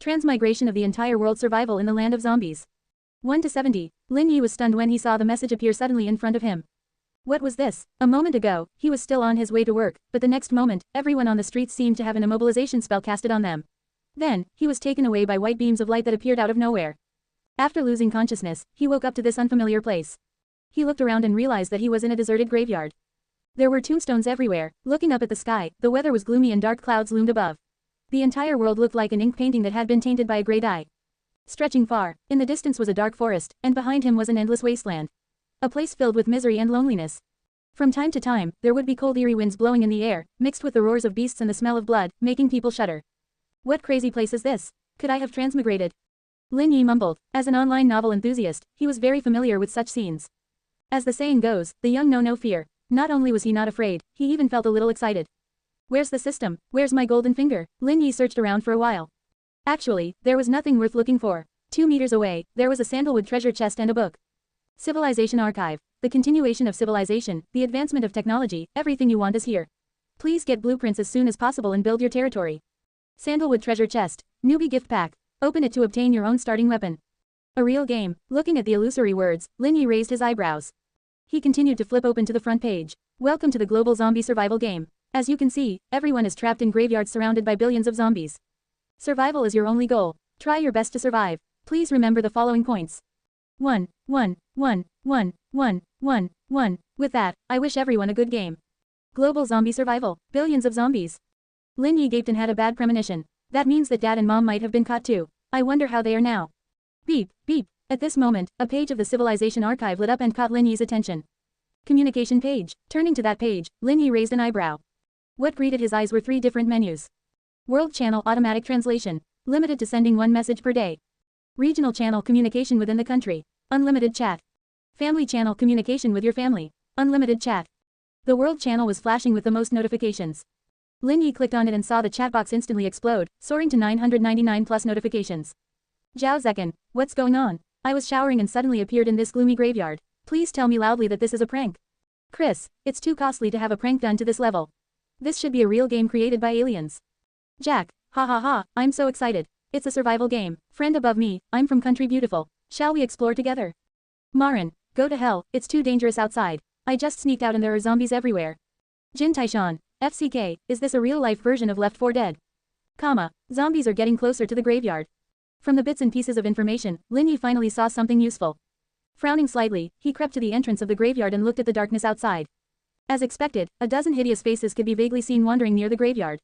Transmigration of the entire world, survival in the land of zombies. 1 to 70. Lin Yi was stunned when he saw the message appear suddenly in front of him. What was this? A moment ago, he was still on his way to work, but the next moment, everyone on the streets seemed to have an immobilization spell casted on them. Then, he was taken away by white beams of light that appeared out of nowhere. After losing consciousness, he woke up to this unfamiliar place. He looked around and realized that he was in a deserted graveyard. There were tombstones everywhere. Looking up at the sky, the weather was gloomy and dark clouds loomed above. The entire world looked like an ink painting that had been tainted by a grey dye. Stretching far, in the distance was a dark forest, and behind him was an endless wasteland. A place filled with misery and loneliness. From time to time, there would be cold eerie winds blowing in the air, mixed with the roars of beasts and the smell of blood, making people shudder. What crazy place is this? Could I have transmigrated? Lin Yi mumbled. As an online novel enthusiast, he was very familiar with such scenes. As the saying goes, the young know no fear. Not only was he not afraid, he even felt a little excited. Where's the system? Where's my golden finger? Lin Yi searched around for a while. Actually, there was nothing worth looking for. 2 meters away, there was a sandalwood treasure chest and a book. Civilization Archive. The continuation of civilization, the advancement of technology, everything you want is here. Please get blueprints as soon as possible and build your territory. Sandalwood treasure chest. Newbie gift pack. Open it to obtain your own starting weapon. A real game. Looking at the illusory words, Lin Yi raised his eyebrows. He continued to flip open to the front page. Welcome to the global zombie survival game. As you can see, everyone is trapped in graveyards surrounded by billions of zombies. Survival is your only goal. Try your best to survive. Please remember the following points. 1, 1, 1, 1, 1, 1, 1. With that, I wish everyone a good game. Global zombie survival. Billions of zombies. Lin Yi gaped and had a bad premonition. That means that Dad and Mom might have been caught too. I wonder how they are now. Beep, beep. At this moment, a page of the Civilization Archive lit up and caught Lin Yi's attention. Communication page. Turning to that page, Lin Yi raised an eyebrow. What greeted his eyes were 3 different menus. World channel automatic translation. Limited to sending 1 message per day. Regional channel communication within the country. Unlimited chat. Family channel communication with your family. Unlimited chat. The world channel was flashing with the most notifications. Lin Yi clicked on it and saw the chat box instantly explode, soaring to 999 plus notifications. Zhao Zekin, what's going on? I was showering and suddenly appeared in this gloomy graveyard. Please tell me loudly that this is a prank. Chris, it's too costly to have a prank done to this level. This should be a real game created by aliens. Jack, ha ha ha, I'm so excited. It's a survival game. Friend above me, I'm from Country Beautiful. Shall we explore together? Marin, go to hell, it's too dangerous outside. I just sneaked out and there are zombies everywhere. Jin Taishan, FCK, is this a real-life version of Left 4 Dead? Zombies are getting closer to the graveyard. From the bits and pieces of information, Lin Yi finally saw something useful. Frowning slightly, he crept to the entrance of the graveyard and looked at the darkness outside. As expected, a dozen hideous faces could be vaguely seen wandering near the graveyard.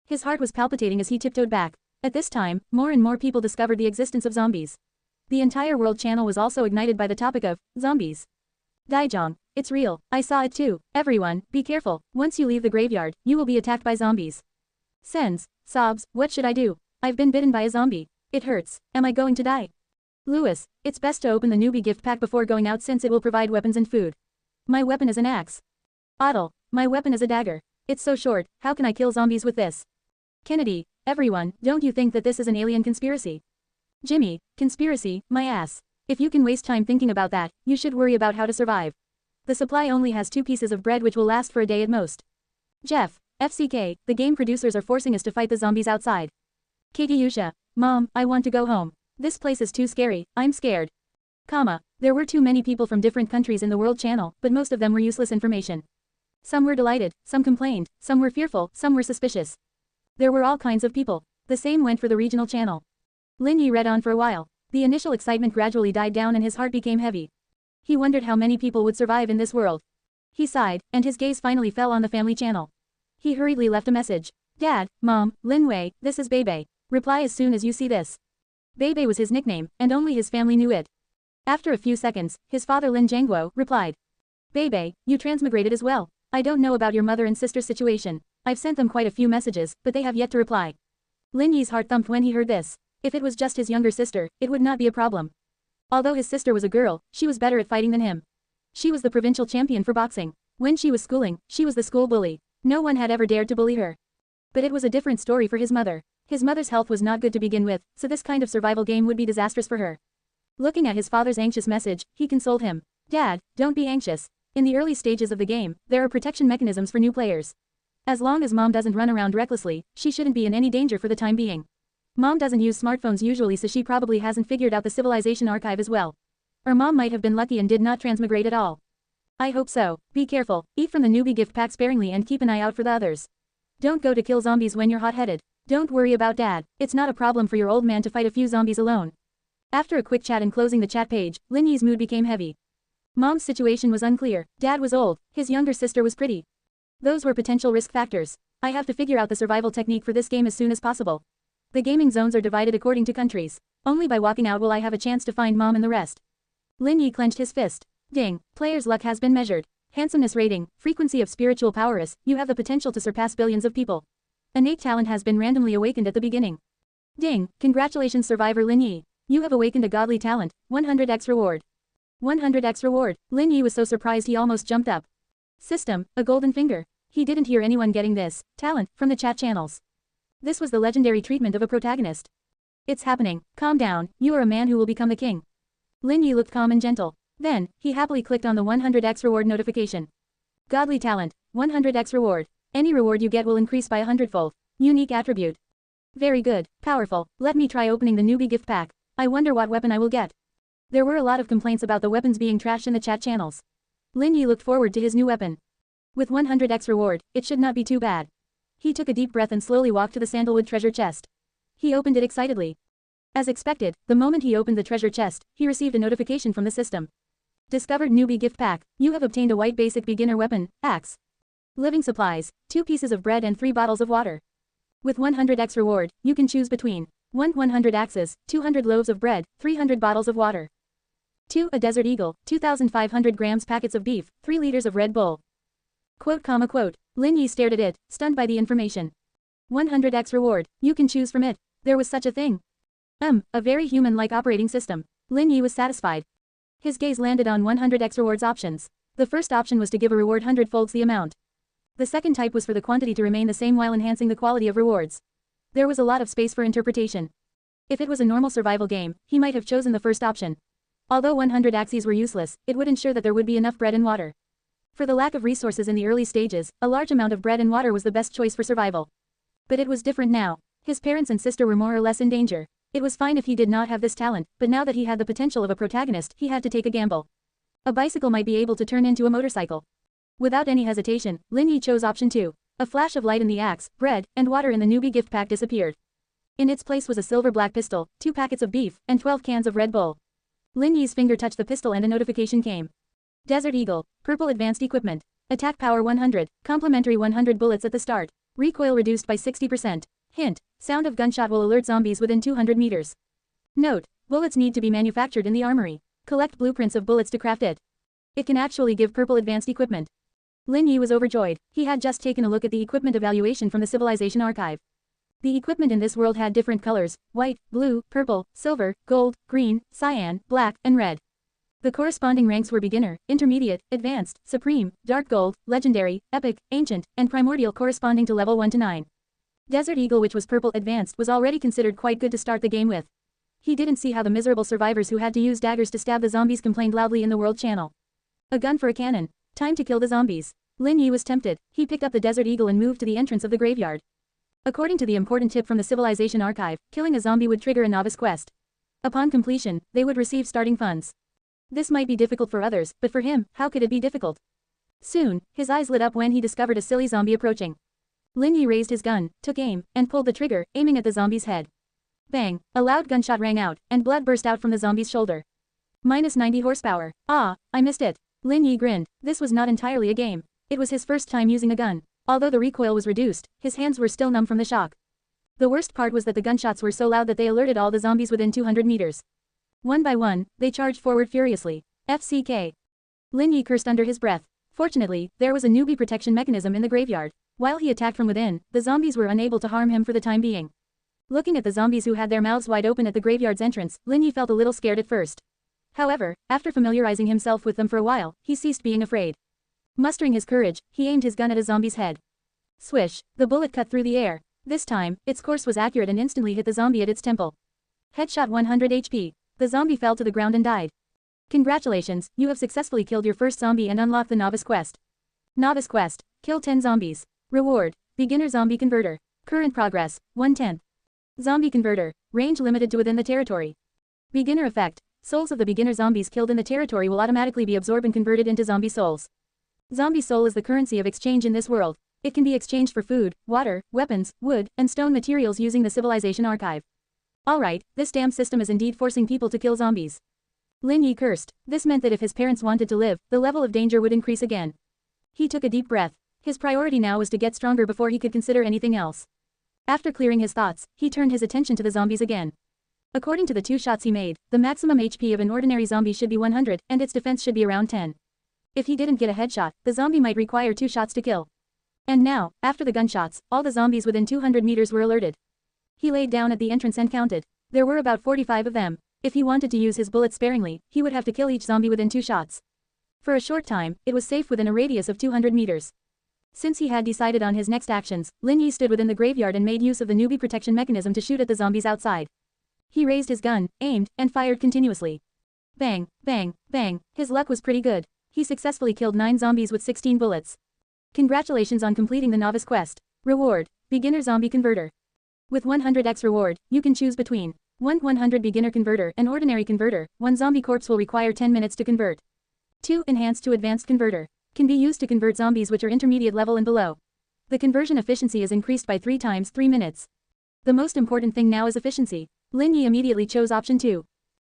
His heart was palpitating as he tiptoed back. At this time, more and more people discovered the existence of zombies. The entire world channel was also ignited by the topic of zombies. Daijong, it's real, I saw it too. Everyone, be careful. Once you leave the graveyard, you will be attacked by zombies. Sens, sobs, what should I do? I've been bitten by a zombie. It hurts. Am I going to die? Lewis, it's best to open the newbie gift pack before going out since it will provide weapons and food. My weapon is an axe. Otto, my weapon is a dagger. It's so short, how can I kill zombies with this? Kennedy, everyone, don't you think that this is an alien conspiracy? Jimmy, conspiracy, my ass. If you can waste time thinking about that, you should worry about how to survive. The supply only has 2 pieces of bread which will last for a day at most. Jeff, FCK, the game producers are forcing us to fight the zombies outside. Katyusha, Mom, I want to go home. This place is too scary, I'm scared. There were too many people from different countries in the world channel, but most of them were useless information. Some were delighted, some complained, some were fearful, some were suspicious. There were all kinds of people. The same went for the regional channel. Lin Yi read on for a while. The initial excitement gradually died down and his heart became heavy. He wondered how many people would survive in this world. He sighed, and his gaze finally fell on the family channel. He hurriedly left a message. Dad, Mom, Lin Wei, this is Bebe. Reply as soon as you see this. Bebe was his nickname, and only his family knew it. After a few seconds, his father Lin Jiangguo replied. Bebe, you transmigrated as well. I don't know about your mother and sister's situation. I've sent them quite a few messages, but they have yet to reply. Lin Yi's heart thumped when he heard this. If it was just his younger sister, it would not be a problem. Although his sister was a girl, she was better at fighting than him. She was the provincial champion for boxing. When she was schooling, she was the school bully. No one had ever dared to bully her. But it was a different story for his mother. His mother's health was not good to begin with, so this kind of survival game would be disastrous for her. Looking at his father's anxious message, he consoled him. Dad, don't be anxious. In the early stages of the game, there are protection mechanisms for new players. As long as Mom doesn't run around recklessly, she shouldn't be in any danger for the time being. Mom doesn't use smartphones usually, so she probably hasn't figured out the civilization archive as well. Or Mom might have been lucky and did not transmigrate at all. I hope so. Be careful, eat from the newbie gift pack sparingly and keep an eye out for the others. Don't go to kill zombies when you're hot-headed. Don't worry about Dad, it's not a problem for your old man to fight a few zombies alone. After a quick chat and closing the chat page, Lin Yi's mood became heavy. Mom's situation was unclear, Dad was old, his younger sister was pretty. Those were potential risk factors. I have to figure out the survival technique for this game as soon as possible. The gaming zones are divided according to countries. Only by walking out will I have a chance to find Mom and the rest. Lin Yi clenched his fist. Ding, player's luck has been measured. Handsomeness rating, frequency of spiritual powers, you have the potential to surpass billions of people. Innate talent has been randomly awakened at the beginning. Ding, congratulations survivor Lin Yi. You have awakened a godly talent, 100x reward. 100x reward, Lin Yi was so surprised he almost jumped up. System, a golden finger. He didn't hear anyone getting this talent from the chat channels. This was the legendary treatment of a protagonist. It's happening, calm down, you are a man who will become the king. Lin Yi looked calm and gentle. Then, he happily clicked on the 100x reward notification. Godly talent, 100x reward. Any reward you get will increase by 100-fold. Unique attribute. Very good, powerful, let me try opening the newbie gift pack. I wonder what weapon I will get. There were a lot of complaints about the weapons being trashed in the chat channels. Lin Yi looked forward to his new weapon. With 100x reward, it should not be too bad. He took a deep breath and slowly walked to the sandalwood treasure chest. He opened it excitedly. As expected, the moment he opened the treasure chest, he received a notification from the system. Discovered newbie gift pack, you have obtained a white basic beginner weapon, axe. Living supplies, 2 pieces of bread and 3 bottles of water. With 100x reward, you can choose between 100 axes, 200 loaves of bread, 300 bottles of water. 2. A desert eagle, 2,500 grams packets of beef, 3 liters of Red Bull. Quote. Lin Yi stared at it, stunned by the information. 100x reward, you can choose from it. There was such a thing. A very human-like operating system. Lin Yi was satisfied. His gaze landed on 100x rewards options. The first option was to give a reward 100-folds the amount. The second type was for the quantity to remain the same while enhancing the quality of rewards. There was a lot of space for interpretation. If it was a normal survival game, he might have chosen the first option. Although 100 axes were useless, it would ensure that there would be enough bread and water. For the lack of resources in the early stages, a large amount of bread and water was the best choice for survival. But it was different now. His parents and sister were more or less in danger. It was fine if he did not have this talent, but now that he had the potential of a protagonist, he had to take a gamble. A bicycle might be able to turn into a motorcycle. Without any hesitation, Lin Yi chose option 2. A flash of light in the axe, bread, and water in the newbie gift pack disappeared. In its place was a silver black pistol, 2 packets of beef, and 12 cans of Red Bull. Lin Yi's finger touched the pistol and a notification came. Desert Eagle, purple advanced equipment. Attack power 100, complimentary 100 bullets at the start. Recoil reduced by 60%. Hint, sound of gunshot will alert zombies within 200 meters. Note, bullets need to be manufactured in the armory. Collect blueprints of bullets to craft it. It can actually give purple advanced equipment. Lin Yi was overjoyed. He had just taken a look at the equipment evaluation from the Civilization Archive. The equipment in this world had different colors: white, blue, purple, silver, gold, green, cyan, black, and red. The corresponding ranks were beginner, intermediate, advanced, supreme, dark gold, legendary, epic, ancient, and primordial corresponding to level 1 to 9. Desert Eagle, which was purple advanced, was already considered quite good to start the game with. He didn't see how the miserable survivors who had to use daggers to stab the zombies complained loudly in the world channel. A gun for a cannon. Time to kill the zombies. Lin Yi was tempted. He picked up the Desert Eagle and moved to the entrance of the graveyard. According to the important tip from the Civilization Archive, killing a zombie would trigger a novice quest. Upon completion, they would receive starting funds. This might be difficult for others, but for him, how could it be difficult? Soon, his eyes lit up when he discovered a silly zombie approaching. Lin Yi raised his gun, took aim, and pulled the trigger, aiming at the zombie's head. Bang! A loud gunshot rang out, and blood burst out from the zombie's shoulder. Minus 90 horsepower. Ah, I missed it. Lin Yi grinned. This was not entirely a game. It was his first time using a gun. Although the recoil was reduced, his hands were still numb from the shock. The worst part was that the gunshots were so loud that they alerted all the zombies within 200 meters. One by one, they charged forward furiously. FCK. Lin Yi cursed under his breath. Fortunately, there was a newbie protection mechanism in the graveyard. While he attacked from within, the zombies were unable to harm him for the time being. Looking at the zombies who had their mouths wide open at the graveyard's entrance, Lin Yi felt a little scared at first. However, after familiarizing himself with them for a while, he ceased being afraid. Mustering his courage, he aimed his gun at a zombie's head. Swish, the bullet cut through the air. This time, its course was accurate and instantly hit the zombie at its temple. Headshot 100 HP. The zombie fell to the ground and died. Congratulations, you have successfully killed your first zombie and unlocked the Novice Quest. Novice Quest, kill 10 zombies. Reward, Beginner Zombie Converter. Current progress, 1/10. Zombie Converter. Range limited to within the territory. Beginner effect. Souls of the beginner zombies killed in the territory will automatically be absorbed and converted into zombie souls. Zombie soul is the currency of exchange in this world. It can be exchanged for food, water, weapons, wood, and stone materials using the civilization archive. Alright, this damn system is indeed forcing people to kill zombies. Lin Yi cursed. This meant that if his parents wanted to live, the level of danger would increase again. He took a deep breath. His priority now was to get stronger before he could consider anything else. After clearing his thoughts, he turned his attention to the zombies again. According to the 2 shots he made, the maximum HP of an ordinary zombie should be 100, and its defense should be around 10. If he didn't get a headshot, the zombie might require 2 shots to kill. And now, after the gunshots, all the zombies within 200 meters were alerted. He laid down at the entrance and counted. There were about 45 of them. If he wanted to use his bullets sparingly, he would have to kill each zombie within 2 shots. For a short time, it was safe within a radius of 200 meters. Since he had decided on his next actions, Lin Yi stood within the graveyard and made use of the newbie protection mechanism to shoot at the zombies outside. He raised his gun, aimed, and fired continuously. Bang, bang, bang. His luck was pretty good. He successfully killed 9 zombies with 16 bullets. Congratulations on completing the novice quest. Reward: Beginner Zombie Converter. With 100x reward, you can choose between 100 Beginner Converter and Ordinary Converter. 1 zombie corpse will require 10 minutes to convert. 2 Enhanced to Advanced Converter. Can be used to convert zombies which are intermediate level and below. The conversion efficiency is increased by 3 times 3 minutes. The most important thing now is efficiency. Lin Yi immediately chose option 2.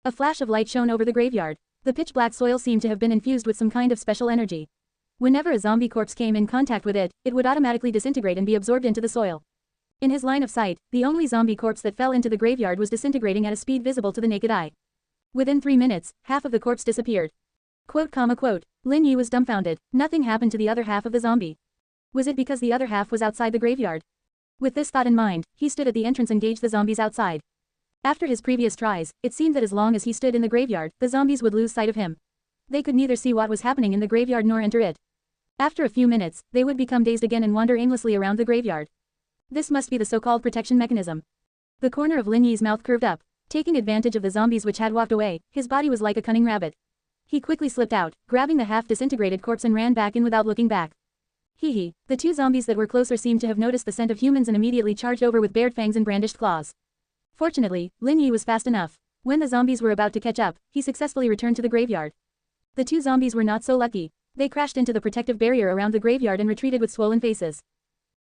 A flash of light shone over the graveyard. The pitch-black soil seemed to have been infused with some kind of special energy. Whenever a zombie corpse came in contact with it, it would automatically disintegrate and be absorbed into the soil. In his line of sight, the only zombie corpse that fell into the graveyard was disintegrating at a speed visible to the naked eye. Within 3 minutes, half of the corpse disappeared. Quote. Lin Yi was dumbfounded. Nothing happened to the other half of the zombie. Was it because the other half was outside the graveyard? With this thought in mind, he stood at the entrance and gauged the zombies outside. After his previous tries, it seemed that as long as he stood in the graveyard, the zombies would lose sight of him. They could neither see what was happening in the graveyard nor enter it. After a few minutes, they would become dazed again and wander aimlessly around the graveyard. This must be the so-called protection mechanism. The corner of Lin Yi's mouth curved up. Taking advantage of the zombies which had walked away, his body was like a cunning rabbit. He quickly slipped out, grabbing the half-disintegrated corpse and ran back in without looking back. Hee. The 2 zombies that were closer seemed to have noticed the scent of humans and immediately charged over with bared fangs and brandished claws. Fortunately, Lin Yi was fast enough. When the zombies were about to catch up, he successfully returned to the graveyard. The 2 zombies were not so lucky. They crashed into the protective barrier around the graveyard and retreated with swollen faces.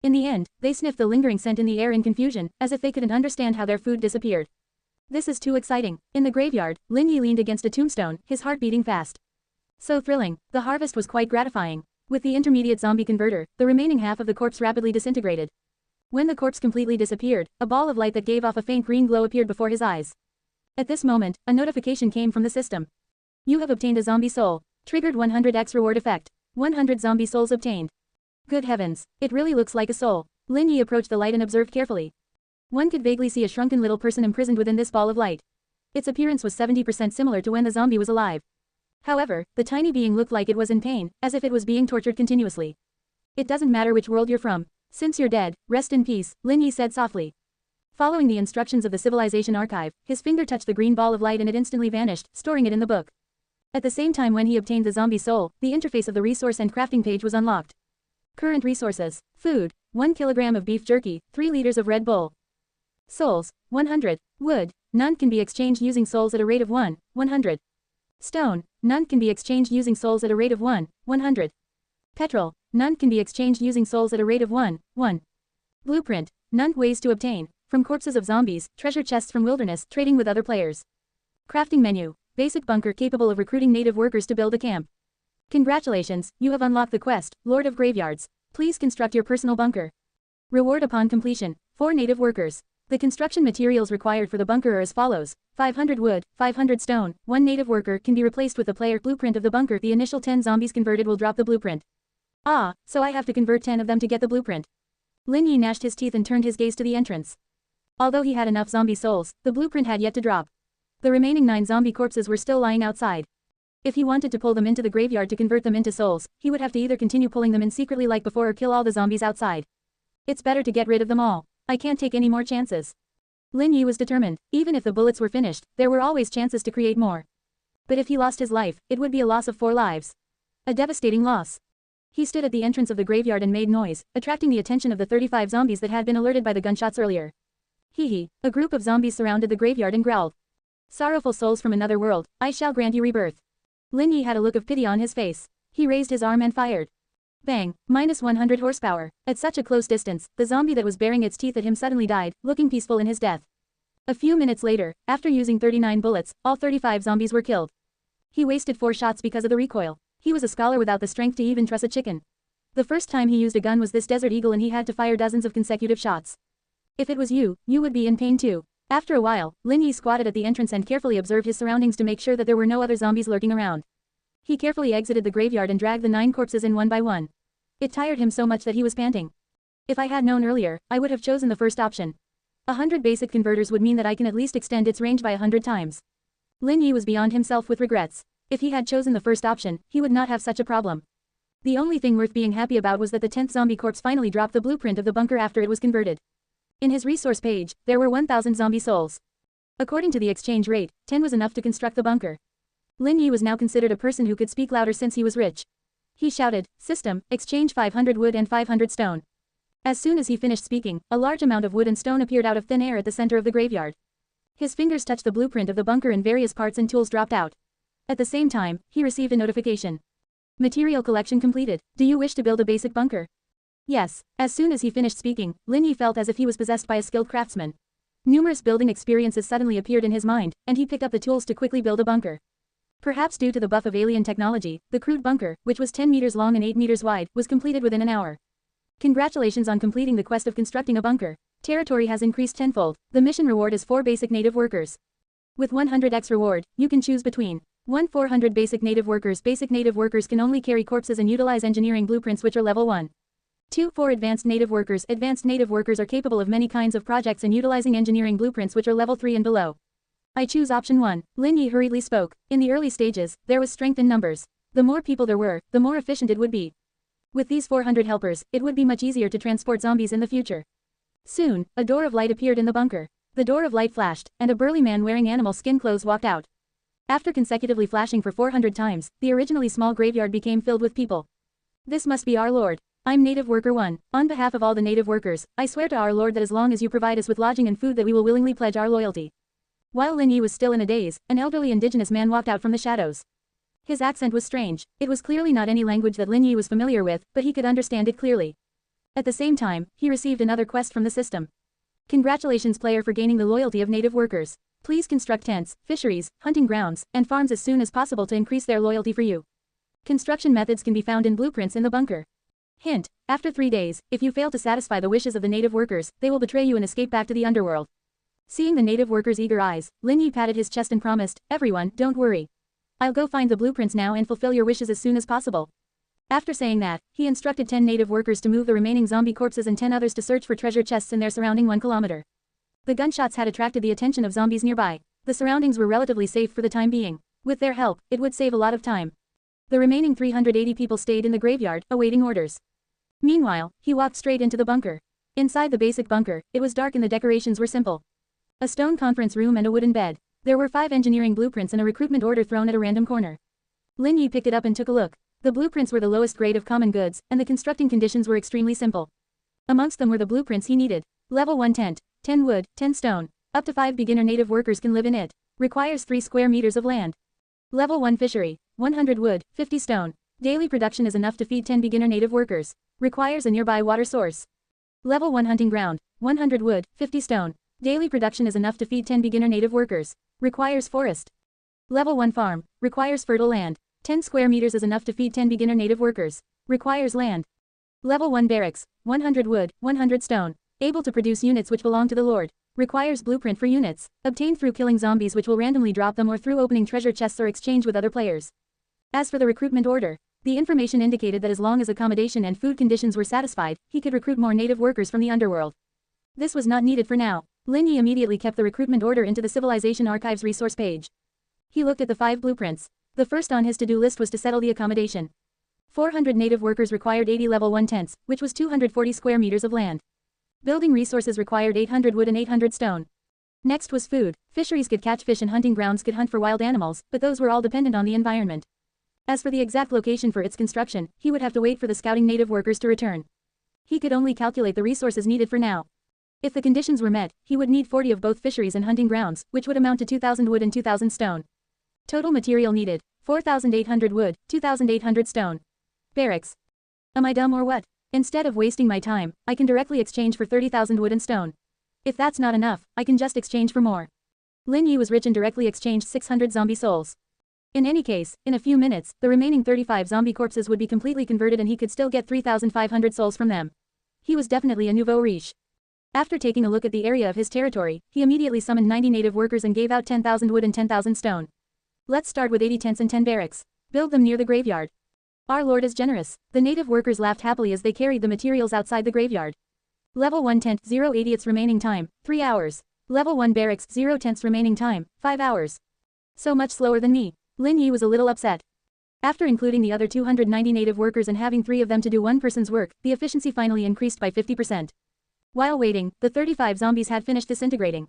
In the end, they sniffed the lingering scent in the air in confusion, as if they couldn't understand how their food disappeared. This is too exciting. In the graveyard, Lin Yi leaned against a tombstone, his heart beating fast. So thrilling. The harvest was quite gratifying. With the intermediate zombie converter, the remaining half of the corpse rapidly disintegrated. When the corpse completely disappeared, a ball of light that gave off a faint green glow appeared before his eyes. At this moment, a notification came from the system. You have obtained a zombie soul. Triggered 100x reward effect. 100 zombie souls obtained. Good heavens, it really looks like a soul. Lin Yi approached the light and observed carefully. One could vaguely see a shrunken little person imprisoned within this ball of light. Its appearance was 70% similar to when the zombie was alive. However, the tiny being looked like it was in pain, as if it was being tortured continuously. It doesn't matter which world you're from. Since you're dead, rest in peace, Lin Yi said softly. Following the instructions of the civilization archive, his finger touched the green ball of light and it instantly vanished, storing it in the book. At the same time when he obtained the zombie soul, the interface of the resource and crafting page was unlocked. Current resources. Food, 1 kilogram of beef jerky, 3 liters of Red Bull. Souls, 100. Wood, none can be exchanged using souls at a rate of 100. Stone, none can be exchanged using souls at a rate of 100. Petrol, none can be exchanged using souls at a rate of 1. Blueprint, none. Ways to obtain. From corpses of zombies, treasure chests from wilderness, trading with other players. Crafting menu, basic bunker capable of recruiting native workers to build a camp. Congratulations, you have unlocked the quest, Lord of Graveyards. Please construct your personal bunker. Reward upon completion, 4 native workers. The construction materials required for the bunker are as follows: 500 wood, 500 stone, 1 native worker can be replaced with the player blueprint of the bunker. The initial 10 zombies converted will drop the blueprint. Ah, so I have to convert 10 of them to get the blueprint. Lin Yi gnashed his teeth and turned his gaze to the entrance. Although he had enough zombie souls, the blueprint had yet to drop. The remaining 9 zombie corpses were still lying outside. If he wanted to pull them into the graveyard to convert them into souls, he would have to either continue pulling them in secretly like before or kill all the zombies outside. It's better to get rid of them all. I can't take any more chances. Lin Yi was determined. Even if the bullets were finished, there were always chances to create more. But if he lost his life, it would be a loss of 4 lives. A devastating loss. He stood at the entrance of the graveyard and made noise, attracting the attention of the 35 zombies that had been alerted by the gunshots earlier. Hee hee. A group of zombies surrounded the graveyard and growled. Sorrowful souls from another world, I shall grant you rebirth. Lin Yi had a look of pity on his face. He raised his arm and fired. Bang, minus 100 horsepower. At such a close distance, the zombie that was baring its teeth at him suddenly died, looking peaceful in his death. A few minutes later, after using 39 bullets, all 35 zombies were killed. He wasted 4 shots because of the recoil. He was a scholar without the strength to even truss a chicken. The first time he used a gun was this Desert Eagle and he had to fire dozens of consecutive shots. If it was you would be in pain too. After a while, Lin Yi squatted at the entrance and carefully observed his surroundings to make sure that there were no other zombies lurking around. He carefully exited the graveyard and dragged the 9 corpses in one by one. It tired him so much that he was panting. If I had known earlier, I would have chosen the first option. 100 basic converters would mean that I can at least extend its range by 100 times. Lin Yi was beyond himself with regrets. If he had chosen the first option, he would not have such a problem. The only thing worth being happy about was that the 10th zombie corpse finally dropped the blueprint of the bunker after it was converted. In his resource page, there were 1,000 zombie souls. According to the exchange rate, 10 was enough to construct the bunker. Lin Yi was now considered a person who could speak louder since he was rich. He shouted, "System, exchange 500 wood and 500 stone." As soon as he finished speaking, a large amount of wood and stone appeared out of thin air at the center of the graveyard. His fingers touched the blueprint of the bunker and various parts and tools dropped out. At the same time, he received a notification. Material collection completed. Do you wish to build a basic bunker? Yes. As soon as he finished speaking, Lin Yi felt as if he was possessed by a skilled craftsman. Numerous building experiences suddenly appeared in his mind, and he picked up the tools to quickly build a bunker. Perhaps due to the buff of alien technology, the crude bunker, which was 10 meters long and 8 meters wide, was completed within an hour. Congratulations on completing the quest of constructing a bunker. Territory has increased tenfold. The mission reward is 4 basic native workers. With 100x reward, you can choose between 1 400 basic native workers. Basic native workers can only carry corpses and utilize engineering blueprints which are level 1. 2 4 advanced native workers. Advanced native workers are capable of many kinds of projects and utilizing engineering blueprints which are level 3 and below. I choose option 1. Lin Yi hurriedly spoke. In the early stages, there was strength in numbers. The more people there were, the more efficient it would be. With these 400 helpers, it would be much easier to transport zombies in the future. Soon, a door of light appeared in the bunker. The door of light flashed, and a burly man wearing animal skin clothes walked out. After consecutively flashing for 400 times, the originally small graveyard became filled with people. This must be our Lord. I'm Native Worker 1. On behalf of all the native workers, I swear to our Lord that as long as you provide us with lodging and food that we will willingly pledge our loyalty. While Lin Yi was still in a daze, an elderly indigenous man walked out from the shadows. His accent was strange. It was clearly not any language that Lin Yi was familiar with, but he could understand it clearly. At the same time, he received another quest from the system. Congratulations player for gaining the loyalty of native workers. Please construct tents, fisheries, hunting grounds, and farms as soon as possible to increase their loyalty for you. Construction methods can be found in blueprints in the bunker. Hint, after 3 days, if you fail to satisfy the wishes of the native workers, they will betray you and escape back to the underworld. Seeing the native workers' eager eyes, Lin Yi patted his chest and promised, "Everyone, don't worry. I'll go find the blueprints now and fulfill your wishes as soon as possible." After saying that, he instructed 10 native workers to move the remaining zombie corpses and 10 others to search for treasure chests in their surrounding 1 kilometer. The gunshots had attracted the attention of zombies nearby. The surroundings were relatively safe for the time being. With their help, it would save a lot of time. The remaining 380 people stayed in the graveyard, awaiting orders. Meanwhile, he walked straight into the bunker. Inside the basic bunker, it was dark and the decorations were simple. A stone conference room and a wooden bed. There were 5 engineering blueprints and a recruitment order thrown at a random corner. Lin Yi picked it up and took a look. The blueprints were the lowest grade of common goods, and the constructing conditions were extremely simple. Amongst them were the blueprints he needed. Level 1 tent, 10 wood, 10 stone. Up to 5 beginner native workers can live in it. Requires 3 square meters of land. Level 1 fishery, 100 wood, 50 stone. Daily production is enough to feed 10 beginner native workers. Requires a nearby water source. Level 1 hunting ground, 100 wood, 50 stone. Daily production is enough to feed 10 beginner native workers. Requires forest. Level 1 farm, requires fertile land. 10 square meters is enough to feed 10 beginner native workers. Requires land. Level 1 barracks, 100 wood, 100 stone. Able to produce units which belong to the Lord. Requires blueprint for units. Obtained through killing zombies which will randomly drop them or through opening treasure chests or exchange with other players. As for the recruitment order, the information indicated that as long as accommodation and food conditions were satisfied, he could recruit more native workers from the underworld. This was not needed for now. Lin Yi immediately kept the recruitment order into the Civilization Archives resource page. He looked at the 5 blueprints. The first on his to-do list was to settle the accommodation. 400 native workers required 80 level 1 tents, which was 240 square meters of land. Building resources required 800 wood and 800 stone. Next was food. Fisheries could catch fish and hunting grounds could hunt for wild animals, but those were all dependent on the environment. As for the exact location for its construction, he would have to wait for the scouting native workers to return. He could only calculate the resources needed for now. If the conditions were met, he would need 40 of both fisheries and hunting grounds, which would amount to 2,000 wood and 2,000 stone. Total material needed, 4,800 wood, 2,800 stone. Barracks. Am I dumb or what? Instead of wasting my time, I can directly exchange for 30,000 wood and stone. If that's not enough, I can just exchange for more. Lin Yi was rich and directly exchanged 600 zombie souls. In any case, in a few minutes, the remaining 35 zombie corpses would be completely converted and he could still get 3,500 souls from them. He was definitely a nouveau riche. After taking a look at the area of his territory, he immediately summoned 90 native workers and gave out 10,000 wood and 10,000 stone. Let's start with 80 tents and 10 barracks. Build them near the graveyard. Our lord is generous. The native workers laughed happily as they carried the materials outside the graveyard. Level 1 tent, 0 idiots remaining time, 3 hours. Level 1 barracks, 0 tents remaining time, 5 hours. So much slower than me. Lin Yi was a little upset. After including the other 290 native workers and having 3 of them to do one person's work, the efficiency finally increased by 50%. While waiting, the 35 zombies had finished disintegrating.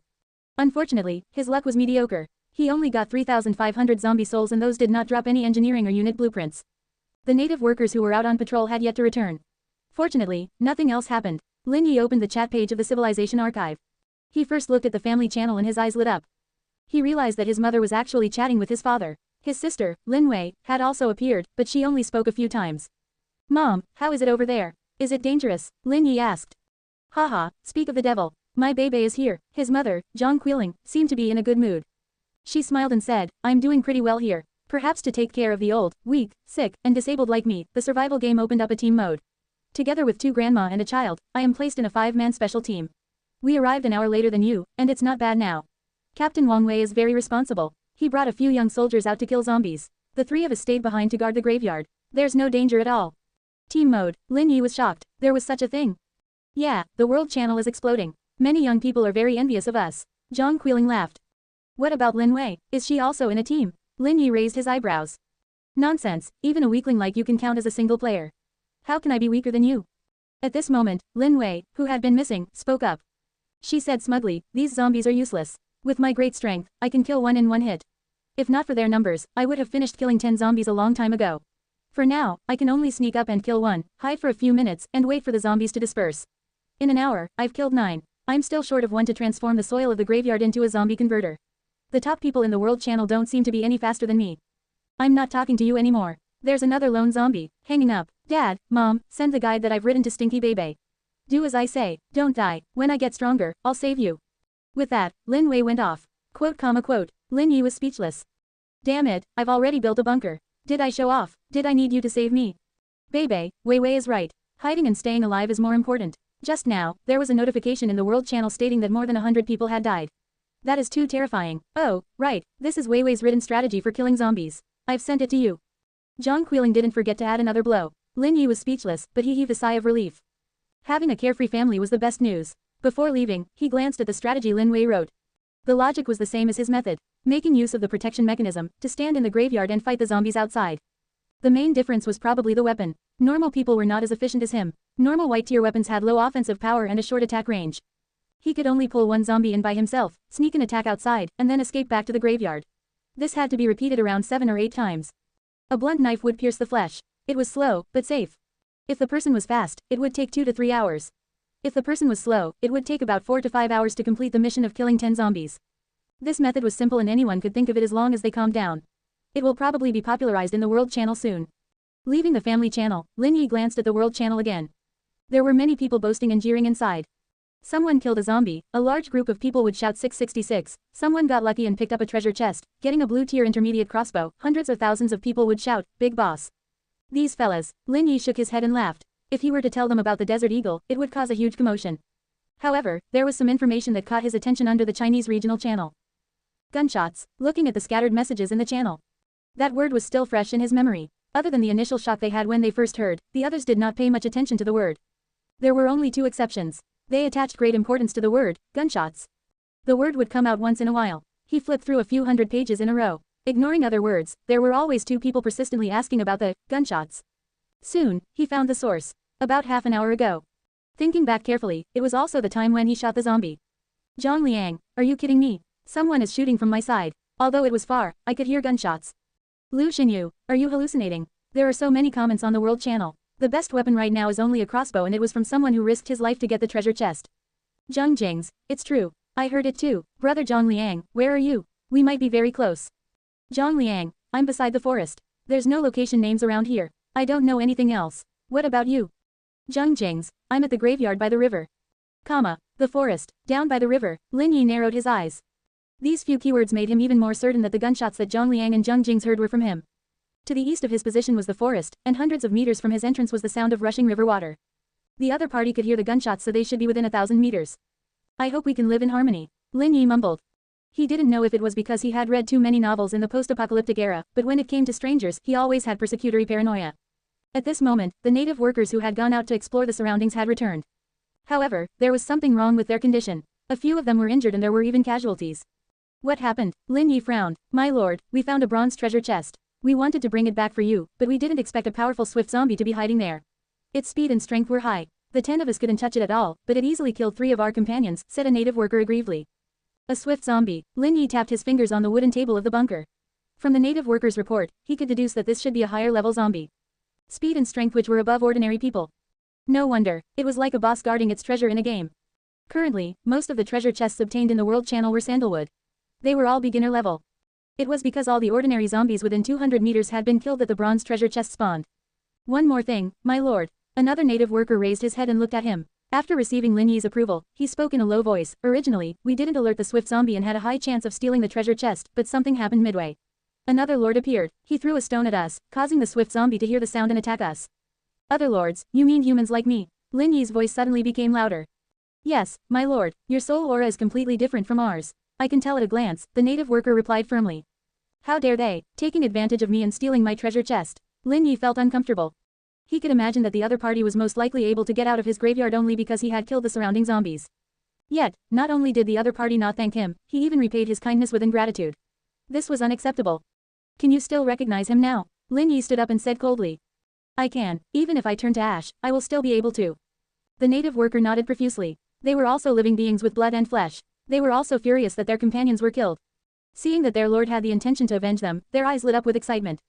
Unfortunately, his luck was mediocre. He only got 3,500 zombie souls and those did not drop any engineering or unit blueprints. The native workers who were out on patrol had yet to return. Fortunately, nothing else happened. Lin Yi opened the chat page of the Civilization Archive. He first looked at the family channel and his eyes lit up. He realized that his mother was actually chatting with his father. His sister, Lin Wei, had also appeared, but she only spoke a few times. Mom, how is it over there? Is it dangerous? Lin Yi asked. Haha, speak of the devil. My baby is here. His mother, Zhang Qiling, seemed to be in a good mood. She smiled and said, I'm doing pretty well here. Perhaps to take care of the old, weak, sick, and disabled like me, the survival game opened up a team mode. Together with 2 grandma and a child, I am placed in a 5-man special team. We arrived an hour later than you, and it's not bad now. Captain Wang Wei is very responsible. He brought a few young soldiers out to kill zombies. The 3 of us stayed behind to guard the graveyard. There's no danger at all. Team mode. Lin Yi was shocked. There was such a thing. Yeah, the world channel is exploding. Many young people are very envious of us. Zhang Qiling laughed. What about Lin Wei? Is she also in a team? Lin Yi raised his eyebrows. Nonsense, even a weakling like you can count as a single player. How can I be weaker than you? At this moment, Lin Wei, who had been missing, spoke up. She said smugly, these zombies are useless. With my great strength, I can kill one in one hit. If not for their numbers, I would have finished killing 10 zombies a long time ago. For now, I can only sneak up and kill one, hide for a few minutes, and wait for the zombies to disperse. In an hour, I've killed 9. I'm still short of one to transform the soil of the graveyard into a zombie converter. The top people in the world channel don't seem to be any faster than me. I'm not talking to you anymore. There's another lone zombie, hanging up. Dad, Mom, send the guide that I've written to Stinky Bebe. Do as I say, don't die. When I get stronger, I'll save you. With that, Lin Wei went off. Quote. Lin Yi was speechless. Damn it, I've already built a bunker. Did I show off? Did I need you to save me? Bebe, Wei is right. Hiding and staying alive is more important. Just now, there was a notification in the world channel stating that more than 100 people had died. That is too terrifying. Oh, right, this is Wei's written strategy for killing zombies. I've sent it to you. Zhang Qiling didn't forget to add another blow. Lin Yi was speechless, but he heaved a sigh of relief. Having a carefree family was the best news. Before leaving, he glanced at the strategy Lin Wei wrote. The logic was the same as his method, making use of the protection mechanism, to stand in the graveyard and fight the zombies outside. The main difference was probably the weapon. Normal people were not as efficient as him. Normal white-tier weapons had low offensive power and a short attack range. He could only pull one zombie in by himself, sneak an attack outside, and then escape back to the graveyard. This had to be repeated around 7 or 8 times. A blunt knife would pierce the flesh. It was slow, but safe. If the person was fast, it would take 2 to 3 hours. If the person was slow, it would take about 4 to 5 hours to complete the mission of killing 10 zombies. This method was simple and anyone could think of it as long as they calmed down. It will probably be popularized in the world channel soon. Leaving the family channel, Lin Yi glanced at the world channel again. There were many people boasting and jeering inside. Someone killed a zombie, a large group of people would shout 666, someone got lucky and picked up a treasure chest, getting a blue-tier intermediate crossbow, hundreds of thousands of people would shout, big boss. These fellas, Lin Yi shook his head and laughed. If he were to tell them about the Desert Eagle, it would cause a huge commotion. However, there was some information that caught his attention under the Chinese regional channel. Gunshots, looking at the scattered messages in the channel. That word was still fresh in his memory. Other than the initial shock they had when they first heard, the others did not pay much attention to the word. There were only 2 exceptions. They attached great importance to the word, gunshots. The word would come out once in a while. He flipped through a few hundred pages in a row. Ignoring other words, there were always 2 people persistently asking about the gunshots. Soon, he found the source. About half an hour ago. Thinking back carefully, it was also the time when he shot the zombie. Zhang Liang, are you kidding me? Someone is shooting from my side. Although it was far, I could hear gunshots. Lu Xinyu, are you hallucinating? There are so many comments on the world channel. The best weapon right now is only a crossbow and it was from someone who risked his life to get the treasure chest. Zhang Jings, it's true. I heard it too. Brother Zhang Liang, where are you? We might be very close. Zhang Liang, I'm beside the forest. There's no location names around here. I don't know anything else. What about you? Zhang Jings, I'm at the graveyard by the river. The forest, down by the river. Lin Yi narrowed his eyes. These few keywords made him even more certain that the gunshots that Zhang Liang and Zhang Jings heard were from him. To the east of his position was the forest, and hundreds of meters from his entrance was the sound of rushing river water. The other party could hear the gunshots, so they should be within 1,000 meters. I hope we can live in harmony. Lin Yi mumbled. He didn't know if it was because he had read too many novels in the post-apocalyptic era, but when it came to strangers, he always had persecutory paranoia. At this moment, the native workers who had gone out to explore the surroundings had returned. However, there was something wrong with their condition. A few of them were injured and there were even casualties. What happened? Lin Yi frowned. My lord, we found a bronze treasure chest. We wanted to bring it back for you, but we didn't expect a powerful swift zombie to be hiding there. Its speed and strength were high. The 10 of us couldn't touch it at all, but it easily killed 3 of our companions, said a native worker aggrievedly. A swift zombie. Lin Yi tapped his fingers on the wooden table of the bunker. From the native worker's report, he could deduce that this should be a higher level zombie. Speed and strength which were above ordinary people. No wonder, it was like a boss guarding its treasure in a game. Currently, most of the treasure chests obtained in the world channel were sandalwood. They were all beginner level. It was because all the ordinary zombies within 200 meters had been killed that the bronze treasure chest spawned. One more thing, my lord. Another native worker raised his head and looked at him. After receiving Lin Yi's approval, he spoke in a low voice. Originally, we didn't alert the swift zombie and had a high chance of stealing the treasure chest, but something happened midway. Another lord appeared. He threw a stone at us, causing the swift zombie to hear the sound and attack us. Other lords, you mean humans like me? Lin Yi's voice suddenly became louder. Yes, my lord, your soul aura is completely different from ours. I can tell at a glance, the native worker replied firmly. How dare they, taking advantage of me and stealing my treasure chest? Lin Yi felt uncomfortable. He could imagine that the other party was most likely able to get out of his graveyard only because he had killed the surrounding zombies. Yet, not only did the other party not thank him, he even repaid his kindness with ingratitude. This was unacceptable. Can you still recognize him now? Lin Yi stood up and said coldly. I can, even if I turn to ash, I will still be able to. The native worker nodded profusely. They were also living beings with blood and flesh. They were also furious that their companions were killed. Seeing that their lord had the intention to avenge them, their eyes lit up with excitement.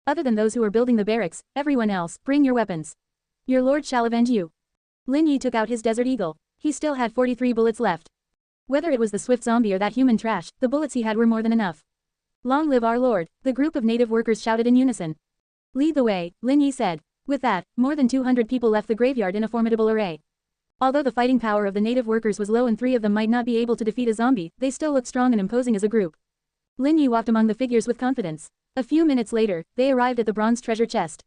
Other than those who were building the barracks, everyone else, bring your weapons. Your lord shall avenge you. Lin Yi took out his desert eagle. He still had 43 bullets left. Whether it was the swift zombie or that human trash, the bullets he had were more than enough. Long live our lord, the group of native workers shouted in unison. Lead the way, Lin Yi said. With that, more than 200 people left the graveyard in a formidable array. Although the fighting power of the native workers was low and 3 of them might not be able to defeat a zombie, they still looked strong and imposing as a group. Lin Yi walked among the figures with confidence. A few minutes later, they arrived at the bronze treasure chest.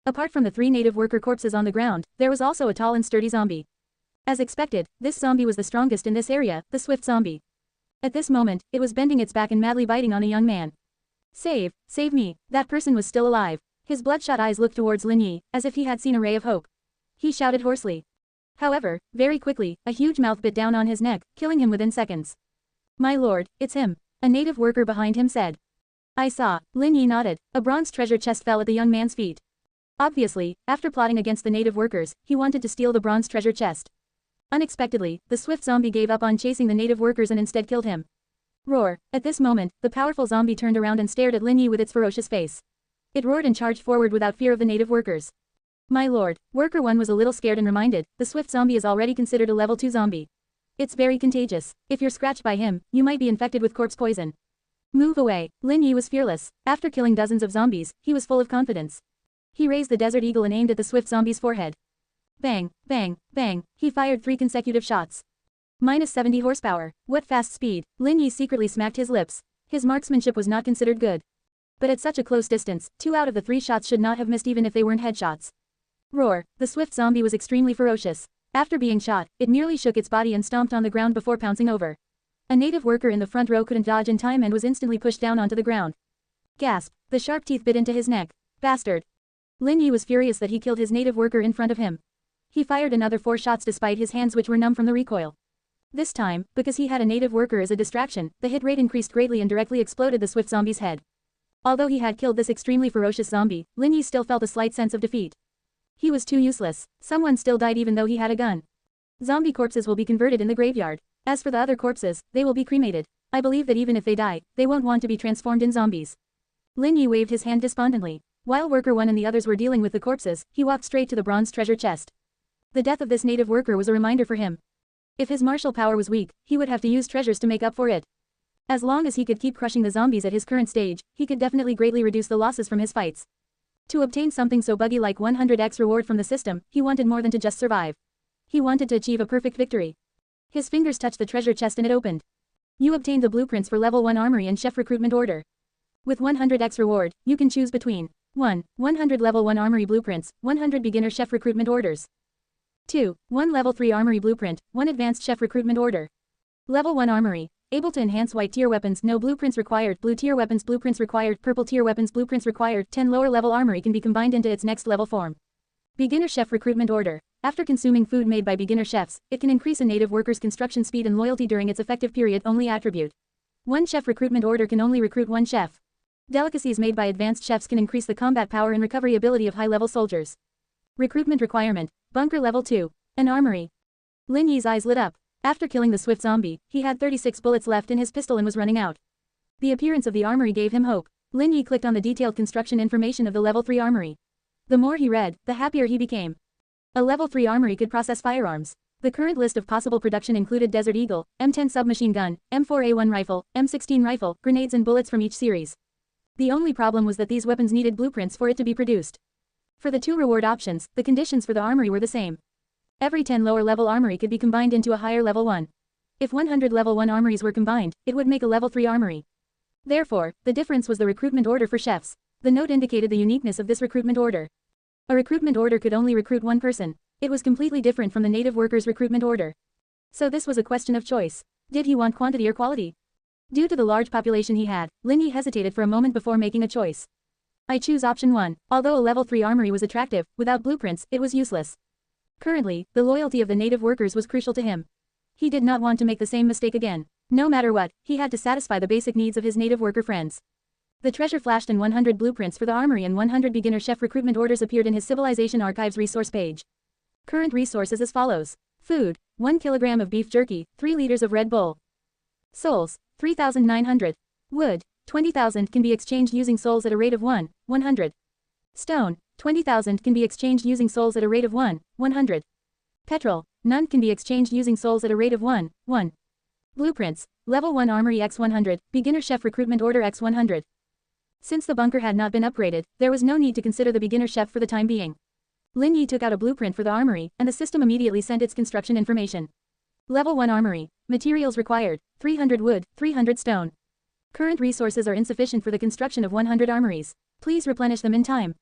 Apart from the 3 native worker corpses on the ground, there was also a tall and sturdy zombie. As expected, this zombie was the strongest in this area, the swift zombie. At this moment, it was bending its back and madly biting on a young man. Save me, that person was still alive. His bloodshot eyes looked towards Lin Yi, as if he had seen a ray of hope. He shouted hoarsely. However, very quickly, a huge mouth bit down on his neck, killing him within seconds. My lord, it's him. A native worker behind him said. I saw. Lin Yi nodded. A bronze treasure chest fell at the young man's feet. Obviously, after plotting against the native workers, he wanted to steal the bronze treasure chest. Unexpectedly, the swift zombie gave up on chasing the native workers and instead killed him. Roar. At this moment, the powerful zombie turned around and stared at Lin Yi with its ferocious face. It roared and charged forward without fear of the native workers. My lord, Worker 1 was a little scared and reminded, the swift zombie is already considered a level 2 zombie. It's very contagious. If you're scratched by him, you might be infected with corpse poison. Move away. Lin Yi was fearless. After killing dozens of zombies, he was full of confidence. He raised the desert eagle and aimed at the swift zombie's forehead. Bang, bang, bang. He fired 3 consecutive shots. Minus 70 horsepower. What fast speed. Lin Yi secretly smacked his lips. His marksmanship was not considered good. But at such a close distance, 2 out of the 3 shots should not have missed even if they weren't headshots. Roar. The swift zombie was extremely ferocious. After being shot, it merely shook its body and stomped on the ground before pouncing over. A native worker in the front row couldn't dodge in time and was instantly pushed down onto the ground. Gasp. The sharp teeth bit into his neck. Bastard. Lin Yi was furious that he killed his native worker in front of him. He fired another 4 shots despite his hands which were numb from the recoil. This time, because he had a native worker as a distraction, the hit rate increased greatly and directly exploded the swift zombie's head. Although he had killed this extremely ferocious zombie, Lin Yi still felt a slight sense of defeat. He was too useless. Someone still died even though he had a gun. Zombie corpses will be converted in the graveyard. As for the other corpses, they will be cremated. I believe that even if they die, they won't want to be transformed in zombies. Lin Yi waved his hand despondently. While Worker 1 and the others were dealing with the corpses, he walked straight to the bronze treasure chest. The death of this native worker was a reminder for him. If his martial power was weak, he would have to use treasures to make up for it. As long as he could keep crushing the zombies at his current stage, he could definitely greatly reduce the losses from his fights. To obtain something so buggy like 100x reward from the system, he wanted more than to just survive. He wanted to achieve a perfect victory. His fingers touched the treasure chest and it opened. You obtained the blueprints for level 1 armory and chef recruitment order. With 100x reward, you can choose between 1. 100 level 1 armory blueprints, 100 beginner chef recruitment orders. 2. 1 level 3 armory blueprint, 1 advanced chef recruitment order. Level 1 armory. Able to enhance white tier weapons, no blueprints required, blue tier weapons blueprints required, purple tier weapons blueprints required, 10 lower level armory can be combined into its next level form. Beginner chef recruitment order. After consuming food made by beginner chefs, it can increase a native worker's construction speed and loyalty during its effective period. Only attribute. 1 chef recruitment order can only recruit 1 chef. Delicacies made by advanced chefs can increase the combat power and recovery ability of high-level soldiers. Recruitment requirement. Bunker level 2. An armory. Lin Yi's eyes lit up. After killing the swift zombie, he had 36 bullets left in his pistol and was running out. The appearance of the armory gave him hope. Lin Yi clicked on the detailed construction information of the level 3 armory. The more he read, the happier he became. A level 3 armory could process firearms. The current list of possible production included Desert Eagle, M10 submachine gun, M4A1 rifle, M16 rifle, grenades and bullets from each series. The only problem was that these weapons needed blueprints for it to be produced. For the 2 reward options, the conditions for the armory were the same. Every 10 lower level armory could be combined into a higher level 1. If 100 level 1 armories were combined, it would make a level 3 armory. Therefore, the difference was the recruitment order for chefs. The note indicated the uniqueness of this recruitment order. A recruitment order could only recruit 1 person. It was completely different from the native workers' recruitment order. So this was a question of choice. Did he want quantity or quality? Due to the large population he had, Lin Yi hesitated for a moment before making a choice. I choose option 1. Although a level 3 armory was attractive, without blueprints, it was useless. Currently, the loyalty of the native workers was crucial to him. He did not want to make the same mistake again. No matter what, he had to satisfy the basic needs of his native worker friends. The treasure flashed and 100 blueprints for the armory and 100 beginner chef recruitment orders appeared in his Civilization Archives resource page. Current resources as follows. Food, 1 kilogram of beef jerky, 3 liters of Red Bull. Souls, 3,900. Wood, 20,000 can be exchanged using souls at a rate of 100. Stone, 20,000 can be exchanged using souls at a rate of 100. Petrol, none can be exchanged using souls at a rate of 1. Blueprints, level 1 armory X100, beginner chef recruitment order X100. Since the bunker had not been upgraded, there was no need to consider the beginner chef for the time being. Lin Yi took out a blueprint for the armory, and the system immediately sent its construction information. Level 1 armory. Materials required, 300 wood, 300 stone. Current resources are insufficient for the construction of 100 armories. Please replenish them in time.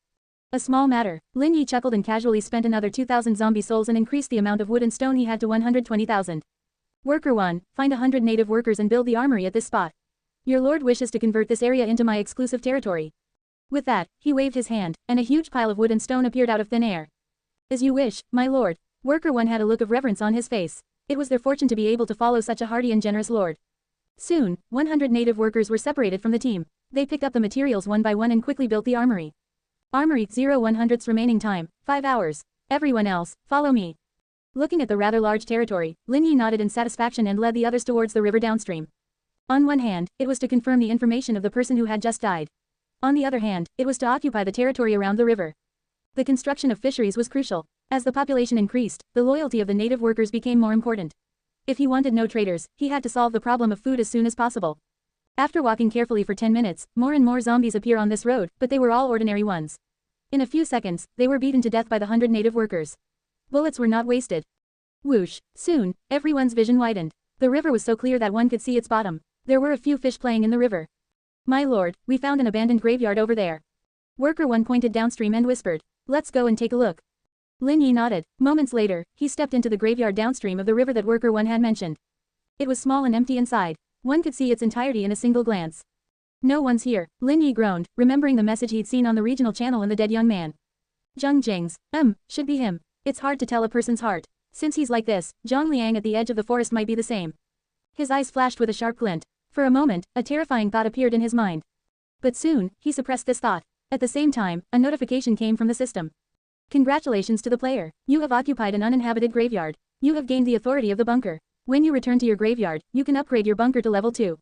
A small matter. Lin Yi chuckled and casually spent another 2,000 zombie souls and increased the amount of wood and stone he had to 120,000. Worker 1, find 100 native workers and build the armory at this spot. Your lord wishes to convert this area into my exclusive territory. With that, he waved his hand, and a huge pile of wood and stone appeared out of thin air. As you wish, my lord. Worker 1 had a look of reverence on his face. It was their fortune to be able to follow such a hardy and generous lord. Soon, 100 native workers were separated from the team. They picked up the materials one by one and quickly built the armory. Armory 0/100ths remaining time, 5 hours. Everyone else, follow me. Looking at the rather large territory, Lin Yi nodded in satisfaction and led the others towards the river downstream. On one hand, it was to confirm the information of the person who had just died. On the other hand, it was to occupy the territory around the river. The construction of fisheries was crucial. As the population increased, the loyalty of the native workers became more important. If he wanted no traders, he had to solve the problem of food as soon as possible. After walking carefully for 10 minutes, more and more zombies appear on this road, but they were all ordinary ones. In a few seconds, they were beaten to death by the 100 native workers. Bullets were not wasted. Whoosh! Soon, everyone's vision widened. The river was so clear that one could see its bottom. There were a few fish playing in the river. My lord, we found an abandoned graveyard over there. Worker 1 pointed downstream and whispered. Let's go and take a look. Lin Yi nodded. Moments later, he stepped into the graveyard downstream of the river that Worker 1 had mentioned. It was small and empty inside. One could see its entirety in a single glance. No one's here, Lin Yi groaned, remembering the message he'd seen on the regional channel and the dead young man. Zhang Jing's, should be him. It's hard to tell a person's heart. Since he's like this, Zhang Liang at the edge of the forest might be the same. His eyes flashed with a sharp glint. For a moment, a terrifying thought appeared in his mind. But soon, he suppressed this thought. At the same time, a notification came from the system. Congratulations to the player. You have occupied an uninhabited graveyard. You have gained the authority of the bunker. When you return to your graveyard, you can upgrade your bunker to level 2.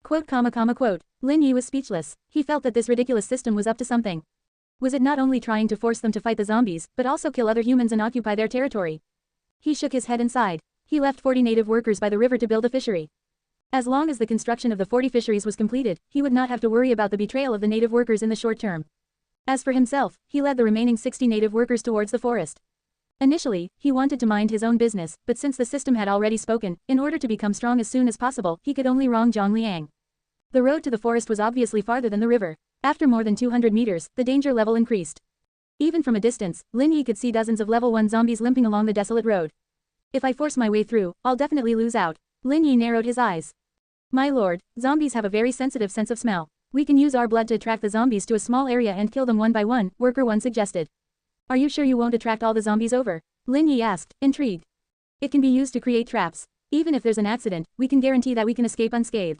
Quote. Lin Yi was speechless. He felt that this ridiculous system was up to something. Was it not only trying to force them to fight the zombies, but also kill other humans and occupy their territory? He shook his head and sighed. He left 40 native workers by the river to build a fishery. As long as the construction of the 40 fisheries was completed, he would not have to worry about the betrayal of the native workers in the short term. As for himself, he led the remaining 60 native workers towards the forest. Initially, he wanted to mind his own business, but since the system had already spoken, in order to become strong as soon as possible, he could only wrong Zhang Liang. The road to the forest was obviously farther than the river. After more than 200 meters, the danger level increased. Even from a distance, Lin Yi could see dozens of level 1 zombies limping along the desolate road. If I force my way through, I'll definitely lose out. Lin Yi narrowed his eyes. My lord, zombies have a very sensitive sense of smell. We can use our blood to attract the zombies to a small area and kill them one by one, Worker 1 suggested. Are you sure you won't attract all the zombies over? Lin Yi asked, intrigued. It can be used to create traps. Even if there's an accident, we can guarantee that we can escape unscathed.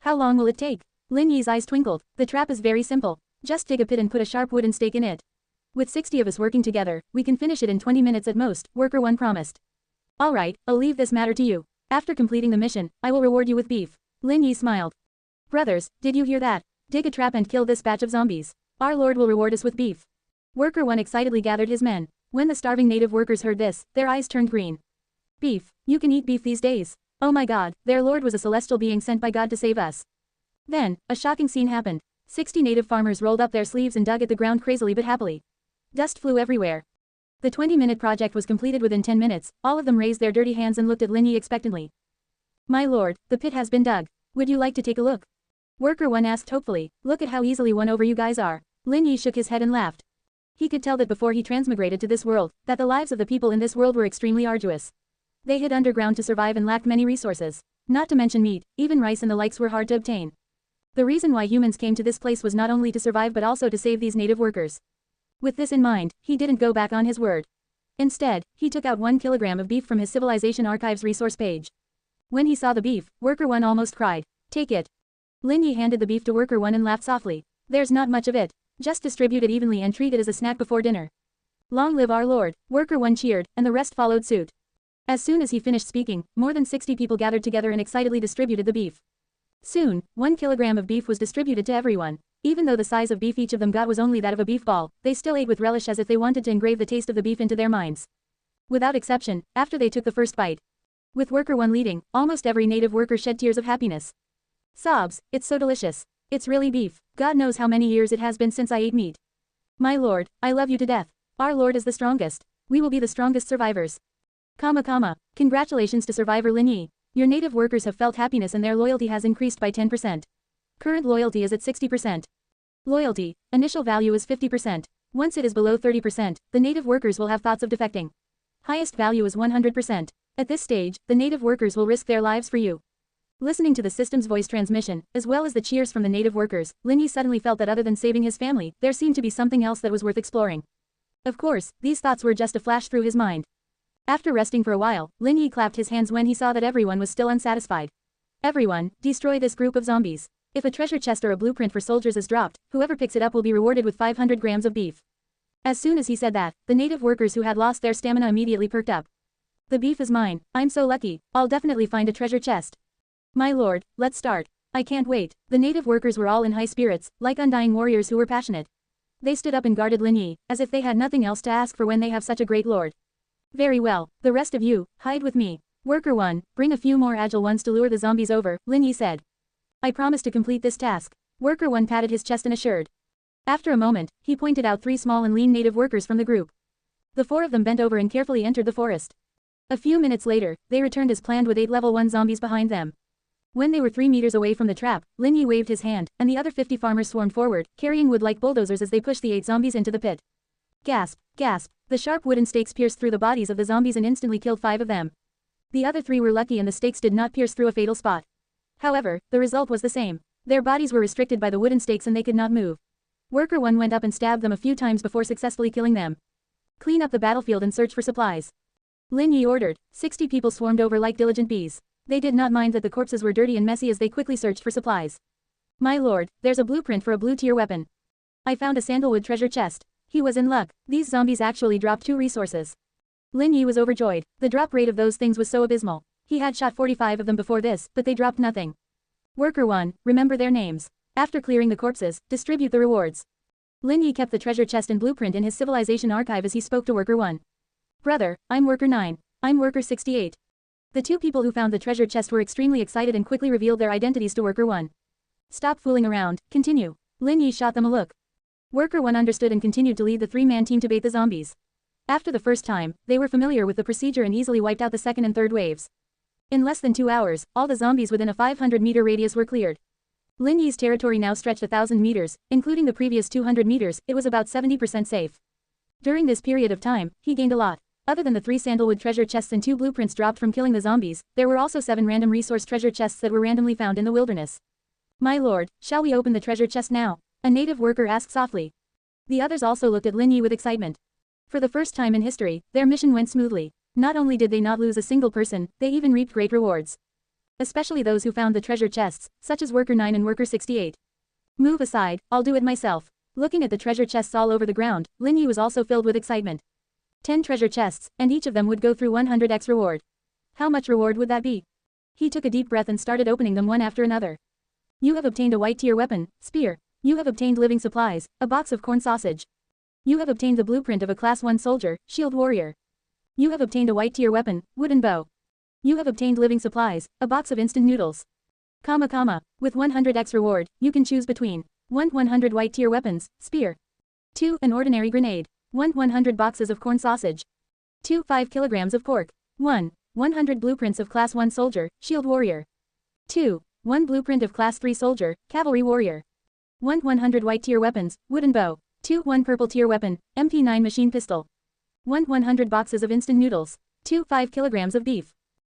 How long will it take? Lin Yi's eyes twinkled. The trap is very simple. Just dig a pit and put a sharp wooden stake in it. With 60 of us working together, we can finish it in 20 minutes at most, Worker 1 promised. Alright, I'll leave this matter to you. After completing the mission, I will reward you with beef. Lin Yi smiled. Brothers, did you hear that? Dig a trap and kill this batch of zombies. Our lord will reward us with beef. Worker 1 excitedly gathered his men. When the starving native workers heard this, their eyes turned green. Beef, you can eat beef these days. Oh my god, their lord was a celestial being sent by God to save us. Then, a shocking scene happened. 60 native farmers rolled up their sleeves and dug at the ground crazily but happily. Dust flew everywhere. The 20-minute project was completed within 10 minutes, all of them raised their dirty hands and looked at Lin Yi expectantly. My lord, the pit has been dug. Would you like to take a look? Worker 1 asked hopefully, look at how easily won over you guys are. Lin Yi shook his head and laughed. He could tell that before he transmigrated to this world, that the lives of the people in this world were extremely arduous. They hid underground to survive and lacked many resources. Not to mention meat, even rice and the likes were hard to obtain. The reason why humans came to this place was not only to survive but also to save these native workers. With this in mind, he didn't go back on his word. Instead, he took out 1 kilogram of beef from his Civilization Archives resource page. When he saw the beef, Worker 1 almost cried. Take it. Lin Yi handed the beef to Worker 1 and laughed softly. There's not much of it. Just distribute it evenly and treat it as a snack before dinner. Long live our lord, Worker 1 cheered, and the rest followed suit. As soon as he finished speaking, more than 60 people gathered together and excitedly distributed the beef. Soon, 1 kilogram of beef was distributed to everyone. Even though the size of beef each of them got was only that of a beef ball, they still ate with relish as if they wanted to engrave the taste of the beef into their minds. Without exception, after they took the first bite. With Worker 1 leading, almost every native worker shed tears of happiness. Sobs, it's so delicious. It's really beef. God knows how many years it has been since I ate meat. My lord, I love you to death. Our lord is the strongest. We will be the strongest survivors. Congratulations to survivor Lin Yi. Your native workers have felt happiness and their loyalty has increased by 10%. Current loyalty is at 60%. Loyalty, initial value is 50%. Once it is below 30%, the native workers will have thoughts of defecting. Highest value is 100%. At this stage, the native workers will risk their lives for you. Listening to the system's voice transmission, as well as the cheers from the native workers, Lin Yi suddenly felt that other than saving his family, there seemed to be something else that was worth exploring. Of course, these thoughts were just a flash through his mind. After resting for a while, Lin Yi clapped his hands when he saw that everyone was still unsatisfied. Everyone, destroy this group of zombies. If a treasure chest or a blueprint for soldiers is dropped, whoever picks it up will be rewarded with 500 grams of beef. As soon as he said that, the native workers who had lost their stamina immediately perked up. The beef is mine. I'm so lucky. I'll definitely find a treasure chest. My lord, let's start. I can't wait. The native workers were all in high spirits, like undying warriors who were passionate. They stood up and guarded Lin Yi, as if they had nothing else to ask for when they have such a great lord. Very well, the rest of you, hide with me. Worker 1, bring a few more agile ones to lure the zombies over, Lin Yi said. I promise to complete this task. Worker 1 patted his chest and assured. After a moment, he pointed out 3 small and lean native workers from the group. The 4 of them bent over and carefully entered the forest. A few minutes later, they returned as planned with 8 level 1 zombies behind them. When they were 3 meters away from the trap, Lin Yi waved his hand, and the other 50 farmers swarmed forward, carrying wood like bulldozers as they pushed the 8 zombies into the pit. Gasp, gasp, the sharp wooden stakes pierced through the bodies of the zombies and instantly killed 5 of them. The other 3 were lucky and the stakes did not pierce through a fatal spot. However, the result was the same. Their bodies were restricted by the wooden stakes and they could not move. Worker 1 went up and stabbed them a few times before successfully killing them. Clean up the battlefield and search for supplies. Lin Yi ordered. 60 people swarmed over like diligent bees. They did not mind that the corpses were dirty and messy as they quickly searched for supplies. My lord, there's a blueprint for a blue-tier weapon. I found a sandalwood treasure chest. He was in luck. These zombies actually dropped 2 resources. Lin Yi was overjoyed. The drop rate of those things was so abysmal. He had shot 45 of them before this, but they dropped nothing. Worker 1, remember their names. After clearing the corpses, distribute the rewards. Lin Yi kept the treasure chest and blueprint in his civilization archive as he spoke to Worker 1. Brother, I'm Worker 9. I'm Worker 68. The two people who found the treasure chest were extremely excited and quickly revealed their identities to Worker 1. Stop fooling around, continue. Lin Yi shot them a look. Worker 1 understood and continued to lead the three-man team to bait the zombies. After the first time, they were familiar with the procedure and easily wiped out the second and third waves. In less than 2 hours, all the zombies within a 500-meter radius were cleared. Lin Yi's territory now stretched 1,000 meters, including the previous 200 meters, it was about 70% safe. During this period of time, he gained a lot. Other than the 3 sandalwood treasure chests and 2 blueprints dropped from killing the zombies, there were also 7 random resource treasure chests that were randomly found in the wilderness. My lord, shall we open the treasure chest now? A native worker asked softly. The others also looked at Lin Yi with excitement. For the first time in history, their mission went smoothly. Not only did they not lose a single person, they even reaped great rewards. Especially those who found the treasure chests, such as Worker 9 and Worker 68. Move aside, I'll do it myself. Looking at the treasure chests all over the ground, Lin Yi was also filled with excitement. 10 treasure chests, and each of them would go through 100x reward. How much reward would that be? He took a deep breath and started opening them one after another. You have obtained a white tier weapon, spear. You have obtained living supplies, a box of corn sausage. You have obtained the blueprint of a class 1 soldier, shield warrior. You have obtained a white tier weapon, wooden bow. You have obtained living supplies, a box of instant noodles. With 100x reward, you can choose between 1 100 white tier weapons, spear. 2 an ordinary grenade. 1 100 boxes of corn sausage. 2 5 kilograms of pork. 1 100 blueprints of class 1 soldier, shield warrior. 2 1 blueprint of class 3 soldier, cavalry warrior. 1 100 white tier weapons, wooden bow. 2 1 purple tier weapon, MP9 machine pistol. 1 100 boxes of instant noodles. 2 5 kilograms of beef.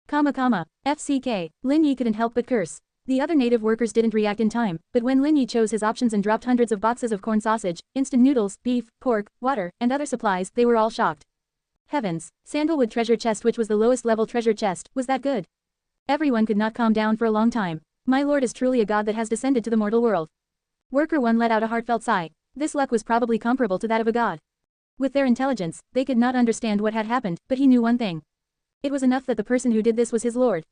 FCK, Lin Yi couldn't help but curse. The other native workers didn't react in time, but when Lin Yi chose his options and dropped hundreds of boxes of corn sausage, instant noodles, beef, pork, water, and other supplies, they were all shocked. Heavens, sandalwood treasure chest, which was the lowest level treasure chest, was that good? Everyone could not calm down for a long time. My lord is truly a god that has descended to the mortal world. Worker 1 let out a heartfelt sigh. This luck was probably comparable to that of a god. With their intelligence, they could not understand what had happened, but he knew one thing. It was enough that the person who did this was his lord.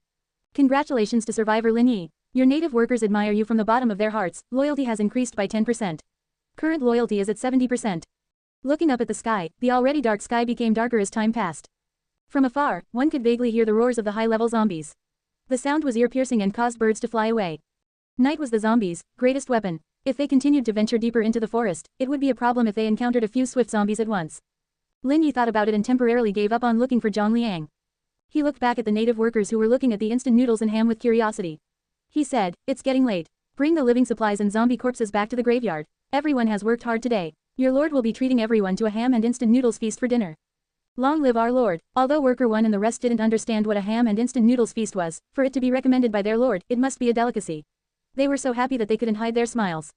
Congratulations to survivor Lin Yi. Your native workers admire you from the bottom of their hearts. Loyalty has increased by 10%. Current loyalty is at 70%. Looking up at the sky, the already dark sky became darker as time passed. From afar, one could vaguely hear the roars of the high-level zombies. The sound was ear-piercing and caused birds to fly away. Night was the zombies' greatest weapon. If they continued to venture deeper into the forest, it would be a problem if they encountered a few swift zombies at once. Lin Yi thought about it and temporarily gave up on looking for Zhang Liang. He looked back at the native workers who were looking at the instant noodles and ham with curiosity. He said, it's getting late. Bring the living supplies and zombie corpses back to the graveyard. Everyone has worked hard today. Your lord will be treating everyone to a ham and instant noodles feast for dinner. Long live our lord. Although Worker 1 and the rest didn't understand what a ham and instant noodles feast was, for it to be recommended by their lord, it must be a delicacy. They were so happy that they couldn't hide their smiles.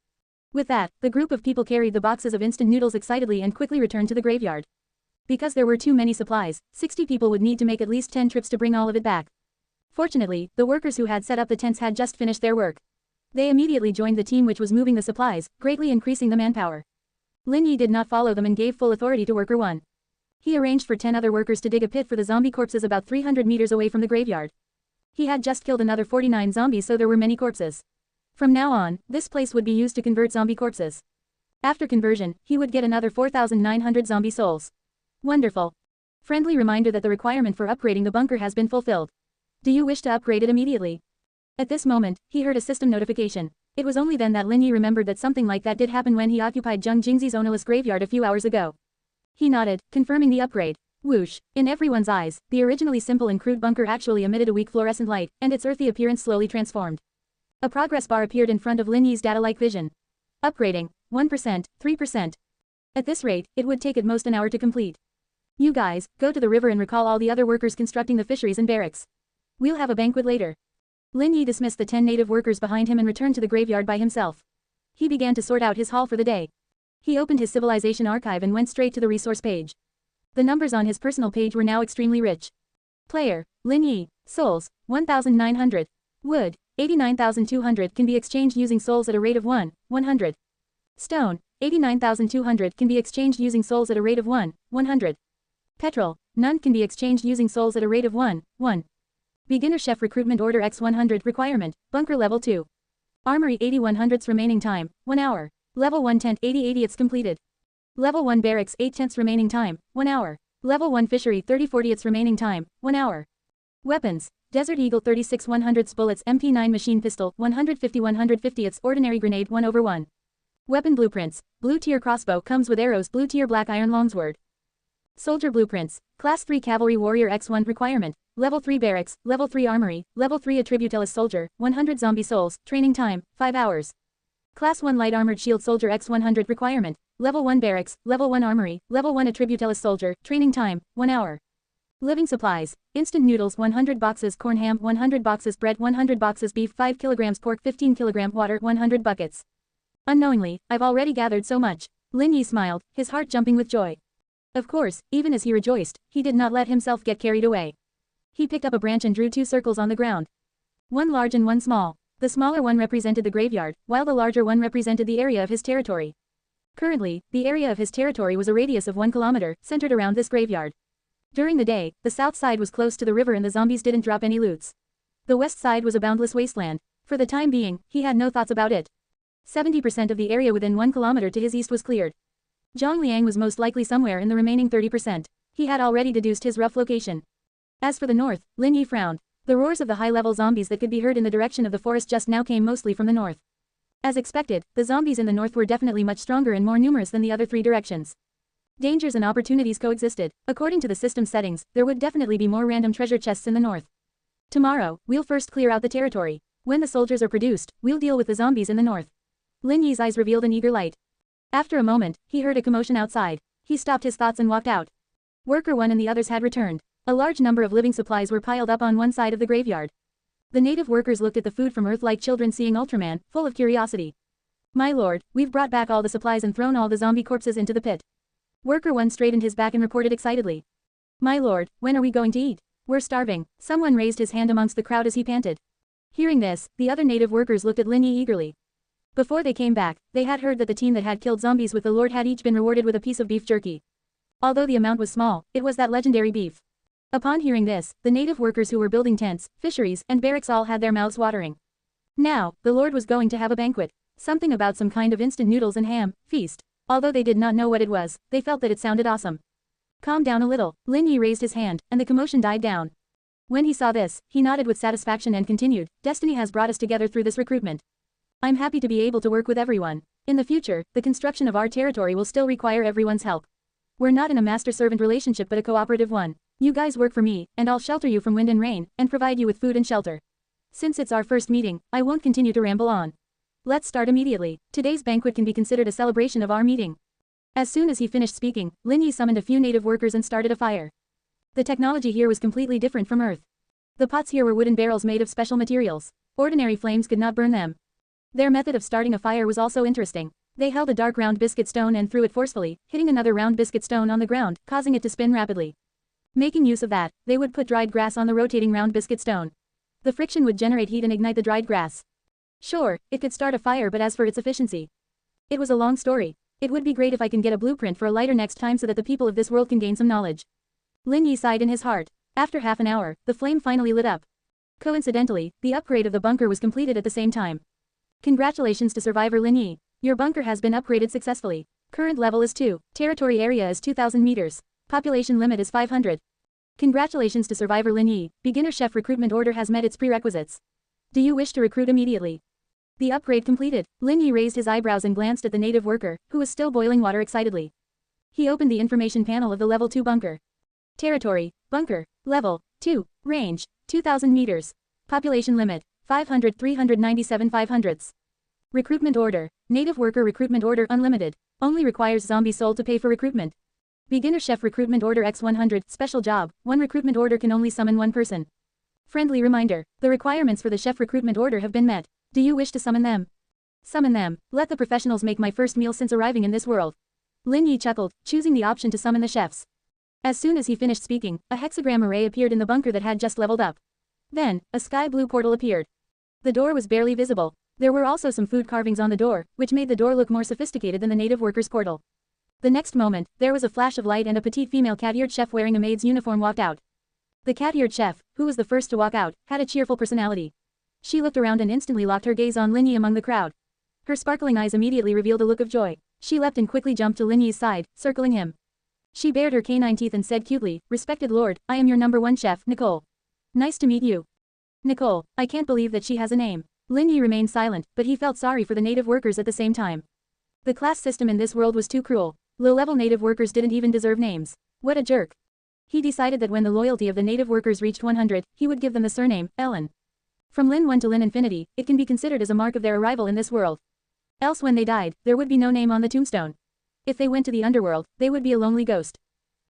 With that, the group of people carried the boxes of instant noodles excitedly and quickly returned to the graveyard. Because there were too many supplies, 60 people would need to make at least 10 trips to bring all of it back. Fortunately, the workers who had set up the tents had just finished their work. They immediately joined the team which was moving the supplies, greatly increasing the manpower. Lin Yi did not follow them and gave full authority to Worker 1. He arranged for 10 other workers to dig a pit for the zombie corpses about 300 meters away from the graveyard. He had just killed another 49 zombies, so there were many corpses. From now on, this place would be used to convert zombie corpses. After conversion, he would get another 4,900 zombie souls. Wonderful. Friendly reminder that the requirement for upgrading the bunker has been fulfilled. Do you wish to upgrade it immediately? At this moment, he heard a system notification. It was only then that Lin Yi remembered that something like that did happen when he occupied Zheng Jingzi's ownerless graveyard a few hours ago. He nodded, confirming the upgrade. Whoosh. In everyone's eyes, the originally simple and crude bunker actually emitted a weak fluorescent light, and its earthy appearance slowly transformed. A progress bar appeared in front of Lin Yi's data-like vision. Upgrading. 1%, 3%. At this rate, it would take at most an hour to complete. You guys, go to the river and recall all the other workers constructing the fisheries and barracks. We'll have a banquet later. Lin Yi dismissed the 10 native workers behind him and returned to the graveyard by himself. He began to sort out his haul for the day. He opened his civilization archive and went straight to the resource page. The numbers on his personal page were now extremely rich. Player, Lin Yi, souls, 1,900. Wood, 89,200 can be exchanged using souls at a rate of 100. Stone, 89,200 can be exchanged using souls at a rate of 100. Petrol, none can be exchanged using souls at a rate of 1. Beginner Chef Recruitment Order X100 Requirement, Bunker Level 2. Armory 8100ths remaining time, 1 hour. Level 1 Tent 80/80ths completed. Level 1 Barracks 8/10ths remaining time, 1 hour. Level 1 Fishery 30/40ths remaining time, 1 hour. Weapons. Desert Eagle 36 100 bullets MP9 machine pistol 150 its ordinary grenade 1/1. Weapon blueprints. Blue tier crossbow comes with arrows. Blue tier black iron longsword. Soldier blueprints. Class 3 cavalry warrior X1 requirement. Level 3 barracks, Level 3 armory, Level 3 attribute soldier, 100 zombie souls, training time, 5 hours. Class 1 light armored shield soldier X100 requirement. Level 1 barracks, Level 1 armory, Level 1 attribute soldier, training time, 1 hour. Living supplies. Instant noodles 100 boxes corn ham 100 boxes bread 100 boxes beef 5 kilograms pork 15 kilogram water 100 buckets. Unknowingly, I've already gathered so much. Lin Yi smiled, his heart jumping with joy. Of course, even as he rejoiced, he did not let himself get carried away. He picked up a branch and drew 2 circles on the ground. One large and one small. The smaller one represented the graveyard, while the larger one represented the area of his territory. Currently, the area of his territory was a radius of 1 kilometer, centered around this graveyard. During the day, the south side was close to the river and the zombies didn't drop any loots. The west side was a boundless wasteland. For the time being, he had no thoughts about it. 70% of the area within 1 kilometer to his east was cleared. Zhang Liang was most likely somewhere in the remaining 30%. He had already deduced his rough location. As for the north, Lin Yi frowned. The roars of the high-level zombies that could be heard in the direction of the forest just now came mostly from the north. As expected, the zombies in the north were definitely much stronger and more numerous than the other 3 directions. Dangers and opportunities coexisted. According to the system settings, there would definitely be more random treasure chests in the north. Tomorrow, we'll first clear out the territory. When the soldiers are produced, we'll deal with the zombies in the north. Lin Yi's eyes revealed an eager light. After a moment, he heard a commotion outside. He stopped his thoughts and walked out. Worker 1 and the others had returned. A large number of living supplies were piled up on one side of the graveyard. The native workers looked at the food from Earth like children seeing Ultraman, full of curiosity. My lord, we've brought back all the supplies and thrown all the zombie corpses into the pit. Worker 1 straightened his back and reported excitedly. My lord, when are we going to eat? We're starving. Someone raised his hand amongst the crowd as he panted. Hearing this, the other native workers looked at Lin Yi eagerly. Before they came back, they had heard that the team that had killed zombies with the lord had each been rewarded with a piece of beef jerky. Although the amount was small, it was that legendary beef. Upon hearing this, the native workers who were building tents, fisheries, and barracks all had their mouths watering. Now, the lord was going to have a banquet. Something about some kind of instant noodles and ham, feast. Although they did not know what it was, they felt that it sounded awesome. Calm down a little, Lin Yi raised his hand, and the commotion died down. When he saw this, he nodded with satisfaction and continued, Destiny has brought us together through this recruitment. I'm happy to be able to work with everyone. In the future, the construction of our territory will still require everyone's help. We're not in a master-servant relationship but a cooperative one. You guys work for me, and I'll shelter you from wind and rain, and provide you with food and shelter. Since it's our first meeting, I won't continue to ramble on. Let's start immediately. Today's banquet can be considered a celebration of our meeting. As soon as he finished speaking, Lin Yi summoned a few native workers and started a fire. The technology here was completely different from Earth. The pots here were wooden barrels made of special materials. Ordinary flames could not burn them. Their method of starting a fire was also interesting. They held a dark round biscuit stone and threw it forcefully, hitting another round biscuit stone on the ground, causing it to spin rapidly. Making use of that, they would put dried grass on the rotating round biscuit stone. The friction would generate heat and ignite the dried grass. Sure, it could start a fire, but as for its efficiency, it was a long story. It would be great if I can get a blueprint for a lighter next time so that the people of this world can gain some knowledge. Lin Yi sighed in his heart. After half an hour, the flame finally lit up. Coincidentally, the upgrade of the bunker was completed at the same time. Congratulations to survivor Lin Yi. Your bunker has been upgraded successfully. Current level is 2. Territory area is 2,000 meters. Population limit is 500. Congratulations to survivor Lin Yi. Beginner chef recruitment order has met its prerequisites. Do you wish to recruit immediately? The upgrade completed. Lin Yi raised his eyebrows and glanced at the native worker, who was still boiling water excitedly. He opened the information panel of the level 2 bunker. Territory, bunker, level 2, range, 2,000 meters. Population limit, 500 397 500ths. Recruitment order, native worker recruitment order unlimited. Only requires zombie soul to pay for recruitment. Beginner chef recruitment order X100, special job, 1 recruitment order can only summon 1 person. Friendly reminder, the requirements for the chef recruitment order have been met. Do you wish to summon them? Summon them. Let the professionals make my first meal since arriving in this world. Lin Yi chuckled, choosing the option to summon the chefs. As soon as he finished speaking, a hexagram array appeared in the bunker that had just leveled up. Then, a sky blue portal appeared. The door was barely visible. There were also some food carvings on the door, which made the door look more sophisticated than the native workers' portal. The next moment, there was a flash of light and a petite female cat-eared chef wearing a maid's uniform walked out. The cat-eared chef, who was the first to walk out, had a cheerful personality. She looked around and instantly locked her gaze on Lin Yi among the crowd. Her sparkling eyes immediately revealed a look of joy. She leapt and quickly jumped to Lin Yi's side, circling him. She bared her canine teeth and said cutely, "Respected lord, I am your #1 chef, Nicole. Nice to meet you. Nicole, I can't believe that she has a name. Lin Yi remained silent, but he felt sorry for the native workers at the same time. The class system in this world was too cruel. Low-level native workers didn't even deserve names. What a jerk. He decided that when the loyalty of the native workers reached 100, he would give them the surname, Ellen. From Lin 1 to Lin Infinity, it can be considered as a mark of their arrival in this world. Else when they died, there would be no name on the tombstone. If they went to the underworld, they would be a lonely ghost.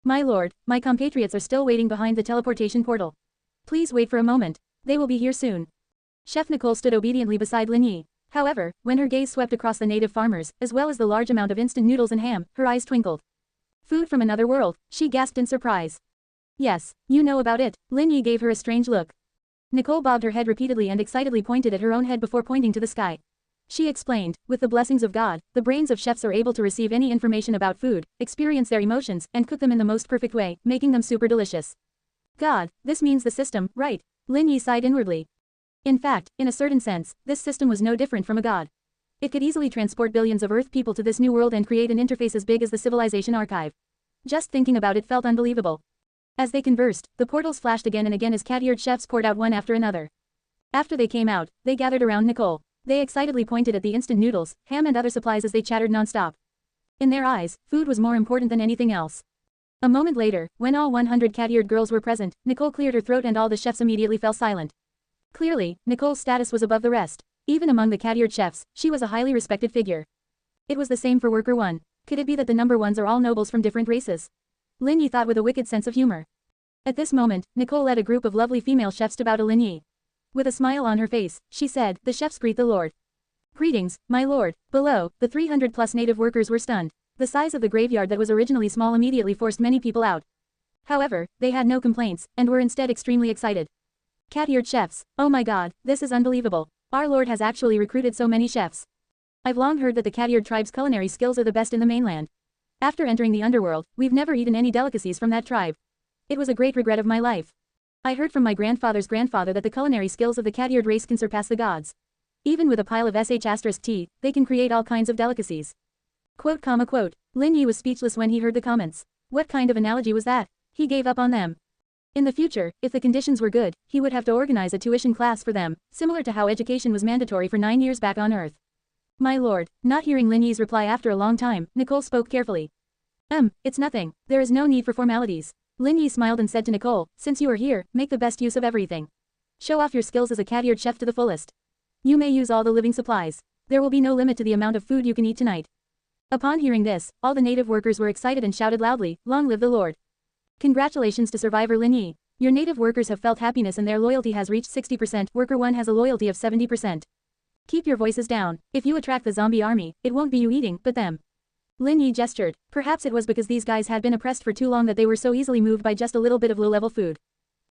My lord, my compatriots are still waiting behind the teleportation portal. Please wait for a moment. They will be here soon. Chef Nicole stood obediently beside Lin Yi. However, when her gaze swept across the native farmers, as well as the large amount of instant noodles and ham, her eyes twinkled. Food from another world, she gasped in surprise. Yes, you know about it. Lin Yi gave her a strange look. Nicole bobbed her head repeatedly and excitedly pointed at her own head before pointing to the sky. She explained, with the blessings of God, the brains of chefs are able to receive any information about food, experience their emotions, and cook them in the most perfect way, making them super delicious. God, this means the system, right? Lin Yi sighed inwardly. In fact, in a certain sense, this system was no different from a god. It could easily transport billions of Earth people to this new world and create an interface as big as the civilization archive. Just thinking about it felt unbelievable. As they conversed, the portals flashed again and again as cat-eared chefs poured out one after another. After they came out, they gathered around Nicole. They excitedly pointed at the instant noodles, ham and other supplies as they chattered non-stop. In their eyes, food was more important than anything else. A moment later, when all 100 cat-eared girls were present, Nicole cleared her throat and all the chefs immediately fell silent. Clearly, Nicole's status was above the rest. Even among the cat-eared chefs, she was a highly respected figure. It was the same for Worker 1. Could it be that the number ones are all nobles from different races? Lin Yi thought with a wicked sense of humor. At this moment, Nicole led a group of lovely female chefs to bow to Lin Yi. With a smile on her face, she said, "The chefs greet the Lord." "Greetings, my lord." Below, the 300-plus native workers were stunned. The size of the graveyard that was originally small immediately forced many people out. However, they had no complaints, and were instead extremely excited. Cat-eared chefs, oh my god, this is unbelievable. Our lord has actually recruited so many chefs. I've long heard that the cat-eared tribe's culinary skills are the best in the mainland. After entering the underworld, we've never eaten any delicacies from that tribe. It was a great regret of my life. I heard from my grandfather's grandfather that the culinary skills of the cat-eared race can surpass the gods. Even with a pile of sh*t, they can create all kinds of delicacies. Quote. Lin Yi was speechless when he heard the comments. What kind of analogy was that? He gave up on them. In the future, if the conditions were good, he would have to organize a tuition class for them, similar to how education was mandatory for 9 years back on Earth. My lord, not hearing Lin Yi's reply after a long time, Nicole spoke carefully. It's nothing. There is no need for formalities. Lin Yi smiled and said to Nicole, since you are here, make the best use of everything. Show off your skills as a cat-eared chef to the fullest. You may use all the living supplies. There will be no limit to the amount of food you can eat tonight. Upon hearing this, all the native workers were excited and shouted loudly, "Long live the Lord!" Congratulations to survivor Lin Yi. Your native workers have felt happiness and their loyalty has reached 60%. Worker 1 has a loyalty of 70%. Keep your voices down. If you attract the zombie army, it won't be you eating, but them. Lin Yi gestured. Perhaps it was because these guys had been oppressed for too long that they were so easily moved by just a little bit of low-level food.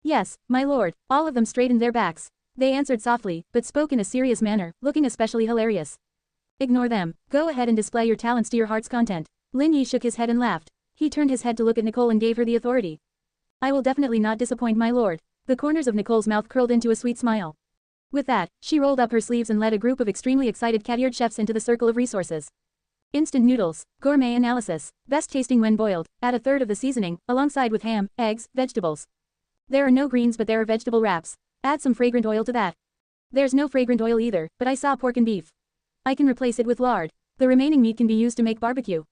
Yes, my lord. All of them straightened their backs. They answered softly, but spoke in a serious manner, looking especially hilarious. Ignore them. Go ahead and display your talents to your heart's content. Lin Yi shook his head and laughed. He turned his head to look at Nicole and gave her the authority. I will definitely not disappoint my lord. The corners of Nicole's mouth curled into a sweet smile. With that, she rolled up her sleeves and led a group of extremely excited cat-eared chefs into the circle of resources. Instant noodles, gourmet analysis, best tasting when boiled, add a third of the seasoning, alongside with ham, eggs, vegetables. There are no greens but there are vegetable wraps. Add some fragrant oil to that. There's no fragrant oil either, but I saw pork and beef. I can replace it with lard. The remaining meat can be used to make barbecue.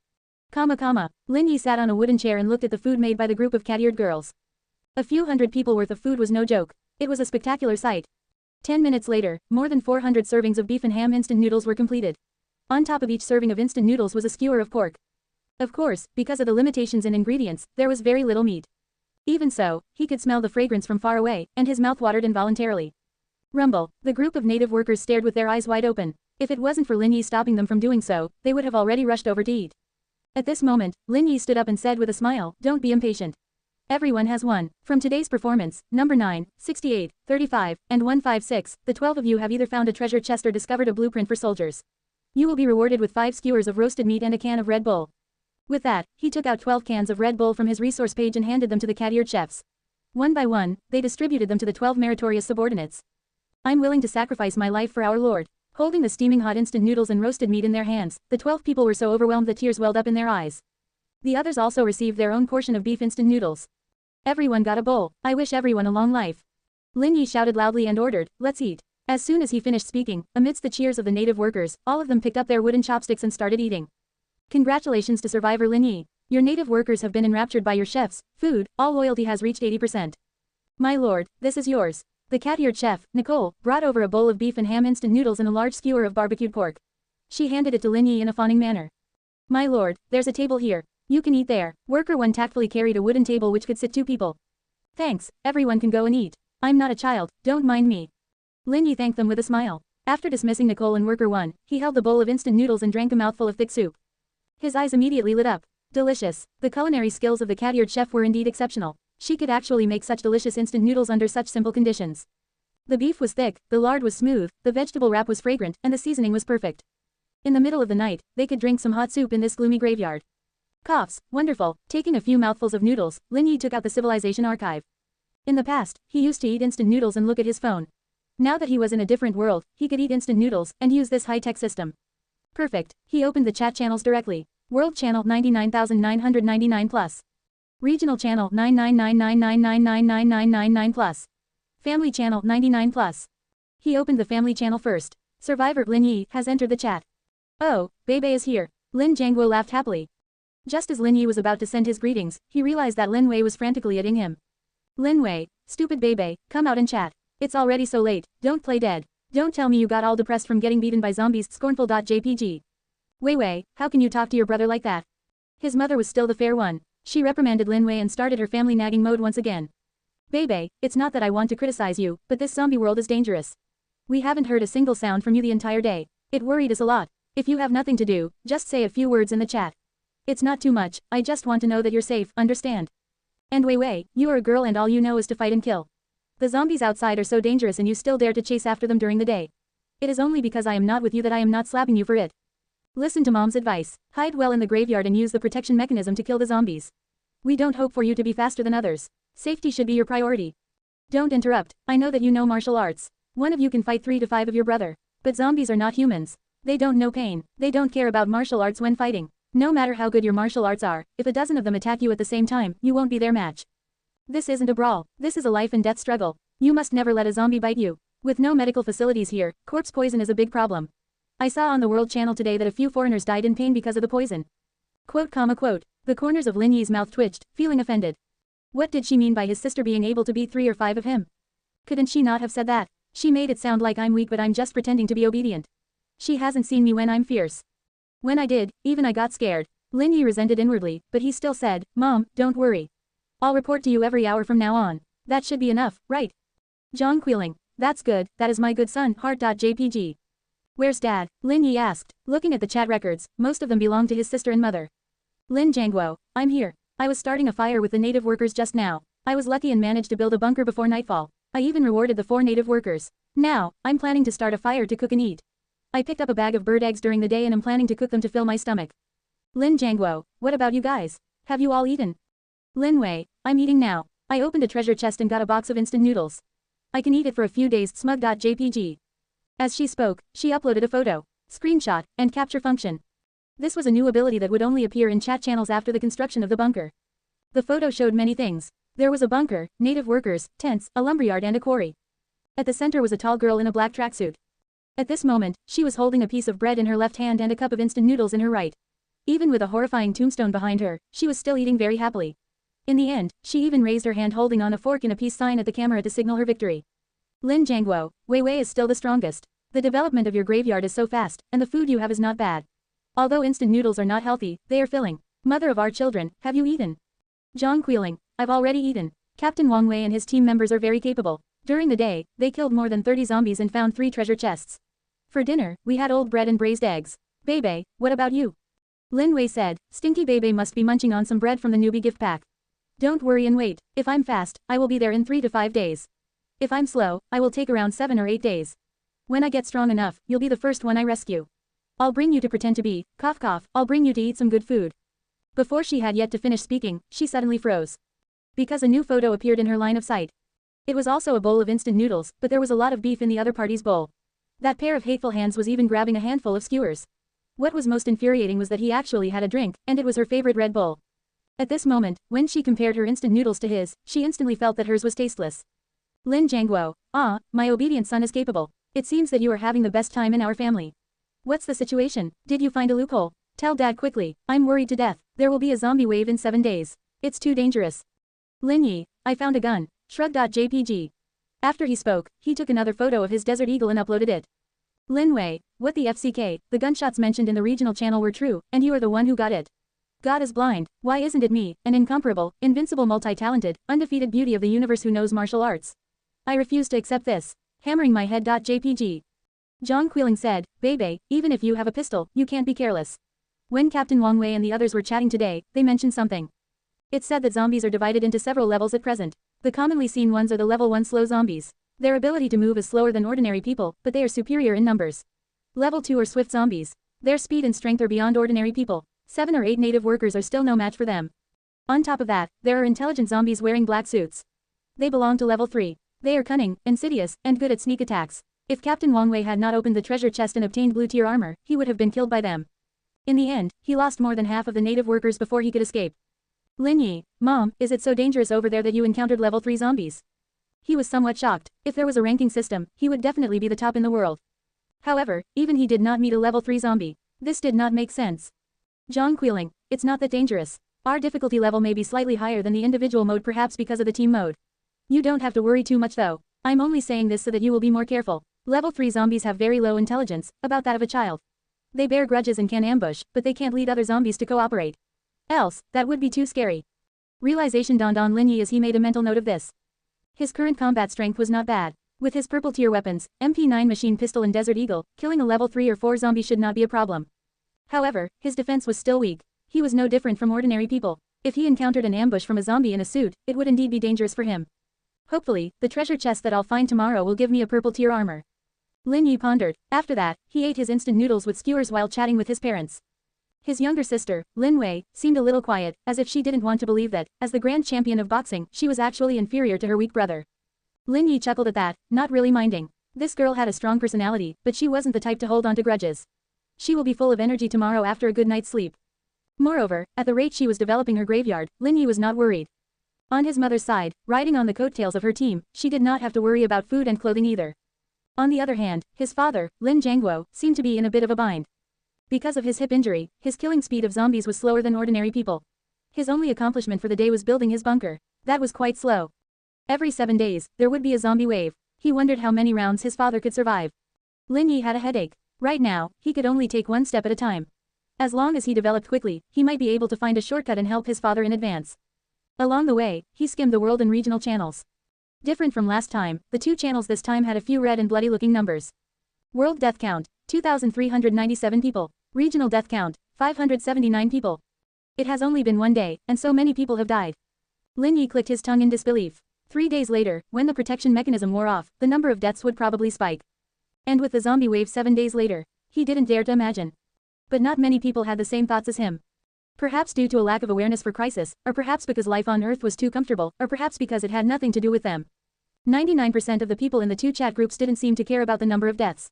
Lin Yi sat on a wooden chair and looked at the food made by the group of cat-eared girls. A few hundred people worth of food was no joke. It was a spectacular sight. 10 minutes later, more than 400 servings of beef and ham instant noodles were completed. On top of each serving of instant noodles was a skewer of pork. Of course, because of the limitations in ingredients, there was very little meat. Even so, he could smell the fragrance from far away, and his mouth watered involuntarily. Rumble, the group of native workers stared with their eyes wide open. If it wasn't for Lin Yi stopping them from doing so, they would have already rushed over to eat. At this moment, Lin Yi stood up and said with a smile, "Don't be impatient. Everyone has won. From today's performance, number 9, 68, 35, and 156, the 12 of you have either found a treasure chest or discovered a blueprint for soldiers. You will be rewarded with 5 skewers of roasted meat and a can of Red Bull." With that, he took out 12 cans of Red Bull from his resource page and handed them to the cat-eared chefs. One by one, they distributed them to the 12 meritorious subordinates. I'm willing to sacrifice my life for our lord. Holding the steaming hot instant noodles and roasted meat in their hands, the 12 people were so overwhelmed that tears welled up in their eyes. The others also received their own portion of beef instant noodles. Everyone got a bowl. I wish everyone a long life. Lin Yi shouted loudly and ordered, let's eat. As soon as he finished speaking, amidst the cheers of the native workers, all of them picked up their wooden chopsticks and started eating. Congratulations to survivor Lin Yi. Your native workers have been enraptured by your chef's food, all loyalty has reached 80%. My lord, this is yours. The cat-eared chef, Nicole, brought over a bowl of beef and ham instant noodles and a large skewer of barbecued pork. She handed it to Lin Yi in a fawning manner. My lord, there's a table here. You can eat there. Worker 1 tactfully carried a wooden table which could sit 2 people. Thanks, everyone can go and eat. I'm not a child, don't mind me. Lin Yi thanked them with a smile. After dismissing Nicole and Worker 1, he held the bowl of instant noodles and drank a mouthful of thick soup. His eyes immediately lit up. Delicious. The culinary skills of the cat-eared chef were indeed exceptional. She could actually make such delicious instant noodles under such simple conditions. The beef was thick, the lard was smooth, the vegetable wrap was fragrant, and the seasoning was perfect. In the middle of the night, they could drink some hot soup in this gloomy graveyard. Coughs, wonderful. Taking a few mouthfuls of noodles, Lin Yi took out the civilization archive. In the past, he used to eat instant noodles and look at his phone. Now that he was in a different world, he could eat instant noodles and use this high-tech system. Perfect. He opened the chat channels directly. World channel 99,999 plus. Regional channel 99999999999 plus. Family channel 99 plus. He opened the family channel first. Survivor Lin Yi has entered the chat. Oh, Bebe is here. Lin Jiangguo laughed happily. Just as Lin Yi was about to send his greetings, he realized that Lin Wei was frantically adding him. Lin Wei, stupid Bebe, come out and chat. It's already so late, don't play dead. Don't tell me you got all depressed from getting beaten by zombies, scornful.jpg. Wei, how can you talk to your brother like that? His mother was still the fair one. She reprimanded Lin Wei and started her family nagging mode once again. Bebe, it's not that I want to criticize you, but this zombie world is dangerous. We haven't heard a single sound from you the entire day. It worried us a lot. If you have nothing to do, just say a few words in the chat. It's not too much, I just want to know that you're safe, understand? And Wei, you are a girl and all you know is to fight and kill. The zombies outside are so dangerous and you still dare to chase after them during the day. It is only because I am not with you that I am not slapping you for it. Listen to mom's advice. Hide well in the graveyard and use the protection mechanism to kill the zombies. We don't hope for you to be faster than others. Safety should be your priority. Don't interrupt, I know that you know martial arts. One of you can fight 3 to 5 of your brother. But zombies are not humans. They don't know pain. They don't care about martial arts when fighting. No matter how good your martial arts are, if a dozen of them attack you at the same time, you won't be their match. This isn't a brawl. This is a life and death struggle. You must never let a zombie bite you. With no medical facilities here, corpse poison is a big problem. I saw on the World Channel today that a few foreigners died in pain because of the poison. Quote. The corners of Lin Yi's mouth twitched, feeling offended. What did she mean by his sister being able to beat 3 or 5 of him? Couldn't she not have said that? She made it sound like I'm weak but I'm just pretending to be obedient. She hasn't seen me when I'm fierce. When I did, even I got scared. Lin Yi resented inwardly, but he still said, Mom, don't worry. I'll report to you every hour from now on. That should be enough, right? Zhang Qiling. That's good, that is my good son, heart.jpg. Where's Dad? Lin Yi asked, looking at the chat records, most of them belong to his sister and mother. Lin Jiangguo, I'm here. I was starting a fire with the native workers just now. I was lucky and managed to build a bunker before nightfall. I even rewarded the 4 native workers. Now, I'm planning to start a fire to cook and eat. I picked up a bag of bird eggs during the day and am planning to cook them to fill my stomach. Lin Jiangguo, what about you guys? Have you all eaten? Lin Wei, I'm eating now. I opened a treasure chest and got a box of instant noodles. I can eat it for a few days, smug.jpg. As she spoke, she uploaded a photo, screenshot, and capture function. This was a new ability that would only appear in chat channels after the construction of the bunker. The photo showed many things. There was a bunker, native workers, tents, a lumberyard and a quarry. At the center was a tall girl in a black tracksuit. At this moment, she was holding a piece of bread in her left hand and a cup of instant noodles in her right. Even with a horrifying tombstone behind her, she was still eating very happily. In the end, she even raised her hand holding on a fork in a peace sign at the camera to signal her victory. Lin Jiangguo, Wei is still the strongest. The development of your graveyard is so fast, and the food you have is not bad. Although instant noodles are not healthy, they are filling. Mother of our children, have you eaten? Zhang Qiling, I've already eaten. Captain Wang Wei and his team members are very capable. During the day, they killed more than 30 zombies and found 3 treasure chests. For dinner, we had old bread and braised eggs. Bebe, what about you? Lin Wei said, Stinky Bebe must be munching on some bread from the newbie gift pack. Don't worry and wait. If I'm fast, I will be there in 3 to 5 days. If I'm slow, I will take around 7 or 8 days. When I get strong enough, you'll be the first one I rescue. I'll bring you to pretend to be, I'll bring you to eat some good food. Before she had yet to finish speaking, she suddenly froze. Because a new photo appeared in her line of sight. It was also a bowl of instant noodles, but there was a lot of beef in the other party's bowl. That pair of hateful hands was even grabbing a handful of skewers. What was most infuriating was that he actually had a drink, and it was her favorite Red Bull. At this moment, when she compared her instant noodles to his, she instantly felt that hers was tasteless. Lin Jiangguo, ah, my obedient son is capable. It seems that you are having the best time in our family. What's the situation? Did you find a loophole? Tell dad quickly, I'm worried to death. There will be a zombie wave in 7 days. It's too dangerous. Lin Yi, I found a gun. Shrug.jpg. After he spoke, he took another photo of his Desert Eagle and uploaded it. Lin Wei, what the FCK, the gunshots mentioned in the regional channel were true, and you are the one who got it. God is blind, why isn't it me, an incomparable, invincible multi-talented, undefeated beauty of the universe who knows martial arts? I refuse to accept this. Hammering my head.jpg. Zhang Qiling said, Bebe, even if you have a pistol, you can't be careless. When Captain Wang Wei and the others were chatting today, they mentioned something. It's said that zombies are divided into several levels at present. The commonly seen ones are the level 1 slow zombies. Their ability to move is slower than ordinary people, but they are superior in numbers. Level 2 are swift zombies. Their speed and strength are beyond ordinary people. 7 or 8 native workers are still no match for them. On top of that, there are intelligent zombies wearing black suits. They belong to level 3. They are cunning, insidious, and good at sneak attacks. If Captain Wang Wei had not opened the treasure chest and obtained blue tier armor, he would have been killed by them. In the end, he lost more than half of the native workers before he could escape. Lin Yi, Mom, is it so dangerous over there that you encountered level 3 zombies? He was somewhat shocked. If there was a ranking system, he would definitely be the top in the world. However, even he did not meet a level 3 zombie. This did not make sense. Zhang Qiling, it's not that dangerous. Our difficulty level may be slightly higher than the individual mode, perhaps because of the team mode. You don't have to worry too much though. I'm only saying this so that you will be more careful. Level 3 zombies have very low intelligence, about that of a child. They bear grudges and can ambush, but they can't lead other zombies to cooperate. Else, that would be too scary. Realization dawned on Lin Yi as he made a mental note of this. His current combat strength was not bad. With his purple tier weapons, MP9 machine pistol and Desert Eagle, killing a level 3 or 4 zombie should not be a problem. However, his defense was still weak. He was no different from ordinary people. If he encountered an ambush from a zombie in a suit, it would indeed be dangerous for him. Hopefully, the treasure chest that I'll find tomorrow will give me a purple tier armor. Lin Yi pondered. After that, he ate his instant noodles with skewers while chatting with his parents. His younger sister, Lin Wei, seemed a little quiet, as if she didn't want to believe that, as the grand champion of boxing, she was actually inferior to her weak brother. Lin Yi chuckled at that, not really minding. This girl had a strong personality, but she wasn't the type to hold on to grudges. She will be full of energy tomorrow after a good night's sleep. Moreover, at the rate she was developing her graveyard, Lin Yi was not worried. On his mother's side, riding on the coattails of her team, she did not have to worry about food and clothing either. On the other hand, his father, Lin Jiangguo, seemed to be in a bit of a bind. Because of his hip injury, his killing speed of zombies was slower than ordinary people. His only accomplishment for the day was building his bunker. That was quite slow. Every 7 days, there would be a zombie wave. He wondered how many rounds his father could survive. Lin Yi had a headache. Right now, he could only take one step at a time. As long as he developed quickly, he might be able to find a shortcut and help his father in advance. Along the way, he skimmed the world and regional channels. Different from last time, the 2 channels this time had a few red and bloody looking numbers. World death count, 2,397 people. Regional death count, 579 people. It has only been 1 day, and so many people have died. Lin Yi clicked his tongue in disbelief. 3 days later, when the protection mechanism wore off, the number of deaths would probably spike. And with the zombie wave 7 days later, he didn't dare to imagine. But not many people had the same thoughts as him. Perhaps due to a lack of awareness for crisis, or perhaps because life on Earth was too comfortable, or perhaps because it had nothing to do with them. 99% of the people in the 2 chat groups didn't seem to care about the number of deaths.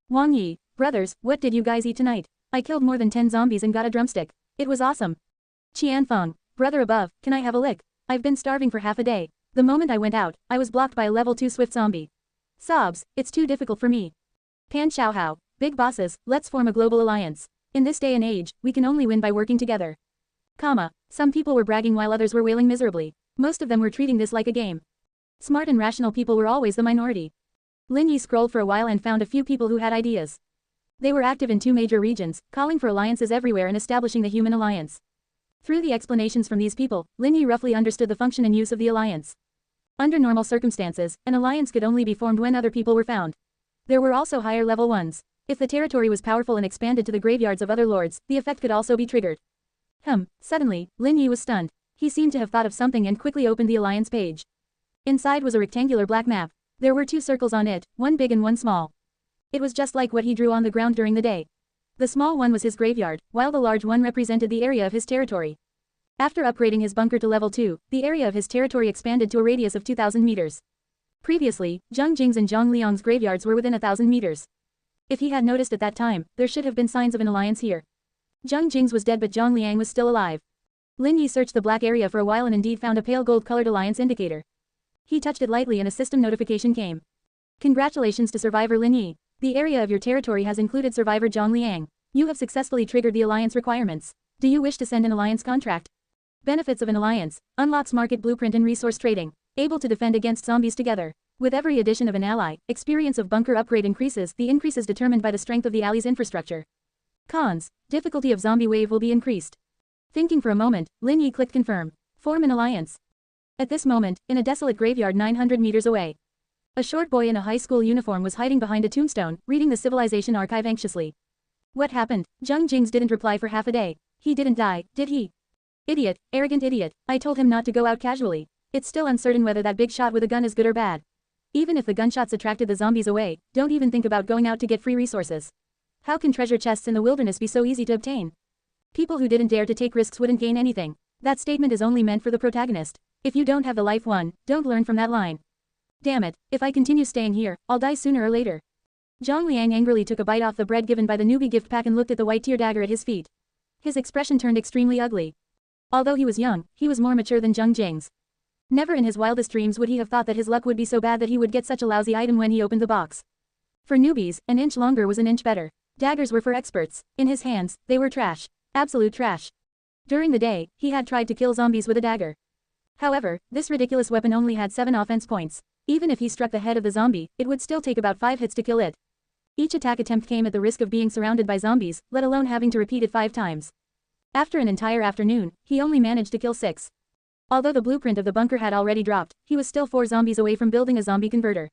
Wang Yi, brothers, what did you guys eat tonight? I killed more than 10 zombies and got a drumstick. It was awesome. Qianfeng, brother above, can I have a lick? I've been starving for half a day. The moment I went out, I was blocked by a level 2 swift zombie. Sobs, it's too difficult for me. Pan Xiaohao, big bosses, let's form a global alliance. In this day and age, we can only win by working together. Some people were bragging while others were wailing miserably. Most of them were treating this like a game. Smart and rational people were always the minority. Lin Yi scrolled for a while and found a few people who had ideas. They were active in 2 major regions, calling for alliances everywhere and establishing the Human Alliance. Through the explanations from these people, Lin Yi roughly understood the function and use of the alliance. Under normal circumstances, an alliance could only be formed when other people were found. There were also higher level ones. If the territory was powerful and expanded to the graveyards of other lords, the effect could also be triggered. Suddenly, Lin Yi was stunned. He seemed to have thought of something and quickly opened the alliance page. Inside was a rectangular black map. There were 2 circles on it, one big and one small. It was just like what he drew on the ground during the day. The small one was his graveyard, while the large one represented the area of his territory. After upgrading his bunker to level 2, the area of his territory expanded to a radius of 2,000 meters. Previously, Zhang Jing's and Zhang Liang's graveyards were within 1,000 meters. If he had noticed at that time, there should have been signs of an alliance here. Zhang Jing's was dead but Zhang Liang was still alive. Lin Yi searched the black area for a while and indeed found a pale gold-colored alliance indicator. He touched it lightly and a system notification came. Congratulations to survivor Lin Yi. The area of your territory has included survivor Zhang Liang. You have successfully triggered the alliance requirements. Do you wish to send an alliance contract? Benefits of an alliance. Unlocks market blueprint and resource trading. Able to defend against zombies together. With every addition of an ally, experience of bunker upgrade increases. The increase is determined by the strength of the ally's infrastructure. Cons. Difficulty of zombie wave will be increased. Thinking for a moment, Lin Yi clicked confirm. Form an alliance. At this moment, in a desolate graveyard 900 meters away, a short boy in a high school uniform was hiding behind a tombstone, reading the civilization archive anxiously. What happened? Zhang Jings didn't reply for half a day. He didn't die, did he? Idiot, arrogant idiot. I told him not to go out casually. It's still uncertain whether that big shot with a gun is good or bad. Even if the gunshots attracted the zombies away, don't even think about going out to get free resources. How can treasure chests in the wilderness be so easy to obtain? People who didn't dare to take risks wouldn't gain anything. That statement is only meant for the protagonist. If you don't have the life won, don't learn from that line. Damn it, if I continue staying here, I'll die sooner or later. Zhang Liang angrily took a bite off the bread given by the newbie gift pack and looked at the white tear dagger at his feet. His expression turned extremely ugly. Although he was young, he was more mature than Zhang Jings. Never in his wildest dreams would he have thought that his luck would be so bad that he would get such a lousy item when he opened the box. For newbies, an inch longer was an inch better. Daggers were for experts. In his hands, they were trash. Absolute trash. During the day, he had tried to kill zombies with a dagger. However, this ridiculous weapon only had 7 offense points. Even if he struck the head of the zombie, it would still take about 5 hits to kill it. Each attack attempt came at the risk of being surrounded by zombies, let alone having to repeat it 5 times. After an entire afternoon, he only managed to kill 6. Although the blueprint of the bunker had already dropped, he was still 4 zombies away from building a zombie converter.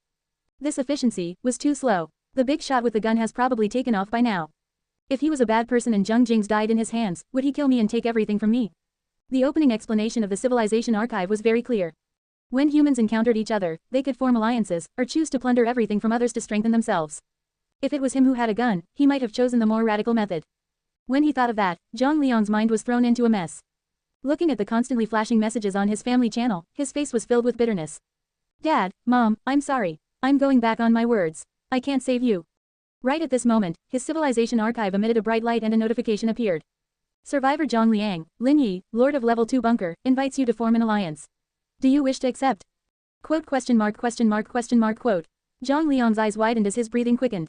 This efficiency was too slow. The big shot with the gun has probably taken off by now. If he was a bad person and Zhang Jings died in his hands, would he kill me and take everything from me? The opening explanation of the civilization archive was very clear. When humans encountered each other, they could form alliances, or choose to plunder everything from others to strengthen themselves. If it was him who had a gun, he might have chosen the more radical method. When he thought of that, Zhang Liang's mind was thrown into a mess. Looking at the constantly flashing messages on his family channel, his face was filled with bitterness. Dad, Mom, I'm sorry. I'm going back on my words. I can't save you. Right at this moment, his civilization archive emitted a bright light and a notification appeared. Survivor Zhang Liang, Lin Yi, Lord of Level 2 Bunker, invites you to form an alliance. Do you wish to accept? Quote question mark quote. Zhang Liang's eyes widened as his breathing quickened.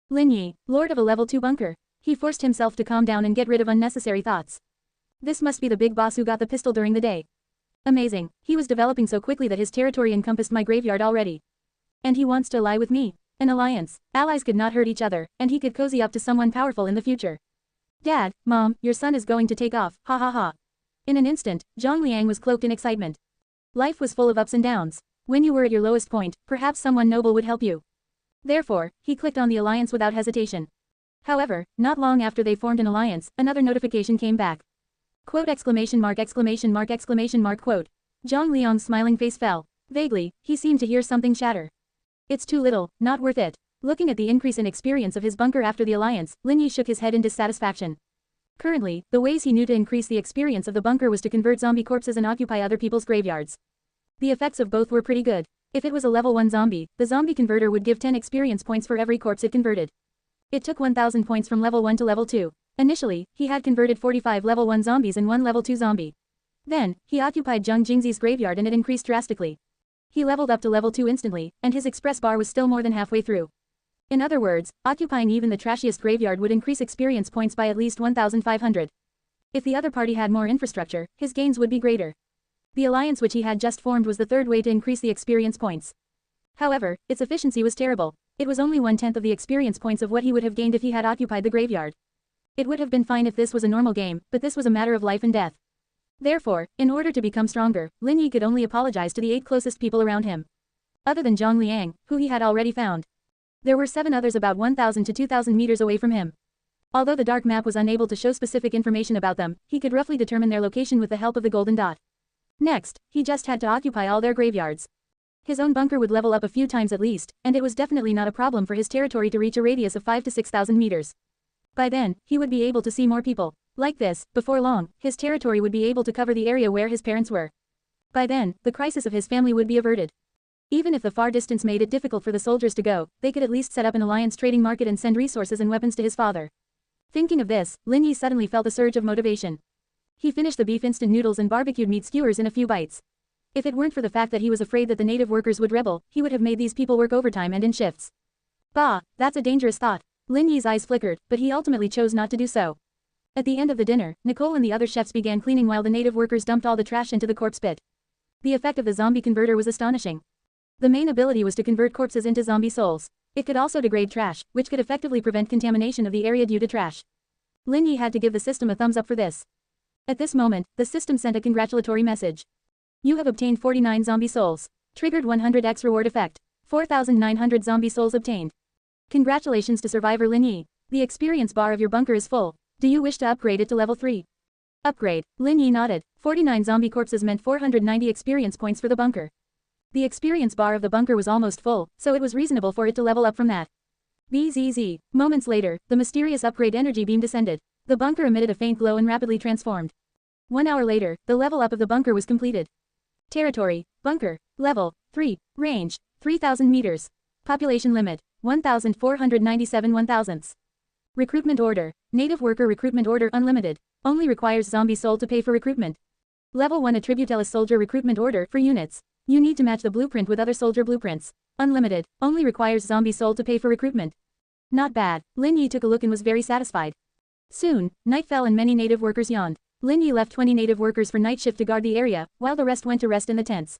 Lin Yi, Lord of a Level 2 Bunker. He forced himself to calm down and get rid of unnecessary thoughts. This must be the big boss who got the pistol during the day. Amazing, he was developing so quickly that his territory encompassed my graveyard already. And he wants to ally with me. An alliance. Allies could not hurt each other, and he could cozy up to someone powerful in the future. Dad, Mom, your son is going to take off, ha ha ha. In an instant, Zhang Liang was cloaked in excitement. Life was full of ups and downs. When you were at your lowest point, perhaps someone noble would help you. Therefore, he clicked on the alliance without hesitation. However, not long after they formed an alliance, another notification came back. Quote exclamation mark quote. Zhang Liang's smiling face fell. Vaguely, he seemed to hear something shatter. It's too little, not worth it. Looking at the increase in experience of his bunker after the alliance, Lin Yi shook his head in dissatisfaction. Currently, the ways he knew to increase the experience of the bunker was to convert zombie corpses and occupy other people's graveyards. The effects of both were pretty good. If it was a level 1 zombie, the zombie converter would give 10 experience points for every corpse it converted. It took 1000 points from level 1 to level 2. Initially, he had converted 45 level 1 zombies and 1 level 2 zombie. Then, he occupied Zhang Jingzi's graveyard and it increased drastically. He leveled up to level 2 instantly, and his express bar was still more than halfway through. In other words, occupying even the trashiest graveyard would increase experience points by at least 1,500. If the other party had more infrastructure, his gains would be greater. The alliance which he had just formed was the third way to increase the experience points. However, its efficiency was terrible. It was only 1/10 of the experience points of what he would have gained if he had occupied the graveyard. It would have been fine if this was a normal game, but this was a matter of life and death. Therefore, in order to become stronger, Lin Yi could only apologize to the 8 closest people around him. Other than Zhang Liang, who he had already found. There were 7 others about 1,000 to 2,000 meters away from him. Although the dark map was unable to show specific information about them, he could roughly determine their location with the help of the golden dot. Next, he just had to occupy all their graveyards. His own bunker would level up a few times at least, and it was definitely not a problem for his territory to reach a radius of 5 to 6,000 meters. By then, he would be able to see more people. Like this, before long, his territory would be able to cover the area where his parents were. By then, the crisis of his family would be averted. Even if the far distance made it difficult for the soldiers to go, they could at least set up an alliance trading market and send resources and weapons to his father. Thinking of this, Lin Yi suddenly felt a surge of motivation. He finished the beef instant noodles and barbecued meat skewers in a few bites. If it weren't for the fact that he was afraid that the native workers would rebel, he would have made these people work overtime and in shifts. Bah, that's a dangerous thought. Lin Yi's eyes flickered, but he ultimately chose not to do so. At the end of the dinner, Nicole and the other chefs began cleaning while the native workers dumped all the trash into the corpse pit. The effect of the zombie converter was astonishing. The main ability was to convert corpses into zombie souls. It could also degrade trash, which could effectively prevent contamination of the area due to trash. Lin Yi had to give the system a thumbs up for this. At this moment, the system sent a congratulatory message. You have obtained 49 zombie souls. Triggered 100x reward effect. 4,900 zombie souls obtained. Congratulations to survivor Lin Yi. The experience bar of your bunker is full. Do you wish to upgrade it to level 3? Upgrade. Lin Yi nodded. 49 zombie corpses meant 490 experience points for the bunker. The experience bar of the bunker was almost full, so it was reasonable for it to level up from that. BZZ. Moments later, the mysterious upgrade energy beam descended. The bunker emitted a faint glow and rapidly transformed. 1 hour later, the level up of the bunker was completed. Territory. Bunker. Level. 3. Range. 3,000 meters. Population limit. 1,497 1,000ths. Recruitment order. Native worker recruitment order unlimited. Only requires zombie soul to pay for recruitment. Level 1 attributable soldier recruitment order for units. You need to match the blueprint with other soldier blueprints. Unlimited. Only requires zombie soul to pay for recruitment. Not bad. Lin Yi took a look and was very satisfied. Soon, night fell and many native workers yawned. Lin Yi left 20 native workers for night shift to guard the area, while the rest went to rest in the tents.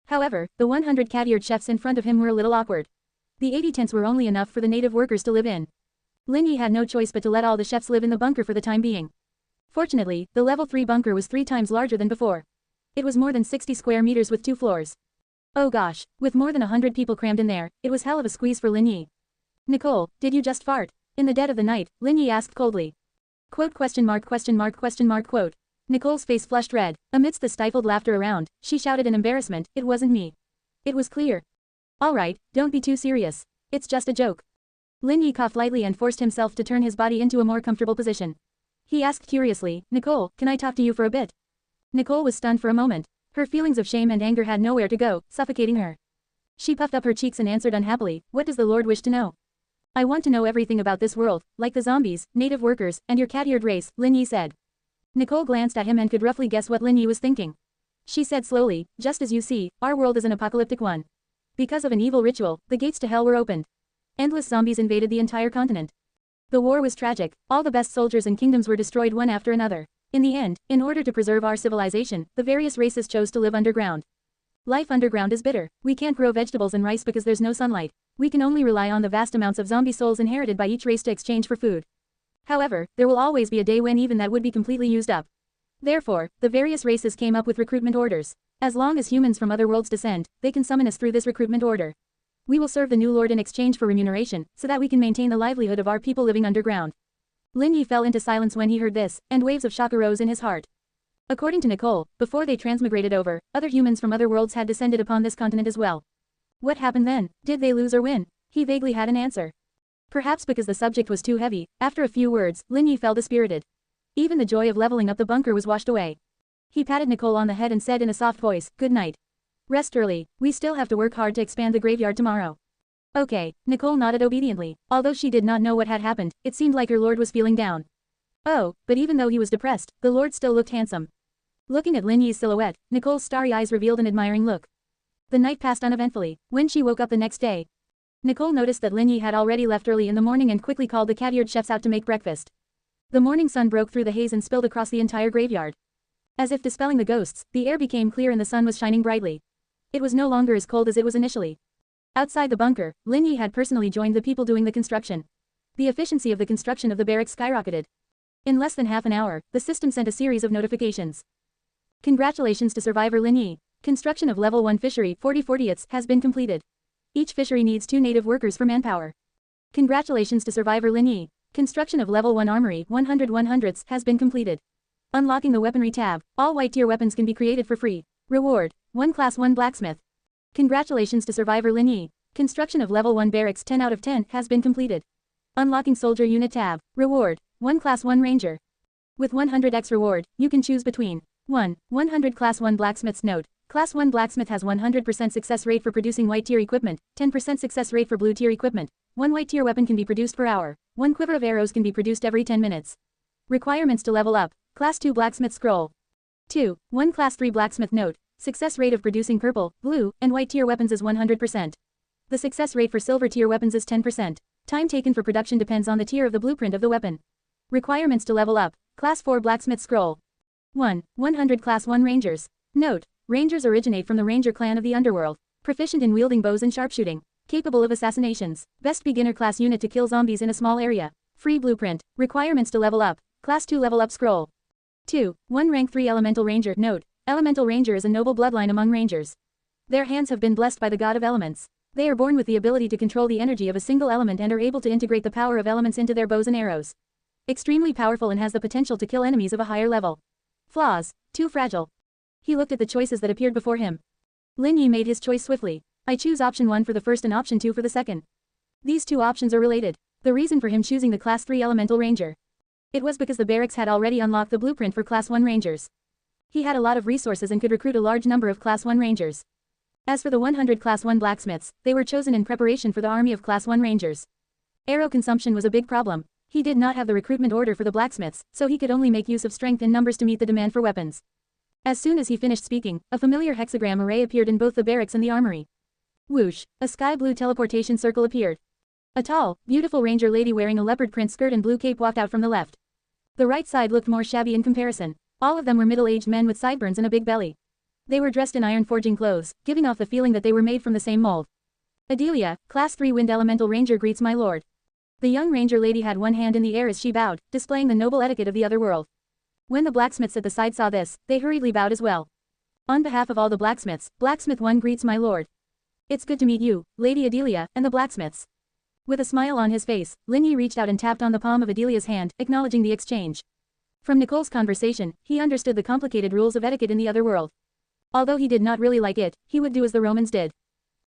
However, the 100 cat-eared chefs in front of him were a little awkward. The 80 tents were only enough for the native workers to live in. Lin Yi had no choice but to let all the chefs live in the bunker for the time being. Fortunately, the level 3 bunker was 3 times larger than before. It was more than 60 square meters with 2 floors. Oh gosh, with more than 100 people crammed in there, it was hell of a squeeze for Lin Yi. Nicole, did you just fart? In the dead of the night, Lin Yi asked coldly. Quote question mark quote. Nicole's face flushed red. Amidst the stifled laughter around, she shouted in embarrassment, it wasn't me. It was clear. Alright, don't be too serious. It's just a joke. Lin Yi coughed lightly and forced himself to turn his body into a more comfortable position. He asked curiously, Nicole, can I talk to you for a bit? Nicole was stunned for a moment. Her feelings of shame and anger had nowhere to go, suffocating her. She puffed up her cheeks and answered unhappily, what does the Lord wish to know? I want to know everything about this world, like the zombies, native workers, and your cat-eared race, Lin Yi said. Nicole glanced at him and could roughly guess what Lin Yi was thinking. She said slowly, just as you see, our world is an apocalyptic one. Because of an evil ritual, the gates to hell were opened. Endless zombies invaded the entire continent. The war was tragic, all the best soldiers and kingdoms were destroyed one after another. In the end, in order to preserve our civilization, the various races chose to live underground. Life underground is bitter. We can't grow vegetables and rice because there's no sunlight. We can only rely on the vast amounts of zombie souls inherited by each race to exchange for food. However, there will always be a day when even that would be completely used up. Therefore, the various races came up with recruitment orders. As long as humans from other worlds descend, they can summon us through this recruitment order. We will serve the new lord in exchange for remuneration, so that we can maintain the livelihood of our people living underground. Lin Yi fell into silence when he heard this, and waves of shock arose in his heart. According to Nicole, before they transmigrated over, other humans from other worlds had descended upon this continent as well. What happened then? Did they lose or win? He vaguely had an answer. Perhaps because the subject was too heavy, after a few words, Lin Yi fell dispirited. Even the joy of leveling up the bunker was washed away. He patted Nicole on the head and said in a soft voice, good night. Rest early, we still have to work hard to expand the graveyard tomorrow. Okay, Nicole nodded obediently. Although she did not know what had happened, it seemed like her lord was feeling down. Oh, but even though he was depressed, the lord still looked handsome. Looking at Lin Yi's silhouette, Nicole's starry eyes revealed an admiring look. The night passed uneventfully. When she woke up the next day, Nicole noticed that Lin Yi had already left early in the morning and quickly called the cat-eared chefs out to make breakfast. The morning sun broke through the haze and spilled across the entire graveyard. As if dispelling the ghosts, the air became clear and the sun was shining brightly. It was no longer as cold as it was initially. Outside the bunker, Lin Yi had personally joined the people doing the construction. The efficiency of the construction of the barracks skyrocketed. In less than half an hour, the system sent a series of notifications. Congratulations to survivor Lin Yi. Construction of level 1 fishery 40/40ths has been completed. Each fishery needs 2 native workers for manpower. Congratulations to survivor Lin Yi. Construction of level 1 armory 100/100ths has been completed. Unlocking the weaponry tab, all white tier weapons can be created for free. Reward, 1 class 1 blacksmith. Congratulations to survivor Lin Yi. Construction of level 1 barracks 10 out of 10 has been completed. Unlocking soldier unit tab, reward, 1 class 1 ranger. With 100x reward, you can choose between 1. 100 class 1 blacksmith's note. Class 1 blacksmith has 100% success rate for producing white tier equipment, 10% success rate for blue tier equipment. 1 white tier weapon can be produced per hour. 1 quiver of arrows can be produced every 10 minutes. Requirements to level up. Class 2 blacksmith scroll. 2. 1 class 3 blacksmith note. Success rate of producing purple, blue, and white tier weapons is 100%. The success rate for silver tier weapons is 10%. Time taken for production depends on the tier of the blueprint of the weapon. Requirements to level up. Class 4 Blacksmith Scroll. 1. 100 Class 1 Rangers. Note: Rangers originate from the Ranger clan of the underworld. Proficient in wielding bows and sharpshooting. Capable of assassinations. Best beginner class unit to kill zombies in a small area. Free blueprint. Requirements to level up. Class 2 Level Up Scroll. 2. 1 Rank 3 Elemental Ranger. Note: Elemental Ranger is a noble bloodline among rangers. Their hands have been blessed by the god of elements. They are born with the ability to control the energy of a single element and are able to integrate the power of elements into their bows and arrows. Extremely powerful and has the potential to kill enemies of a higher level. Flaws: too fragile. He looked at the choices that appeared before him. Lin Yi made his choice swiftly. I choose option 1 for the first and option 2 for the second. These two options are related. The reason for him choosing the Class 3 Elemental Ranger. It was because the barracks had already unlocked the blueprint for Class 1 Rangers. He had a lot of resources and could recruit a large number of Class 1 Rangers. As for the 100 Class 1 blacksmiths, they were chosen in preparation for the army of Class 1 Rangers. Arrow consumption was a big problem. He did not have the recruitment order for the blacksmiths, so he could only make use of strength in numbers to meet the demand for weapons. As soon as he finished speaking, a familiar hexagram array appeared in both the barracks and the armory. Whoosh! A sky blue teleportation circle appeared. A tall, beautiful ranger lady wearing a leopard print skirt and blue cape walked out from the left. The right side looked more shabby in comparison. All of them were middle-aged men with sideburns and a big belly. They were dressed in iron forging clothes, giving off the feeling that they were made from the same mold. Adelia, Class 3 Wind Elemental Ranger greets my lord. The young ranger lady had one hand in the air as she bowed, displaying the noble etiquette of the other world. When the blacksmiths at the side saw this, they hurriedly bowed as well. On behalf of all the blacksmiths, Blacksmith 1 greets my lord. It's good to meet you, Lady Adelia, and the blacksmiths. With a smile on his face, Lin Yi reached out and tapped on the palm of Adelia's hand, acknowledging the exchange. From Nicole's conversation, he understood the complicated rules of etiquette in the other world. Although he did not really like it, he would do as the Romans did.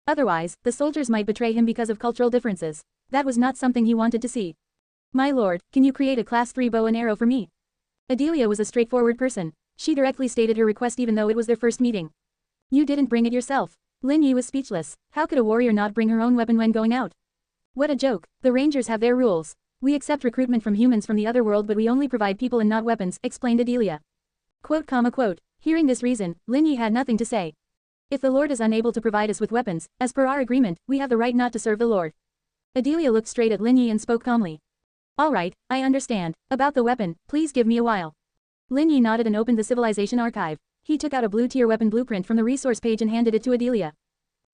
Otherwise, the soldiers might betray him because of cultural differences. That was not something he wanted to see. My lord, can you create a Class 3 bow and arrow for me? Adelia was a straightforward person. She directly stated her request even though it was their first meeting. You didn't bring it yourself. Lin Yi was speechless. How could a warrior not bring her own weapon when going out? What a joke. The Rangers have their rules. We accept recruitment from humans from the other world but we only provide people and not weapons, explained Adelia. Quote. Hearing this reason, Lin Yi had nothing to say. If the Lord is unable to provide us with weapons, as per our agreement, we have the right not to serve the Lord. Adelia looked straight at Lin Yi and spoke calmly. Alright, I understand. About the weapon, please give me a while. Lin Yi nodded and opened the Civilization Archive. He took out a blue tier weapon blueprint from the resource page and handed it to Adelia.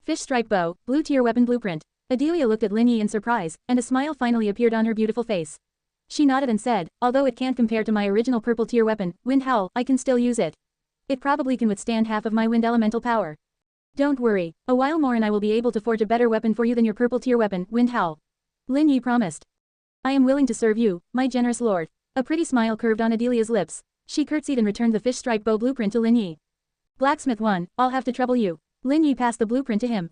Fish stripe bow, blue tier weapon blueprint. Adelia looked at Lin Yi in surprise, and a smile finally appeared on her beautiful face. She nodded and said, although it can't compare to my original purple tier weapon, Wind Howl, I can still use it. It probably can withstand half of my wind elemental power. Don't worry, a while more and I will be able to forge a better weapon for you than your purple tier weapon, Wind Howl. Lin Yi promised. I am willing to serve you, my generous lord. A pretty smile curved on Adelia's lips. She curtsied and returned the fish stripe bow blueprint to Lin Yi. Blacksmith 1, I'll have to trouble you. Lin Yi passed the blueprint to him.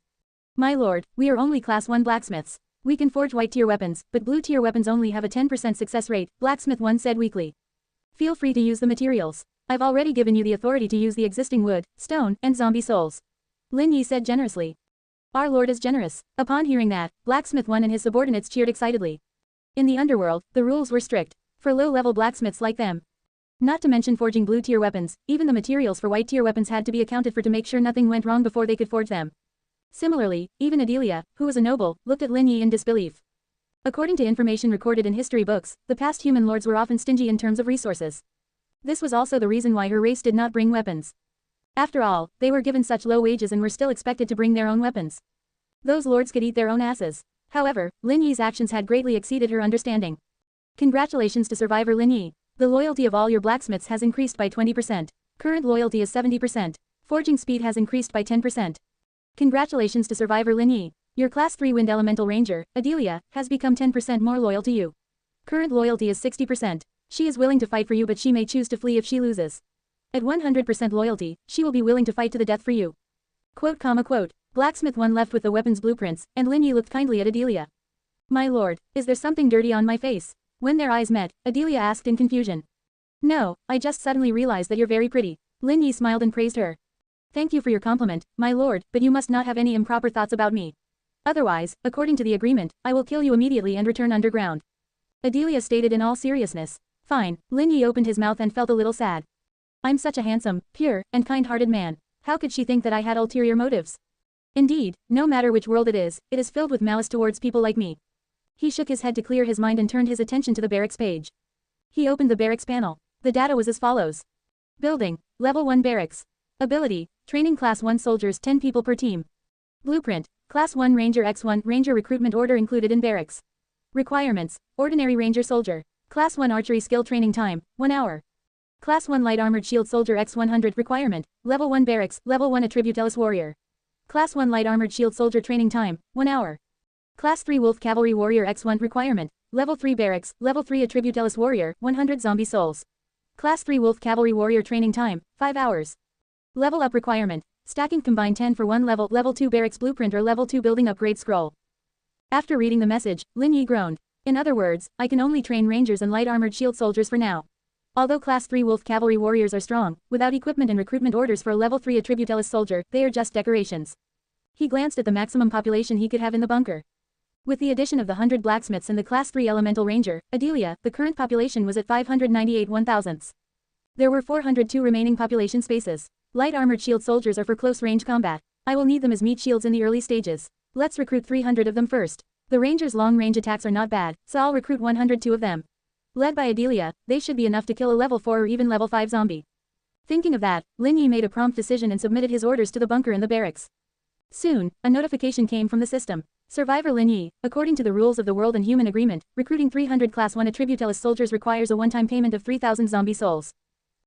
My lord, we are only Class 1 blacksmiths. We can forge white tier weapons, but blue tier weapons only have a 10% success rate, Blacksmith 1 said weakly. Feel free to use the materials. I've already given you the authority to use the existing wood, stone, and zombie souls. Lin Yi said generously. Our lord is generous. Upon hearing that, Blacksmith 1 and his subordinates cheered excitedly. In the underworld, the rules were strict. For low-level blacksmiths like them. Not to mention forging blue tier weapons, even the materials for white tier weapons had to be accounted for to make sure nothing went wrong before they could forge them. Similarly, even Adelia, who was a noble, looked at Lin Yi in disbelief. According to information recorded in history books, the past human lords were often stingy in terms of resources. This was also the reason why her race did not bring weapons. After all, they were given such low wages and were still expected to bring their own weapons. Those lords could eat their own asses. However, Lin Yi's actions had greatly exceeded her understanding. Congratulations to survivor Lin Yi. The loyalty of all your blacksmiths has increased by 20%. Current loyalty is 70%. Forging speed has increased by 10%. Congratulations to survivor Lin Yi. Your Class 3 Wind Elemental Ranger, Adelia, has become 10% more loyal to you. Current loyalty is 60%. She is willing to fight for you but she may choose to flee if she loses. At 100% loyalty, she will be willing to fight to the death for you. Quote. Blacksmith 1 left with the weapons blueprints, and Lin Yi looked kindly at Adelia. My lord, is there something dirty on my face? When their eyes met, Adelia asked in confusion. No, I just suddenly realized that you're very pretty. Lin Yi smiled and praised her. Thank you for your compliment, my lord, but you must not have any improper thoughts about me. Otherwise, according to the agreement, I will kill you immediately and return underground. Adelia stated in all seriousness. Fine. Lin Yi opened his mouth and felt a little sad. I'm such a handsome, pure, and kind-hearted man. How could she think that I had ulterior motives? Indeed, no matter which world it is filled with malice towards people like me. He shook his head to clear his mind and turned his attention to the barracks page. He opened the barracks panel. The data was as follows. Building, Level 1 Barracks. Ability, Training Class 1 Soldiers 10 people per team. Blueprint, Class 1 Ranger X1 Ranger recruitment order included in barracks. Requirements, Ordinary Ranger Soldier. Class 1 Archery Skill Training Time, 1 hour. Class 1 Light Armored Shield Soldier X100 Requirement, Level 1 Barracks, Level 1 Attribute Ellis Warrior. Class 1 Light Armored Shield Soldier Training Time, 1 hour. Class 3 Wolf Cavalry Warrior X1 Requirement, Level 3 Barracks, Level 3 Attribute Ellis Warrior, 100 Zombie Souls. Class 3 Wolf Cavalry Warrior Training Time, 5 hours. Level Up Requirement, Stacking Combined 10 for 1 level, Level 2 Barracks Blueprint or Level 2 Building Upgrade Scroll. After reading the message, Lin Yi groaned. In other words, I can only train Rangers and Light Armored Shield Soldiers for now. Although Class 3 Wolf Cavalry Warriors are strong, without equipment and recruitment orders for a Level 3 Attribute Ellis Soldier, they are just decorations. He glanced at the maximum population he could have in the bunker. With the addition of the 100 blacksmiths and the Class 3 Elemental Ranger, Adelia, the current population was at 598 1,000ths. There were 402 remaining population spaces. Light Armored Shield Soldiers are for close-range combat. I will need them as meat shields in the early stages. Let's recruit 300 of them first. The Rangers' long-range attacks are not bad, so I'll recruit 102 of them. Led by Adelia, they should be enough to kill a Level 4 or even Level 5 zombie. Thinking of that, Lin Yi made a prompt decision and submitted his orders to the bunker in the barracks. Soon, a notification came from the system. Survivor Lin Yi, according to the rules of the World and Human Agreement, recruiting 300 Class 1 Attribute Ellis soldiers requires a one-time payment of 3,000 zombie souls.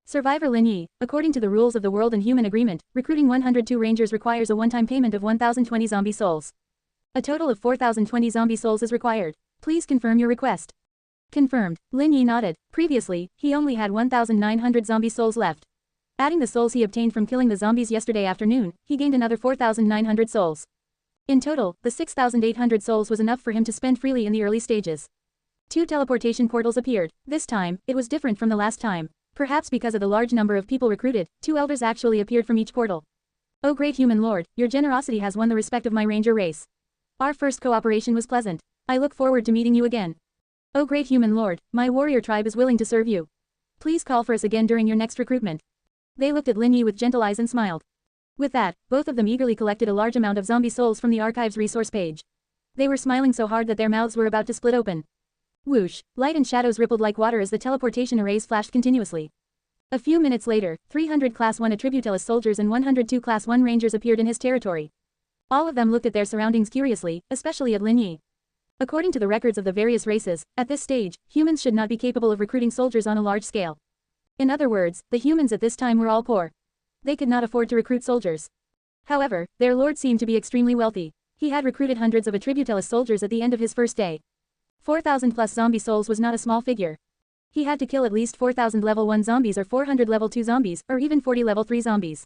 Survivor Lin Yi, according to the rules of the World and Human Agreement, recruiting 102 Rangers requires a one-time payment of 1,020 zombie souls. A total of 4,020 zombie souls is required. Please confirm your request. Confirmed. Lin Yi nodded. Previously, he only had 1,900 zombie souls left. Adding the souls he obtained from killing the zombies yesterday afternoon, he gained another 4,900 souls. In total, the 6,800 souls was enough for him to spend freely in the early stages. 2 teleportation portals appeared. This time, it was different from the last time. Perhaps because of the large number of people recruited, 2 elders actually appeared from each portal. Oh great human lord, your generosity has won the respect of my ranger race. Our first cooperation was pleasant. I look forward to meeting you again. Oh great human lord, my warrior tribe is willing to serve you. Please call for us again during your next recruitment. They looked at Lin Yi with gentle eyes and smiled. With that, both of them eagerly collected a large amount of zombie souls from the archive's resource page. They were smiling so hard that their mouths were about to split open. Whoosh, light and shadows rippled like water as the teleportation arrays flashed continuously. A few minutes later, 300 Class 1 Attribute Ellis soldiers and 102 Class 1 Rangers appeared in his territory. All of them looked at their surroundings curiously, especially at Lin Yi. According to the records of the various races, at this stage, humans should not be capable of recruiting soldiers on a large scale. In other words, the humans at this time were all poor. They could not afford to recruit soldiers. However, their lord seemed to be extremely wealthy. He had recruited hundreds of Attribute Ellis soldiers at the end of his first day. 4,000 plus zombie souls was not a small figure. He had to kill at least 4,000 level 1 zombies or 400 level 2 zombies, or even 40 level 3 zombies.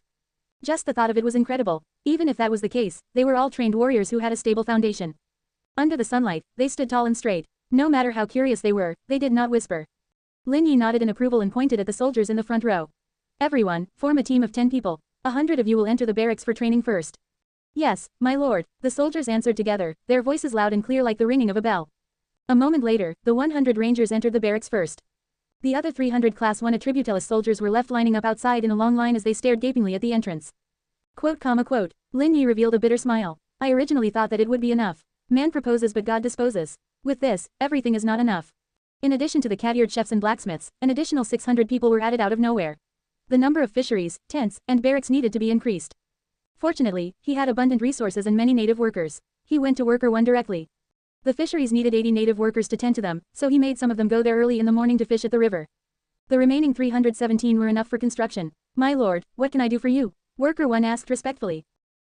Just the thought of it was incredible. Even if that was the case, they were all trained warriors who had a stable foundation. Under the sunlight, they stood tall and straight. No matter how curious they were, they did not whisper. Lin Yi nodded in approval and pointed at the soldiers in the front row. Everyone, form a team of 10 people. 100 of you will enter the barracks for training first. Yes, my lord, the soldiers answered together, their voices loud and clear like the ringing of a bell. A moment later, the 100 rangers entered the barracks first. The other 300 Class 1 Attribute Ellis soldiers were left lining up outside in a long line as they stared gapingly at the entrance. Quote, quote. Lin Yi revealed a bitter smile. I originally thought that it would be enough. Man proposes but God disposes. With this, everything is not enough. In addition to the cat-eared chefs and blacksmiths, an additional 600 people were added out of nowhere. The number of fisheries, tents, and barracks needed to be increased. Fortunately, he had abundant resources and many native workers. He went to Worker 1 directly. The fisheries needed 80 native workers to tend to them, so he made some of them go there early in the morning to fish at the river. The remaining 317 were enough for construction. My lord, what can I do for you? Worker 1 asked respectfully.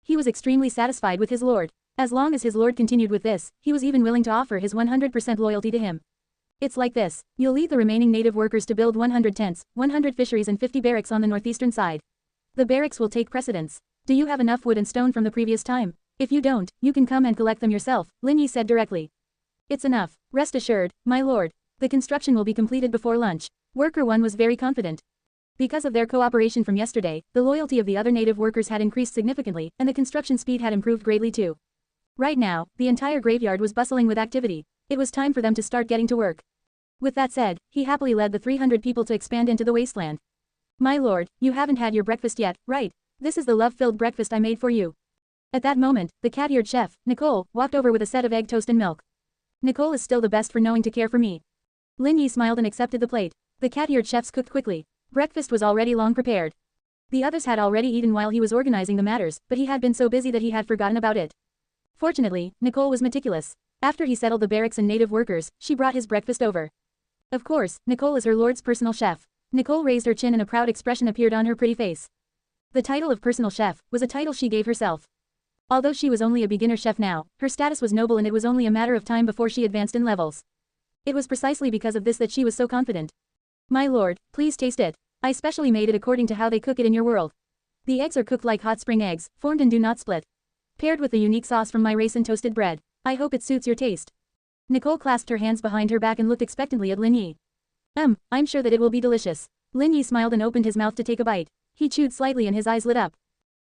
He was extremely satisfied with his lord. As long as his lord continued with this, he was even willing to offer his 100% loyalty to him. It's like this. You'll lead the remaining native workers to build 100 tents, 100 fisheries and 50 barracks on the northeastern side. The barracks will take precedence. Do you have enough wood and stone from the previous time? If you don't, you can come and collect them yourself, Lin Yi said directly. It's enough. Rest assured, my lord. The construction will be completed before lunch. Worker 1 was very confident. Because of their cooperation from yesterday, the loyalty of the other native workers had increased significantly, and the construction speed had improved greatly too. Right now, the entire graveyard was bustling with activity. It was time for them to start getting to work. With that said, he happily led the 300 people to expand into the wasteland. My lord, you haven't had your breakfast yet, right? This is the love-filled breakfast I made for you. At that moment, the cat-eared chef, Nicole, walked over with a set of egg toast and milk. Nicole is still the best for knowing to care for me. Lin Yi smiled and accepted the plate. The cat-eared chefs cooked quickly. Breakfast was already long prepared. The others had already eaten while he was organizing the matters, but he had been so busy that he had forgotten about it. Fortunately, Nicole was meticulous. After he settled the barracks and native workers, she brought his breakfast over. Of course, Nicole is her lord's personal chef. Nicole raised her chin and a proud expression appeared on her pretty face. The title of personal chef was a title she gave herself. Although she was only a beginner chef now, her status was noble and it was only a matter of time before she advanced in levels. It was precisely because of this that she was so confident. My lord, please taste it. I specially made it according to how they cook it in your world. The eggs are cooked like hot spring eggs, formed and do not split. Paired with the unique sauce from my race and toasted bread. I hope it suits your taste. Nicole clasped her hands behind her back and looked expectantly at Lin Yi. I'm sure that it will be delicious. Lin Yi smiled and opened his mouth to take a bite. He chewed slightly and his eyes lit up.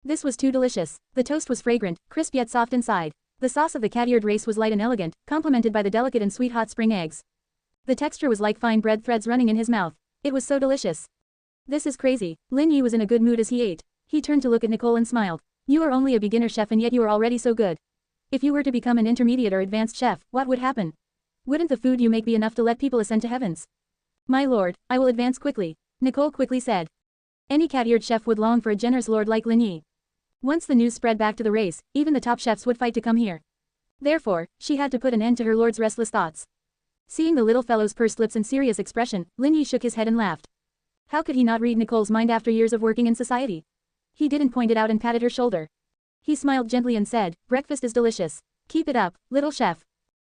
This was too delicious. The toast was fragrant, crisp yet soft inside. The sauce of the cat-eared race was light and elegant, complemented by the delicate and sweet hot spring eggs. The texture was like fine bread threads running in his mouth. It was so delicious. This is crazy. Lin Yi was in a good mood as he ate. He turned to look at Nicole and smiled. You are only a beginner chef and yet you are already so good. If you were to become an intermediate or advanced chef, what would happen? Wouldn't the food you make be enough to let people ascend to heavens? My lord, I will advance quickly. Nicole quickly said. Any cat-eared chef would long for a generous lord like Lin Yi. Once the news spread back to the race, even the top chefs would fight to come here. Therefore, she had to put an end to her lord's restless thoughts. Seeing the little fellow's pursed lips and serious expression, Lin Yi shook his head and laughed. How could he not read Nicole's mind after years of working in society? He didn't point it out and patted her shoulder. He smiled gently and said, breakfast is delicious. Keep it up, little chef.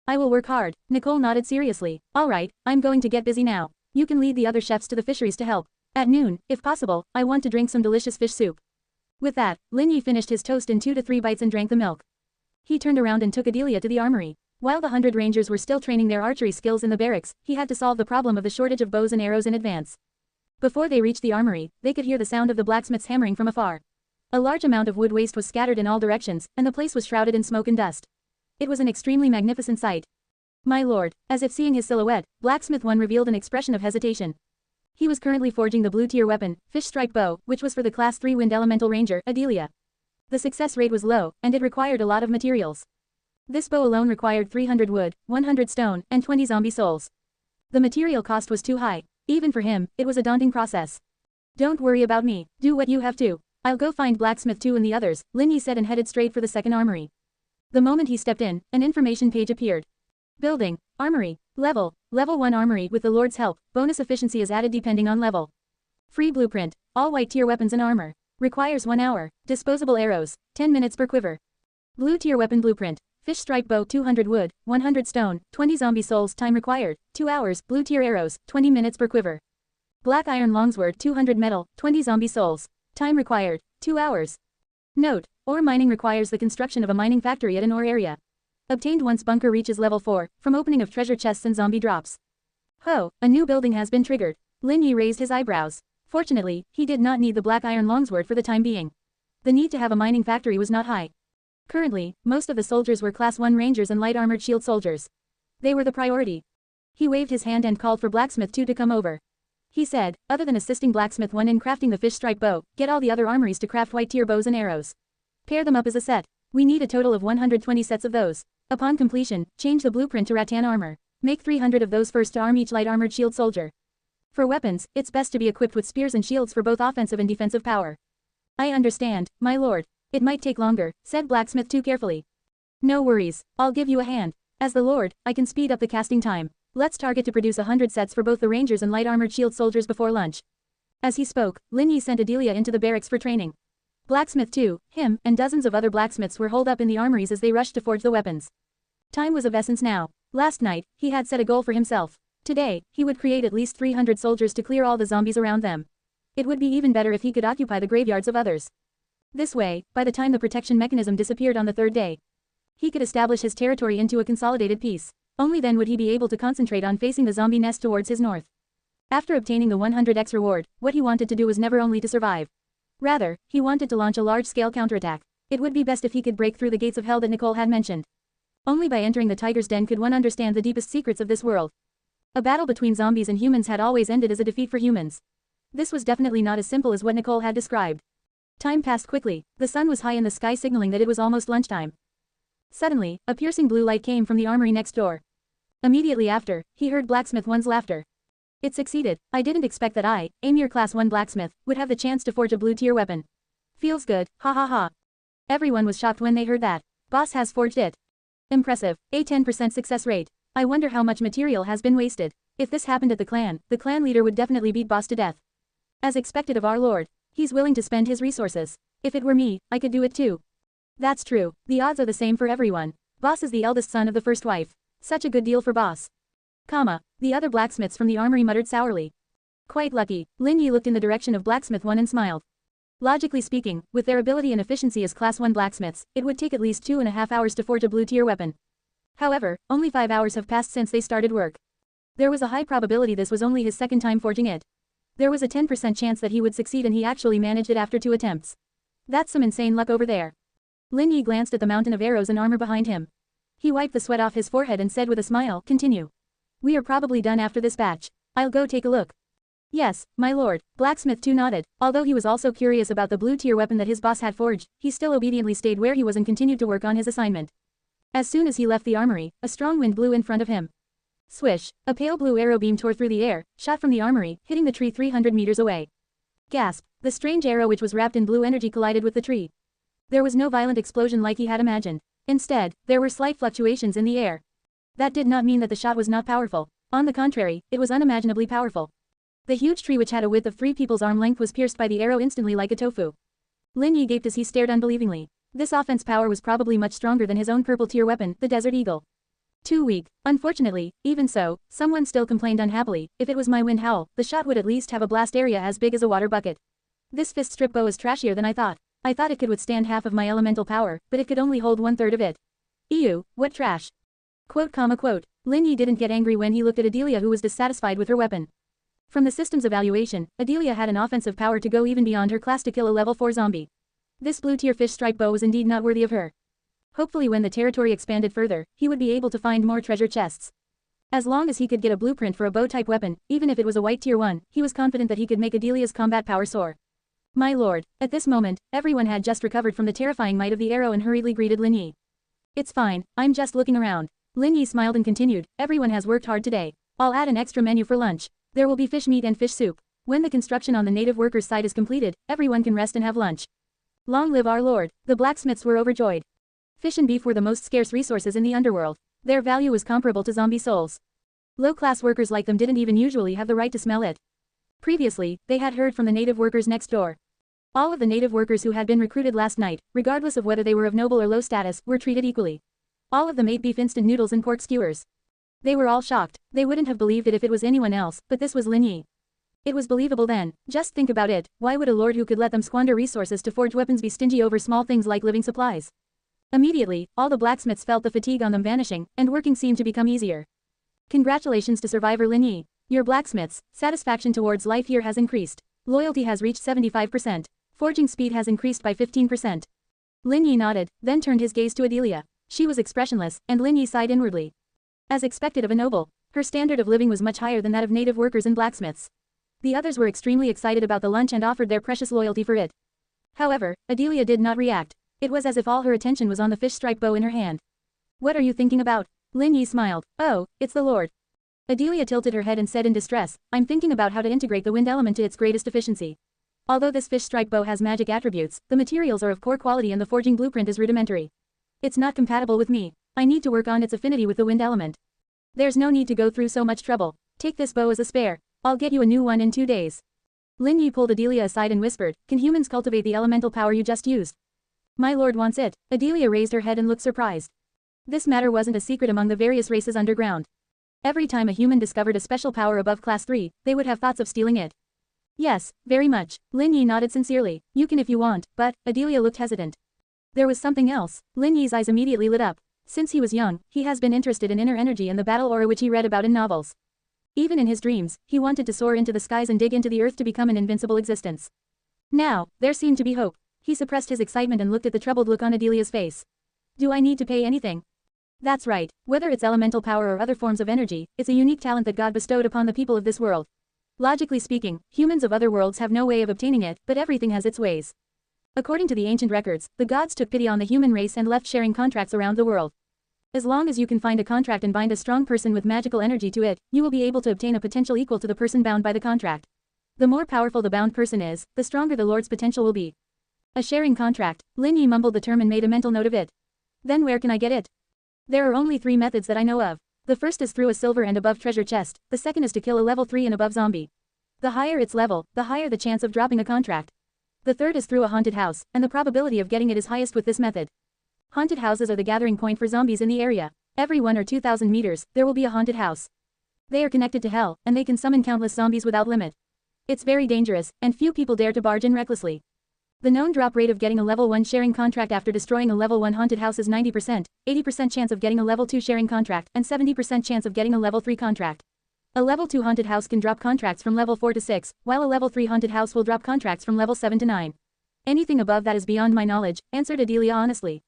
I will work hard. Nicole nodded seriously. All right, I'm going to get busy now. You can lead the other chefs to the fisheries to help. At noon, if possible, I want to drink some delicious fish soup. With that, Lin Yi finished his toast in 2 to 3 bites and drank the milk. He turned around and took Adelia to the armory. While the 100 rangers were still training their archery skills in the barracks, he had to solve the problem of the shortage of bows and arrows in advance. Before they reached the armory, they could hear the sound of the blacksmiths hammering from afar. A large amount of wood waste was scattered in all directions, and the place was shrouded in smoke and dust. It was an extremely magnificent sight. My lord, as if seeing his silhouette, Blacksmith 1 revealed an expression of hesitation. He was currently forging the blue-tier weapon, Fish Strike Bow, which was for the Class 3 Wind Elemental Ranger, Adelia. The success rate was low, and it required a lot of materials. This bow alone required 300 wood, 100 stone, and 20 zombie souls. The material cost was too high. Even for him, it was a daunting process. Don't worry about me, do what you have to. I'll go find Blacksmith 2 and the others, Lin Yi said and headed straight for the second armory. The moment he stepped in, an information page appeared. Building, Armory, Level 1 Armory with the Lord's help, bonus efficiency is added depending on level. Free blueprint, all white tier weapons and armor. Requires 1 hour, disposable arrows, 10 minutes per quiver. Blue tier weapon blueprint, Fish Strike Bow 200 wood, 100 stone, 20 zombie souls time required, 2 hours, blue tier arrows, 20 minutes per quiver. Black Iron Longsword 200 metal, 20 zombie souls. Time required, 2 hours. Note, ore mining requires the construction of a mining factory at an ore area. Obtained once bunker reaches level 4, from opening of treasure chests and zombie drops. Ho, a new building has been triggered. Lin Yi raised his eyebrows. Fortunately, he did not need the Black Iron Longsword for the time being. The need to have a mining factory was not high. Currently, most of the soldiers were Class 1 Rangers and light armored shield soldiers. They were the priority. He waved his hand and called for Blacksmith 2 to come over. He said, other than assisting Blacksmith 1 in crafting the Fish Strike Bow, get all the other armories to craft white tier bows and arrows. Pair them up as a set. We need a total of 120 sets of those. Upon completion, change the blueprint to rattan armor. Make 300 of those first to arm each light armored shield soldier. For weapons, it's best to be equipped with spears and shields for both offensive and defensive power. I understand, my lord. It might take longer, said Blacksmith 2 carefully. No worries, I'll give you a hand. As the lord, I can speed up the casting time. Let's target to produce 100 sets for both the rangers and light armored shield soldiers before lunch. As he spoke, Lin Yi sent Adelia into the barracks for training. Blacksmith 2, him, and dozens of other blacksmiths were holed up in the armories as they rushed to forge the weapons. Time was of essence now. Last night, he had set a goal for himself. Today, he would create at least 300 soldiers to clear all the zombies around them. It would be even better if he could occupy the graveyards of others. This way, by the time the protection mechanism disappeared on the third day, he could establish his territory into a consolidated peace. Only then would he be able to concentrate on facing the zombie nest towards his north. After obtaining the 100x reward, what he wanted to do was never only to survive. Rather, he wanted to launch a large-scale counterattack. It would be best if he could break through the gates of hell that Nicole had mentioned. Only by entering the tiger's den could one understand the deepest secrets of this world. A battle between zombies and humans had always ended as a defeat for humans. This was definitely not as simple as what Nicole had described. Time passed quickly. The sun was high in the sky, signaling that it was almost lunchtime. Suddenly, a piercing blue light came from the armory next door. Immediately after, he heard Blacksmith 1's laughter. It succeeded. I didn't expect that I, Amir Class 1 Blacksmith, would have the chance to forge a blue-tier weapon. Feels good, ha ha ha. Everyone was shocked when they heard that. Boss has forged it. Impressive, a 10% success rate. I wonder how much material has been wasted. If this happened at the clan leader would definitely beat Boss to death. As expected of our lord. He's willing to spend his resources. If it were me, I could do it too. That's true, the odds are the same for everyone. Boss is the eldest son of the first wife. Such a good deal for Boss. The other blacksmiths from the armory muttered sourly. Quite lucky. Lin Yi looked in the direction of Blacksmith 1 and smiled. Logically speaking, with their ability and efficiency as Class 1 blacksmiths, it would take at least 2.5 hours to forge a blue-tier weapon. However, only 5 hours have passed since they started work. There was a high probability this was only his second time forging it. There was a 10% chance that he would succeed, and he actually managed it after 2 attempts. That's some insane luck over there. Lin Yi glanced at the mountain of arrows and armor behind him. He wiped the sweat off his forehead and said with a smile, continue. We are probably done after this batch. I'll go take a look. Yes, my lord. Blacksmith 2 nodded. Although he was also curious about the blue-tier weapon that his boss had forged, he still obediently stayed where he was and continued to work on his assignment. As soon as he left the armory, a strong wind blew in front of him. Swish, a pale blue arrow beam tore through the air, shot from the armory, hitting the tree 300 meters away. Gasp, the strange arrow which was wrapped in blue energy collided with the tree. There was no violent explosion like he had imagined. Instead, there were slight fluctuations in the air. That did not mean that the shot was not powerful. On the contrary, it was unimaginably powerful. The huge tree, which had a width of 3 people's arm length, was pierced by the arrow instantly like a tofu. Lin Yi gaped as he stared unbelievingly. This offense power was probably much stronger than his own purple-tier weapon, the Desert Eagle. Too weak. Unfortunately, even so, someone still complained unhappily, if it was my wind howl, the shot would at least have a blast area as big as a water bucket. This fist strip bow is trashier than I thought. I thought it could withstand half of my elemental power, but it could only hold 1/3 of it. Ew, what trash. Quote. Lin Yi didn't get angry when he looked at Adelia, who was dissatisfied with her weapon. From the system's evaluation, Adelia had an offensive power to go even beyond her class to kill a level 4 zombie. This blue-tier fish stripe bow was indeed not worthy of her. Hopefully when the territory expanded further, he would be able to find more treasure chests. As long as he could get a blueprint for a bow-type weapon, even if it was a white tier 1, he was confident that he could make Adelia's combat power soar. My lord. At this moment, everyone had just recovered from the terrifying might of the arrow and hurriedly greeted Lin Yi. It's fine, I'm just looking around. Lin Yi smiled and continued, everyone has worked hard today. I'll add an extra menu for lunch. There will be fish meat and fish soup. When the construction on the native workers' side is completed, everyone can rest and have lunch. Long live our lord. The blacksmiths were overjoyed. Fish and beef were the most scarce resources in the underworld. Their value was comparable to zombie souls. Low-class workers like them didn't even usually have the right to smell it. Previously, they had heard from the native workers next door. All of the native workers who had been recruited last night, regardless of whether they were of noble or low status, were treated equally. All of them ate beef instant noodles and pork skewers. They were all shocked. They wouldn't have believed it if it was anyone else, but this was Lin Yi. It was believable then. Just think about it. Why would a lord who could let them squander resources to forge weapons be stingy over small things like living supplies? Immediately, all the blacksmiths felt the fatigue on them vanishing, and working seemed to become easier. Congratulations to survivor Lin Yi. Your blacksmiths, satisfaction towards life here has increased. Loyalty has reached 75%. Forging speed has increased by 15%. Lin Yi nodded, then turned his gaze to Adelia. She was expressionless, and Lin Yi sighed inwardly. As expected of a noble, her standard of living was much higher than that of native workers and blacksmiths. The others were extremely excited about the lunch and offered their precious loyalty for it. However, Adelia did not react. It was as if all her attention was on the fish stripe bow in her hand. What are you thinking about? Lin Yi smiled. Oh, it's the lord. Adelia tilted her head and said in distress, I'm thinking about how to integrate the wind element to its greatest efficiency. Although this fish stripe bow has magic attributes, the materials are of poor quality and the forging blueprint is rudimentary. It's not compatible with me. I need to work on its affinity with the wind element. There's no need to go through so much trouble. Take this bow as a spare. I'll get you a new one in 2 days. Lin Yi pulled Adelia aside and whispered, can humans cultivate the elemental power you just used? My lord wants it. Adelia raised her head and looked surprised. This matter wasn't a secret among the various races underground. Every time a human discovered a special power above class 3, they would have thoughts of stealing it. Yes, very much. Lin Yi nodded sincerely. You can if you want, but, Adelia looked hesitant. There was something else. Lin Yi's eyes immediately lit up. Since he was young, he has been interested in inner energy and the battle aura which he read about in novels. Even in his dreams, he wanted to soar into the skies and dig into the earth to become an invincible existence. Now, there seemed to be hope. He suppressed his excitement and looked at the troubled look on Adelia's face. Do I need to pay anything? That's right. Whether it's elemental power or other forms of energy, it's a unique talent that God bestowed upon the people of this world. Logically speaking, humans of other worlds have no way of obtaining it, but everything has its ways. According to the ancient records, the gods took pity on the human race and left sharing contracts around the world. As long as you can find a contract and bind a strong person with magical energy to it, you will be able to obtain a potential equal to the person bound by the contract. The more powerful the bound person is, the stronger the Lord's potential will be. A sharing contract. Lin Yi mumbled the term and made a mental note of it. Then where can I get it? There are only 3 methods that I know of. The first is through a silver and above treasure chest, the second is to kill a level 3 and above zombie. The higher its level, the higher the chance of dropping a contract. The third is through a haunted house, and the probability of getting it is highest with this method. Haunted houses are the gathering point for zombies in the area. Every 1 or 2,000 meters, there will be a haunted house. They are connected to hell, and they can summon countless zombies without limit. It's very dangerous, and few people dare to barge in recklessly. The known drop rate of getting a level 1 sharing contract after destroying a level 1 haunted house is 90%, 80% chance of getting a level 2 sharing contract, and 70% chance of getting a level 3 contract. A level 2 haunted house can drop contracts from level 4 to 6, while a level 3 haunted house will drop contracts from level 7 to 9. Anything above that is beyond my knowledge, answered Adelia honestly.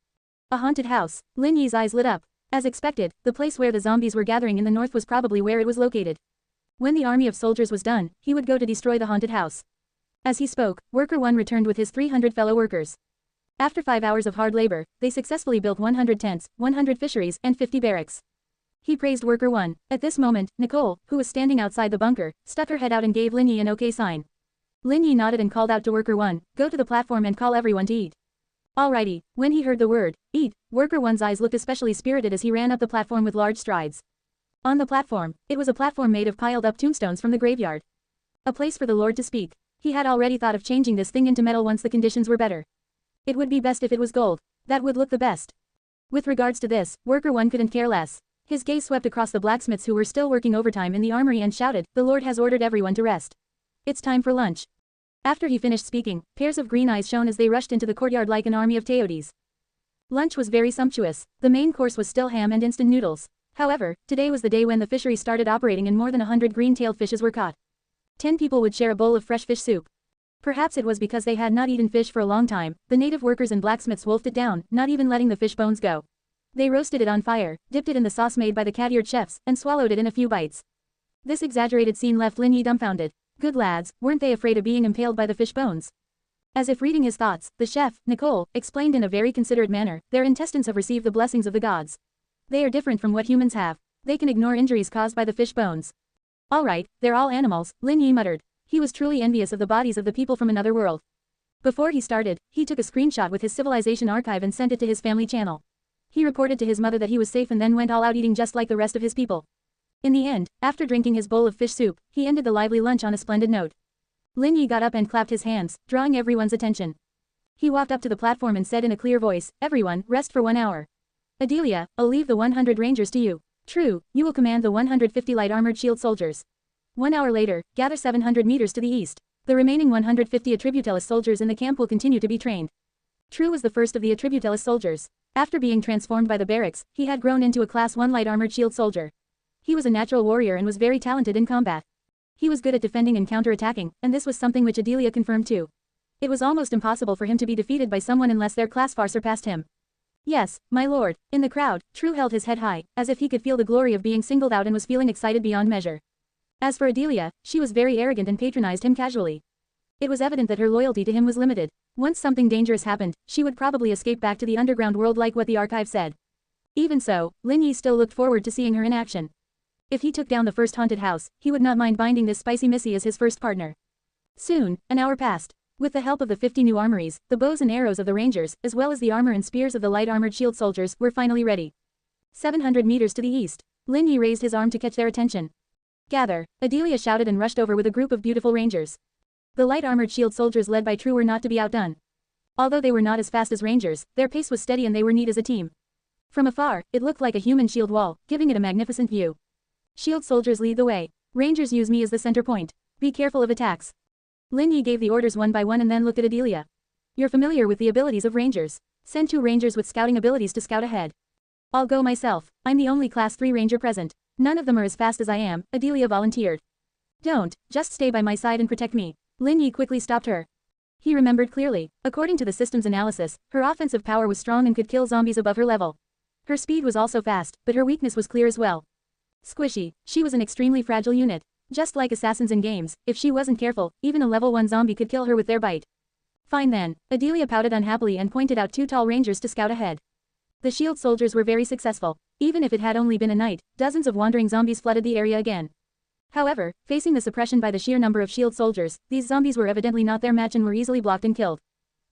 A haunted house. Lin Yi's eyes lit up. As expected, the place where the zombies were gathering in the north was probably where it was located. When the army of soldiers was done, he would go to destroy the haunted house. As he spoke, Worker 1 returned with his 300 fellow workers. After 5 hours of hard labor, they successfully built 100 tents, 100 fisheries, and 50 barracks. He praised Worker 1. At this moment, Nicole, who was standing outside the bunker, stuck her head out and gave Lin Yi an okay sign. Lin Yi nodded and called out to Worker 1, "Go to the platform and call everyone to eat." Alrighty. When he heard the word, eat, Worker 1's eyes looked especially spirited as he ran up the platform with large strides. On the platform, it was a platform made of piled up tombstones from the graveyard. A place for the Lord to speak. He had already thought of changing this thing into metal once the conditions were better. It would be best if it was gold. That would look the best. With regards to this, Worker 1 couldn't care less. His gaze swept across the blacksmiths who were still working overtime in the armory and shouted, "The Lord has ordered everyone to rest. It's time for lunch." After he finished speaking, pairs of green eyes shone as they rushed into the courtyard like an army of teodes. Lunch was very sumptuous. The main course was still ham and instant noodles. However, today was the day when the fishery started operating and more than 100 green-tailed fishes were caught. 10 people would share a bowl of fresh fish soup. Perhaps it was because they had not eaten fish for a long time, the native workers and blacksmiths wolfed it down, not even letting the fish bones go. They roasted it on fire, dipped it in the sauce made by the cat-eared chefs, and swallowed it in a few bites. This exaggerated scene left Lin Yi dumbfounded. Good lads, weren't they afraid of being impaled by the fish bones? As if reading his thoughts, the chef, Nicole, explained in a very considerate manner, their intestines have received the blessings of the gods. They are different from what humans have. They can ignore injuries caused by the fish bones. Alright, they're all animals, Lin Yi muttered. He was truly envious of the bodies of the people from another world. Before he started, he took a screenshot with his civilization archive and sent it to his family channel. He reported to his mother that he was safe and then went all out eating just like the rest of his people. In the end, after drinking his bowl of fish soup, he ended the lively lunch on a splendid note. Lin Yi got up and clapped his hands, drawing everyone's attention. He walked up to the platform and said in a clear voice, "Everyone, rest for 1 hour. Adelia, I'll leave the 100 rangers to you. True, you will command the 150 light armored shield soldiers. 1 hour later, gather 700 meters to the east. The remaining 150 Attributalis soldiers in the camp will continue to be trained." True was the first of the Attributalis soldiers. After being transformed by the barracks, he had grown into a class 1 light armored shield soldier. He was a natural warrior and was very talented in combat. He was good at defending and counter-attacking, and this was something which Adelia confirmed too. It was almost impossible for him to be defeated by someone unless their class far surpassed him. Yes, my lord. In the crowd, True held his head high, as if he could feel the glory of being singled out and was feeling excited beyond measure. As for Adelia, she was very arrogant and patronized him casually. It was evident that her loyalty to him was limited. Once something dangerous happened, she would probably escape back to the underground world like what the archive said. Even so, Lin Yi still looked forward to seeing her in action. If he took down the first haunted house, he would not mind binding this spicy missy as his first partner. Soon, an hour passed. With the help of the 50 new armories, the bows and arrows of the rangers, as well as the armor and spears of the light armored shield soldiers, were finally ready. 700 meters to the east. Lin Yi raised his arm to catch their attention. "Gather," Adelia shouted and rushed over with a group of beautiful rangers. The light armored shield soldiers led by True were not to be outdone. Although they were not as fast as rangers, their pace was steady and they were neat as a team. From afar, it looked like a human shield wall, giving it a magnificent view. Shield soldiers lead the way. Rangers use me as the center point. Be careful of attacks. Lin Yi gave the orders one by one and then looked at Adelia. You're familiar with the abilities of rangers. Send 2 rangers with scouting abilities to scout ahead. I'll go myself. I'm the only class 3 ranger present. None of them are as fast as I am, Adelia volunteered. Don't, just stay by my side and protect me. Lin Yi quickly stopped her. He remembered clearly. According to the system's analysis, her offensive power was strong and could kill zombies above her level. Her speed was also fast, but her weakness was clear as well. Squishy, she was an extremely fragile unit. Just like assassins in games, if she wasn't careful, even a level 1 zombie could kill her with their bite. Fine then, Adelia pouted unhappily and pointed out 2 tall rangers to scout ahead. The shield soldiers were very successful. Even if it had only been a night, dozens of wandering zombies flooded the area again. However, facing the suppression by the sheer number of shield soldiers, these zombies were evidently not their match and were easily blocked and killed.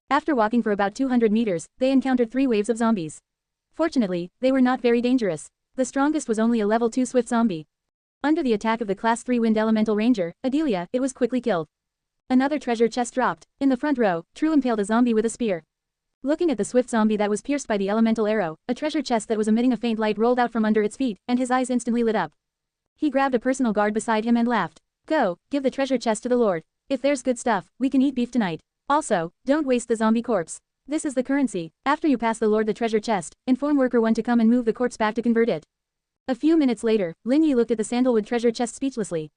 After walking for about 200 meters, they encountered 3 waves of zombies. Fortunately, they were not very dangerous. The strongest was only a level 2 swift zombie. Under the attack of the class 3 wind elemental ranger, Adelia, it was quickly killed. Another treasure chest dropped. In the front row, True impaled a zombie with a spear. Looking at the swift zombie that was pierced by the elemental arrow, a treasure chest that was emitting a faint light rolled out from under its feet, and his eyes instantly lit up. He grabbed a personal guard beside him and laughed. Go, give the treasure chest to the Lord. If there's good stuff, we can eat beef tonight. Also, don't waste the zombie corpse. This is the currency. After you pass the Lord the treasure chest, inform worker 1 to come and move the corpse back to convert it. A few minutes later, Lin Yi looked at the sandalwood treasure chest speechlessly.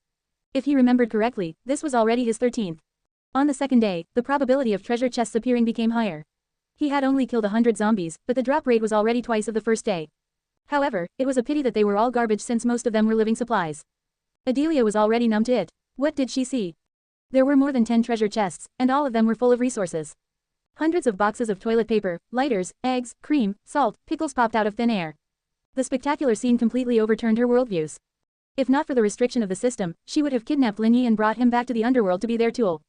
If he remembered correctly, this was already his 13th. On the second day, the probability of treasure chests appearing became higher. He had only killed 100 zombies, but the drop rate was already twice of the first day. However, it was a pity that they were all garbage since most of them were living supplies. Adelia was already numb to it. What did she see? There were more than 10 treasure chests, and all of them were full of resources. Hundreds of boxes of toilet paper, lighters, eggs, cream, salt, pickles popped out of thin air. The spectacular scene completely overturned her worldviews. If not for the restriction of the system, she would have kidnapped Lin Yi and brought him back to the underworld to be their tool.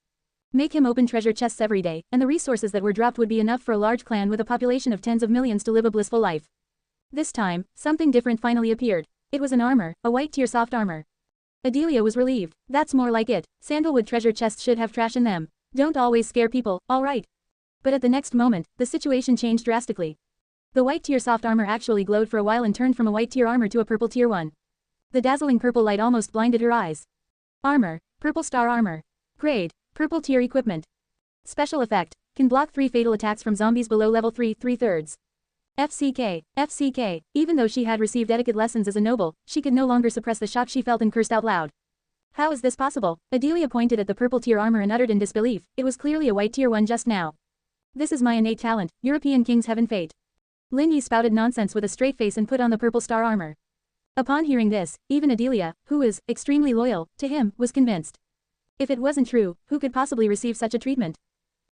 Make him open treasure chests every day, and the resources that were dropped would be enough for a large clan with a population of tens of millions to live a blissful life. This time, something different finally appeared. It was an armor, a white tier soft armor. Adelia was relieved. That's more like it. Sandalwood treasure chests should have trash in them. Don't always scare people, alright. But at the next moment, the situation changed drastically. The white tier soft armor actually glowed for a while and turned from a white tier armor to a purple tier 1. The dazzling purple light almost blinded her eyes. Armor, purple star armor. Grade, purple tier equipment. Special effect, can block 3 fatal attacks from zombies below level 3 3/3. FCK, FCK, even though she had received etiquette lessons as a noble, she could no longer suppress the shock she felt and cursed out loud. How is this possible? Adelia pointed at the purple tier armor and uttered in disbelief, it was clearly a white tier 1 just now. This is my innate talent, European kings heaven fate. Lin Yi spouted nonsense with a straight face and put on the purple star armor. Upon hearing this, even Adelia, who is extremely loyal to him, was convinced. If it wasn't true, who could possibly receive such a treatment?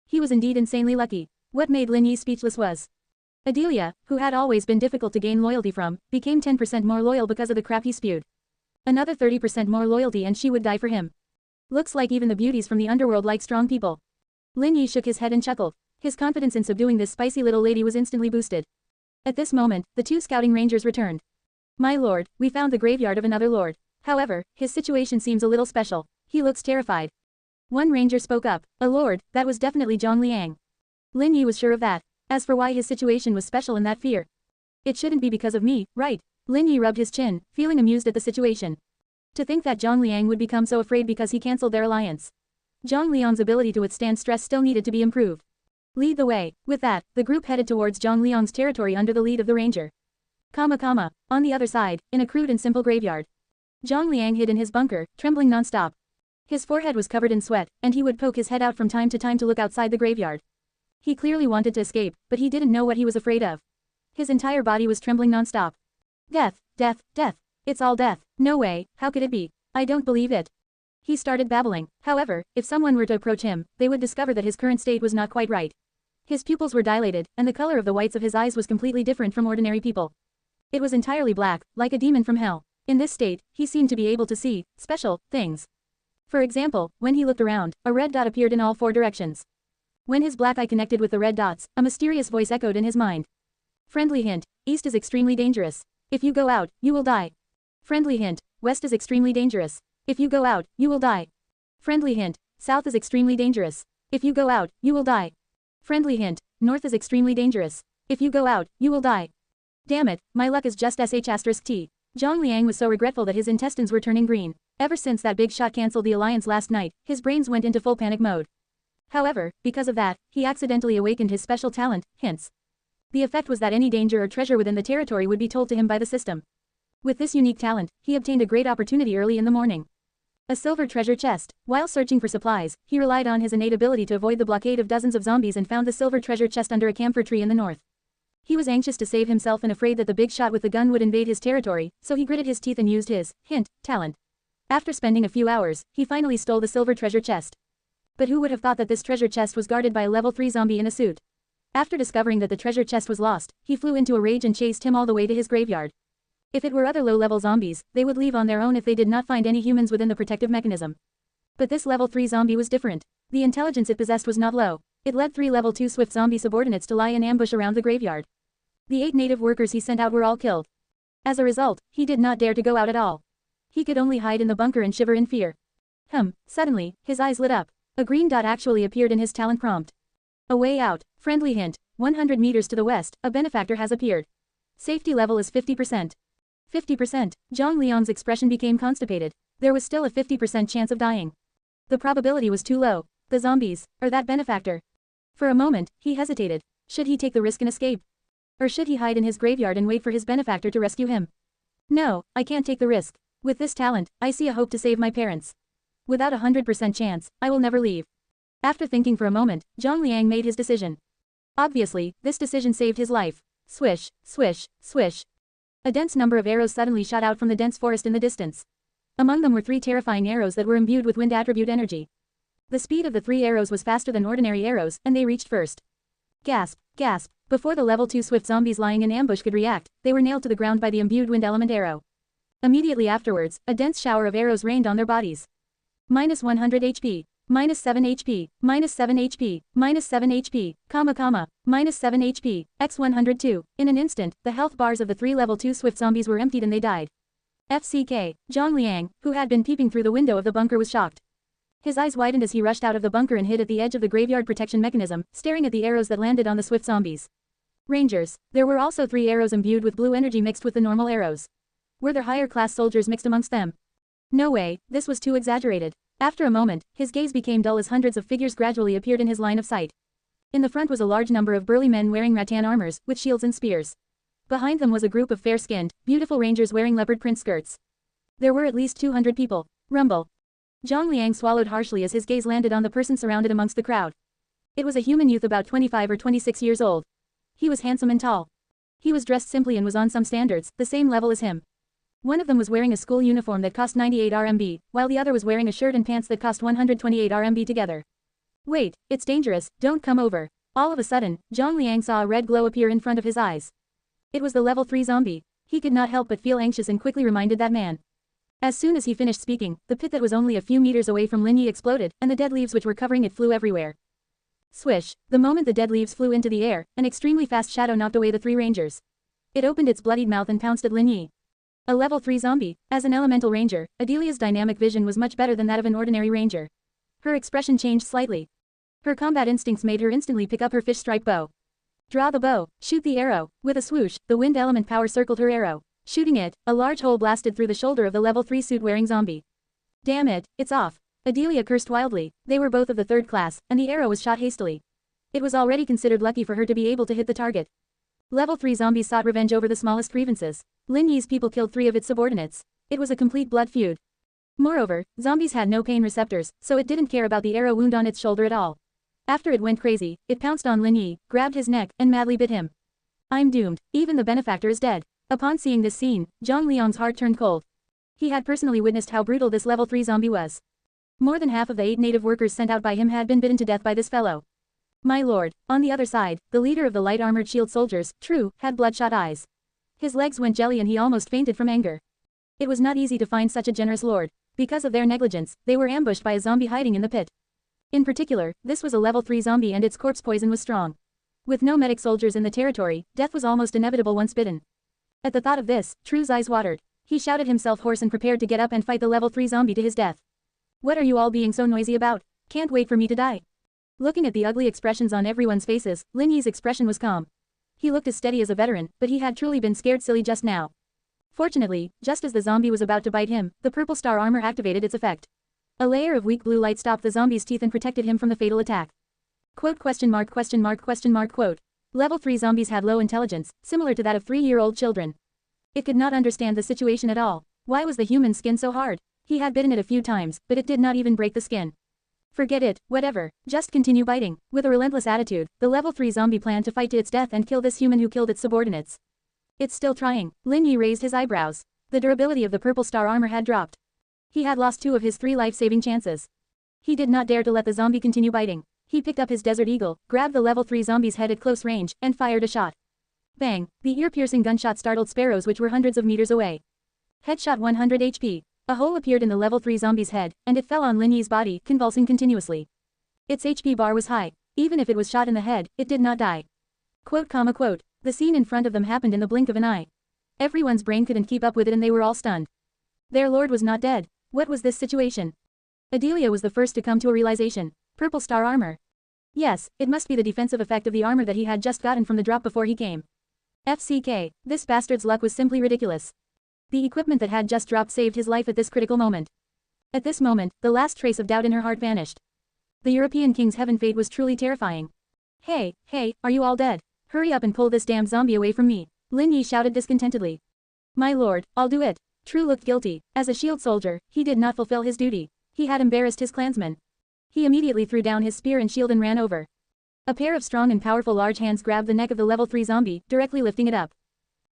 He was indeed insanely lucky. What made Lin Yi speechless was Adelia, who had always been difficult to gain loyalty from, became 10% more loyal because of the crap he spewed. Another 30% more loyalty and she would die for him. Looks like even the beauties from the underworld like strong people. Lin Yi shook his head and chuckled. His confidence in subduing this spicy little lady was instantly boosted. At this moment, the 2 scouting rangers returned. My lord, we found the graveyard of another lord. However, his situation seems a little special. He looks terrified. One ranger spoke up. A lord, that was definitely Zhang Liang. Lin Yi was sure of that. As for why his situation was special in that fear. It shouldn't be because of me, right? Lin Yi rubbed his chin, feeling amused at the situation. To think that Zhang Liang would become so afraid because he cancelled their alliance. Zhang Liang's ability to withstand stress still needed to be improved. Lead the way. With that, the group headed towards Zhang Liang's territory under the lead of the ranger. On the other side, in a crude and simple graveyard. Zhang Liang hid in his bunker, trembling non-stop. His forehead was covered in sweat, and he would poke his head out from time to time to look outside the graveyard. He clearly wanted to escape, but he didn't know what he was afraid of. His entire body was trembling non-stop. Death, death, death. It's all death. No way, how could it be? I don't believe it. He started babbling. However, if someone were to approach him, they would discover that his current state was not quite right. His pupils were dilated, and the color of the whites of his eyes was completely different from ordinary people. It was entirely black, like a demon from hell. In this state, he seemed to be able to see special things. For example, when he looked around, a red dot appeared in all 4 directions. When his black eye connected with the red dots, a mysterious voice echoed in his mind. Friendly hint, east is extremely dangerous. If you go out, you will die. Friendly hint, west is extremely dangerous. If you go out, you will die. Friendly hint, south is extremely dangerous. If you go out, you will die. Friendly hint, north is extremely dangerous. If you go out, you will die. Damn it, my luck is just sh*t. Zhang Liang was so regretful that his intestines were turning green. Ever since that big shot cancelled the alliance last night, his brains went into full panic mode. However, because of that, he accidentally awakened his special talent, hints. The effect was that any danger or treasure within the territory would be told to him by the system. With this unique talent, he obtained a great opportunity early in the morning. A silver treasure chest. While searching for supplies, he relied on his innate ability to avoid the blockade of dozens of zombies and found the silver treasure chest under a camphor tree in the north. He was anxious to save himself and afraid that the big shot with the gun would invade his territory, so he gritted his teeth and used his talent. After spending a few hours, he finally stole the silver treasure chest. But who would have thought that this treasure chest was guarded by a level 3 zombie in a suit? After discovering that the treasure chest was lost, he flew into a rage and chased him all the way to his graveyard. If it were other low-level zombies, they would leave on their own if they did not find any humans within the protective mechanism. But this level 3 zombie was different. The intelligence it possessed was not low. It led 3 level 2 swift zombie subordinates to lie in ambush around the graveyard. The 8 native workers he sent out were all killed. As a result, he did not dare to go out at all. He could only hide in the bunker and shiver in fear. Suddenly, his eyes lit up. A green dot actually appeared in his talent prompt. A way out, friendly hint, 100 meters to the west, a benefactor has appeared. Safety level is 50%. 50%, Zhang Liang's expression became constipated. There was still a 50% chance of dying. The probability was too low. The zombies, or that benefactor. For a moment, he hesitated. Should he take the risk and escape? Or should he hide in his graveyard and wait for his benefactor to rescue him? No, I can't take the risk. With this talent, I see a hope to save my parents. Without a 100% chance, I will never leave. After thinking for a moment, Zhang Liang made his decision. Obviously, this decision saved his life. Swish, swish, swish. A dense number of arrows suddenly shot out from the dense forest in the distance. Among them were 3 terrifying arrows that were imbued with wind attribute energy. The speed of the 3 arrows was faster than ordinary arrows, and they reached first. Gasp, gasp. Before the level 2 swift zombies lying in ambush could react, they were nailed to the ground by the imbued wind element arrow. Immediately afterwards, a dense shower of arrows rained on their bodies. Minus 100 HP. Minus 7 HP. Minus 7 HP. Minus 7 HP. Minus 7 HP. X 102. In an instant, the health bars of the 3 level 2 swift zombies were emptied and they died. FCK. Zhang Liang, who had been peeping through the window of the bunker, was shocked. His eyes widened as he rushed out of the bunker and hid at the edge of the graveyard protection mechanism, staring at the arrows that landed on the swift zombies. Rangers. There were also 3 arrows imbued with blue energy mixed with the normal arrows. Were there higher class soldiers mixed amongst them? No way, this was too exaggerated. After a moment, his gaze became dull as hundreds of figures gradually appeared in his line of sight. In the front was a large number of burly men wearing rattan armors, with shields and spears. Behind them was a group of fair-skinned, beautiful rangers wearing leopard print skirts. There were at least 200 people. Rumble. Zhang Liang swallowed harshly as his gaze landed on the person surrounded amongst the crowd. It was a human youth about 25 or 26 years old. He was handsome and tall. He was dressed simply and was on some standards, the same level as him. One of them was wearing a school uniform that cost 98 RMB, while the other was wearing a shirt and pants that cost 128 RMB together. Wait, it's dangerous, don't come over. All of a sudden, Zhang Liang saw a red glow appear in front of his eyes. It was the level 3 zombie. He could not help but feel anxious and quickly reminded that man. As soon as he finished speaking, the pit that was only a few meters away from Lin Yi exploded, and the dead leaves which were covering it flew everywhere. Swish, the moment the dead leaves flew into the air, an extremely fast shadow knocked away the 3 rangers. It opened its bloodied mouth and pounced at Lin Yi. A level 3 zombie. As an elemental ranger, Adelia's dynamic vision was much better than that of an ordinary ranger. Her expression changed slightly. Her combat instincts made her instantly pick up her fish-strike bow. Draw the bow, shoot the arrow. With a swoosh, the wind element power circled her arrow. Shooting it, a large hole blasted through the shoulder of the level 3 suit-wearing zombie. Damn it, it's off. Adelia cursed wildly. They were both of the 3rd class, and the arrow was shot hastily. It was already considered lucky for her to be able to hit the target. Level 3 zombies sought revenge over the smallest grievances. Lin Yi's people killed 3 of its subordinates. It was a complete blood feud. Moreover, zombies had no pain receptors, so it didn't care about the arrow wound on its shoulder at all. After it went crazy, it pounced on Lin Yi, grabbed his neck, and madly bit him. I'm doomed, even the benefactor is dead. Upon seeing this scene, Zhang Liang's heart turned cold. He had personally witnessed how brutal this level 3 zombie was. More than half of the 8 native workers sent out by him had been bitten to death by this fellow. My lord. On the other side, the leader of the light armored shield soldiers, True, had bloodshot eyes. His legs went jelly and he almost fainted from anger. It was not easy to find such a generous lord. Because of their negligence, they were ambushed by a zombie hiding in the pit. In particular, this was a level 3 zombie and its corpse poison was strong. With no medic soldiers in the territory, death was almost inevitable once bitten. At the thought of this, True's eyes watered. He shouted himself hoarse and prepared to get up and fight the level 3 zombie to his death. What are you all being so noisy about? Can't wait for me to die. Looking at the ugly expressions on everyone's faces, Lin Yi's expression was calm. He looked as steady as a veteran, but he had truly been scared silly just now. Fortunately, just as the zombie was about to bite him, the purple star armor activated its effect. A layer of weak blue light stopped the zombie's teeth and protected him from the fatal attack. Quote question mark question mark question mark quote. Level 3 zombies had low intelligence, similar to that of 3-year-old children. It could not understand the situation at all. Why was the human skin so hard? He had bitten it a few times, but it did not even break the skin. Forget it, whatever, just continue biting. With a relentless attitude, the level 3 zombie planned to fight to its death and kill this human who killed its subordinates. It's still trying. Lin Yi raised his eyebrows. The durability of the purple star armor had dropped. He had lost 2 of his 3 life-saving chances. He did not dare to let the zombie continue biting. He picked up his Desert Eagle, grabbed the level 3 zombie's head at close range, and fired a shot. Bang! The ear-piercing gunshot startled sparrows which were hundreds of meters away. Headshot 100 HP. A hole appeared in the level 3 zombie's head, and it fell on Lin Yi's body, convulsing continuously. Its HP bar was high. Even if it was shot in the head, it did not die. Quote. The scene in front of them happened in the blink of an eye. Everyone's brain couldn't keep up with it and they were all stunned. Their lord was not dead. What was this situation? Adelia was the first to come to a realization. Purple star armor. Yes, it must be the defensive effect of the armor that he had just gotten from the drop before he came. FCK, this bastard's luck was simply ridiculous. The equipment that had just dropped saved his life at this critical moment. At this moment, the last trace of doubt in her heart vanished. The European King's heaven fate was truly terrifying. Hey, are you all dead? Hurry up and pull this damn zombie away from me. Lin Yi shouted discontentedly. My lord, I'll do it. True looked guilty. As a shield soldier, he did not fulfill his duty. He had embarrassed his clansmen. He immediately threw down his spear and shield and ran over. A pair of strong and powerful large hands grabbed the neck of the level 3 zombie, directly lifting it up.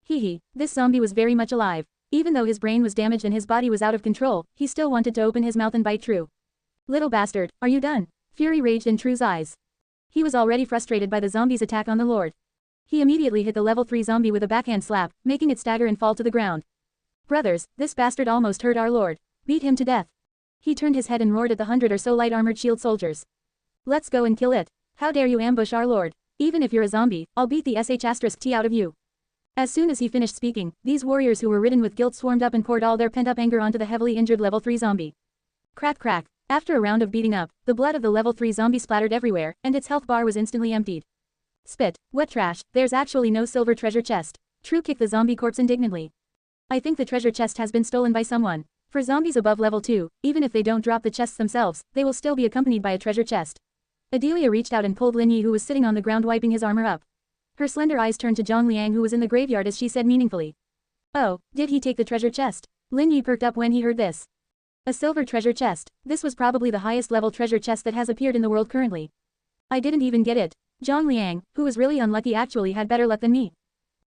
This zombie was very much alive. Even though his brain was damaged and his body was out of control, he still wanted to open his mouth and bite True. Little bastard, are you done? Fury raged in True's eyes. He was already frustrated by the zombie's attack on the lord. He immediately hit the level 3 zombie with a backhand slap, making it stagger and fall to the ground. Brothers, this bastard almost hurt our lord. Beat him to death. He turned his head and roared at the 100 or so light armored shield soldiers. Let's go and kill it. How dare you ambush our lord? Even if you're a zombie, I'll beat the sh*t out of you. As soon as he finished speaking, these warriors who were ridden with guilt swarmed up and poured all their pent-up anger onto the heavily injured level 3 zombie. Crack crack. After a round of beating up, the blood of the level 3 zombie splattered everywhere, and its health bar was instantly emptied. Spit. What trash, there's actually no silver treasure chest. True kicked the zombie corpse indignantly. I think the treasure chest has been stolen by someone. For zombies above level 2, even if they don't drop the chests themselves, they will still be accompanied by a treasure chest. Adelia reached out and pulled Lin Yi who was sitting on the ground wiping his armor up. Her slender eyes turned to Zhang Liang who was in the graveyard as she said meaningfully. Oh, did he take the treasure chest? Lin Yi perked up when he heard this. A silver treasure chest. This was probably the highest level treasure chest that has appeared in the world currently. I didn't even get it. Zhang Liang, who was really unlucky actually had better luck than me.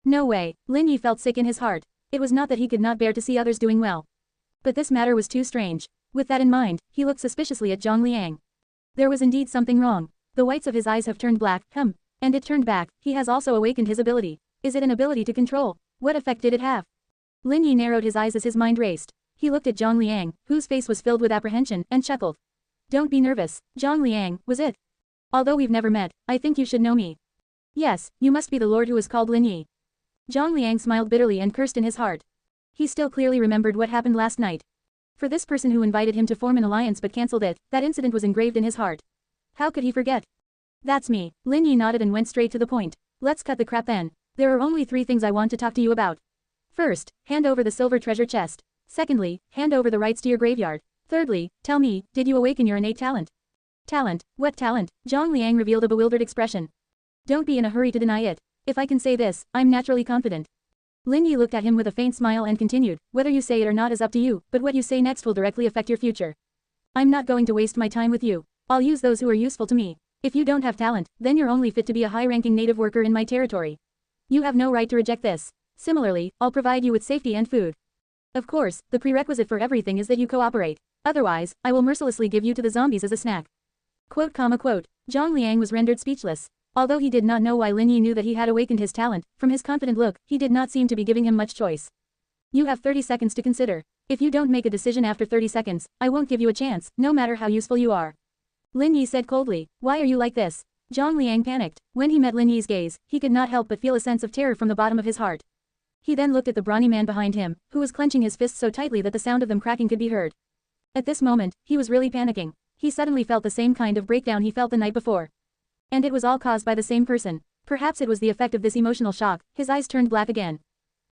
No way, Lin Yi felt sick in his heart. It was not that he could not bear to see others doing well. But this matter was too strange. With that in mind, he looked suspiciously at Zhang Liang. There was indeed something wrong. The whites of his eyes have turned black, and it turned back. He has also awakened his ability. Is it an ability to control? What effect did it have? Lin Yi narrowed his eyes as his mind raced. He looked at Zhang Liang, whose face was filled with apprehension, and chuckled. Don't be nervous, Zhang Liang, was it? Although we've never met, I think you should know me. Yes, you must be the lord who is called Lin Yi. Zhang Liang smiled bitterly and cursed in his heart. He still clearly remembered what happened last night. For this person who invited him to form an alliance but cancelled it, that incident was engraved in his heart. How could he forget? That's me. Lin Yi nodded and went straight to the point. Let's cut the crap then. There are only 3 things I want to talk to you about. First, hand over the silver treasure chest. Secondly, hand over the rights to your graveyard. Thirdly, tell me, did you awaken your innate talent? Talent? What talent? Zhang Liang revealed a bewildered expression. Don't be in a hurry to deny it. If I can say this, I'm naturally confident. Lin Yi looked at him with a faint smile and continued, whether you say it or not is up to you, but what you say next will directly affect your future. I'm not going to waste my time with you. I'll use those who are useful to me. If you don't have talent, then you're only fit to be a high-ranking native worker in my territory. You have no right to reject this. Similarly, I'll provide you with safety and food. Of course, the prerequisite for everything is that you cooperate. Otherwise, I will mercilessly give you to the zombies as a snack. Quote. Zhang Liang was rendered speechless. Although he did not know why Lin Yi knew that he had awakened his talent, from his confident look, he did not seem to be giving him much choice. You have 30 seconds to consider. If you don't make a decision after 30 seconds, I won't give you a chance, no matter how useful you are. Lin Yi said coldly, why are you like this? Zhang Liang panicked. When he met Lin Yi's gaze, he could not help but feel a sense of terror from the bottom of his heart. He then looked at the brawny man behind him, who was clenching his fists so tightly that the sound of them cracking could be heard. At this moment, he was really panicking. He suddenly felt the same kind of breakdown he felt the night before. And it was all caused by the same person. Perhaps it was the effect of this emotional shock. His eyes turned black again.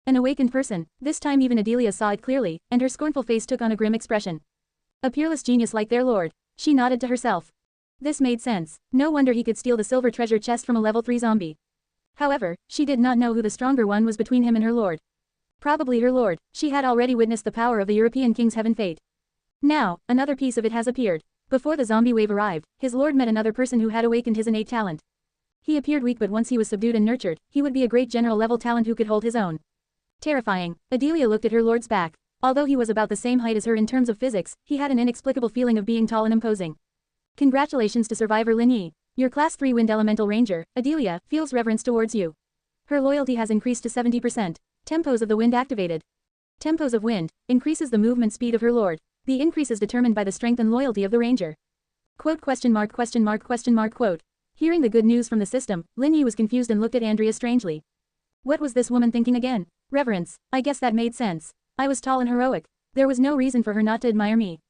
An awakened person. This time even Adelia saw it clearly, and her scornful face took on a grim expression. A peerless genius like their lord. She nodded to herself. This made sense. No wonder he could steal the silver treasure chest from a level 3 zombie. However, she did not know who the stronger one was between him and her lord. Probably her lord. She had already witnessed the power of the European king's heaven fate. Now, another piece of it has appeared. Before the zombie wave arrived, his lord met another person who had awakened his innate talent. He appeared weak, but once he was subdued and nurtured, he would be a great general level talent who could hold his own. Terrifying. Adelia looked at her lord's back. Although he was about the same height as her in terms of physics, he had an inexplicable feeling of being tall and imposing. Congratulations to survivor Lin Yi. Your Class 3 Wind Elemental Ranger, Adelia, feels reverence towards you. Her loyalty has increased to 70%. Tempos of the wind activated. Tempos of wind increases the movement speed of her lord. The increase is determined by the strength and loyalty of the ranger. Quote question mark quote. Hearing the good news from the system, Lin Yi was confused and looked at Andrea strangely. What was this woman thinking again? Reverence, I guess that made sense. I was tall and heroic. There was no reason for her not to admire me.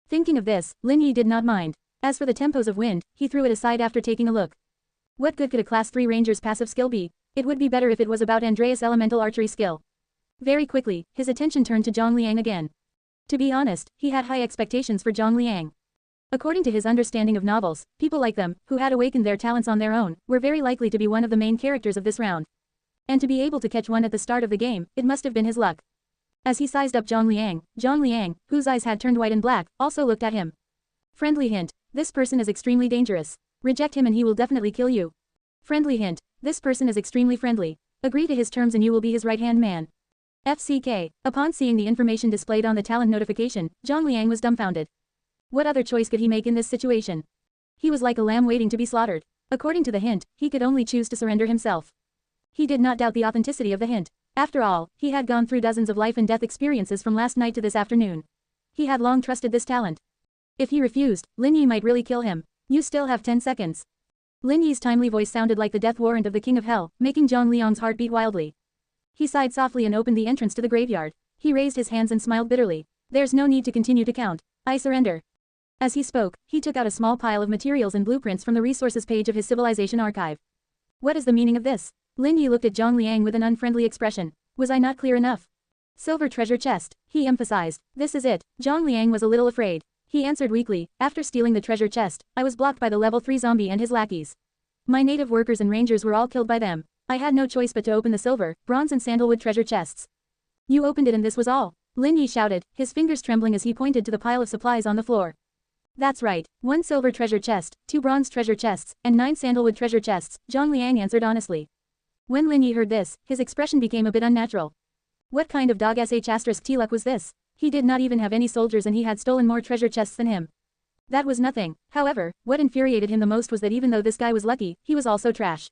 Thinking of this, Lin Yi did not mind. As for the tempos of wind, he threw it aside after taking a look. What good could a Class 3 Ranger's passive skill be? It would be better if it was about Andreas' elemental archery skill. Very quickly, his attention turned to Zhang Liang again. To be honest, he had high expectations for Zhang Liang. According to his understanding of novels, people like them, who had awakened their talents on their own, were very likely to be one of the main characters of this round. And to be able to catch one at the start of the game, it must have been his luck. As he sized up Zhang Liang, whose eyes had turned white and black, also looked at him. Friendly hint, this person is extremely dangerous. Reject him and he will definitely kill you. Friendly hint, this person is extremely friendly. Agree to his terms and you will be his right-hand man. FCK, upon seeing the information displayed on the talent notification, Zhang Liang was dumbfounded. What other choice could he make in this situation? He was like a lamb waiting to be slaughtered. According to the hint, he could only choose to surrender himself. He did not doubt the authenticity of the hint. After all, he had gone through dozens of life and death experiences from last night to this afternoon. He had long trusted this talent. If he refused, Lin Yi might really kill him. You still have 10 seconds. Lin Yi's timely voice sounded like the death warrant of the King of Hell, making Zhang Liang's heart beat wildly. He sighed softly and opened the entrance to the graveyard. He raised his hands and smiled bitterly. There's no need to continue to count. I surrender. As he spoke, he took out a small pile of materials and blueprints from the resources page of his civilization archive. What is the meaning of this? Lin Yi looked at Zhang Liang with an unfriendly expression. Was I not clear enough? Silver treasure chest, he emphasized. This is it. Zhang Liang was a little afraid. He answered weakly, after stealing the treasure chest, I was blocked by the level 3 zombie and his lackeys. My native workers and rangers were all killed by them. I had no choice but to open the silver, bronze and sandalwood treasure chests. You opened it and this was all. Lin Yi shouted, his fingers trembling as he pointed to the pile of supplies on the floor. That's right, 1 silver treasure chest, 2 bronze treasure chests, and 9 sandalwood treasure chests, Zhang Liang answered honestly. When Lin Yi heard this, his expression became a bit unnatural. What kind of dog sh*t luck was this? He did not even have any soldiers and he had stolen more treasure chests than him. That was nothing. However, what infuriated him the most was that even though this guy was lucky, he was also trash.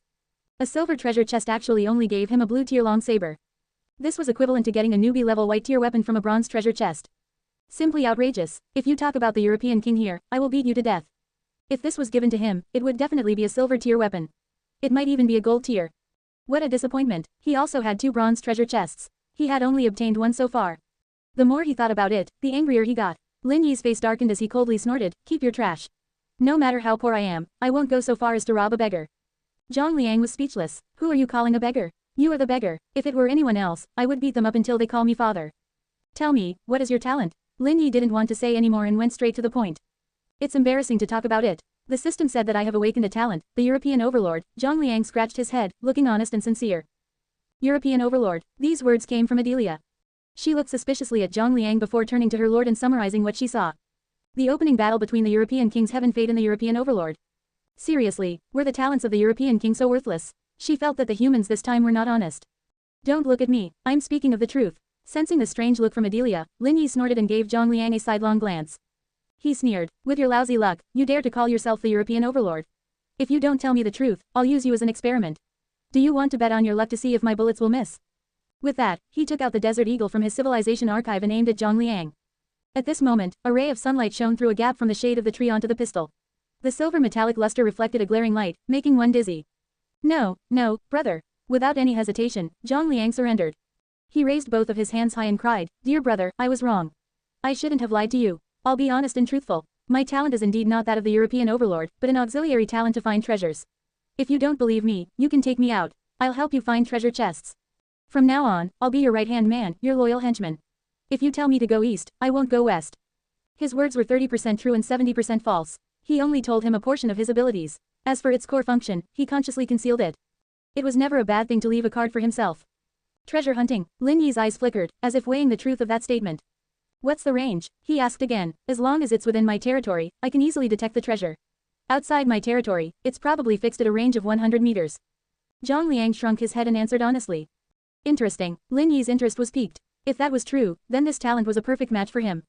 A silver treasure chest actually only gave him a blue tier long saber. This was equivalent to getting a newbie level white tier weapon from a bronze treasure chest. Simply outrageous. If you talk about the European king here, I will beat you to death. If this was given to him, it would definitely be a silver tier weapon. It might even be a gold tier. What a disappointment. He also had 2 bronze treasure chests. He had only obtained 1 so far. The more he thought about it, the angrier he got. Lin Yi's face darkened as he coldly snorted, keep your trash. No matter how poor I am, I won't go so far as to rob a beggar. Zhang Liang was speechless. Who are you calling a beggar? You are the beggar. If it were anyone else, I would beat them up until they call me father. Tell me, what is your talent? Lin Yi didn't want to say anymore and went straight to the point. It's embarrassing to talk about it. The system said that I have awakened a talent, the European Overlord. Zhang Liang scratched his head, looking honest and sincere. European Overlord. These words came from Adelia. She looked suspiciously at Zhang Liang before turning to her lord and summarizing what she saw. The opening battle between the European King's Heaven Fate and the European Overlord. Seriously, were the talents of the European King so worthless? She felt that the humans this time were not honest. Don't look at me, I'm speaking of the truth. Sensing the strange look from Adelia, Lin Yi snorted and gave Zhang Liang a sidelong glance. He sneered, with your lousy luck, you dare to call yourself the European Overlord. If you don't tell me the truth, I'll use you as an experiment. Do you want to bet on your luck to see if my bullets will miss? With that, he took out the Desert Eagle from his civilization archive and aimed at Zhang Liang. At this moment, a ray of sunlight shone through a gap from the shade of the tree onto the pistol. The silver metallic luster reflected a glaring light, making one dizzy. No, brother. Without any hesitation, Zhang Liang surrendered. He raised both of his hands high and cried, dear brother, I was wrong. I shouldn't have lied to you. I'll be honest and truthful. My talent is indeed not that of the European Overlord, but an auxiliary talent to find treasures. If you don't believe me, you can take me out. I'll help you find treasure chests. From now on, I'll be your right-hand man, your loyal henchman. If you tell me to go east, I won't go west. His words were 30% true and 70% false. He only told him a portion of his abilities. As for its core function, he consciously concealed it. It was never a bad thing to leave a card for himself. Treasure hunting. Lin Yi's eyes flickered, as if weighing the truth of that statement. What's the range? He asked again. As long as it's within my territory, I can easily detect the treasure. Outside my territory, it's probably fixed at a range of 100 meters. Zhang Liang shrunk his head and answered honestly. Interesting. Lin Yi's interest was piqued. If that was true, then this talent was a perfect match for him.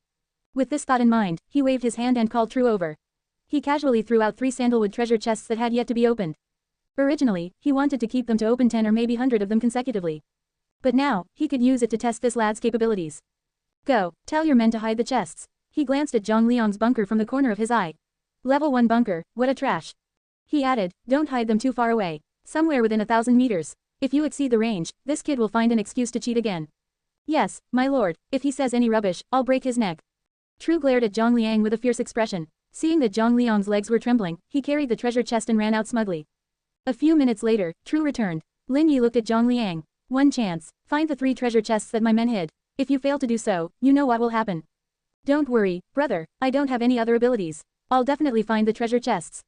With this thought in mind, he waved his hand and called True over. He casually threw out 3 sandalwood treasure chests that had yet to be opened. Originally, he wanted to keep them to open 10 or maybe 100 of them consecutively. But now, he could use it to test this lad's capabilities. Go, tell your men to hide the chests. He glanced at Zhang Liang's bunker from the corner of his eye. Level 1 bunker, what a trash. He added, don't hide them too far away. Somewhere within 1,000 meters. If you exceed the range, this kid will find an excuse to cheat again. Yes, my lord, if he says any rubbish, I'll break his neck. True glared at Zhang Liang with a fierce expression. Seeing that Zhang Liang's legs were trembling, he carried the treasure chest and ran out smugly. A few minutes later, True returned. Lin Yi looked at Zhang Liang. One chance. Find the 3 treasure chests that my men hid. If you fail to do so, you know what will happen. Don't worry, brother, I don't have any other abilities. I'll definitely find the treasure chests.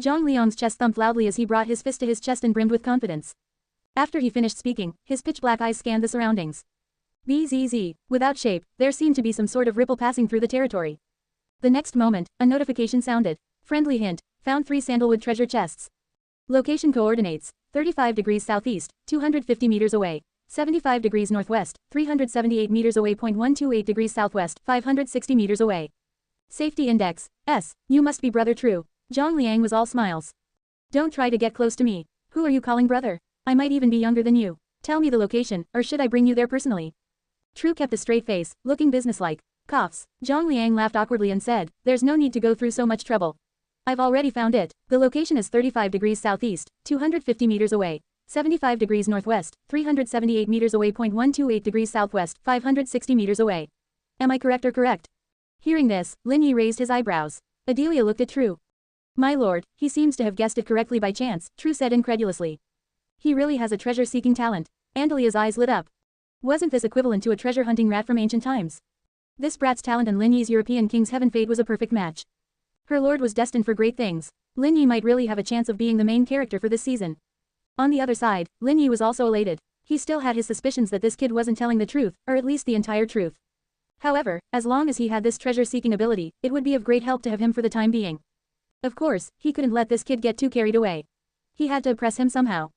Zhang Liang's chest thumped loudly as he brought his fist to his chest and brimmed with confidence. After he finished speaking, his pitch-black eyes scanned the surroundings. BZZ, without shape, there seemed to be some sort of ripple passing through the territory. The next moment, a notification sounded. Friendly hint, found 3 sandalwood treasure chests. Location coordinates, 35 degrees southeast, 250 meters away. 75 degrees northwest, 378 meters away. 128 degrees southwest, 560 meters away. Safety index, S, you must be brother True. Zhang Liang was all smiles. Don't try to get close to me. Who are you calling brother? I might even be younger than you. Tell me the location, or should I bring you there personally? True kept a straight face, looking businesslike. Coughs. Zhang Liang laughed awkwardly and said, there's no need to go through so much trouble. I've already found it. The location is 35 degrees southeast, 250 meters away. 75 degrees northwest, 378 meters away. 128 degrees southwest, 560 meters away. Am I correct or correct? Hearing this, Lin Yi raised his eyebrows. Adelia looked at True. My lord, he seems to have guessed it correctly by chance, True said incredulously. He really has a treasure-seeking talent. Andalia's eyes lit up. Wasn't this equivalent to a treasure-hunting rat from ancient times? This brat's talent and Lin Yi's European king's heaven fate was a perfect match. Her lord was destined for great things. Lin Yi might really have a chance of being the main character for this season. On the other side, Lin Yi was also elated. He still had his suspicions that this kid wasn't telling the truth, or at least the entire truth. However, as long as he had this treasure-seeking ability, it would be of great help to have him for the time being. Of course, he couldn't let this kid get too carried away. He had to impress him somehow.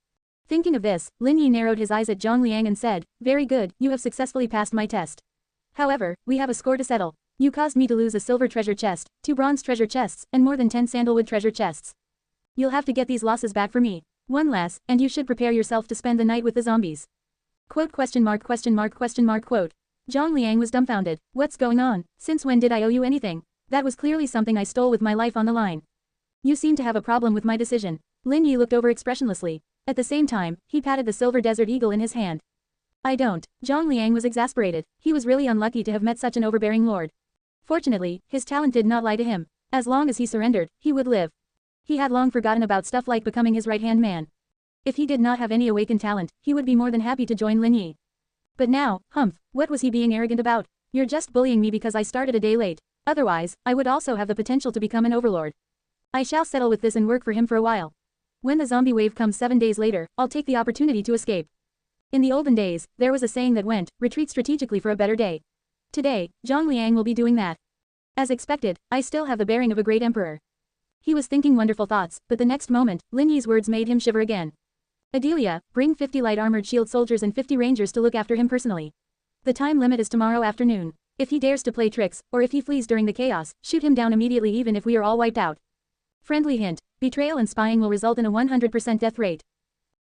Thinking of this, Lin Yi narrowed his eyes at Zhang Liang and said, very good, you have successfully passed my test. However, we have a score to settle. You caused me to lose a silver treasure chest, 2 bronze treasure chests, and more than 10 sandalwood treasure chests. You'll have to get these losses back for me. One less, and you should prepare yourself to spend the night with the zombies. Quote question mark quote. Zhang Liang was dumbfounded. What's going on? Since when did I owe you anything? That was clearly something I stole with my life on the line. You seem to have a problem with my decision. Lin Yi looked over expressionlessly. At the same time, he patted the silver desert eagle in his hand. I don't. Zhang Liang was exasperated. He was really unlucky to have met such an overbearing lord. Fortunately, his talent did not lie to him. As long as he surrendered, he would live. He had long forgotten about stuff like becoming his right-hand man. If he did not have any awakened talent, he would be more than happy to join Lin Yi. But now, humph, what was he being arrogant about? You're just bullying me because I started a day late. Otherwise, I would also have the potential to become an overlord. I shall settle with this and work for him for a while. When the zombie wave comes 7 days later, I'll take the opportunity to escape. In the olden days, there was a saying that went, retreat strategically for a better day. Today, Zhang Liang will be doing that. As expected, I still have the bearing of a great emperor. He was thinking wonderful thoughts, but the next moment, Lin Yi's words made him shiver again. Adelia, bring 50 light armored shield soldiers and 50 rangers to look after him personally. The time limit is tomorrow afternoon. If he dares to play tricks, or if he flees during the chaos, shoot him down immediately even if we are all wiped out. Friendly hint, betrayal and spying will result in a 100% death rate.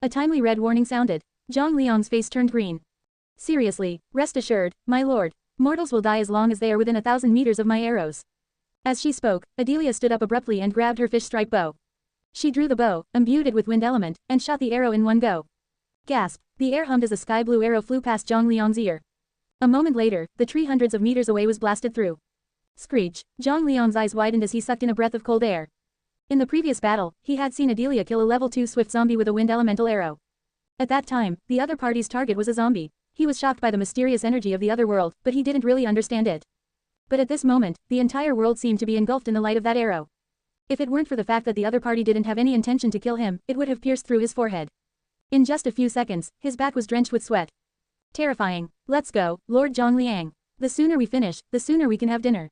A timely red warning sounded. Zhang Liang's face turned green. Seriously, rest assured, my lord, mortals will die as long as they are within 1,000 meters of my arrows. As she spoke, Adelia stood up abruptly and grabbed her fish-striped bow. She drew the bow, imbued it with wind element, and shot the arrow in one go. Gasp! The air hummed as a sky-blue arrow flew past Zhang Liang's ear. A moment later, the tree hundreds of meters away was blasted through. Screech! Zhang Liang's eyes widened as he sucked in a breath of cold air. In the previous battle, he had seen Adelia kill a level 2 swift zombie with a wind elemental arrow. At that time, the other party's target was a zombie. He was shocked by the mysterious energy of the other world, but he didn't really understand it. But at this moment, the entire world seemed to be engulfed in the light of that arrow. If it weren't for the fact that the other party didn't have any intention to kill him, it would have pierced through his forehead. In just a few seconds, his back was drenched with sweat. Terrifying. Let's go, Lord Zhang Liang. The sooner we finish, the sooner we can have dinner.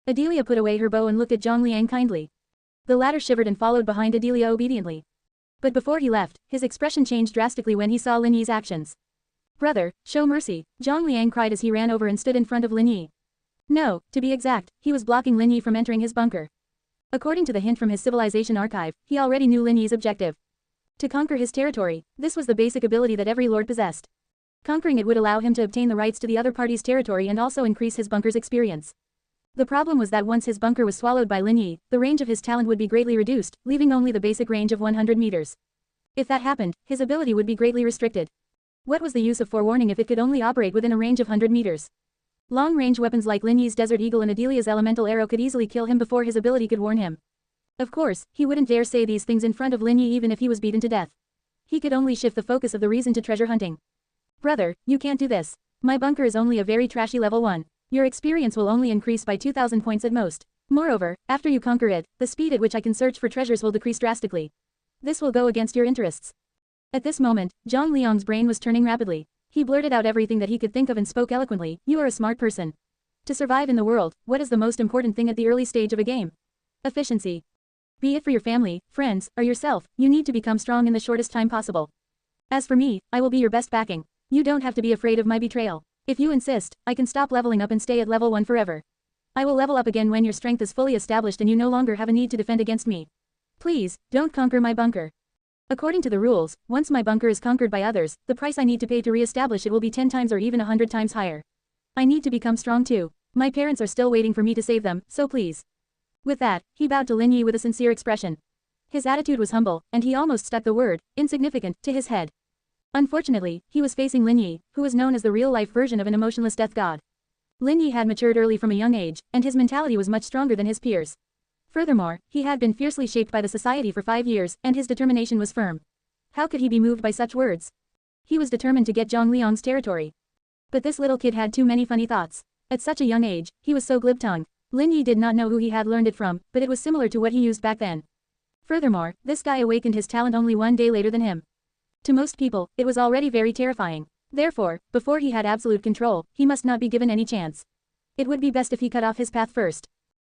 Adelia put away her bow and looked at Zhang Liang kindly. The latter shivered and followed behind Adelia obediently. But before he left, his expression changed drastically when he saw Lin Yi's actions. Brother, show mercy, Zhang Liang cried as he ran over and stood in front of Lin Yi. No, to be exact, he was blocking Lin Yi from entering his bunker. According to the hint from his civilization archive, he already knew Lin Yi's objective. To conquer his territory, this was the basic ability that every lord possessed. Conquering it would allow him to obtain the rights to the other party's territory and also increase his bunker's experience. The problem was that once his bunker was swallowed by Lin Yi, the range of his talent would be greatly reduced, leaving only the basic range of 100 meters. If that happened, his ability would be greatly restricted. What was the use of forewarning if it could only operate within a range of 100 meters? Long-range weapons like Lin Yi's Desert Eagle and Adelia's Elemental Arrow could easily kill him before his ability could warn him. Of course, he wouldn't dare say these things in front of Lin Yi even if he was beaten to death. He could only shift the focus of the reason to treasure hunting. Brother, you can't do this. My bunker is only a very trashy level 1. Your experience will only increase by 2,000 points at most. Moreover, after you conquer it, the speed at which I can search for treasures will decrease drastically. This will go against your interests. At this moment, Zhang Liang's brain was turning rapidly. He blurted out everything that he could think of and spoke eloquently. You are a smart person. To survive in the world, what is the most important thing at the early stage of a game? Efficiency. Be it for your family, friends, or yourself, you need to become strong in the shortest time possible. As for me, I will be your best backing. You don't have to be afraid of my betrayal. If you insist, I can stop leveling up and stay at level 1 forever. I will level up again when your strength is fully established and you no longer have a need to defend against me. Please, don't conquer my bunker. According to the rules, once my bunker is conquered by others, the price I need to pay to re-establish it will be 10 times or even 100 times higher. I need to become strong too. My parents are still waiting for me to save them, so please. With that, he bowed to Lin Yi with a sincere expression. His attitude was humble, and he almost stuck the word, insignificant, to his head. Unfortunately, he was facing Lin Yi, who was known as the real-life version of an emotionless death god. Lin Yi had matured early from a young age, and his mentality was much stronger than his peers. Furthermore, he had been fiercely shaped by the society for 5 years, and his determination was firm. How could he be moved by such words? He was determined to get Zhang Liang's territory. But this little kid had too many funny thoughts. At such a young age, he was so glib-tongued. Lin Yi did not know who he had learned it from, but it was similar to what he used back then. Furthermore, this guy awakened his talent only 1 day later than him. To most people, it was already very terrifying. Therefore, before he had absolute control, he must not be given any chance. It would be best if he cut off his path first.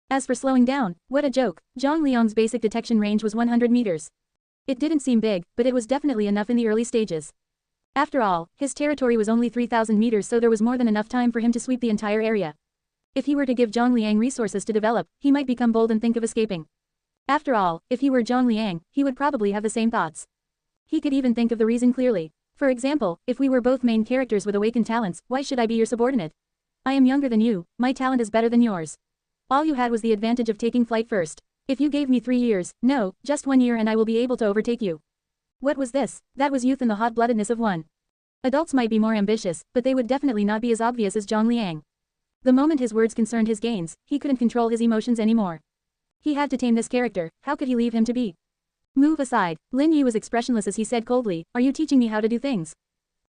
As for slowing down, what a joke. Zhang Liang's basic detection range was 100 meters. It didn't seem big, but it was definitely enough in the early stages. After all, his territory was only 3,000 meters, so there was more than enough time for him to sweep the entire area. If he were to give Zhang Liang resources to develop, he might become bold and think of escaping. After all, if he were Zhang Liang, he would probably have the same thoughts. He could even think of the reason clearly. For example, if we were both main characters with awakened talents, why should I be your subordinate? I am younger than you, my talent is better than yours. All you had was the advantage of taking flight first. If you gave me 3 years, no, just 1 year and I will be able to overtake you. What was this? That was youth and the hot-bloodedness of one. Adults might be more ambitious, but they would definitely not be as obvious as Zhang Liang. The moment his words concerned his gains, he couldn't control his emotions anymore. He had to tame this character. How could he leave him to be? Move aside. Lin Yi was expressionless as he said coldly, are you teaching me how to do things?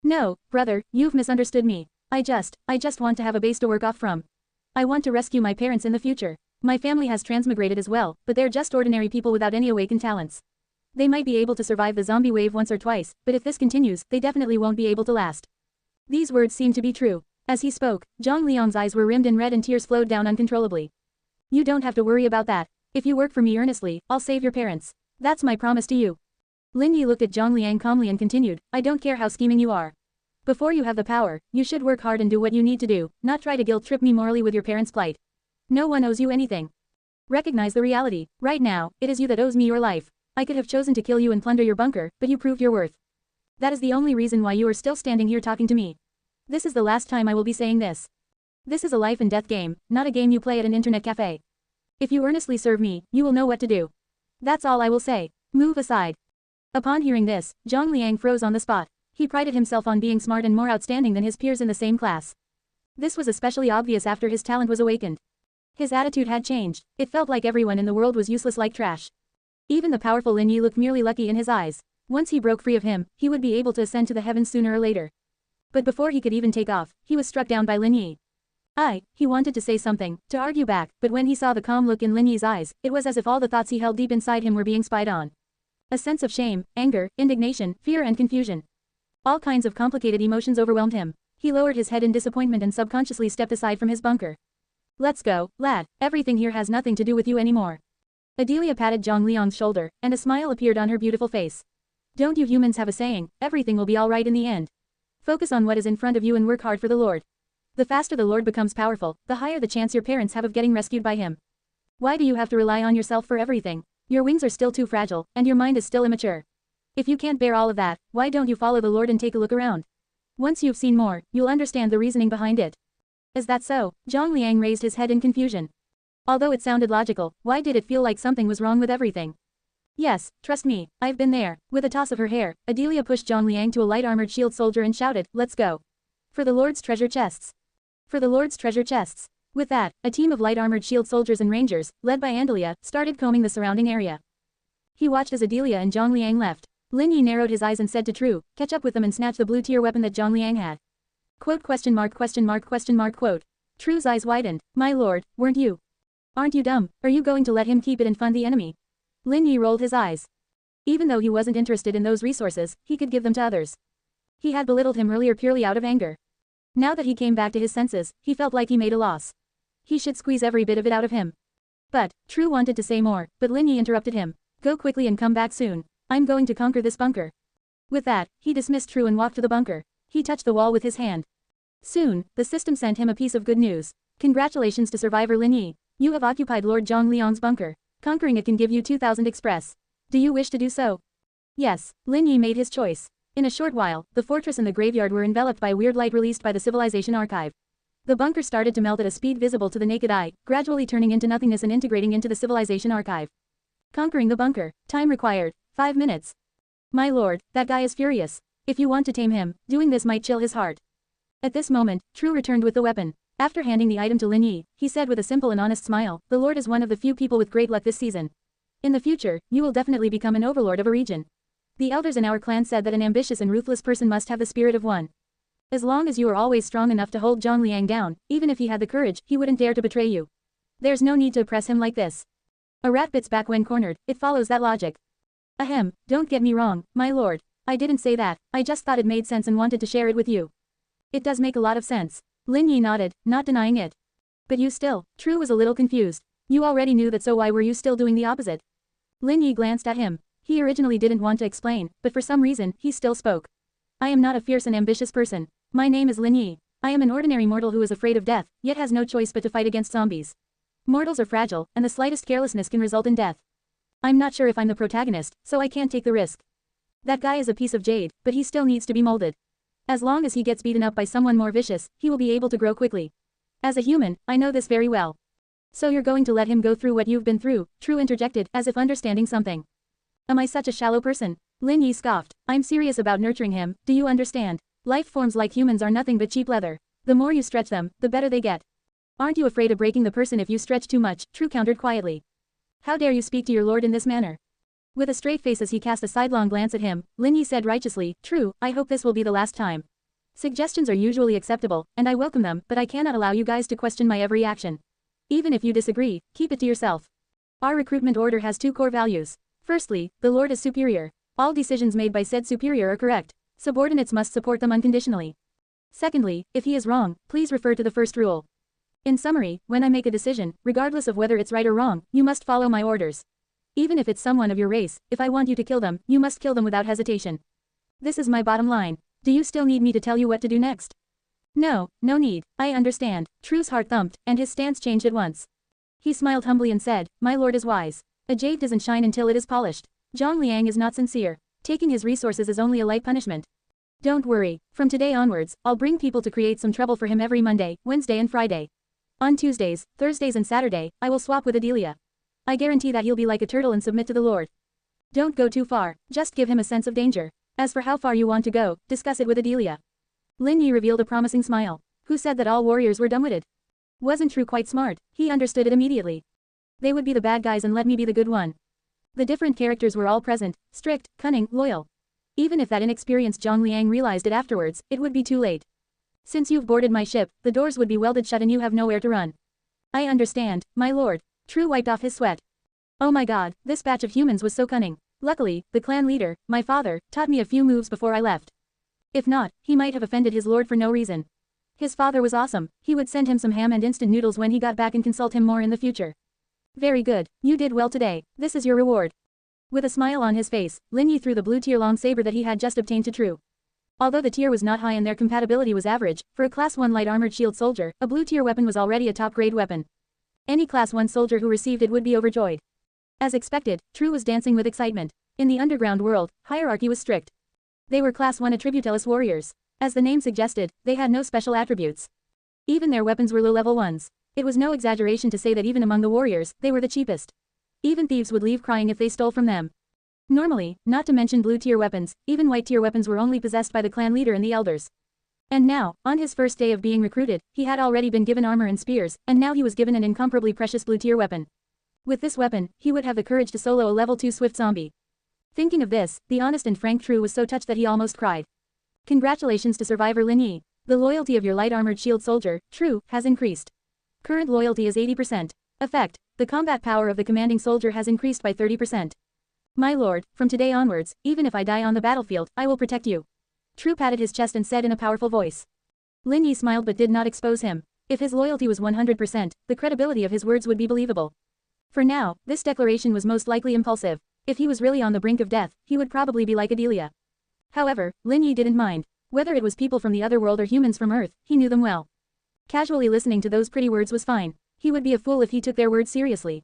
No, brother, you've misunderstood me. I just want to have a base to work off from. I want to rescue my parents in the future. My family has transmigrated as well, but they're just ordinary people without any awakened talents. They might be able to survive the zombie wave once or twice, but if this continues, they definitely won't be able to last. These words seemed to be true. As he spoke, Zhang Liang's eyes were rimmed in red and tears flowed down uncontrollably. You don't have to worry about that. If you work for me earnestly, I'll save your parents. That's my promise to you. Lin Yi looked at Zhang Liang calmly and continued, I don't care how scheming you are. Before you have the power, you should work hard and do what you need to do, not try to guilt-trip me morally with your parents' plight. No one owes you anything. Recognize the reality. Right now, it is you that owes me your life. I could have chosen to kill you and plunder your bunker, but you proved your worth. That is the only reason why you are still standing here talking to me. This is the last time I will be saying this. This is a life and death game, not a game you play at an internet cafe. If you earnestly serve me, you will know what to do. That's all I will say. Move aside. Upon hearing this, Zhang Liang froze on the spot. He prided himself on being smart and more outstanding than his peers in the same class. This was especially obvious after his talent was awakened. His attitude had changed. It felt like everyone in the world was useless like trash. Even the powerful Lin Yi looked merely lucky in his eyes. Once he broke free of him, he would be able to ascend to the heavens sooner or later. But before he could even take off, he was struck down by Lin Yi. He wanted to say something, to argue back, but when he saw the calm look in Lin Yi's eyes, it was as if all the thoughts he held deep inside him were being spied on. A sense of shame, anger, indignation, fear and confusion. All kinds of complicated emotions overwhelmed him. He lowered his head in disappointment and subconsciously stepped aside from his bunker. Let's go, lad, everything here has nothing to do with you anymore. Adelia patted Zhang Liang's shoulder, and a smile appeared on her beautiful face. Don't you humans have a saying, everything will be alright in the end. Focus on what is in front of you and work hard for the Lord. The faster the Lord becomes powerful, the higher the chance your parents have of getting rescued by him. Why do you have to rely on yourself for everything? Your wings are still too fragile, and your mind is still immature. If you can't bear all of that, why don't you follow the Lord and take a look around? Once you've seen more, you'll understand the reasoning behind it. Is that so? Zhang Liang raised his head in confusion. Although it sounded logical, why did it feel like something was wrong with everything? Yes, trust me, I've been there. With a toss of her hair, Adelia pushed Zhang Liang to a light-armored shield soldier and shouted, let's go. For the Lord's treasure chests. For the Lord's treasure chests. With that, a team of light-armored shield soldiers and rangers, led by Andalia, started combing the surrounding area. He watched as Adelia and Zhang Liang left. Lin Yi narrowed his eyes and said to True, catch up with them and snatch the blue-tier weapon that Zhang Liang had. Quote question mark quote. True's eyes widened. My lord, weren't you? Aren't you dumb? Are you going to let him keep it and fund the enemy? Lin Yi rolled his eyes. Even though he wasn't interested in those resources, he could give them to others. He had belittled him earlier purely out of anger. Now that he came back to his senses, he felt like he made a loss. He should squeeze every bit of it out of him. But, True wanted to say more, but Lin Yi interrupted him. Go quickly and come back soon. I'm going to conquer this bunker. With that, he dismissed True and walked to the bunker. He touched the wall with his hand. Soon, the system sent him a piece of good news. Congratulations to survivor Lin Yi. You have occupied Lord Zhang Liang's bunker. Conquering it can give you 2,000 express. Do you wish to do so? Yes, Lin Yi made his choice. In a short while, the fortress and the graveyard were enveloped by weird light released by the civilization archive. The bunker started to melt at a speed visible to the naked eye, gradually turning into nothingness and integrating into the civilization archive. Conquering the bunker. Time required. 5 minutes. My lord, that guy is furious. If you want to tame him, doing this might chill his heart. At this moment, True returned with the weapon. After handing the item to Lin Yi, he said with a simple and honest smile, the lord is one of the few people with great luck this season. In the future, you will definitely become an overlord of a region. The elders in our clan said that an ambitious and ruthless person must have the spirit of one. As long as you are always strong enough to hold Zhang Liang down, even if he had the courage, he wouldn't dare to betray you. There's no need to oppress him like this. A rat bits back when cornered, it follows that logic. Ahem, don't get me wrong, my lord. I didn't say that, I just thought it made sense and wanted to share it with you. It does make a lot of sense. Lin Yi nodded, not denying it. But you still, True was a little confused. You already knew that, so why were you still doing the opposite? Lin Yi glanced at him. He originally didn't want to explain, but for some reason, he still spoke. I am not a fierce and ambitious person. My name is Lin Yi. I am an ordinary mortal who is afraid of death, yet has no choice but to fight against zombies. Mortals are fragile, and the slightest carelessness can result in death. I'm not sure if I'm the protagonist, so I can't take the risk. That guy is a piece of jade, but he still needs to be molded. As long as he gets beaten up by someone more vicious, he will be able to grow quickly. As a human, I know this very well. So you're going to let him go through what you've been through, True interjected, as if understanding something. Am I such a shallow person? Lin Yi scoffed. I'm serious about nurturing him, do you understand? Life forms like humans are nothing but cheap leather. The more you stretch them, the better they get. Aren't you afraid of breaking the person if you stretch too much? True countered quietly. How dare you speak to your lord in this manner? With a straight face as he cast a sidelong glance at him, Lin Yi said righteously, True, I hope this will be the last time. Suggestions are usually acceptable, and I welcome them, but I cannot allow you guys to question my every action. Even if you disagree, keep it to yourself. Our recruitment order has 2 core values. Firstly, the Lord is superior. All decisions made by said superior are correct. Subordinates must support them unconditionally. Secondly, if he is wrong, please refer to the first rule. In summary, when I make a decision, regardless of whether it's right or wrong, you must follow my orders. Even if it's someone of your race, if I want you to kill them, you must kill them without hesitation. This is my bottom line. Do you still need me to tell you what to do next? No, no need, I understand. True's heart thumped, and his stance changed at once. He smiled humbly and said, my lord is wise. A jade doesn't shine until it is polished. Zhang Liang is not sincere. Taking his resources is only a light punishment. Don't worry, from today onwards, I'll bring people to create some trouble for him every Monday, Wednesday and Friday. On Tuesdays, Thursdays and Saturday, I will swap with Adelia. I guarantee that he'll be like a turtle and submit to the Lord. Don't go too far, just give him a sense of danger. As for how far you want to go, discuss it with Adelia. Lin Yi revealed a promising smile. Who said that all warriors were dumb-witted? Wasn't True quite smart? He understood it immediately. They would be the bad guys and let me be the good one. The different characters were all present, strict, cunning, loyal. Even if that inexperienced Zhang Liang realized it afterwards, it would be too late. Since you've boarded my ship, the doors would be welded shut and you have nowhere to run. I understand, my lord. True wiped off his sweat. Oh my god, this batch of humans was so cunning. Luckily, the clan leader, my father, taught me a few moves before I left. If not, he might have offended his lord for no reason. His father was awesome, he would send him some ham and instant noodles when he got back and consult him more in the future. Very good, you did well today, this is your reward. With a smile on his face, Lin Yi threw the blue tier long saber that he had just obtained to True. Although the tier was not high and their compatibility was average, for a class 1 light armored shield soldier, a blue tier weapon was already a top grade weapon. Any Class 1 soldier who received it would be overjoyed. As expected, True was dancing with excitement. In the underground world, hierarchy was strict. They were Class 1 attributeless warriors. As the name suggested, they had no special attributes. Even their weapons were low-level ones. It was no exaggeration to say that even among the warriors, they were the cheapest. Even thieves would leave crying if they stole from them. Normally, not to mention blue-tier weapons, even white-tier weapons were only possessed by the clan leader and the elders. And now, on his first day of being recruited, he had already been given armor and spears, and now he was given an incomparably precious blue-tier weapon. With this weapon, he would have the courage to solo a level 2 swift zombie. Thinking of this, the honest and frank True was so touched that he almost cried. Congratulations to survivor Lin Yi. The loyalty of your light-armored shield soldier, True, has increased. Current loyalty is 80%. Effect: the combat power of the commanding soldier has increased by 30%. My lord, from today onwards, even if I die on the battlefield, I will protect you. True patted his chest and said in a powerful voice. Lin Yi smiled but did not expose him. If his loyalty was 100%, the credibility of his words would be believable. For now, this declaration was most likely impulsive. If he was really on the brink of death, he would probably be like Adelia. However, Lin Yi didn't mind. Whether it was people from the other world or humans from Earth, he knew them well. Casually listening to those pretty words was fine. He would be a fool if he took their words seriously.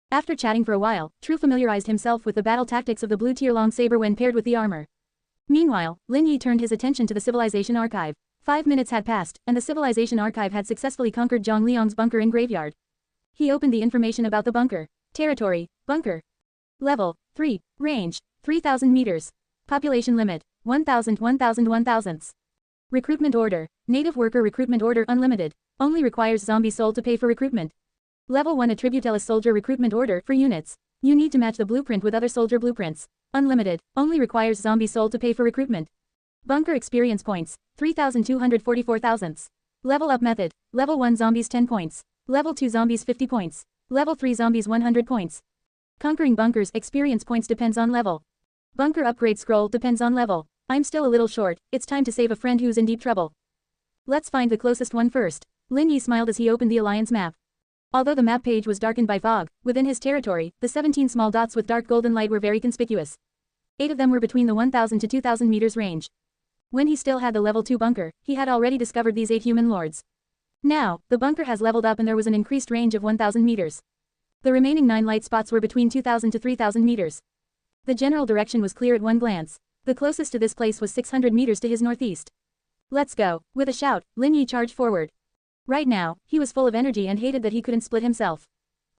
After chatting for a while, True familiarized himself with the battle tactics of the blue-tier long saber when paired with the armor. Meanwhile, Lin Yi turned his attention to the Civilization Archive. 5 minutes had passed, and the Civilization Archive had successfully conquered Zhang Liang's bunker and graveyard. He opened the information about the bunker. Territory, bunker. Level, 3, range, 3,000 meters. Population limit, 1,000 1,000. Recruitment order, native worker recruitment order unlimited. Only requires zombie soul to pay for recruitment. Level 1 attributeless soldier recruitment order for units. You need to match the blueprint with other soldier blueprints. Unlimited, only requires zombie soul to pay for recruitment. Bunker experience points, 3,244,000. Level up method, level 1 zombies 10 points. Level 2 zombies 50 points. Level 3 zombies 100 points. Conquering bunkers experience points depends on level. Bunker upgrade scroll depends on level. I'm still a little short, it's time to save a friend who's in deep trouble. Let's find the closest one first. Lin Yi smiled as he opened the alliance map. Although the map page was darkened by fog, within his territory, the 17 small dots with dark golden light were very conspicuous. 8 of them were between the 1,000 to 2,000 meters range. When he still had the level 2 bunker, he had already discovered these 8 human lords. Now, the bunker has leveled up and there was an increased range of 1,000 meters. The remaining 9 light spots were between 2,000 to 3,000 meters. The general direction was clear at one glance. The closest to this place was 600 meters to his northeast. Let's go. With a shout, Lin Yi charged forward. Right now, he was full of energy and hated that he couldn't split himself.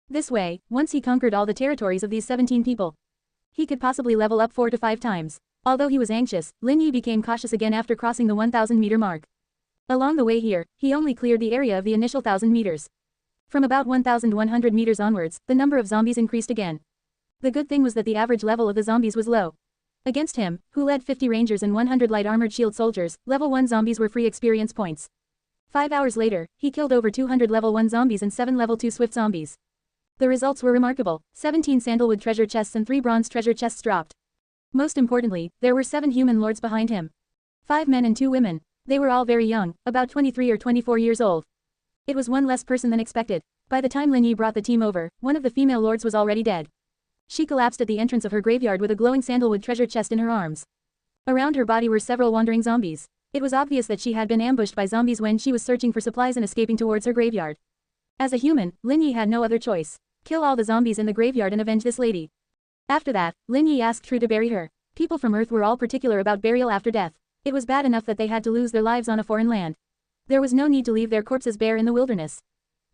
This way, once he conquered all the territories of these 17 people, he could possibly level up 4 to 5 times. Although he was anxious, Lin Yi became cautious again after crossing the 1,000-meter mark. Along the way here, he only cleared the area of the initial 1,000 meters. From about 1,100 meters onwards, the number of zombies increased again. The good thing was that the average level of the zombies was low. Against him, who led 50 rangers and 100 light armored shield soldiers, level 1 zombies were free experience points. 5 hours later, he killed over 200 level 1 zombies and 7 level 2 swift zombies. The results were remarkable. 17 sandalwood treasure chests and 3 bronze treasure chests dropped. Most importantly, there were 7 human lords behind him. 5 men and 2 women. They were all very young, about 23 or 24 years old. It was one less person than expected. By the time Lin Yi brought the team over, one of the female lords was already dead. She collapsed at the entrance of her graveyard with a glowing sandalwood treasure chest in her arms. Around her body were several wandering zombies. It was obvious that she had been ambushed by zombies when she was searching for supplies and escaping towards her graveyard. As a human, Lin Yi had no other choice. Kill all the zombies in the graveyard and avenge this lady. After that, Lin Yi asked True to bury her. People from Earth were all particular about burial after death. It was bad enough that they had to lose their lives on a foreign land. There was no need to leave their corpses bare in the wilderness.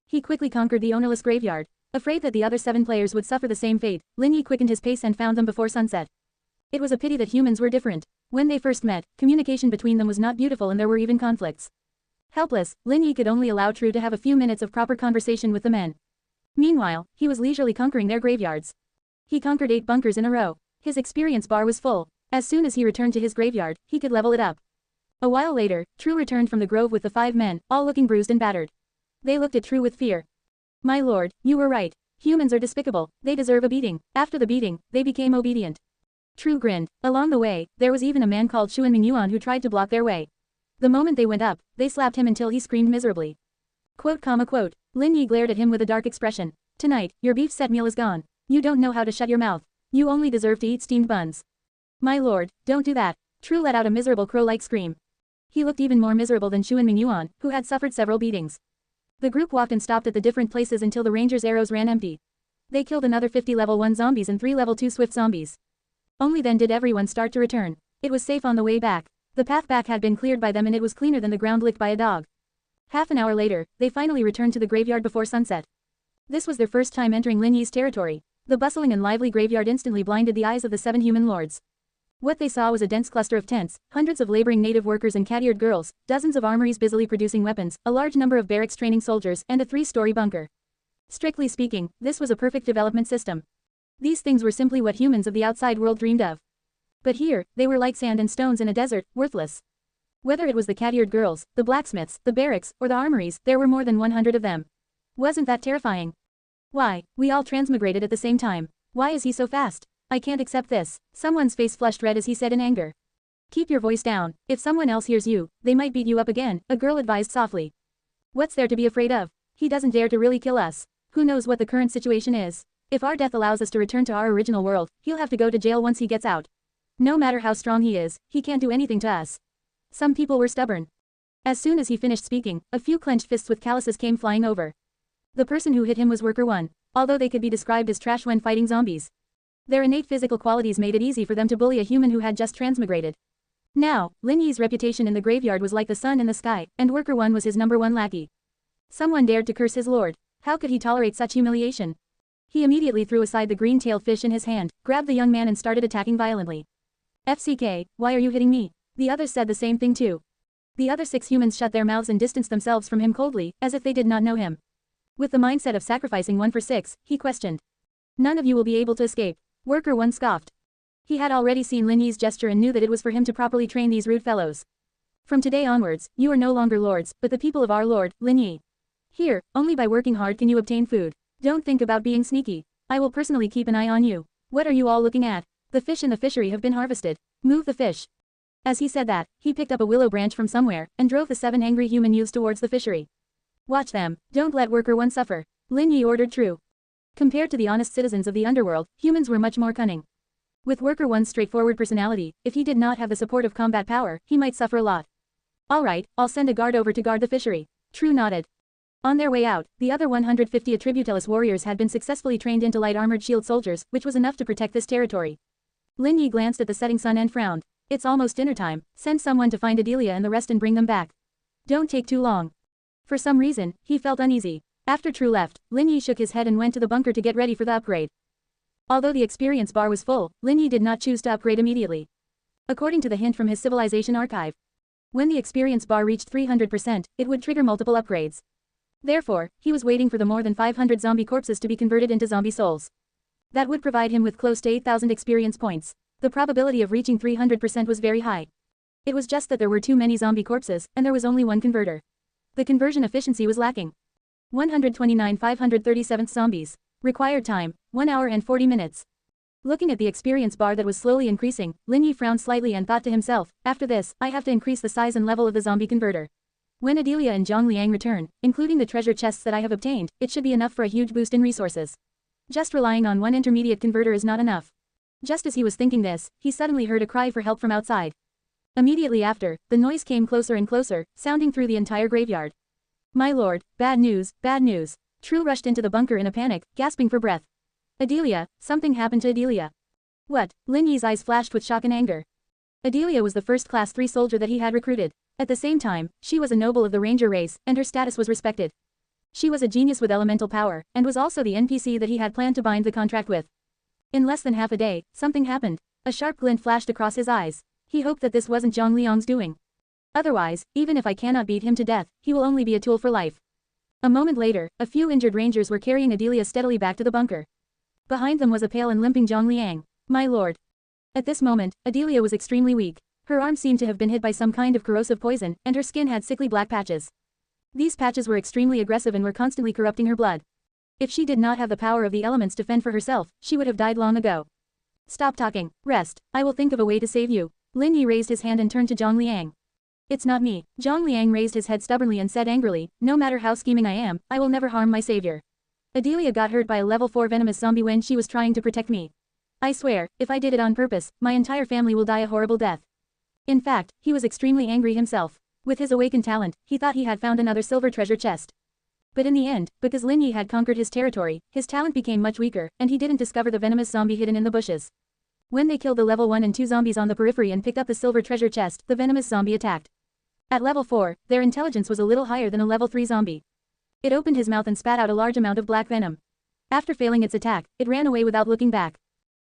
He quickly conquered the ownerless graveyard. Afraid that the other 7 players would suffer the same fate, Lin Yi quickened his pace and found them before sunset. It was a pity that humans were different. When they first met, communication between them was not beautiful and there were even conflicts. Helpless, Lin Yi could only allow True to have a few minutes of proper conversation with the men. Meanwhile, he was leisurely conquering their graveyards. He conquered 8 bunkers in a row. His experience bar was full. As soon as he returned to his graveyard, he could level it up. A while later, True returned from the grove with the 5 men, all looking bruised and battered. They looked at True with fear. My lord, you were right. Humans are despicable. They deserve a beating. After the beating, they became obedient. True grinned. Along the way, there was even a man called Xuan Mingyuan who tried to block their way. The moment they went up, they slapped him until he screamed miserably. Quote. Lin Yi glared at him with a dark expression. Tonight, your beef set meal is gone. You don't know how to shut your mouth. You only deserve to eat steamed buns. My lord, don't do that. True let out a miserable crow-like scream. He looked even more miserable than Xuan Mingyuan, who had suffered several beatings. The group walked and stopped at the different places until the rangers' arrows ran empty. They killed another 50 level 1 zombies and 3 level 2 swift zombies. Only then did everyone start to return. It was safe on the way back. The path back had been cleared by them and it was cleaner than the ground licked by a dog. Half an hour later, they finally returned to the graveyard before sunset. This was their first time entering Lin Yi's territory. The bustling and lively graveyard instantly blinded the eyes of the 7 human lords. What they saw was a dense cluster of tents, hundreds of laboring native workers and cat-eared girls, dozens of armories busily producing weapons, a large number of barracks training soldiers, and a 3-story bunker. Strictly speaking, this was a perfect development system. These things were simply what humans of the outside world dreamed of. But here, they were like sand and stones in a desert, worthless. Whether it was the cat-eared girls, the blacksmiths, the barracks, or the armories, there were more than 100 of them. Wasn't that terrifying? Why, we all transmigrated at the same time. Why is he so fast? I can't accept this. Someone's face flushed red as he said in anger. Keep your voice down. If someone else hears you, they might beat you up again, a girl advised softly. What's there to be afraid of? He doesn't dare to really kill us. Who knows what the current situation is? If our death allows us to return to our original world, he'll have to go to jail once he gets out. No matter how strong he is, he can't do anything to us. Some people were stubborn. As soon as he finished speaking, a few clenched fists with calluses came flying over. The person who hit him was Worker 1, although they could be described as trash when fighting zombies. Their innate physical qualities made it easy for them to bully a human who had just transmigrated. Now, Lin Yi's reputation in the graveyard was like the sun in the sky, and Worker 1 was his #1 lackey. Someone dared to curse his lord. How could he tolerate such humiliation? He immediately threw aside the green-tailed fish in his hand, grabbed the young man and started attacking violently. FCK, why are you hitting me? The others said the same thing too. The other 6 humans shut their mouths and distanced themselves from him coldly, as if they did not know him. With the mindset of sacrificing 1 for 6, he questioned. None of you will be able to escape. Worker 1 scoffed. He had already seen Lin Yi's gesture and knew that it was for him to properly train these rude fellows. From today onwards, you are no longer lords, but the people of our lord, Lin Yi. Here, only by working hard can you obtain food. Don't think about being sneaky. I will personally keep an eye on you. What are you all looking at? The fish in the fishery have been harvested. Move the fish. As he said that, he picked up a willow branch from somewhere, and drove the 7 angry human youths towards the fishery. Watch them, don't let Worker 1 suffer. Lin Yi ordered true. Compared to the honest citizens of the underworld, humans were much more cunning. With Worker 1's straightforward personality, if he did not have the support of combat power, he might suffer a lot. Alright, I'll send a guard over to guard the fishery. True nodded. On their way out, the other 150 Attributellus warriors had been successfully trained into light armored shield soldiers, which was enough to protect this territory. Lin Yi glanced at the setting sun and frowned. It's almost dinner time, send someone to find Adelia and the rest and bring them back. Don't take too long. For some reason, he felt uneasy. After True left, Lin Yi shook his head and went to the bunker to get ready for the upgrade. Although the experience bar was full, Lin Yi did not choose to upgrade immediately. According to the hint from his civilization archive, when the experience bar reached 300%, it would trigger multiple upgrades. Therefore, he was waiting for the more than 500 zombie corpses to be converted into zombie souls. That would provide him with close to 8,000 experience points. The probability of reaching 300% was very high. It was just that there were too many zombie corpses, and there was only one converter. The conversion efficiency was lacking. 129 537th zombies. Required time, 1 hour and 40 minutes. Looking at the experience bar that was slowly increasing, Lin Yi frowned slightly and thought to himself, after this, I have to increase the size and level of the zombie converter. When Adelia and Zhang Liang return, including the treasure chests that I have obtained, it should be enough for a huge boost in resources. Just relying on one intermediate converter is not enough. Just as he was thinking this, he suddenly heard a cry for help from outside. Immediately after, the noise came closer and closer, sounding through the entire graveyard. My lord, bad news, bad news. True rushed into the bunker in a panic, gasping for breath. Adelia, something happened to Adelia. What? Lin Yi's eyes flashed with shock and anger. Adelia was the first class 3 soldier that he had recruited. At the same time, she was a noble of the ranger race, and her status was respected. She was a genius with elemental power, and was also the NPC that he had planned to bind the contract with. In less than half a day, something happened. A sharp glint flashed across his eyes. He hoped that this wasn't Zhang Liang's doing. Otherwise, even if I cannot beat him to death, he will only be a tool for life. A moment later, a few injured rangers were carrying Adelia steadily back to the bunker. Behind them was a pale and limping Zhang Liang. My lord. At this moment, Adelia was extremely weak. Her arm seemed to have been hit by some kind of corrosive poison, and her skin had sickly black patches. These patches were extremely aggressive and were constantly corrupting her blood. If she did not have the power of the elements to fend for herself, she would have died long ago. Stop talking, rest, I will think of a way to save you. Lin Yi raised his hand and turned to Zhang Liang. It's not me. Zhang Liang raised his head stubbornly and said angrily, no matter how scheming I am, I will never harm my savior. Adelia got hurt by a level 4 venomous zombie when she was trying to protect me. I swear, if I did it on purpose, my entire family will die a horrible death. In fact, he was extremely angry himself. With his awakened talent, he thought he had found another silver treasure chest. But in the end, because Lin Yi had conquered his territory, his talent became much weaker, and he didn't discover the venomous zombie hidden in the bushes. When they killed the level 1 and 2 zombies on the periphery and picked up the silver treasure chest, the venomous zombie attacked. At level 4, their intelligence was a little higher than a level 3 zombie. It opened his mouth and spat out a large amount of black venom. After failing its attack, it ran away without looking back.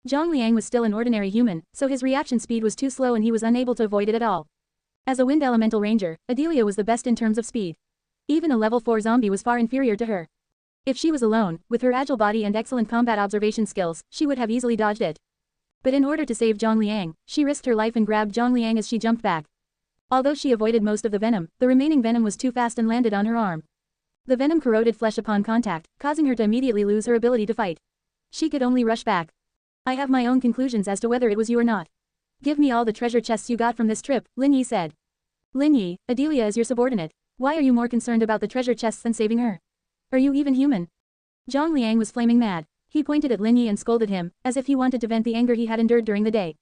Zhang Liang was still an ordinary human, so his reaction speed was too slow and he was unable to avoid it at all. As a wind elemental ranger, Adelia was the best in terms of speed. Even a level 4 zombie was far inferior to her. If she was alone, with her agile body and excellent combat observation skills, she would have easily dodged it. But in order to save Zhang Liang, she risked her life and grabbed Zhang Liang as she jumped back. Although she avoided most of the venom, the remaining venom was too fast and landed on her arm. The venom corroded flesh upon contact, causing her to immediately lose her ability to fight. She could only rush back. I have my own conclusions as to whether it was you or not. Give me all the treasure chests you got from this trip, Lin Yi said. Lin Yi, Adelia is your subordinate. Why are you more concerned about the treasure chests than saving her? Are you even human? Zhang Liang was flaming mad. He pointed at Lin Yi and scolded him, as if he wanted to vent the anger he had endured during the day.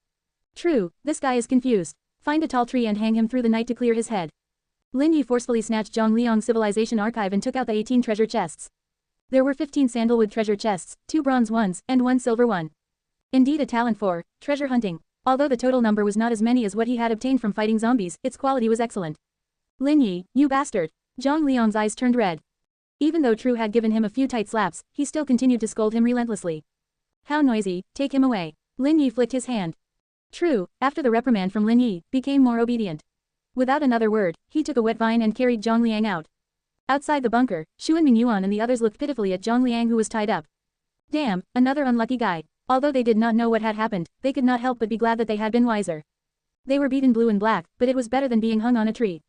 True, this guy is confused. Find a tall tree and hang him through the night to clear his head. Lin Yi forcefully snatched Zhang Liang's civilization archive and took out the 18 treasure chests. There were 15 sandalwood treasure chests, 2 bronze ones, and 1 silver one. Indeed a talent for treasure hunting. Although the total number was not as many as what he had obtained from fighting zombies, its quality was excellent. Lin Yi, you bastard. Zhang Liang's eyes turned red. Even though True had given him a few tight slaps, he still continued to scold him relentlessly. How noisy, take him away. Lin Yi flicked his hand. True, after the reprimand from Lin Yi, became more obedient. Without another word, he took a wet vine and carried Zhang Liang out. Outside the bunker, Xu and Mingyuan and the others looked pitifully at Zhang Liang who was tied up. Damn, another unlucky guy. Although they did not know what had happened, they could not help but be glad that they had been wiser. They were beaten blue and black, but it was better than being hung on a tree.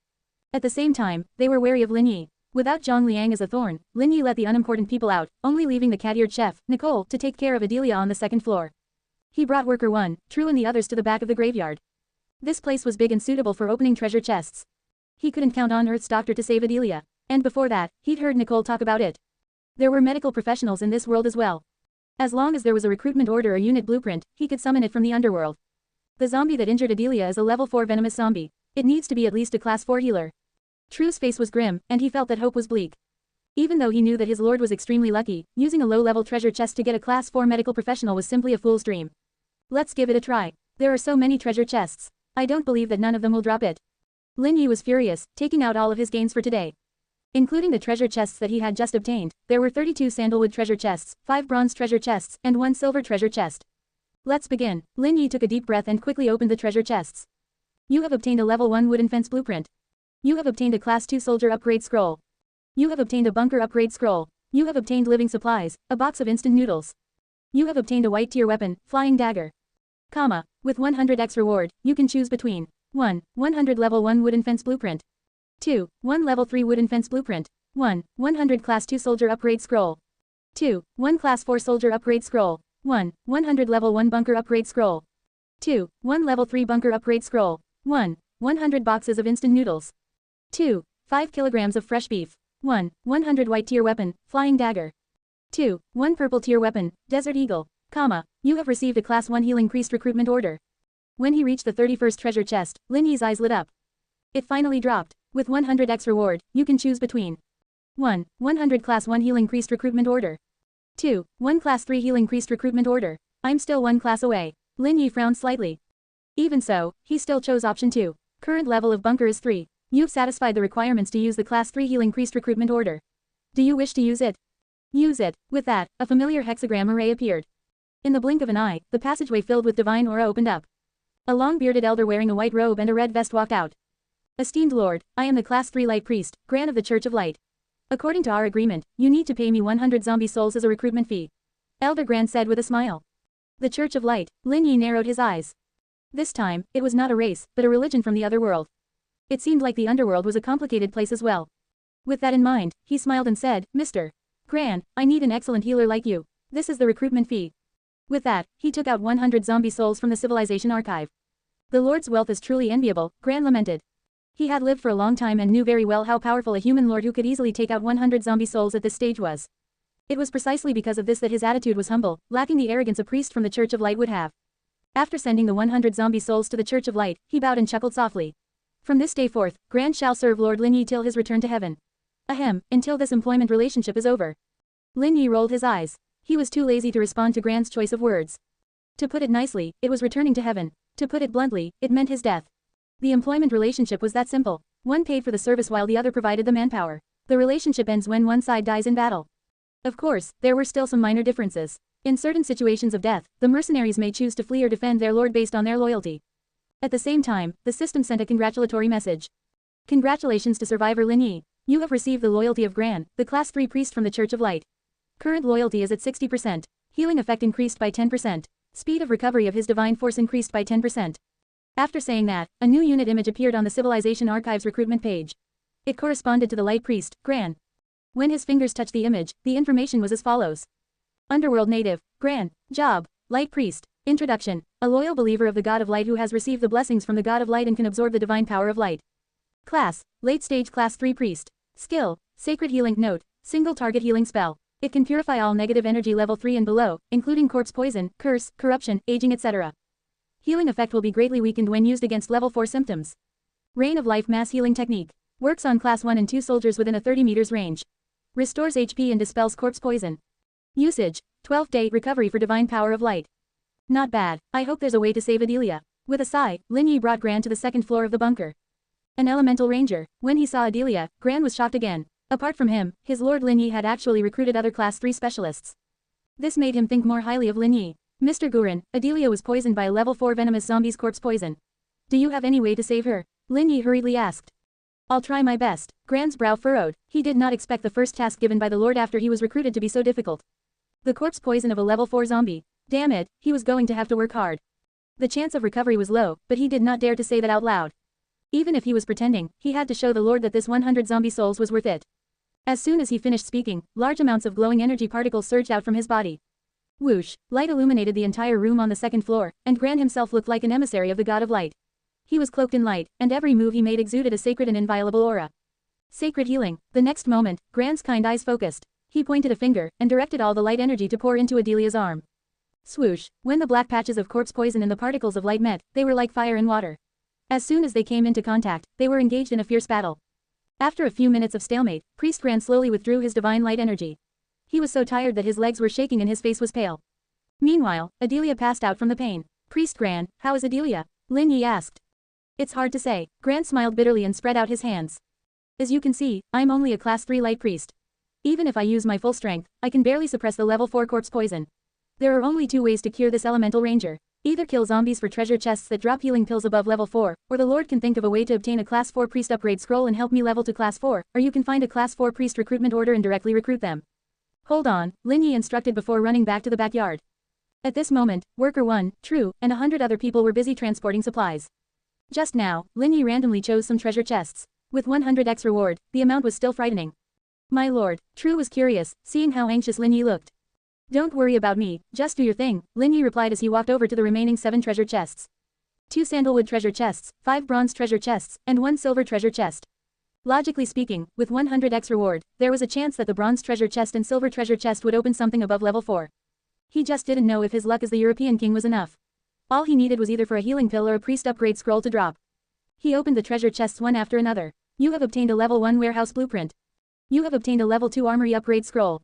At the same time, they were wary of Lin Yi. Without Zhang Liang as a thorn, Lin Yi let the unimportant people out, only leaving the cat-eared chef, Nicole, to take care of Adelia on the second floor. He brought worker 1, True and the others to the back of the graveyard. This place was big and suitable for opening treasure chests. He couldn't count on Earth's doctor to save Adelia. And before that, he'd heard Nicole talk about it. There were medical professionals in this world as well. As long as there was a recruitment order or unit blueprint, he could summon it from the underworld. The zombie that injured Adelia is a level 4 venomous zombie. It needs to be at least a class 4 healer. True's face was grim, and he felt that hope was bleak. Even though he knew that his lord was extremely lucky, using a low-level treasure chest to get a class 4 medical professional was simply a fool's dream. Let's give it a try. There are so many treasure chests. I don't believe that none of them will drop it. Lin Yi was furious, taking out all of his gains for today. Including the treasure chests that he had just obtained, there were 32 sandalwood treasure chests, 5 bronze treasure chests, and 1 silver treasure chest. Let's begin. Lin Yi took a deep breath and quickly opened the treasure chests. You have obtained a level 1 wooden fence blueprint. You have obtained a class 2 soldier upgrade scroll. You have obtained a bunker upgrade scroll. You have obtained living supplies, a box of instant noodles. You have obtained a white tier weapon, flying dagger. Comma, with 100x reward, you can choose between 1. 100 level 1 wooden fence blueprint. 2. 1 level 3 wooden fence blueprint. 1. 100 class 2 soldier upgrade scroll. 2. 1 class 4 soldier upgrade scroll. 1. 100 level 1 bunker upgrade scroll. 2. 1 level 3 bunker upgrade scroll. 1. 100 boxes of instant noodles. 2. 5 kilograms of fresh beef. 1. 100 white tier weapon, flying dagger. 2. 1 purple tier weapon, desert eagle. Comma, you have received a class 1 healing priest recruitment order. When he reached the 31st treasure chest, Lin Yi's eyes lit up. It finally dropped. With 100x reward, you can choose between 1. 100 class 1 healing priest recruitment order. 2. 1 class 3 healing priest recruitment order. I'm still 1 class away. Lin Yi frowned slightly. Even so, he still chose option 2. Current level of bunker is 3. You've satisfied the requirements to use the class 3 healing priest recruitment order. Do you wish to use it? Use it. With that, a familiar hexagram array appeared. In the blink of an eye, the passageway filled with divine aura opened up. A long-bearded elder wearing a white robe and a red vest walked out. Esteemed Lord, I am the class 3 light priest, Gran of the Church of Light. According to our agreement, you need to pay me 100 zombie souls as a recruitment fee. Elder Gran said with a smile. The Church of Light, Lin Yi narrowed his eyes. This time, it was not a race, but a religion from the other world. It seemed like the underworld was a complicated place as well. With that in mind, he smiled and said, Mr. Gran, I need an excellent healer like you. This is the recruitment fee. With that, he took out 100 zombie souls from the civilization archive. The Lord's wealth is truly enviable, Gran lamented. He had lived for a long time and knew very well how powerful a human lord who could easily take out 100 zombie souls at this stage was. It was precisely because of this that his attitude was humble, lacking the arrogance a priest from the Church of Light would have. After sending the 100 zombie souls to the Church of Light, he bowed and chuckled softly. From this day forth, Gran shall serve Lord Lin Yi till his return to heaven. Ahem, until this employment relationship is over. Lin Yi rolled his eyes. He was too lazy to respond to Gran's choice of words. To put it nicely, it was returning to heaven. To put it bluntly, it meant his death. The employment relationship was that simple. One paid for the service while the other provided the manpower. The relationship ends when one side dies in battle. Of course, there were still some minor differences. In certain situations of death, the mercenaries may choose to flee or defend their lord based on their loyalty. At the same time, the system sent a congratulatory message. Congratulations to survivor Lin Yi. You have received the loyalty of Gran, the class 3 priest from the Church of Light. Current loyalty is at 60%. Healing effect increased by 10%. Speed of recovery of his divine force increased by 10%. After saying that, a new unit image appeared on the Civilization Archives recruitment page. It corresponded to the Light Priest, Gran. When his fingers touched the image, the information was as follows. Underworld native, Gran, job, Light Priest, introduction, a loyal believer of the God of Light who has received the blessings from the God of Light and can absorb the divine power of light. Class, late stage class 3 priest. Skill, sacred healing. Note, single target healing spell. It can purify all negative energy level 3 and below, including corpse poison, curse, corruption, aging etc. Healing effect will be greatly weakened when used against level 4 symptoms. Rain of Life mass healing technique. Works on class 1 and 2 soldiers within a 30 meters range. Restores HP and dispels corpse poison. Usage, 12-day recovery for divine power of light. Not bad. I hope there's a way to save Adelia. With a sigh, Lin Yi brought Gran to the second floor of the bunker. An elemental ranger. When he saw Adelia, Gran was shocked again. Apart from him, his lord Lin Yi had actually recruited other class 3 specialists. This made him think more highly of Lin Yi. Mr. Guren, Adelia was poisoned by a level 4 venomous zombie's corpse poison. Do you have any way to save her? Lin Yi hurriedly asked. I'll try my best. Gran's brow furrowed. He did not expect the first task given by the lord after he was recruited to be so difficult. The corpse poison of a level 4 zombie. Damn it, he was going to have to work hard. The chance of recovery was low, but he did not dare to say that out loud. Even if he was pretending, he had to show the lord that this 100 zombie souls was worth it. As soon as he finished speaking, large amounts of glowing energy particles surged out from his body. Whoosh, light illuminated the entire room on the second floor, and Gran himself looked like an emissary of the God of Light. He was cloaked in light, and every move he made exuded a sacred and inviolable aura. Sacred healing. The next moment, Gran's kind eyes focused. He pointed a finger, and directed all the light energy to pour into Adelia's arm. Swoosh, when the black patches of corpse poison and the particles of light met, they were like fire and water. As soon as they came into contact, they were engaged in a fierce battle. After a few minutes of stalemate, Priest Gran slowly withdrew his divine light energy. He was so tired that his legs were shaking and his face was pale. Meanwhile, Adelia passed out from the pain. Priest Gran, how is Adelia? Lin Yi asked. It's hard to say. Gran smiled bitterly and spread out his hands. As you can see, I'm only a class 3 light priest. Even if I use my full strength, I can barely suppress the level 4 corpse poison. There are only 2 ways to cure this elemental ranger. Either kill zombies for treasure chests that drop healing pills above level 4, or the lord can think of a way to obtain a class 4 priest upgrade scroll and help me level to class 4, or you can find a class 4 priest recruitment order and directly recruit them. Hold on, Lin Yi instructed before running back to the backyard. At this moment, Worker 1, True, and 100 other people were busy transporting supplies. Just now, Lin Yi randomly chose some treasure chests. With 100x reward, the amount was still frightening. My lord, True was curious, seeing how anxious Lin Yi looked. Don't worry about me, just do your thing, Lin Yi replied as he walked over to the remaining 7 treasure chests. 2 sandalwood treasure chests, 5 bronze treasure chests, and 1 silver treasure chest. Logically speaking, with 100x reward, there was a chance that the bronze treasure chest and silver treasure chest would open something above level 4. He just didn't know if his luck as the European king was enough. All he needed was either for a healing pill or a priest upgrade scroll to drop. He opened the treasure chests one after another. You have obtained a level 1 warehouse blueprint. You have obtained a level 2 armory upgrade scroll.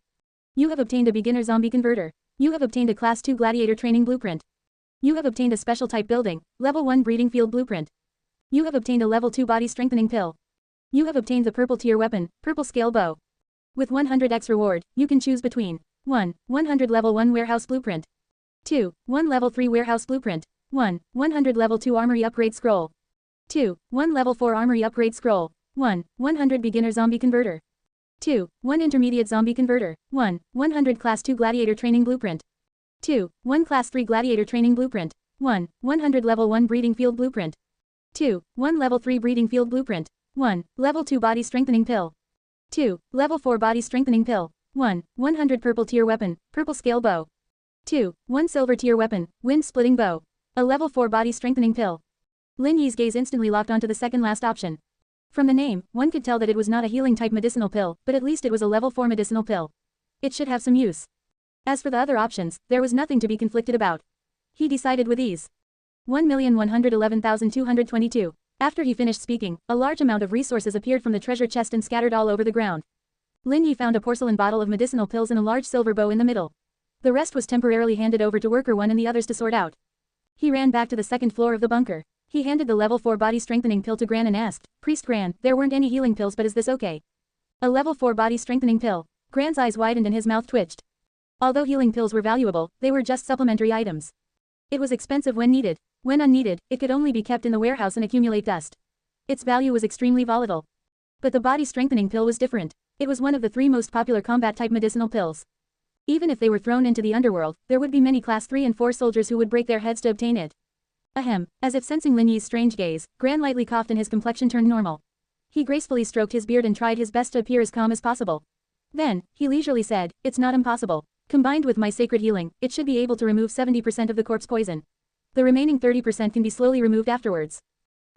You have obtained a beginner zombie converter. You have obtained a class 2 gladiator training blueprint. You have obtained a special type building, level 1 breeding field blueprint. You have obtained a level 2 body strengthening pill. You have obtained the purple tier weapon, purple scale bow. With 100x reward, you can choose between 1. 100 level 1 warehouse blueprint. 2. 1 level 3 warehouse blueprint. 1. 100 level 2 armory upgrade scroll. 2. 1 level 4 armory upgrade scroll. 1. 100 beginner zombie converter. 2. 1 intermediate zombie converter. 1. 100 class 2 gladiator training blueprint. 2. 1 class 3 gladiator training blueprint. 1. 100 level 1 breeding field blueprint. 2. 1 level 3 breeding field blueprint. 1. Level 2 body strengthening pill. 2. Level 4 body strengthening pill. 1. 100 purple tier weapon, purple scale bow. 2. 1 silver tier weapon, wind splitting bow. A level 4 body strengthening pill. Lin Yi's gaze instantly locked onto the second last option. From the name, one could tell that it was not a healing type medicinal pill, but at least it was a level 4 medicinal pill. It should have some use. As for the other options, there was nothing to be conflicted about. He decided with ease. 1,111,222. After he finished speaking, a large amount of resources appeared from the treasure chest and scattered all over the ground. Lin Yi found a porcelain bottle of medicinal pills and a large silver bow in the middle. The rest was temporarily handed over to Worker 1 and the others to sort out. He ran back to the second floor of the bunker. He handed the level 4 body strengthening pill to Gran and asked, Priest Gran, there weren't any healing pills, but is this okay? A level 4 body strengthening pill. Gran's eyes widened and his mouth twitched. Although healing pills were valuable, they were just supplementary items. It was expensive when needed. When unneeded, it could only be kept in the warehouse and accumulate dust. Its value was extremely volatile. But the body strengthening pill was different. It was one of the 3 most popular combat-type medicinal pills. Even if they were thrown into the underworld, there would be many class 3 and 4 soldiers who would break their heads to obtain it. Ahem, as if sensing Lin Yi's strange gaze, Gran lightly coughed and his complexion turned normal. He gracefully stroked his beard and tried his best to appear as calm as possible. Then, he leisurely said, it's not impossible. Combined with my sacred healing, it should be able to remove 70% of the corpse poison. The remaining 30% can be slowly removed afterwards.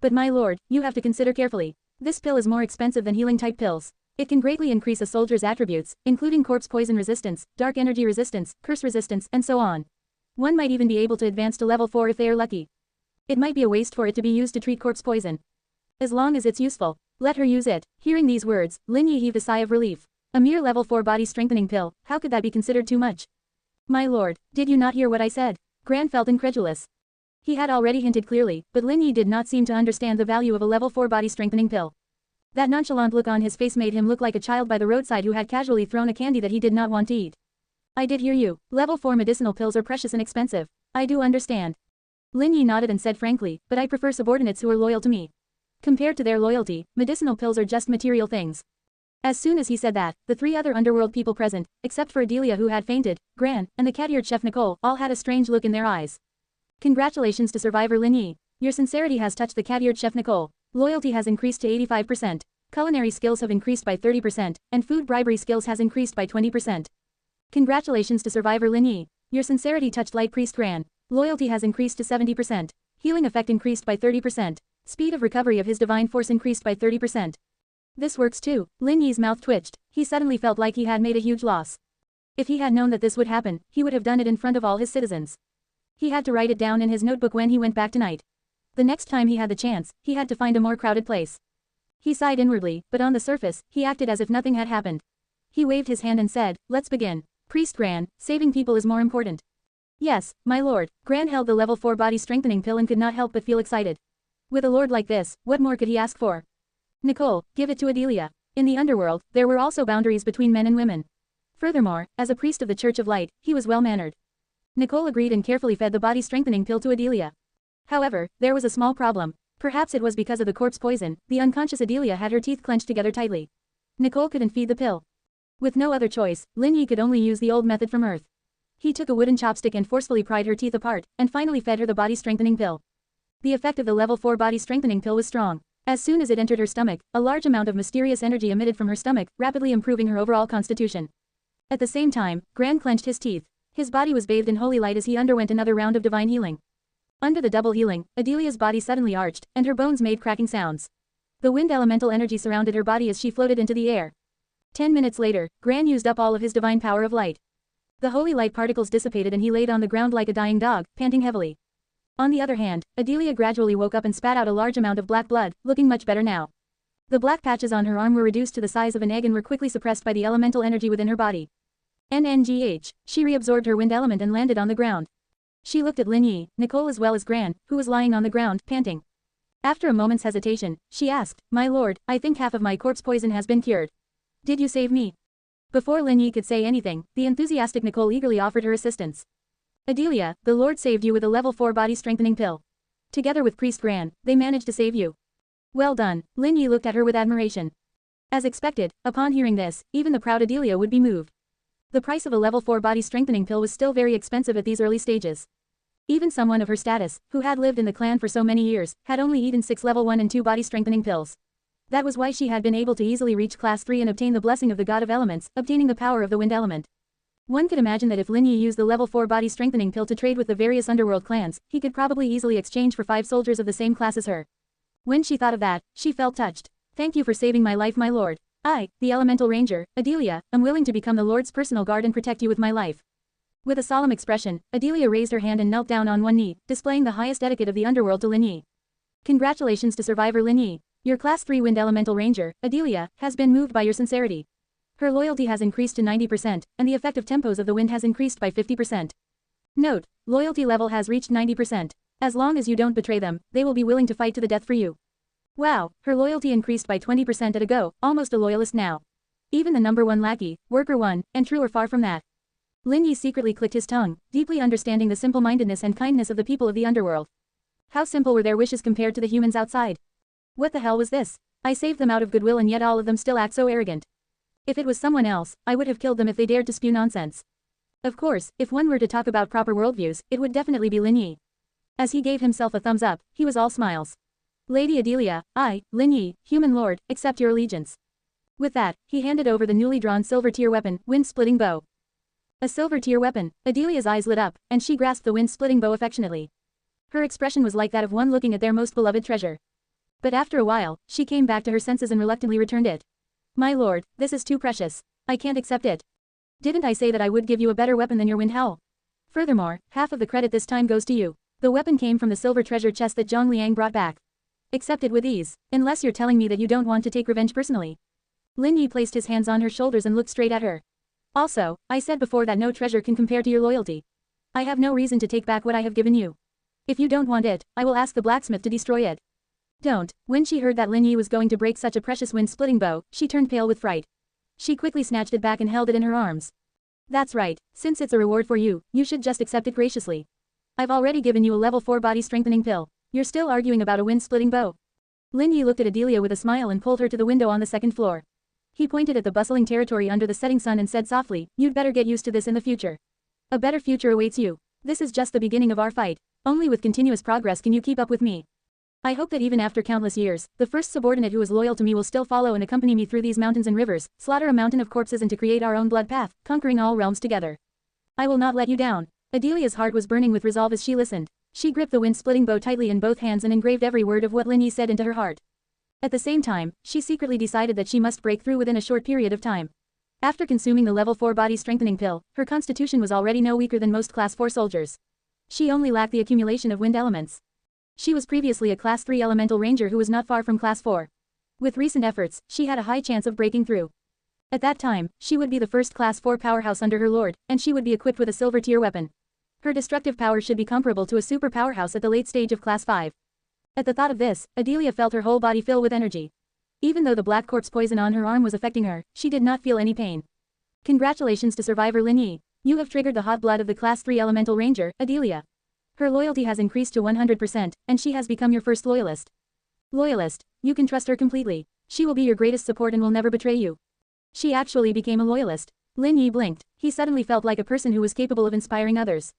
But my lord, you have to consider carefully. This pill is more expensive than healing-type pills. It can greatly increase a soldier's attributes, including corpse poison resistance, dark energy resistance, curse resistance, and so on. One might even be able to advance to level 4 if they are lucky. It might be a waste for it to be used to treat corpse poison. As long as it's useful, let her use it. Hearing these words, Lin Yi heaved a sigh of relief. A mere level 4 body strengthening pill, how could that be considered too much? My lord, did you not hear what I said? Gran felt incredulous. He had already hinted clearly, but Lin Yi did not seem to understand the value of a level 4 body strengthening pill. That nonchalant look on his face made him look like a child by the roadside who had casually thrown a candy that he did not want to eat. I did hear you. Level 4 medicinal pills are precious and expensive. I do understand. Lin Yi nodded and said frankly, but I prefer subordinates who are loyal to me. Compared to their loyalty, medicinal pills are just material things. As soon as he said that, the 3 other underworld people present, except for Adelia who had fainted, Gran, and the cat-eared chef Nicole, all had a strange look in their eyes. Congratulations to survivor Lin Yi. Your sincerity has touched the cat-eared chef Nicole. Loyalty has increased to 85%. Culinary skills have increased by 30%, and food bribery skills has increased by 20%. Congratulations to survivor Lin Yi. Your sincerity touched Light Priest Gran. Loyalty has increased to 70%. Healing effect increased by 30%. Speed of recovery of his divine force increased by 30%. This works too. Lin Yi's mouth twitched. He suddenly felt like he had made a huge loss. If he had known that this would happen, he would have done it in front of all his citizens. He had to write it down in his notebook when he went back tonight. The next time he had the chance, he had to find a more crowded place. He sighed inwardly, but on the surface, he acted as if nothing had happened. He waved his hand and said, let's begin. Priest Gran, saving people is more important. Yes, my lord. Gran held the level 4 body strengthening pill and could not help but feel excited. With a lord like this, what more could he ask for? Nicole, give it to Adelia. In the underworld, there were also boundaries between men and women. Furthermore, as a priest of the Church of Light, he was well-mannered. Nicole agreed and carefully fed the body strengthening pill to Adelia. However, there was a small problem. Perhaps it was because of the corpse poison, the unconscious Adelia had her teeth clenched together tightly. Nicole couldn't feed the pill. With no other choice, Lin Yi could only use the old method from Earth. He took a wooden chopstick and forcefully pried her teeth apart, and finally fed her the body strengthening pill. The effect of the level 4 body strengthening pill was strong. As soon as it entered her stomach, a large amount of mysterious energy emitted from her stomach, rapidly improving her overall constitution. At the same time, Gran clenched his teeth. His body was bathed in holy light as he underwent another round of divine healing. Under the double healing, Adelia's body suddenly arched, and her bones made cracking sounds. The wind elemental energy surrounded her body as she floated into the air. 10 minutes later, Gran used up all of his divine power of light. The holy light particles dissipated and he laid on the ground like a dying dog, panting heavily. On the other hand, Adelia gradually woke up and spat out a large amount of black blood, looking much better now. The black patches on her arm were reduced to the size of an egg and were quickly suppressed by the elemental energy within her body. NNGH, she reabsorbed her wind element and landed on the ground. She looked at Lin Yi, Nicole as well as Gran, who was lying on the ground, panting. After a moment's hesitation, she asked, my lord, I think half of my corpse poison has been cured. Did you save me? Before Lin Yi could say anything, the enthusiastic Nicole eagerly offered her assistance. Adelia, the Lord saved you with a level 4 body strengthening pill. Together with Priest Gran, they managed to save you. Well done. Lin Yi looked at her with admiration. As expected, upon hearing this, even the proud Adelia would be moved. The price of a level 4 body strengthening pill was still very expensive at these early stages. Even someone of her status, who had lived in the clan for so many years, had only eaten 6 level 1 and 2 body strengthening pills. That was why she had been able to easily reach class 3 and obtain the blessing of the god of elements, obtaining the power of the wind element. One could imagine that if Lin Yi used the level 4 body strengthening pill to trade with the various underworld clans, he could probably easily exchange for 5 soldiers of the same class as her. When she thought of that, she felt touched. Thank you for saving my life, my lord. I, the elemental ranger, Adelia, am willing to become the lord's personal guard and protect you with my life. With a solemn expression, Adelia raised her hand and knelt down on one knee, displaying the highest etiquette of the underworld to Lin Yi. Congratulations to survivor Lin Yi. Your class 3 wind elemental ranger, Adelia, has been moved by your sincerity. Her loyalty has increased to 90%, and the effective tempos of the wind has increased by 50%. Note, loyalty level has reached 90%. As long as you don't betray them, they will be willing to fight to the death for you. Wow, her loyalty increased by 20% at a go, almost a loyalist now. Even the number 1 lackey, worker 1, and true are far from that. Lin Yi secretly clicked his tongue, deeply understanding the simple-mindedness and kindness of the people of the underworld. How simple were their wishes compared to the humans outside? What the hell was this? I saved them out of goodwill and yet all of them still act so arrogant. If it was someone else, I would have killed them if they dared to spew nonsense. Of course, if one were to talk about proper worldviews, it would definitely be Lin Yi. As he gave himself a thumbs up, he was all smiles. Lady Adelia, I, Lin Yi, human lord, accept your allegiance. With that, he handed over the newly drawn silver tier weapon, wind-splitting bow. A silver tier weapon, Adelia's eyes lit up, and she grasped the wind-splitting bow affectionately. Her expression was like that of one looking at their most beloved treasure. But after a while, she came back to her senses and reluctantly returned it. My lord, this is too precious. I can't accept it. Didn't I say that I would give you a better weapon than your wind howl? Furthermore, half of the credit this time goes to you. The weapon came from the silver treasure chest that Zhang Liang brought back. Accept it with ease, unless you're telling me that you don't want to take revenge personally. Lin Yi placed his hands on her shoulders and looked straight at her. Also, I said before that no treasure can compare to your loyalty. I have no reason to take back what I have given you. If you don't want it, I will ask the blacksmith to destroy it. Don't. When she heard that Lin Yi was going to break such a precious wind-splitting bow, she turned pale with fright. She quickly snatched it back and held it in her arms. That's right, since it's a reward for you, you should just accept it graciously. I've already given you a level 4 body strengthening pill. You're still arguing about a wind-splitting bow. Lin Yi looked at Adelia with a smile and pulled her to the window on the second floor. He pointed at the bustling territory under the setting sun and said softly, you'd better get used to this in the future. A better future awaits you. This is just the beginning of our fight. Only with continuous progress can you keep up with me. I hope that even after countless years, the first subordinate who is loyal to me will still follow and accompany me through these mountains and rivers, slaughter a mountain of corpses and to create our own blood path, conquering all realms together. I will not let you down. Adelia's heart was burning with resolve as she listened. She gripped the wind-splitting bow tightly in both hands and engraved every word of what Lin Yi said into her heart. At the same time, she secretly decided that she must break through within a short period of time. After consuming the level 4 body strengthening pill, her constitution was already no weaker than most class 4 soldiers. She only lacked the accumulation of wind elements. She was previously a class 3 elemental ranger who was not far from class 4. With recent efforts, she had a high chance of breaking through. At that time, she would be the first class 4 powerhouse under her lord, and she would be equipped with a silver tier weapon. Her destructive power should be comparable to a super powerhouse at the late stage of class 5. At the thought of this, Adelia felt her whole body fill with energy. Even though the black corpse poison on her arm was affecting her, she did not feel any pain. Congratulations to survivor Lin Yi. You have triggered the hot blood of the class 3 elemental ranger, Adelia. Her loyalty has increased to 100%, and she has become your first loyalist. Loyalist, you can trust her completely. She will be your greatest support and will never betray you. She actually became a loyalist. Lin Yi blinked. He suddenly felt like a person who was capable of inspiring others.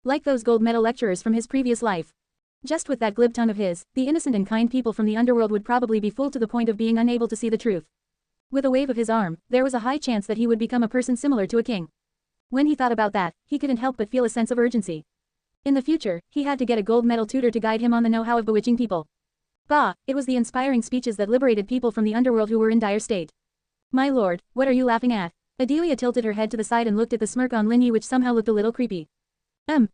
Like those gold medal lecturers from his previous life. Just with that glib tongue of his, the innocent and kind people from the underworld would probably be fooled to the point of being unable to see the truth. With a wave of his arm, there was a high chance that he would become a person similar to a king. When he thought about that, he couldn't help but feel a sense of urgency. In the future, he had to get a gold medal tutor to guide him on the know-how of bewitching people. Bah, it was the inspiring speeches that liberated people from the underworld who were in dire state. My lord, what are you laughing at? Adelia tilted her head to the side and looked at the smirk on Lin Yi, which somehow looked a little creepy.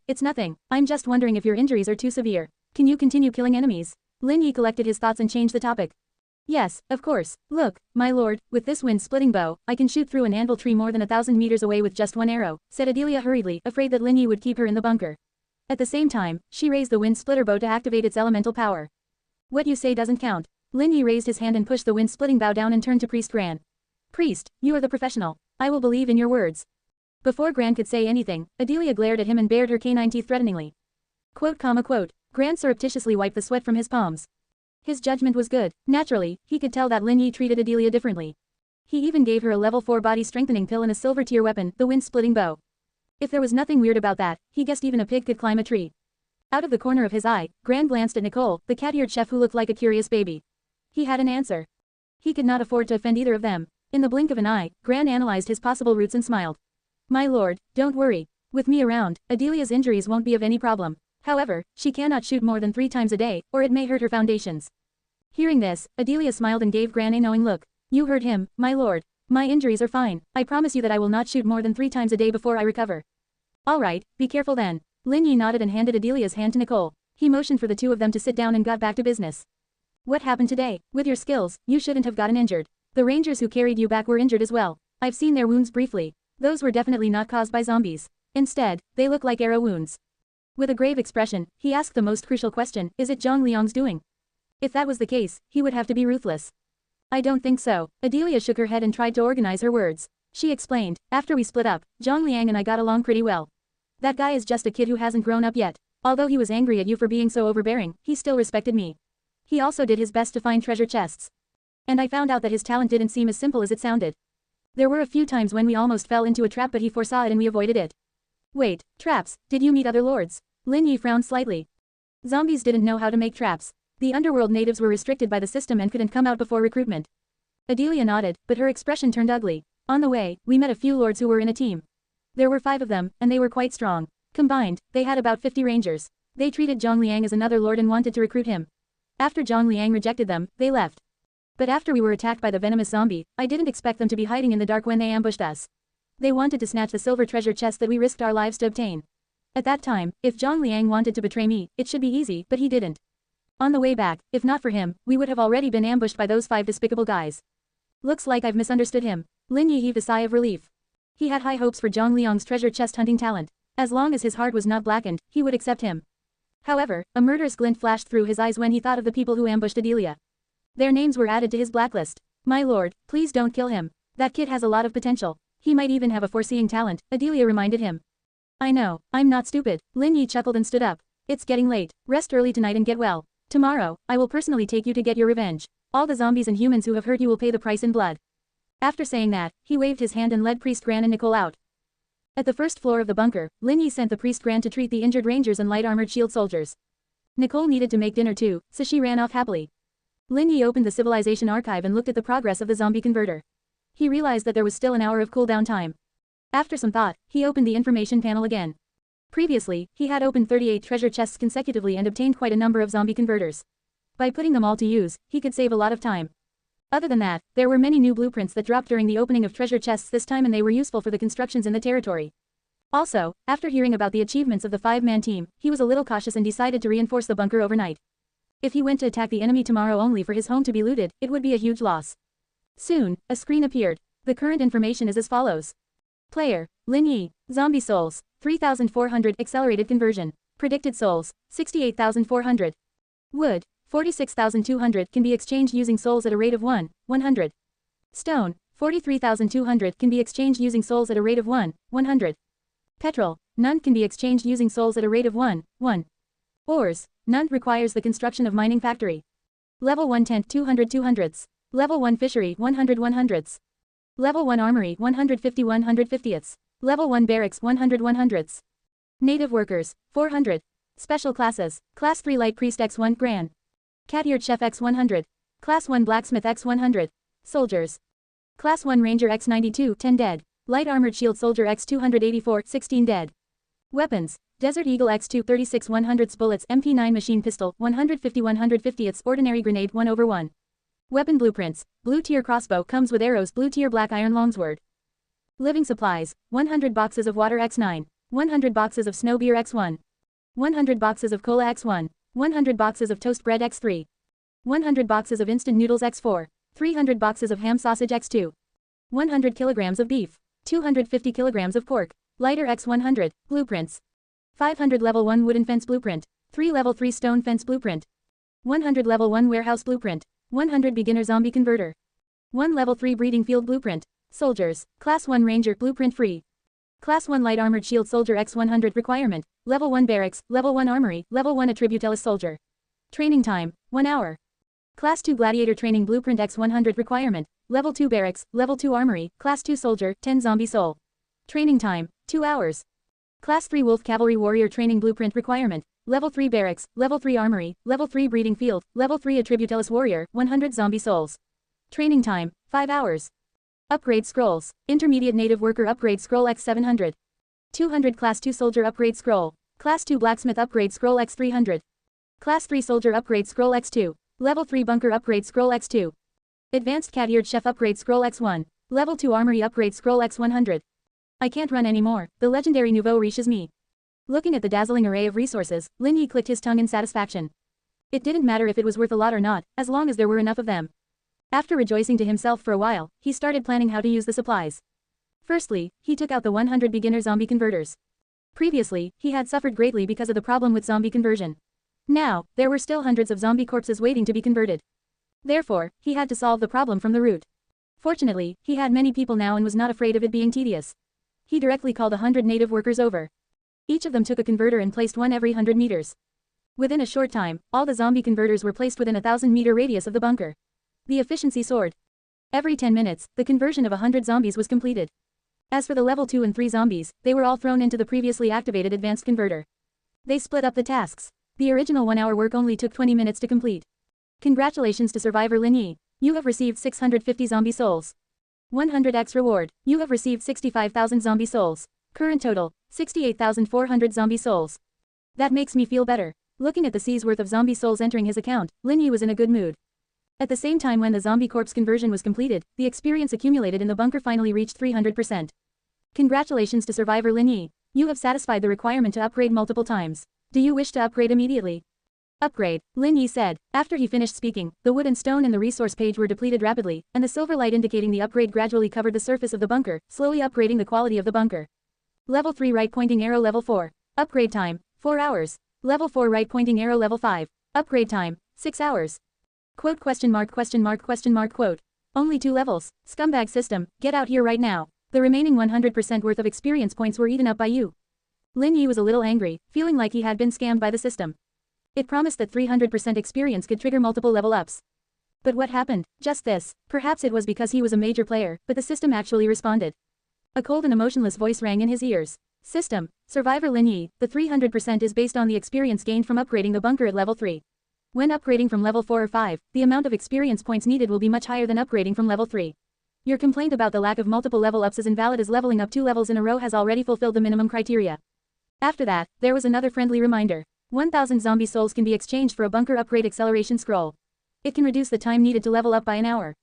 It's nothing. I'm just wondering if your injuries are too severe. Can you continue killing enemies? Lin Yi collected his thoughts and changed the topic. Yes, of course. Look, my lord, with this wind-splitting bow, I can shoot through an anvil tree more than 1,000 meters away with just one arrow, said Adelia hurriedly, afraid that Lin Yi would keep her in the bunker. At the same time, she raised the wind-splitter bow to activate its elemental power. What you say doesn't count. Lin Yi raised his hand and pushed the wind-splitting bow down and turned to Priest Gran. Priest, you are the professional. I will believe in your words. Before Gran could say anything, Adelia glared at him and bared her canine teeth threateningly. Quote. Gran surreptitiously wiped the sweat from his palms. His judgment was good. Naturally, he could tell that Lin Yi treated Adelia differently. He even gave her a level 4 body strengthening pill and a silver tier weapon, the wind-splitting bow. If there was nothing weird about that, he guessed even a pig could climb a tree. Out of the corner of his eye, Gran glanced at Nicole, the cat-eared chef who looked like a curious baby. He had an answer. He could not afford to offend either of them. In the blink of an eye, Gran analyzed his possible routes and smiled. My lord, don't worry. With me around, Adelia's injuries won't be of any problem. However, she cannot shoot more than 3 times a day, or it may hurt her foundations. Hearing this, Adelia smiled and gave Gran a knowing look. You heard him, my lord. My injuries are fine. I promise you that I will not shoot more than 3 times a day before I recover. Alright, be careful then. Lin Yi nodded and handed Adelia's hand to Nicole. He motioned for the two of them to sit down and got back to business. What happened today? With your skills, you shouldn't have gotten injured. The rangers who carried you back were injured as well. I've seen their wounds briefly. Those were definitely not caused by zombies. Instead, they look like arrow wounds. With a grave expression, he asked the most crucial question, is it Zhang Liang's doing? If that was the case, he would have to be ruthless. I don't think so. Adelia shook her head and tried to organize her words. She explained, after we split up, Zhang Liang and I got along pretty well. That guy is just a kid who hasn't grown up yet. Although he was angry at you for being so overbearing, he still respected me. He also did his best to find treasure chests. And I found out that his talent didn't seem as simple as it sounded. There were a few times when we almost fell into a trap, but he foresaw it and we avoided it. Wait, traps, did you meet other lords? Lin Yi frowned slightly. Zombies didn't know how to make traps. The underworld natives were restricted by the system and couldn't come out before recruitment. Adelia nodded, but her expression turned ugly. On the way, we met a few lords who were in a team. There were 5 of them, and they were quite strong. Combined, they had about 50 rangers. They treated Zhang Liang as another lord and wanted to recruit him. After Zhang Liang rejected them, they left. But after we were attacked by the venomous zombie, I didn't expect them to be hiding in the dark when they ambushed us. They wanted to snatch the silver treasure chest that we risked our lives to obtain. At that time, if Zhang Liang wanted to betray me, it should be easy, but he didn't. On the way back, if not for him, we would have already been ambushed by those 5 despicable guys. Looks like I've misunderstood him. Lin Yi heaved a sigh of relief. He had high hopes for Zhang Liang's treasure chest hunting talent. As long as his heart was not blackened, he would accept him. However, a murderous glint flashed through his eyes when he thought of the people who ambushed Adelia. Their names were added to his blacklist. My lord, please don't kill him. That kid has a lot of potential. He might even have a foreseeing talent, Adelia reminded him. I know, I'm not stupid. Lin Yi chuckled and stood up. It's getting late. Rest early tonight and get well. Tomorrow, I will personally take you to get your revenge. All the zombies and humans who have hurt you will pay the price in blood. After saying that, he waved his hand and led Priest Gran and Nicole out. At the first floor of the bunker, Lin Yi sent the Priest Gran to treat the injured rangers and light-armored shield soldiers. Nicole needed to make dinner too, so she ran off happily. Lin Yi opened the Civilization Archive and looked at the progress of the zombie converter. He realized that there was still an hour of cooldown time. After some thought, he opened the information panel again. Previously, he had opened 38 treasure chests consecutively and obtained quite a number of zombie converters. By putting them all to use, he could save a lot of time. Other than that, there were many new blueprints that dropped during the opening of treasure chests this time, and they were useful for the constructions in the territory. Also, after hearing about the achievements of the 5-man team, he was a little cautious and decided to reinforce the bunker overnight. If he went to attack the enemy tomorrow only for his home to be looted, it would be a huge loss. Soon, a screen appeared. The current information is as follows. Player, Lin Yi, Zombie Souls, 3,400 accelerated conversion. Predicted souls, 68,400. Wood, 46,200 can be exchanged using souls at a rate of 100. Stone, 43,200 can be exchanged using souls at a rate of 100. Petrol, none can be exchanged using souls at a rate of 1. Ores, none requires the construction of mining factory. Level 1 tent 200 200ths. Level 1 fishery 100 100ths. Level 1 armory 150 150ths. Level 1 barracks 100 100ths. Native workers, 400. Special classes, Class 3 Light Priest x1 Gran. Catyard Chef x100. Class 1 Blacksmith x100. Soldiers. Class 1 Ranger x92 10 dead. Light Armored Shield Soldier x284 16 dead. Weapons, Desert Eagle x2 36 100ths bullets MP9 Machine Pistol 150 150ths Ordinary Grenade 1/1. Weapon blueprints, Blue Tier Crossbow comes with arrows Blue Tier Black Iron Longsword. Living supplies, 100 boxes of water x9, 100 boxes of snow beer x1. 100 boxes of cola x1, 100 boxes of toast bread x3. 100 boxes of instant noodles x4, 300 boxes of ham sausage x2. 100 kilograms of beef, 250 kilograms of pork, lighter x100, blueprints. 500 level 1 wooden fence blueprint, 3 level 3 stone fence blueprint. 100 level 1 warehouse blueprint, 100 beginner zombie converter. 1 level 3 breeding field blueprint, soldiers, class 1 ranger blueprint free. Class 1 light armored shield soldier x100 requirement, level 1 barracks, level 1 armory, level 1 attributellus soldier. Training time, 1 hour. Class 2 gladiator training blueprint x100 requirement, level 2 barracks, level 2 armory, class 2 soldier, 10 zombie soul. Training time, 2 hours. Class 3 wolf cavalry warrior training blueprint requirement, level 3 barracks, level 3 armory, level 3 breeding field, level 3 attributellus warrior, 100 zombie souls. Training time, 5 hours. Upgrade scrolls, intermediate native worker upgrade scroll x700. 200 class 2 soldier upgrade scroll, class 2 blacksmith upgrade scroll x300. Class 3 soldier upgrade scroll x2, level 3 bunker upgrade scroll x2. Advanced catyard chef upgrade scroll x1, level 2 armory upgrade scroll x100. I can't run anymore, the legendary nouveau riche is me. Looking at the dazzling array of resources, Lin Yi clicked his tongue in satisfaction. It didn't matter if it was worth a lot or not, as long as there were enough of them. After rejoicing to himself for a while, he started planning how to use the supplies. Firstly, he took out the 100 beginner zombie converters. Previously, he had suffered greatly because of the problem with zombie conversion. Now, there were still hundreds of zombie corpses waiting to be converted. Therefore, he had to solve the problem from the root. Fortunately, he had many people now and was not afraid of it being tedious. He directly called 100 native workers over. Each of them took a converter and placed one every 100 meters. Within a short time, all the zombie converters were placed within a 1,000-meter radius of the bunker. The efficiency soared. Every 10 minutes, the conversion of 100 zombies was completed. As for the level 2 and 3 zombies, they were all thrown into the previously activated advanced converter. They split up the tasks. The original 1-hour work only took 20 minutes to complete. Congratulations to survivor Lin Yi. You have received 650 zombie souls. 100x reward. You have received 65,000 zombie souls. Current total, 68,400 zombie souls. That makes me feel better. Looking at the C's worth of zombie souls entering his account, Lin Yi was in a good mood. At the same time when the zombie corpse conversion was completed, the experience accumulated in the bunker finally reached 300%. Congratulations to survivor Lin Yi. You have satisfied the requirement to upgrade multiple times. Do you wish to upgrade immediately? Upgrade, Lin Yi said. After he finished speaking, the wood and stone in the resource page were depleted rapidly, and the silver light indicating the upgrade gradually covered the surface of the bunker, slowly upgrading the quality of the bunker. Level 3 right pointing arrow level 4. Upgrade time, 4 hours. Level 4 right pointing arrow level 5. Upgrade time, 6 hours. Quote question mark quote. Only 2 levels. Scumbag system, get out here right now. The remaining 100% worth of experience points were eaten up by you. Lin Yi was a little angry, feeling like he had been scammed by the system. It promised that 300% experience could trigger multiple level ups. But what happened? Just this. Perhaps it was because he was a major player, but the system actually responded. A cold and emotionless voice rang in his ears. System, Survivor Lin Yi, the 300% is based on the experience gained from upgrading the bunker at level 3. When upgrading from level 4 or 5, the amount of experience points needed will be much higher than upgrading from level 3. Your complaint about the lack of multiple level ups is invalid as leveling up 2 levels in a row has already fulfilled the minimum criteria. After that, there was another friendly reminder. 1,000 zombie souls can be exchanged for a bunker upgrade acceleration scroll. It can reduce the time needed to level up by an hour.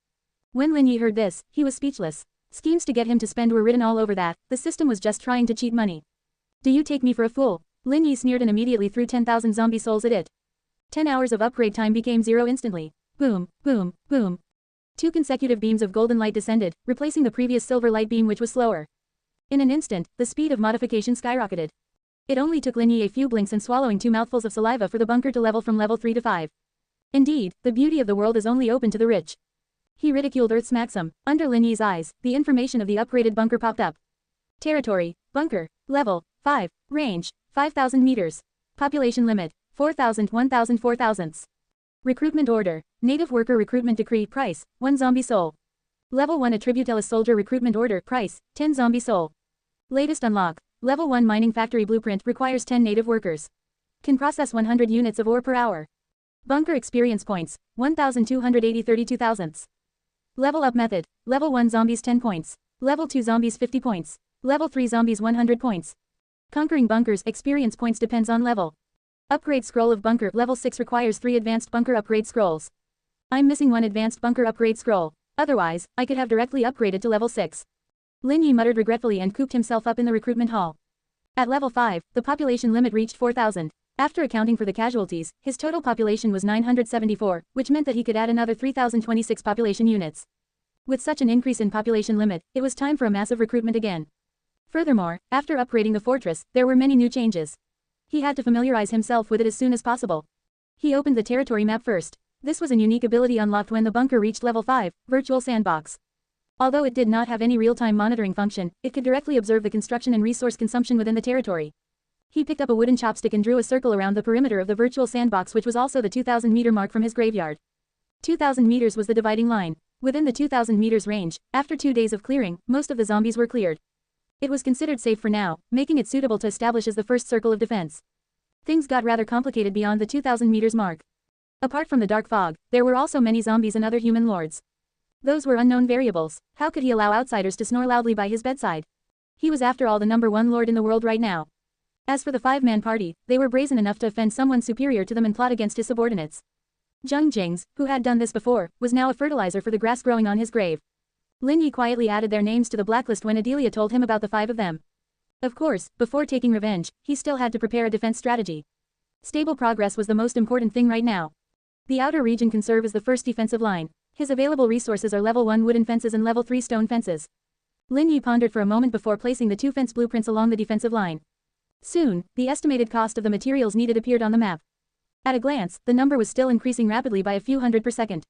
When Lin Yi heard this, he was speechless. Schemes to get him to spend were written all over that. The system was just trying to cheat money. Do you take me for a fool? Lin Yi sneered and immediately threw 10,000 zombie souls at it. 10 hours of upgrade time became 0 instantly. Boom, boom, boom. 2 consecutive beams of golden light descended, replacing the previous silver light beam which was slower. In an instant, the speed of modification skyrocketed. It only took Lin Yi a few blinks and swallowing 2 mouthfuls of saliva for the bunker to level from level 3 to 5. Indeed, the beauty of the world is only open to the rich. He ridiculed Earth's maxim. Under Lin Yi's eyes, the information of the upgraded bunker popped up. Territory, bunker, level, 5, range, 5,000 meters. Population limit, 4,000 1,000 4,000ths. Recruitment order, native worker recruitment decree price, 1 zombie soul. Level 1 attributella soldier recruitment order price, 10 zombie soul. Latest unlock, level 1 mining factory blueprint requires 10 native workers. Can process 100 units of ore per hour. Bunker experience points, 1,280 32,000ths. Level up method, level 1 zombies 10 points. Level 2 zombies 50 points. Level 3 zombies 100 points. Conquering bunkers experience points depends on level. Upgrade scroll of bunker level 6 requires 3 advanced bunker upgrade scrolls. I'm missing 1 advanced bunker upgrade scroll. Otherwise, I could have directly upgraded to level 6. Lin Yi muttered regretfully and cooped himself up in the recruitment hall. At level 5, the population limit reached 4,000. After accounting for the casualties, his total population was 974, which meant that he could add another 3,026 population units. With such an increase in population limit, it was time for a massive recruitment again. Furthermore, after upgrading the fortress, there were many new changes. He had to familiarize himself with it as soon as possible. He opened the territory map first. This was a unique ability unlocked when the bunker reached level 5, Virtual Sandbox. Although it did not have any real-time monitoring function, it could directly observe the construction and resource consumption within the territory. He picked up a wooden chopstick and drew a circle around the perimeter of the virtual sandbox, which was also the 2,000-meter mark from his graveyard. 2,000 meters was the dividing line. Within the 2,000 meters range, after 2 days of clearing, most of the zombies were cleared. It was considered safe for now, making it suitable to establish as the first circle of defense. Things got rather complicated beyond the 2,000 meters mark. Apart from the dark fog, there were also many zombies and other human lords. Those were unknown variables. How could he allow outsiders to snore loudly by his bedside? He was after all the #1 lord in the world right now. As for the 5-man party, they were brazen enough to offend someone superior to them and plot against his subordinates. Zheng Jing's, who had done this before, was now a fertilizer for the grass growing on his grave. Lin Yi quietly added their names to the blacklist when Adelia told him about the 5 of them. Of course, before taking revenge, he still had to prepare a defense strategy. Stable progress was the most important thing right now. The outer region can serve as the first defensive line. His available resources are level 1 wooden fences and level 3 stone fences. Lin Yi pondered for a moment before placing the two fence blueprints along the defensive line. Soon, the estimated cost of the materials needed appeared on the map. At a glance, the number was still increasing rapidly by a few hundred per second.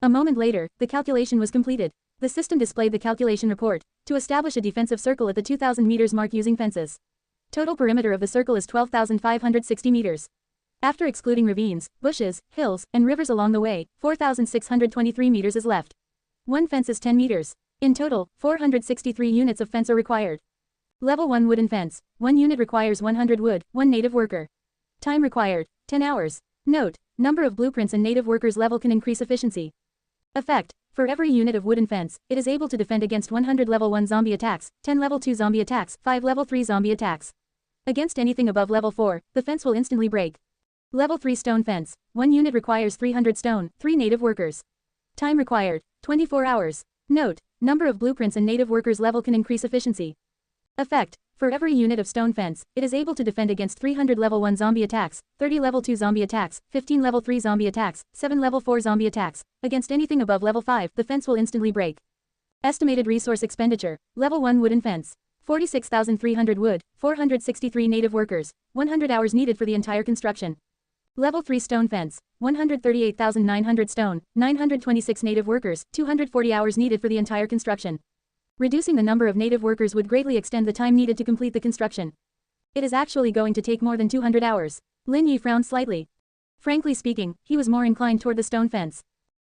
A moment later, the calculation was completed. The system displayed the calculation report. To establish a defensive circle at the 2,000 meters mark using fences. Total perimeter of the circle is 12,560 meters. After excluding ravines, bushes, hills, and rivers along the way, 4,623 meters is left. One fence is 10 meters. In total, 463 units of fence are required. Level 1 wooden fence. 1 unit requires 100 wood, 1 native worker. Time required, 10 hours. Note, number of blueprints and native workers level can increase efficiency. Effect, for every unit of wooden fence, it is able to defend against 100 level 1 zombie attacks, 10 level 2 zombie attacks, 5 level 3 zombie attacks. Against anything above level 4, the fence will instantly break. Level 3 stone fence. 1 unit requires 300 stone, 3 native workers. Time required, 24 hours. Note, number of blueprints and native workers level can increase efficiency. Effect, for every unit of stone fence, it is able to defend against 300 level 1 zombie attacks, 30 level 2 zombie attacks, 15 level 3 zombie attacks, 7 level 4 zombie attacks. Against anything above level 5, the fence will instantly break. Estimated resource expenditure. Level 1 wooden fence. 46,300 wood, 463 native workers, 100 hours needed for the entire construction. Level 3 stone fence. 138,900 stone, 926 native workers, 240 hours needed for the entire construction. Reducing the number of native workers would greatly extend the time needed to complete the construction. It is actually going to take more than 200 hours. Lin Yi frowned slightly. Frankly speaking, he was more inclined toward the stone fence.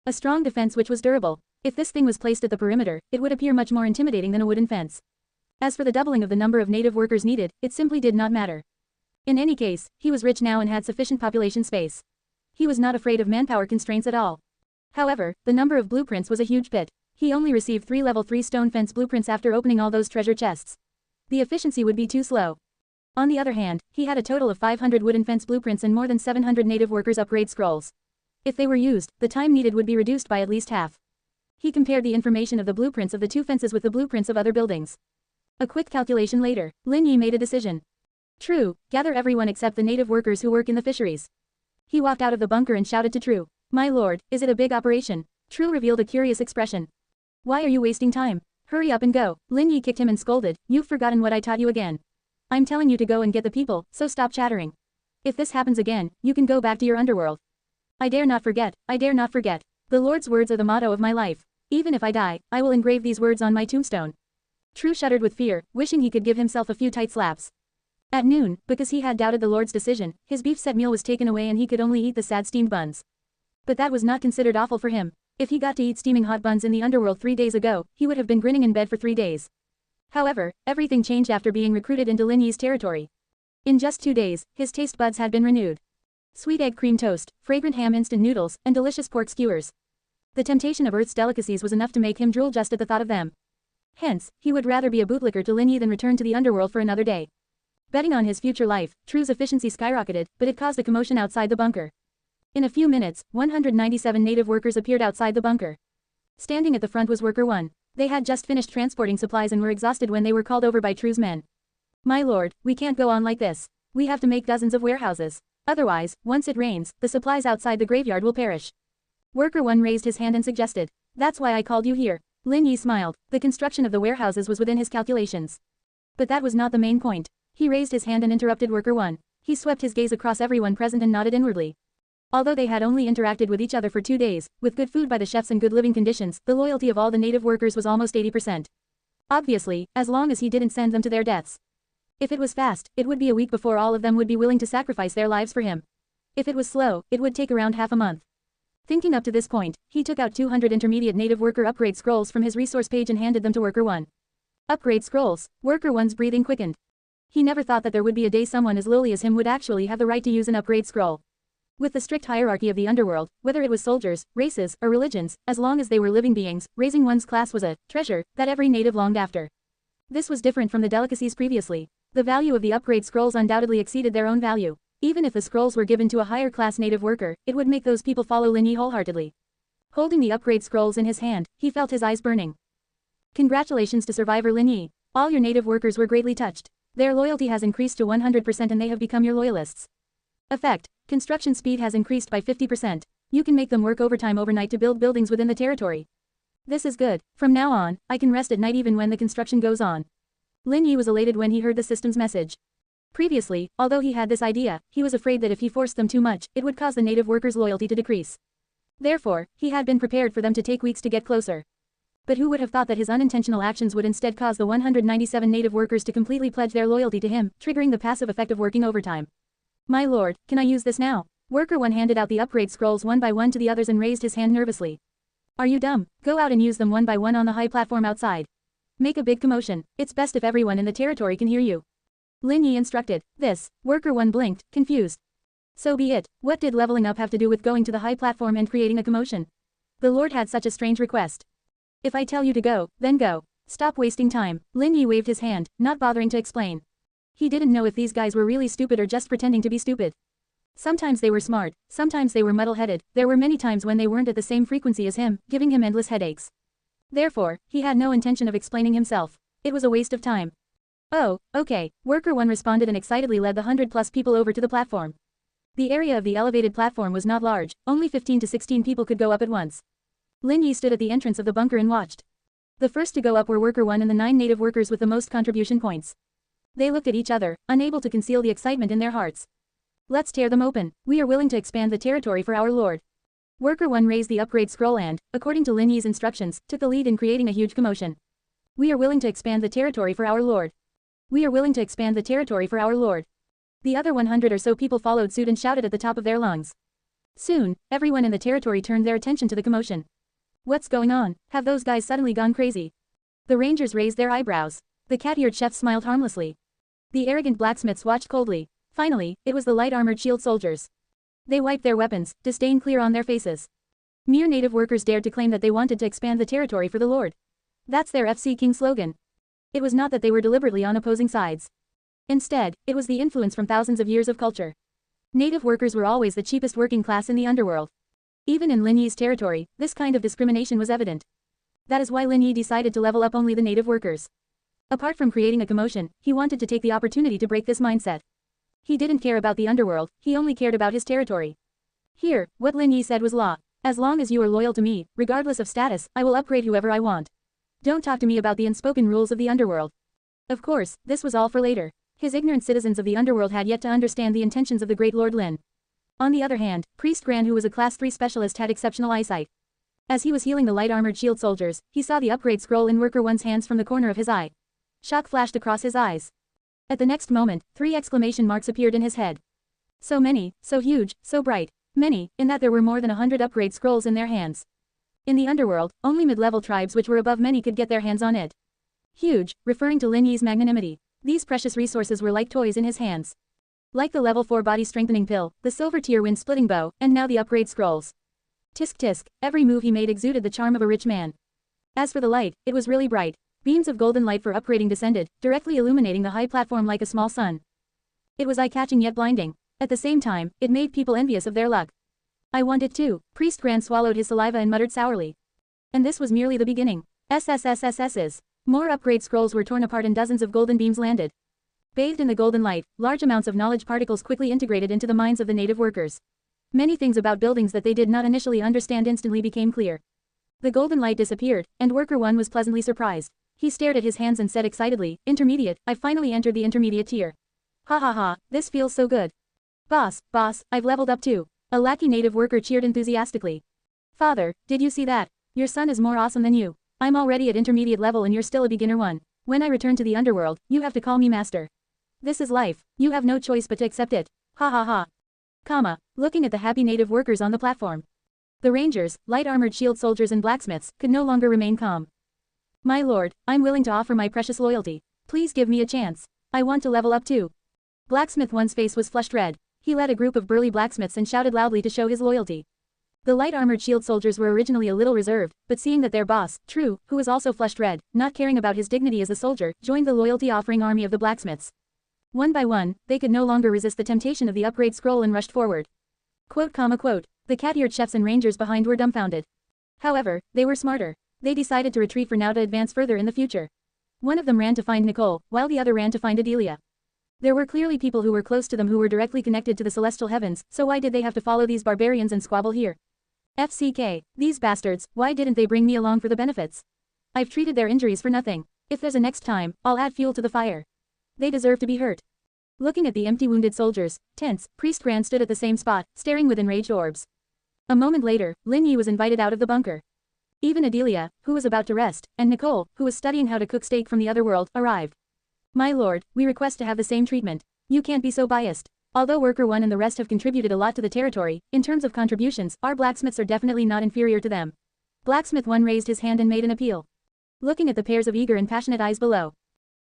A strong defense which was durable. If this thing was placed at the perimeter, it would appear much more intimidating than a wooden fence. As for the doubling of the number of native workers needed, it simply did not matter. In any case, he was rich now and had sufficient population space. He was not afraid of manpower constraints at all. However, the number of blueprints was a huge bit. He only received 3 level 3 stone fence blueprints after opening all those treasure chests. The efficiency would be too slow. On the other hand, he had a total of 500 wooden fence blueprints and more than 700 native workers upgrade scrolls. If they were used, the time needed would be reduced by at least half. He compared the information of the blueprints of the two fences with the blueprints of other buildings. A quick calculation later, Lin Yi made a decision. True, gather everyone except the native workers who work in the fisheries. He walked out of the bunker and shouted to True. My lord, is it a big operation? True revealed a curious expression. Why are you wasting time? Hurry up and go. Lin Yi kicked him and scolded. You've forgotten what I taught you again. I'm telling you to go and get the people, so stop chattering. If this happens again, you can go back to your underworld. I dare not forget, I dare not forget. The Lord's words are the motto of my life. Even if I die, I will engrave these words on my tombstone. True shuddered with fear, wishing he could give himself a few tight slaps. At noon, because he had doubted the Lord's decision, his beef set meal was taken away and he could only eat the sad steamed buns. But that was not considered awful for him. If he got to eat steaming hot buns in the underworld 3 days ago, he would have been grinning in bed for 3 days. However, everything changed after being recruited into Lin Yi's territory. In just 2 days, his taste buds had been renewed. Sweet egg cream toast, fragrant ham instant noodles, and delicious pork skewers. The temptation of Earth's delicacies was enough to make him drool just at the thought of them. Hence, he would rather be a bootlicker to Lin Yi than return to the underworld for another day. Betting on his future life, True's efficiency skyrocketed, but it caused a commotion outside the bunker. In a few minutes, 197 native workers appeared outside the bunker. Standing at the front was Worker 1. They had just finished transporting supplies and were exhausted when they were called over by True's men. My lord, we can't go on like this. We have to make dozens of warehouses. Otherwise, once it rains, the supplies outside the graveyard will perish. Worker 1 raised his hand and suggested. That's why I called you here. Lin Yi smiled. The construction of the warehouses was within his calculations. But that was not the main point. He raised his hand and interrupted Worker 1. He swept his gaze across everyone present and nodded inwardly. Although they had only interacted with each other for 2 days, with good food by the chefs and good living conditions, the loyalty of all the native workers was almost 80%. Obviously, as long as he didn't send them to their deaths. If it was fast, it would be a week before all of them would be willing to sacrifice their lives for him. If it was slow, it would take around half a month. Thinking up to this point, he took out 200 intermediate native worker upgrade scrolls from his resource page and handed them to Worker 1. Upgrade scrolls. Worker 1's breathing quickened. He never thought that there would be a day someone as lowly as him would actually have the right to use an upgrade scroll. With the strict hierarchy of the underworld, whether it was soldiers, races, or religions, as long as they were living beings, raising one's class was a treasure that every native longed after. This was different from the delicacies previously. The value of the upgrade scrolls undoubtedly exceeded their own value. Even if the scrolls were given to a higher class native worker, it would make those people follow Lin Yi wholeheartedly. Holding the upgrade scrolls in his hand, he felt his eyes burning. Congratulations to survivor Lin Yi. All your native workers were greatly touched. Their loyalty has increased to 100% and they have become your loyalists. Effect. Construction speed has increased by 50%. You can make them work overtime overnight to build buildings within the territory. This is good. From now on, I can rest at night even when the construction goes on. Lin Yi was elated when he heard the system's message. Previously, although he had this idea, he was afraid that if he forced them too much, it would cause the native workers' loyalty to decrease. Therefore, he had been prepared for them to take weeks to get closer. But who would have thought that his unintentional actions would instead cause the 197 native workers to completely pledge their loyalty to him, triggering the passive effect of working overtime. My lord, can I use this now? Worker 1 handed out the upgrade scrolls one by one to the others and raised his hand nervously. Are you dumb? Go out and use them one by one on the high platform outside. Make a big commotion. It's best if everyone in the territory can hear you. Lin Yi instructed. This, Worker 1 blinked, confused. So be it. What did leveling up have to do with going to the high platform and creating a commotion? The Lord had such a strange request. If I tell you to go, then go. Stop wasting time. Lin Yi waved his hand, not bothering to explain. He didn't know if these guys were really stupid or just pretending to be stupid. Sometimes they were smart, sometimes they were muddle-headed, there were many times when they weren't at the same frequency as him, giving him endless headaches. Therefore, he had no intention of explaining himself. It was a waste of time. Oh, okay, Worker 1 responded and excitedly led the 100+ people over to the platform. The area of the elevated platform was not large, only 15 to 16 people could go up at once. Lin Yi stood at the entrance of the bunker and watched. The first to go up were Worker 1 and the 9 native workers with the most contribution points. They looked at each other, unable to conceal the excitement in their hearts. Let's tear them open. We are willing to expand the territory for our lord. Worker 1 raised the upgrade scroll and, according to Lin Yi's instructions, took the lead in creating a huge commotion. We are willing to expand the territory for our lord. We are willing to expand the territory for our lord. The other 100 or so people followed suit and shouted at the top of their lungs. Soon, everyone in the territory turned their attention to the commotion. What's going on? Have those guys suddenly gone crazy? The rangers raised their eyebrows. The cat-eared chef smiled harmlessly. The arrogant blacksmiths watched coldly. Finally, it was the light-armored shield soldiers. They wiped their weapons, disdain clear on their faces. Mere native workers dared to claim that they wanted to expand the territory for the Lord. That's their FC King slogan. It was not that they were deliberately on opposing sides. Instead, it was the influence from thousands of years of culture. Native workers were always the cheapest working class in the underworld. Even in Lin Yi's territory, this kind of discrimination was evident. That is why Lin Yi decided to level up only the native workers. Apart from creating a commotion, he wanted to take the opportunity to break this mindset. He didn't care about the underworld, he only cared about his territory. Here, what Lin Yi said was law. As long as you are loyal to me, regardless of status, I will upgrade whoever I want. Don't talk to me about the unspoken rules of the underworld. Of course, this was all for later. His ignorant citizens of the underworld had yet to understand the intentions of the great Lord Lin. On the other hand, Priest Gran, who was a Class 3 specialist, had exceptional eyesight. As he was healing the light-armored shield soldiers, he saw the upgrade scroll in Worker 1's hands from the corner of his eye. Shock flashed across his eyes. At the next moment, 3 exclamation marks appeared in his head. So many, so huge, so bright. Many, in that there were more than 100 upgrade scrolls in their hands. In the underworld, only mid-level tribes which were above many could get their hands on it. Huge, referring to Lin Yi's magnanimity. These precious resources were like toys in his hands. Like the level 4 body strengthening pill, the silver tier wind splitting bow, and now the upgrade scrolls. Tisk tisk, every move he made exuded the charm of a rich man. As for the light, it was really bright. Beams of golden light for upgrading descended, directly illuminating the high platform like a small sun. It was eye-catching yet blinding. At the same time, it made people envious of their luck. I want it too. Priest Gran swallowed his saliva and muttered sourly. And this was merely the beginning. SSSSSs. More upgrade scrolls were torn apart and dozens of golden beams landed. Bathed in the golden light, large amounts of knowledge particles quickly integrated into the minds of the native workers. Many things about buildings that they did not initially understand instantly became clear. The golden light disappeared, and Worker 1 was pleasantly surprised. He stared at his hands and said excitedly, Intermediate, I finally entered the intermediate tier. Ha ha ha, this feels so good. Boss, I've leveled up too. A lackey native worker cheered enthusiastically. Father, did you see that? Your son is more awesome than you. I'm already at intermediate level and you're still a beginner one. When I return to the underworld, you have to call me master. This is life, you have no choice but to accept it. Ha ha ha. Looking at the happy native workers on the platform. The rangers, light-armored shield soldiers and blacksmiths, could no longer remain calm. My lord, I'm willing to offer my precious loyalty. Please give me a chance. I want to level up too. Blacksmith 1's face was flushed red. He led a group of burly blacksmiths and shouted loudly to show his loyalty. The light-armored shield soldiers were originally a little reserved, but seeing that their boss, True, who was also flushed red, not caring about his dignity as a soldier, joined the loyalty-offering army of the blacksmiths. One by one, they could no longer resist the temptation of the upgrade scroll and rushed forward. Quote. The cat-eared chefs and rangers behind were dumbfounded. However, they were smarter. They decided to retreat for now to advance further in the future. One of them ran to find Nicole, while the other ran to find Adelia. There were clearly people who were close to them who were directly connected to the celestial heavens, so why did they have to follow these barbarians and squabble here? FCK, these bastards, why didn't they bring me along for the benefits? I've treated their injuries for nothing. If there's a next time, I'll add fuel to the fire. They deserve to be hurt. Looking at the empty wounded soldiers, tense, Priest Gran stood at the same spot, staring with enraged orbs. A moment later, Lin Yi was invited out of the bunker. Even Adelia, who was about to rest, and Nicole, who was studying how to cook steak from the other world, arrived. My lord, we request to have the same treatment. You can't be so biased. Although Worker 1 and the rest have contributed a lot to the territory, in terms of contributions, our blacksmiths are definitely not inferior to them. Blacksmith 1 raised his hand and made an appeal. Looking at the pairs of eager and passionate eyes below.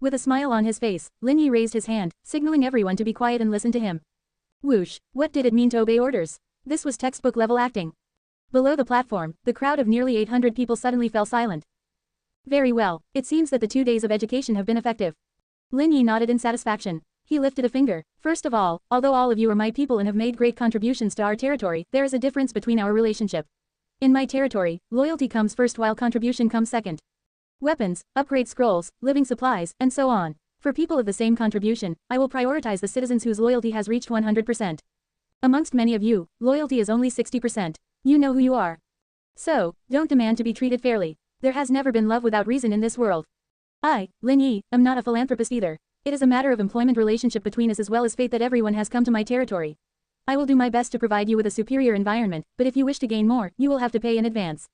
With a smile on his face, Lin Yi raised his hand, signaling everyone to be quiet and listen to him. Whoosh, what did it mean to obey orders? This was textbook level acting. Below the platform, the crowd of nearly 800 people suddenly fell silent. Very well, it seems that the 2 days of education have been effective. Lin Yi nodded in satisfaction. He lifted a finger. First of all, although all of you are my people and have made great contributions to our territory, there is a difference between our relationship. In my territory, loyalty comes first while contribution comes second. Weapons, upgrade scrolls, living supplies, and so on. For people of the same contribution, I will prioritize the citizens whose loyalty has reached 100%. Amongst many of you, loyalty is only 60%. You know who you are. So, don't demand to be treated fairly. There has never been love without reason in this world. I, Lin Yi, am not a philanthropist either. It is a matter of employment relationship between us as well as fate that everyone has come to my territory. I will do my best to provide you with a superior environment, but if you wish to gain more, you will have to pay in advance.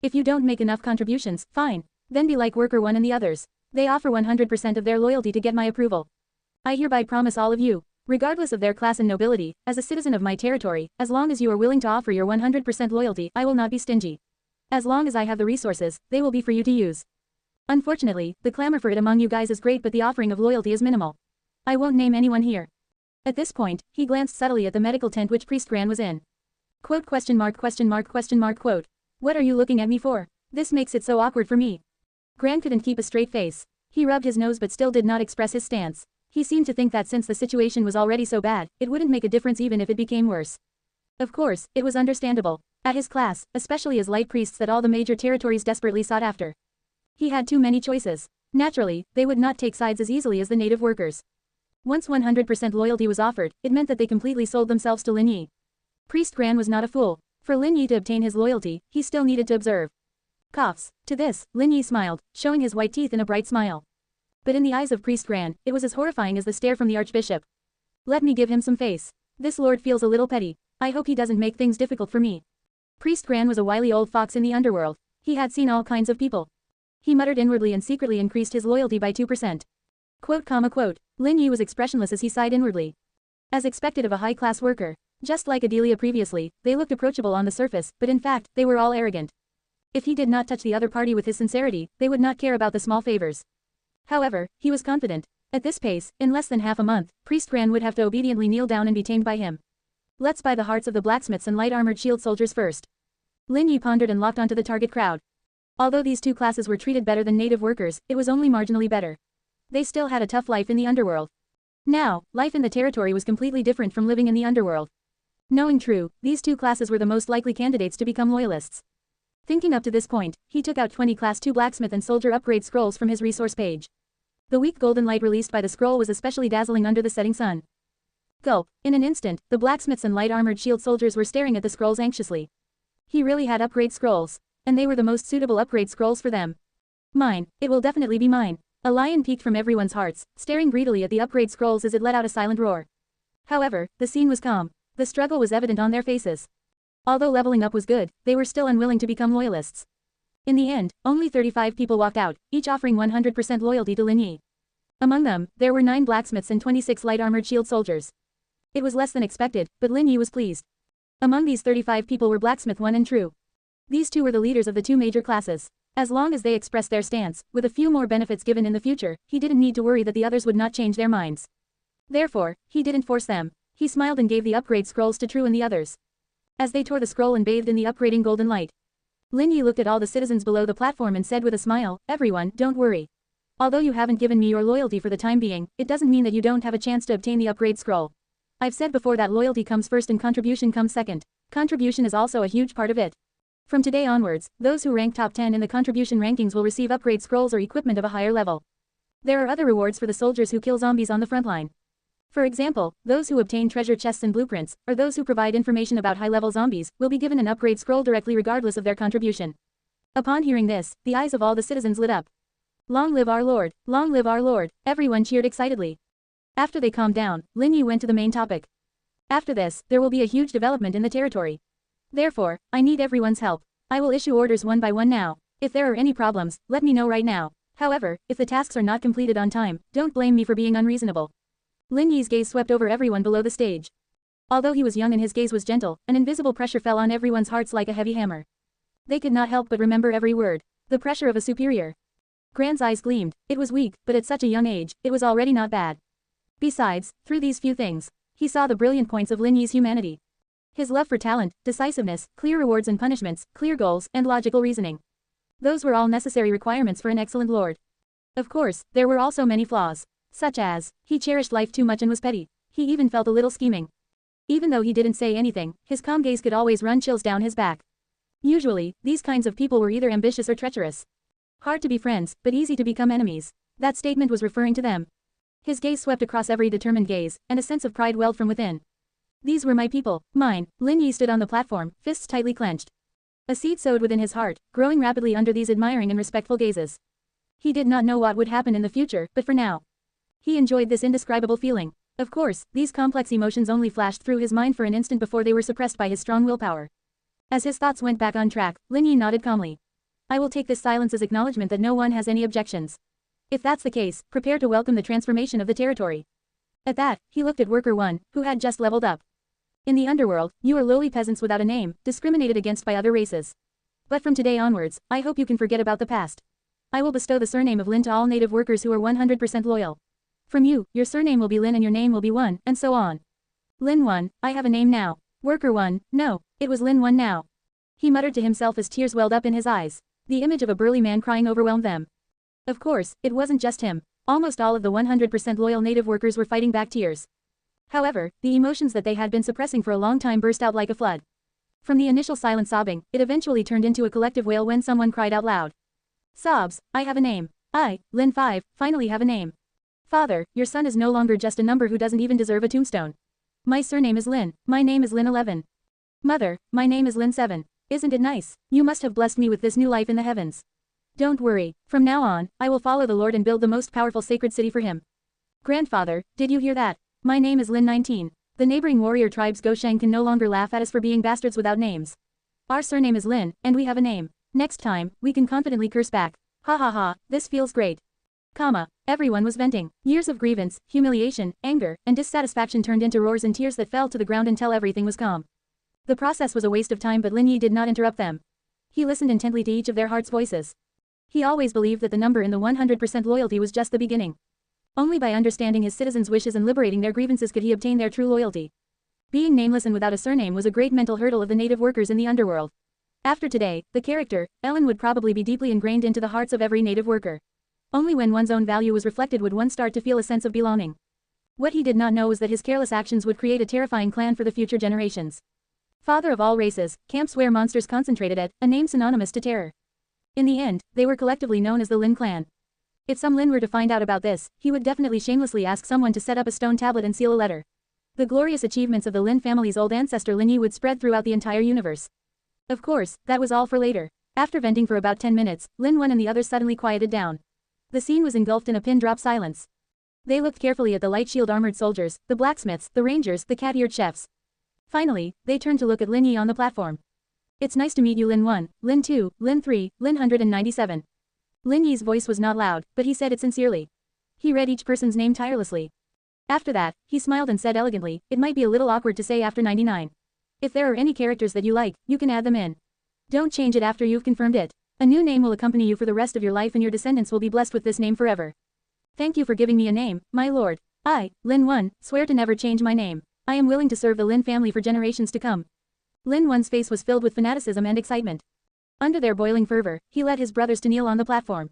If you don't make enough contributions, fine. Then be like Worker 1 and the others. They offer 100% of their loyalty to get my approval. I hereby promise all of you, regardless of their class and nobility, as a citizen of my territory, as long as you are willing to offer your 100% loyalty, I will not be stingy. As long as I have the resources, they will be for you to use. Unfortunately, the clamor for it among you guys is great but the offering of loyalty is minimal. I won't name anyone here. At this point, he glanced subtly at the medical tent which Priest Gran was in. Quote question mark quote. What are you looking at me for? This makes it so awkward for me. Gran couldn't keep a straight face. He rubbed his nose but still did not express his stance. He seemed to think that since the situation was already so bad, it wouldn't make a difference even if it became worse. Of course, it was understandable. At his class, especially as light priests that all the major territories desperately sought after. He had too many choices. Naturally, they would not take sides as easily as the native workers. Once 100% loyalty was offered, it meant that they completely sold themselves to Lin Yi. Priest Gran was not a fool. For Lin Yi to obtain his loyalty, he still needed to observe. Coughs. To this, Lin Yi smiled, showing his white teeth in a bright smile. But in the eyes of Priest Gran, it was as horrifying as the stare from the Archbishop. Let me give him some face. This lord feels a little petty. I hope he doesn't make things difficult for me. Priest Gran was a wily old fox in the underworld. He had seen all kinds of people. He muttered inwardly and secretly increased his loyalty by 2%. Quote. Lin Yi was expressionless as he sighed inwardly. As expected of a high-class worker. Just like Adelia previously, they looked approachable on the surface, but in fact, they were all arrogant. If he did not touch the other party with his sincerity, they would not care about the small favors. However, he was confident. At this pace, in less than half a month, Priest Gran would have to obediently kneel down and be tamed by him. Let's buy the hearts of the blacksmiths and light-armored shield soldiers first. Lin Yi pondered and locked onto the target crowd. Although these two classes were treated better than native workers, it was only marginally better. They still had a tough life in the underworld. Now, life in the territory was completely different from living in the underworld. Knowing true, these two classes were the most likely candidates to become loyalists. Thinking up to this point, he took out 20 Class 2 blacksmith and soldier upgrade scrolls from his resource page. The weak golden light released by the scroll was especially dazzling under the setting sun. Gulp. In an instant, the blacksmiths and light-armored shield soldiers were staring at the scrolls anxiously. He really had upgrade scrolls. And they were the most suitable upgrade scrolls for them. Mine. It will definitely be mine. A lion peeked from everyone's hearts, staring greedily at the upgrade scrolls as it let out a silent roar. However, the scene was calm. The struggle was evident on their faces. Although leveling up was good, they were still unwilling to become loyalists. In the end, only 35 people walked out, each offering 100% loyalty to Lin Yi. Among them, there were 9 blacksmiths and 26 light-armored shield soldiers. It was less than expected, but Lin Yi was pleased. Among these 35 people were Blacksmith 1 and True. These two were the leaders of the two major classes. As long as they expressed their stance, with a few more benefits given in the future, he didn't need to worry that the others would not change their minds. Therefore, he didn't force them. He smiled and gave the upgrade scrolls to True and the others. As they tore the scroll and bathed in the upgrading golden light, Lin Yi looked at all the citizens below the platform and said with a smile, "Everyone, don't worry. Although you haven't given me your loyalty for the time being, it doesn't mean that you don't have a chance to obtain the upgrade scroll. I've said before that loyalty comes first and contribution comes second. Contribution is also a huge part of it. From today onwards, those who rank top 10 in the contribution rankings will receive upgrade scrolls or equipment of a higher level. There are other rewards for the soldiers who kill zombies on the front line. For example, those who obtain treasure chests and blueprints, or those who provide information about high-level zombies, will be given an upgrade scroll directly regardless of their contribution. Upon hearing this, the eyes of all the citizens lit up. Long live our lord! Long live our lord! Everyone cheered excitedly. After they calmed down, Lin Yi went to the main topic. After this, there will be a huge development in the territory. Therefore, I need everyone's help. I will issue orders one by one now. If there are any problems, let me know right now. However, if the tasks are not completed on time, don't blame me for being unreasonable. Lin Yi's gaze swept over everyone below the stage. Although he was young and his gaze was gentle, an invisible pressure fell on everyone's hearts like a heavy hammer. They could not help but remember every word. The pressure of a superior. Grand's eyes gleamed. It was weak, but at such a young age, it was already not bad. Besides, through these few things, he saw the brilliant points of Lin Yi's humanity. His love for talent, decisiveness, clear rewards and punishments, clear goals, and logical reasoning. Those were all necessary requirements for an excellent lord. Of course, there were also many flaws. Such as, he cherished life too much and was petty. He even felt a little scheming. Even though he didn't say anything, his calm gaze could always run chills down his back. Usually, these kinds of people were either ambitious or treacherous. Hard to be friends, but easy to become enemies. That statement was referring to them. His gaze swept across every determined gaze, and a sense of pride welled from within. These were my people, mine. Lin Yi stood on the platform, fists tightly clenched. A seed sowed within his heart, growing rapidly under these admiring and respectful gazes. He did not know what would happen in the future, but for now, he enjoyed this indescribable feeling. Of course, these complex emotions only flashed through his mind for an instant before they were suppressed by his strong willpower. As his thoughts went back on track, Lin Yi nodded calmly. I will take this silence as acknowledgement that no one has any objections. If that's the case, prepare to welcome the transformation of the territory. At that, he looked at Worker 1, who had just leveled up. In the underworld, you are lowly peasants without a name, discriminated against by other races. But from today onwards, I hope you can forget about the past. I will bestow the surname of Lin to all native workers who are 100% loyal. From you, your surname will be Lin and your name will be 1, and so on. Lin 1, I have a name now. Worker 1, no, it was Lin 1 now. He muttered to himself as tears welled up in his eyes. The image of a burly man crying overwhelmed them. Of course, it wasn't just him. Almost all of the 100% loyal native workers were fighting back tears. However, the emotions that they had been suppressing for a long time burst out like a flood. From the initial silent sobbing, it eventually turned into a collective wail when someone cried out loud. Sobs, I have a name. I, Lin 5, finally have a name. Father, your son is no longer just a number who doesn't even deserve a tombstone. My surname is Lin, my name is Lin 11. Mother, my name is Lin 7. Isn't it nice? You must have blessed me with this new life in the heavens. Don't worry, from now on, I will follow the Lord and build the most powerful sacred city for him. Grandfather, did you hear that? My name is Lin 19. The neighboring warrior tribes Gosheng can no longer laugh at us for being bastards without names. Our surname is Lin, and we have a name. Next time, we can confidently curse back. Ha ha ha, this feels great. Everyone was venting. Years of grievance, humiliation, anger, and dissatisfaction turned into roars and tears that fell to the ground until everything was calm. The process was a waste of time, but Lin Yi did not interrupt them. He listened intently to each of their hearts' voices. He always believed that the number in the 100% loyalty was just the beginning. Only by understanding his citizens' wishes and liberating their grievances could he obtain their true loyalty. Being nameless and without a surname was a great mental hurdle of the native workers in the underworld. After today, the character, Ellen, would probably be deeply ingrained into the hearts of every native worker. Only when one's own value was reflected would one start to feel a sense of belonging. What he did not know was that his careless actions would create a terrifying clan for the future generations. Father of all races, camps where monsters concentrated at, a name synonymous to terror. In the end, they were collectively known as the Lin clan. If some Lin were to find out about this, he would definitely shamelessly ask someone to set up a stone tablet and seal a letter. The glorious achievements of the Lin family's old ancestor Lin Yi would spread throughout the entire universe. Of course, that was all for later. After venting for about 10 minutes, Lin 1 and the others suddenly quieted down. The scene was engulfed in a pin-drop silence. They looked carefully at the light shield armored soldiers, the blacksmiths, the rangers, the cat-eared chefs. Finally, they turned to look at Lin Yi on the platform. It's nice to meet you, Lin 1, Lin 2, Lin 3, Lin 197. Lin Yi's voice was not loud, but he said it sincerely. He read each person's name tirelessly. After that, he smiled and said elegantly, it might be a little awkward to say after 99. If there are any characters that you like, you can add them in. Don't change it after you've confirmed it. A new name will accompany you for the rest of your life and your descendants will be blessed with this name forever. Thank you for giving me a name, my lord. I, Lin 1, swear to never change my name. I am willing to serve the Lin family for generations to come. Lin 1's face was filled with fanaticism and excitement. Under their boiling fervor, he led his brothers to kneel on the platform.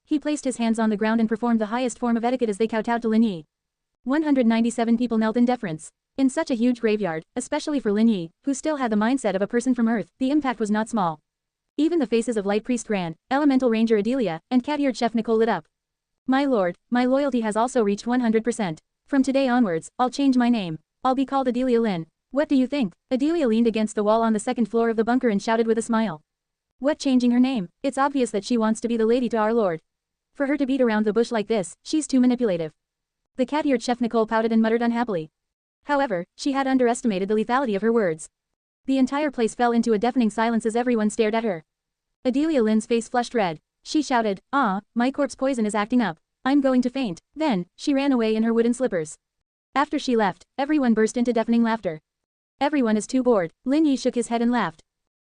He placed his hands on the ground and performed the highest form of etiquette as they kowtowed to Lin Yi. 197 people knelt in deference. In such a huge graveyard, especially for Lin Yi, who still had the mindset of a person from Earth, the impact was not small. Even the faces of Light Priest Grand, Elemental Ranger Adelia, and cat-eared Chef Nicole lit up. My lord, my loyalty has also reached 100%. From today onwards, I'll change my name. I'll be called Adelia Lin. What do you think? Adelia leaned against the wall on the second floor of the bunker and shouted with a smile. What, changing her name? It's obvious that she wants to be the lady to our lord. For her to beat around the bush like this, she's too manipulative. The cat-eared chef Nicole pouted and muttered unhappily. However, she had underestimated the lethality of her words. The entire place fell into a deafening silence as everyone stared at her. Adelia Lin's face flushed red. She shouted, "Ah, my corpse poison is acting up. I'm going to faint." Then, she ran away in her wooden slippers. After she left, everyone burst into deafening laughter. Everyone is too bored. Lin Yi shook his head and laughed.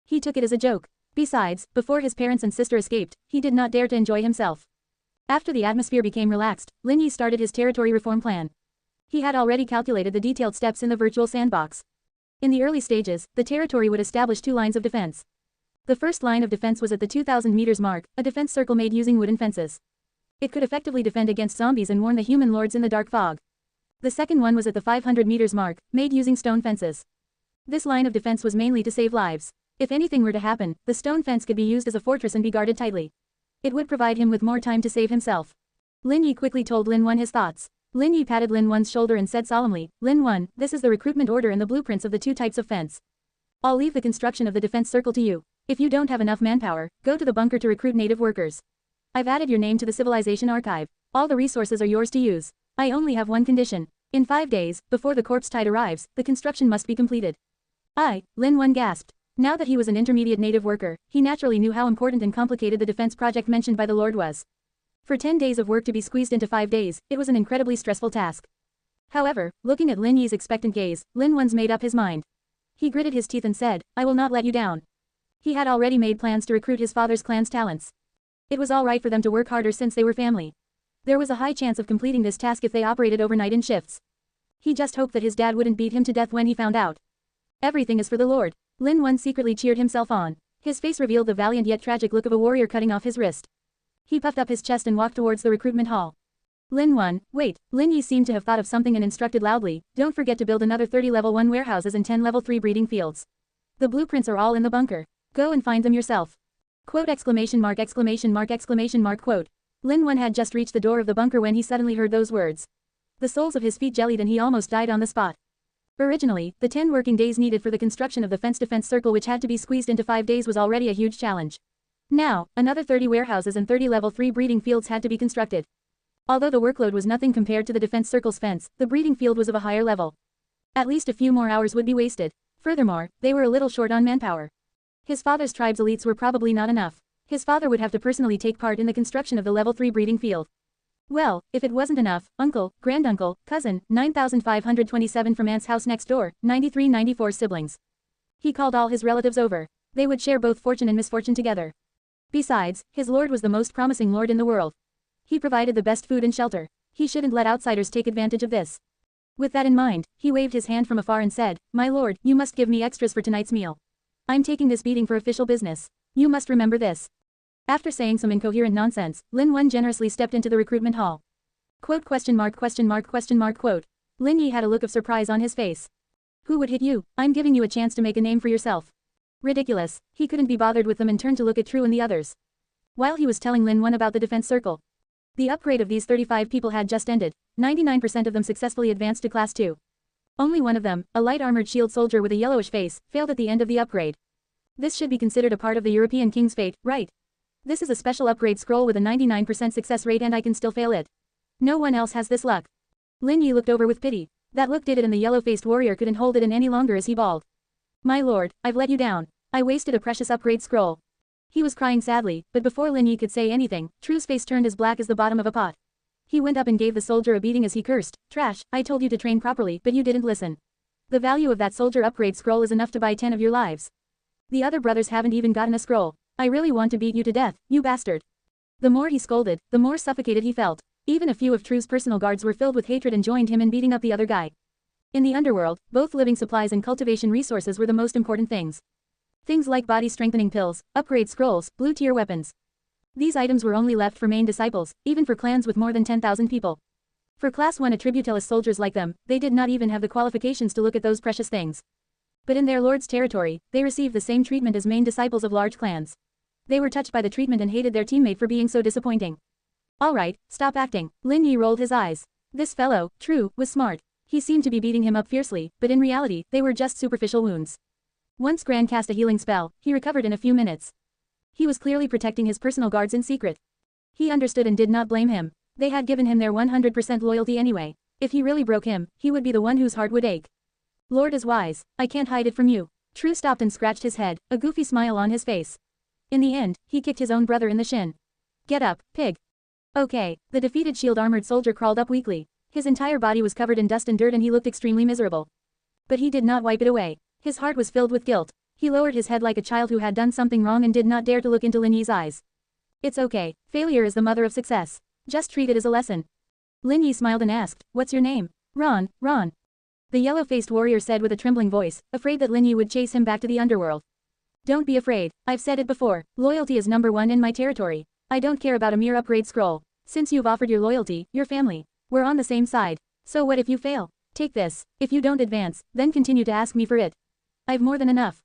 He took it as a joke. Besides, before his parents and sister escaped, he did not dare to enjoy himself. After the atmosphere became relaxed, Lin Yi started his territory reform plan. He had already calculated the detailed steps in the virtual sandbox. In the early stages, the territory would establish 2 lines of defense. The first line of defense was at the 2,000 meters mark, a defense circle made using wooden fences. It could effectively defend against zombies and warn the human lords in the dark fog. The second one was at the 500 meters mark, made using stone fences. This line of defense was mainly to save lives. If anything were to happen, the stone fence could be used as a fortress and be guarded tightly. It would provide him with more time to save himself. Lin Yi quickly told Lin Wen his thoughts. Lin Yi patted Lin Wen's shoulder and said solemnly, "Lin Wen, this is the recruitment order and the blueprints of the 2 types of fence. I'll leave the construction of the defense circle to you. If you don't have enough manpower, go to the bunker to recruit native workers. I've added your name to the civilization archive. All the resources are yours to use. I only have one condition. In 5 days, before the corpse tide arrives, the construction must be completed." Lin Wen gasped. Now that he was an intermediate native worker, he naturally knew how important and complicated the defense project mentioned by the Lord was. For 10 days of work to be squeezed into 5 days, it was an incredibly stressful task. However, looking at Lin Yi's expectant gaze, Lin Wen's made up his mind. He gritted his teeth and said, "I will not let you down." He had already made plans to recruit his father's clan's talents. It was all right for them to work harder since they were family. There was a high chance of completing this task if they operated overnight in shifts. He just hoped that his dad wouldn't beat him to death when he found out. Everything is for the Lord. Lin Wen secretly cheered himself on. His face revealed the valiant yet tragic look of a warrior cutting off his wrist. He puffed up his chest and walked towards the recruitment hall. Lin Wen, wait. Lin Yi seemed to have thought of something and instructed loudly, "Don't forget to build another 30 level 1 warehouses and 10 level 3 breeding fields. The blueprints are all in the bunker. Go and find them yourself." Quote exclamation mark exclamation mark exclamation mark quote. Lin Wen had just reached the door of the bunker when he suddenly heard those words. The soles of his feet jellied and he almost died on the spot. Originally, the 10 working days needed for the construction of the fence-to-fence circle which had to be squeezed into 5 days was already a huge challenge. Now, another 30 warehouses and 30 level 3 breeding fields had to be constructed. Although the workload was nothing compared to the defense circle's fence, the breeding field was of a higher level. At least a few more hours would be wasted. Furthermore, they were a little short on manpower. His father's tribe's elites were probably not enough. His father would have to personally take part in the construction of the level 3 breeding field. Well, if it wasn't enough, uncle, granduncle, cousin, 9,527 from aunt's house next door, 9394 siblings. He called all his relatives over. They would share both fortune and misfortune together. Besides, his lord was the most promising lord in the world. He provided the best food and shelter. He shouldn't let outsiders take advantage of this. With that in mind, he waved his hand from afar and said, "My lord, you must give me extras for tonight's meal. I'm taking this beating for official business. You must remember this." After saying some incoherent nonsense, Lin Wen generously stepped into the recruitment hall. Quote question mark quote. Lin Yi had a look of surprise on his face. "Who would hit you? I'm giving you a chance to make a name for yourself." Ridiculous. He couldn't be bothered with them and turned to look at True and the others. While he was telling Lin Wen about the defense circle. The upgrade of these 35 people had just ended. 99% of them successfully advanced to class 2. Only one of them, a light armored shield soldier with a yellowish face, failed at the end of the upgrade. This should be considered a part of the European King's fate, right? This is a special upgrade scroll with a 99% success rate and I can still fail it. No one else has this luck. Lin Yi looked over with pity. That look did it and the yellow-faced warrior couldn't hold it in any longer as he bawled. "My lord, I've let you down. I wasted a precious upgrade scroll." He was crying sadly, but before Lin Yi could say anything, True's face turned as black as the bottom of a pot. He went up and gave the soldier a beating as he cursed, "Trash, I told you to train properly but you didn't listen. The value of that soldier upgrade scroll is enough to buy 10 of your lives. The other brothers haven't even gotten a scroll. I really want to beat you to death, you bastard." The more he scolded, the more suffocated he felt. Even a few of True's personal guards were filled with hatred and joined him in beating up the other guy. In the underworld, both living supplies and cultivation resources were the most important things. Things like body-strengthening pills, upgrade scrolls, blue-tier weapons. These items were only left for main disciples, even for clans with more than 10,000 people. For Class 1 Attributalis soldiers like them, they did not even have the qualifications to look at those precious things. But in their lord's territory, they received the same treatment as main disciples of large clans. They were touched by the treatment and hated their teammate for being so disappointing. "Alright, stop acting." Lin Yi rolled his eyes. This fellow, True, was smart. He seemed to be beating him up fiercely, but in reality, they were just superficial wounds. Once Gran cast a healing spell, he recovered in a few minutes. He was clearly protecting his personal guards in secret. He understood and did not blame him. They had given him their 100% loyalty anyway. If he really broke him, he would be the one whose heart would ache. Lord is wise, I can't hide it from you. True stopped and scratched his head, a goofy smile on his face. In the end, he kicked his own brother in the shin. Get up, pig. Okay, the defeated shield-armored soldier crawled up weakly. His entire body was covered in dust and dirt and he looked extremely miserable. But he did not wipe it away. His heart was filled with guilt. He lowered his head like a child who had done something wrong and did not dare to look into Lin Yi's eyes. It's okay, failure is the mother of success. Just treat it as a lesson. Lin Yi smiled and asked, what's your name? Ron. The yellow-faced warrior said with a trembling voice, afraid that Lin Yi would chase him back to the underworld. Don't be afraid, I've said it before, loyalty is #1 in my territory. I don't care about a mere upgrade scroll. Since you've offered your loyalty, your family, we're on the same side. So what if you fail? Take this, if you don't advance, then continue to ask me for it. I've more than enough.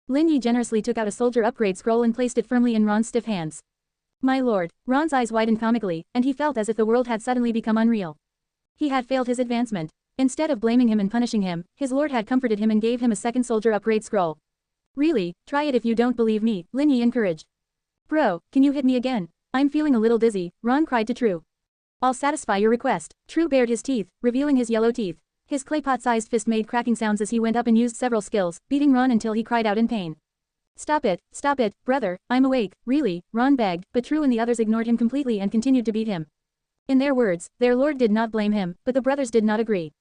Lin Yi generously took out a soldier upgrade scroll and placed it firmly in Ron's stiff hands. My lord, Ron's eyes widened comically, and he felt as if the world had suddenly become unreal. He had failed his advancement. Instead of blaming him and punishing him, his lord had comforted him and gave him a second soldier upgrade scroll. Really, try it if you don't believe me, Lin Yi encouraged. Bro, can you hit me again? I'm feeling a little dizzy, Ron cried to True. I'll satisfy your request. True bared his teeth, revealing his yellow teeth. His claypot-sized fist made cracking sounds as he went up and used several skills, beating Ron until he cried out in pain. Stop it, brother, I'm awake, really, Ron begged, but True and the others ignored him completely and continued to beat him. In their words, their lord did not blame him, but the brothers did not agree.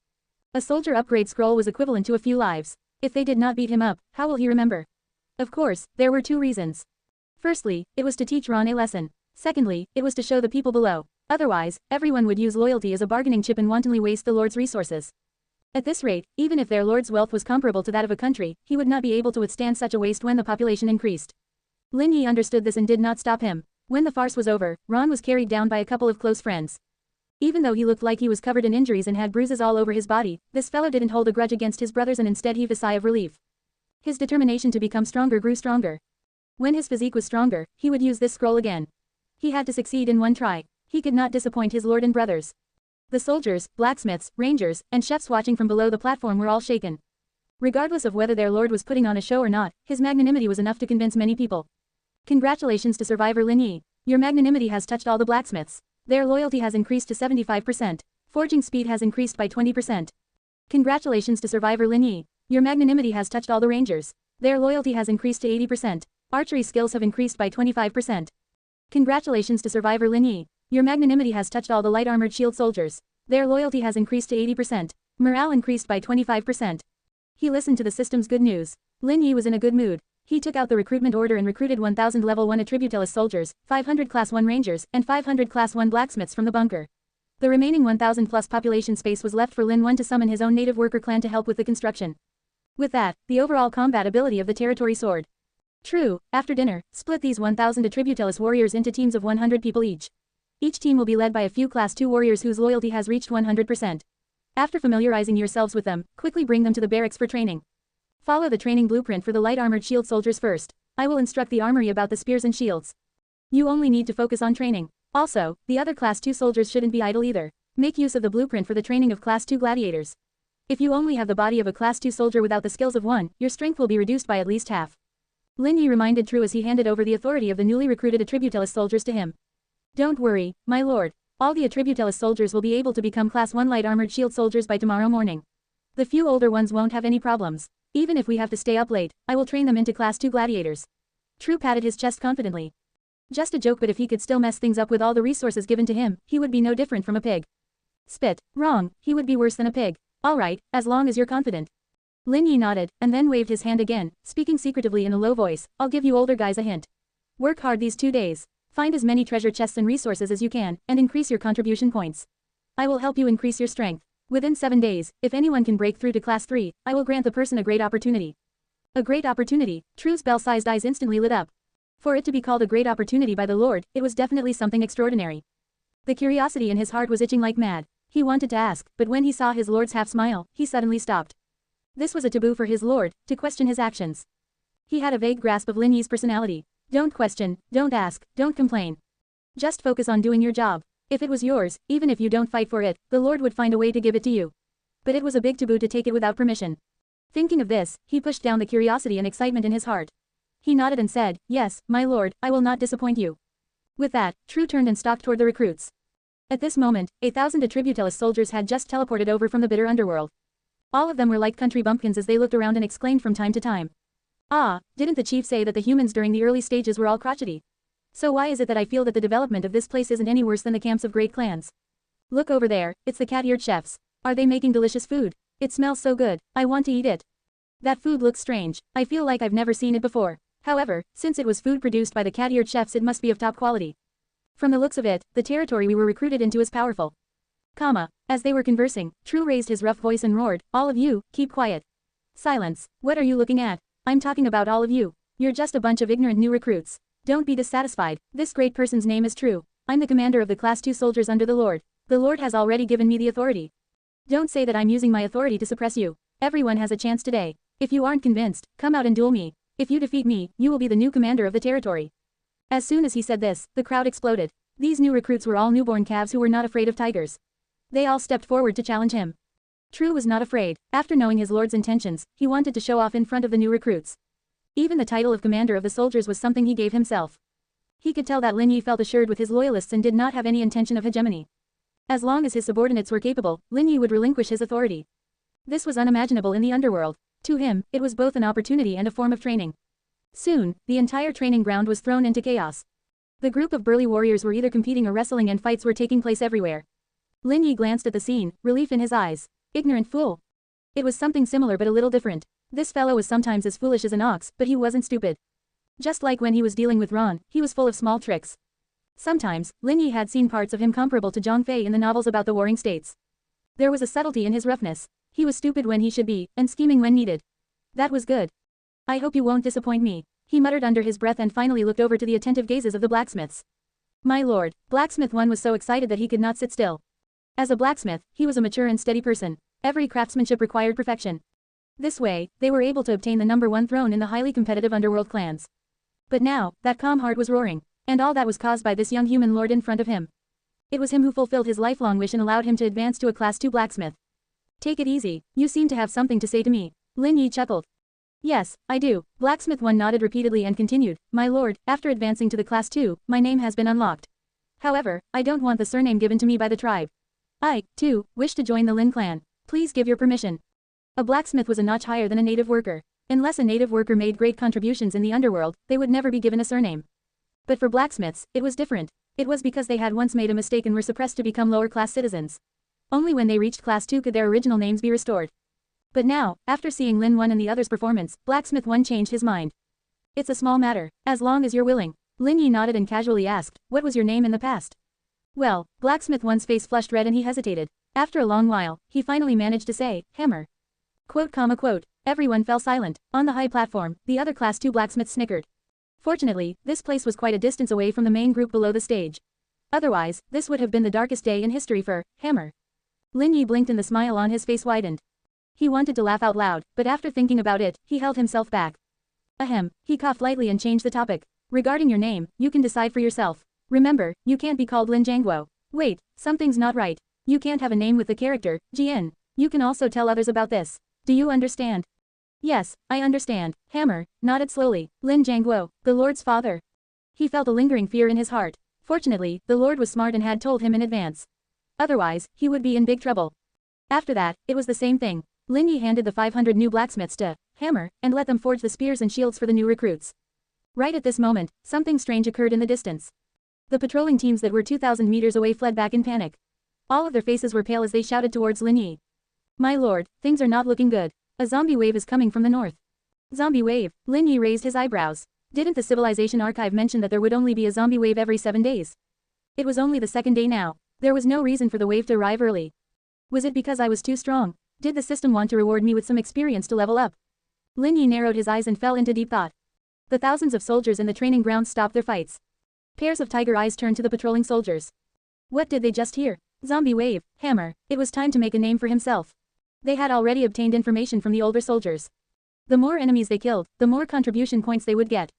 A soldier upgrade scroll was equivalent to a few lives. If they did not beat him up, how will he remember? Of course, there were 2 reasons. Firstly, it was to teach Ron a lesson. Secondly, it was to show the people below. Otherwise, everyone would use loyalty as a bargaining chip and wantonly waste the lord's resources. At this rate, even if their lord's wealth was comparable to that of a country, he would not be able to withstand such a waste when the population increased. Lin Yi understood this and did not stop him. When the farce was over, Ron was carried down by a couple of close friends. Even though he looked like he was covered in injuries and had bruises all over his body, this fellow didn't hold a grudge against his brothers and instead heaved a sigh of relief. His determination to become stronger grew stronger. When his physique was stronger, he would use this scroll again. He had to succeed in one try. He could not disappoint his lord and brothers. The soldiers, blacksmiths, rangers, and chefs watching from below the platform were all shaken. Regardless of whether their lord was putting on a show or not, his magnanimity was enough to convince many people. Congratulations to survivor Lin Yi. Your magnanimity has touched all the blacksmiths. Their loyalty has increased to 75%. Forging speed has increased by 20%. Congratulations to survivor Lin Yi. Your magnanimity has touched all the rangers. Their loyalty has increased to 80%. Archery skills have increased by 25%. Congratulations to survivor Lin Yi. Your magnanimity has touched all the light-armored shield soldiers. Their loyalty has increased to 80%. Morale increased by 25%. He listened to the system's good news. Lin Yi was in a good mood. He took out the recruitment order and recruited 1,000 level 1 attributoless soldiers, 500 class 1 rangers, and 500 class 1 blacksmiths from the bunker. The remaining 1,000 plus population space was left for Lin 1 to summon his own native worker clan to help with the construction. With that, the overall combat ability of the territory soared. True, after dinner, split these 1,000 attributoless warriors into teams of 100 people each. Each team will be led by a few class 2 warriors whose loyalty has reached 100%. After familiarizing yourselves with them, quickly bring them to the barracks for training. Follow the training blueprint for the light-armored shield soldiers first. I will instruct the armory about the spears and shields. You only need to focus on training. Also, the other class 2 soldiers shouldn't be idle either. Make use of the blueprint for the training of class 2 gladiators. If you only have the body of a class 2 soldier without the skills of one, your strength will be reduced by at least half. Lin Yi reminded True as he handed over the authority of the newly recruited attributoless soldiers to him. Don't worry, my lord. All the attributoless soldiers will be able to become class 1 light-armored shield soldiers by tomorrow morning. The few older ones won't have any problems. Even if we have to stay up late, I will train them into class 2 gladiators. True patted his chest confidently. Just a joke, but if he could still mess things up with all the resources given to him, he would be no different from a pig. Spit. Wrong, he would be worse than a pig. Alright, as long as you're confident. Lin Yi nodded, and then waved his hand again, speaking secretively in a low voice. I'll give you older guys a hint. Work hard these 2 days. Find as many treasure chests and resources as you can, and increase your contribution points. I will help you increase your strength. Within 7 days, if anyone can break through to class 3, I will grant the person a great opportunity. A great opportunity. True's bell-sized eyes instantly lit up. For it to be called a great opportunity by the Lord, it was definitely something extraordinary. The curiosity in his heart was itching like mad. He wanted to ask, but when he saw his Lord's half-smile, he suddenly stopped. This was a taboo for his Lord, to question his actions. He had a vague grasp of Lin Yi's personality. Don't question, don't ask, don't complain. Just focus on doing your job. If it was yours, even if you don't fight for it, the Lord would find a way to give it to you. But it was a big taboo to take it without permission. Thinking of this, he pushed down the curiosity and excitement in his heart. He nodded and said, "Yes, my lord, I will not disappoint you." With that, True turned and stalked toward the recruits. At this moment, 1,000 Attributeless soldiers had just teleported over from the bitter underworld. All of them were like country bumpkins as they looked around and exclaimed from time to time. "Ah, didn't the chief say that the humans during the early stages were all crotchety? So why is it that I feel that the development of this place isn't any worse than the camps of great clans? Look over there, it's the cat-eared chefs. Are they making delicious food? It smells so good, I want to eat it. That food looks strange, I feel like I've never seen it before. However, since it was food produced by the cat-eared chefs, it must be of top quality. From the looks of it, the territory we were recruited into is powerful." As they were conversing, True raised his rough voice and roared, "All of you, keep quiet. Silence, what are you looking at? I'm talking about all of you. You're just a bunch of ignorant new recruits. Don't be dissatisfied, this great person's name is True. I'm the commander of the Class 2 soldiers under the Lord. The Lord has already given me the authority. Don't say that I'm using my authority to suppress you. Everyone has a chance today. If you aren't convinced, come out and duel me. If you defeat me, you will be the new commander of the territory." As soon as he said this, the crowd exploded. These new recruits were all newborn calves who were not afraid of tigers. They all stepped forward to challenge him. True was not afraid. After knowing his lord's intentions, he wanted to show off in front of the new recruits. Even the title of commander of the soldiers was something he gave himself. He could tell that Lin Yi felt assured with his loyalists and did not have any intention of hegemony. As long as his subordinates were capable, Lin Yi would relinquish his authority. This was unimaginable in the underworld. To him, it was both an opportunity and a form of training. Soon, the entire training ground was thrown into chaos. The group of burly warriors were either competing or wrestling, and fights were taking place everywhere. Lin Yi glanced at the scene, relief in his eyes. Ignorant fool. It was something similar but a little different. This fellow was sometimes as foolish as an ox, but he wasn't stupid. Just like when he was dealing with Ron, he was full of small tricks. Sometimes, Lin Yi had seen parts of him comparable to Zhang Fei in the novels about the warring states. There was a subtlety in his roughness. He was stupid when he should be, and scheming when needed. That was good. "I hope you won't disappoint me," he muttered under his breath and finally looked over to the attentive gazes of the blacksmiths. "My lord." Blacksmith 1 was so excited that he could not sit still. As a blacksmith, he was a mature and steady person. Every craftsmanship required perfection. This way, they were able to obtain the #1 throne in the highly competitive underworld clans. But now, that calm heart was roaring. And all that was caused by this young human lord in front of him. It was him who fulfilled his lifelong wish and allowed him to advance to a Class 2 blacksmith. "Take it easy, you seem to have something to say to me." Lin Yi chuckled. "Yes, I do." Blacksmith 1 nodded repeatedly and continued, "My lord, after advancing to the Class 2, my name has been unlocked. However, I don't want the surname given to me by the tribe. I, too, wish to join the Lin clan. Please give your permission." A blacksmith was a notch higher than a native worker. Unless a native worker made great contributions in the underworld, they would never be given a surname. But for blacksmiths, it was different. It was because they had once made a mistake and were suppressed to become lower-class citizens. Only when they reached Class 2 could their original names be restored. But now, after seeing Lin 1 and the others' performance, Blacksmith 1 changed his mind. "It's a small matter, as long as you're willing." Lin Yi nodded and casually asked, "What was your name in the past?" "Well," Blacksmith 1's face flushed red and he hesitated. After a long while, he finally managed to say, "Hammer." Quote. Everyone fell silent. On the high platform, the other Class 2 blacksmiths snickered. Fortunately, this place was quite a distance away from the main group below the stage. Otherwise, this would have been the darkest day in history for Hammer. Lin Yi blinked and the smile on his face widened. He wanted to laugh out loud, but after thinking about it, he held himself back. Ahem, he coughed lightly and changed the topic. "Regarding your name, you can decide for yourself. Remember, you can't be called Lin Jiangguo. Wait, something's not right. You can't have a name with the character, Jian. You can also tell others about this. Do you understand?" "Yes, I understand." Hammer nodded slowly. "Lin Jiangguo, the Lord's father." He felt a lingering fear in his heart. Fortunately, the Lord was smart and had told him in advance. Otherwise, he would be in big trouble. After that, it was the same thing. Lin Yi handed the 500 new blacksmiths to Hammer and let them forge the spears and shields for the new recruits. Right at this moment, something strange occurred in the distance. The patrolling teams that were 2,000 meters away fled back in panic. All of their faces were pale as they shouted towards Lin Yi. "My lord, things are not looking good. A zombie wave is coming from the north." "Zombie wave?" Lin Yi raised his eyebrows. Didn't the Civilization Archive mention that there would only be a zombie wave every 7 days? It was only the second day now. There was no reason for the wave to arrive early. Was it because I was too strong? Did the system want to reward me with some experience to level up? Lin Yi narrowed his eyes and fell into deep thought. The thousands of soldiers in the training grounds stopped their fights. Pairs of tiger eyes turned to the patrolling soldiers. What did they just hear? Zombie wave, Hammer. It was time to make a name for himself. They had already obtained information from the older soldiers. The more enemies they killed, the more contribution points they would get.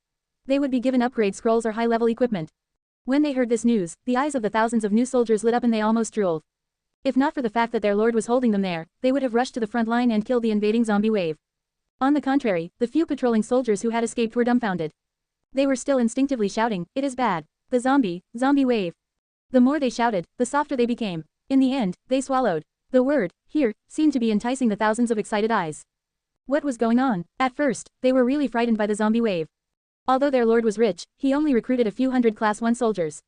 They would be given upgrade scrolls or high-level equipment. When they heard this news, the eyes of the thousands of new soldiers lit up and they almost drooled. If not for the fact that their lord was holding them there, they would have rushed to the front line and killed the invading zombie wave. On the contrary, the few patrolling soldiers who had escaped were dumbfounded. They were still instinctively shouting, "It is bad. The zombie wave." The more they shouted, the softer they became. In the end, they swallowed. The word, "here," seemed to be enticing the thousands of excited eyes. What was going on? At first, they were really frightened by the zombie wave. Although their lord was rich, he only recruited a few hundred Class 1 soldiers.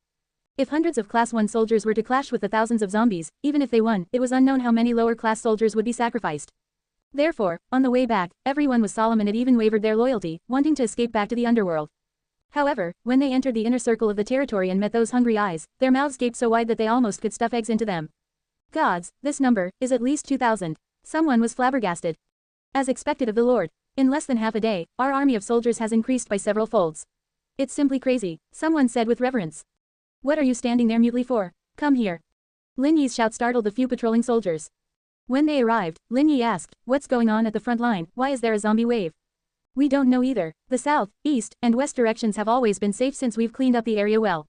If hundreds of Class 1 soldiers were to clash with the thousands of zombies, even if they won, it was unknown how many lower-class soldiers would be sacrificed. Therefore, on the way back, everyone was solemn and it even wavered their loyalty, wanting to escape back to the underworld. However, when they entered the inner circle of the territory and met those hungry eyes, their mouths gaped so wide that they almost could stuff eggs into them. Gods, this number is at least 2,000. Someone was flabbergasted. As expected of the Lord, in less than half a day, our army of soldiers has increased by several folds. It's simply crazy, someone said with reverence. What are you standing there mutely for? Come here. Lin Yi's shout startled the few patrolling soldiers. When they arrived, Lin Yi asked, "What's going on at the front line? Why is there a zombie wave?" "We don't know either. The south, east, and west directions have always been safe since we've cleaned up the area well.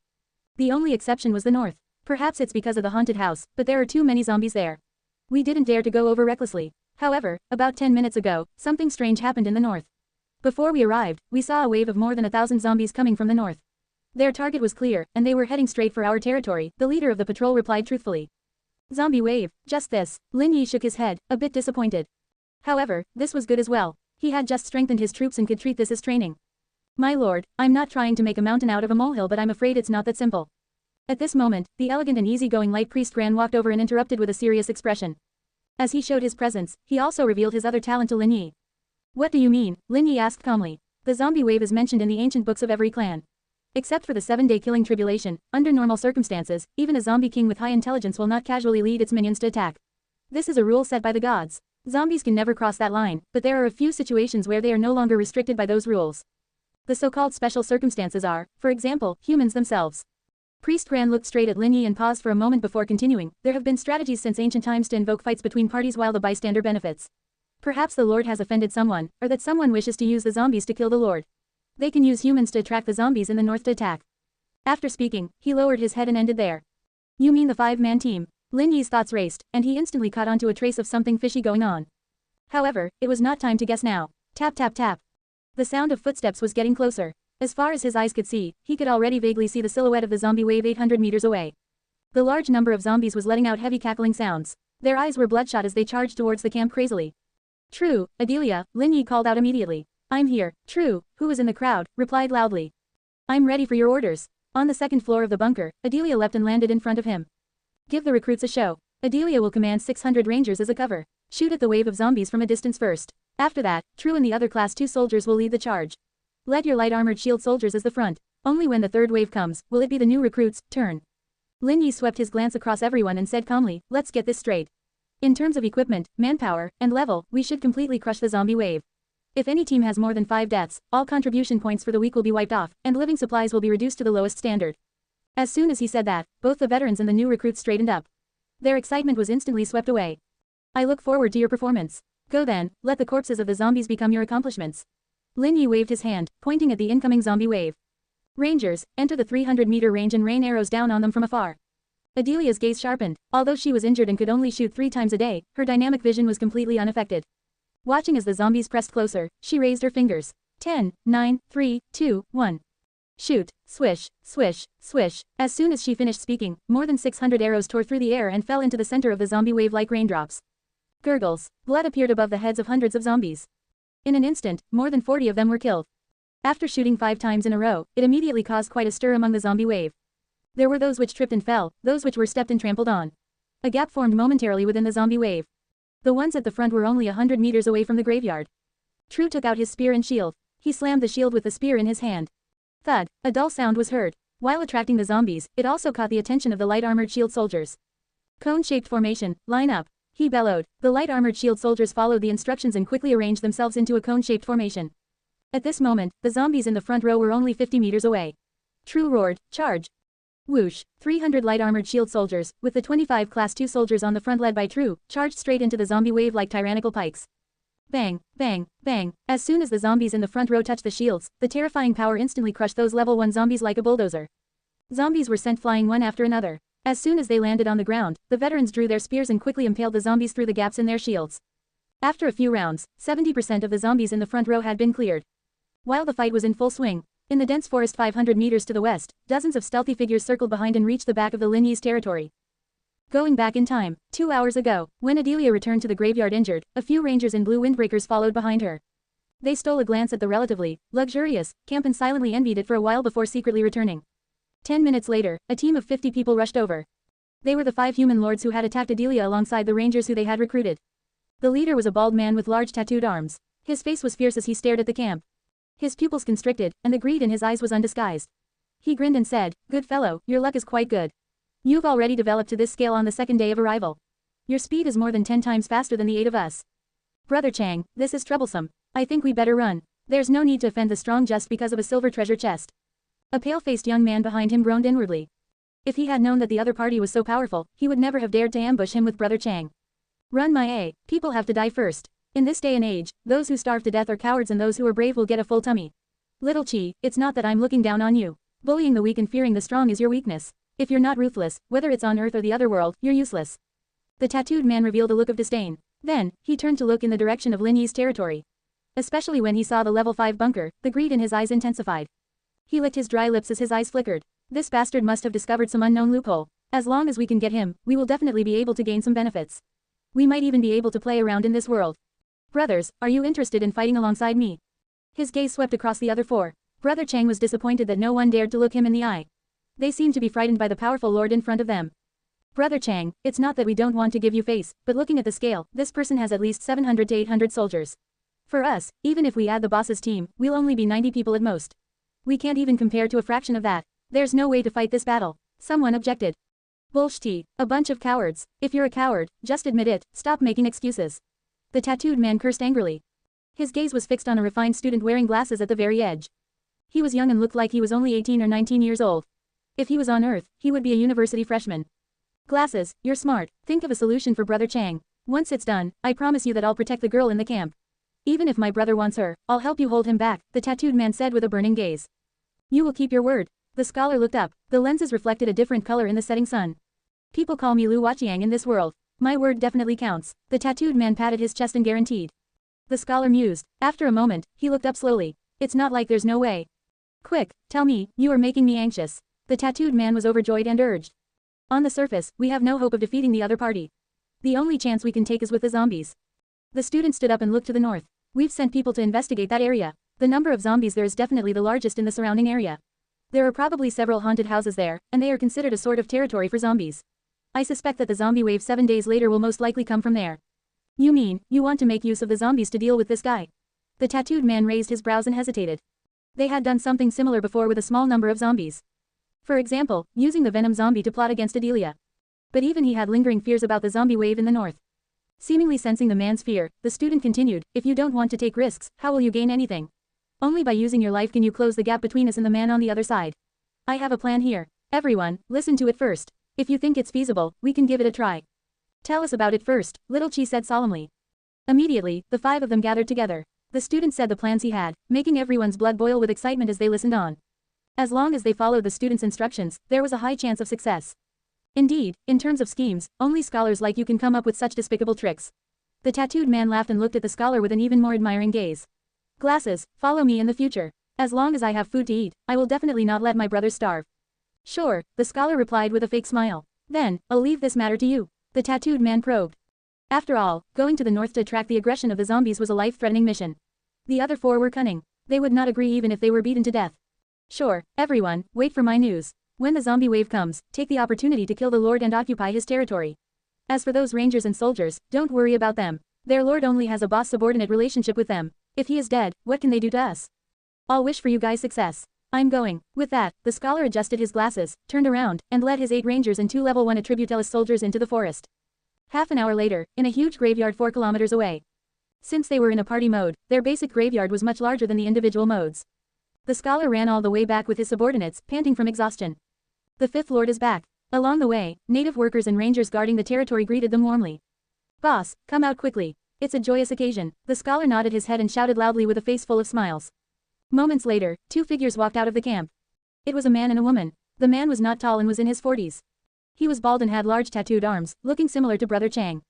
The only exception was the north. Perhaps it's because of the haunted house, but there are too many zombies there. We didn't dare to go over recklessly. However, about 10 minutes ago, something strange happened in the north. Before we arrived, we saw a wave of more than 1,000 zombies coming from the north. Their target was clear, and they were heading straight for our territory," the leader of the patrol replied truthfully. "Zombie wave, just this." Lin Yi shook his head, a bit disappointed. However, this was good as well. He had just strengthened his troops and could treat this as training. "My lord, I'm not trying to make a mountain out of a molehill, but I'm afraid it's not that simple." At this moment, the elegant and easygoing light priest Gran walked over and interrupted with a serious expression. As he showed his presence, he also revealed his other talent to Lin Yi. "What do you mean?" Lin Yi asked calmly. "The zombie wave is mentioned in the ancient books of every clan. Except for the 7-day killing tribulation, under normal circumstances, even a zombie king with high intelligence will not casually lead its minions to attack. This is a rule set by the gods. Zombies can never cross that line, but there are a few situations where they are no longer restricted by those rules. The so-called special circumstances are, for example, humans themselves." Priest Gran looked straight at Lin Yi and paused for a moment before continuing. "There have been strategies since ancient times to invoke fights between parties while the bystander benefits. Perhaps the Lord has offended someone, or that someone wishes to use the zombies to kill the Lord. They can use humans to attract the zombies in the north to attack." After speaking, he lowered his head and ended there. "You mean the 5-man team?" Lin Yi's thoughts raced, and he instantly caught onto a trace of something fishy going on. However, it was not time to guess now. Tap tap tap. The sound of footsteps was getting closer. As far as his eyes could see, he could already vaguely see the silhouette of the zombie wave 800 meters away. The large number of zombies was letting out heavy cackling sounds. Their eyes were bloodshot as they charged towards the camp crazily. "True, Adelia," Lin Yi called out immediately. "I'm here." True, who was in the crowd, replied loudly. "I'm ready for your orders." On the second floor of the bunker, Adelia leapt and landed in front of him. "Give the recruits a show. Adelia will command 600 rangers as a cover. Shoot at the wave of zombies from a distance first. After that, True and the other Class 2 soldiers will lead the charge. Let your light armored shield soldiers as the front. Only when the third wave comes, will it be the new recruits' turn." Lin Yi swept his glance across everyone and said calmly, "Let's get this straight. In terms of equipment, manpower, and level, we should completely crush the zombie wave. If any team has more than 5 deaths, all contribution points for the week will be wiped off, and living supplies will be reduced to the lowest standard." As soon as he said that, both the veterans and the new recruits straightened up. Their excitement was instantly swept away. "I look forward to your performance. Go then, let the corpses of the zombies become your accomplishments." Lin Yi waved his hand, pointing at the incoming zombie wave. "Rangers, enter the 300-meter range and rain arrows down on them from afar." Adelia's gaze sharpened. Although she was injured and could only shoot 3 times a day, her dynamic vision was completely unaffected. Watching as the zombies pressed closer, she raised her fingers. 10, 9, 3, 2, 1. Shoot, swish, swish, swish. As soon as she finished speaking, more than 600 arrows tore through the air and fell into the center of the zombie wave like raindrops. Gurgles. Blood appeared above the heads of hundreds of zombies. In an instant, more than 40 of them were killed. After shooting 5 times in a row, it immediately caused quite a stir among the zombie wave. There were those which tripped and fell, those which were stepped and trampled on. A gap formed momentarily within the zombie wave. The ones at the front were only 100 meters away from the graveyard. True took out his spear and shield. He slammed the shield with the spear in his hand. Thud, a dull sound was heard. While attracting the zombies, it also caught the attention of the light-armored shield soldiers. "Cone-shaped formation, line up," he bellowed. The light-armored shield soldiers followed the instructions and quickly arranged themselves into a cone-shaped formation. At this moment, the zombies in the front row were only 50 meters away. True roared, "Charge!" Whoosh, 300 light-armored shield soldiers, with the 25 Class 2 soldiers on the front led by True, charged straight into the zombie wave like tyrannical pikes. Bang, bang, bang. As soon as the zombies in the front row touched the shields, the terrifying power instantly crushed those level 1 zombies like a bulldozer. Zombies were sent flying one after another. As soon as they landed on the ground, the veterans drew their spears and quickly impaled the zombies through the gaps in their shields. After a few rounds, 70% of the zombies in the front row had been cleared. While the fight was in full swing, in the dense forest 500 meters to the west, dozens of stealthy figures circled behind and reached the back of the Lin Yi's territory. Going back in time, 2 hours ago, when Adelia returned to the graveyard injured, a few rangers in blue windbreakers followed behind her. They stole a glance at the relatively luxurious camp and silently envied it for a while before secretly returning. 10 minutes later, a team of 50 people rushed over. They were the 5 human lords who had attacked Adelia alongside the rangers who they had recruited. The leader was a bald man with large tattooed arms. His face was fierce as he stared at the camp. His pupils constricted, and the greed in his eyes was undisguised. He grinned and said, "Good fellow, your luck is quite good. You've already developed to this scale on the second day of arrival. Your speed is more than 10 times faster than the 8 of us. Brother Chang, this is troublesome. I think we better run. There's no need to offend the strong just because of a silver treasure chest." A pale-faced young man behind him groaned inwardly. If he had known that the other party was so powerful, he would never have dared to ambush him with Brother Chang. Run my A, people have to die first. In this day and age, those who starve to death are cowards and those who are brave will get a full tummy. Little Chi, it's not that I'm looking down on you. Bullying the weak and fearing the strong is your weakness. If you're not ruthless, whether it's on Earth or the other world, you're useless. The tattooed man revealed a look of disdain. Then, he turned to look in the direction of Lin Yi's territory. Especially when he saw the level 5 bunker, the greed in his eyes intensified. He licked his dry lips as his eyes flickered. This bastard must have discovered some unknown loophole. As long as we can get him, we will definitely be able to gain some benefits. We might even be able to play around in this world. Brothers, are you interested in fighting alongside me? His gaze swept across the other 4. Brother Chang was disappointed that no one dared to look him in the eye. They seemed to be frightened by the powerful lord in front of them. Brother Chang, it's not that we don't want to give you face, but looking at the scale, this person has at least 700 to 800 soldiers. For us, even if we add the boss's team, we'll only be 90 people at most. We can't even compare to a fraction of that. There's no way to fight this battle. Someone objected. Bullshit, a bunch of cowards. If you're a coward, just admit it, stop making excuses. The tattooed man cursed angrily. His gaze was fixed on a refined student wearing glasses at the very edge. He was young and looked like he was only 18 or 19 years old. If he was on Earth, he would be a university freshman. Glasses, you're smart. Think of a solution for Brother Chang. Once it's done, I promise you that I'll protect the girl in the camp. Even if my brother wants her, I'll help you hold him back, the tattooed man said with a burning gaze. You will keep your word. The scholar looked up. The lenses reflected a different color in the setting sun. People call me Lu Waqiang in this world. My word definitely counts. The tattooed man patted his chest and guaranteed. The scholar mused. After a moment, he looked up slowly. It's not like there's no way. Quick, tell me, you are making me anxious. The tattooed man was overjoyed and urged. On the surface, we have no hope of defeating the other party. The only chance we can take is with the zombies. The student stood up and looked to the north. We've sent people to investigate that area. The number of zombies there is definitely the largest in the surrounding area. There are probably several haunted houses there, and they are considered a sort of territory for zombies. I suspect that the zombie wave 7 days later will most likely come from there. You mean, you want to make use of the zombies to deal with this guy? The tattooed man raised his brows and hesitated. They had done something similar before with a small number of zombies. For example, using the venom zombie to plot against Adelia. But even he had lingering fears about the zombie wave in the north. Seemingly sensing the man's fear, the student continued, if you don't want to take risks, how will you gain anything? Only by using your life can you close the gap between us and the man on the other side. I have a plan here. Everyone, listen to it first. If you think it's feasible, we can give it a try. Tell us about it first, Little Chi said solemnly. Immediately, the 5 of them gathered together. The student said the plans he had, making everyone's blood boil with excitement as they listened on. As long as they followed the student's instructions, there was a high chance of success. Indeed, in terms of schemes, only scholars like you can come up with such despicable tricks. The tattooed man laughed and looked at the scholar with an even more admiring gaze. Glasses, follow me in the future. As long as I have food to eat, I will definitely not let my brothers starve. Sure, the scholar replied with a fake smile. Then, I'll leave this matter to you. The tattooed man probed. After all, going to the north to attract the aggression of the zombies was a life-threatening mission. The other 4 were cunning. They would not agree even if they were beaten to death. Sure, everyone, wait for my news. When the zombie wave comes, take the opportunity to kill the lord and occupy his territory. As for those rangers and soldiers, don't worry about them. Their lord only has a boss-subordinate relationship with them. If he is dead, what can they do to us? I'll wish for you guys success. I'm going. With that, the scholar adjusted his glasses, turned around, and led his 8 rangers and 2 level 1 attributellus soldiers into the forest. Half an hour later, in a huge graveyard 4 kilometers away. Since they were in a party mode, their basic graveyard was much larger than the individual modes. The scholar ran all the way back with his subordinates, panting from exhaustion. The 5th lord is back. Along the way, native workers and rangers guarding the territory greeted them warmly. Boss, come out quickly. It's a joyous occasion. The scholar nodded his head and shouted loudly with a face full of smiles. Moments later, 2 figures walked out of the camp. It was a man and a woman. The man was not tall and was in his 40s. He was bald and had large tattooed arms, looking similar to Brother Chang.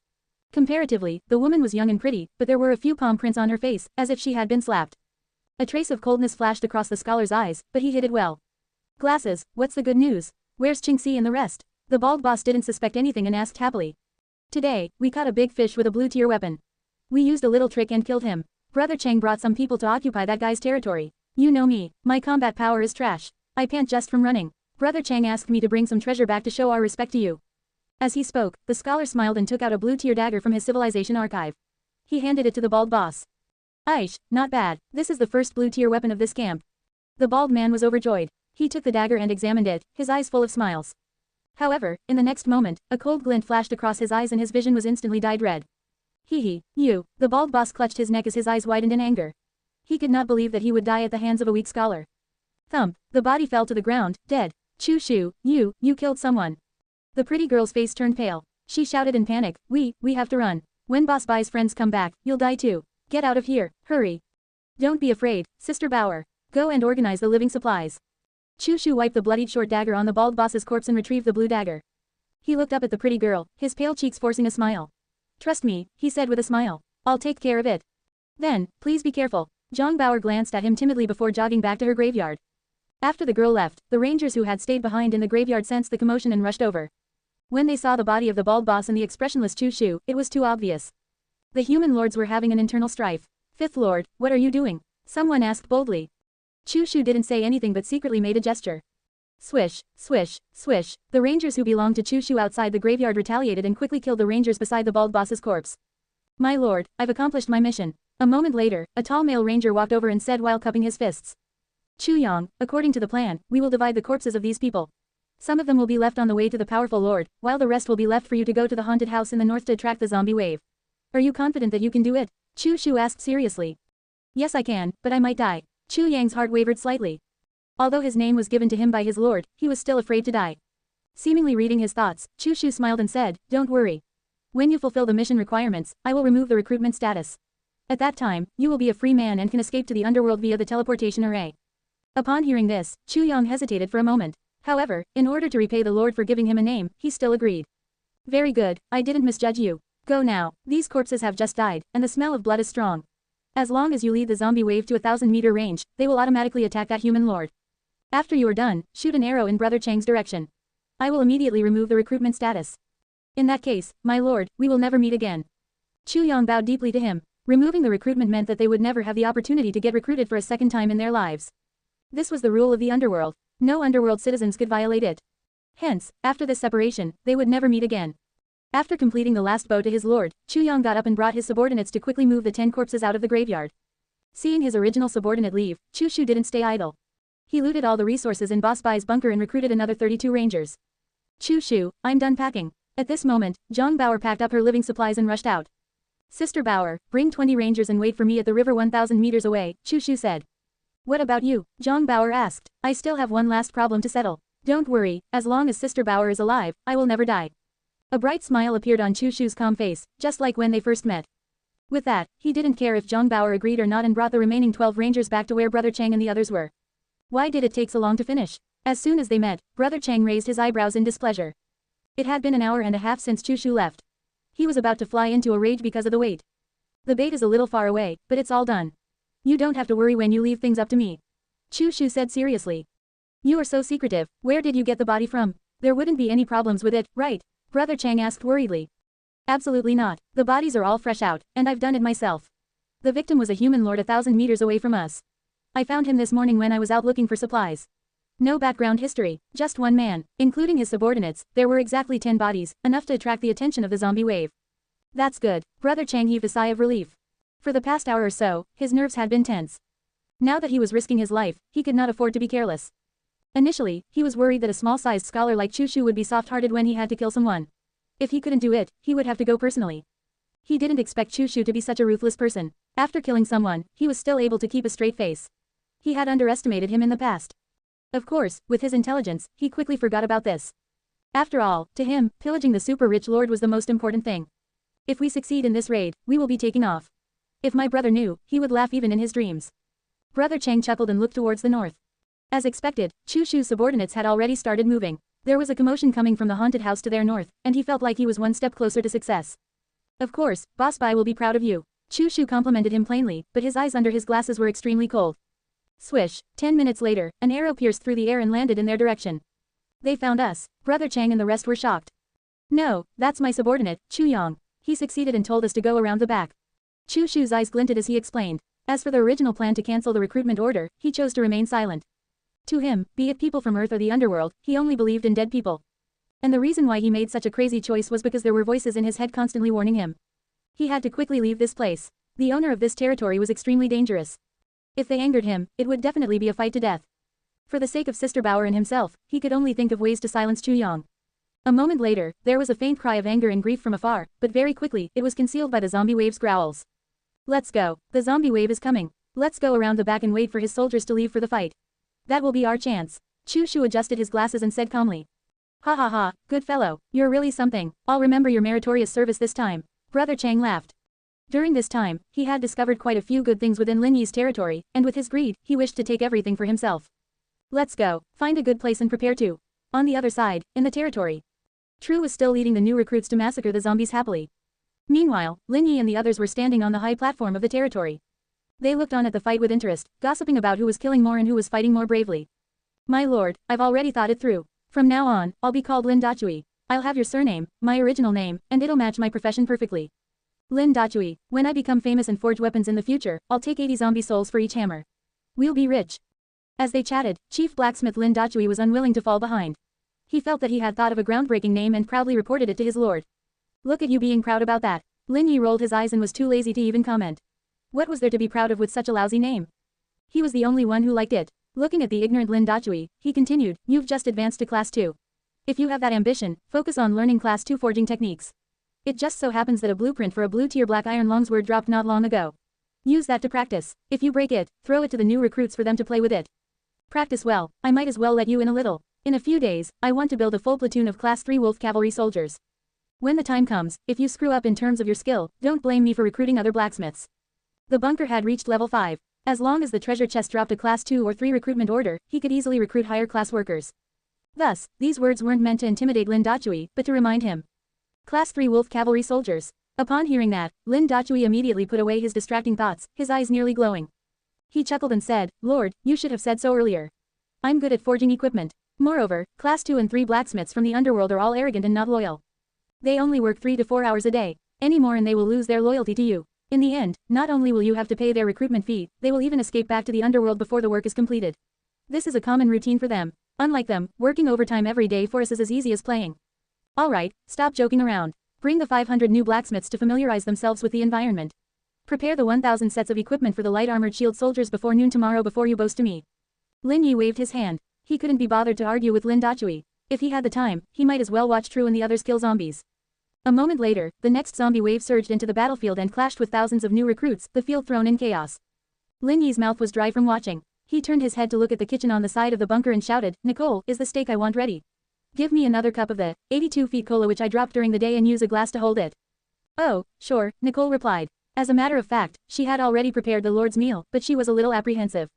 Comparatively, the woman was young and pretty, but there were a few palm prints on her face, as if she had been slapped. A trace of coldness flashed across the scholar's eyes, but he hid it well. Glasses, what's the good news? Where's Qingxi and the rest? The bald boss didn't suspect anything and asked happily. Today, we caught a big fish with a blue-tier weapon. We used a little trick and killed him. Brother Chang brought some people to occupy that guy's territory. You know me, my combat power is trash. I pant just from running. Brother Chang asked me to bring some treasure back to show our respect to you. As he spoke, the scholar smiled and took out a blue-tier dagger from his civilization archive. He handed it to the bald boss. Aish, not bad, this is the first blue-tier weapon of this camp. The bald man was overjoyed. He took the dagger and examined it, his eyes full of smiles. However, in the next moment, a cold glint flashed across his eyes and his vision was instantly dyed red. You. The bald boss clutched his neck as his eyes widened in anger. He could not believe that he would die at the hands of a weak scholar. Thump, the body fell to the ground, dead. Chu Shu, you killed someone. The pretty girl's face turned pale. She shouted in panic, we have to run. When Boss Bai's friends come back, you'll die too. Get out of here, hurry. Don't be afraid, Sister Bauer. Go and organize the living supplies. Chu Shu wiped the bloodied short dagger on the bald boss's corpse and retrieved the blue dagger. He looked up at the pretty girl, his pale cheeks forcing a smile. Trust me, he said with a smile. I'll take care of it. Then, please be careful. Zhang Bauer glanced at him timidly before jogging back to her graveyard. After the girl left, the rangers who had stayed behind in the graveyard sensed the commotion and rushed over. When they saw the body of the bald boss and the expressionless Chu Shu, it was too obvious. The human lords were having an internal strife. Fifth Lord, what are you doing? Someone asked boldly. Chu Shu didn't say anything but secretly made a gesture. Swish, swish, swish. The rangers who belonged to Chu Shu outside the graveyard retaliated and quickly killed the rangers beside the bald boss's corpse. My lord, I've accomplished my mission. A moment later, a tall male ranger walked over and said while cupping his fists. Chu Yang, according to the plan, we will divide the corpses of these people. Some of them will be left on the way to the powerful lord, while the rest will be left for you to go to the haunted house in the north to attract the zombie wave. Are you confident that you can do it? Chu Shu asked seriously. Yes I can, but I might die. Chu Yang's heart wavered slightly. Although his name was given to him by his lord, he was still afraid to die. Seemingly reading his thoughts, Chu Shu smiled and said, don't worry. When you fulfill the mission requirements, I will remove the recruitment status. At that time, you will be a free man and can escape to the underworld via the teleportation array. Upon hearing this, Chu Yang hesitated for a moment. However, in order to repay the Lord for giving him a name, he still agreed. Very good, I didn't misjudge you. Go now, these corpses have just died, and the smell of blood is strong. As long as you lead the zombie wave to a 1,000-meter range, they will automatically attack that human lord. After you are done, shoot an arrow in Brother Chang's direction. I will immediately remove the recruitment status. In that case, my lord, we will never meet again. Chu Yang bowed deeply to him. Removing the recruitment meant that they would never have the opportunity to get recruited for a second time in their lives. This was the rule of the underworld. No underworld citizens could violate it. Hence, after this separation, they would never meet again. After completing the last bow to his lord, Chu Yang got up and brought his subordinates to quickly move the 10 corpses out of the graveyard. Seeing his original subordinate leave, Chu Shu didn't stay idle. He looted all the resources in Boss Bai's bunker and recruited another 32 rangers. Chu Shu, I'm done packing. At this moment, Zhang Bauer packed up her living supplies and rushed out. Sister Bauer, bring 20 rangers and wait for me at the river 1,000 meters away, Chu Shu said. What about you? Zhang Bauer asked. I still have one last problem to settle. Don't worry, as long as Sister Bauer is alive, I will never die. A bright smile appeared on Chu Shu's calm face, just like when they first met. With that, he didn't care if Zhang Bauer agreed or not and brought the remaining 12 rangers back to where Brother Chang and the others were. Why did it take so long to finish? As soon as they met, Brother Chang raised his eyebrows in displeasure. It had been an hour and a half since Chu Shu left. He was about to fly into a rage because of the wait. The bait is a little far away, but it's all done. You don't have to worry when you leave things up to me. Chu Shu said seriously. You are so secretive, where did you get the body from? There wouldn't be any problems with it, right? Brother Chang asked worriedly. Absolutely not, the bodies are all fresh out, and I've done it myself. The victim was a human lord 1,000 meters away from us. I found him this morning when I was out looking for supplies. No background history, just one man, including his subordinates. There were exactly 10 bodies, enough to attract the attention of the zombie wave. That's good, Brother Chang heaved a sigh of relief. For the past hour or so, his nerves had been tense. Now that he was risking his life, he could not afford to be careless. Initially, he was worried that a small-sized scholar like Chu Shu would be soft-hearted when he had to kill someone. If he couldn't do it, he would have to go personally. He didn't expect Chu Shu to be such a ruthless person. After killing someone, he was still able to keep a straight face. He had underestimated him in the past. Of course, with his intelligence, he quickly forgot about this. After all, to him, pillaging the super-rich lord was the most important thing. If we succeed in this raid, we will be taking off. If my brother knew, he would laugh even in his dreams. Brother Chang chuckled and looked towards the north. As expected, Chu Shu's subordinates had already started moving. There was a commotion coming from the haunted house to their north, and he felt like he was one step closer to success. Of course, Boss Bai will be proud of you. Chu Shu complimented him plainly, but his eyes under his glasses were extremely cold. Swish, 10 minutes later, an arrow pierced through the air and landed in their direction. They found us. Brother Chang and the rest were shocked. No, that's my subordinate, Chu Yang. He succeeded and told us to go around the back. Chu Shu's eyes glinted as he explained. As for the original plan to cancel the recruitment order, he chose to remain silent. To him, be it people from Earth or the underworld, he only believed in dead people. And the reason why he made such a crazy choice was because there were voices in his head constantly warning him. He had to quickly leave this place. The owner of this territory was extremely dangerous. If they angered him, it would definitely be a fight to death. For the sake of Sister Bauer and himself, he could only think of ways to silence Chu Yang. A moment later, there was a faint cry of anger and grief from afar, but very quickly, it was concealed by the zombie wave's growls. Let's go. The zombie wave is coming. Let's go around the back and wait for his soldiers to leave for the fight. That will be our chance. Chu Shu adjusted his glasses and said calmly. Ha ha ha, good fellow, you're really something. I'll remember your meritorious service this time. Brother Chang laughed. During this time, he had discovered quite a few good things within Lin Yi's territory, and with his greed, he wished to take everything for himself. Let's go, find a good place and prepare to. On the other side, in the territory. True was still leading the new recruits to massacre the zombies happily. Meanwhile, Lin Yi and the others were standing on the high platform of the territory. They looked on at the fight with interest, gossiping about who was killing more and who was fighting more bravely. My lord, I've already thought it through. From now on, I'll be called Lin Dachui. I'll have your surname, my original name, and it'll match my profession perfectly. Lin Dachui, when I become famous and forge weapons in the future, I'll take 80 zombie souls for each hammer. We'll be rich. As they chatted, Chief Blacksmith Lin Dachui was unwilling to fall behind. He felt that he had thought of a groundbreaking name and proudly reported it to his lord. Look at you being proud about that. Lin Yi rolled his eyes and was too lazy to even comment. What was there to be proud of with such a lousy name? He was the only one who liked it. Looking at the ignorant Lin Dachui, he continued, you've just advanced to Class 2. If you have that ambition, focus on learning Class 2 forging techniques. It just so happens that a blueprint for a blue-tier black iron longsword dropped not long ago. Use that to practice. If you break it, throw it to the new recruits for them to play with it. Practice well, I might as well let you in a little. In a few days, I want to build a full platoon of Class 3 Wolf Cavalry soldiers. When the time comes, if you screw up in terms of your skill, don't blame me for recruiting other blacksmiths. The bunker had reached level 5. As long as the treasure chest dropped a Class 2 or 3 recruitment order, he could easily recruit higher class workers. Thus, these words weren't meant to intimidate Lin Dachui, but to remind him. Class 3 Wolf Cavalry soldiers. Upon hearing that, Lin Dachui immediately put away his distracting thoughts, his eyes nearly glowing. He chuckled and said, Lord, you should have said so earlier. I'm good at forging equipment. Moreover, Class 2 and 3 blacksmiths from the underworld are all arrogant and not loyal. They only work 3 to 4 hours a day. Any more and they will lose their loyalty to you. In the end, not only will you have to pay their recruitment fee, they will even escape back to the underworld before the work is completed. This is a common routine for them. Unlike them, working overtime every day for us is as easy as playing. Alright, stop joking around. Bring the 500 new blacksmiths to familiarize themselves with the environment. Prepare the 1000 sets of equipment for the light armored shield soldiers before noon tomorrow before you boast to me. Lin Yi waved his hand. He couldn't be bothered to argue with Lin Dachui. If he had the time, he might as well watch True and the others kill zombies. A moment later, the next zombie wave surged into the battlefield and clashed with thousands of new recruits, the field thrown in chaos. Lin Yi's mouth was dry from watching. He turned his head to look at the kitchen on the side of the bunker and shouted, Nicole, is the steak I want ready? Give me another cup of the 82 feet cola which I dropped during the day and use a glass to hold it. Oh, sure, Nicole replied. As a matter of fact, she had already prepared the Lord's meal, but she was a little apprehensive.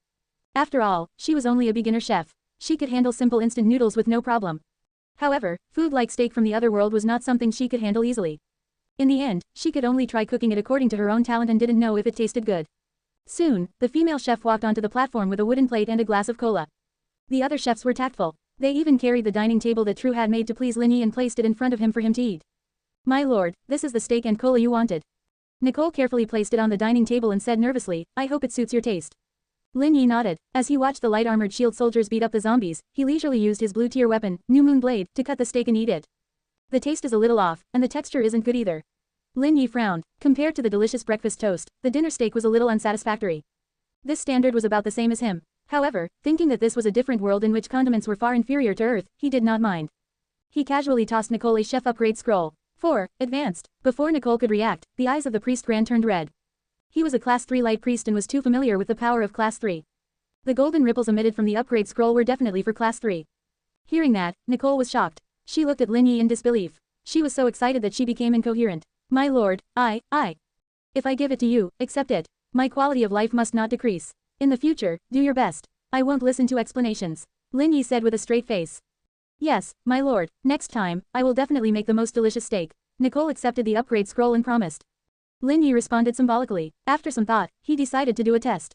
After all, she was only a beginner chef. She could handle simple instant noodles with no problem. However, food like steak from the other world was not something she could handle easily. In the end, she could only try cooking it according to her own talent and didn't know if it tasted good. Soon, the female chef walked onto the platform with a wooden plate and a glass of cola. The other chefs were tactful. They even carried the dining table that True had made to please Lin Yi and placed it in front of him for him to eat. My lord, this is the steak and cola you wanted. Nicole carefully placed it on the dining table and said nervously, I hope it suits your taste. Lin Yi nodded. As he watched the light armored shield soldiers beat up the zombies, he leisurely used his blue tier weapon, New Moon Blade, to cut the steak and eat it. The taste is a little off, and the texture isn't good either. Lin Yi frowned. Compared to the delicious breakfast toast, the dinner steak was a little unsatisfactory. This standard was about the same as him. However, thinking that this was a different world in which condiments were far inferior to Earth, he did not mind. He casually tossed Nicole a chef upgrade scroll. 4. Advanced. Before Nicole could react, the eyes of the priest Gran turned red. He was a Class 3 light priest and was too familiar with the power of Class 3. The golden ripples emitted from the upgrade scroll were definitely for Class 3. Hearing that, Nicole was shocked. She looked at Lin Yi in disbelief. She was so excited that she became incoherent. My lord, if I give it to you, accept it. My quality of life must not decrease. In the future, do your best. I won't listen to explanations. Lin Yi said with a straight face. Yes, my lord, next time, I will definitely make the most delicious steak. Nicole accepted the upgrade scroll and promised. Lin Yi responded symbolically. After some thought, he decided to do a test.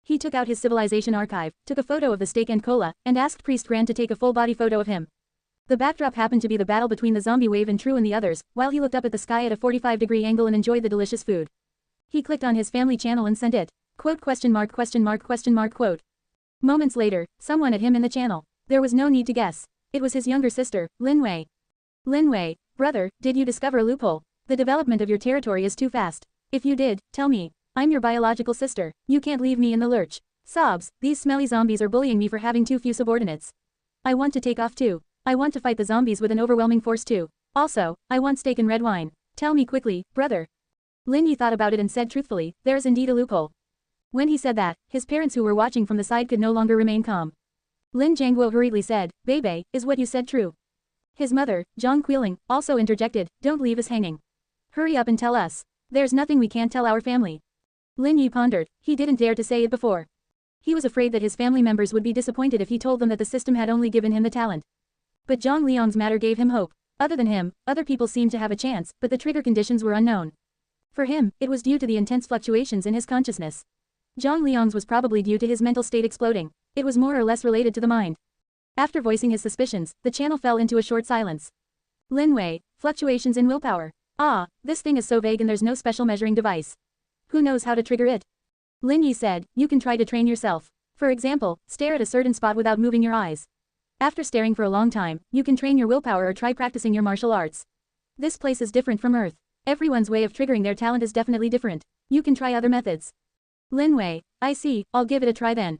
He took out his civilization archive, took a photo of the steak and cola, and asked Priest Gran to take a full-body photo of him. The backdrop happened to be the battle between the zombie wave and True and the others, while he looked up at the sky at a 45-degree angle and enjoyed the delicious food. He clicked on his family channel and sent it. Quote ? Quote. Moments later, someone at him in the channel. There was no need to guess. It was his younger sister, Lin Wei. Lin Wei, brother, did you discover a loophole? The development of your territory is too fast. If you did, tell me. I'm your biological sister. You can't leave me in the lurch. Sobs, these smelly zombies are bullying me for having too few subordinates. I want to take off too. I want to fight the zombies with an overwhelming force too. Also, I want steak and red wine. Tell me quickly, brother. Lin Yi thought about it and said truthfully, there is indeed a loophole. When he said that, his parents who were watching from the side could no longer remain calm. Lin Jiangguo hurriedly said, Bebe, is what you said true? His mother, Zhang Qiling, also interjected, don't leave us hanging. Hurry up and tell us. There's nothing we can't tell our family. Lin Yi pondered, he didn't dare to say it before. He was afraid that his family members would be disappointed if he told them that the system had only given him the talent. But Zhang Liang's matter gave him hope. Other than him, other people seemed to have a chance, but the trigger conditions were unknown. For him, it was due to the intense fluctuations in his consciousness. Zhang Liang's was probably due to his mental state exploding. It was more or less related to the mind. After voicing his suspicions, the channel fell into a short silence. Lin Wei, fluctuations in willpower. Ah, this thing is so vague and there's no special measuring device. Who knows how to trigger it? Lin Yi said, you can try to train yourself. For example, stare at a certain spot without moving your eyes. After staring for a long time, you can train your willpower or try practicing your martial arts. This place is different from Earth. Everyone's way of triggering their talent is definitely different. You can try other methods. Lin Wei, I see, I'll give it a try then.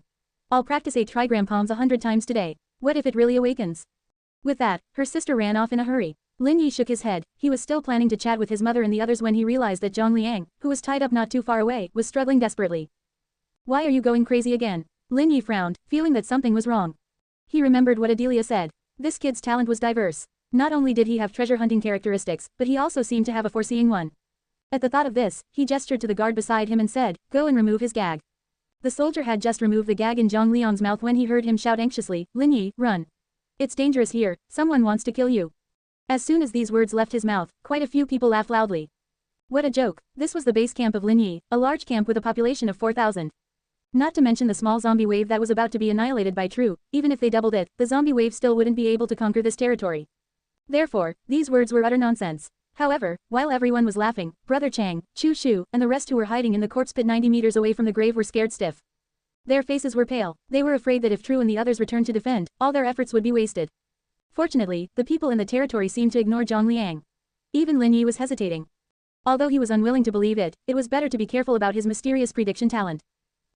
I'll practice 8 trigram palms 100 times today. What if it really awakens? With that, her sister ran off in a hurry. Lin Yi shook his head. He was still planning to chat with his mother and the others when he realized that Zhang Liang, who was tied up not too far away, was struggling desperately. Why are you going crazy again? Lin Yi frowned, feeling that something was wrong. He remembered what Adelia said. This kid's talent was diverse. Not only did he have treasure-hunting characteristics, but he also seemed to have a foreseeing one. At the thought of this, he gestured to the guard beside him and said, go and remove his gag. The soldier had just removed the gag in Zhang Liang's mouth when he heard him shout anxiously, Lin Yi, run. It's dangerous here, someone wants to kill you. As soon as these words left his mouth, quite a few people laughed loudly. What a joke. This was the base camp of Lin Yi, a large camp with a population of 4,000. Not to mention the small zombie wave that was about to be annihilated by True. Even if they doubled it, the zombie wave still wouldn't be able to conquer this territory. Therefore, these words were utter nonsense. However, while everyone was laughing, Brother Chang, Chu Shu, and the rest who were hiding in the corpse pit 90 meters away from the grave were scared stiff. Their faces were pale. They were afraid that if True and the others returned to defend, all their efforts would be wasted. Fortunately, the people in the territory seemed to ignore Zhang Liang. Even Lin Yi was hesitating. Although he was unwilling to believe it, it was better to be careful about his mysterious prediction talent.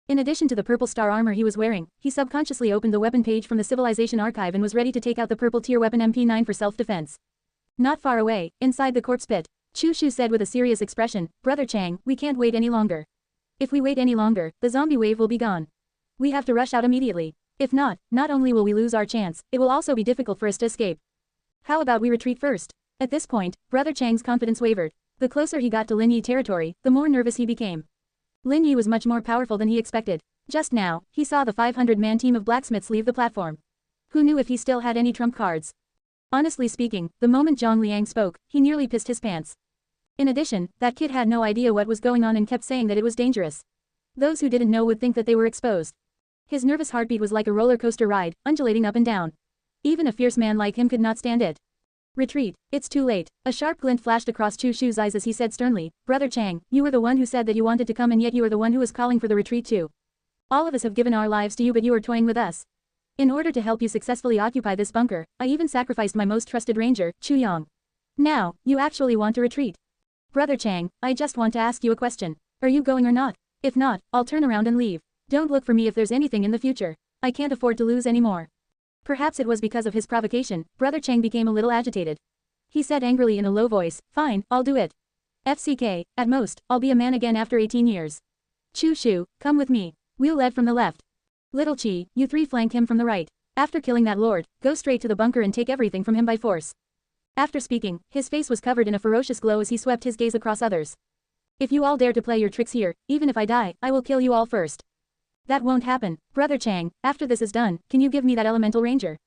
In addition to the purple star armor he was wearing, he subconsciously opened the weapon page from the Civilization Archive and was ready to take out the purple tier weapon MP9 for self-defense. Not far away, inside the corpse pit, Chu Shu said with a serious expression, Brother Chang, we can't wait any longer. If we wait any longer, the zombie wave will be gone. We have to rush out immediately. If not, not only will we lose our chance, it will also be difficult for us to escape. How about we retreat first? At this point, Brother Chang's confidence wavered. The closer he got to Lin Yi territory, the more nervous he became. Lin Yi was much more powerful than he expected. Just now, he saw the 500-man team of blacksmiths leave the platform. Who knew if he still had any trump cards? Honestly speaking, the moment Zhang Liang spoke, he nearly pissed his pants. In addition, that kid had no idea what was going on and kept saying that it was dangerous. Those who didn't know would think that they were exposed. His nervous heartbeat was like a roller coaster ride, undulating up and down. Even a fierce man like him could not stand it. Retreat. It's too late. A sharp glint flashed across Chu Shu's eyes as he said sternly, Brother Chang, you were the one who said that you wanted to come and yet you are the one who is calling for the retreat too. All of us have given our lives to you but you are toying with us. In order to help you successfully occupy this bunker, I even sacrificed my most trusted ranger, Chu Yang. Now, you actually want to retreat. Brother Chang, I just want to ask you a question. Are you going or not? If not, I'll turn around and leave. Don't look for me if there's anything in the future. I can't afford to lose any more. Perhaps it was because of his provocation, Brother Chang became a little agitated. He said angrily in a low voice, fine, I'll do it. FCK, at most, I'll be a man again after 18 years. Chu Shu, come with me. We'll lead from the left. Little Chi, you three flank him from the right. After killing that lord, go straight to the bunker and take everything from him by force. After speaking, his face was covered in a ferocious glow as he swept his gaze across others. If you all dare to play your tricks here, even if I die, I will kill you all first. That won't happen. Brother Chang, after this is done, can you give me that elemental ranger?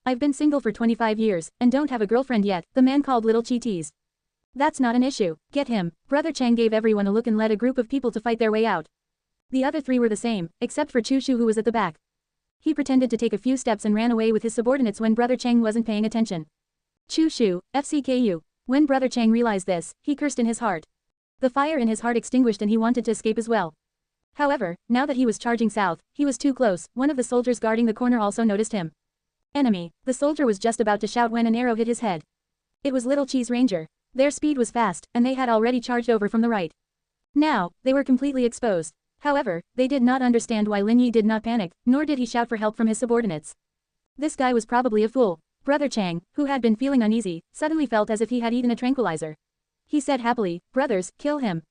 I've been single for 25 years, and don't have a girlfriend yet, the man called Little Chi teased. That's not an issue. Get him. Brother Chang gave everyone a look and led a group of people to fight their way out. The other three were the same, except for Chu Shu who was at the back. He pretended to take a few steps and ran away with his subordinates when Brother Chang wasn't paying attention. Chu Shu, FCKU. When Brother Chang realized this, he cursed in his heart. The fire in his heart extinguished and he wanted to escape as well. However, now that he was charging south, he was too close. One of the soldiers guarding the corner also noticed him. Enemy. The soldier was just about to shout when an arrow hit his head. It was Little Chi's ranger. Their speed was fast, and they had already charged over from the right. Now, they were completely exposed. However, they did not understand why Lin Yi did not panic, nor did he shout for help from his subordinates. This guy was probably a fool. Brother Chang, who had been feeling uneasy, suddenly felt as if he had eaten a tranquilizer. He said happily, "Brothers, kill him."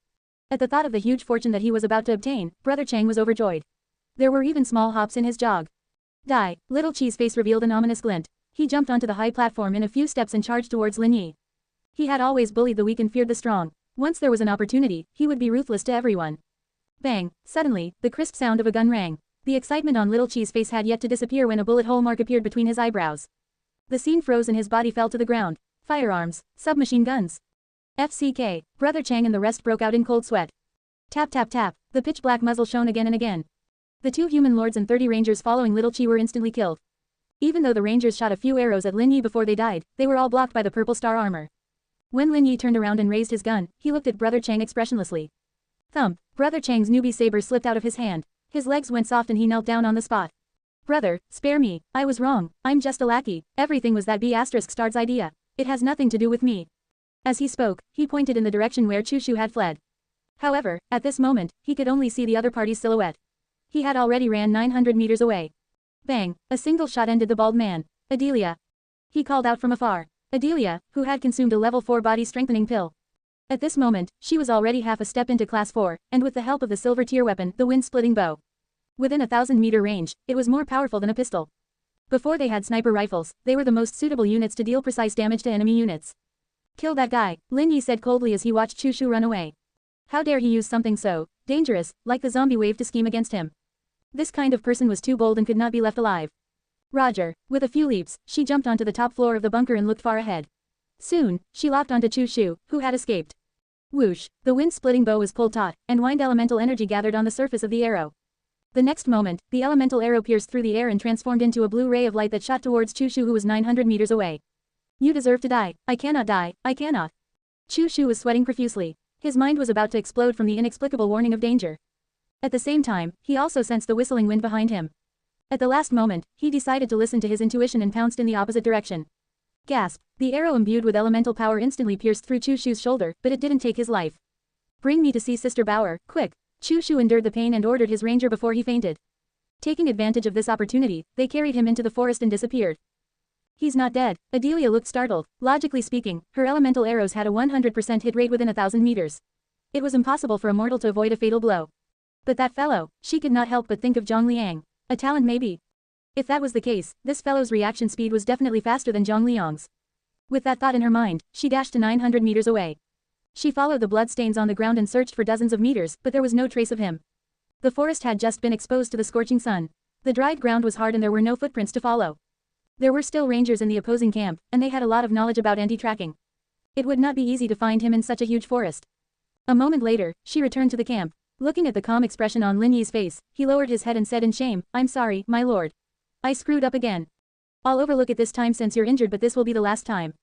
At the thought of the huge fortune that he was about to obtain, Brother Chang was overjoyed. There were even small hops in his jog. Die. Little Chi's face revealed an ominous glint. He jumped onto the high platform in a few steps and charged towards Lin Yi. He had always bullied the weak and feared the strong. Once there was an opportunity, he would be ruthless to everyone. Bang! Suddenly, the crisp sound of a gun rang. The excitement on Little Chi's face had yet to disappear when a bullet hole mark appeared between his eyebrows. The scene froze and his body fell to the ground. Firearms, submachine guns. FCK, Brother Chang and the rest broke out in cold sweat. Tap tap tap, the pitch-black muzzle shone again and again. The 2 human lords and 30 rangers following Little Chi were instantly killed. Even though the rangers shot a few arrows at Lin Yi before they died, they were all blocked by the purple star armor. When Lin Yi turned around and raised his gun, he looked at Brother Chang expressionlessly. Thump, Brother Chang's newbie saber slipped out of his hand. His legs went soft and he knelt down on the spot. Brother, spare me, I was wrong, I'm just a lackey, everything was that B*****'s idea. It has nothing to do with me. As he spoke, he pointed in the direction where Chu Shu had fled. However, at this moment, he could only see the other party's silhouette. He had already ran 900 meters away. Bang, a single shot ended the bald man. Adelia. He called out from afar. Adelia, who had consumed a level 4 body strengthening pill. At this moment, she was already half a step into class 4, and with the help of the silver tier weapon, the wind-splitting bow. Within a 1,000-meter range, it was more powerful than a pistol. Before they had sniper rifles, they were the most suitable units to deal precise damage to enemy units. Kill that guy, Lin Yi said coldly as he watched Chu Shu run away. How dare he use something so dangerous, like the zombie wave to scheme against him. This kind of person was too bold and could not be left alive. Roger. With a few leaps, she jumped onto the top floor of the bunker and looked far ahead. Soon, she locked onto Chu Shu, who had escaped. Whoosh, the wind-splitting bow was pulled taut, and wind elemental energy gathered on the surface of the arrow. The next moment, the elemental arrow pierced through the air and transformed into a blue ray of light that shot towards Chu Shu who was 900 meters away. You deserve to die. I cannot die, I cannot. Chu Shu was sweating profusely. His mind was about to explode from the inexplicable warning of danger. At the same time, he also sensed the whistling wind behind him. At the last moment, he decided to listen to his intuition and pounced in the opposite direction. Gasp! The arrow imbued with elemental power instantly pierced through Chu Shu's shoulder, but it didn't take his life. Bring me to see Sister Bauer, quick! Chu Shu endured the pain and ordered his ranger before he fainted. Taking advantage of this opportunity, they carried him into the forest and disappeared. He's not dead. Adelia looked startled. Logically speaking, her elemental arrows had a 100% hit rate within 1,000 meters. It was impossible for a mortal to avoid a fatal blow. But that fellow, she could not help but think of Zhang Liang. A talent maybe. If that was the case, this fellow's reaction speed was definitely faster than Zhang Liang's. With that thought in her mind, she dashed to 900 meters away. She followed the bloodstains on the ground and searched for dozens of meters, but there was no trace of him. The forest had just been exposed to the scorching sun. The dried ground was hard and there were no footprints to follow. There were still rangers in the opposing camp, and they had a lot of knowledge about anti-tracking. It would not be easy to find him in such a huge forest. A moment later, she returned to the camp. Looking at the calm expression on Lin Yi's face, he lowered his head and said in shame, "I'm sorry, my lord. I screwed up again. I'll overlook it this time since you're injured, but this will be the last time."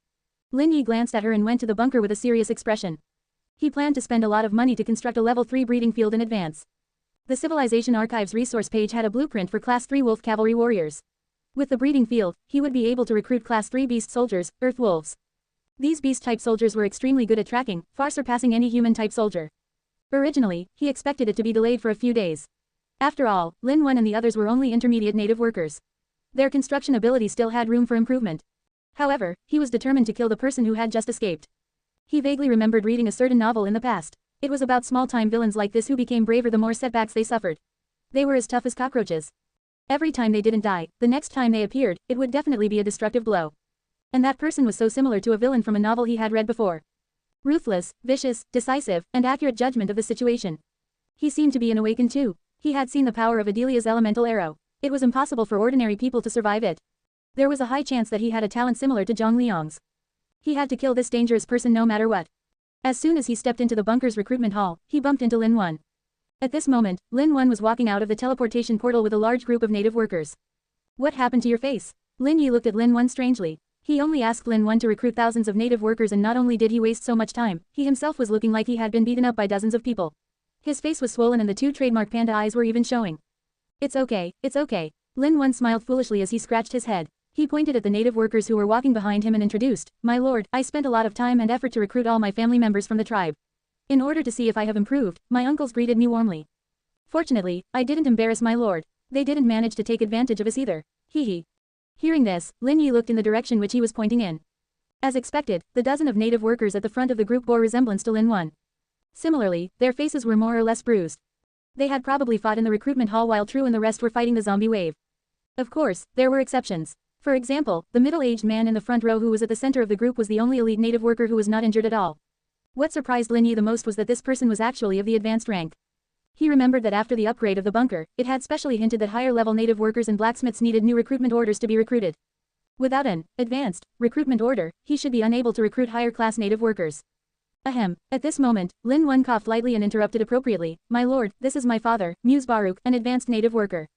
Lin Yi glanced at her and went to the bunker with a serious expression. He planned to spend a lot of money to construct a level 3 breeding field in advance. The Civilization Archives resource page had a blueprint for Class 3 Wolf Cavalry warriors. With the breeding field, he would be able to recruit Class 3 Beast soldiers, Earth Wolves. These Beast-type soldiers were extremely good at tracking, far surpassing any human-type soldier. Originally, he expected it to be delayed for a few days. After all, Lin Wen and the others were only intermediate native workers. Their construction ability still had room for improvement. However, he was determined to kill the person who had just escaped. He vaguely remembered reading a certain novel in the past. It was about small-time villains like this who became braver the more setbacks they suffered. They were as tough as cockroaches. Every time they didn't die, the next time they appeared, it would definitely be a destructive blow. And that person was so similar to a villain from a novel he had read before. Ruthless, vicious, decisive, and accurate judgment of the situation. He seemed to be an awakened too. He had seen the power of Adelia's elemental arrow. It was impossible for ordinary people to survive it. There was a high chance that he had a talent similar to Zhang Liang's. He had to kill this dangerous person no matter what. As soon as he stepped into the bunker's recruitment hall, he bumped into Lin Wen. At this moment, Lin Wen was walking out of the teleportation portal with a large group of native workers. What happened to your face? Lin Yi looked at Lin Wen strangely. He only asked Lin Wen to recruit thousands of native workers, and not only did he waste so much time, he himself was looking like he had been beaten up by dozens of people. His face was swollen and the two trademark panda eyes were even showing. It's okay, it's okay. Lin Wen smiled foolishly as he scratched his head. He pointed at the native workers who were walking behind him and introduced, "My lord, I spent a lot of time and effort to recruit all my family members from the tribe. In order to see if I have improved, my uncles greeted me warmly. Fortunately, I didn't embarrass my lord. They didn't manage to take advantage of us either. Hee hee." Hearing this, Lin Yi looked in the direction which he was pointing in. As expected, the dozen of native workers at the front of the group bore resemblance to Lin Wen. Similarly, their faces were more or less bruised. They had probably fought in the recruitment hall while True and the rest were fighting the zombie wave. Of course, there were exceptions. For example, the middle-aged man in the front row who was at the center of the group was the only elite native worker who was not injured at all. What surprised Lin Yi the most was that this person was actually of the advanced rank. He remembered that after the upgrade of the bunker, it had specially hinted that higher-level native workers and blacksmiths needed new recruitment orders to be recruited. Without an advanced recruitment order, he should be unable to recruit higher-class native workers. Ahem. At this moment, Lin Wen coughed lightly and interrupted appropriately. "My lord, this is my father, Muse Baruch, an advanced native worker.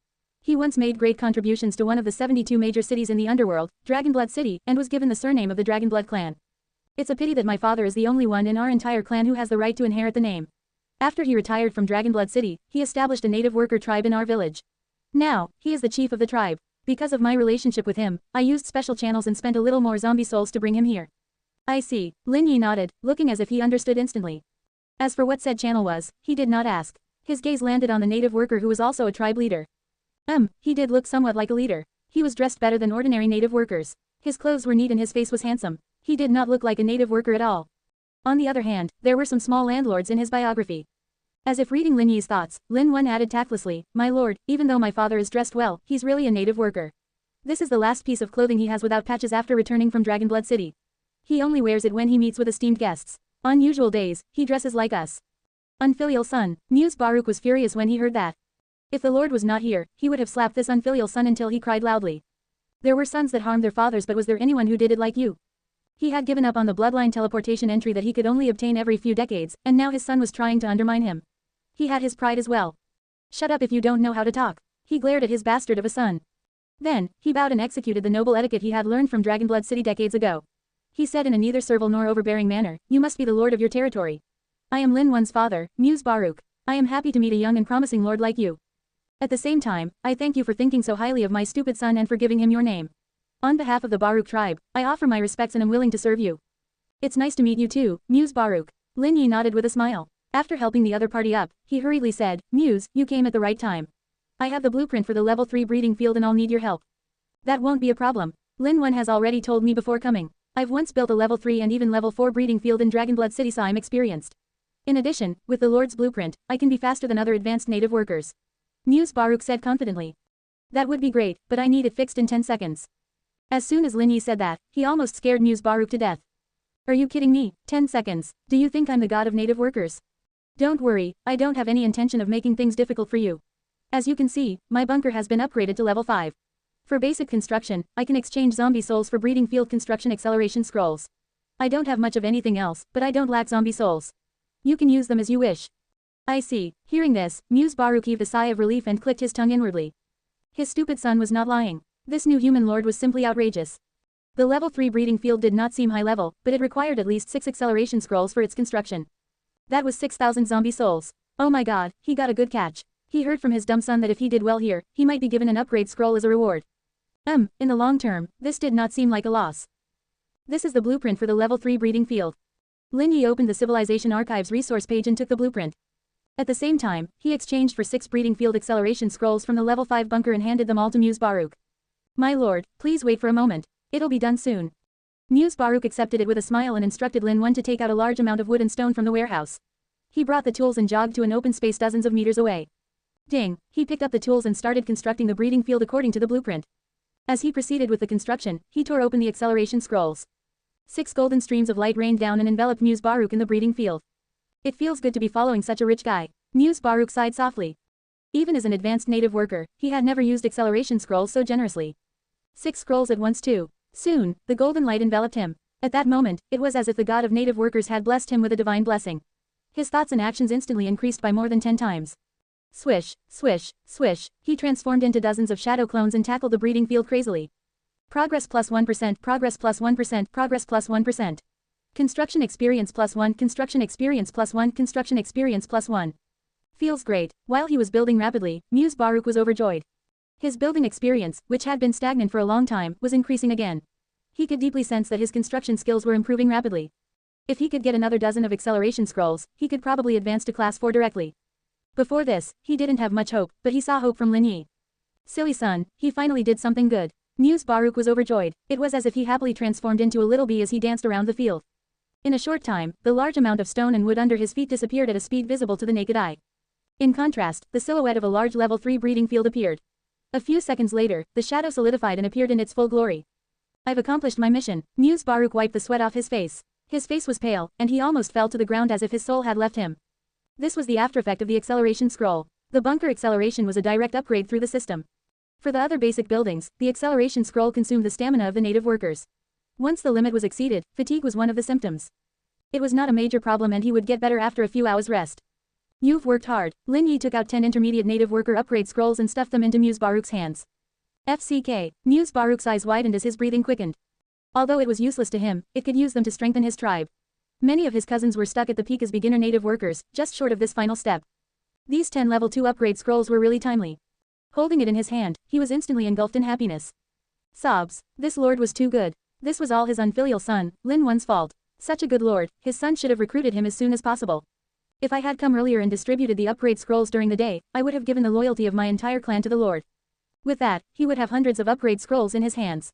He once made great contributions to one of the 72 major cities in the underworld, Dragonblood City, and was given the surname of the Dragonblood clan. It's a pity that my father is the only one in our entire clan who has the right to inherit the name. After he retired from Dragonblood City, he established a native worker tribe in our village. Now, he is the chief of the tribe. Because of my relationship with him, I used special channels and spent a little more zombie souls to bring him here." "I see." Lin Yi nodded, looking as if he understood instantly. As for what said channel was, he did not ask. His gaze landed on the native worker who was also a tribe leader. He did look somewhat like a leader. He was dressed better than ordinary native workers. His clothes were neat and his face was handsome. He did not look like a native worker at all. On the other hand, there were some small landlords in his biography. As if reading Lin Yi's thoughts, Lin Wen added tactlessly, "My lord, even though my father is dressed well, he's really a native worker. This is the last piece of clothing he has without patches after returning from Dragonblood City. He only wears it when he meets with esteemed guests. On usual days, he dresses like us." Unfilial son. Muse Baruch was furious when he heard that. If the lord was not here, he would have slapped this unfilial son until he cried loudly. There were sons that harmed their fathers, but was there anyone who did it like you? He had given up on the bloodline teleportation entry that he could only obtain every few decades, and now his son was trying to undermine him. He had his pride as well. "Shut up if you don't know how to talk." He glared at his bastard of a son. Then, he bowed and executed the noble etiquette he had learned from Dragonblood City decades ago. He said in a neither servile nor overbearing manner, "You must be the lord of your territory. I am Lin Wen's father, Muse Baruch. I am happy to meet a young and promising lord like you. At the same time, I thank you for thinking so highly of my stupid son and for giving him your name. On behalf of the Baruch tribe, I offer my respects and am willing to serve you." "It's nice to meet you too, Muse Baruch." Lin Yi nodded with a smile. After helping the other party up, he hurriedly said, "Muse, you came at the right time. I have the blueprint for the level 3 breeding field and I'll need your help." "That won't be a problem. Lin Wen has already told me before coming. I've once built a level 3 and even level 4 breeding field in Dragonblood City, so I'm experienced. In addition, with the Lord's blueprint, I can be faster than other advanced native workers." Muse Baruch said confidently. "That would be great, but I need it fixed in 10 seconds. As soon as Lin Yi said that, he almost scared Muse Baruch to death. "Are you kidding me? 10 seconds? Do you think I'm the god of native workers? Don't worry, I don't have any intention of making things difficult for you. As you can see, my bunker has been upgraded to level 5. For basic construction, I can exchange zombie souls for breeding field construction acceleration scrolls. I don't have much of anything else, but I don't lack zombie souls. You can use them as you wish." "I see." Hearing this, Muse Baruch heaved a sigh of relief and clicked his tongue inwardly. His stupid son was not lying. This new human lord was simply outrageous. The level 3 breeding field did not seem high level, but it required at least 6 acceleration scrolls for its construction. That was 6,000 zombie souls. Oh my god, he got a good catch. He heard from his dumb son that if he did well here, he might be given an upgrade scroll as a reward. In the long term, this did not seem like a loss. This is the blueprint for the level 3 breeding field. Lin Yi opened the Civilization Archives resource page and took the blueprint. At the same time, he exchanged for 6 breeding field acceleration scrolls from the level 5 bunker and handed them all to Muse Baruch. "My lord, please wait for a moment. It'll be done soon." Muse Baruch accepted it with a smile and instructed Lin Wen to take out a large amount of wood and stone from the warehouse. He brought the tools and jogged to an open space dozens of meters away. Ding, he picked up the tools and started constructing the breeding field according to the blueprint. As he proceeded with the construction, he tore open the acceleration scrolls. 6 golden streams of light rained down and enveloped Muse Baruch in the breeding field. "It feels good to be following such a rich guy." Muse Baruch sighed softly. Even as an advanced native worker, he had never used acceleration scrolls so generously. 6 scrolls at once too. Soon, the golden light enveloped him. At that moment, it was as if the god of native workers had blessed him with a divine blessing. His thoughts and actions instantly increased by more than 10 times. Swish, swish, swish, he transformed into dozens of shadow clones and tackled the breeding field crazily. Progress plus 1%, progress plus 1%, progress plus 1%. Construction experience plus 1, construction experience plus 1, construction experience plus 1. Feels great. While he was building rapidly, Muse Baruch was overjoyed. His building experience, which had been stagnant for a long time, was increasing again. He could deeply sense that his construction skills were improving rapidly. If he could get another dozen of acceleration scrolls, he could probably advance to class 4 directly. Before this, he didn't have much hope, but he saw hope from Lin Yi. Silly son, he finally did something good. Muse Baruch was overjoyed. It was as if he happily transformed into a little bee as he danced around the field. In a short time, the large amount of stone and wood under his feet disappeared at a speed visible to the naked eye. In contrast, the silhouette of a large level 3 breeding field appeared. A few seconds later, the shadow solidified and appeared in its full glory. I've accomplished my mission. Muse Baruch wiped the sweat off his face. His face was pale, and he almost fell to the ground as if his soul had left him. This was the aftereffect of the acceleration scroll. The bunker acceleration was a direct upgrade through the system. For the other basic buildings, the acceleration scroll consumed the stamina of the native workers. Once the limit was exceeded, fatigue was one of the symptoms. It was not a major problem and he would get better after a few hours rest. You've worked hard. Lin Yi took out 10 intermediate native worker upgrade scrolls and stuffed them into Muse Baruch's hands. FCK, Muse Baruch's eyes widened as his breathing quickened. Although it was useless to him, it could use them to strengthen his tribe. Many of his cousins were stuck at the peak as beginner native workers, just short of this final step. These 10 level 2 upgrade scrolls were really timely. Holding it in his hand, he was instantly engulfed in happiness. Sobs. This lord was too good. This was all his unfilial son, Lin Wen's fault. Such a good lord, his son should have recruited him as soon as possible. If I had come earlier and distributed the upgrade scrolls during the day, I would have given the loyalty of my entire clan to the lord. With that, he would have hundreds of upgrade scrolls in his hands.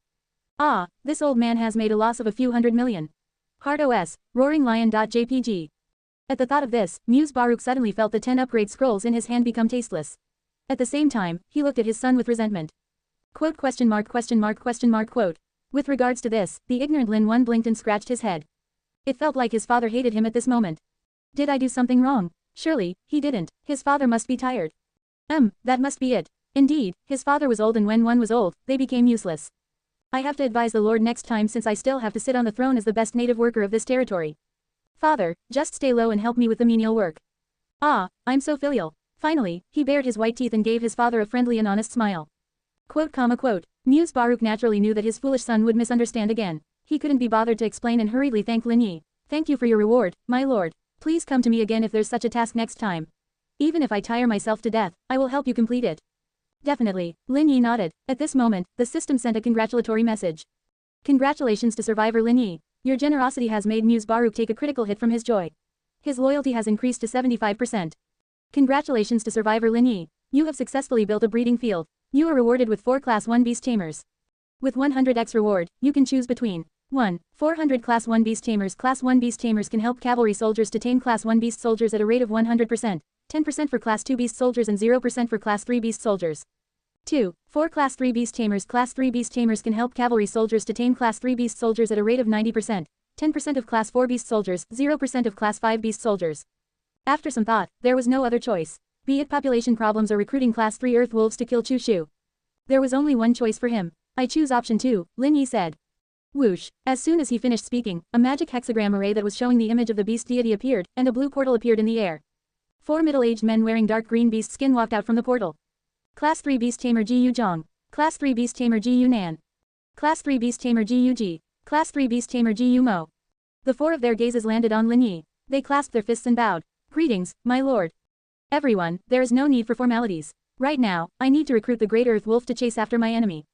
Ah, this old man has made a loss of a few 100 million. Heart OS, roaringlion.jpg. At the thought of this, Muse Baruch suddenly felt the 10 upgrade scrolls in his hand become tasteless. At the same time, he looked at his son with resentment. Quote question mark quote. With regards to this, the ignorant Lin Wen blinked and scratched his head. It felt like his father hated him at this moment. Did I do something wrong? Surely, he didn't. His father must be tired. That must be it. Indeed, his father was old and when one was old, they became useless. I have to advise the Lord next time since I still have to sit on the throne as the best native worker of this territory. Father, just stay low and help me with the menial work. Ah, I'm so filial. Finally, he bared his white teeth and gave his father a friendly and honest smile. Quote. Muse Baruch naturally knew that his foolish son would misunderstand again. He couldn't be bothered to explain and hurriedly thanked Lin Yi. Thank you for your reward, my lord. Please come to me again if there's such a task next time. Even if I tire myself to death, I will help you complete it. Definitely, Lin Yi nodded. At this moment, the system sent a congratulatory message. Congratulations to survivor Lin Yi. Your generosity has made Muse Baruch take a critical hit from his joy. His loyalty has increased to 75%. Congratulations to survivor Lin Yi. You have successfully built a breeding field. You are rewarded with 4 Class 1 Beast Tamers. With 100x reward, you can choose between 1. 400 Class 1 Beast Tamers. Class 1 Beast Tamers can help cavalry soldiers to tame Class 1 Beast soldiers at a rate of 100%. 10% for Class 2 Beast soldiers and 0% for Class 3 Beast soldiers. 2. 4 Class 3 Beast Tamers. Class 3 Beast Tamers can help cavalry soldiers to tame Class 3 Beast soldiers at a rate of 90%. 10% of Class 4 Beast soldiers, 0% of Class 5 Beast soldiers. After some thought, there was no other choice. Be it population problems or recruiting Class 3 Earth Wolves to kill Chu Shu. There was only one choice for him. I choose option 2, Lin Yi said. Whoosh. As soon as he finished speaking, a magic hexagram array that was showing the image of the beast deity appeared, and a blue portal appeared in the air. 4 middle-aged men wearing dark green beast skin walked out from the portal. Class 3 Beast Tamer Ji Yu Zhang. Class 3 Beast Tamer Ji Yu Nan. Class 3 Beast Tamer Ji Yu Ji. Class 3 Beast Tamer Ji Yu Mo. The 4 of their gazes landed on Lin Yi. They clasped their fists and bowed. Greetings, my lord. Everyone, there is no need for formalities. Right now, I need to recruit the Great Earth Wolf to chase after my enemy.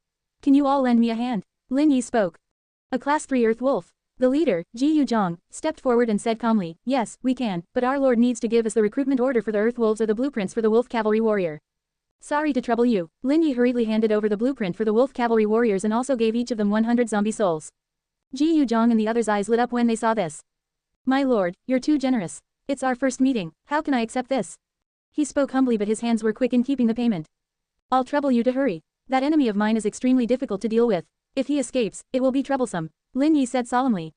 Can you all lend me a hand? Lin Yi spoke. A Class 3 Earth Wolf. The leader, Ji Yu Zhang, stepped forward and said calmly, yes, we can, but our lord needs to give us the recruitment order for the Earth Wolves or the blueprints for the Wolf Cavalry Warrior. Sorry to trouble you. Lin Yi hurriedly handed over the blueprint for the Wolf Cavalry Warriors and also gave each of them 100 zombie souls. Ji Yu Zhang and the others' eyes lit up when they saw this. My lord, you're too generous. It's our first meeting, how can I accept this? He spoke humbly but his hands were quick in keeping the payment. I'll trouble you to hurry. That enemy of mine is extremely difficult to deal with. If he escapes, it will be troublesome. Lin Yi said solemnly.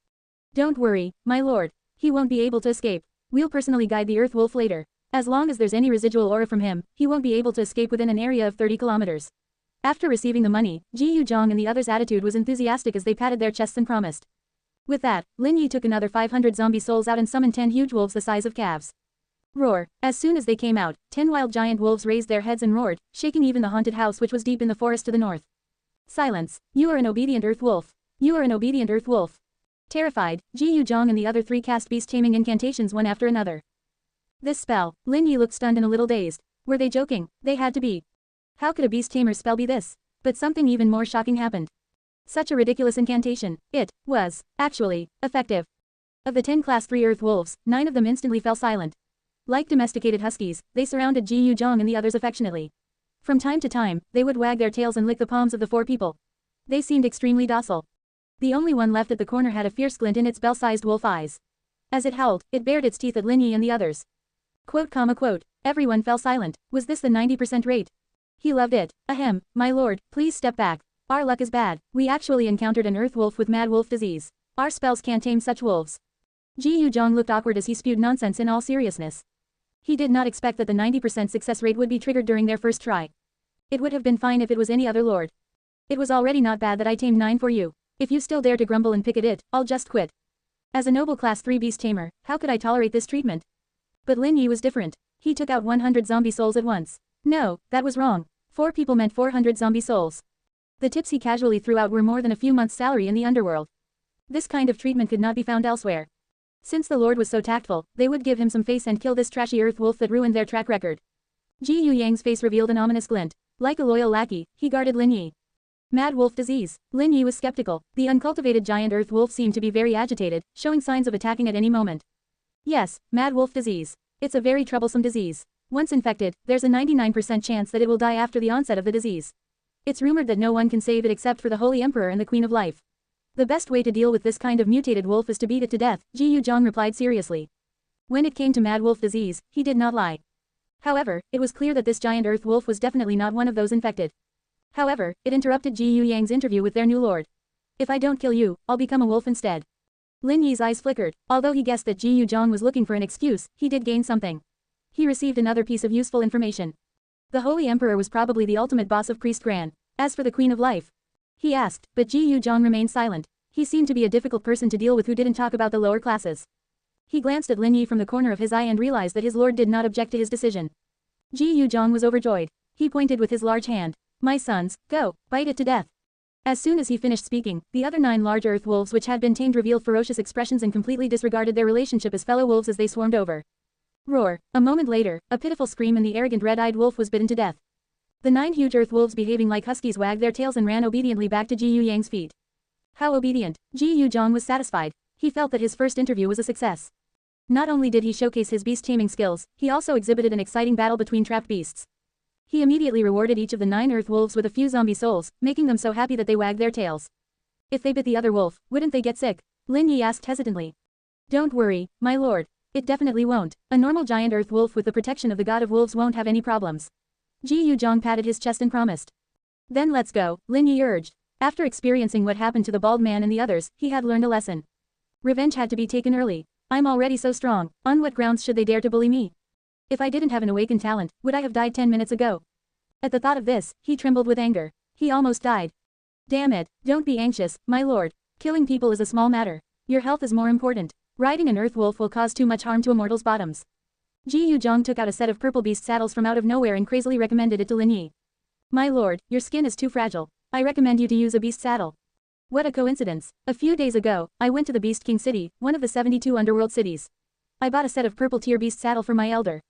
Don't worry, my lord. He won't be able to escape. We'll personally guide the Earth Wolf later. As long as there's any residual aura from him, he won't be able to escape within an area of 30 kilometers. After receiving the money, Ji Yuzhong and the others' attitude was enthusiastic as they patted their chests and promised. With that, Lin Yi took another 500 zombie souls out and summoned 10 huge wolves the size of calves. Roar. As soon as they came out, 10 wild giant wolves raised their heads and roared, shaking even the haunted house which was deep in the forest to the north. Silence. You are an obedient earth wolf. You are an obedient earth wolf. Terrified, Ji Yuzhong and the other three cast beast-taming incantations one after another. This spell, Lin Yi looked stunned and a little dazed. Were they joking? They had to be. How could a beast-tamer's spell be this? But something even more shocking happened. Such a ridiculous incantation. It was, actually, effective. Of the 10 Class 3 Earth Wolves, 9 of them instantly fell silent. Like domesticated huskies, they surrounded Ji Yuzhong and the others affectionately. From time to time, they would wag their tails and lick the palms of the 4 people. They seemed extremely docile. The only one left at the corner had a fierce glint in its bell-sized wolf eyes. As it howled, it bared its teeth at Lin Yi and the others. Quote, quote. Everyone fell silent. Was this the 90% rate? He loved it. Ahem, my lord, please step back. Our luck is bad. We actually encountered an earth wolf with mad wolf disease. Our spells can't tame such wolves. Ji Yuzhong looked awkward as he spewed nonsense in all seriousness. He did not expect that the 90% success rate would be triggered during their first try. It would have been fine if it was any other lord. It was already not bad that I tamed 9 for you. If you still dare to grumble and pick at it, I'll just quit. As a noble class 3 beast tamer, how could I tolerate this treatment? But Lin Yi was different. He took out 100 zombie souls at once. No, that was wrong. 4 people meant 400 zombie souls. The tips he casually threw out were more than a few months' salary in the underworld. This kind of treatment could not be found elsewhere. Since the lord was so tactful, they would give him some face and kill this trashy earth wolf that ruined their track record. Ji Yuyang's face revealed an ominous glint. Like a loyal lackey, he guarded Lin Yi. Mad wolf disease. Lin Yi was skeptical. The uncultivated giant earth wolf seemed to be very agitated, showing signs of attacking at any moment. Yes, mad wolf disease. It's a very troublesome disease. Once infected, there's a 99% chance that it will die after the onset of the disease. It's rumored that no one can save it except for the Holy Emperor and the Queen of Life. The best way to deal with this kind of mutated wolf is to beat it to death, Ji Yuzhong replied seriously. When it came to mad wolf disease, he did not lie. However, it was clear that this giant earth wolf was definitely not one of those infected. However, it interrupted Ji Yuyang's interview with their new lord. If I don't kill you, I'll become a wolf instead. Lin Yi's eyes flickered. Although he guessed that Ji Yuzhong was looking for an excuse, he did gain something. He received another piece of useful information. The Holy Emperor was probably the ultimate boss of Priest Gran. As for the Queen of Life, he asked, but Ji Yuzhong remained silent. He seemed to be a difficult person to deal with who didn't talk about the lower classes. He glanced at Lin Yi from the corner of his eye and realized that his lord did not object to his decision. Ji Yuzhong was overjoyed. He pointed with his large hand. My sons, go, bite it to death. As soon as he finished speaking, the other 9 large earth wolves which had been tamed revealed ferocious expressions and completely disregarded their relationship as fellow wolves as they swarmed over. Roar. A moment later, a pitiful scream and the arrogant red-eyed wolf was bitten to death. The 9 huge earth wolves behaving like huskies wagged their tails and ran obediently back to Ji Yuyang's feet. How obedient. Ji Yuzhong was satisfied. He felt that his first interview was a success. Not only did he showcase his beast-taming skills, he also exhibited an exciting battle between trapped beasts. He immediately rewarded each of the 9 earth wolves with a few zombie souls, making them so happy that they wagged their tails. If they bit the other wolf, wouldn't they get sick? Lin Yi asked hesitantly. Don't worry, my lord. It definitely won't. A normal giant earth wolf with the protection of the god of wolves won't have any problems. Ji Yuzhong patted his chest and promised. Then let's go, Lin Yi urged. After experiencing what happened to the bald man and the others, he had learned a lesson. Revenge had to be taken early. I'm already so strong. On what grounds should they dare to bully me? If I didn't have an awakened talent, would I have died 10 minutes ago? At the thought of this, he trembled with anger. He almost died. Damn it, don't be anxious, my lord. Killing people is a small matter. Your health is more important. Riding an earth wolf will cause too much harm to a mortal's bottoms. Ji Yuzhong took out a set of purple beast saddles from out of nowhere and crazily recommended it to Lin Yi. My lord, your skin is too fragile. I recommend you to use a beast saddle. What a coincidence. A few days ago, I went to the Beast King City, one of the 72 underworld cities. I bought a set of purple tier beast saddle for my elder.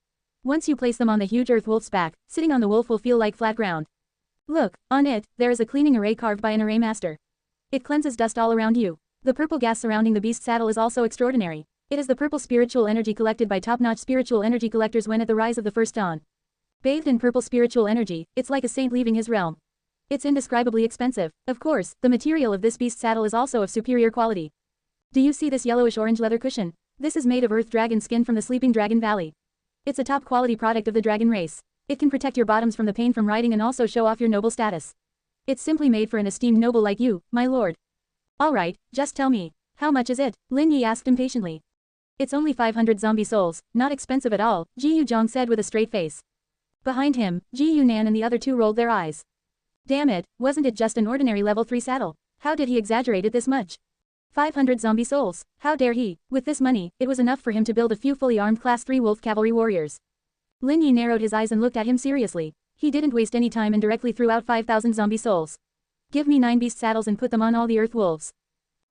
Once you place them on the huge earth wolf's back, sitting on the wolf will feel like flat ground. Look, on it, there is a cleaning array carved by an array master. It cleanses dust all around you. The purple gas surrounding the beast saddle is also extraordinary. It is the purple spiritual energy collected by top-notch spiritual energy collectors when at the rise of the first dawn. Bathed in purple spiritual energy, it's like a saint leaving his realm. It's indescribably expensive. Of course, the material of this beast saddle is also of superior quality. Do you see this yellowish-orange leather cushion? This is made of earth dragon skin from the Sleeping Dragon Valley. It's a top-quality product of the dragon race. It can protect your bottoms from the pain from riding and also show off your noble status. It's simply made for an esteemed noble like you, my lord. Alright, just tell me. How much is it? Lin Yi asked impatiently. It's only 500 zombie souls, not expensive at all, Ji Yuzhong said with a straight face. Behind him, Ji Yunan and the other two rolled their eyes. Damn it, wasn't it just an ordinary level 3 saddle? How did he exaggerate it this much? 500 zombie souls, how dare he? With this money, it was enough for him to build a few fully armed class 3 wolf cavalry warriors. Lin Yi narrowed his eyes and looked at him seriously. He didn't waste any time and directly threw out 5,000 zombie souls. Give me 9 beast saddles and put them on all the earth wolves.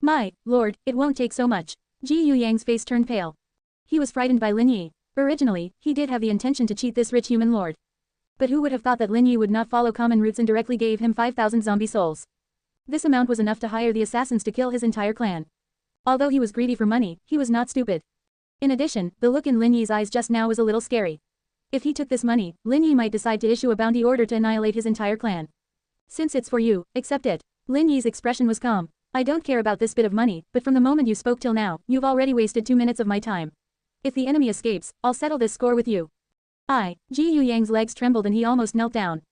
My lord, it won't take so much. Ji Yuyang's face turned pale. He was frightened by Lin Yi. Originally, he did have the intention to cheat this rich human lord. But who would have thought that Lin Yi would not follow common routes and directly gave him 5,000 zombie souls? This amount was enough to hire the assassins to kill his entire clan. Although he was greedy for money, he was not stupid. In addition, the look in Lin Yi's eyes just now was a little scary. If he took this money, Lin Yi might decide to issue a bounty order to annihilate his entire clan. Since it's for you, accept it. Lin Yi's expression was calm. I don't care about this bit of money, but from the moment you spoke till now, you've already wasted 2 minutes of my time. If the enemy escapes, I'll settle this score with you. Ji Yuyang's legs trembled and he almost knelt down.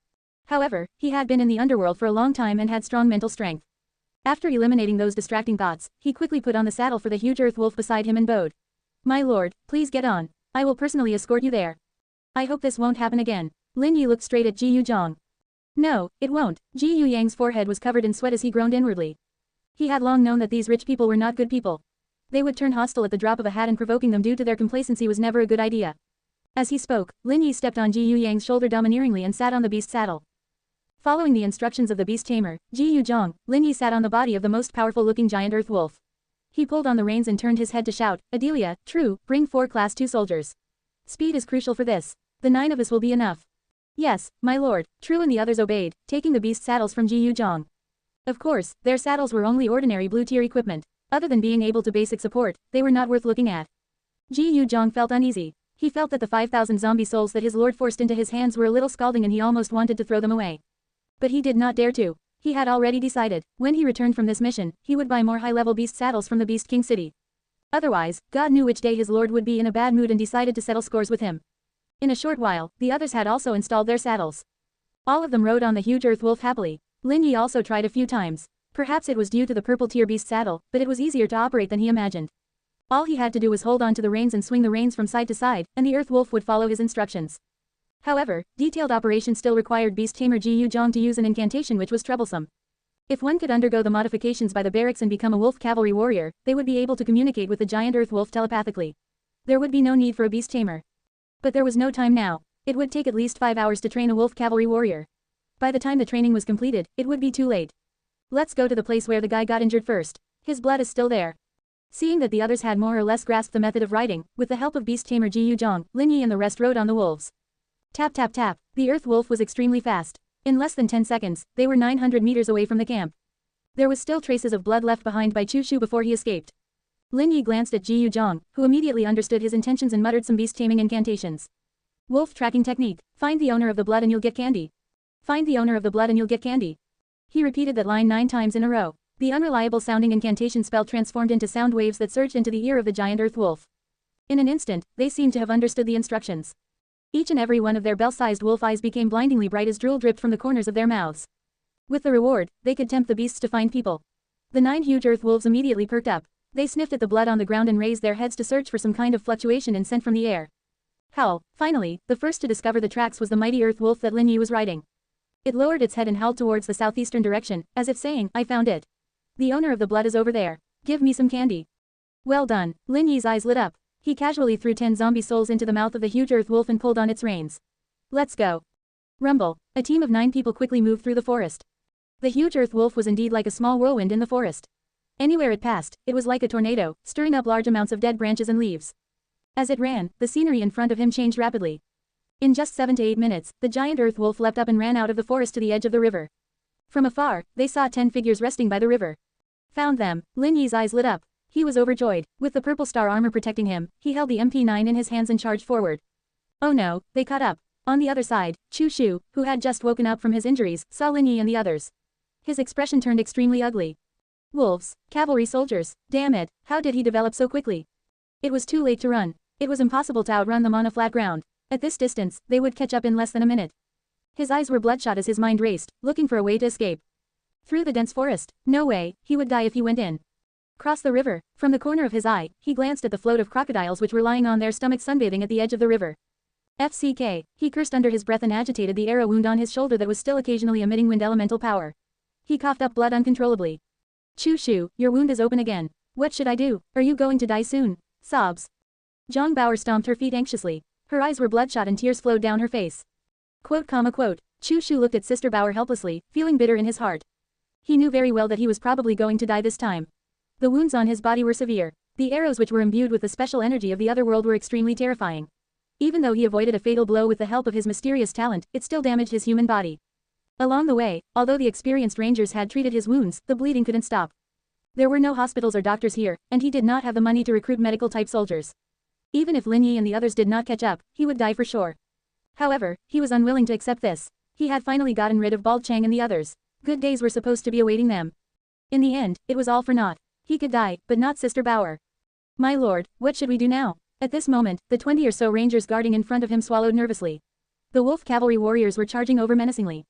However, he had been in the underworld for a long time and had strong mental strength. After eliminating those distracting thoughts, he quickly put on the saddle for the huge earth wolf beside him and bowed. My lord, please get on. I will personally escort you there. I hope this won't happen again. Lin Yi looked straight at Ji Yuzhong. No, it won't. Ji Yuyang's forehead was covered in sweat as he groaned inwardly. He had long known that these rich people were not good people. They would turn hostile at the drop of a hat and provoking them due to their complacency was never a good idea. As he spoke, Lin Yi stepped on Ji Yuyang's shoulder domineeringly and sat on the beast saddle. Following the instructions of the beast tamer, Ji Yuzhong, Lin Yi sat on the body of the most powerful-looking giant earth wolf. He pulled on the reins and turned his head to shout, Adelia, true, bring 4 class 2 soldiers. Speed is crucial for this. The 9 of us will be enough. Yes, my lord, True and the others obeyed, taking the beast saddles from Ji Yuzhong. Of course, their saddles were only ordinary blue-tier equipment. Other than being able to basic support, they were not worth looking at. Ji Yuzhong felt uneasy. He felt that the 5,000 zombie souls that his lord forced into his hands were a little scalding and he almost wanted to throw them away. But he did not dare to. He had already decided, when he returned from this mission, he would buy more high-level beast saddles from the Beast King city. Otherwise, God knew which day his lord would be in a bad mood and decided to settle scores with him. In a short while, the others had also installed their saddles. All of them rode on the huge earth wolf happily. Lin Yi also tried a few times. Perhaps it was due to the purple tier beast saddle, but it was easier to operate than he imagined. All he had to do was hold on to the reins and swing the reins from side to side, and the earth wolf would follow his instructions. However, detailed operation still required beast tamer Ji Yuzhong to use an incantation which was troublesome. If one could undergo the modifications by the barracks and become a wolf cavalry warrior, they would be able to communicate with the giant earth wolf telepathically. There would be no need for a beast tamer. But there was no time now. It would take at least 5 hours to train a wolf cavalry warrior. By the time the training was completed, it would be too late. Let's go to the place where the guy got injured first. His blood is still there. Seeing that the others had more or less grasped the method of riding, with the help of beast tamer Ji Yuzhong, Lin Yi and the rest rode on the wolves. Tap tap tap, the earth wolf was extremely fast. In less than 10 seconds, they were 900 meters away from the camp. There was still traces of blood left behind by Chu Shu before he escaped. Lin Yi glanced at Ji Yuzhong, who immediately understood his intentions and muttered some beast taming incantations. Wolf tracking technique, find the owner of the blood and you'll get candy. Find the owner of the blood and you'll get candy. He repeated that line 9 times in a row. The unreliable sounding incantation spell transformed into sound waves that surged into the ear of the giant earth wolf. In an instant, they seemed to have understood the instructions. Each and every one of their bell-sized wolf eyes became blindingly bright as drool dripped from the corners of their mouths. With the reward, they could tempt the beasts to find people. The 9 huge earth wolves immediately perked up. They sniffed at the blood on the ground and raised their heads to search for some kind of fluctuation in scent from the air. Howl. Finally, the first to discover the tracks was the mighty earth wolf that Lin Yi was riding. It lowered its head and howled towards the southeastern direction, as if saying, I found it. The owner of the blood is over there. Give me some candy. Well done. Lin Yi's eyes lit up. He casually threw 10 zombie souls into the mouth of the huge earth wolf and pulled on its reins. Let's go. Rumble. A team of 9 people quickly moved through the forest. The huge earth wolf was indeed like a small whirlwind in the forest. Anywhere it passed, it was like a tornado, stirring up large amounts of dead branches and leaves. As it ran, the scenery in front of him changed rapidly. In just 7 to 8 minutes, the giant earth wolf leapt up and ran out of the forest to the edge of the river. From afar, they saw 10 figures resting by the river. Found them. Lin Yi's eyes lit up. He was overjoyed. With the purple star armor protecting him, he held the MP9 in his hands and charged forward. Oh no, they caught up. On the other side, Chu Shu, who had just woken up from his injuries, saw Lin Yi and the others. His expression turned extremely ugly. Wolves, cavalry soldiers, damn it, how did he develop so quickly? It was too late to run. It was impossible to outrun them on a flat ground. At this distance, they would catch up in less than a minute. His eyes were bloodshot as his mind raced, looking for a way to escape. Through the dense forest. No way, he would die if he went in. Cross the river. From the corner of his eye, he glanced at the float of crocodiles which were lying on their stomachs sunbathing at the edge of the river. FCK, he cursed under his breath and agitated the arrow wound on his shoulder that was still occasionally emitting wind elemental power. He coughed up blood uncontrollably. Chushu, your wound is open again. What should I do? Are you going to die soon? Sobs. Zhang Bauer stomped her feet anxiously. Her eyes were bloodshot and tears flowed down her face. Quote. Chushu looked at Sister Bauer helplessly, feeling bitter in his heart. He knew very well that he was probably going to die this time. The wounds on his body were severe. The arrows which were imbued with the special energy of the other world were extremely terrifying. Even though he avoided a fatal blow with the help of his mysterious talent, it still damaged his human body. Along the way, although the experienced rangers had treated his wounds, the bleeding couldn't stop. There were no hospitals or doctors here, and he did not have the money to recruit medical-type soldiers. Even if Lin Yi and the others did not catch up, he would die for sure. However, he was unwilling to accept this. He had finally gotten rid of Bald Chang and the others. Good days were supposed to be awaiting them. In the end, it was all for naught. He could die, but not Sister Bauer. My lord, what should we do now? At this moment, the 20 or so rangers guarding in front of him swallowed nervously. The wolf cavalry warriors were charging over menacingly.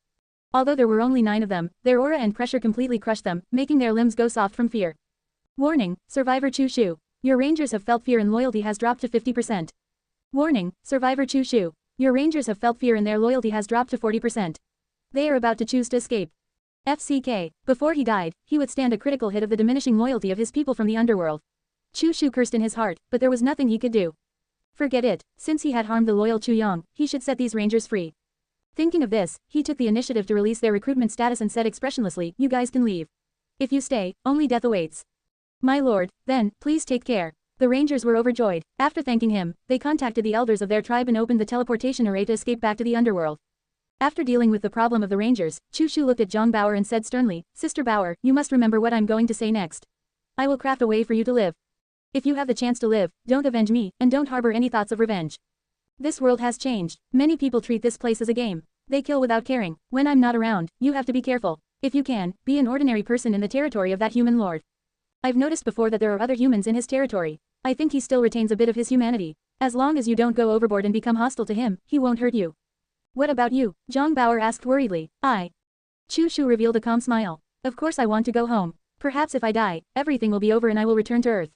Although there were only 9 of them, their aura and pressure completely crushed them, making their limbs go soft from fear. Warning, Survivor Chushu. Your rangers have felt fear and loyalty has dropped to 50%. Warning, Survivor Chushu. Your rangers have felt fear and their loyalty has dropped to 40%. They are about to choose to escape. FCK, before he died, he would stand a critical hit of the diminishing loyalty of his people from the underworld. Chushu cursed in his heart, but there was nothing he could do. Forget it, since he had harmed the loyal Chu Yong, he should set these rangers free. Thinking of this, he took the initiative to release their recruitment status and said expressionlessly, you guys can leave. If you stay, only death awaits. My lord, then, please take care. The rangers were overjoyed. After thanking him, they contacted the elders of their tribe and opened the teleportation array to escape back to the underworld. After dealing with the problem of the rangers, Chushu looked at Zhang Bauer and said sternly, Sister Bauer, you must remember what I'm going to say next. I will craft a way for you to live. If you have the chance to live, don't avenge me, and don't harbor any thoughts of revenge. This world has changed. Many people treat this place as a game. They kill without caring. When I'm not around, you have to be careful. If you can, be an ordinary person in the territory of that human lord. I've noticed before that there are other humans in his territory. I think he still retains a bit of his humanity. As long as you don't go overboard and become hostile to him, he won't hurt you. What about you? Zhang Bauer asked worriedly. Chushu revealed a calm smile. Of course I want to go home. Perhaps if I die, everything will be over and I will return to Earth.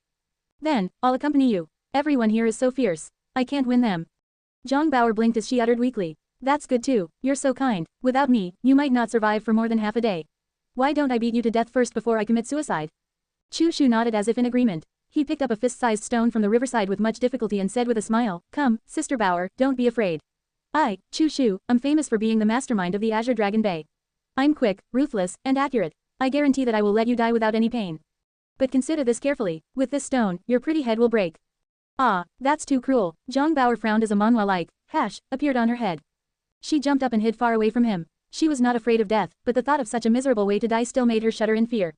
Then, I'll accompany you. Everyone here is so fierce. I can't win them. Zhang Bauer blinked as she uttered weakly. That's good too, you're so kind. Without me, you might not survive for more than half a day. Why don't I beat you to death first before I commit suicide? Chushu nodded as if in agreement. He picked up a fist-sized stone from the riverside with much difficulty and said with a smile, Come, Sister Bauer, don't be afraid. Chushu, I'm famous for being the mastermind of the Azure Dragon Bay. I'm quick, ruthless, and accurate. I guarantee that I will let you die without any pain. But consider this carefully. With this stone, your pretty head will break. That's too cruel. Zhang Bauer frowned as a manhwa-like hash appeared on her head. She jumped up and hid far away from him. She was not afraid of death, but the thought of such a miserable way to die still made her shudder in fear.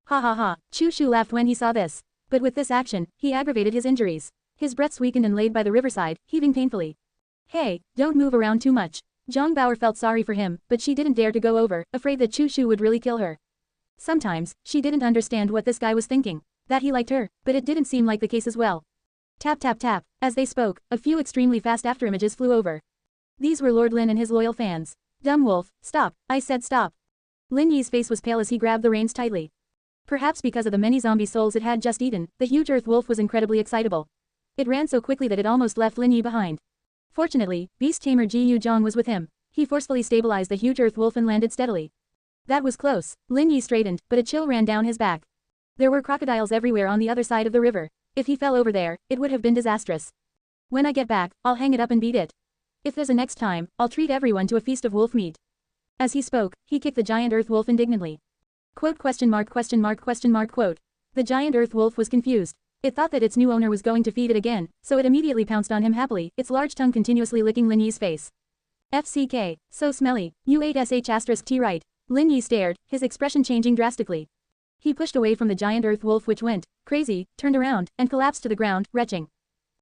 Ha ha ha, Chushu laughed when he saw this. But with this action, he aggravated his injuries. His breaths weakened and laid by the riverside, heaving painfully. Hey, don't move around too much. Zhang Bauer felt sorry for him, but she didn't dare to go over, afraid that Chushu would really kill her. Sometimes, she didn't understand what this guy was thinking. That he liked her, but it didn't seem like the case as well. Tap tap tap. As they spoke, a few extremely fast afterimages flew over. These were Lord Lin and his loyal fans. Dumb wolf, stop, I said stop. Lin Yi's face was pale as he grabbed the reins tightly. Perhaps because of the many zombie souls it had just eaten, the huge earth wolf was incredibly excitable. It ran so quickly that it almost left Lin Yi behind. Fortunately, beast tamer Ji Yu Zhang was with him. He forcefully stabilized the huge earth wolf and landed steadily. That was close. Lin Yi straightened, but a chill ran down his back. There were crocodiles everywhere on the other side of the river. If he fell over there, it would have been disastrous. When I get back, I'll hang it up and beat it. If there's a next time, I'll treat everyone to a feast of wolf meat. As he spoke, he kicked the giant earth wolf indignantly. Quote. The giant earth wolf was confused. It thought that its new owner was going to feed it again, so it immediately pounced on him happily, its large tongue continuously licking Lin Yi's face. FCK, so smelly, you ate sh*t right. Lin Yi stared, his expression changing drastically. He pushed away from the giant earth wolf which went crazy, turned around, and collapsed to the ground, retching.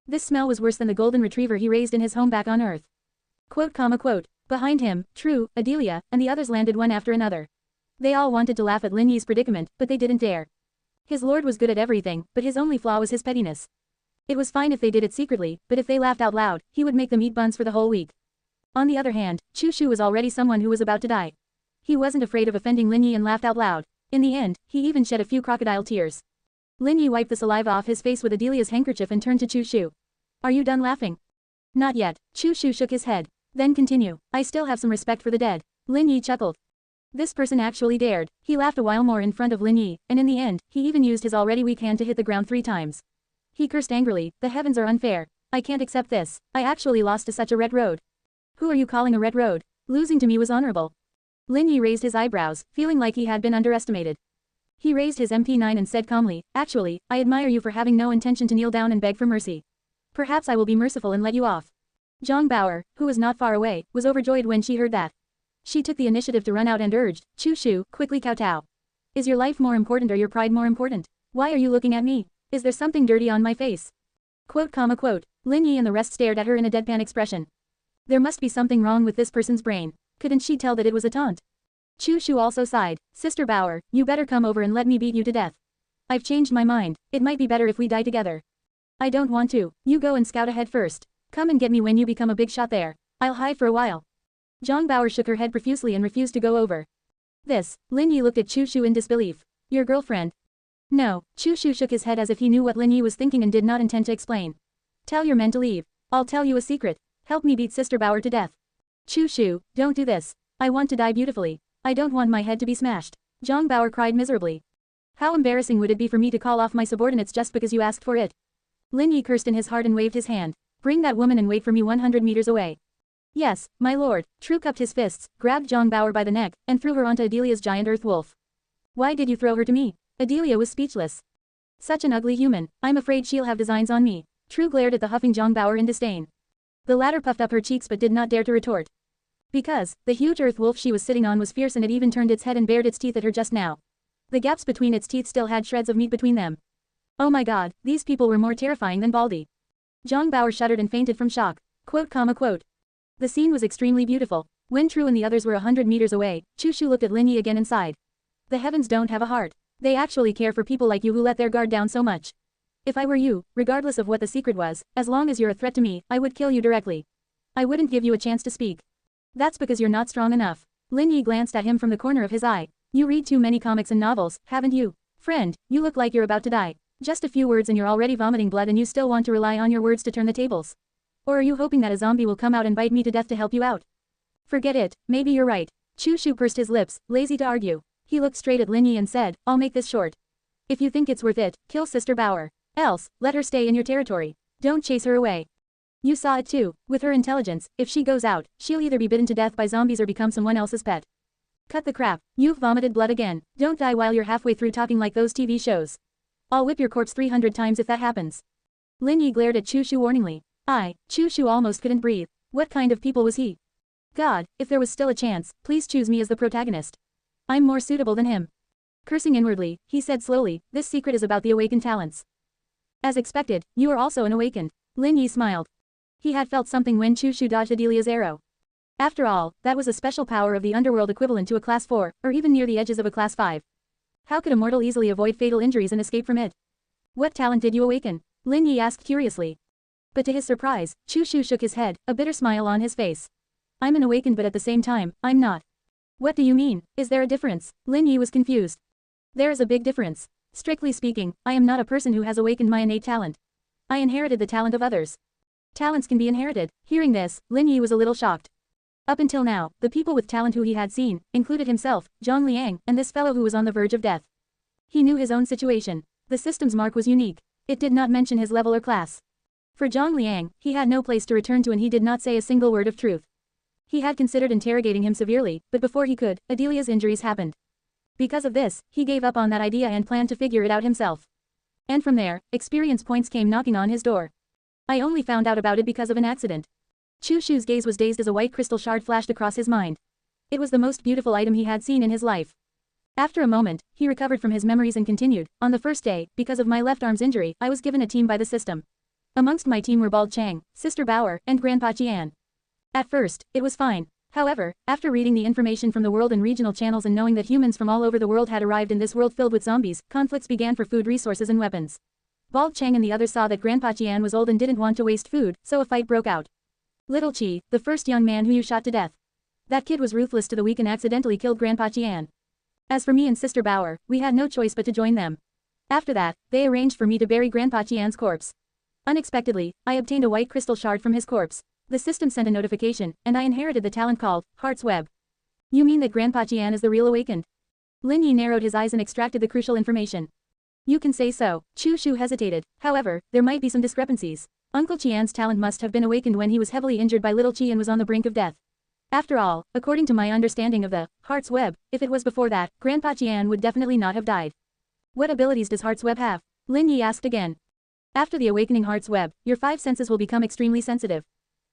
This smell was worse than the golden retriever he raised in his home back on Earth. Quote. Behind him, True, Adelia, and the others landed one after another. They all wanted to laugh at Lin Yi's predicament, but they didn't dare. His lord was good at everything, but his only flaw was his pettiness. It was fine if they did it secretly, but if they laughed out loud, he would make them eat buns for the whole week. On the other hand, Chushu was already someone who was about to die. He wasn't afraid of offending Lin Yi and laughed out loud. In the end, he even shed a few crocodile tears. Lin Yi wiped the saliva off his face with Adelia's handkerchief and turned to Chu Shu. Are you done laughing? Not yet. Chu Shu shook his head. Then continue. I still have some respect for the dead. Lin Yi chuckled. This person actually dared. He laughed a while more in front of Lin Yi, and in the end, he even used his already weak hand to hit the ground 3 times. He cursed angrily, the heavens are unfair. I can't accept this. I actually lost to such a red road. Who are you calling a red road? Losing to me was honorable. Lin Yi raised his eyebrows, feeling like he had been underestimated. He raised his MP9 and said calmly, actually, I admire you for having no intention to kneel down and beg for mercy. Perhaps I will be merciful and let you off. Zhang Bauer, who was not far away, was overjoyed when she heard that. She took the initiative to run out and urged, Chu Shu, quickly kowtow. Is your life more important or your pride more important? Why are you looking at me? Is there something dirty on my face? Quote. Lin Yi and the rest stared at her in a deadpan expression. There must be something wrong with this person's brain. Couldn't she tell that it was a taunt? Chu Shu also sighed. Sister Bauer, you better come over and let me beat you to death. I've changed my mind. It might be better if we die together. I don't want to. You go and scout ahead first. Come and get me when you become a big shot there. I'll hide for a while. Zhang Bauer shook her head profusely and refused to go over. This, Lin Yi looked at Chu Shu in disbelief. Your girlfriend? No, Chu Shu shook his head as if he knew what Lin Yi was thinking and did not intend to explain. Tell your men to leave. I'll tell you a secret. Help me beat Sister Bauer to death. Chu Shu, don't do this. I want to die beautifully. I don't want my head to be smashed. Zhang Bauer cried miserably. How embarrassing would it be for me to call off my subordinates just because you asked for it? Lin Yi cursed in his heart and waved his hand. Bring that woman and wait for me 100 meters away. Yes, my lord. True cupped his fists, grabbed Zhang Bauer by the neck, and threw her onto Adelia's giant earth wolf. Why did you throw her to me? Adelia was speechless. Such an ugly human, I'm afraid she'll have designs on me. True glared at the huffing Zhang Bauer in disdain. The latter puffed up her cheeks but did not dare to retort. Because, the huge earth wolf she was sitting on was fierce and it even turned its head and bared its teeth at her just now. The gaps between its teeth still had shreds of meat between them. Oh my god, these people were more terrifying than Baldy. Zhang Bauer shuddered and fainted from shock. Quote. The scene was extremely beautiful. When True and the others were 100 meters away, Chu Shu looked at Lin Yi again and sighed. The heavens don't have a heart. They actually care for people like you who let their guard down so much. If I were you, regardless of what the secret was, as long as you're a threat to me, I would kill you directly. I wouldn't give you a chance to speak. That's because you're not strong enough. Lin Yi glanced at him from the corner of his eye. You read too many comics and novels, haven't you? Friend, you look like you're about to die. Just a few words and you're already vomiting blood and you still want to rely on your words to turn the tables. Or are you hoping that a zombie will come out and bite me to death to help you out? Forget it, maybe you're right. Chu Shu pursed his lips, lazy to argue. He looked straight at Lin Yi and said, I'll make this short. If you think it's worth it, kill Sister Bauer. Else, let her stay in your territory. Don't chase her away. You saw it too. With her intelligence, if she goes out, she'll either be bitten to death by zombies or become someone else's pet. Cut the crap. You've vomited blood again. Don't die while you're halfway through talking like those TV shows. I'll whip your corpse 300 times if that happens. Lin Yi glared at Chu Shu warningly. Chu Shu almost couldn't breathe. What kind of people was he? God, if there was still a chance, please choose me as the protagonist. I'm more suitable than him. Cursing inwardly, he said slowly, this secret is about the awakened talents. As expected, you are also an awakened. Lin Yi smiled. He had felt something when Chu Shu dodged Adelia's arrow. After all, that was a special power of the underworld equivalent to a class 4, or even near the edges of a class 5. How could a mortal easily avoid fatal injuries and escape from it? What talent did you awaken? Lin Yi asked curiously. But to his surprise, Chu Shu shook his head, a bitter smile on his face. I'm an awakened but at the same time, I'm not. What do you mean? Is there a difference? Lin Yi was confused. There is a big difference. Strictly speaking, I am not a person who has awakened my innate talent. I inherited the talent of others. Talents can be inherited. Hearing this, Lin Yi was a little shocked. Up until now, the people with talent who he had seen, included himself, Zhang Liang, and this fellow who was on the verge of death. He knew his own situation. The system's mark was unique. It did not mention his level or class. For Zhang Liang, he had no place to return to and he did not say a single word of truth. He had considered interrogating him severely, but before he could, Adelia's injuries happened. Because of this, he gave up on that idea and planned to figure it out himself. And from there, experience points came knocking on his door. I only found out about it because of an accident. Chu Shu's gaze was dazed as a white crystal shard flashed across his mind. It was the most beautiful item he had seen in his life. After a moment, he recovered from his memories and continued, on the first day, because of my left arm's injury, I was given a team by the system. Amongst my team were Bald Chang, Sister Bauer, and Grandpa Qian. At first, it was fine. However, after reading the information from the world and regional channels and knowing that humans from all over the world had arrived in this world filled with zombies, conflicts began for food resources and weapons. Bald Chang and the others saw that Grandpa Qian was old and didn't want to waste food, so a fight broke out. Little Qi, the first young man who you shot to death. That kid was ruthless to the weak and accidentally killed Grandpa Qian. As for me and Sister Bauer, we had no choice but to join them. After that, they arranged for me to bury Grandpa Qian's corpse. Unexpectedly, I obtained a white crystal shard from his corpse. The system sent a notification, and I inherited the talent called Heart's Web. You mean that Grandpa Qian is the real awakened? Lin Yi narrowed his eyes and extracted the crucial information. You can say so. Chu Shu hesitated. However, there might be some discrepancies. Uncle Qian's talent must have been awakened when he was heavily injured by little Qi and was on the brink of death. After all, according to my understanding of the Heart's Web, if it was before that, Grandpa Qian would definitely not have died. What abilities does Heart's Web have? Lin Yi asked again. After the awakening Heart's Web, your 5 senses will become extremely sensitive.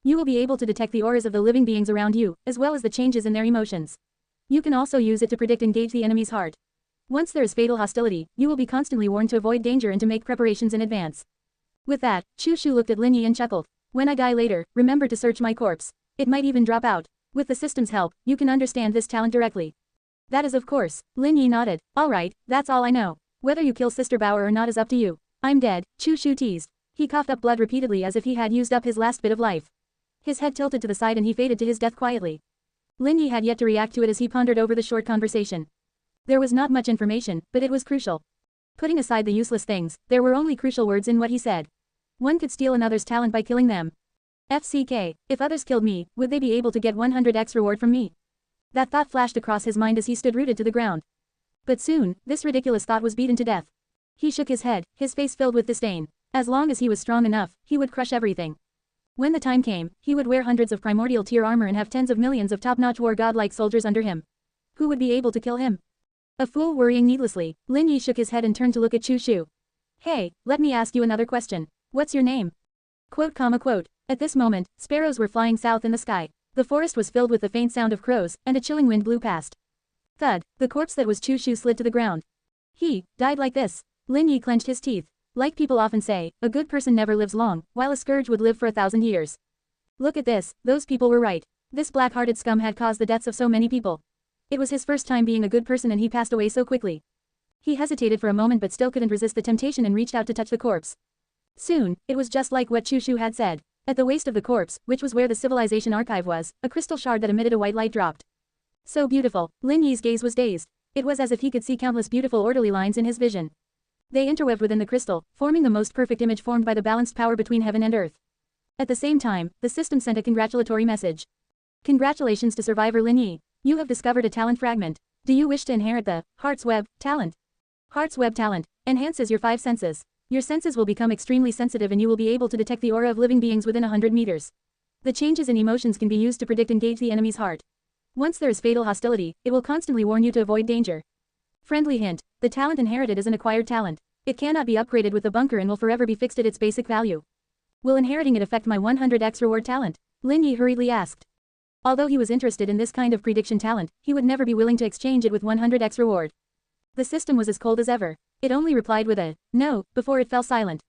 You will be able to detect the auras of the living beings around you, as well as the changes in their emotions. You can also use it to predict and gauge the enemy's heart. Once there is fatal hostility, you will be constantly warned to avoid danger and to make preparations in advance. With that, Chu Shu looked at Lin Yi and chuckled. When I die later, remember to search my corpse. It might even drop out. With the system's help, you can understand this talent directly. That is of course. Lin Yi nodded. Alright, that's all I know. Whether you kill Sister Bauer or not is up to you. I'm dead, Chu Shu teased. He coughed up blood repeatedly as if he had used up his last bit of life. His head tilted to the side and he faded to his death quietly. Lin Yi had yet to react to it as he pondered over the short conversation. There was not much information, but it was crucial. Putting aside the useless things, there were only crucial words in what he said. One could steal another's talent by killing them. FCK, if others killed me, would they be able to get 100x reward from me? That thought flashed across his mind as he stood rooted to the ground. But soon, this ridiculous thought was beaten to death. He shook his head, his face filled with disdain. As long as he was strong enough, he would crush everything. When the time came, he would wear hundreds of primordial tier armor and have tens of millions of top-notch war god-like soldiers under him. Who would be able to kill him? A fool worrying needlessly, Lin Yi shook his head and turned to look at Chu Shu. Hey, let me ask you another question. What's your name? Quote. At this moment, sparrows were flying south in the sky. The forest was filled with the faint sound of crows, and a chilling wind blew past. Thud, the corpse that was Chu Shu slid to the ground. He died like this. Lin Yi clenched his teeth. Like people often say, a good person never lives long, while a scourge would live for 1,000 years. Look at this, those people were right. This black-hearted scum had caused the deaths of so many people. It was his first time being a good person and he passed away so quickly. He hesitated for a moment but still couldn't resist the temptation and reached out to touch the corpse. Soon, it was just like what Chu Shu had said. At the waist of the corpse, which was where the civilization archive was, a crystal shard that emitted a white light dropped. So beautiful, Lin Yi's gaze was dazed. It was as if he could see countless beautiful orderly lines in his vision. They interwoved within the crystal, forming the most perfect image formed by the balanced power between heaven and earth. At the same time, the system sent a congratulatory message. Congratulations to survivor Lin Yi. You have discovered a talent fragment. Do you wish to inherit the Heart's Web talent? Heart's Web talent enhances your 5 senses. Your senses will become extremely sensitive and you will be able to detect the aura of living beings within 100 meters. The changes in emotions can be used to predict and gauge the enemy's heart. Once there is fatal hostility, it will constantly warn you to avoid danger. Friendly hint, the talent inherited is an acquired talent. It cannot be upgraded with the bunker and will forever be fixed at its basic value. Will inheriting it affect my 100x reward talent? Lin Yi hurriedly asked. Although he was interested in this kind of prediction talent, he would never be willing to exchange it with 100x reward. The system was as cold as ever. It only replied with a no before it fell silent.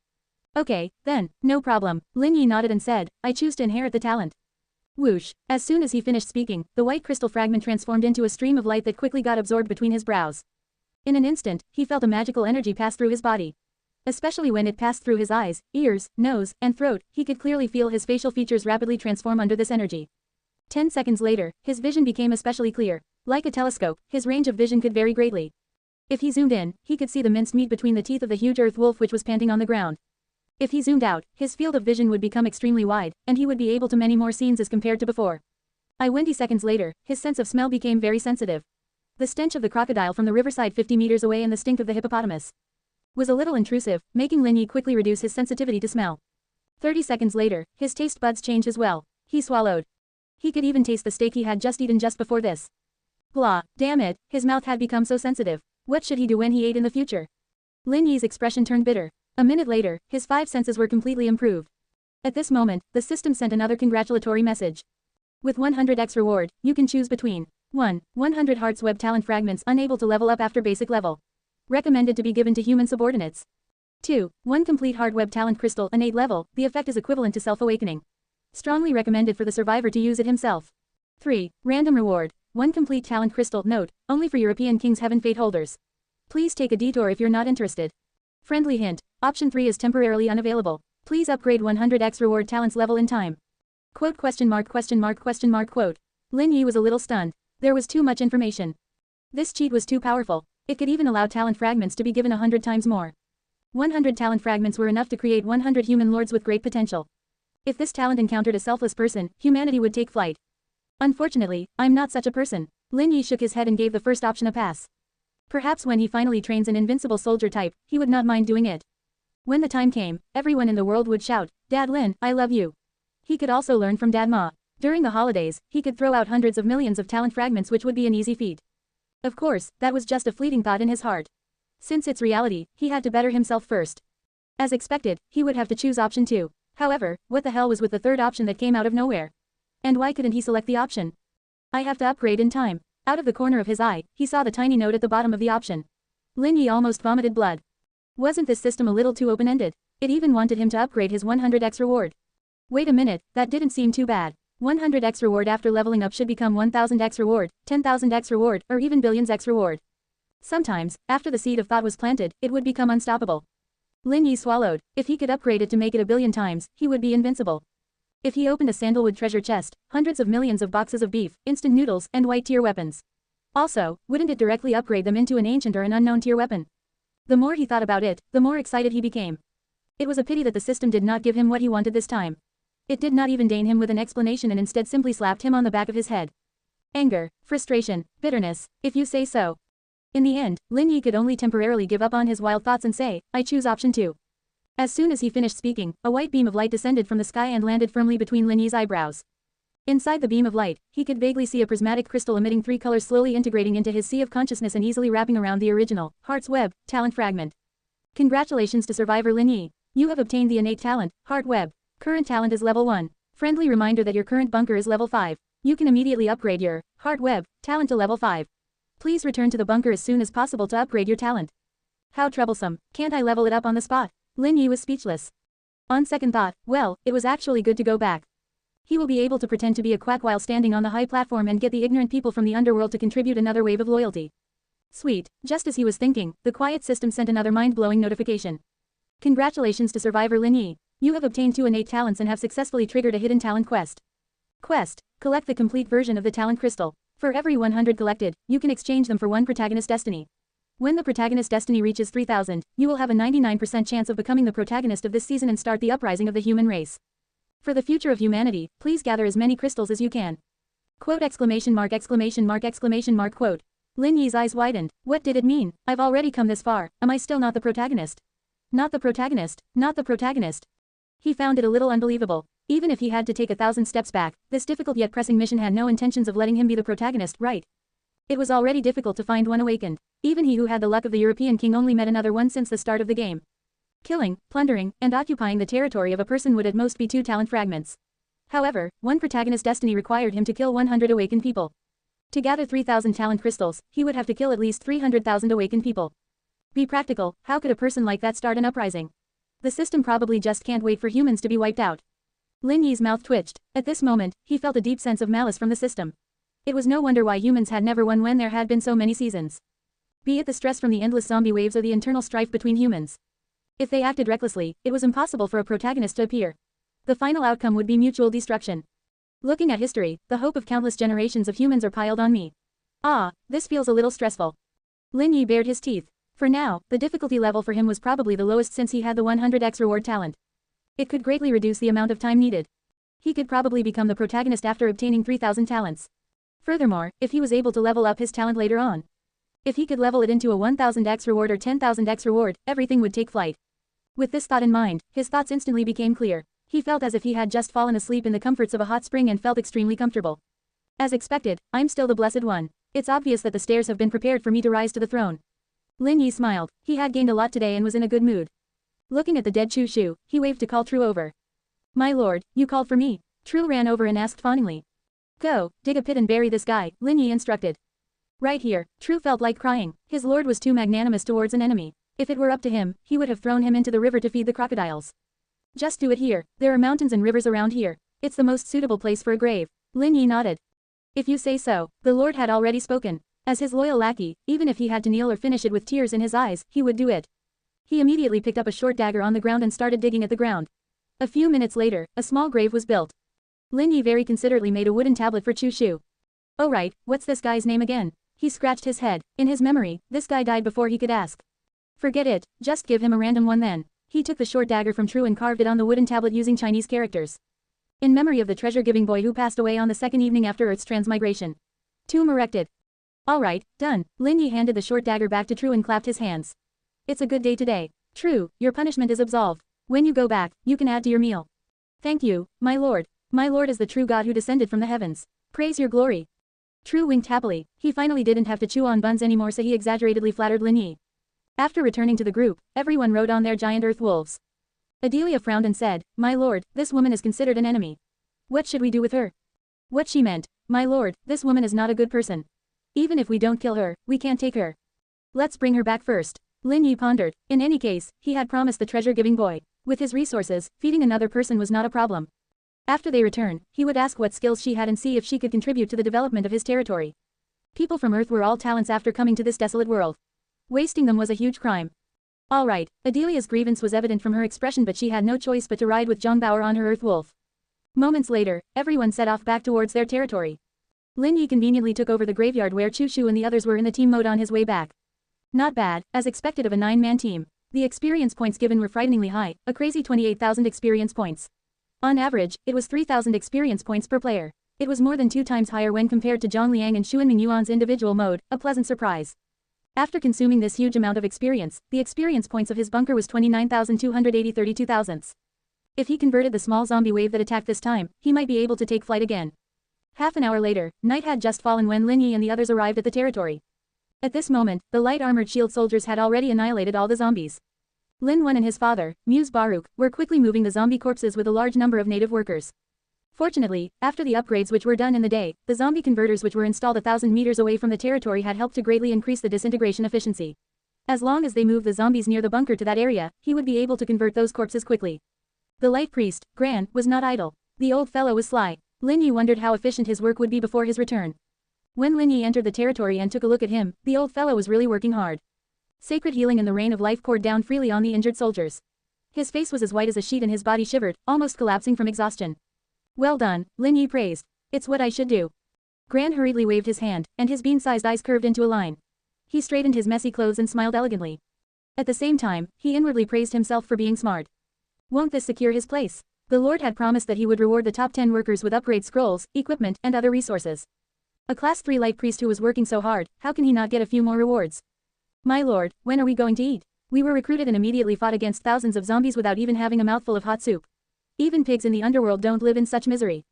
Okay, then, no problem. Lin Yi nodded and said, I choose to inherit the talent. Whoosh. As soon as he finished speaking, the white crystal fragment transformed into a stream of light that quickly got absorbed between his brows. In an instant, he felt a magical energy pass through his body. Especially when it passed through his eyes, ears, nose, and throat, he could clearly feel his facial features rapidly transform under this energy. 10 seconds later, his vision became especially clear. Like a telescope, his range of vision could vary greatly. If he zoomed in, he could see the minced meat between the teeth of the huge earth wolf which was panting on the ground. If he zoomed out, his field of vision would become extremely wide, and he would be able to many more scenes as compared to before. 20 seconds later, his sense of smell became very sensitive. The stench of the crocodile from the riverside 50 meters away and the stink of the hippopotamus was a little intrusive, making Lin Yi quickly reduce his sensitivity to smell. 30 seconds later, his taste buds changed as well. He swallowed. He could even taste the steak he had just eaten just before this. Blah, damn it, his mouth had become so sensitive. What should he do when he ate in the future? Lin Yi's expression turned bitter. A minute later, his 5 senses were completely improved. At this moment, the system sent another congratulatory message. With 100x reward, you can choose between 1. 100 Heart's Web talent fragments unable to level up after basic level. Recommended to be given to human subordinates. 2. 1 complete Heart Web talent crystal innate level, the effect is equivalent to self-awakening. Strongly recommended for the survivor to use it himself. 3. Random reward. 1 complete talent crystal note, only for European King's Heaven Fate holders. Please take a detour if you're not interested. Friendly hint, option 3 is temporarily unavailable. Please upgrade 100x reward talents level in time. Quote. Lin Yi was a little stunned. There was too much information. This cheat was too powerful. It could even allow talent fragments to be given 100 times more. 100 talent fragments were enough to create 100 human lords with great potential. If this talent encountered a selfless person, humanity would take flight. Unfortunately, I'm not such a person. Lin Yi shook his head and gave the first option a pass. Perhaps when he finally trains an invincible soldier type, he would not mind doing it. When the time came, everyone in the world would shout, "Dad Lin, I love you." He could also learn from Dad Ma. During the holidays, he could throw out hundreds of millions of talent fragments, which would be an easy feat. Of course, that was just a fleeting thought in his heart. Since it's reality, he had to better himself first. As expected, he would have to choose option 2. However, what the hell was with the third option that came out of nowhere? And why couldn't he select the option? I have to upgrade in time. Out of the corner of his eye, he saw the tiny note at the bottom of the option. Lin Yi almost vomited blood. Wasn't this system a little too open-ended? It even wanted him to upgrade his 100x reward. Wait a minute, that didn't seem too bad. 100x reward after leveling up should become 1000x reward, 10,000x reward, or even billions-x reward. Sometimes, after the seed of thought was planted, it would become unstoppable. Lin Yi swallowed. If he could upgrade it to make it a billion times, he would be invincible. If he opened a sandalwood treasure chest, hundreds of millions of boxes of beef, instant noodles, and white-tier weapons. Also, wouldn't it directly upgrade them into an ancient or an unknown tier weapon? The more he thought about it, the more excited he became. It was a pity that the system did not give him what he wanted this time. It did not even deign him with an explanation and instead simply slapped him on the back of his head. Anger, frustration, bitterness, if you say so. In the end, Lin Yi could only temporarily give up on his wild thoughts and say, I choose option 2. As soon as he finished speaking, a white beam of light descended from the sky and landed firmly between Lin Yi's eyebrows. Inside the beam of light, he could vaguely see a prismatic crystal emitting 3 colors slowly integrating into his sea of consciousness and easily wrapping around the original, Heart's Web, talent fragment. Congratulations to survivor Lin Yi. You have obtained the innate talent, Heart Web. Current talent is level 1. Friendly reminder that your current bunker is level 5. You can immediately upgrade your Heart Web talent to level 5. Please return to the bunker as soon as possible to upgrade your talent. How troublesome, can't I level it up on the spot? Lin Yi was speechless. On second thought, well, it was actually good to go back. He will be able to pretend to be a quack while standing on the high platform and get the ignorant people from the underworld to contribute another wave of loyalty. Sweet, just as he was thinking, the quiet system sent another mind-blowing notification. Congratulations to survivor Lin Yi. You have obtained 2 innate talents and have successfully triggered a hidden talent quest. Quest: collect the complete version of the talent crystal. For every 100 collected, you can exchange them for 1 protagonist destiny. When the protagonist destiny reaches 3000, you will have a 99% chance of becoming the protagonist of this season and start the uprising of the human race. For the future of humanity, please gather as many crystals as you can. Quote exclamation mark exclamation mark exclamation mark quote. Lin Yi's eyes widened. What did it mean? I've already come this far, am I still not the protagonist? Not the protagonist, not the protagonist. He found it a little unbelievable. Even if he had to take 1,000 steps back, this difficult yet pressing mission had no intentions of letting him be the protagonist, right? It was already difficult to find one awakened. Even he who had the luck of the European king only met another one since the start of the game. Killing, plundering, and occupying the territory of a person would at most be 2 talent fragments. However, 1 protagonist destiny required him to kill 100 awakened people. To gather 3,000 talent crystals, he would have to kill at least 300,000 awakened people. Be practical, how could a person like that start an uprising? The system probably just can't wait for humans to be wiped out. Lin Yi's mouth twitched. At this moment, he felt a deep sense of malice from the system. It was no wonder why humans had never won when there had been so many seasons. Be it the stress from the endless zombie waves or the internal strife between humans. If they acted recklessly, it was impossible for a protagonist to appear. The final outcome would be mutual destruction. Looking at history, the hope of countless generations of humans are piled on me. Ah, this feels a little stressful. Lin Yi bared his teeth. For now, the difficulty level for him was probably the lowest since he had the 100x reward talent. It could greatly reduce the amount of time needed. He could probably become the protagonist after obtaining 3,000 talents. Furthermore, if he was able to level up his talent later on. If he could level it into a 1000x reward or 10,000x reward, everything would take flight. With this thought in mind, his thoughts instantly became clear. He felt as if he had just fallen asleep in the comforts of a hot spring and felt extremely comfortable. As expected, I'm still the blessed one. It's obvious that the stairs have been prepared for me to rise to the throne. Lin Yi smiled. He had gained a lot today and was in a good mood. Looking at the dead Chu Shu, he waved to call Tru over. My lord, you called for me. Tru ran over and asked fawningly. Go, dig a pit and bury this guy, Lin Yi instructed. Right here. Tru felt like crying. His lord was too magnanimous towards an enemy. If it were up to him, he would have thrown him into the river to feed the crocodiles. Just do it here. There are mountains and rivers around here. It's the most suitable place for a grave. Lin Yi nodded. If you say so. The lord had already spoken. As his loyal lackey, even if he had to kneel or finish it with tears in his eyes, he would do it. He immediately picked up a short dagger on the ground and started digging at the ground. A few minutes later, a small grave was built. Lin Yi very considerately made a wooden tablet for Chu Shu. Oh right, what's this guy's name again? He scratched his head. In his memory, this guy died before he could ask. Forget it, just give him a random one then. He took the short dagger from True and carved it on the wooden tablet using Chinese characters. In memory of the treasure-giving boy who passed away on the second evening after Earth's transmigration. Tomb erected. Alright, done. Lin Yi handed the short dagger back to True and clapped his hands. It's a good day today. True, your punishment is absolved. When you go back, you can add to your meal. Thank you, my lord. My lord is the true god who descended from the heavens. Praise your glory. True winked happily. He finally didn't have to chew on buns anymore, so he exaggeratedly flattered Lin Yi. After returning to the group, everyone rode on their giant earth wolves. Adelia frowned and said, My lord, this woman is considered an enemy. What should we do with her? What she meant, my lord, this woman is not a good person. Even if we don't kill her, we can't take her. Let's bring her back first. Lin Yi pondered. In any case, he had promised the treasure-giving boy. With his resources, feeding another person was not a problem. After they returned, he would ask what skills she had and see if she could contribute to the development of his territory. People from Earth were all talents after coming to this desolate world. Wasting them was a huge crime. Alright, Adelia's grievance was evident from her expression, but she had no choice but to ride with Zhongbauer on her Earth Wolf. Moments later, everyone set off back towards their territory. Lin Yi conveniently took over the graveyard where Chu Shu and the others were in the team mode on his way back. Not bad, as expected of a 9-man team. The experience points given were frighteningly high, a crazy 28,000 experience points. On average, it was 3,000 experience points per player. It was more than 2 times higher when compared to Zhang Liang and Xuanming Yuan's individual mode, a pleasant surprise. After consuming this huge amount of experience, the experience points of his bunker was 29,280 32 thousandths. If he converted the small zombie wave that attacked this time, he might be able to take flight again. Half an hour later, night had just fallen when Lin Yi and the others arrived at the territory. At this moment, the light armored shield soldiers had already annihilated all the zombies. Lin Wen and his father, Muse Baruch, were quickly moving the zombie corpses with a large number of native workers. Fortunately, after the upgrades which were done in the day, the zombie converters which were installed 1,000 meters away from the territory had helped to greatly increase the disintegration efficiency. As long as they moved the zombies near the bunker to that area, he would be able to convert those corpses quickly. The light priest, Gran, was not idle. The old fellow was sly. Lin Yi wondered how efficient his work would be before his return. When Lin Yi entered the territory and took a look at him, the old fellow was really working hard. Sacred healing and the rain of life poured down freely on the injured soldiers. His face was as white as a sheet and his body shivered, almost collapsing from exhaustion. Well done, Lin Yi praised. It's what I should do. Gran hurriedly waved his hand, and his bean-sized eyes curved into a line. He straightened his messy clothes and smiled elegantly. At the same time, he inwardly praised himself for being smart. Won't this secure his place? The Lord had promised that he would reward the top 10 workers with upgrade scrolls, equipment, and other resources. A class 3 light priest who was working so hard, how can he not get a few more rewards? My lord, when are we going to eat? We were recruited and immediately fought against thousands of zombies without even having a mouthful of hot soup. Even pigs in the underworld don't live in such misery.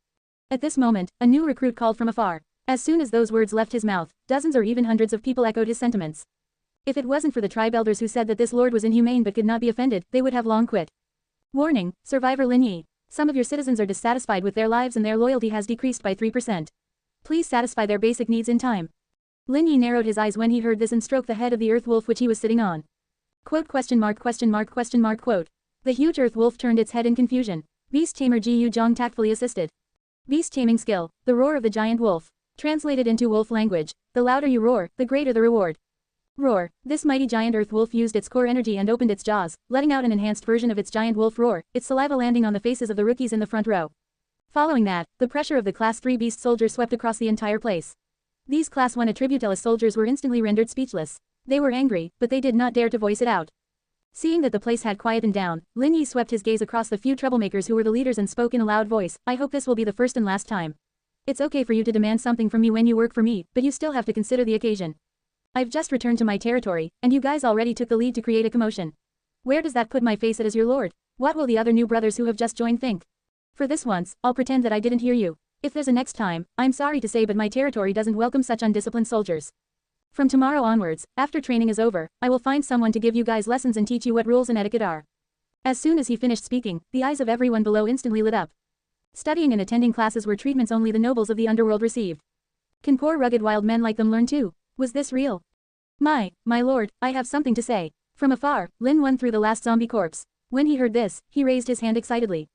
At this moment, a new recruit called from afar. As soon as those words left his mouth, dozens or even hundreds of people echoed his sentiments. If it wasn't for the tribe elders who said that this lord was inhumane but could not be offended, they would have long quit. Warning, Survivor Lin Yi. Some of your citizens are dissatisfied with their lives and their loyalty has decreased by 3%. Please satisfy their basic needs in time. Lin Yi narrowed his eyes when he heard this and stroked the head of the earth wolf which he was sitting on. Quote question mark quote. The huge earth wolf turned its head in confusion. Beast Tamer Gu Zhang tactfully assisted. Beast taming skill, the roar of the giant wolf. Translated into wolf language, the louder you roar, the greater the reward. Roar. This mighty giant earth wolf used its core energy and opened its jaws, letting out an enhanced version of its giant wolf roar, its saliva landing on the faces of the rookies in the front row. Following that, the pressure of the Class 3 beast soldiers swept across the entire place. These Class 1 attributella soldiers were instantly rendered speechless. They were angry, but they did not dare to voice it out. Seeing that the place had quietened down, Lin Yi swept his gaze across the few troublemakers who were the leaders and spoke in a loud voice, I hope this will be the first and last time. It's okay for you to demand something from me when you work for me, but you still have to consider the occasion. I've just returned to my territory, and you guys already took the lead to create a commotion. Where does that put my face as your lord? What will the other new brothers who have just joined think? For this once, I'll pretend that I didn't hear you. If there's a next time, I'm sorry to say but my territory doesn't welcome such undisciplined soldiers. From tomorrow onwards, after training is over, I will find someone to give you guys lessons and teach you what rules and etiquette are. As soon as he finished speaking, the eyes of everyone below instantly lit up. Studying and attending classes were treatments only the nobles of the underworld received. Can poor rugged wild men like them learn too? Was this real? My lord, I have something to say. From afar, Lin Wen threw the last zombie corpse. When he heard this, he raised his hand excitedly.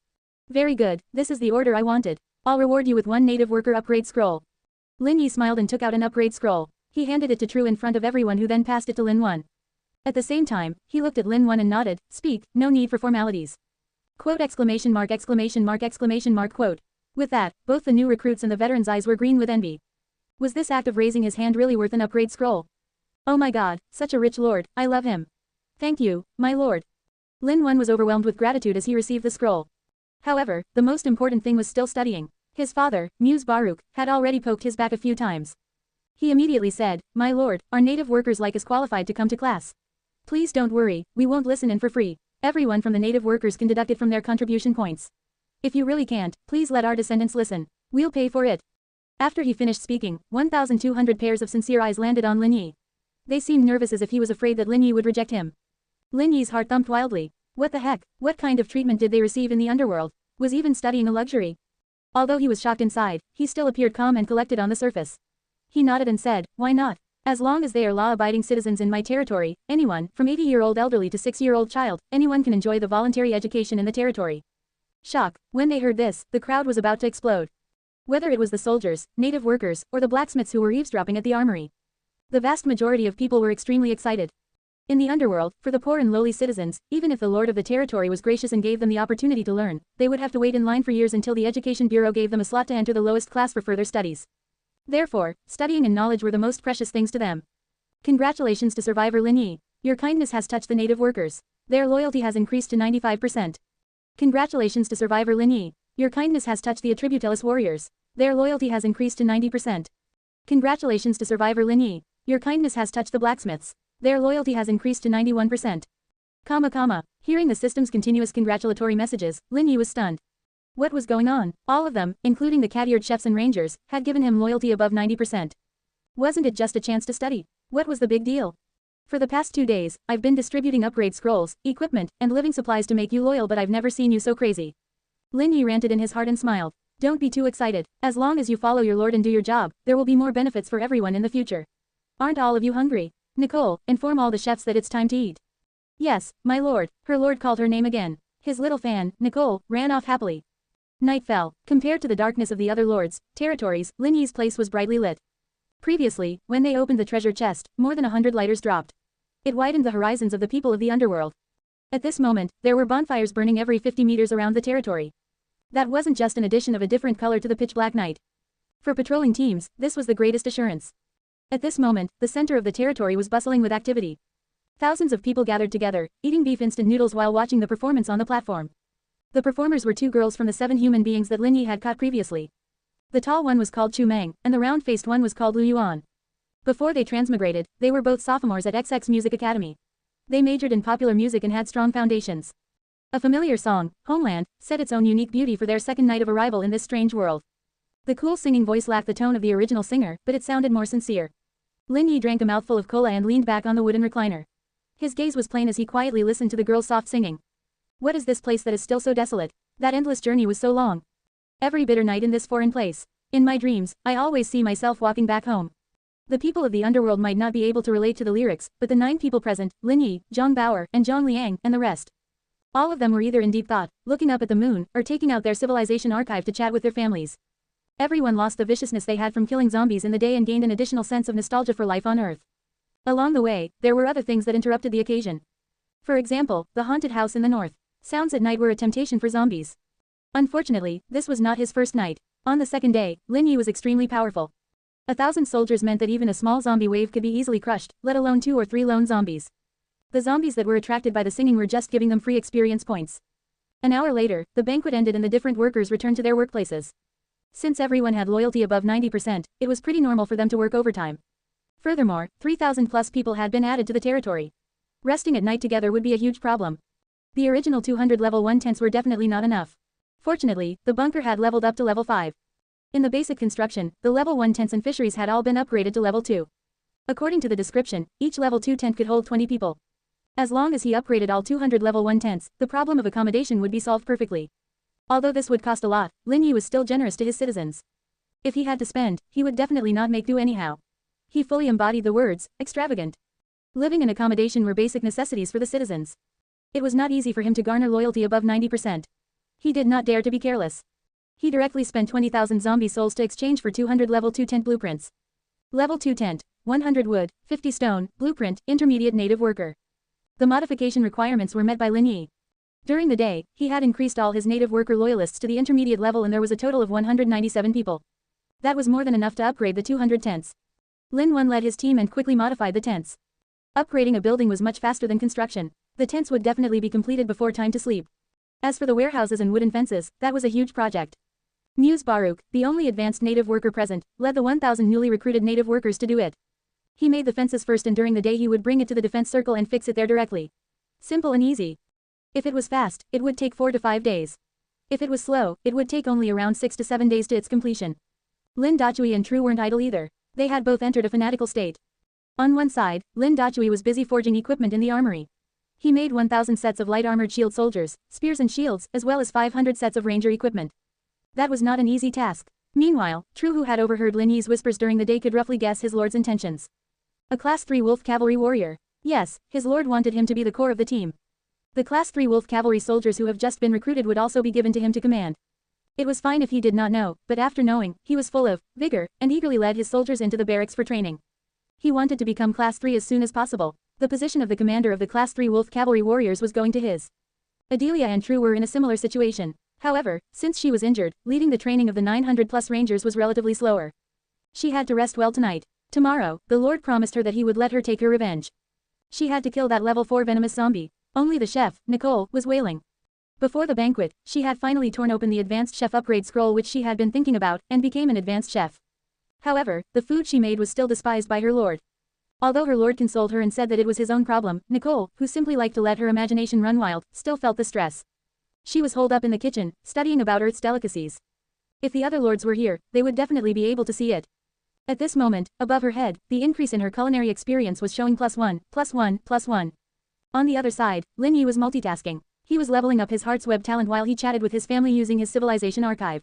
Very good, this is the order I wanted. I'll reward you with 1 native worker upgrade scroll. Lin Yi smiled and took out an upgrade scroll. He handed it to True in front of everyone who then passed it to Lin Wen. At the same time, he looked at Lin Wen and nodded, speak, no need for formalities. Quote exclamation mark quote. With that, both the new recruits and the veterans' eyes were green with envy. Was this act of raising his hand really worth an upgrade scroll? Oh my god, such a rich lord, I love him. Thank you, my lord. Lin Wen was overwhelmed with gratitude as he received the scroll. However, the most important thing was still studying. His father, Muse Baruch, had already poked his back a few times. He immediately said, "My lord, our native workers like is qualified to come to class. Please don't worry, we won't listen in for free. Everyone from the native workers can deduct it from their contribution points. If you really can't, please let our descendants listen. We'll pay for it." After he finished speaking, 1,200 pairs of sincere eyes landed on Lin Yi. They seemed nervous as if he was afraid that Lin Yi would reject him. Lin Yi's heart thumped wildly. What the heck? What kind of treatment did they receive in the underworld? Was even studying a luxury? Although he was shocked inside, he still appeared calm and collected on the surface. He nodded and said, "Why not? As long as they are law-abiding citizens in my territory, anyone, from 80-year-old elderly to 6-year-old child, anyone can enjoy the voluntary education in the territory." Shock. When they heard this, the crowd was about to explode. Whether it was the soldiers, native workers, or the blacksmiths who were eavesdropping at the armory. The vast majority of people were extremely excited. In the underworld, for the poor and lowly citizens, even if the lord of the territory was gracious and gave them the opportunity to learn, they would have to wait in line for years until the Education Bureau gave them a slot to enter the lowest class for further studies. Therefore, studying and knowledge were the most precious things to them. Congratulations to survivor Lin Yi. Your kindness has touched the native workers. Their loyalty has increased to 95%. Congratulations to survivor Lin Yi. Your kindness has touched the Attributeless warriors. Their loyalty has increased to 90%. Congratulations to survivor Lin Yi. Your kindness has touched the blacksmiths. Their loyalty has increased to 91%. Hearing the system's continuous congratulatory messages, Lin Yi was stunned. What was going on? All of them, including the cat-eared chefs and rangers, had given him loyalty above 90%. Wasn't it just a chance to study? What was the big deal? For the past 2 days, I've been distributing upgrade scrolls, equipment, and living supplies to make you loyal, but I've never seen you so crazy. Lin Yi ranted in his heart and smiled. Don't be too excited. As long as you follow your lord and do your job, there will be more benefits for everyone in the future. Aren't all of you hungry? Nicole, inform all the chefs that it's time to eat. Yes, my lord. Her lord called her name again. His little fan, Nicole, ran off happily. Night fell. Compared to the darkness of the other lords' territories, Lin Yi's place was brightly lit. Previously, when they opened the treasure chest, more than 100 lighters dropped. It widened the horizons of the people of the underworld. At this moment, there were bonfires burning every 50 meters around the territory. That wasn't just an addition of a different color to the pitch-black night. For patrolling teams, this was the greatest assurance. At this moment, the center of the territory was bustling with activity. Thousands of people gathered together, eating beef instant noodles while watching the performance on the platform. The performers were 2 girls from the 7 human beings that Lin Yi had caught previously. The tall one was called Chu Meng, and the round-faced one was called Lu Yuan. Before they transmigrated, they were both sophomores at XX Music Academy. They majored in popular music and had strong foundations. A familiar song, Homeland, set its own unique beauty for their second night of arrival in this strange world. The cool singing voice lacked the tone of the original singer, but it sounded more sincere. Lin Yi drank a mouthful of cola and leaned back on the wooden recliner. His gaze was plain as he quietly listened to the girl's soft singing. What is this place that is still so desolate? That endless journey was so long. Every bitter night in this foreign place. In my dreams, I always see myself walking back home. The people of the underworld might not be able to relate to the lyrics, but the 9 people present, Lin Yi, Zhang Bauer, and Zhang Liang, and the rest. All of them were either in deep thought, looking up at the moon, or taking out their civilization archive to chat with their families. Everyone lost the viciousness they had from killing zombies in the day and gained an additional sense of nostalgia for life on Earth. Along the way, there were other things that interrupted the occasion. For example, the haunted house in the north. Sounds at night were a temptation for zombies. Unfortunately, this was not his first night. On the second day, Lin Yi was extremely powerful. 1,000 soldiers meant that even a small zombie wave could be easily crushed, let alone 2 or 3 lone zombies. The zombies that were attracted by the singing were just giving them free experience points. An hour later, the banquet ended and the different workers returned to their workplaces. Since everyone had loyalty above 90%, it was pretty normal for them to work overtime. Furthermore, 3,000 plus people had been added to the territory. Resting at night together would be a huge problem. The original 200 level 1 tents were definitely not enough. Fortunately, the bunker had leveled up to level 5. In the basic construction, the level 1 tents and fisheries had all been upgraded to level 2. According to the description, each level 2 tent could hold 20 people. As long as he upgraded all 200 level 1 tents, the problem of accommodation would be solved perfectly. Although this would cost a lot, Lin Yi was still generous to his citizens. If he had to spend, he would definitely not make do anyhow. He fully embodied the words, extravagant. Living and accommodation were basic necessities for the citizens. It was not easy for him to garner loyalty above 90%. He did not dare to be careless. He directly spent 20,000 zombie souls to exchange for 200 level 2 tent blueprints. Level 2 tent, 100 wood, 50 stone, blueprint, intermediate native worker. The modification requirements were met by Lin Yi. During the day, he had increased all his native worker loyalists to the intermediate level and there was a total of 197 people. That was more than enough to upgrade the 200 tents. Lin Wen led his team and quickly modified the tents. Upgrading a building was much faster than construction. The tents would definitely be completed before time to sleep. As for the warehouses and wooden fences, that was a huge project. Muse Baruch, the only advanced native worker present, led the 1,000 newly recruited native workers to do it. He made the fences first, and during the day he would bring it to the defense circle and fix it there directly. Simple and easy. If it was fast, it would take 4 to 5 days. If it was slow, it would take only around 6 to 7 days to its completion. Lin Dachui and True weren't idle either. They had both entered a fanatical state. On one side, Lin Dachui was busy forging equipment in the armory. He made 1,000 sets of light armored shield soldiers, spears and shields, as well as 500 sets of ranger equipment. That was not an easy task. Meanwhile, True, who had overheard Lin Yi's whispers during the day, could roughly guess his lord's intentions. A Class 3 Wolf Cavalry warrior. Yes, his lord wanted him to be the core of the team. The Class 3 Wolf Cavalry soldiers who have just been recruited would also be given to him to command. It was fine if he did not know, but after knowing, he was full of vigor and eagerly led his soldiers into the barracks for training. He wanted to become Class 3 as soon as possible. The position of the commander of the Class 3 Wolf Cavalry warriors was going to his. Adelia and True were in a similar situation. However, since she was injured, leading the training of the 900+ rangers was relatively slower. She had to rest well tonight. Tomorrow, the Lord promised her that he would let her take her revenge. She had to kill that level 4 venomous zombie. Only the chef, Nicole, was wailing. Before the banquet, she had finally torn open the advanced chef upgrade scroll which she had been thinking about, and became an advanced chef. However, the food she made was still despised by her lord. Although her lord consoled her and said that it was his own problem, Nicole, who simply liked to let her imagination run wild, still felt the stress. She was holed up in the kitchen, studying about Earth's delicacies. If the other lords were here, they would definitely be able to see it. At this moment, above her head, the increase in her culinary experience was showing +1, +1, +1. On the other side, Lin Yi was multitasking. He was leveling up his heart's web talent while he chatted with his family using his civilization archive.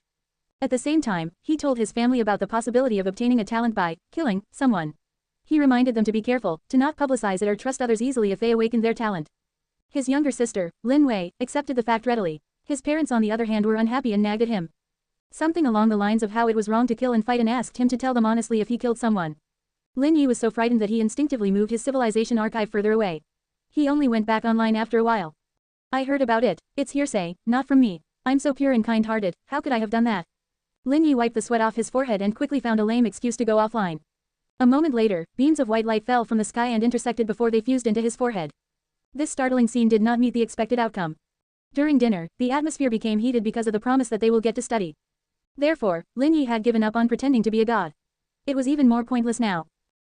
At the same time, he told his family about the possibility of obtaining a talent by killing someone. He reminded them to be careful, to not publicize it or trust others easily if they awakened their talent. His younger sister, Lin Wei, accepted the fact readily. His parents on the other hand were unhappy and nagged at him. Something along the lines of how it was wrong to kill and fight, and asked him to tell them honestly if he killed someone. Lin Yi was so frightened that he instinctively moved his civilization archive further away. He only went back online after a while. I heard about it. It's hearsay, not from me. I'm so pure and kind-hearted, how could I have done that? Lin Yi wiped the sweat off his forehead and quickly found a lame excuse to go offline. A moment later, beams of white light fell from the sky and intersected before they fused into his forehead. This startling scene did not meet the expected outcome. During dinner, the atmosphere became heated because of the promise that they will get to study. Therefore, Lin Yi had given up on pretending to be a god. It was even more pointless now.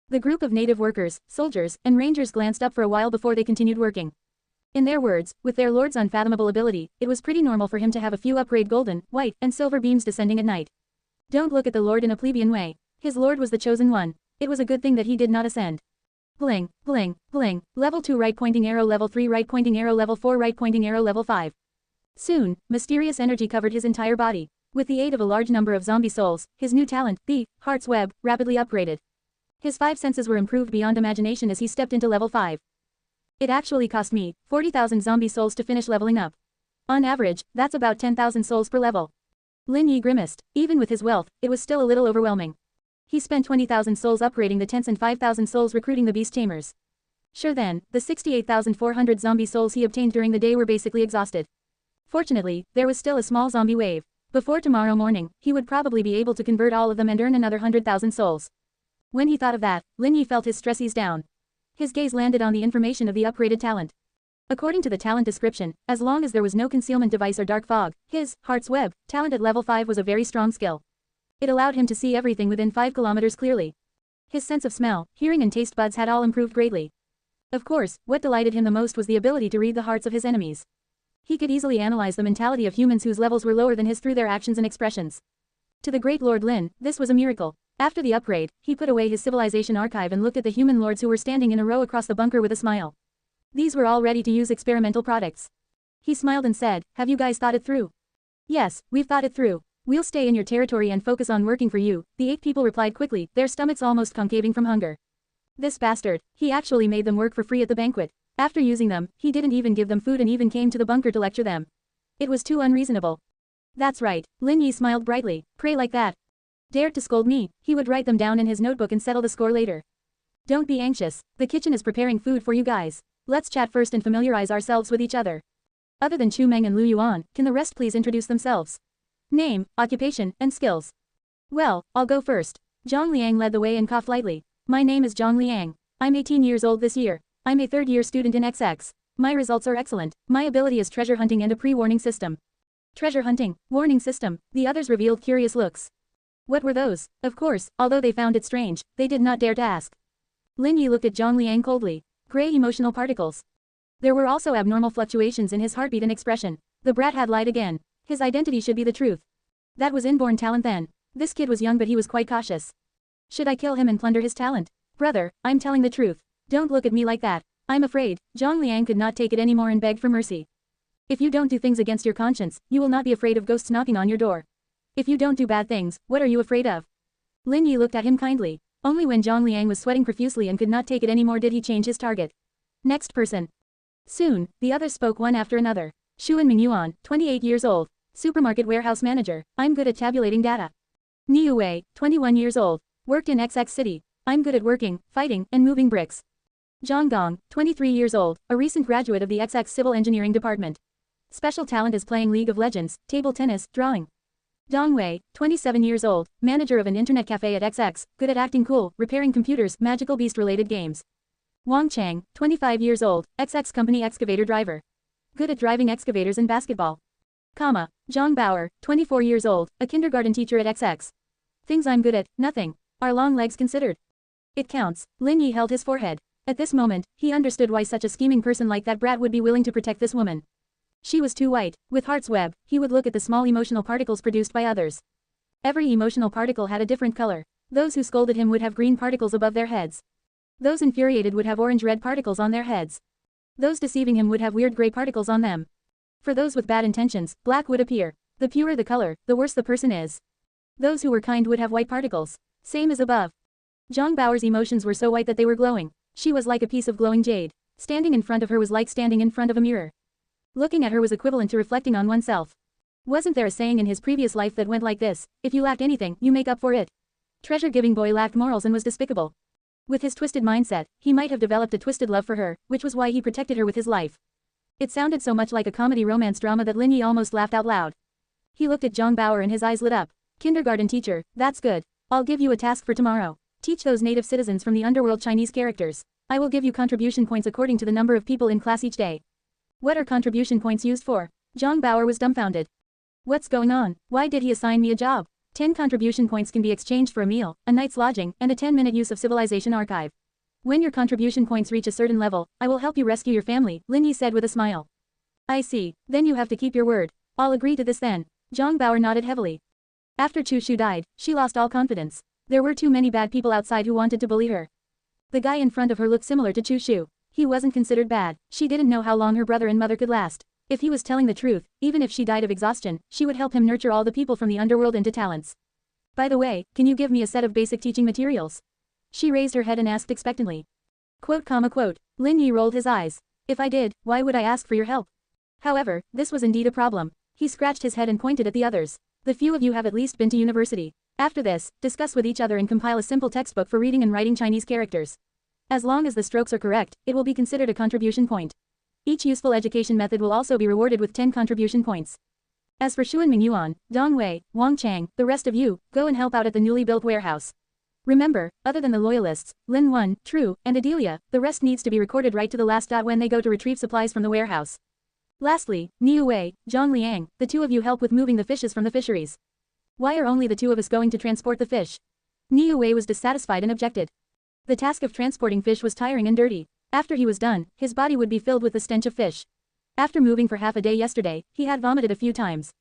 The group of native workers, soldiers, and rangers glanced up for a while before they continued working. In their words, with their lord's unfathomable ability, it was pretty normal for him to have a few upgrade golden, white, and silver beams descending at night. Don't look at the lord in a plebeian way. His lord was the chosen one. It was a good thing that he did not ascend. Bling, bling, bling, level 2 right pointing arrow, level 3 right pointing arrow, level 4 right pointing arrow, level 5. Soon, mysterious energy covered his entire body. With the aid of a large number of zombie souls, his new talent, the Heart's Web, rapidly upgraded. His 5 senses were improved beyond imagination as he stepped into level 5. It actually cost me 40,000 zombie souls to finish leveling up. On average, that's about 10,000 souls per level. Lin Yi grimaced. Even with his wealth, it was still a little overwhelming. He spent 20,000 souls upgrading the tents and 5,000 souls recruiting the beast tamers. Sure then, the 68,400 zombie souls he obtained during the day were basically exhausted. Fortunately, there was still a small zombie wave. Before tomorrow morning, he would probably be able to convert all of them and earn another 100,000 souls. When he thought of that, Lin Yi felt his stress ease down. His gaze landed on the information of the upgraded talent. According to the talent description, as long as there was no concealment device or dark fog, his Heart's Web talent at level 5 was a very strong skill. It allowed him to see everything within 5 kilometers clearly. His sense of smell, hearing and taste buds had all improved greatly. Of course, what delighted him the most was the ability to read the hearts of his enemies. He could easily analyze the mentality of humans whose levels were lower than his through their actions and expressions. To the great Lord Lin, this was a miracle. After the upgrade, he put away his civilization archive and looked at the human lords who were standing in a row across the bunker with a smile. These were all ready to use experimental products. He smiled and said, "Have you guys thought it through?" "Yes, we've thought it through. We'll stay in your territory and focus on working for you," the 8 people replied quickly, their stomachs almost concaving from hunger. This bastard, he actually made them work for free at the banquet. After using them, he didn't even give them food and even came to the bunker to lecture them. It was too unreasonable. That's right, Lin Yi smiled brightly. Pray like that. Dared to scold me, he would write them down in his notebook and settle the score later. Don't be anxious, the kitchen is preparing food for you guys. Let's chat first and familiarize ourselves with each other. Other than Chu Meng and Lu Yuan, can the rest please introduce themselves? Name, occupation, and skills. Well, I'll go first. Zhang Liang led the way and coughed lightly. My name is Zhang Liang. I'm 18 years old this year. I'm a third-year student in XX. My results are excellent. My ability is treasure hunting and a pre-warning system. Treasure hunting, warning system, the others revealed curious looks. What were those? Of course, although they found it strange, they did not dare to ask. Lin Yi looked at Zhang Liang coldly. Gray emotional particles. There were also abnormal fluctuations in his heartbeat and expression. The brat had lied again. His identity should be the truth. That was inborn talent then. This kid was young but he was quite cautious. Should I kill him and plunder his talent? Brother, I'm telling the truth. Don't look at me like that. I'm afraid. Zhang Liang could not take it anymore and begged for mercy. If you don't do things against your conscience, you will not be afraid of ghosts knocking on your door. If you don't do bad things, what are you afraid of? Lin Yi looked at him kindly. Only when Zhang Liang was sweating profusely and could not take it anymore did he change his target. Next person. Soon, the others spoke one after another. Xuan Mingyuan, 28 years old. Supermarket warehouse manager. I'm good at tabulating data. Niu Wei, 21 years old. Worked in XX City. I'm good at working, fighting, and moving bricks. Zhang Gong, 23 years old, a recent graduate of the XX Civil Engineering Department. Special talent is playing League of Legends, table tennis, drawing. Dong Wei, 27 years old, manager of an internet cafe at XX, good at acting cool, repairing computers, magical beast-related games. Wang Chang, 25 years old, XX company excavator driver. Good at driving excavators and basketball. Zhang Bauer, 24 years old, a kindergarten teacher at XX. Things I'm good at, nothing. Are long legs considered? It counts. Lin Yi held his forehead. At this moment, he understood why such a scheming person like that brat would be willing to protect this woman. She was too white. With heart's web, he would look at the small emotional particles produced by others. Every emotional particle had a different color. Those who scolded him would have green particles above their heads. Those infuriated would have orange-red particles on their heads. Those deceiving him would have weird gray particles on them. For those with bad intentions, black would appear. The purer the color, the worse the person is. Those who were kind would have white particles. Same as above. Zhang Bauer's emotions were so white that they were glowing. She was like a piece of glowing jade. Standing in front of her was like standing in front of a mirror. Looking at her was equivalent to reflecting on oneself. Wasn't there a saying in his previous life that went like this: if you lacked anything, you make up for it? Treasure-giving boy lacked morals and was despicable. With his twisted mindset, he might have developed a twisted love for her, which was why he protected her with his life. It sounded so much like a comedy romance drama that Lin Yi almost laughed out loud. He looked at Zhang Bauer and his eyes lit up. Kindergarten teacher, that's good. I'll give you a task for tomorrow. Teach those native citizens from the underworld Chinese characters. I will give you contribution points according to the number of people in class each day. What are contribution points used for? Zhang Bauer was dumbfounded. What's going on? Why did he assign me a job? 10 contribution points can be exchanged for a meal, a night's lodging, and a 10-minute use of Civilization Archive. When your contribution points reach a certain level, I will help you rescue your family, Lin Yi said with a smile. I see. Then you have to keep your word. I'll agree to this then. Zhang Bauer nodded heavily. After Chu Shu died, she lost all confidence. There were too many bad people outside who wanted to bully her. The guy in front of her looked similar to Chu Shu. He wasn't considered bad. She didn't know how long her brother and mother could last. If he was telling the truth, even if she died of exhaustion, she would help him nurture all the people from the underworld into talents. By the way, can you give me a set of basic teaching materials? She raised her head and asked expectantly. Quote. Lin Yi rolled his eyes. If I did, why would I ask for your help? However, this was indeed a problem. He scratched his head and pointed at the others. The few of you have at least been to university. After this, discuss with each other and compile a simple textbook for reading and writing Chinese characters. As long as the strokes are correct, it will be considered a contribution point. Each useful education method will also be rewarded with 10 contribution points. As for Xuan Mingyuan, Dong Wei, Wang Chang, the rest of you, go and help out at the newly built warehouse. Remember, other than the loyalists, Lin Wen, True, and Adelia, the rest needs to be recorded right to the last dot when they go to retrieve supplies from the warehouse. Lastly, Niu Wei, Zhang Liang, the two of you help with moving the fishes from the fisheries. Why are only the two of us going to transport the fish? Niu Wei was dissatisfied and objected. The task of transporting fish was tiring and dirty. After he was done, his body would be filled with the stench of fish. After moving for half a day yesterday, he had vomited a few times.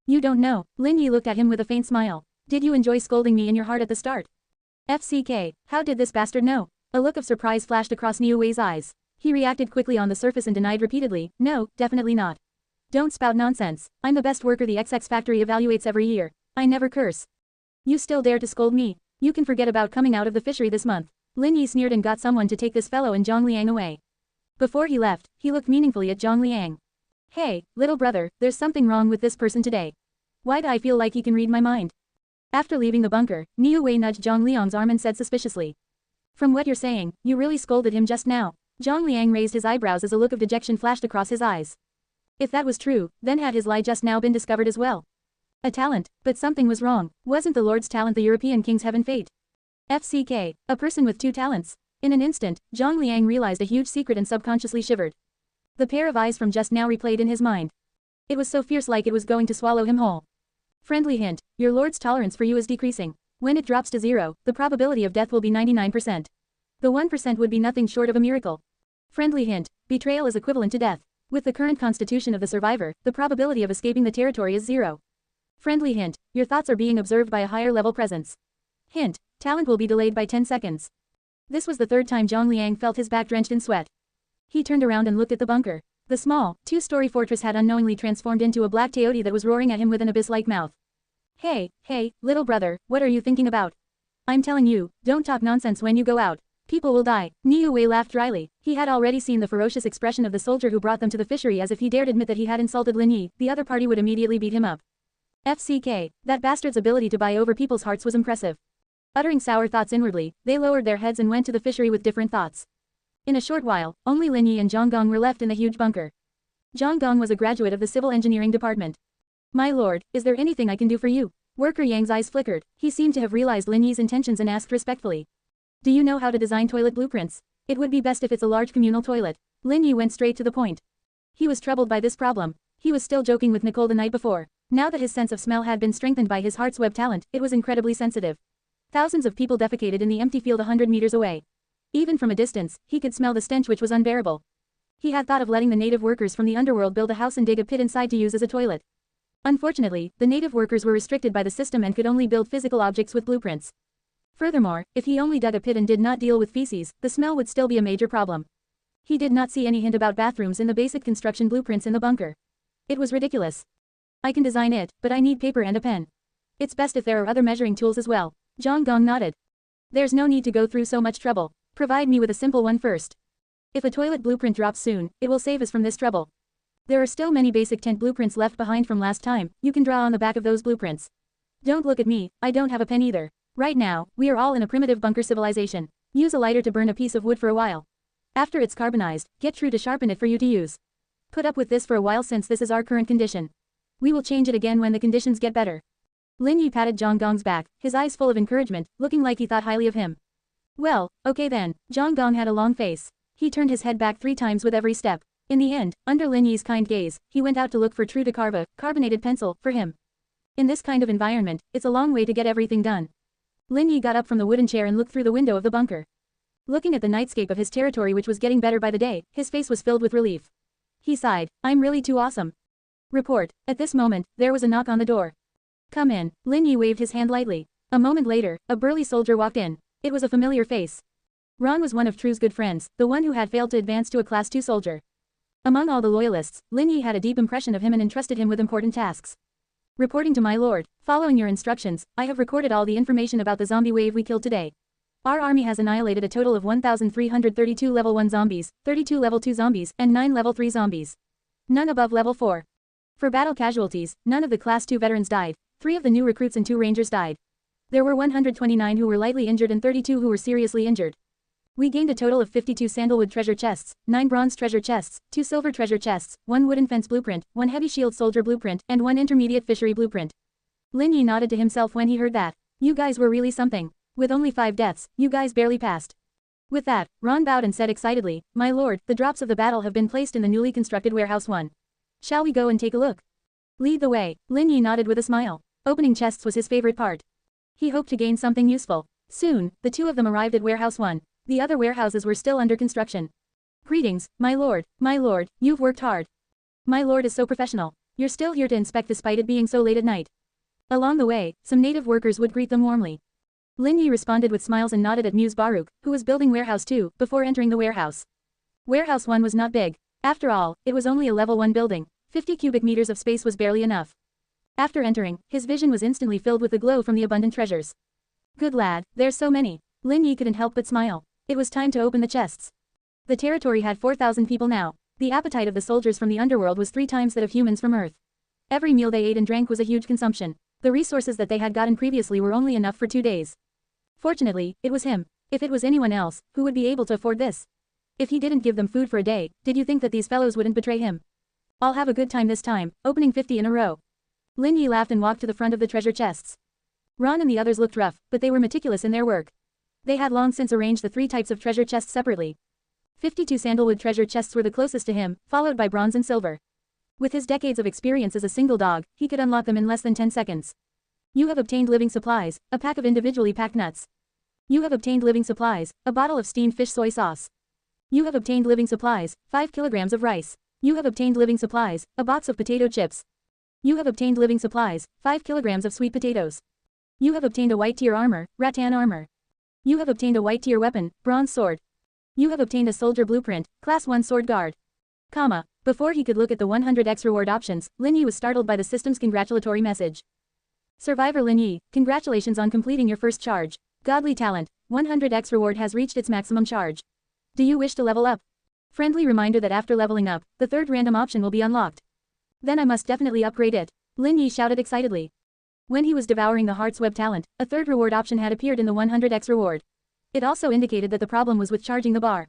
You don't know. Lin Yi looked at him with a faint smile. Did you enjoy scolding me in your heart at the start? FCK, how did this bastard know? A look of surprise flashed across Niu Wei's eyes. He reacted quickly on the surface and denied repeatedly, no, definitely not. Don't spout nonsense. I'm the best worker the XX factory evaluates every year. I never curse. You still dare to scold me? You can forget about coming out of the fishery this month. Lin Yi sneered and got someone to take this fellow and Zhang Liang away. Before he left, he looked meaningfully at Zhang Liang. Hey, little brother, there's something wrong with this person today. Why do I feel like he can read my mind? After leaving the bunker, Niu Wei nudged Zhang Liang's arm and said suspiciously. From what you're saying, you really scolded him just now. Zhang Liang raised his eyebrows as a look of dejection flashed across his eyes. If that was true, then had his lie just now been discovered as well? A talent, but something was wrong. Wasn't the Lord's talent the European king's heaven fate? FCK, a person with 2 talents. In an instant, Zhang Liang realized a huge secret and subconsciously shivered. The pair of eyes from just now replayed in his mind. It was so fierce, like it was going to swallow him whole. Friendly hint, your lord's tolerance for you is decreasing. When it drops to 0, the probability of death will be 99%. The 1% would be nothing short of a miracle. Friendly hint, betrayal is equivalent to death. With the current constitution of the survivor, the probability of escaping the territory is 0. Friendly hint, your thoughts are being observed by a higher level presence. Hint, talent will be delayed by 10 seconds. This was the third time Zhang Liang felt his back drenched in sweat. He turned around and looked at the bunker. The small, two-story fortress had unknowingly transformed into a black coyote that was roaring at him with an abyss-like mouth. Hey, little brother, what are you thinking about? I'm telling you, don't talk nonsense when you go out. People will die. Niu Wei laughed dryly. He had already seen the ferocious expression of the soldier who brought them to the fishery, as if he dared admit that he had insulted Lin Yi, the other party would immediately beat him up. FCK, that bastard's ability to buy over people's hearts was impressive. Uttering sour thoughts inwardly, they lowered their heads and went to the fishery with different thoughts. In a short while, only Lin Yi and Zhang Gong were left in the huge bunker. Zhang Gong was a graduate of the civil engineering department. My lord, is there anything I can do for you? Worker Yang's eyes flickered. He seemed to have realized Lin Yi's intentions and asked respectfully. Do you know how to design toilet blueprints? It would be best if it's a large communal toilet. Lin Yi went straight to the point. He was troubled by this problem. He was still joking with Nicole the night before. Now that his sense of smell had been strengthened by his heart's web talent, it was incredibly sensitive. Thousands of people defecated in the empty field 100 meters away. Even from a distance, he could smell the stench, which was unbearable. He had thought of letting the native workers from the underworld build a house and dig a pit inside to use as a toilet. Unfortunately, the native workers were restricted by the system and could only build physical objects with blueprints. Furthermore, if he only dug a pit and did not deal with feces, the smell would still be a major problem. He did not see any hint about bathrooms in the basic construction blueprints in the bunker. It was ridiculous. I can design it, but I need paper and a pen. It's best if there are other measuring tools as well. Zhang Gong nodded. There's no need to go through so much trouble. Provide me with a simple one first. If a toilet blueprint drops soon, it will save us from this trouble. There are still many basic tent blueprints left behind from last time. You can draw on the back of those blueprints. Don't look at me, I don't have a pen either. Right now, we are all in a primitive bunker civilization. Use a lighter to burn a piece of wood for a while. After it's carbonized, get True to sharpen it for you to use. Put up with this for a while since this is our current condition. We will change it again when the conditions get better. Lin Yi patted Zhang Gong's back, his eyes full of encouragement, looking like he thought highly of him. Well, okay then. Zhang Gong had a long face. He turned his head back 3 times with every step. In the end, under Lin Yi's kind gaze, he went out to look for True to carve a carbonated pencil for him. In this kind of environment, it's a long way to get everything done. Lin Yi got up from the wooden chair and looked through the window of the bunker. Looking at the nightscape of his territory, which was getting better by the day, his face was filled with relief. He sighed, I'm really too awesome. Report. At this moment, there was a knock on the door. Come in. Lin Yi waved his hand lightly. A moment later, a burly soldier walked in. It was a familiar face. Ron was one of True's good friends, the one who had failed to advance to a Class 2 soldier. Among all the loyalists, Lin Yi had a deep impression of him and entrusted him with important tasks. Reporting to my lord, following your instructions, I have recorded all the information about the zombie wave we killed today. Our army has annihilated a total of 1,332 level 1 zombies, 32 level 2 zombies, and 9 level 3 zombies. None above level 4. For battle casualties, none of the Class 2 veterans died, 3 of the new recruits and 2 rangers died. There were 129 who were lightly injured and 32 who were seriously injured. We gained a total of 52 sandalwood treasure chests, 9 bronze treasure chests, 2 silver treasure chests, 1 wooden fence blueprint, 1 heavy shield soldier blueprint, and 1 intermediate fishery blueprint. Lin Yi nodded to himself when he heard that. You guys were really something. With only 5 deaths, you guys barely passed. With that, Ron bowed and said excitedly, My lord, the drops of the battle have been placed in the newly constructed warehouse 1. Shall we go and take a look? Lead the way. Lin Yi nodded with a smile. Opening chests was his favorite part. He hoped to gain something useful. Soon, the 2 of them arrived at warehouse 1. The other warehouses were still under construction. Greetings, my lord, you've worked hard. My lord is so professional. You're still here to inspect despite it being so late at night. Along the way, some native workers would greet them warmly. Lin Yi responded with smiles and nodded at Muse Baruch, who was building warehouse 2, before entering the warehouse. Warehouse 1 was not big. After all, it was only a level 1 building. 50 cubic meters of space was barely enough. After entering, his vision was instantly filled with the glow from the abundant treasures. Good lad, there's so many. Lin Yi couldn't help but smile. It was time to open the chests. The territory had 4,000 people now. The appetite of the soldiers from the underworld was 3 times that of humans from Earth. Every meal they ate and drank was a huge consumption. The resources that they had gotten previously were only enough for 2 days. Fortunately, it was him. If it was anyone else, who would be able to afford this? If he didn't give them food for a day, did you think that these fellows wouldn't betray him? I'll have a good time this time, opening 50 in a row. Lin Yi laughed and walked to the front of the treasure chests. Ron and the others looked rough, but they were meticulous in their work. They had long since arranged the 3 types of treasure chests separately. 52 sandalwood treasure chests were the closest to him, followed by bronze and silver. With his decades of experience as a single dog, he could unlock them in less than 10 seconds. You have obtained living supplies, a pack of individually packed nuts. You have obtained living supplies, a bottle of steamed fish soy sauce. You have obtained living supplies, 5 kilograms of rice. You have obtained living supplies, a box of potato chips. You have obtained living supplies, 5 kilograms of sweet potatoes. You have obtained a white tier armor, rattan armor. You have obtained a white tier weapon, bronze sword. You have obtained a soldier blueprint, class 1 sword guard. Before he could look at the 100x reward options, Lin Yi was startled by the system's congratulatory message. Survivor Lin Yi, congratulations on completing your first charge. Godly talent, 100x reward has reached its maximum charge. Do you wish to level up? Friendly reminder that after leveling up, the 3rd random option will be unlocked. Then I must definitely upgrade it. Lin Yi shouted excitedly. When he was devouring the Heart's Web talent, a 3rd reward option had appeared in the 100x reward. It also indicated that the problem was with charging the bar.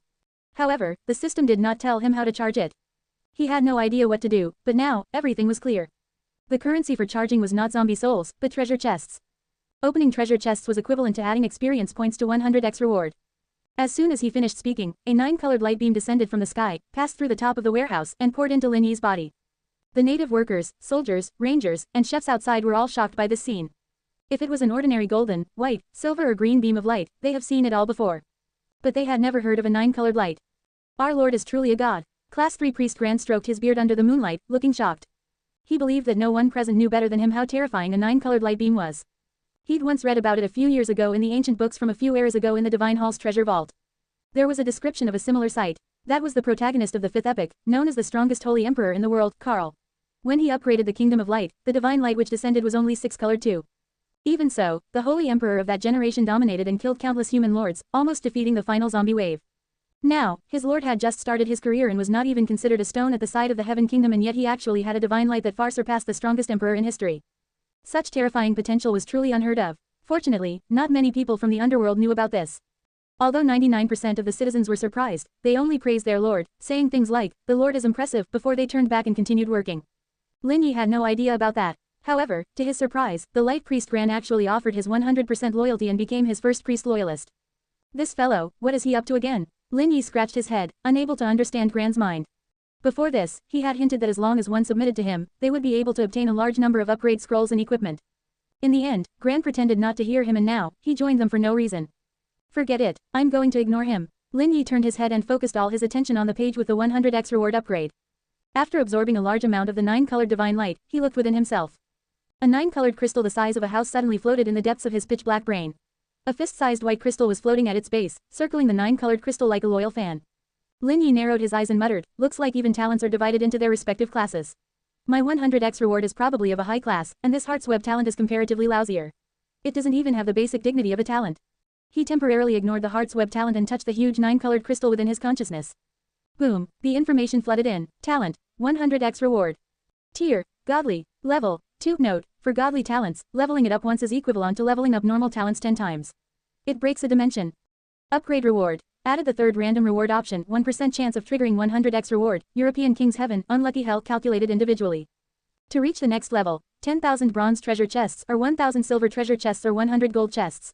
However, the system did not tell him how to charge it. He had no idea what to do, but now, everything was clear. The currency for charging was not zombie souls, but treasure chests. Opening treasure chests was equivalent to adding experience points to 100x reward. As soon as he finished speaking, a 9-colored light beam descended from the sky, passed through the top of the warehouse, and poured into Lin Yi's body. The native workers, soldiers, rangers, and chefs outside were all shocked by this scene. If it was an ordinary golden, white, silver or green beam of light, they have seen it all before. But they had never heard of a 9-colored light. Our Lord is truly a god. Class 3 priest Grand stroked his beard under the moonlight, looking shocked. He believed that no one present knew better than him how terrifying a 9-colored light beam was. He'd once read about it a few years ago in the ancient books from a few eras ago in the Divine Hall's treasure vault. There was a description of a similar sight. That was the protagonist of the 5th epic, known as the strongest holy emperor in the world, Karl. When he upgraded the Kingdom of Light, the divine light which descended was only 6-colored too. Even so, the holy emperor of that generation dominated and killed countless human lords, almost defeating the final zombie wave. Now, his lord had just started his career and was not even considered a stone at the side of the Heaven Kingdom, and yet he actually had a divine light that far surpassed the strongest emperor in history. Such terrifying potential was truly unheard of. Fortunately, not many people from the underworld knew about this. Although 99% of the citizens were surprised, they only praised their lord, saying things like, "The lord is impressive," before they turned back and continued working. Lin Yi had no idea about that. However, to his surprise, the light priest Gran actually offered his 100% loyalty and became his first priest loyalist. This fellow, what is he up to again? Lin Yi scratched his head, unable to understand Gran's mind. Before this, he had hinted that as long as one submitted to him, they would be able to obtain a large number of upgrade scrolls and equipment. In the end, Gran pretended not to hear him and now, he joined them for no reason. Forget it, I'm going to ignore him. Lin Yi turned his head and focused all his attention on the page with the 100x reward upgrade. After absorbing a large amount of the 9-colored divine light, he looked within himself. A 9-colored crystal the size of a house suddenly floated in the depths of his pitch-black brain. A fist-sized white crystal was floating at its base, circling the 9-colored crystal like a loyal fan. Lin Yi narrowed his eyes and muttered, "Looks like even talents are divided into their respective classes. My 100x reward is probably of a high class, and this Heart's Web talent is comparatively lousier. It doesn't even have the basic dignity of a talent." He temporarily ignored the Heart's Web talent and touched the huge 9-colored crystal within his consciousness. Boom, the information flooded in. Talent, 100x reward. Tier, godly, level, 2. Note, for godly talents, leveling it up once is equivalent to leveling up normal talents 10 times. It breaks a dimension. Upgrade reward. Added the 3rd random reward option, 1% chance of triggering 100x reward, European King's Heaven, unlucky health calculated individually. To reach the next level, 10,000 bronze treasure chests or 1,000 silver treasure chests or 100 gold chests.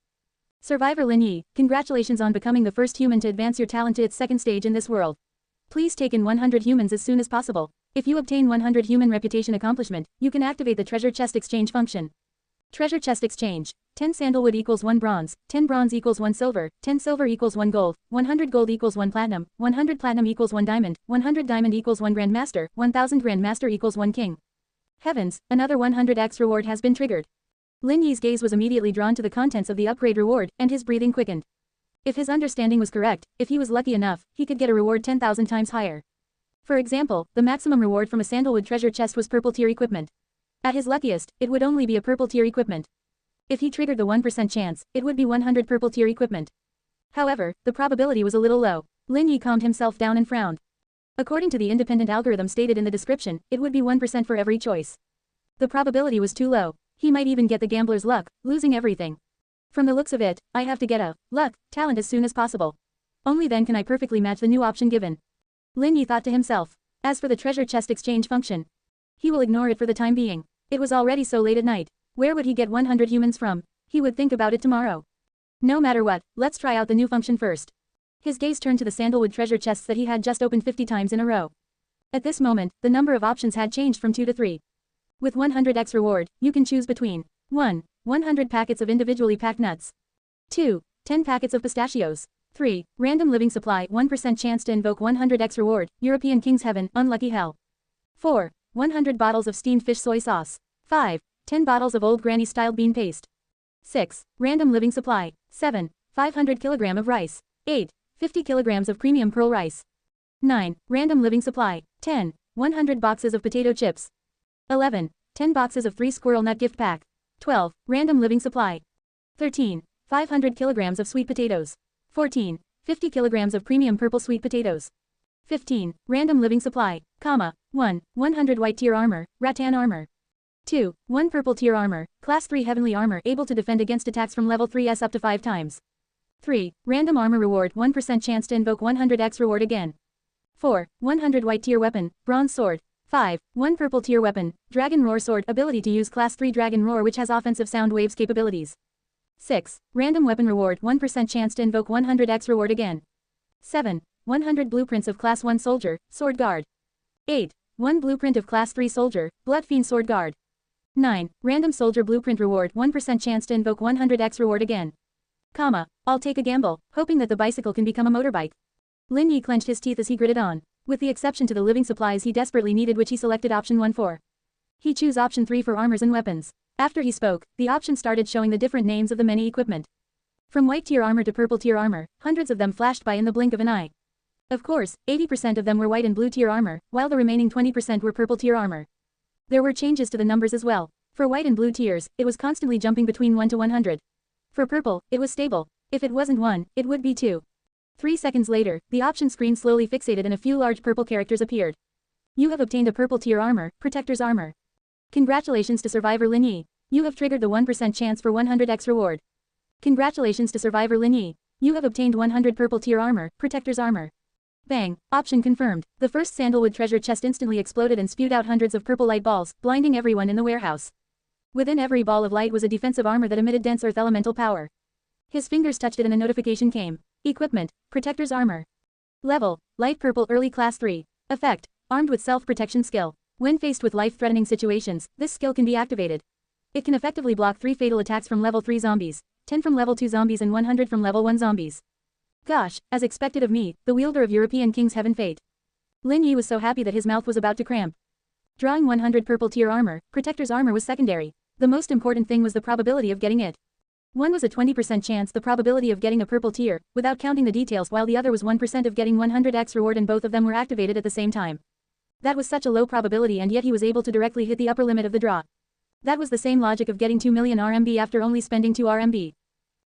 Survivor Lin Yi, congratulations on becoming the first human to advance your talent to its 2nd stage in this world. Please take in 100 humans as soon as possible. If you obtain 100 human reputation accomplishment, you can activate the treasure chest exchange function. Treasure chest exchange. 10 sandalwood equals 1 bronze, 10 bronze equals 1 silver, 10 silver equals 1 gold, 100 gold equals 1 platinum, 100 platinum equals 1 diamond, 100 diamond equals 1 grandmaster, 1000 grandmaster equals 1 king. Heavens, another 100x reward has been triggered. Lin Yi's gaze was immediately drawn to the contents of the upgrade reward, and his breathing quickened. If his understanding was correct, if he was lucky enough, he could get a reward 10,000 times higher. For example, the maximum reward from a sandalwood treasure chest was purple tier equipment. At his luckiest, it would only be a purple tier equipment. If he triggered the 1% chance, it would be 100 purple tier equipment. However, the probability was a little low. Lin Yi calmed himself down and frowned. According to the independent algorithm stated in the description, it would be 1% for every choice. The probability was too low. He might even get the gambler's luck, losing everything. From the looks of it, I have to get a luck talent as soon as possible. Only then can I perfectly match the new option given. Lin Yi thought to himself. As for the treasure chest exchange function, he will ignore it for the time being. It was already so late at night. Where would he get 100 humans from? He would think about it tomorrow. No matter what, let's try out the new function first. His gaze turned to the sandalwood treasure chests that he had just opened 50 times in a row. At this moment, the number of options had changed from 2 to 3. With 100x reward, you can choose between 1. 100 packets of individually packed nuts. 2. 10 packets of pistachios. 3. Random living supply, 1% chance to invoke 100x reward, European King's Heaven, Unlucky Hell. 4. 100 bottles of steamed fish soy sauce. 5. 10 bottles of old granny style bean paste. 6. Random living supply. 7. 500 kg of rice. 8. 50 kilograms of premium pearl rice. 9. Random living supply. 10. 100 boxes of potato chips. 11. 10 boxes of 3 squirrel nut gift pack. 12. Random living supply. 13. 500 kilograms of sweet potatoes. 14. 50 kilograms of premium purple sweet potatoes. 15. Random living supply, 1. 100 white tier armor, rattan armor. 2. 1 purple tier armor, class 3 heavenly armor able to defend against attacks from level 3s up to 5 times. 3. Random armor reward, 1% chance to invoke 100x reward again. 4. 100 white tier weapon, bronze sword. 5. 1 purple tier weapon, dragon roar sword, ability to use class 3 dragon roar which has offensive sound waves capabilities. 6. Random weapon reward, 1% chance to invoke 100x reward again. 7. 100 blueprints of class 1 soldier, sword guard. 8. 1 blueprint of class 3 soldier, blood fiend sword guard. 9. Random soldier blueprint reward, 1% chance to invoke 100x reward again. I'll take a gamble, hoping that the bicycle can become a motorbike. Lin Yi clenched his teeth as he gritted on. With the exception to the living supplies he desperately needed, which he selected option 1 for. He chose option 3 for armors and weapons. After he spoke, the option started showing the different names of the many equipment. From white tier armor to purple tier armor, hundreds of them flashed by in the blink of an eye. Of course, 80% of them were white and blue tier armor, while the remaining 20% were purple tier armor. There were changes to the numbers as well. For white and blue tiers, it was constantly jumping between 1 to 100. For purple, it was stable. If it wasn't 1, it would be 2. 3 seconds later, the option screen slowly fixated and a few large purple characters appeared. You have obtained a purple tier armor, Protector's armor. Congratulations to survivor Lin Yi. You have triggered the 1% chance for 100x reward. Congratulations to survivor Lin Yi. You have obtained 100 purple tier armor, Protector's armor. Bang, option confirmed. The first sandalwood treasure chest instantly exploded and spewed out hundreds of purple light balls, blinding everyone in the warehouse. Within every ball of light was a defensive armor that emitted dense earth elemental power. His fingers touched it and a notification came. Equipment, Protector's armor. Level, light purple early class 3. Effect, armed with self-protection skill. When faced with life-threatening situations, this skill can be activated. It can effectively block 3 fatal attacks from level 3 zombies, 10 from level 2 zombies and 100 from level 1 zombies. Gosh, as expected of me, the wielder of European King's Heaven fate. Lin Yi was so happy that his mouth was about to cramp. Drawing 100 purple tier armor, Protector's armor was secondary. The most important thing was the probability of getting it. One was a 20% chance the probability of getting a purple tier, without counting the details, while the other was 1% of getting 100x reward, and both of them were activated at the same time. That was such a low probability, and yet he was able to directly hit the upper limit of the draw. That was the same logic of getting 2 million RMB after only spending 2 RMB.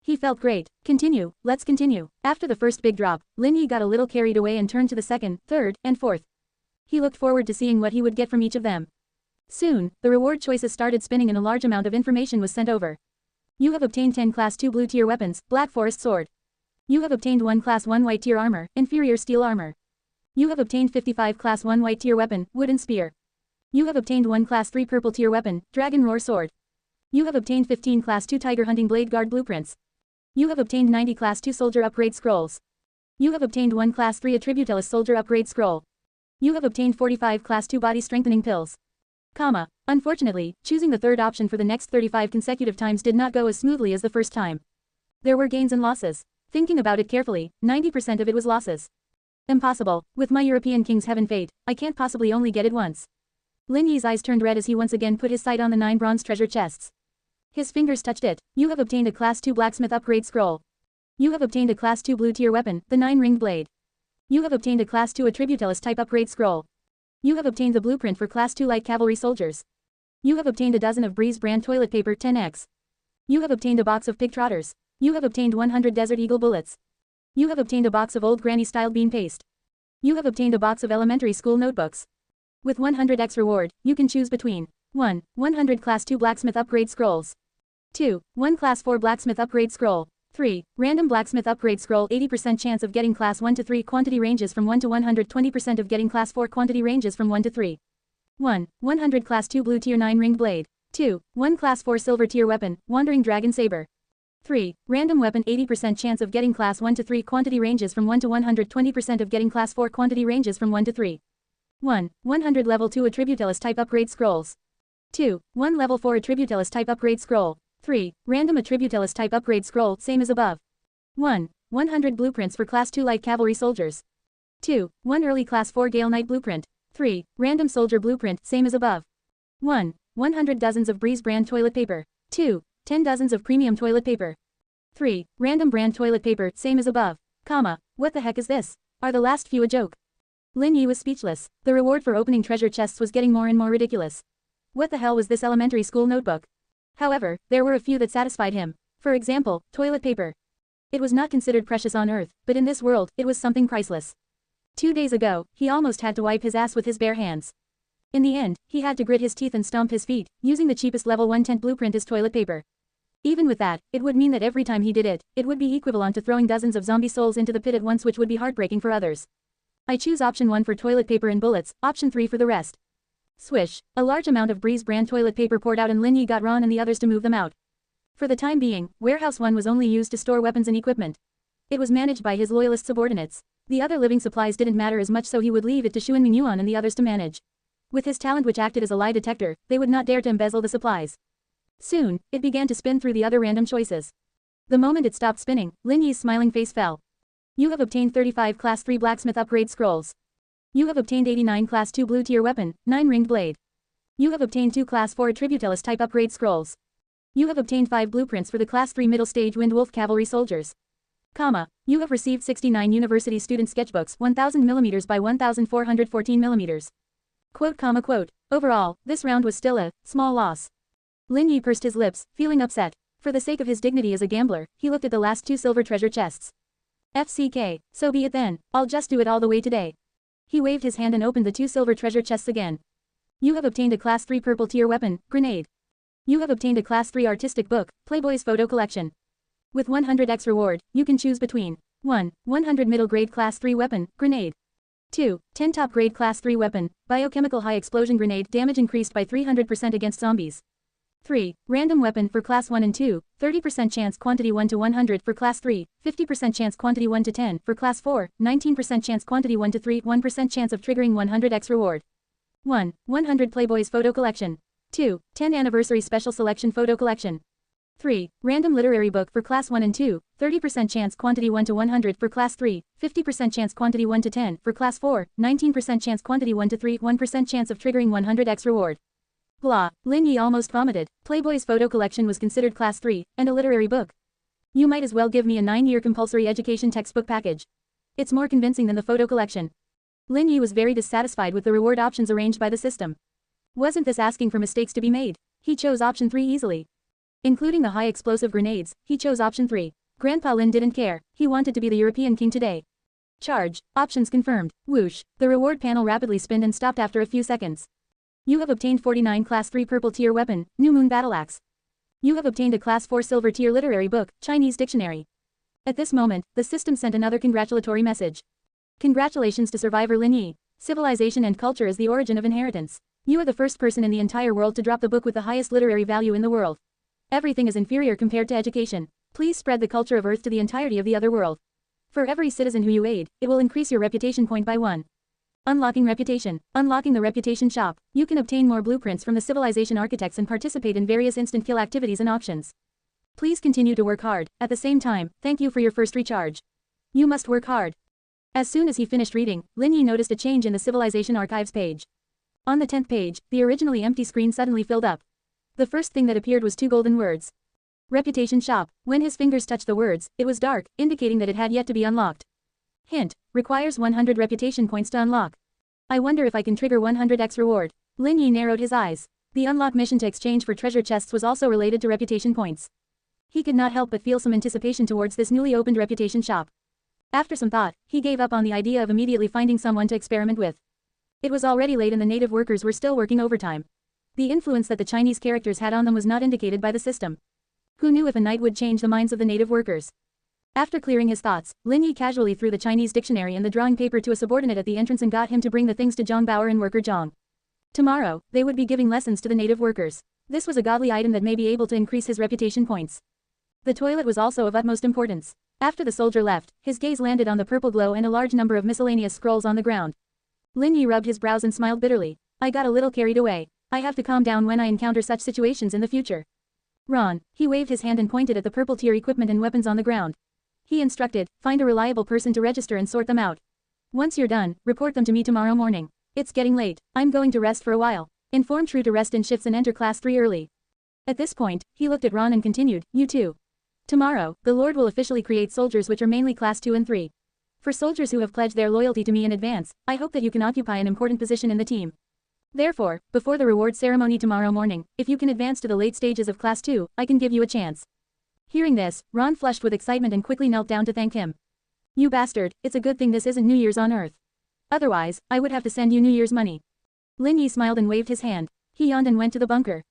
He felt great. Continue, let's continue. After the first big drop, Lin Yi got a little carried away and turned to the second, third, and fourth. He looked forward to seeing what he would get from each of them. Soon, the reward choices started spinning and a large amount of information was sent over. You have obtained 10 class 2 blue tier weapons, Black Forest Sword. You have obtained 1 class 1 white tier armor, Inferior Steel Armor. You have obtained 55 class 1 white tier weapon, Wooden Spear. You have obtained 1 class 3 purple tier weapon, Dragon Roar Sword. You have obtained 15 class 2 Tiger Hunting Blade Guard blueprints. You have obtained 90 class 2 Soldier Upgrade Scrolls. You have obtained 1 class 3 Attributellus Soldier Upgrade Scroll. You have obtained 45 class 2 Body Strengthening Pills. Unfortunately, choosing the third option for the next 35 consecutive times did not go as smoothly as the first time. There were gains and losses. Thinking about it carefully, 90% of it was losses. Impossible. With my European King's Heaven fate, I can't possibly only get it once. Lin Yi's eyes turned red as he once again put his sight on the 9 bronze treasure chests. His fingers touched it. You have obtained a class 2 blacksmith upgrade scroll. You have obtained a class 2 blue tier weapon, the 9 ringed blade. You have obtained a class 2 Attributellus type upgrade scroll. You have obtained the blueprint for class 2 light cavalry soldiers. You have obtained a dozen of Breeze brand toilet paper 10x. You have obtained a box of pig trotters. You have obtained 100 Desert Eagle bullets. You have obtained a box of old granny style bean paste. You have obtained a box of elementary school notebooks. With 100x reward, you can choose between 1. 100 class 2 blacksmith upgrade scrolls. 2. 1 class 4 blacksmith upgrade scroll. 3. Random blacksmith upgrade scroll, 80% chance of getting class 1 to 3, quantity ranges from 1 to 100, 20% of getting class 4, quantity ranges from 1 to 3. 1. 100 class 2 blue tier 9 ringed blade. 2. 1 class 4 silver tier weapon, Wandering Dragon Saber. 3. Random weapon 80% chance of getting class 1 to 3 quantity ranges from 1 to 120% of getting class 4 quantity ranges from 1 to 3. 1. 100 level 2 attributellus type upgrade scrolls. 2. 1 level 4 attributellus type upgrade scroll. 3. Random attributellus type upgrade scroll same as above. 1. 100 blueprints for class 2 light cavalry soldiers. 2. 1 early class 4 Gale Knight blueprint. 3. Random soldier blueprint same as above. 1. 100 dozens of Breeze brand toilet paper. 2. 10 dozens of premium toilet paper. 3. Random brand toilet paper same as above. Comma. What the heck is this? Are the last few a joke? Lin Yi was speechless. The reward for opening treasure chests was getting more and more ridiculous. What the hell was this elementary school notebook? However, there were a few that satisfied him. For example, toilet paper. It was not considered precious on Earth, but in this world, it was something priceless. 2 days ago, he almost had to wipe his ass with his bare hands. In the end, he had to grit his teeth and stomp his feet, using the cheapest level 1 tent blueprint as toilet paper. Even with that, it would mean that every time he did it, it would be equivalent to throwing dozens of zombie souls into the pit at once, which would be heartbreaking for others. I choose option 1 for toilet paper and bullets, option 3 for the rest. Swish. A large amount of Breeze brand toilet paper poured out and Lin Yi got Ron and the others to move them out. For the time being, Warehouse 1 was only used to store weapons and equipment. It was managed by his loyalist subordinates. The other living supplies didn't matter as much, so he would leave it to Xuan Mingyuan and the others to manage. With his talent, which acted as a lie detector, they would not dare to embezzle the supplies. Soon, it began to spin through the other random choices. The moment it stopped spinning, Lin Yi's smiling face fell. You have obtained 35 Class 3 Blacksmith Upgrade Scrolls. You have obtained 89 Class 2 Blue Tier Weapon, 9 Ringed Blade. You have obtained 2 Class 4 Attributellus Type Upgrade Scrolls. You have obtained 5 blueprints for the Class 3 Middle Stage Wind Wolf Cavalry Soldiers. Comma. You have received 69 University Student Sketchbooks 1000 mm by 1414 mm. Quote, comma, quote. Overall, this round was still a small loss. Lin Yi pursed his lips, feeling upset. For the sake of his dignity as a gambler, he looked at the last 2 silver treasure chests. FCK, so be it then, I'll just do it all the way today. He waved his hand and opened the 2 silver treasure chests again. You have obtained a Class 3 Purple Tier Weapon, Grenade. You have obtained a Class 3 Artistic Book, Playboy's Photo Collection. With 100x reward, you can choose between 1. 100 Middle Grade Class 3 Weapon, Grenade. 2. 10 Top Grade Class 3 Weapon, Biochemical High Explosion Grenade, damage increased by 300% against zombies. 3. Random Weapon for Class 1 and 2, 30% chance quantity 1 to 100 for Class 3, 50% chance quantity 1 to 10 for Class 4, 19% chance quantity 1 to 3, 1% chance of triggering 100x reward. 1. 100 Playboy's Photo Collection. 2. 10 Anniversary Special Selection Photo Collection. 3. Random Literary Book for Class 1 and 2, 30% chance quantity 1 to 100 for Class 3, 50% chance quantity 1 to 10 for Class 4, 19% chance quantity 1 to 3, 1% chance of triggering 100x reward. Blah. Lin Yi almost vomited. Playboy's Photo Collection was considered Class 3, and a literary book. You might as well give me a 9-year compulsory education textbook package. It's more convincing than the photo collection. Lin Yi was very dissatisfied with the reward options arranged by the system. Wasn't this asking for mistakes to be made? He chose option 3 easily. Including the high explosive grenades, he chose option 3. Grandpa Lin didn't care, he wanted to be the European king today. Charge. Options confirmed. Whoosh. The reward panel rapidly spinned and stopped after a few seconds. You have obtained 49 Class 3 Purple Tier Weapon, New Moon Battle Axe. You have obtained a Class 4 Silver Tier Literary Book, Chinese Dictionary. At this moment, the system sent another congratulatory message. Congratulations to survivor Lin Yi. Civilization and culture is the origin of inheritance. You are the first person in the entire world to drop the book with the highest literary value in the world. Everything is inferior compared to education. Please spread the culture of Earth to the entirety of the other world. For every citizen who you aid, it will increase your reputation point by 1. Unlocking reputation. Unlocking the reputation shop. You can obtain more blueprints from the civilization architects and participate in various instant kill activities and auctions. Please continue to work hard. At the same time, thank you for your first recharge. You must work hard. As soon as he finished reading, Lin Yi noticed a change in the civilization archives page. On the 10th page, the originally empty screen suddenly filled up. The first thing that appeared was 2 golden words. Reputation shop. When his fingers touched the words, it was dark, indicating that it had yet to be unlocked. Hint. Requires 100 reputation points to unlock. I wonder if I can trigger 100x reward. Lin Yi narrowed his eyes. The unlock mission to exchange for treasure chests was also related to reputation points. He could not help but feel some anticipation towards this newly opened reputation shop. After some thought, he gave up on the idea of immediately finding someone to experiment with. It was already late and the native workers were still working overtime. The influence that the Chinese characters had on them was not indicated by the system. Who knew if a night would change the minds of the native workers? After clearing his thoughts, Lin Yi casually threw the Chinese dictionary and the drawing paper to a subordinate at the entrance and got him to bring the things to Zhang Bauer and worker Zhang. Tomorrow, they would be giving lessons to the native workers. This was a godly item that may be able to increase his reputation points. The toilet was also of utmost importance. After the soldier left, his gaze landed on the purple glow and a large number of miscellaneous scrolls on the ground. Lin Yi rubbed his brows and smiled bitterly. I got a little carried away. I have to calm down when I encounter such situations in the future. Ron, he waved his hand and pointed at the purple tier equipment and weapons on the ground. He instructed, find a reliable person to register and sort them out. Once you're done, report them to me tomorrow morning. It's getting late. I'm going to rest for a while. Inform True to rest in shifts and enter class 3 early. At this point, he looked at Ron and continued, you too. Tomorrow, the Lord will officially create soldiers which are mainly class 2 and 3. For soldiers who have pledged their loyalty to me in advance, I hope that you can occupy an important position in the team. Therefore, before the reward ceremony tomorrow morning, if you can advance to the late stages of class 2, I can give you a chance. Hearing this, Ron flushed with excitement and quickly knelt down to thank him. You bastard, it's a good thing this isn't New Year's on Earth. Otherwise, I would have to send you New Year's money. Lin Yi smiled and waved his hand. He yawned and went to the bunker.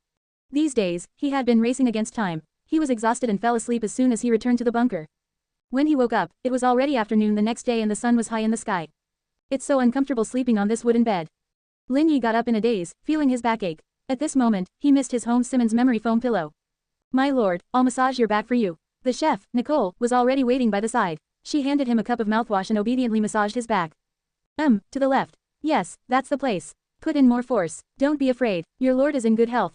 These days, he had been racing against time. He was exhausted and fell asleep as soon as he returned to the bunker. When he woke up, it was already afternoon the next day and the sun was high in the sky. It's so uncomfortable sleeping on this wooden bed. Lin Yi got up in a daze, feeling his back ache. At this moment, he missed his home Simmons memory foam pillow. My lord, I'll massage your back for you. The chef, Nicole, was already waiting by the side. She handed him a cup of mouthwash and obediently massaged his back. To the left. Yes, that's the place. Put in more force. Don't be afraid, your lord is in good health.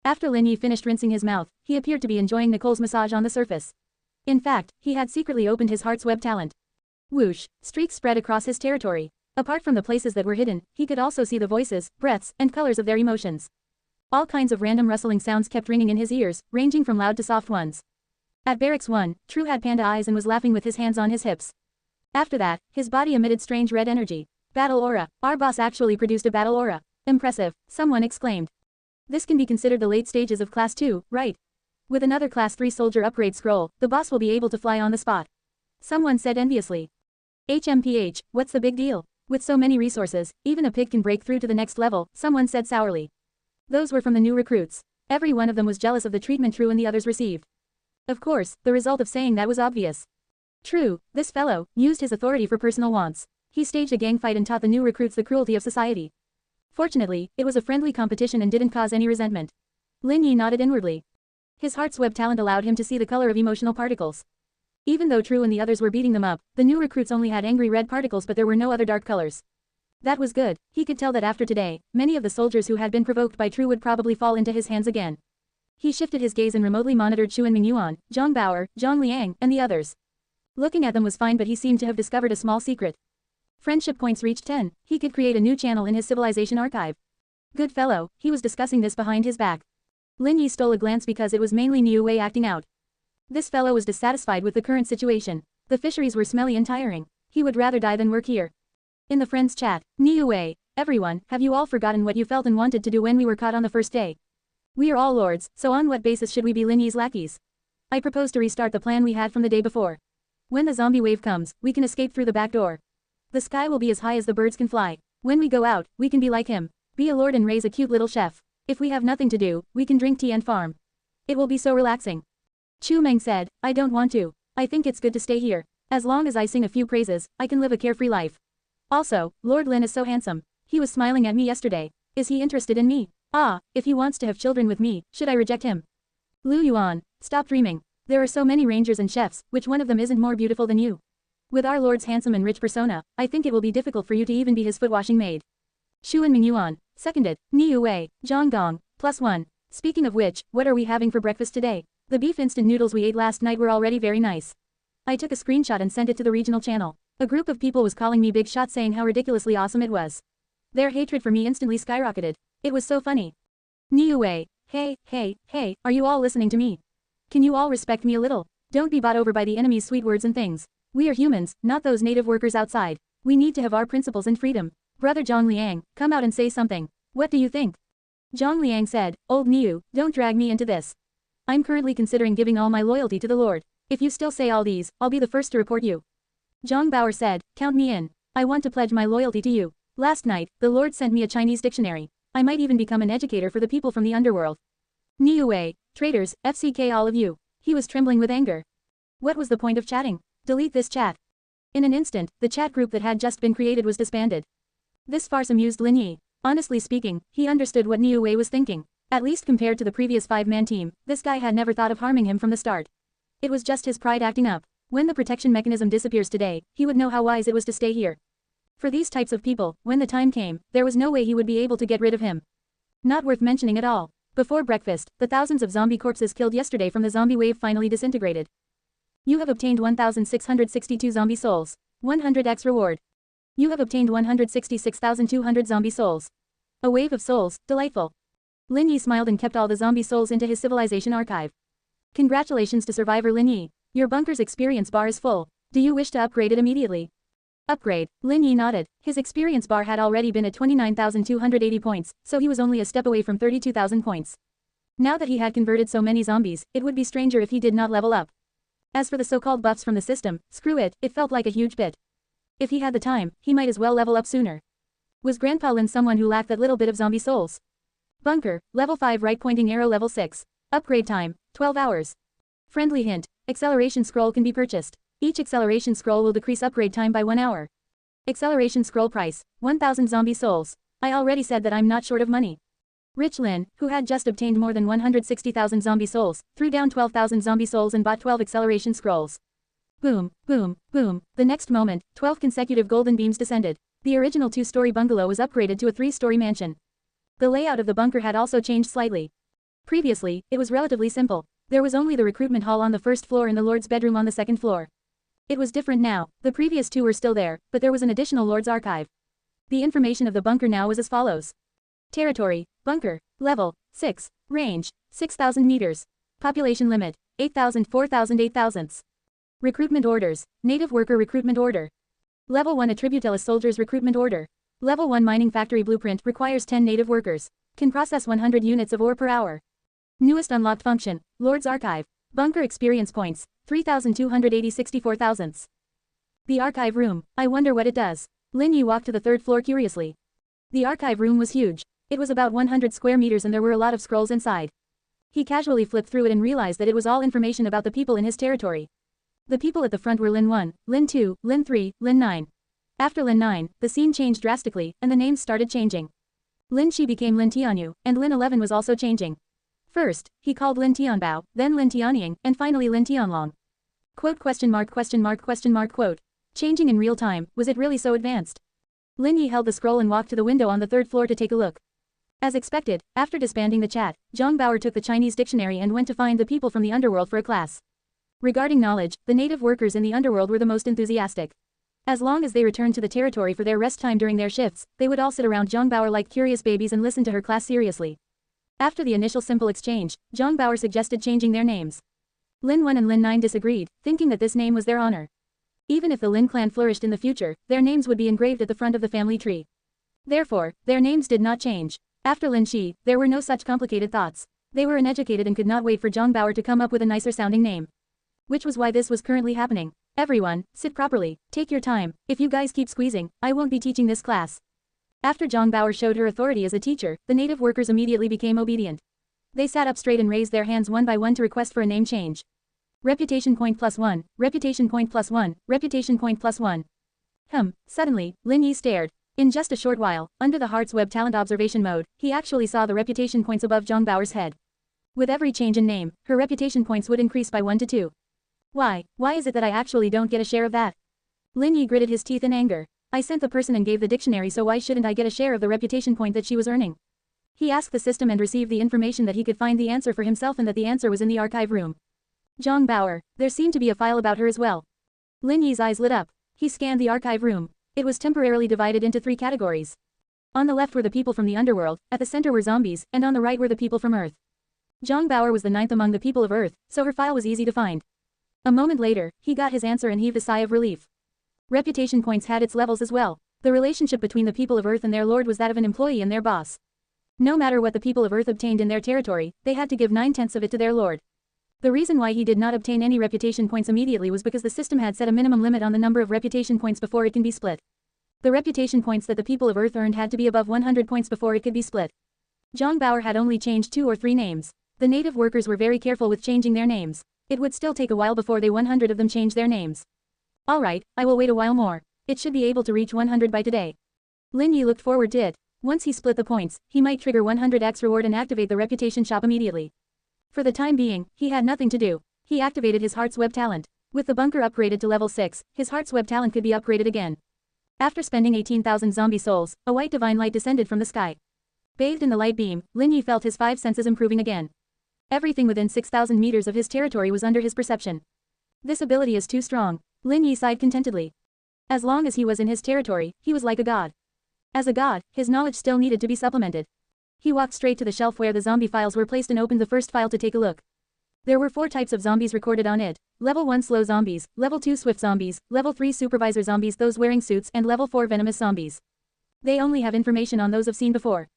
After Lin Yi finished rinsing his mouth, he appeared to be enjoying Nicole's massage on the surface. In fact, he had secretly opened his heart's web talent. Whoosh, streaks spread across his territory. Apart from the places that were hidden, he could also see the voices, breaths, and colors of their emotions. All kinds of random rustling sounds kept ringing in his ears, ranging from loud to soft ones. At Barracks 1, True had panda eyes and was laughing with his hands on his hips. After that, his body emitted strange red energy. Battle aura. Our boss actually produced a battle aura. Impressive, someone exclaimed. This can be considered the late stages of class 2, right? With another class 3 soldier upgrade scroll, the boss will be able to fly on the spot. Someone said enviously. HMPH, what's the big deal? With so many resources, even a pig can break through to the next level, someone said sourly. Those were from the new recruits. Every one of them was jealous of the treatment True and the others received. Of course, the result of saying that was obvious. True, this fellow, used his authority for personal wants. He staged a gang fight and taught the new recruits the cruelty of society. Fortunately, it was a friendly competition and didn't cause any resentment. Lin Yi nodded inwardly. His heart's web talent allowed him to see the color of emotional particles. Even though True and the others were beating them up, the new recruits only had angry red particles but there were no other dark colors. That was good. He could tell that after today, many of the soldiers who had been provoked by True would probably fall into his hands again. He shifted his gaze and remotely monitored Shu and Mingyuan, Zhang Bauer, Zhang Liang, and the others. Looking at them was fine but he seemed to have discovered a small secret. Friendship points reached 10, he could create a new channel in his civilization archive. Good fellow, he was discussing this behind his back. Lin Yi stole a glance because it was mainly Niu Wei acting out. This fellow was dissatisfied with the current situation. The fisheries were smelly and tiring. He would rather die than work here. In the friends chat, Niu Wei, everyone, have you all forgotten what you felt and wanted to do when we were caught on the first day? We are all lords, so on what basis should we be Lin Yi's lackeys? I propose to restart the plan we had from the day before. When the zombie wave comes, we can escape through the back door. The sky will be as high as the birds can fly. When we go out, we can be like him. Be a lord and raise a cute little chef. If we have nothing to do, we can drink tea and farm. It will be so relaxing. Chu Meng said, I don't want to. I think it's good to stay here. As long as I sing a few praises, I can live a carefree life. Also, Lord Lin is so handsome. He was smiling at me yesterday. Is he interested in me? Ah, if he wants to have children with me, should I reject him? Lu Yuan, stop dreaming. There are so many rangers and chefs, which one of them isn't more beautiful than you? With our lord's handsome and rich persona, I think it will be difficult for you to even be his foot-washing maid. Shu and Mingyuan, seconded, Niu Wei, Zhang Gong, +1. Speaking of which, what are we having for breakfast today? The beef instant noodles we ate last night were already very nice. I took a screenshot and sent it to the regional channel. A group of people was calling me big shot saying how ridiculously awesome it was. Their hatred for me instantly skyrocketed. It was so funny. Niu Wei, hey, are you all listening to me? Can you all respect me a little? Don't be bought over by the enemy's sweet words and things. We are humans, not those native workers outside. We need to have our principles and freedom. Brother Zhang Liang, come out and say something. What do you think? Zhang Liang said, Old Niu, don't drag me into this. I'm currently considering giving all my loyalty to the Lord. If you still say all these, I'll be the first to report you. Zhang Bauer said, count me in. I want to pledge my loyalty to you. Last night, the Lord sent me a Chinese dictionary. I might even become an educator for the people from the underworld. Niu Wei, traitors, FCK all of you. He was trembling with anger. What was the point of chatting? Delete this chat. In an instant, the chat group that had just been created was disbanded. This farce amused Lin Yi. Honestly speaking, he understood what Niu Wei was thinking. At least compared to the previous 5-man team, this guy had never thought of harming him from the start. It was just his pride acting up. When the protection mechanism disappears today, he would know how wise it was to stay here. For these types of people, when the time came, there was no way he would be able to get rid of him. Not worth mentioning at all. Before breakfast, the thousands of zombie corpses killed yesterday from the zombie wave finally disintegrated. You have obtained 1,662 zombie souls. 100x reward. You have obtained 166,200 zombie souls. A wave of souls, delightful. Lin Yi smiled and kept all the zombie souls into his civilization archive. Congratulations to survivor Lin Yi. Your bunker's experience bar is full. Do you wish to upgrade it immediately? Upgrade. Lin Yi nodded. His experience bar had already been at 29,280 points, so he was only a step away from 32,000 points. Now that he had converted so many zombies, it would be stranger if he did not level up. As for the so-called buffs from the system, screw it, it felt like a huge bit. If he had the time, he might as well level up sooner. Was Grandpa Lin someone who lacked that little bit of zombie souls? Bunker, level 5 right pointing arrow level 6. Upgrade time, 12 hours. Friendly hint, acceleration scroll can be purchased. Each acceleration scroll will decrease upgrade time by 1 hour. Acceleration scroll price, 1,000 zombie souls. I already said that I'm not short of money. Rich Lin, who had just obtained more than 160,000 zombie souls, threw down 12,000 zombie souls and bought 12 acceleration scrolls. Boom, boom, boom. The next moment, 12 consecutive golden beams descended. The original 2-story bungalow was upgraded to a 3-story mansion. The layout of the bunker had also changed slightly. Previously, it was relatively simple. There was only the recruitment hall on the first floor and the Lord's bedroom on the second floor. It was different now. The previous two were still there, but there was an additional Lord's archive. The information of the bunker now was as follows. Territory, bunker, level, 6, range, 6,000 meters. Population limit, 8,000 4,000 8,000ths. Recruitment orders, native worker recruitment order. Level 1 Attributellus soldiers recruitment order. Level 1 mining factory blueprint requires 10 native workers. Can process 100 units of ore per hour. Newest unlocked function, Lord's archive. Bunker experience points, 3,280 64,000ths. The archive room, I wonder what it does. Lin Yi walked to the third floor curiously. The archive room was huge. It was about 100 square meters and there were a lot of scrolls inside. He casually flipped through it and realized that it was all information about the people in his territory. The people at the front were Lin 1, Lin 2, Lin 3, Lin 9. After Lin 9, the scene changed drastically, and the names started changing. Lin Shi became Lin Tianyu, and Lin 11 was also changing. First, he called Lin Tianbao, then Lin Tianying, and finally Lin Tianlong. Quote question mark quote. Changing in real time, was it really so advanced? Lin Yi held the scroll and walked to the window on the third floor to take a look. As expected, after disbanding the chat, Zhang Bauer took the Chinese dictionary and went to find the people from the underworld for a class. Regarding knowledge, the native workers in the underworld were the most enthusiastic. As long as they returned to the territory for their rest time during their shifts, they would all sit around Zhang Bauer like curious babies and listen to her class seriously. After the initial simple exchange, Zhang Bauer suggested changing their names. Lin 1 and Lin 9 disagreed, thinking that this name was their honor. Even if the Lin clan flourished in the future, their names would be engraved at the front of the family tree. Therefore, their names did not change. After Lin Shi, there were no such complicated thoughts. They were uneducated and could not wait for Zhang Bauer to come up with a nicer sounding name. Which was why this was currently happening. Everyone, sit properly, take your time. If you guys keep squeezing, I won't be teaching this class. After Zhang Bauer showed her authority as a teacher, the native workers immediately became obedient. They sat up straight and raised their hands one by one to request for a name change. Reputation point +1, reputation point +1, reputation point +1. Suddenly, Lin Yi stared. In just a short while, under the Heart's Web talent observation mode, he actually saw the reputation points above Zhang Bauer's head. With every change in name, her reputation points would increase by 1 to 2. Why is it that I actually don't get a share of that? Lin Yi gritted his teeth in anger. I sent the person and gave the dictionary, so why shouldn't I get a share of the reputation point that she was earning? He asked the system and received the information that he could find the answer for himself and that the answer was in the archive room. Zhang Bauer, there seemed to be a file about her as well. Lin Yi's eyes lit up. He scanned the archive room. It was temporarily divided into 3 categories. On the left were the people from the underworld, at the center were zombies, and on the right were the people from Earth. Zhang Bauer was the 9th among the people of Earth, so her file was easy to find. A moment later, he got his answer and heaved a sigh of relief. Reputation points had its levels as well. The relationship between the people of Earth and their lord was that of an employee and their boss. No matter what the people of Earth obtained in their territory, they had to give 9/10 of it to their lord. The reason why he did not obtain any reputation points immediately was because the system had set a minimum limit on the number of reputation points before it can be split. The reputation points that the people of Earth earned had to be above 100 points before it could be split. Zhang Bauer had only changed 2 or 3 names. The native workers were very careful with changing their names. It would still take a while before they 100 of them changed their names. Alright, I will wait a while more. It should be able to reach 100 by today. Lin Yi looked forward to it. Once he split the points, he might trigger 100x reward and activate the reputation shop immediately. For the time being, he had nothing to do. He activated his heart's web talent. With the bunker upgraded to level 6, his heart's web talent could be upgraded again. After spending 18,000 zombie souls, a white divine light descended from the sky. Bathed in the light beam, Lin Yi felt his 5 senses improving again. Everything within 6,000 meters of his territory was under his perception. This ability is too strong. Lin Yi sighed contentedly. As long as he was in his territory, he was like a god. As a god, his knowledge still needed to be supplemented. He walked straight to the shelf where the zombie files were placed and opened the first file to take a look. There were 4 types of zombies recorded on it. Level 1 slow zombies, Level 2 swift zombies, Level 3 supervisor zombies those wearing suits and Level 4 venomous zombies. They only have information on those I've seen before.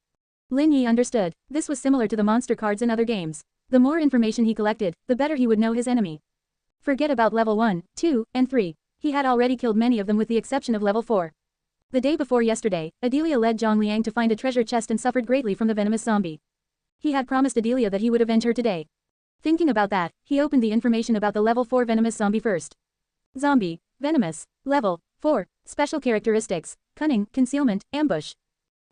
Lin Yi understood. This was similar to the monster cards in other games. The more information he collected, the better he would know his enemy. Forget about Level 1, 2, and 3. He had already killed many of them with the exception of Level 4. The day before yesterday, Adelia led Zhang Liang to find a treasure chest and suffered greatly from the venomous zombie. He had promised Adelia that he would avenge her today. Thinking about that, he opened the information about the Level 4 venomous zombie first. Zombie, venomous, Level 4, special characteristics, cunning, concealment, ambush.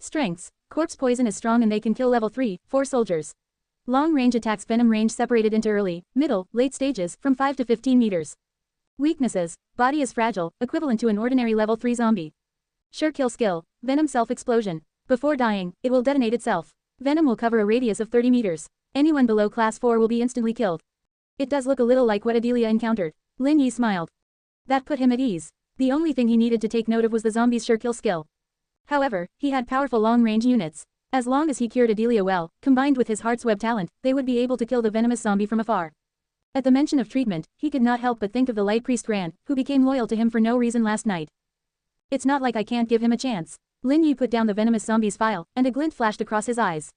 Strengths, corpse poison is strong and they can kill Level 3, 4 soldiers. Long-range attacks venom range separated into early, middle, late stages, from 5 to 15 meters. Weaknesses, body is fragile, equivalent to an ordinary Level 3 zombie. Sure kill skill, venom self-explosion. Before dying, it will detonate itself. Venom will cover a radius of 30 meters. Anyone below class 4 will be instantly killed. It does look a little like what Adelia encountered. Lin Yi smiled. That put him at ease. The only thing he needed to take note of was the zombie's sure kill skill. However, he had powerful long-range units. As long as he cured Adelia well, combined with his heart's web talent, they would be able to kill the venomous zombie from afar. At the mention of treatment, he could not help but think of the light priest Gran, who became loyal to him for no reason last night. It's not like I can't give him a chance. Lin Yi put down the venomous zombie's file, and a glint flashed across his eyes.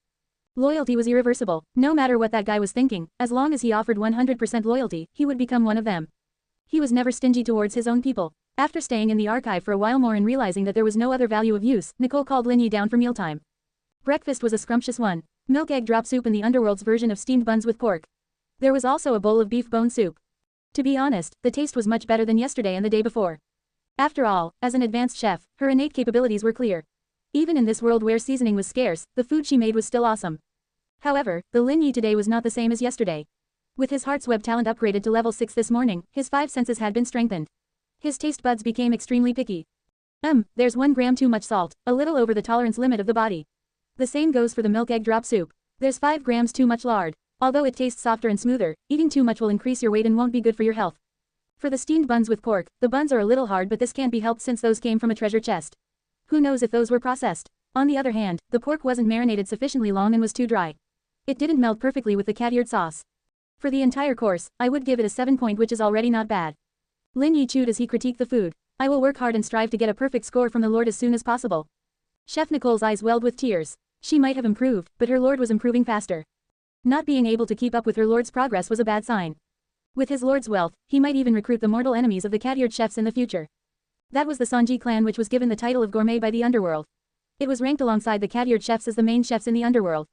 Loyalty was irreversible. No matter what that guy was thinking, as long as he offered 100% loyalty, he would become one of them. He was never stingy towards his own people. After staying in the archive for a while more and realizing that there was no other value of use, Nicole called Lin Yi down for mealtime. Breakfast was a scrumptious one. Milk egg drop soup and the underworld's version of steamed buns with pork. There was also a bowl of beef bone soup. To be honest, the taste was much better than yesterday and the day before. After all, as an advanced chef, her innate capabilities were clear. Even in this world where seasoning was scarce, the food she made was still awesome. However, the Lin Yi today was not the same as yesterday. With his heart's web talent upgraded to level 6 this morning, his 5 senses had been strengthened. His taste buds became extremely picky. There's 1 gram too much salt, a little over the tolerance limit of the body. The same goes for the milk egg drop soup. There's 5 grams too much lard. Although it tastes softer and smoother, eating too much will increase your weight and won't be good for your health. For the steamed buns with pork, the buns are a little hard but this can't be helped since those came from a treasure chest. Who knows if those were processed? On the other hand, the pork wasn't marinated sufficiently long and was too dry. It didn't melt perfectly with the cat-eared sauce. For the entire course, I would give it a 7 point, which is already not bad. Lin Yi chewed as he critiqued the food. I will work hard and strive to get a perfect score from the Lord as soon as possible. Chef Nicole's eyes welled with tears. She might have improved, but her Lord was improving faster. Not being able to keep up with her Lord's progress was a bad sign. With his Lord's wealth, he might even recruit the mortal enemies of the cat-eared chefs in the future. That was the Sanji clan, which was given the title of gourmet by the underworld. It was ranked alongside the cat-eared chefs as the main chefs in the underworld.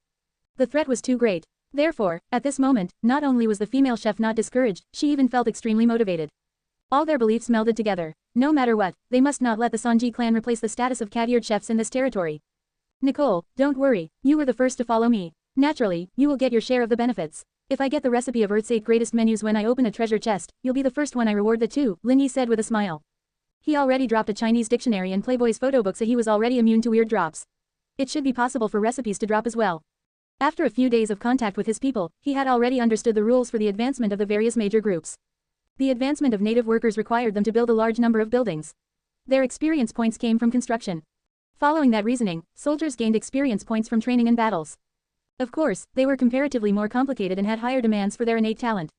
The threat was too great. Therefore, at this moment, not only was the female chef not discouraged, she even felt extremely motivated. All their beliefs melded together. No matter what, they must not let the Sanji clan replace the status of cat-eared chefs in this territory. Nicole, don't worry, you were the first to follow me. Naturally, you will get your share of the benefits. If I get the recipe of Earth's 8 greatest menus when I open a treasure chest, you'll be the first one I reward that too, Lin Yi said with a smile. He already dropped a Chinese dictionary and Playboy's photo book, so he was already immune to weird drops. It should be possible for recipes to drop as well. After a few days of contact with his people, he had already understood the rules for the advancement of the various major groups. The advancement of native workers required them to build a large number of buildings. Their experience points came from construction. Following that reasoning, soldiers gained experience points from training in battles. Of course, they were comparatively more complicated and had higher demands for their innate talent.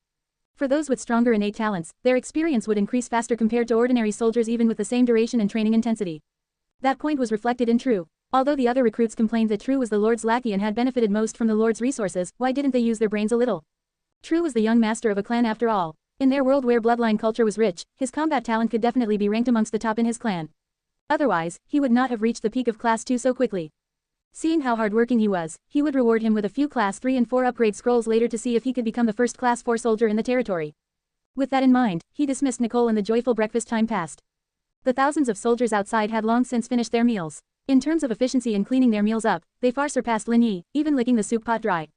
For those with stronger innate talents, their experience would increase faster compared to ordinary soldiers even with the same duration and training intensity. That point was reflected in True. Although the other recruits complained that True was the Lord's lackey and had benefited most from the Lord's resources, why didn't they use their brains a little? True was the young master of a clan after all. In their world where bloodline culture was rich, his combat talent could definitely be ranked amongst the top in his clan. Otherwise, he would not have reached the peak of Class 2 so quickly. Seeing how hardworking he was, he would reward him with a few Class 3 and 4 upgrade scrolls later to see if he could become the first Class 4 soldier in the territory. With that in mind, he dismissed Nicole and the joyful breakfast time passed. The thousands of soldiers outside had long since finished their meals. In terms of efficiency in cleaning their meals up, they far surpassed Lin Yi, even licking the soup pot dry.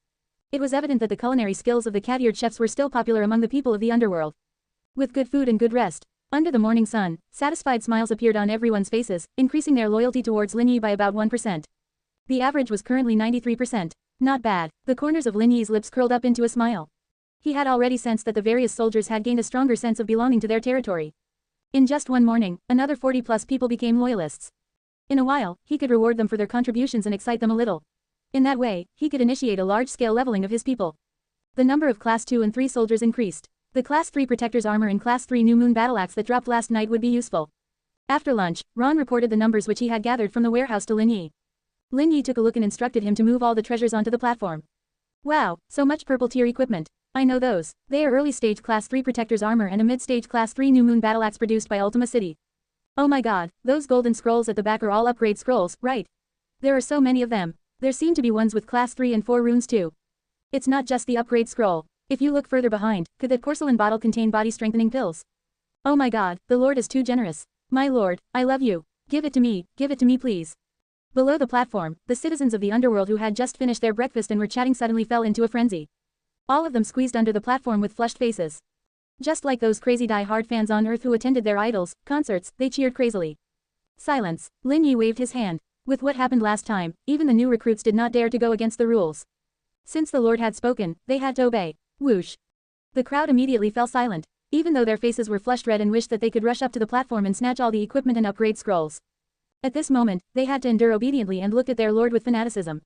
It was evident that the culinary skills of the cat-eared chefs were still popular among the people of the underworld. With good food and good rest, under the morning sun, satisfied smiles appeared on everyone's faces, increasing their loyalty towards Lin Yi by about 1%. The average was currently 93%. Not bad. The corners of Lin Yi's lips curled up into a smile. He had already sensed that the various soldiers had gained a stronger sense of belonging to their territory. In just one morning, another 40+ people became loyalists. In a while, he could reward them for their contributions and excite them a little. In that way, he could initiate a large-scale leveling of his people. The number of Class 2 and 3 soldiers increased. The Class 3 Protector's armor and Class 3 New Moon battle axe that dropped last night would be useful. After lunch, Ron reported the numbers which he had gathered from the warehouse to Lin Yi. Lin Yi took a look and instructed him to move all the treasures onto the platform. Wow, so much purple tier equipment. I know those. They are early-stage Class 3 Protector's armor and a mid-stage Class 3 New Moon battle axe produced by Ultima City. Oh my god, those golden scrolls at the back are all upgrade scrolls, right? There are so many of them. There seem to be ones with Class 3 and 4 runes too. It's not just the upgrade scroll. If you look further behind, could that porcelain bottle contain body-strengthening pills? Oh my god, the Lord is too generous. My lord, I love you. Give it to me please. Below the platform, the citizens of the underworld who had just finished their breakfast and were chatting suddenly fell into a frenzy. All of them squeezed under the platform with flushed faces. Just like those crazy die-hard fans on Earth who attended their idols' concerts, they cheered crazily. Silence. Lin Yi waved his hand. With what happened last time, even the new recruits did not dare to go against the rules. Since the Lord had spoken, they had to obey. Whoosh. The crowd immediately fell silent, even though their faces were flushed red and wished that they could rush up to the platform and snatch all the equipment and upgrade scrolls. At this moment, they had to endure obediently and looked at their lord with fanaticism.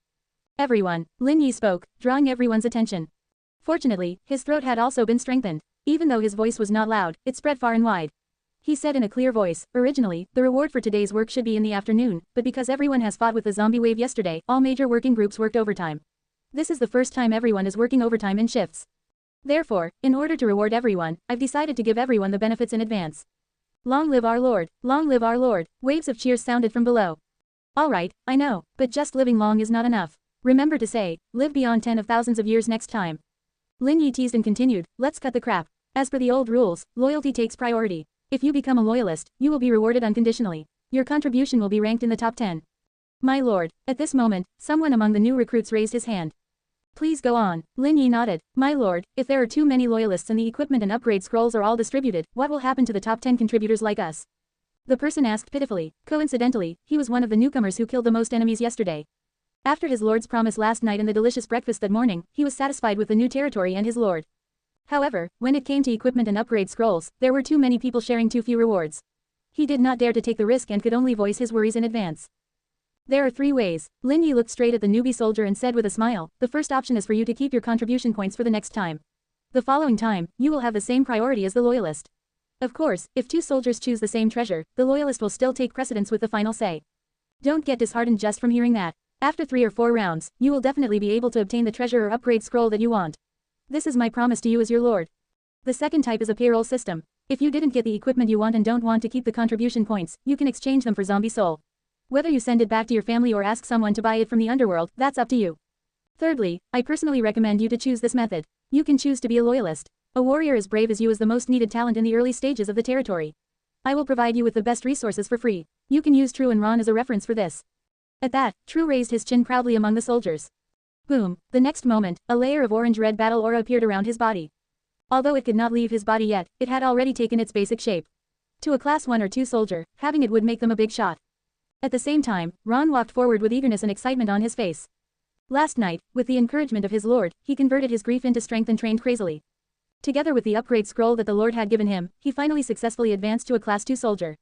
Everyone, Lin Yi spoke, drawing everyone's attention. Fortunately, his throat had also been strengthened. Even though his voice was not loud, it spread far and wide. He said in a clear voice, originally, the reward for today's work should be in the afternoon, but because everyone has fought with the zombie wave yesterday, all major working groups worked overtime. This is the first time everyone is working overtime in shifts. Therefore, in order to reward everyone, I've decided to give everyone the benefits in advance. Long live our Lord! Long live our Lord! Waves of cheers sounded from below. Alright, I know, but just living long is not enough. Remember to say, live beyond 10 of thousands of years next time. Lin Yi teased and continued, let's cut the crap. As per the old rules, loyalty takes priority. If you become a loyalist, you will be rewarded unconditionally. Your contribution will be ranked in the top 10. My lord, at this moment, someone among the new recruits raised his hand. Please go on. Lin Yi nodded. My lord, if there are too many loyalists and the equipment and upgrade scrolls are all distributed, what will happen to the top 10 contributors like us? The person asked pitifully. Coincidentally, he was one of the newcomers who killed the most enemies yesterday. After his lord's promise last night and the delicious breakfast that morning, he was satisfied with the new territory and his lord. However, when it came to equipment and upgrade scrolls, there were too many people sharing too few rewards. He did not dare to take the risk and could only voice his worries in advance. There are 3 ways. Lin Yi looked straight at the newbie soldier and said with a smile, the first option is for you to keep your contribution points for the next time. The following time, you will have the same priority as the loyalist. Of course, if 2 soldiers choose the same treasure, the loyalist will still take precedence with the final say. Don't get disheartened just from hearing that. After 3 or 4 rounds, you will definitely be able to obtain the treasure or upgrade scroll that you want. This is my promise to you as your lord. The second type is a payroll system. If you didn't get the equipment you want and don't want to keep the contribution points, you can exchange them for zombie soul. Whether you send it back to your family or ask someone to buy it from the underworld, that's up to you. Thirdly, I personally recommend you to choose this method. You can choose to be a loyalist. A warrior as brave as you is the most needed talent in the early stages of the territory. I will provide you with the best resources for free. You can use True and Ron as a reference for this. At that, True raised his chin proudly among the soldiers. Boom, the next moment, a layer of orange-red battle aura appeared around his body. Although it could not leave his body yet, it had already taken its basic shape. To a class 1 or 2 soldier, having it would make them a big shot. At the same time, Ron walked forward with eagerness and excitement on his face. Last night, with the encouragement of his lord, he converted his grief into strength and trained crazily. Together with the upgrade scroll that the lord had given him, he finally successfully advanced to a class 2 soldier.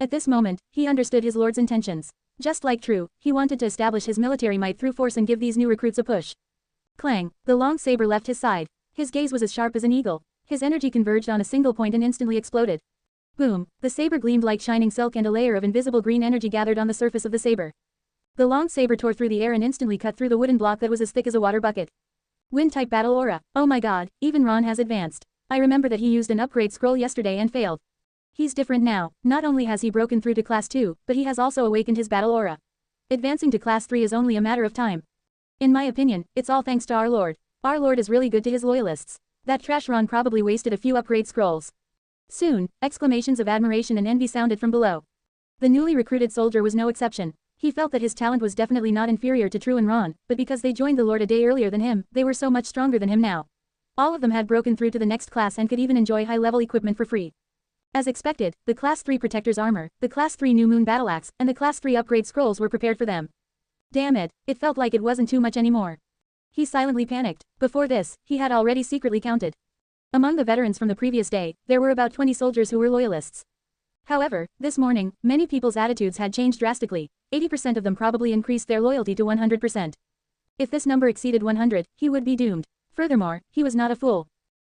At this moment, he understood his lord's intentions. Just like True, he wanted to establish his military might through force and give these new recruits a push. Clang, the long saber left his side. His gaze was as sharp as an eagle. His energy converged on a single point and instantly exploded. Boom, the saber gleamed like shining silk and a layer of invisible green energy gathered on the surface of the saber. The long saber tore through the air and instantly cut through the wooden block that was as thick as a water bucket. Wind-type battle aura. Oh my god, even Ron has advanced. I remember that he used an upgrade scroll yesterday and failed. He's different now. Not only has he broken through to class 2, but he has also awakened his battle aura. Advancing to class 3 is only a matter of time. In my opinion, it's all thanks to our lord. Our lord is really good to his loyalists. That trash Ron probably wasted a few upgrade scrolls. Soon, exclamations of admiration and envy sounded from below. The newly recruited soldier was no exception. He felt that his talent was definitely not inferior to True and Ron, but because they joined the Lord a day earlier than him, they were so much stronger than him now. All of them had broken through to the next class and could even enjoy high-level equipment for free. As expected, the Class 3 Protector's Armor, the Class 3 New Moon Battle Axe, and the Class 3 Upgrade Scrolls were prepared for them. Damn it, it felt like it wasn't too much anymore. He silently panicked. Before this, he had already secretly counted. Among the veterans from the previous day, there were about 20 soldiers who were loyalists. However, this morning, many people's attitudes had changed drastically. 80% of them probably increased their loyalty to 100%. If this number exceeded 100, he would be doomed. Furthermore, he was not a fool.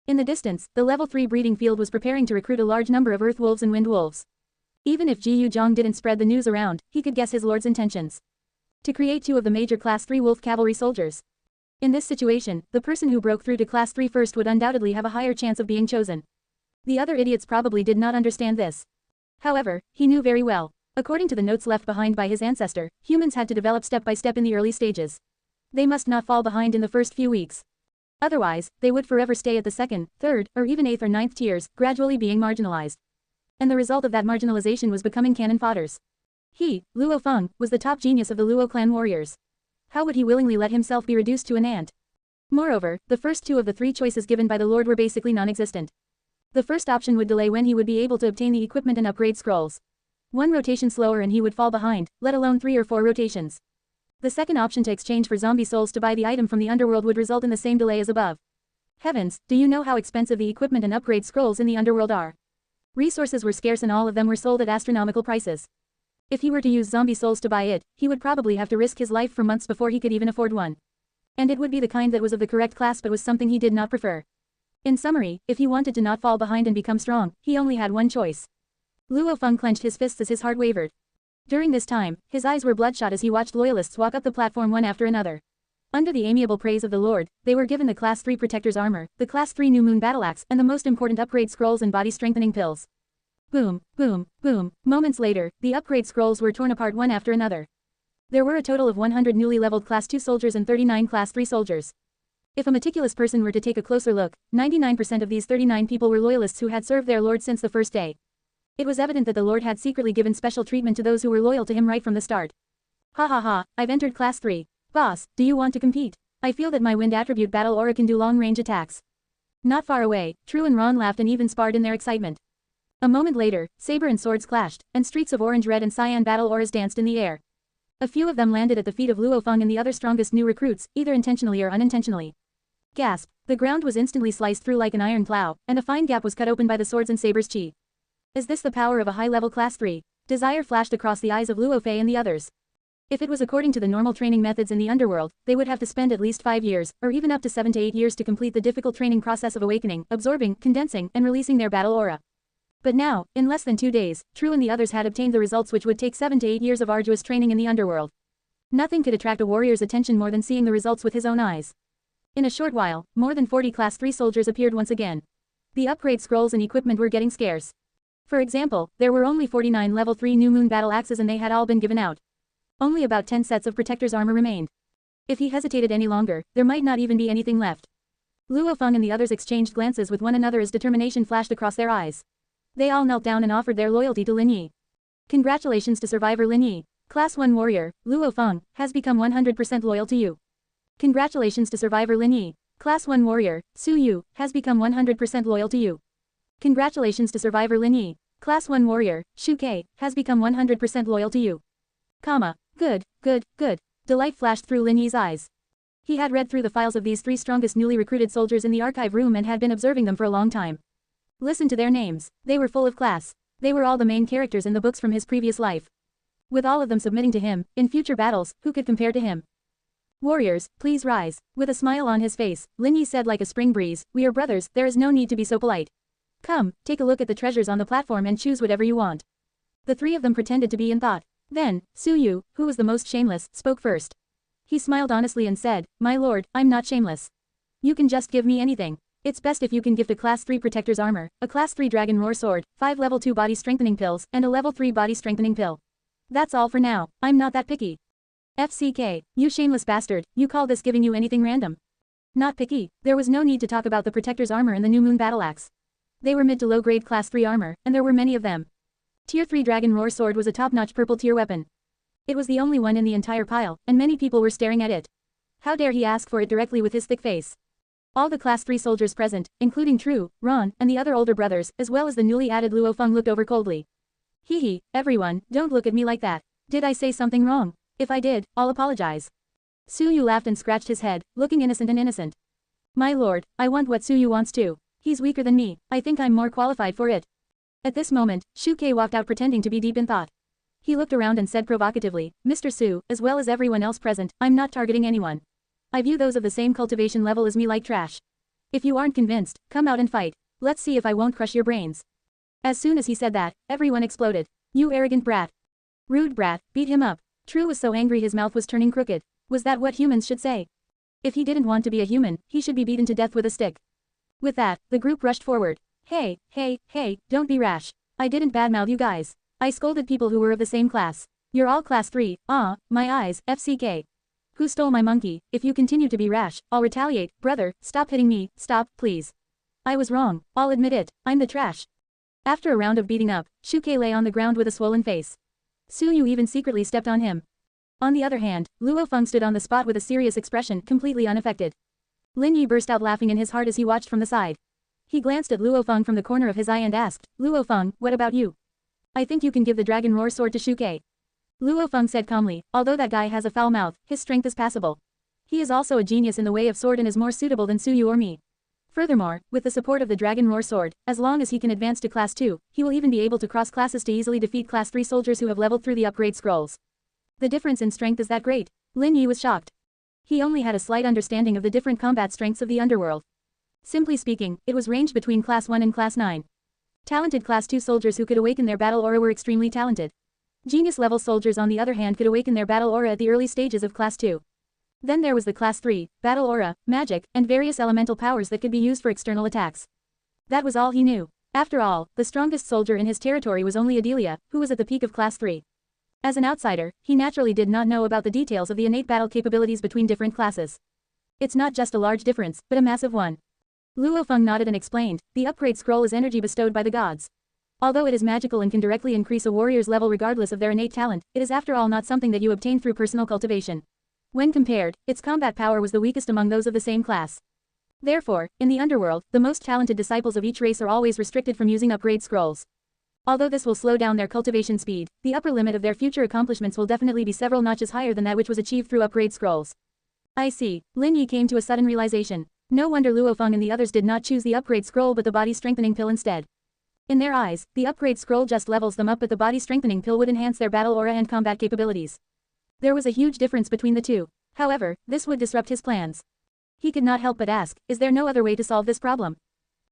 In the distance, the level 3 breeding field was preparing to recruit a large number of earth wolves and wind wolves. Even if Ji Yuzhong didn't spread the news around, he could guess his lord's intentions. To create 2 of the major Class 3 wolf cavalry soldiers. In this situation, the person who broke through to Class 3 first would undoubtedly have a higher chance of being chosen. The other idiots probably did not understand this. However, he knew very well. According to the notes left behind by his ancestor, humans had to develop step by step in the early stages. They must not fall behind in the first few weeks. Otherwise, they would forever stay at the 2nd, 3rd, or even 8th or 9th tiers, gradually being marginalized. And the result of that marginalization was becoming cannon fodders. He, Luo Feng, was the top genius of the Luo clan warriors. How would he willingly let himself be reduced to an ant? Moreover, the first 2 of the 3 choices given by the Lord were basically non-existent. The first option would delay when he would be able to obtain the equipment and upgrade scrolls. 1 rotation slower and he would fall behind, let alone 3 or 4 rotations. The second option to exchange for zombie souls to buy the item from the underworld would result in the same delay as above. Heavens, do you know how expensive the equipment and upgrade scrolls in the underworld are? Resources were scarce and all of them were sold at astronomical prices. If he were to use zombie souls to buy it, he would probably have to risk his life for months before he could even afford one. And it would be the kind that was of the correct class but was something he did not prefer. In summary, if he wanted to not fall behind and become strong, he only had one choice. Luo Feng clenched his fists as his heart wavered. During this time, his eyes were bloodshot as he watched loyalists walk up the platform one after another. Under the amiable praise of the Lord, they were given the Class 3 Protector's Armor, the Class 3 New Moon Battle Axe, and the most important upgrade scrolls and body strengthening pills. Boom, boom, boom. Moments later, the upgrade scrolls were torn apart one after another. There were a total of 100 newly leveled Class 2 soldiers and 39 Class 3 soldiers. If a meticulous person were to take a closer look, 99% of these 39 people were loyalists who had served their Lord since the first day. It was evident that the Lord had secretly given special treatment to those who were loyal to him right from the start. Ha ha ha, I've entered Class 3. Boss, do you want to compete? I feel that my wind attribute battle aura can do long-range attacks. Not far away, True and Ron laughed and even sparred in their excitement. A moment later, saber and swords clashed, and streaks of orange, red and cyan battle auras danced in the air. A few of them landed at the feet of Luo Feng and the other strongest new recruits, either intentionally or unintentionally. Gasp! The ground was instantly sliced through like an iron plow, and a fine gap was cut open by the swords and sabers' chi. Is this the power of a high-level Class 3? Desire flashed across the eyes of Luo Fei and the others. If it was according to the normal training methods in the underworld, they would have to spend at least 5 years, or even up to 7 to 8 years to complete the difficult training process of awakening, absorbing, condensing, and releasing their battle aura. But now, in less than 2 days, True and the others had obtained the results which would take 7 to 8 years of arduous training in the underworld. Nothing could attract a warrior's attention more than seeing the results with his own eyes. In a short while, more than 40 Class 3 soldiers appeared once again. The upgrade scrolls and equipment were getting scarce. For example, there were only 49 level 3 New Moon battle axes and they had all been given out. Only about 10 sets of Protector's armor remained. If he hesitated any longer, there might not even be anything left. Luo Feng and the others exchanged glances with one another as determination flashed across their eyes. They all knelt down and offered their loyalty to Lin Yi. Congratulations to survivor Lin Yi. Class 1 warrior, Luo Feng, has become 100% loyal to you. Congratulations to survivor Lin Yi. Class 1 warrior, Su Yu, has become 100% loyal to you. Congratulations to survivor Lin Yi. Class 1 warrior, Shu Kei, has become 100% loyal to you. Good, good, good. Delight flashed through Lin Yi's eyes. He had read through the files of these 3 strongest newly recruited soldiers in the archive room and had been observing them for a long time. Listen to their names. They were full of class. They were all the main characters in the books from his previous life. With all of them submitting to him, in future battles, who could compare to him? Warriors, please rise. With a smile on his face, Lin Yi said like a spring breeze, we are brothers, there is no need to be so polite. Come, take a look at the treasures on the platform and choose whatever you want. The 3 of them pretended to be in thought. Then, Su Yu, who was the most shameless, spoke first. He smiled honestly and said, my lord, I'm not shameless. You can just give me anything. It's best if you can gift a Class 3 Protector's armor, a Class 3 Dragon Roar sword, 5 level 2 body strengthening pills, and a level 3 body strengthening pill. That's all for now, I'm not that picky. FCK, you shameless bastard, you call this giving you anything random? Not picky, there was no need to talk about the Protector's armor and the New Moon battle axe. They were mid to low grade Class 3 armor, and there were many of them. Tier 3 Dragon Roar sword was a top-notch purple tier weapon. It was the only one in the entire pile, and many people were staring at it. How dare he ask for it directly with his thick face? All the Class 3 soldiers present, including Tru, Ron, and the other older brothers, as well as the newly added Luo Feng, looked over coldly. Hee, everyone, don't look at me like that. Did I say something wrong? If I did, I'll apologize. Su Yu laughed and scratched his head, looking innocent and innocent. My lord, I want what Su Yu wants too. He's weaker than me, I think I'm more qualified for it. At this moment, Shu Kei walked out pretending to be deep in thought. He looked around and said provocatively, Mr. Su, as well as everyone else present, I'm not targeting anyone. I view those of the same cultivation level as me like trash. If you aren't convinced, come out and fight. Let's see if I won't crush your brains. As soon as he said that, everyone exploded. You arrogant brat. Rude brat, beat him up. Tru was so angry his mouth was turning crooked. Was that what humans should say? If he didn't want to be a human, he should be beaten to death with a stick. With that, the group rushed forward. Hey, don't be rash. I didn't badmouth you guys. I scolded people who were of the same class. You're all class 3, my eyes, FCK. Who stole my monkey? If you continue to be rash, I'll retaliate. Brother, stop hitting me, stop, please. I was wrong, I'll admit it, I'm the trash. After a round of beating up, Shu Kei lay on the ground with a swollen face. Su Yu even secretly stepped on him. On the other hand, Luo Feng stood on the spot with a serious expression, completely unaffected. Lin Yi burst out laughing in his heart as he watched from the side. He glanced at Luo Feng from the corner of his eye and asked, Luo Feng, what about you? I think you can give the Dragon Roar sword to Shu Kei. Luo Feng said calmly, although that guy has a foul mouth, his strength is passable. He is also a genius in the way of sword and is more suitable than Su Yu or me. Furthermore, with the support of the Dragon Roar sword, as long as he can advance to class 2, he will even be able to cross classes to easily defeat class 3 soldiers who have leveled through the upgrade scrolls. The difference in strength is that great. Lin Yi was shocked. He only had a slight understanding of the different combat strengths of the underworld. Simply speaking, it was ranged between class 1 and class 9. Talented class 2 soldiers who could awaken their battle aura were extremely talented. Genius level soldiers on the other hand could awaken their battle aura at the early stages of class 2. Then there was the class 3, battle aura, magic, and various elemental powers that could be used for external attacks. That was all he knew. After all, the strongest soldier in his territory was only Adelia, who was at the peak of class 3. As an outsider, he naturally did not know about the details of the innate battle capabilities between different classes. It's not just a large difference, but a massive one. Luo Feng nodded and explained, the upgrade scroll is energy bestowed by the gods. Although it is magical and can directly increase a warrior's level regardless of their innate talent, it is after all not something that you obtain through personal cultivation. When compared, its combat power was the weakest among those of the same class. Therefore, in the underworld, the most talented disciples of each race are always restricted from using upgrade scrolls. Although this will slow down their cultivation speed, the upper limit of their future accomplishments will definitely be several notches higher than that which was achieved through upgrade scrolls. I see. Lin Yi came to a sudden realization. No wonder Luo Feng and the others did not choose the upgrade scroll but the body strengthening pill instead. In their eyes, the upgrade scroll just levels them up, but the body strengthening pill would enhance their battle aura and combat capabilities. There was a huge difference between the two. However, this would disrupt his plans. He could not help but ask, is there no other way to solve this problem?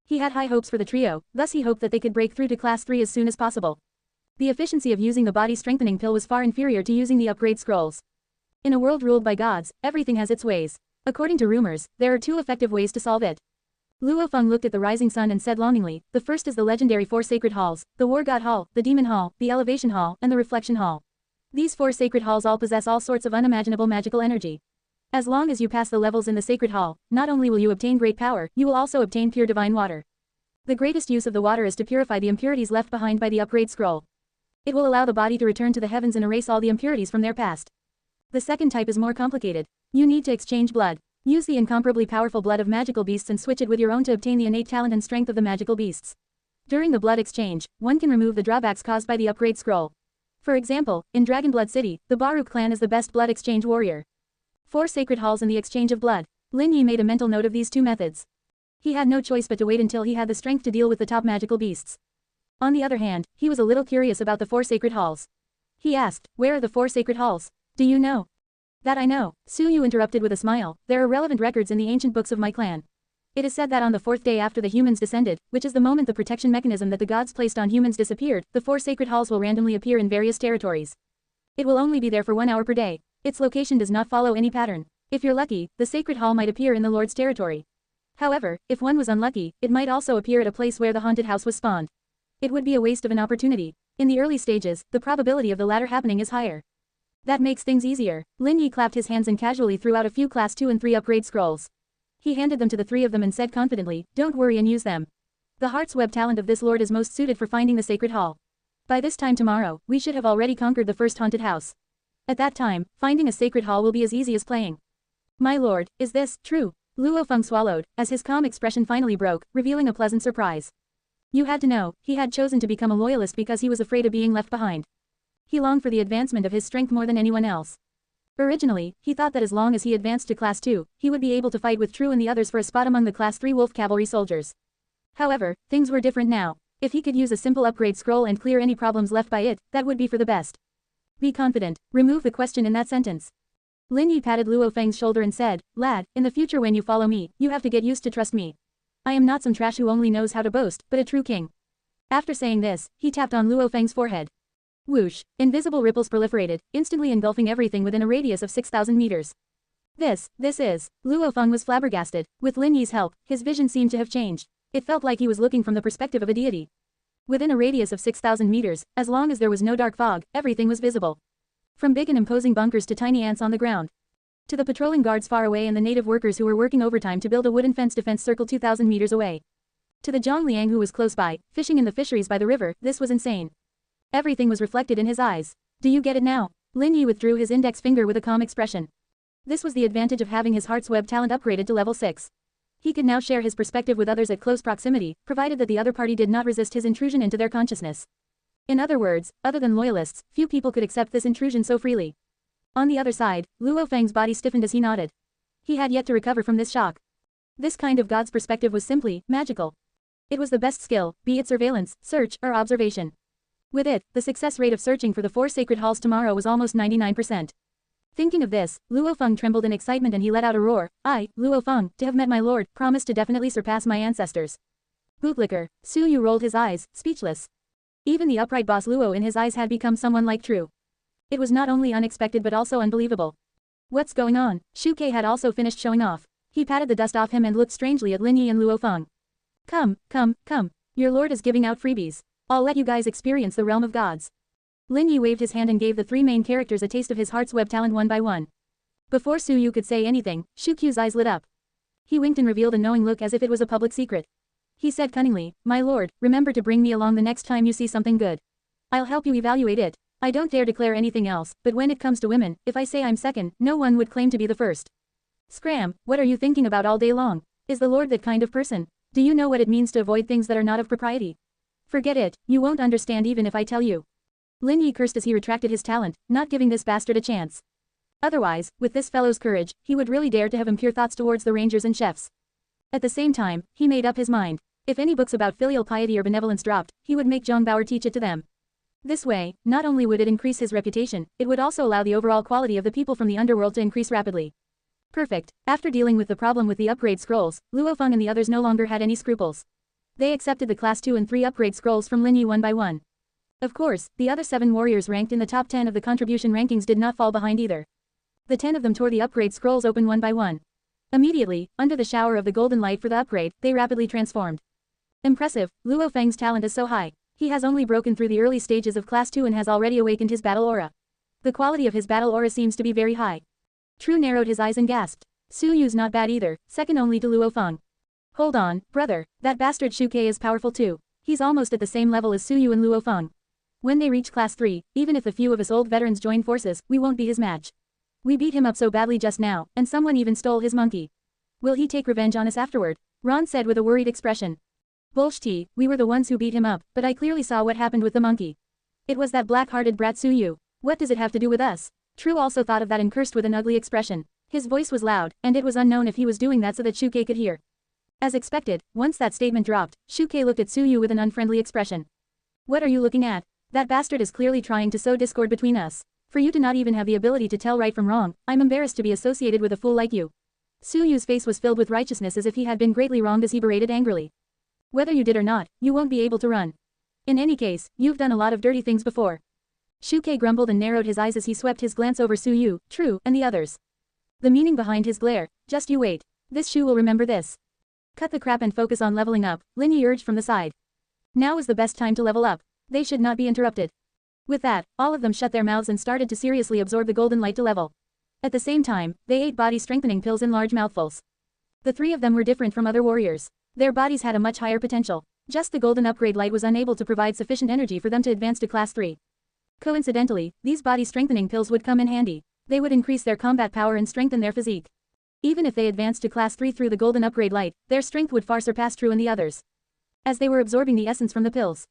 He had high hopes for the trio, thus he hoped that they could break through to class 3 as soon as possible. The efficiency of using the body strengthening pill was far inferior to using the upgrade scrolls. In a world ruled by gods, everything has its ways. According to rumors, there are 2 effective ways to solve it. Luo Feng looked at the rising sun and said longingly, the first is the legendary 4 sacred halls, the War God Hall, the Demon Hall, the Elevation Hall, and the Reflection Hall. These 4 sacred halls all possess all sorts of unimaginable magical energy. As long as you pass the levels in the sacred hall, not only will you obtain great power, you will also obtain pure divine water. The greatest use of the water is to purify the impurities left behind by the upgrade scroll. It will allow the body to return to the heavens and erase all the impurities from their past. The second type is more complicated. You need to exchange blood. Use the incomparably powerful blood of magical beasts and switch it with your own to obtain the innate talent and strength of the magical beasts. During the blood exchange, one can remove the drawbacks caused by the upgrade scroll. For example, in Dragonblood City, the Baruch clan is the best blood exchange warrior. 4 sacred halls and the exchange of blood. Lin Yi made a mental note of these 2 methods. He had no choice but to wait until he had the strength to deal with the top magical beasts. On the other hand, he was a little curious about the 4 sacred halls. He asked, where are the 4 sacred halls? Do you know? That I know, Su Yu interrupted with a smile, there are relevant records in the ancient books of my clan. It is said that on the 4th day after the humans descended, which is the moment the protection mechanism that the gods placed on humans disappeared, the 4 sacred halls will randomly appear in various territories. It will only be there for 1 hour per day. Its location does not follow any pattern. If you're lucky, the sacred hall might appear in the Lord's territory. However, if one was unlucky, it might also appear at a place where the haunted house was spawned. It would be a waste of an opportunity. In the early stages, the probability of the latter happening is higher. That makes things easier. Lin Yi clapped his hands and casually threw out a few class 2 and 3 upgrade scrolls. He handed them to the 3 of them and said confidently, don't worry and use them. The heart's web talent of this lord is most suited for finding the sacred hall. By this time tomorrow, we should have already conquered the first haunted house. At that time, finding a sacred hall will be as easy as playing. My lord, is this true? Luo Feng swallowed, as his calm expression finally broke, revealing a pleasant surprise. You had to know, he had chosen to become a loyalist because he was afraid of being left behind. He longed for the advancement of his strength more than anyone else. Originally, he thought that as long as he advanced to Class 2, he would be able to fight with True and the others for a spot among the Class 3 Wolf Cavalry soldiers. However, things were different now. If he could use a simple upgrade scroll and clear any problems left by it, that would be for the best. Be confident. Remove the question in that sentence. Lin Yi patted Luo Feng's shoulder and said, Lad, in the future when you follow me, you have to get used to trust me. I am not some trash who only knows how to boast, but a true king. After saying this, he tapped on Luo Feng's forehead. Whoosh, invisible ripples proliferated, instantly engulfing everything within a radius of 6,000 meters. This is. Luo Feng was flabbergasted. With Lin Yi's help, his vision seemed to have changed. It felt like he was looking from the perspective of a deity. Within a radius of 6,000 meters, as long as there was no dark fog, everything was visible. From big and imposing bunkers to tiny ants on the ground. To the patrolling guards far away and the native workers who were working overtime to build a wooden defense circle 2,000 meters away. To the Zhang Liang who was close by, fishing in the fisheries by the river, this was insane. Everything was reflected in his eyes. Do you get it now? Lin Yi withdrew his index finger with a calm expression. This was the advantage of having his heart's web talent upgraded to level 6. He could now share his perspective with others at close proximity, provided that the other party did not resist his intrusion into their consciousness. In other words, other than loyalists, few people could accept this intrusion so freely. On the other side, Luo Feng's body stiffened as he nodded. He had yet to recover from this shock. This kind of God's perspective was simply magical. It was the best skill, be it surveillance, search, or observation. With it, the success rate of searching for the 4 sacred halls tomorrow was almost 99%. Thinking of this, Luo Feng trembled in excitement and he let out a roar. I, Luo Feng, to have met my lord, promised to definitely surpass my ancestors. Bootlicker. Su Yu rolled his eyes, speechless. Even the upright boss Luo in his eyes had become someone like True. It was not only unexpected but also unbelievable. What's going on? Shu Ke had also finished showing off. He patted the dust off him and looked strangely at Lin Yi and Luo Feng. Come. Your lord is giving out freebies. I'll let you guys experience the realm of gods. Lin Yi waved his hand and gave the 3 main characters a taste of his heart's web talent one by one. Before Su Yu could say anything, Shu Q's eyes lit up. He winked and revealed a knowing look as if it was a public secret. He said cunningly, My lord, remember to bring me along the next time you see something good. I'll help you evaluate it. I don't dare declare anything else, but when it comes to women, if I say I'm second, no one would claim to be the first. Scram, what are you thinking about all day long? Is the lord that kind of person? Do you know what it means to avoid things that are not of propriety? Forget it, you won't understand even if I tell you. Lin Yi cursed as he retracted his talent, not giving this bastard a chance. Otherwise, with this fellow's courage, he would really dare to have impure thoughts towards the rangers and chefs. At the same time, he made up his mind. If any books about filial piety or benevolence dropped, he would make Zhang Bauer teach it to them. This way, not only would it increase his reputation, it would also allow the overall quality of the people from the underworld to increase rapidly. Perfect. After dealing with the problem with the upgrade scrolls, Luo Feng and the others no longer had any scruples. They accepted the Class 2 and 3 upgrade scrolls from Lin Yi one by one. Of course, the other 7 warriors ranked in the top 10 of the contribution rankings did not fall behind either. The 10 of them tore the upgrade scrolls open one by one. Immediately, under the shower of the golden light for the upgrade, they rapidly transformed. Impressive, Luo Feng's talent is so high. He has only broken through the early stages of Class 2 and has already awakened his battle aura. The quality of his battle aura seems to be very high. True narrowed his eyes and gasped. Su Yu's not bad either, second only to Luo Feng. Hold on, brother, that bastard Shu Ke is powerful too. He's almost at the same level as Su Yu and Luo Feng. When they reach Class 3, even if a few of us old veterans join forces, we won't be his match. We beat him up so badly just now, and someone even stole his monkey. Will he take revenge on us afterward? Ron said with a worried expression. Bullshit, we were the ones who beat him up, but I clearly saw what happened with the monkey. It was that black-hearted brat Su Yu. What does it have to do with us? True also thought of that and cursed with an ugly expression. His voice was loud, and it was unknown if he was doing that so that Shu Ke could hear. As expected, once that statement dropped, Shu Ke looked at Su Yu with an unfriendly expression. What are you looking at? That bastard is clearly trying to sow discord between us. For you to not even have the ability to tell right from wrong, I'm embarrassed to be associated with a fool like you. Su Yu's face was filled with righteousness as if he had been greatly wronged as he berated angrily. Whether you did or not, you won't be able to run. In any case, you've done a lot of dirty things before. Shu Ke grumbled and narrowed his eyes as he swept his glance over Su Yu, True, and the others. The meaning behind his glare, just you wait. This Shu will remember this. Cut the crap and focus on leveling up, Lin Yi urged from the side. Now is the best time to level up. They should not be interrupted. With that, all of them shut their mouths and started to seriously absorb the golden light to level. At the same time, they ate body strengthening pills in large mouthfuls. The 3 of them were different from other warriors. Their bodies had a much higher potential. Just the golden upgrade light was unable to provide sufficient energy for them to advance to Class 3. Coincidentally, these body-strengthening pills would come in handy. They would increase their combat power and strengthen their physique. Even if they advanced to Class 3 through the Golden Upgrade Light, their strength would far surpass True and the others. As they were absorbing the essence from the pills.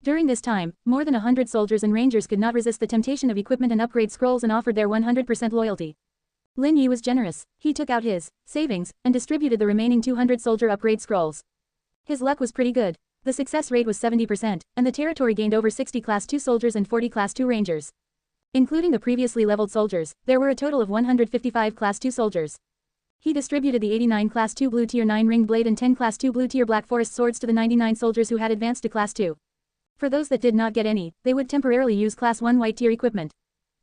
During this time, more than 100 soldiers and rangers could not resist the temptation of equipment and upgrade scrolls and offered their 100% loyalty. Lin Yi was generous. He took out his savings and distributed the remaining 200 soldier upgrade scrolls. His luck was pretty good. The success rate was 70%, and the territory gained over 60 Class 2 soldiers and 40 Class 2 rangers. Including the previously leveled soldiers, there were a total of 155 Class 2 soldiers. He distributed the 89 Class 2 Blue Tier 9 Ringed Blade and 10 Class 2 Blue Tier Black Forest Swords to the 99 soldiers who had advanced to Class 2. For those that did not get any, they would temporarily use Class 1 White Tier equipment.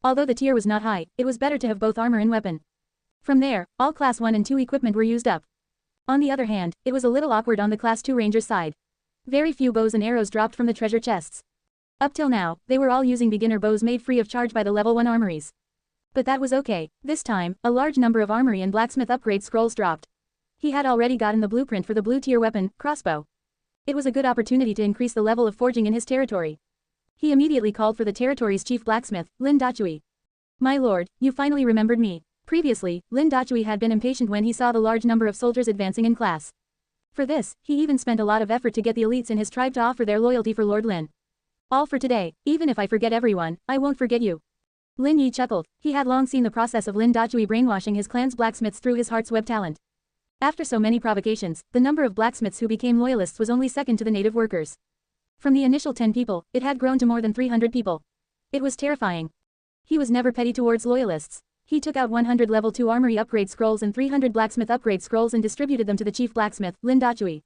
Although the tier was not high, it was better to have both armor and weapon. From there, all Class 1 and 2 equipment were used up. On the other hand, it was a little awkward on the Class 2 Ranger side. Very few bows and arrows dropped from the treasure chests. Up till now, they were all using beginner bows made free of charge by the level 1 armories. But that was okay. This time, a large number of armory and blacksmith upgrade scrolls dropped. He had already gotten the blueprint for the blue tier weapon, crossbow. It was a good opportunity to increase the level of forging in his territory. He immediately called for the territory's chief blacksmith, Lin Dachui. My lord, you finally remembered me. Previously, Lin Dachui had been impatient when he saw the large number of soldiers advancing in class. For this, he even spent a lot of effort to get the elites in his tribe to offer their loyalty for Lord Lin. All for today, even if I forget everyone, I won't forget you. Lin Yi chuckled. He had long seen the process of Lin Dachui brainwashing his clan's blacksmiths through his heart's web talent. After so many provocations, the number of blacksmiths who became loyalists was only second to the native workers. From the initial 10 people, it had grown to more than 300 people. It was terrifying. He was never petty towards loyalists. He took out 100 level 2 armory upgrade scrolls and 300 blacksmith upgrade scrolls and distributed them to the chief blacksmith, Lin Dachui.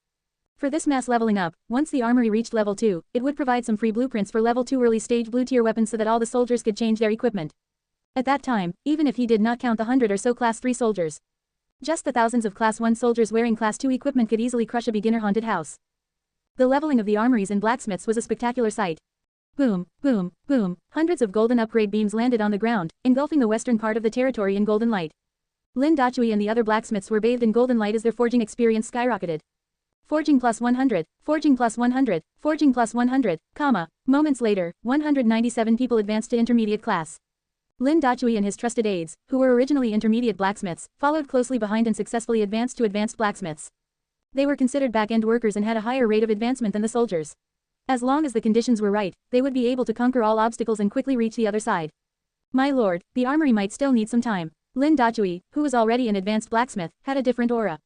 For this mass leveling up, once the armory reached level 2, it would provide some free blueprints for level 2 early stage blue tier weapons so that all the soldiers could change their equipment. At that time, even if he did not count the 100 or so class 3 soldiers, just the thousands of class 1 soldiers wearing class 2 equipment could easily crush a beginner haunted house. The leveling of the armories and blacksmiths was a spectacular sight. Boom, boom, boom, hundreds of golden upgrade beams landed on the ground, engulfing the western part of the territory in golden light. Lin Dachui and the other blacksmiths were bathed in golden light as their forging experience skyrocketed. Forging plus 100, forging plus 100, forging plus 100, moments later, 197 people advanced to intermediate class. Lin Dachui and his trusted aides, who were originally intermediate blacksmiths, followed closely behind and successfully advanced to advanced blacksmiths. They were considered back-end workers and had a higher rate of advancement than the soldiers. As long as the conditions were right, they would be able to conquer all obstacles and quickly reach the other side. My lord, the armory might still need some time. Lin Dachui, who was already an advanced blacksmith, had a different aura.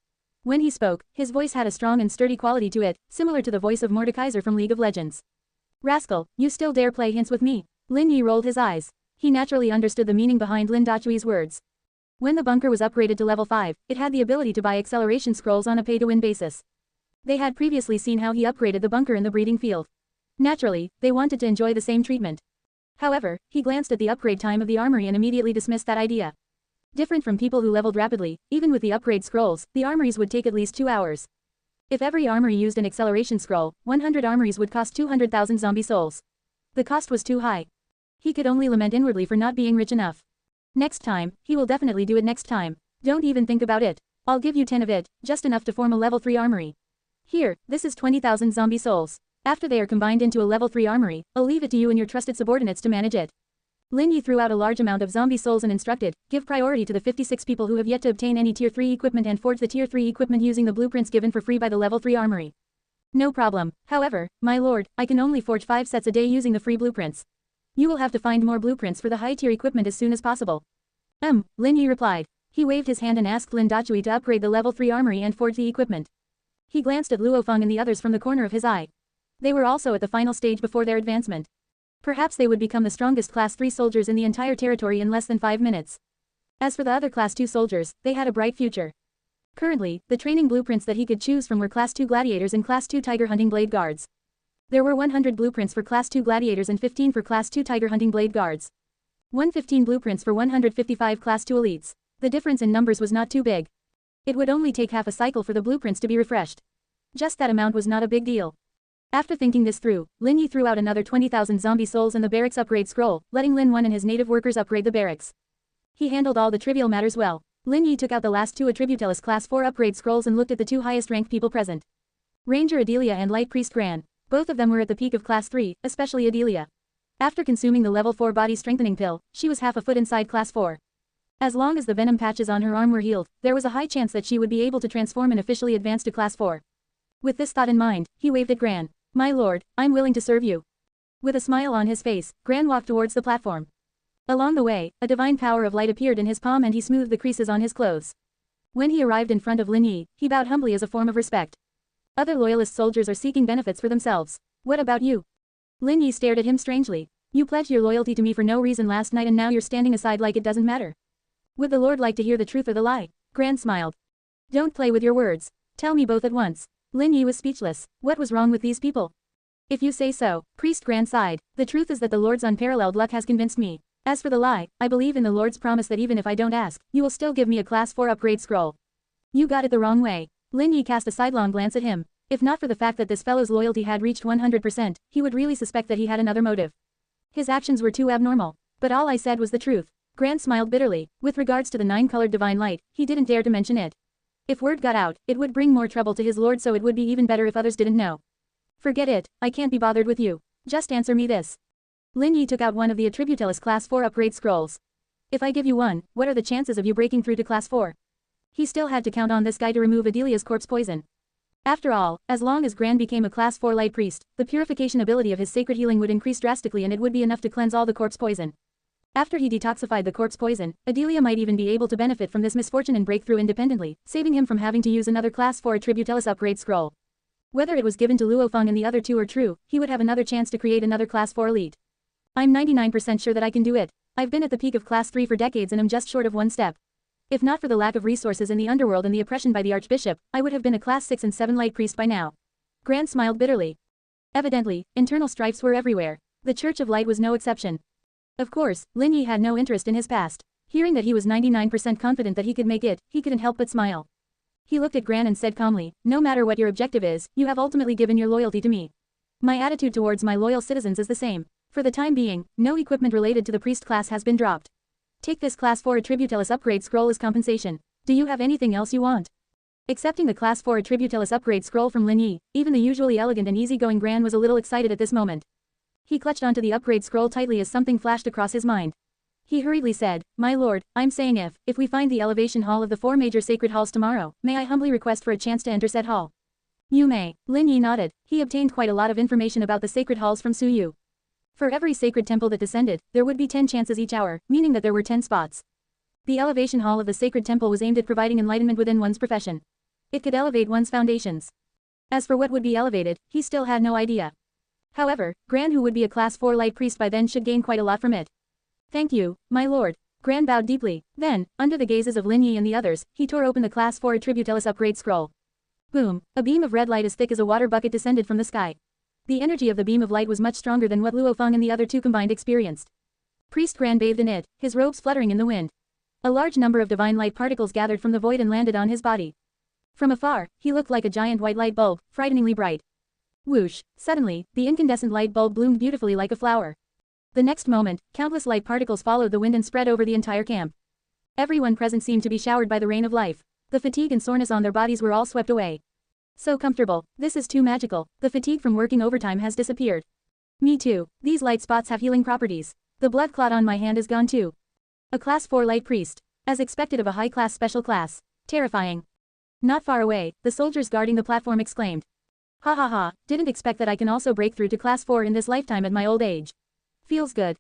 When he spoke, his voice had a strong and sturdy quality to it, similar to the voice of Mordekaiser from League of Legends. Rascal, you still dare play hints with me? Lin Yi rolled his eyes. He naturally understood the meaning behind Lin Dachui's words. When the bunker was upgraded to level 5, it had the ability to buy acceleration scrolls on a pay-to-win basis. They had previously seen how he upgraded the bunker in the breeding field. Naturally, they wanted to enjoy the same treatment. However, he glanced at the upgrade time of the armory and immediately dismissed that idea. Different from people who leveled rapidly, even with the upgrade scrolls, the armories would take at least 2 hours. If every armory used an acceleration scroll, 100 armories would cost 200,000 zombie souls. The cost was too high. He could only lament inwardly for not being rich enough. Next time, he will definitely do it next time. Don't even think about it. I'll give you 10 of it, just enough to form a level 3 armory. Here, this is 20,000 zombie souls. After they are combined into a level 3 armory, I'll leave it to you and your trusted subordinates to manage it. Lin Yi threw out a large amount of zombie souls and instructed, give priority to the 56 people who have yet to obtain any tier 3 equipment and forge the tier 3 equipment using the blueprints given for free by the level 3 armory. No problem. However, my lord, I can only forge 5 sets a day using the free blueprints. You will have to find more blueprints for the high tier equipment as soon as possible. Lin Yi replied. He waved his hand and asked Lin Dachui to upgrade the level 3 armory and forge the equipment. He glanced at Luo Feng and the others from the corner of his eye. They were also at the final stage before their advancement. Perhaps they would become the strongest class 3 soldiers in the entire territory in less than 5 minutes. As for the other class 2 soldiers, they had a bright future. Currently, the training blueprints that he could choose from were class 2 gladiators and class 2 tiger hunting blade guards. There were 100 blueprints for class 2 gladiators and 15 for class 2 tiger hunting blade guards. 115 blueprints for 155 class 2 elites. The difference in numbers was not too big. It would only take half a cycle for the blueprints to be refreshed. Just that amount was not a big deal. After thinking this through, Lin Yi threw out another 20,000 zombie souls and the barracks upgrade scroll, letting Lin Wen and his native workers upgrade the barracks. He handled all the trivial matters well. Lin Yi took out the last 2 Attributeless class 4 upgrade scrolls and looked at the 2 highest ranked people present. Ranger Adelia and Light Priest Gran. Both of them were at the peak of class 3, especially Adelia. After consuming the level 4 body strengthening pill, she was half a foot inside class 4. As long as the venom patches on her arm were healed, there was a high chance that she would be able to transform and officially advance to class 4. With this thought in mind, he waved at Gran. My lord, I'm willing to serve you. With a smile on his face, Gran walked towards the platform. Along the way, a divine power of light appeared in his palm and he smoothed the creases on his clothes. When he arrived in front of Lin Yi, he bowed humbly as a form of respect. Other loyalist soldiers are seeking benefits for themselves. What about you? Lin Yi stared at him strangely. You pledged your loyalty to me for no reason last night and now you're standing aside like it doesn't matter. Would the Lord like to hear the truth or the lie? Gran smiled. Don't play with your words. Tell me both at once. Lin Yi was speechless. What was wrong with these people? If you say so, Priest Gran sighed. The truth is that the Lord's unparalleled luck has convinced me. As for the lie, I believe in the Lord's promise that even if I don't ask, you will still give me a class 4 upgrade scroll. You got it the wrong way. Lin Yi cast a sidelong glance at him. If not for the fact that this fellow's loyalty had reached 100%, he would really suspect that he had another motive. His actions were too abnormal. But all I said was the truth. Gran smiled bitterly. With regards to the 9-colored divine light, he didn't dare to mention it. If word got out, it would bring more trouble to his lord, so it would be even better if others didn't know. Forget it, I can't be bothered with you. Just answer me this. Lin Yi took out one of the Attributellus class 4 upgrade scrolls. If I give you one, what are the chances of you breaking through to class 4? He still had to count on this guy to remove Adelia's corpse poison. After all, as long as Gran became a class 4 light priest, the purification ability of his sacred healing would increase drastically and it would be enough to cleanse all the corpse poison. After he detoxified the corpse poison, Adelia might even be able to benefit from this misfortune and break through independently, saving him from having to use another class 4 Attributellus upgrade scroll. Whether it was given to Luo Feng and the other two or true, he would have another chance to create another class 4 elite. I'm 99% sure that I can do it. I've been at the peak of class 3 for decades and am just short of one step. If not for the lack of resources in the underworld and the oppression by the Archbishop, I would have been a class 6 and 7 light priest by now. Gran smiled bitterly. Evidently, internal strifes were everywhere. The Church of Light was no exception. Of course, Lin Yi had no interest in his past. Hearing that he was 99% confident that he could make it, he couldn't help but smile. He looked at Gran and said calmly, no matter what your objective is, you have ultimately given your loyalty to me. My attitude towards my loyal citizens is the same. For the time being, no equipment related to the priest class has been dropped. Take this class 4 Attributellus upgrade scroll as compensation. Do you have anything else you want? Accepting the class 4 Attributellus upgrade scroll from Lin Yi, even the usually elegant and easygoing Gran was a little excited at this moment. He clutched onto the upgrade scroll tightly as something flashed across his mind. He hurriedly said, my lord, I'm saying if we find the elevation hall of the 4 major sacred halls tomorrow, may I humbly request for a chance to enter said hall? You may. Lin Yi nodded. He obtained quite a lot of information about the sacred halls from Su Yu. For every sacred temple that descended, there would be 10 chances each hour, meaning that there were 10 spots. The elevation hall of the sacred temple was aimed at providing enlightenment within one's profession. It could elevate one's foundations. As for what would be elevated, he still had no idea. However, Gran, who would be a class 4 light priest by then, should gain quite a lot from it. Thank you, my lord. Gran bowed deeply. Then, under the gazes of Lin Yi and the others, he tore open the class 4 Attributellus upgrade scroll. Boom, a beam of red light as thick as a water bucket descended from the sky. The energy of the beam of light was much stronger than what Luo Feng and the other two combined experienced. Priest Gran bathed in it, his robes fluttering in the wind. A large number of divine light particles gathered from the void and landed on his body. From afar, he looked like a giant white light bulb, frighteningly bright. Whoosh! Suddenly, the incandescent light bulb bloomed beautifully like a flower. The next moment, countless light particles followed the wind and spread over the entire camp. Everyone present seemed to be showered by the rain of life. The fatigue and soreness on their bodies were all swept away. So comfortable. This is too magical. The fatigue from working overtime has disappeared. Me too. These light spots have healing properties. The blood clot on my hand is gone too. A class 4 light priest. As expected of a high-class special class. Terrifying. Not far away, the soldiers guarding the platform exclaimed. Ha ha ha, didn't expect that I can also break through to class 4 in this lifetime at my old age. Feels good.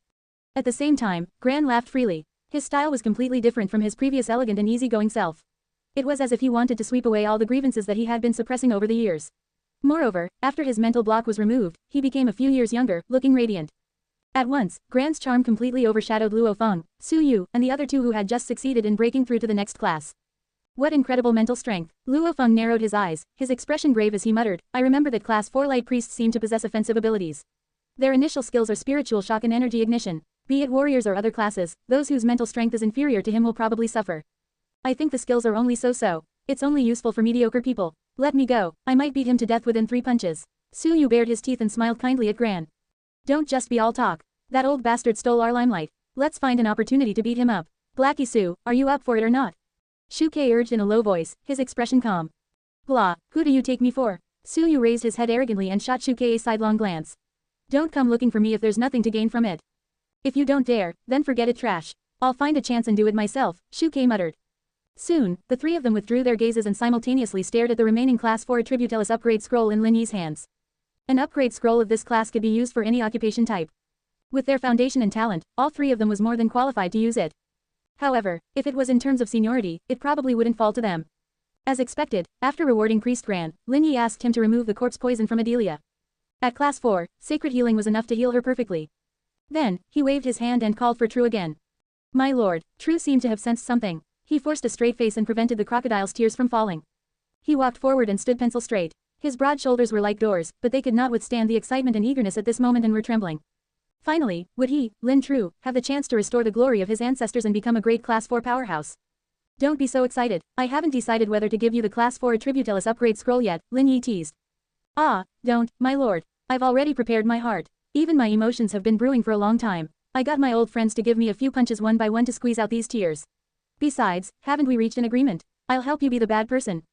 At the same time, Gran laughed freely. His style was completely different from his previous elegant and easygoing self. It was as if he wanted to sweep away all the grievances that he had been suppressing over the years. Moreover, after his mental block was removed, he became a few years younger, looking radiant. At once, Gran's charm completely overshadowed Luo Feng, Su Yu, and the other two who had just succeeded in breaking through to the next class. What incredible mental strength. Luo Feng narrowed his eyes, his expression grave as he muttered, I remember that class 4 light priests seem to possess offensive abilities. Their initial skills are spiritual shock and energy ignition. Be it warriors or other classes, those whose mental strength is inferior to him will probably suffer. I think the skills are only so-so. It's only useful for mediocre people. Let me go, I might beat him to death within 3 punches. Su Yu bared his teeth and smiled kindly at Gran. Don't just be all talk. That old bastard stole our limelight. Let's find an opportunity to beat him up. Blackie Su, are you up for it or not? Shu Kei urged in a low voice, his expression calm. Blah, who do you take me for? Su Yu raised his head arrogantly and shot Shu Kei a sidelong glance. Don't come looking for me if there's nothing to gain from it. If you don't dare, then forget it, trash. I'll find a chance and do it myself, Shuke muttered. Soon, the three of them withdrew their gazes and simultaneously stared at the remaining Class 4 Attributellus upgrade scroll in Lin Yi's hands. An upgrade scroll of this class could be used for any occupation type. With their foundation and talent, all three of them was more than qualified to use it. However, if it was in terms of seniority, it probably wouldn't fall to them. As expected, after rewarding Priest Gran, Lin Yi asked him to remove the corpse poison from Adelia. At Class 4, sacred healing was enough to heal her perfectly. Then, he waved his hand and called for True again. My lord, True seemed to have sensed something. He forced a straight face and prevented the crocodile's tears from falling. He walked forward and stood pencil straight. His broad shoulders were like doors, but they could not withstand the excitement and eagerness at this moment and were trembling. Finally, would he, Lin True, have the chance to restore the glory of his ancestors and become a great Class 4 powerhouse? Don't be so excited. I haven't decided whether to give you the Class 4 Attributellus upgrade scroll yet, Lin Yi teased. Ah, don't, my lord. I've already prepared my heart. Even my emotions have been brewing for a long time. I got my old friends to give me a few punches one by one to squeeze out these tears. Besides, haven't we reached an agreement? I'll help you be the bad person.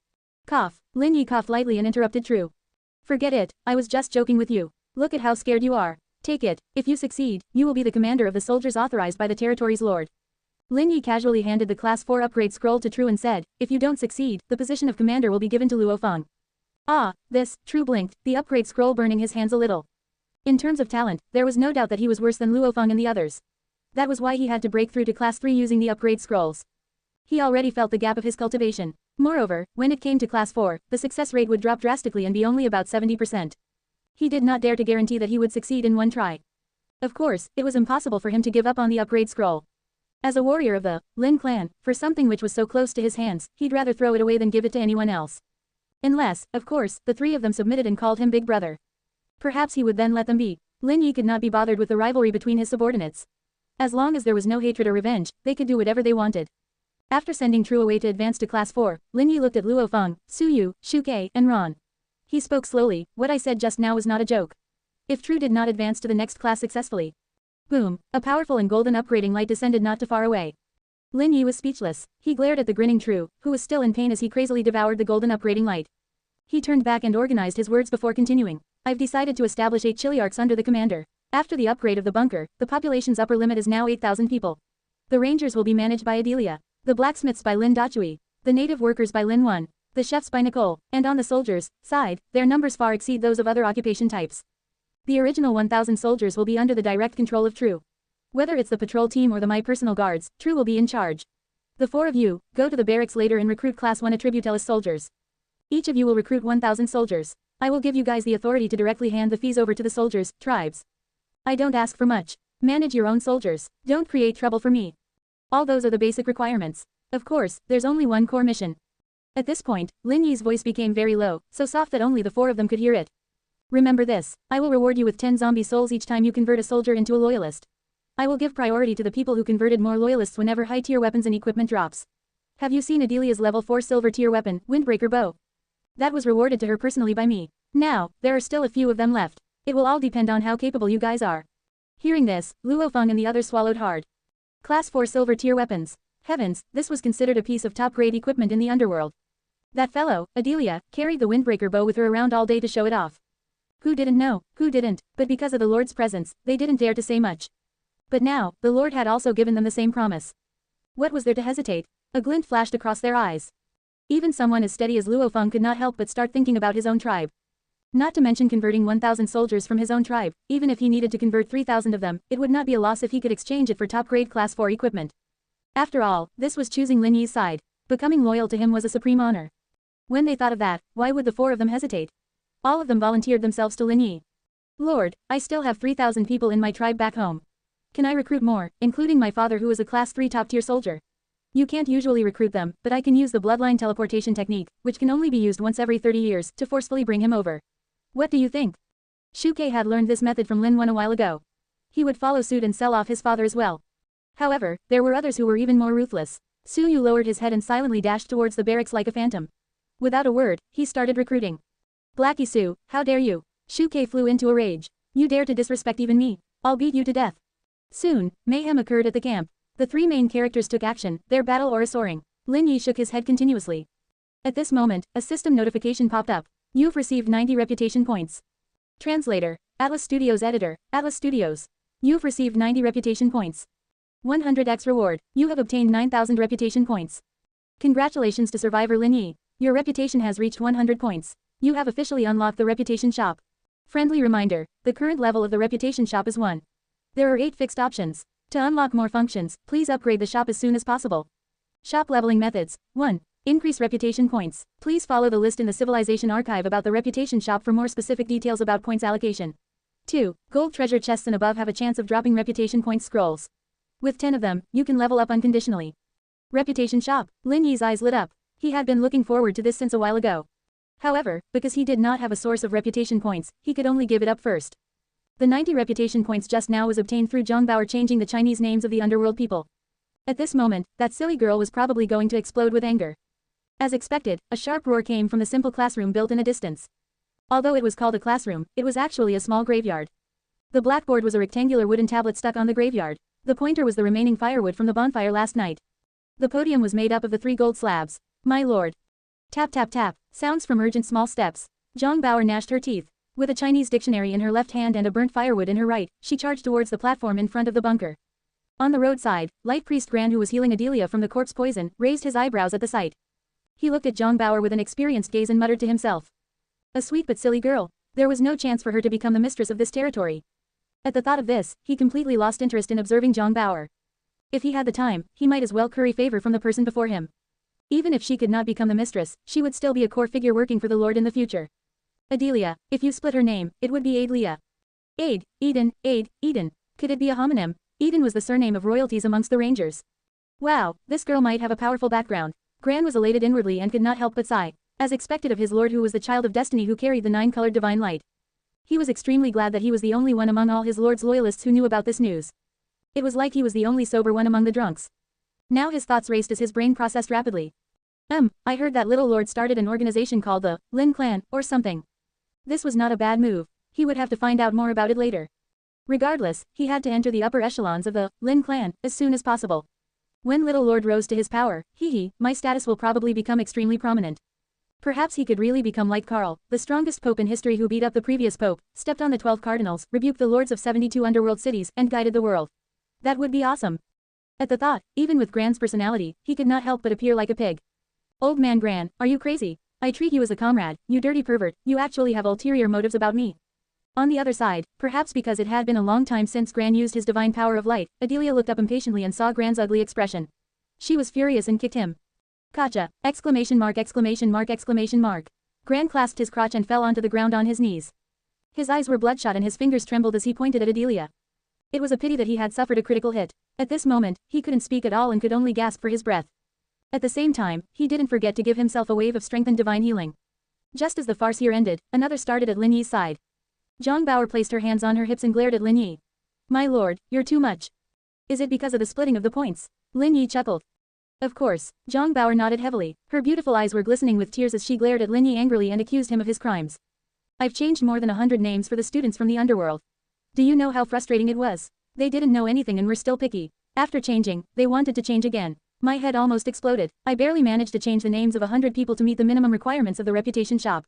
Cough. Lin Yi coughed lightly and interrupted True. Forget it, I was just joking with you. Look at how scared you are. Take it. If you succeed, you will be the commander of the soldiers authorized by the territory's lord. Lin Yi casually handed the Class 4 upgrade scroll to True and said, if you don't succeed, the position of commander will be given to Luo Feng. Ah, this, True blinked, the upgrade scroll burning his hands a little. In terms of talent, there was no doubt that he was worse than Luo Feng and the others. That was why he had to break through to Class 3 using the upgrade scrolls. He already felt the gap of his cultivation. Moreover, when it came to Class 4, the success rate would drop drastically and be only about 70%. He did not dare to guarantee that he would succeed in one try. Of course, it was impossible for him to give up on the upgrade scroll. As a warrior of the Lin clan, for something which was so close to his hands, he'd rather throw it away than give it to anyone else. Unless, of course, the three of them submitted and called him Big Brother. Perhaps he would then let them be. Lin Yi could not be bothered with the rivalry between his subordinates. As long as there was no hatred or revenge, they could do whatever they wanted. After sending True away to advance to Class 4, Lin Yi looked at Luo Feng, Su Yu, Shuke, and Ron. He spoke slowly, what I said just now was not a joke. If True did not advance to the next class successfully. Boom, a powerful and golden upgrading light descended not too far away. Lin Yi was speechless. He glared at the grinning True, who was still in pain as he crazily devoured the golden upgrading light. He turned back and organized his words before continuing. I've decided to establish 8 chiliarchs under the commander. After the upgrade of the bunker, the population's upper limit is now 8,000 people. The rangers will be managed by Adelia. The blacksmiths by Lin Dachui. The native workers by Lin Wen. The chefs by Nicole. And on the soldiers' side, their numbers far exceed those of other occupation types. The original 1,000 soldiers will be under the direct control of True. Whether it's the patrol team or my personal guards, True will be in charge. The 4 of you, go to the barracks later and recruit Class 1 Attributellus soldiers. Each of you will recruit 1,000 soldiers. I will give you guys the authority to directly hand the fees over to the soldiers' tribes. I don't ask for much. Manage your own soldiers. Don't create trouble for me. All those are the basic requirements. Of course, there's only one core mission. At this point, Lin Yi's voice became very low, so soft that only the 4 of them could hear it. Remember this, I will reward you with 10 zombie souls each time you convert a soldier into a loyalist. I will give priority to the people who converted more loyalists whenever high-tier weapons and equipment drops. Have you seen Adelia's level 4 silver tier weapon, Windbreaker Bow? That was rewarded to her personally by me. Now, there are still a few of them left. It will all depend on how capable you guys are. Hearing this, Luo Feng and the others swallowed hard. Class 4 silver tier weapons. Heavens, this was considered a piece of top-grade equipment in the underworld. That fellow, Adelia, carried the Windbreaker Bow with her around all day to show it off. Who didn't know? Who didn't? But because of the Lord's presence, they didn't dare to say much. But now, the Lord had also given them the same promise. What was there to hesitate? A glint flashed across their eyes. Even someone as steady as Luo Feng could not help but start thinking about his own tribe. Not to mention converting 1,000 soldiers from his own tribe, even if he needed to convert 3,000 of them, it would not be a loss if he could exchange it for top-grade Class 4 equipment. After all, this was choosing Lin Yi's side. Becoming loyal to him was a supreme honor. When they thought of that, why would the 4 of them hesitate? All of them volunteered themselves to Lin Yi. Lord, I still have 3,000 people in my tribe back home. Can I recruit more, including my father who is a Class 3 top-tier soldier? You can't usually recruit them, but I can use the bloodline teleportation technique, which can only be used once every 30 years, to forcefully bring him over. What do you think? Shuke had learned this method from Lin Wen a while ago. He would follow suit and sell off his father as well. However, there were others who were even more ruthless. Su Yu lowered his head and silently dashed towards the barracks like a phantom. Without a word, he started recruiting. Blackie Su, how dare you? Shuke flew into a rage. You dare to disrespect even me? I'll beat you to death. Soon, mayhem occurred at the camp. The 3 main characters took action, their battle aura soaring. Lin Yi shook his head continuously. At this moment, a system notification popped up. You've received 90 reputation points. Translator, Atlas Studios Editor, Atlas Studios. You've received 90 reputation points. 100x reward, you have obtained 9,000 reputation points. Congratulations to survivor Lin Yi. Your reputation has reached 100 points. You have officially unlocked the reputation shop. Friendly reminder, the current level of the reputation shop is 1. There are 8 fixed options. To unlock more functions, please upgrade the shop as soon as possible. Shop leveling methods. 1. Increase reputation points. Please follow the list in the Civilization Archive about the reputation shop for more specific details about points allocation. 2. Gold treasure chests and above have a chance of dropping reputation points scrolls. With 10 of them, you can level up unconditionally. Reputation shop. Lin Yi's eyes lit up. He had been looking forward to this since a while ago. However, because he did not have a source of reputation points, he could only give it up first. The 90 reputation points just now was obtained through Zhang Bao changing the Chinese names of the underworld people. At this moment, that silly girl was probably going to explode with anger. As expected, a sharp roar came from the simple classroom built in a distance. Although it was called a classroom, it was actually a small graveyard. The blackboard was a rectangular wooden tablet stuck on the graveyard. The pointer was the remaining firewood from the bonfire last night. The podium was made up of the 3 gold slabs. My lord. Tap tap tap, sounds from urgent small steps. Zhang Bao gnashed her teeth. With a Chinese dictionary in her left hand and a burnt firewood in her right, she charged towards the platform in front of the bunker. On the roadside, Light Priest Gran, who was healing Adelia from the corpse poison, raised his eyebrows at the sight. He looked at Zhang Bao with an experienced gaze and muttered to himself. A sweet but silly girl. There was no chance for her to become the mistress of this territory. At the thought of this, he completely lost interest in observing Zhang Bao. If he had the time, he might as well curry favor from the person before him. Even if she could not become the mistress, she would still be a core figure working for the Lord in the future. Adelia, if you split her name, it would be Adelia. Eden. Could it be a homonym? Eden was the surname of royalties amongst the Rangers. Wow, this girl might have a powerful background. Gran was elated inwardly and could not help but sigh, as expected of his lord who was the child of destiny who carried the 9-colored divine light. He was extremely glad that he was the only one among all his lord's loyalists who knew about this news. It was like he was the only sober one among the drunks. Now his thoughts raced as his brain processed rapidly. I heard that little lord started an organization called the Lin Clan, or something. This was not a bad move. He would have to find out more about it later. Regardless, he had to enter the upper echelons of the Lin Clan as soon as possible. When little lord rose to his power, my status will probably become extremely prominent. Perhaps he could really become like Karl, the strongest pope in history who beat up the previous pope, stepped on the 12 cardinals, rebuked the lords of 72 underworld cities, and guided the world. That would be awesome. At the thought, even with Gran's personality, he could not help but appear like a pig. Old man Gran, are you crazy? I treat you as a comrade, you dirty pervert, you actually have ulterior motives about me. On the other side, perhaps because it had been a long time since Gran used his divine power of light, Adelia looked up impatiently and saw Gran's ugly expression. She was furious and kicked him. Gotcha! Exclamation mark. Gran clasped his crotch and fell onto the ground on his knees. His eyes were bloodshot and his fingers trembled as he pointed at Adelia. It was a pity that he had suffered a critical hit. At this moment, he couldn't speak at all and could only gasp for his breath. At the same time, he didn't forget to give himself a wave of strength and divine healing. Just as the farce here ended, another started at Lin Yi's side. Zhang Bao placed her hands on her hips and glared at Lin Yi. My lord, you're too much. Is it because of the splitting of the points? Lin Yi chuckled. Of course. Zhang Bao nodded heavily. Her beautiful eyes were glistening with tears as she glared at Lin Yi angrily and accused him of his crimes. I've changed more than 100 names for the students from the underworld. Do you know how frustrating it was? They didn't know anything and were still picky. After changing, they wanted to change again. My head almost exploded. I barely managed to change the names of 100 people to meet the minimum requirements of the reputation shop.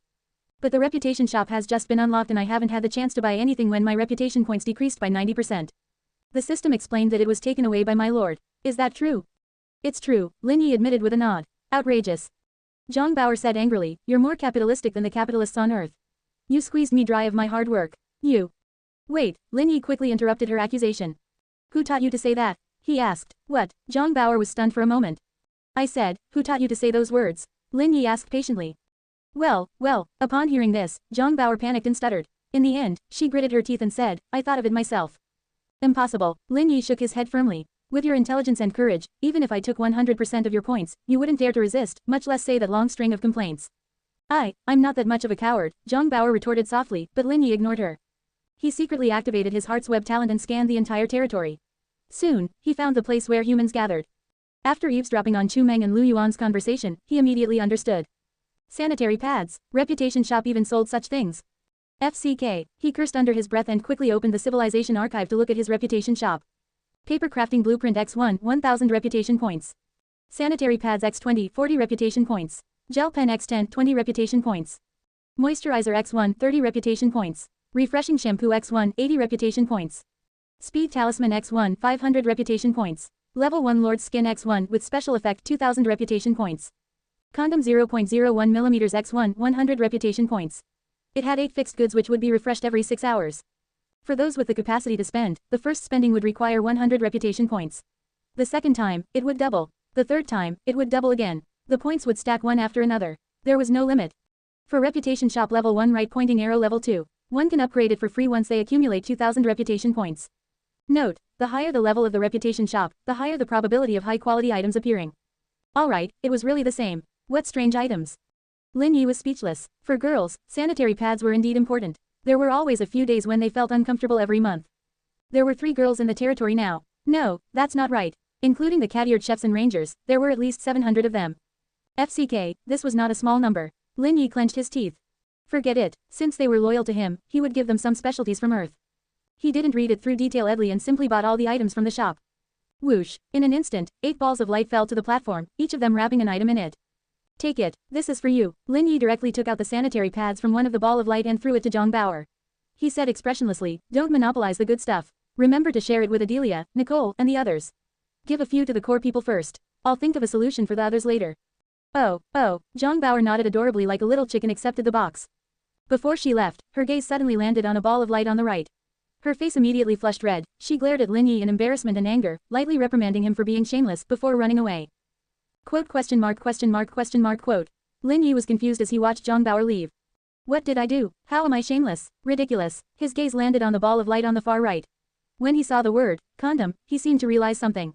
But the reputation shop has just been unlocked and I haven't had the chance to buy anything when my reputation points decreased by 90%. The system explained that it was taken away by my lord. Is that true? It's true, Lin Yi admitted with a nod. Outrageous. Zhang Bao said angrily, you're more capitalistic than the capitalists on earth. You squeezed me dry of my hard work. You. Wait, Lin Yi quickly interrupted her accusation. Who taught you to say that? He asked. What? Zhang Bao was stunned for a moment. I said, who taught you to say those words? Lin Yi asked patiently. Well, upon hearing this, Zhang Bao panicked and stuttered. In the end, she gritted her teeth and said, I thought of it myself. Impossible, Lin Yi shook his head firmly. With your intelligence and courage, even if I took 100% of your points, you wouldn't dare to resist, much less say that long string of complaints. I'm not that much of a coward, Zhang Bao retorted softly, but Lin Yi ignored her. He secretly activated his heart's web talent and scanned the entire territory. Soon, he found the place where humans gathered. After eavesdropping on Chu Meng and Lu Yuan's conversation, he immediately understood. Sanitary pads, reputation shop even sold such things. FCK, he cursed under his breath and quickly opened the Civilization Archive to look at his reputation shop. Paper crafting blueprint X1, 1000 reputation points. Sanitary pads X20, 40 reputation points. Gel pen X10, 20 reputation points. Moisturizer X1, 30 reputation points. Refreshing Shampoo X1 80 Reputation Points. Speed Talisman X1 500 Reputation Points. Level 1 Lord Skin X1 with Special Effect 2000 Reputation Points. Condom 0.01mm X1 100 Reputation Points. It had 8 fixed goods which would be refreshed every 6 hours. For those with the capacity to spend, the first spending would require 100 reputation points. The second time, it would double. The third time, it would double again. The points would stack one after another. There was no limit. For Reputation Shop Level 1 Right Pointing Arrow Level 2, one can upgrade it for free once they accumulate 2000 reputation points. Note, the higher the level of the Reputation Shop, the higher the probability of high-quality items appearing. Alright, it was really the same. What strange items. Lin Yi was speechless. For girls, sanitary pads were indeed important. There were always a few days when they felt uncomfortable every month. There were 3 girls in the territory now. No, that's not right. Including the cat-eared chefs and rangers, there were at least 700 of them. FCK, this was not a small number. Lin Yi clenched his teeth. Forget it, since they were loyal to him, he would give them some specialties from Earth. He didn't read it through detailedly and simply bought all the items from the shop. Whoosh, in an instant, 8 balls of light fell to the platform, each of them wrapping an item in it. Take it, this is for you. Lin Yi directly took out the sanitary pads from one of the ball of light and threw it to Zhang Bauer. He said expressionlessly, don't monopolize the good stuff. Remember to share it with Adelia, Nicole, and the others. Give a few to the core people first. I'll think of a solution for the others later. Oh, Zhang Bauer nodded adorably like a little chicken accepted the box. Before she left, her gaze suddenly landed on a ball of light on the right. Her face immediately flushed red, she glared at Lin Yi in embarrassment and anger, lightly reprimanding him for being shameless before running away. Quote ? Quote. Lin Yi was confused as he watched Zhang Bauer leave. What did I do? How am I shameless? Ridiculous. His gaze landed on the ball of light on the far right. When he saw the word, condom, he seemed to realize something.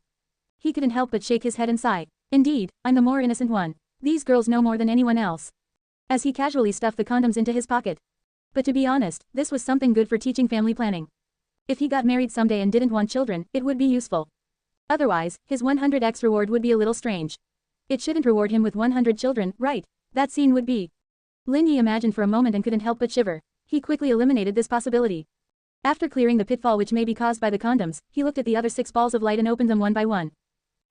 He couldn't help but shake his head and sigh. Indeed, I'm the more innocent one. These girls know more than anyone else. As he casually stuffed the condoms into his pocket. But to be honest, this was something good for teaching family planning. If he got married someday and didn't want children, it would be useful. Otherwise, his 100x reward would be a little strange. It shouldn't reward him with 100 children, right? That scene would be. Lin Yi imagined for a moment and couldn't help but shiver. He quickly eliminated this possibility. After clearing the pitfall which may be caused by the condoms, he looked at the other 6 balls of light and opened them one by one.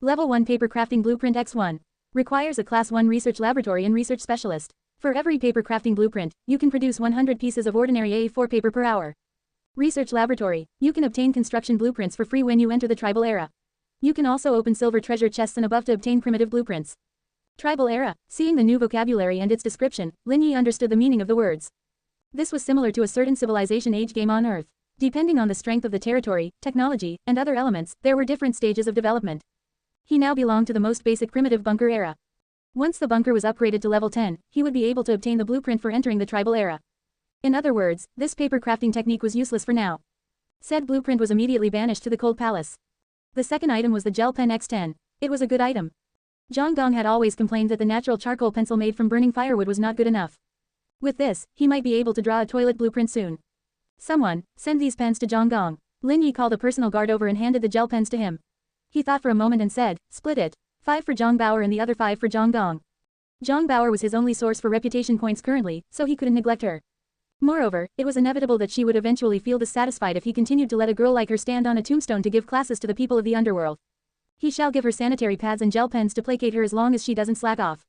Level 1 Paper Crafting Blueprint X1. Requires a Class 1 Research Laboratory and Research Specialist. For every paper crafting blueprint, you can produce 100 pieces of ordinary A4 paper per hour. Research Laboratory. You can obtain construction blueprints for free when you enter the tribal era. You can also open silver treasure chests and above to obtain primitive blueprints. Tribal era. Seeing the new vocabulary and its description, Lin Yi understood the meaning of the words. This was similar to a certain civilization age game on Earth. Depending on the strength of the territory, technology, and other elements, there were different stages of development. He now belonged to the most basic primitive bunker era. Once the bunker was upgraded to level 10, he would be able to obtain the blueprint for entering the tribal era. In other words, this paper crafting technique was useless for now. Said blueprint was immediately banished to the cold palace. The second item was the gel pen X10. It was a good item. Zhang Gong had always complained that the natural charcoal pencil made from burning firewood was not good enough. With this, he might be able to draw a toilet blueprint soon. Someone, send these pens to Zhang Gong. Lin Yi called a personal guard over and handed the gel pens to him. He thought for a moment and said, split it. 5 for Zhang Bauer and the other 5 for Zhang Gong. Zhang Bauer was his only source for reputation points currently, so he couldn't neglect her. Moreover, it was inevitable that she would eventually feel dissatisfied if he continued to let a girl like her stand on a tombstone to give classes to the people of the underworld. He shall give her sanitary pads and gel pens to placate her as long as she doesn't slack off.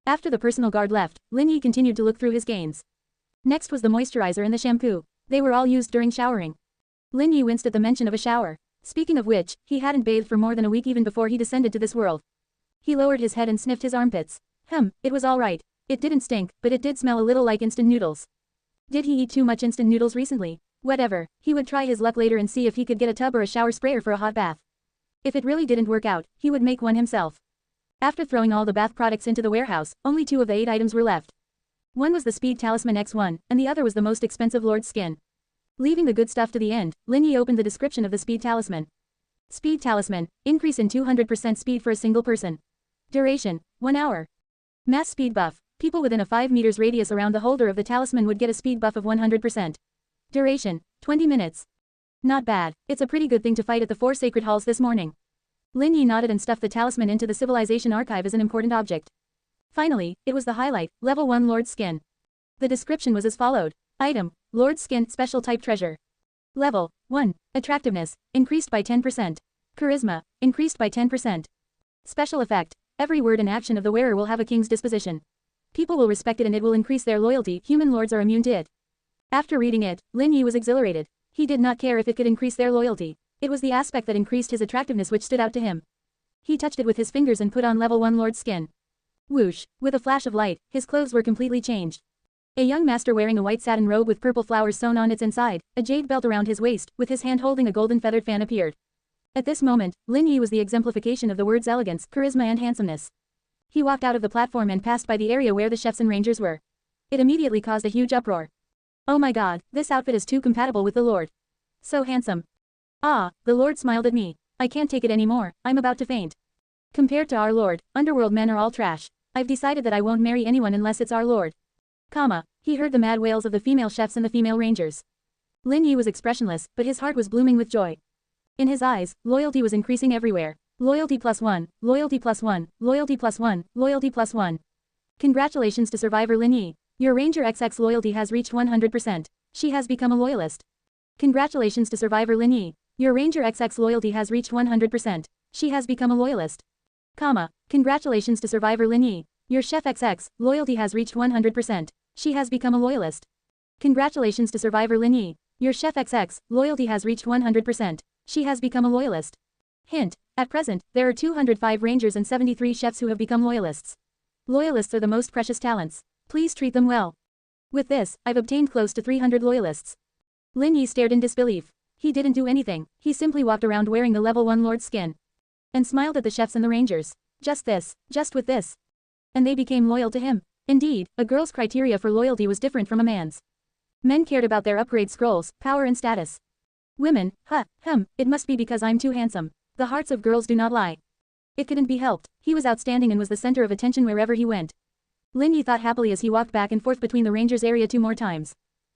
After the personal guard left, Lin Yi continued to look through his gains. Next was the moisturizer and the shampoo. They were all used during showering. Lin Yi winced at the mention of a shower. Speaking of which, he hadn't bathed for more than a week even before he descended to this world. He lowered his head and sniffed his armpits. It was all right. It didn't stink, but it did smell a little like instant noodles. Did he eat too much instant noodles recently? Whatever, he would try his luck later and see if he could get a tub or a shower sprayer for a hot bath. If it really didn't work out, he would make one himself. After throwing all the bath products into the warehouse, only 2 of the 8 items were left. One was the Speed Talisman X1, and the other was the most expensive Lord's Skin. Leaving the good stuff to the end, Lin Yi opened the description of the Speed Talisman. Speed Talisman, increase in 200% speed for a single person. Duration, 1 hour. Mass speed buff. People within a 5 meters radius around the holder of the talisman would get a speed buff of 100%. Duration, 20 minutes. Not bad, it's a pretty good thing to fight at the 4 sacred halls this morning. Lin Yi nodded and stuffed the talisman into the civilization archive as an important object. Finally, it was the highlight, level 1 Lord's Skin. The description was as followed. Item, Lord's Skin, special type treasure. Level, 1. Attractiveness, increased by 10%. Charisma, increased by 10%. Special effect, every word and action of the wearer will have a king's disposition. People will respect it and it will increase their loyalty, human lords are immune to it. After reading it, Lin Yi was exhilarated. He did not care if it could increase their loyalty. It was the aspect that increased his attractiveness which stood out to him. He touched it with his fingers and put on level 1 Lord's skin. Whoosh, with a flash of light, his clothes were completely changed. A young master wearing a white satin robe with purple flowers sewn on its inside, a jade belt around his waist, with his hand holding a golden feathered fan appeared. At this moment, Lin Yi was the exemplification of the words elegance, charisma and handsomeness. He walked out of the platform and passed by the area where the chefs and rangers were. It immediately caused a huge uproar. Oh my god, this outfit is too compatible with the Lord. So handsome. Ah, the Lord smiled at me. I can't take it anymore, I'm about to faint. Compared to our Lord, underworld men are all trash. I've decided that I won't marry anyone unless it's our Lord. He heard the mad wails of the female chefs and the female rangers. Lin Yi was expressionless, but his heart was blooming with joy. In his eyes, loyalty was increasing everywhere. Loyalty +1, loyalty +1, loyalty +1, loyalty +1. Congratulations to survivor Lin Yi. Your Ranger XX loyalty has reached 100%. She has become a loyalist. Congratulations to survivor Lin Yi. Your Ranger XX loyalty has reached 100%. She has become a loyalist. Congratulations to survivor Lin Yi. Your Chef XX loyalty has reached 100%. She has become a loyalist. Congratulations to survivor Lin Yi. Your Chef XX loyalty has reached 100%. She has become a loyalist. Hint: at present, there are 205 rangers and 73 chefs who have become loyalists. Loyalists are the most precious talents. Please treat them well. With this, I've obtained close to 300 loyalists. Lin Yi stared in disbelief. He didn't do anything, he simply walked around wearing the level 1 Lord skin. And smiled at the chefs and the rangers. Just with this. And they became loyal to him. Indeed, a girl's criteria for loyalty was different from a man's. Men cared about their upgrade scrolls, power and status. Women, it must be because I'm too handsome. The hearts of girls do not lie. It couldn't be helped, he was outstanding and was the center of attention wherever he went. Lin Yi thought happily as he walked back and forth between the rangers area 2 more times.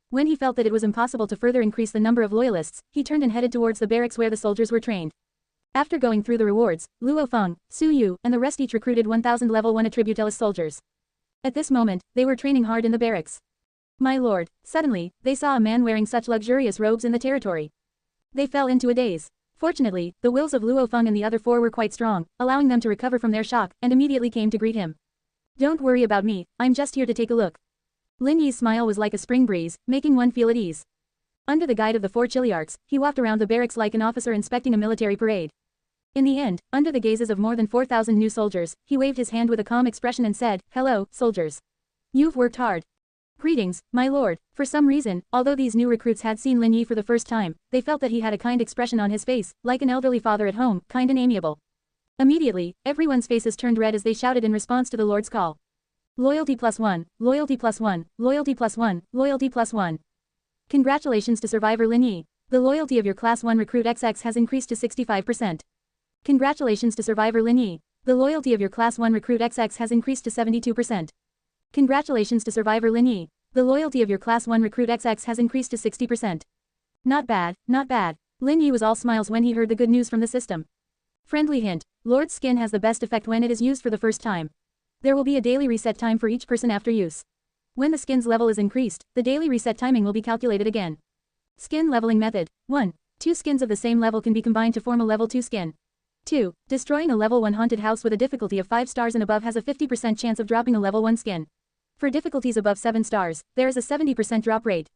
When he felt that it was impossible to further increase the number of loyalists, he turned and headed towards the barracks where the soldiers were trained. After going through the rewards, Luo Feng, Su Yu, and the rest each recruited 1,000 level 1 attribute soldiers. At this moment, they were training hard in the barracks. My lord, suddenly, they saw a man wearing such luxurious robes in the territory. They fell into a daze. Fortunately, the wills of Luo Feng and the other 4 were quite strong, allowing them to recover from their shock, and immediately came to greet him. Don't worry about me, I'm just here to take a look. Lin Yi's smile was like a spring breeze, making one feel at ease. Under the guide of the 4 Chiliarchs, he walked around the barracks like an officer inspecting a military parade. In the end, under the gazes of more than 4,000 new soldiers, he waved his hand with a calm expression and said, "Hello, soldiers. You've worked hard. Greetings, my lord." For some reason, although these new recruits had seen Lin Yi for the first time, they felt that he had a kind expression on his face, like an elderly father at home, kind and amiable. Immediately, everyone's faces turned red as they shouted in response to the Lord's call. Loyalty +1, loyalty +1, loyalty +1, loyalty +1. Congratulations to survivor Lin Yi. The loyalty of your Class 1 recruit XX has increased to 65%. Congratulations to survivor Lin Yi. The loyalty of your Class 1 recruit XX has increased to 72%. Congratulations to survivor Lin Yi. The loyalty of your Class 1 recruit XX has increased to 60%. Not bad, not bad. Lin Yi was all smiles when he heard the good news from the system. Friendly hint: Lord's skin has the best effect when it is used for the first time. There will be a daily reset time for each person after use. When the skin's level is increased, the daily reset timing will be calculated again. Skin leveling method. 1. 2 skins of the same level can be combined to form a level 2 skin. 2. Destroying a level 1 haunted house with a difficulty of 5 stars and above has a 50% chance of dropping a level 1 skin. For difficulties above 7 stars, there is a 70% drop rate.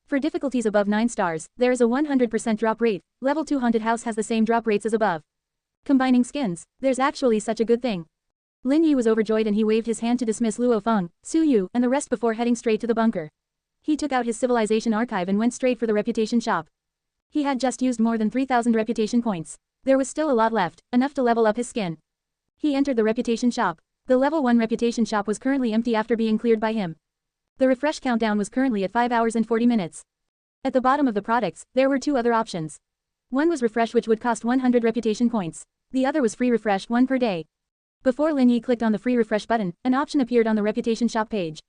For difficulties above 9 stars, there is a 100% drop rate. Level 2 haunted house has the same drop rates as above. Combining skins, there's actually such a good thing. Lin Yi was overjoyed and he waved his hand to dismiss Luo Feng, Su Yu, and the rest before heading straight to the bunker. He took out his civilization archive and went straight for the reputation shop. He had just used more than 3,000 reputation points. There was still a lot left, enough to level up his skin. He entered the reputation shop. The level 1 reputation shop was currently empty after being cleared by him. The refresh countdown was currently at 5 hours and 40 minutes. At the bottom of the products, there were 2 other options. One was refresh, which would cost 100 reputation points. The other was free refresh, 1 per day. Before Lin Yi clicked on the free refresh button, an option appeared on the reputation shop page.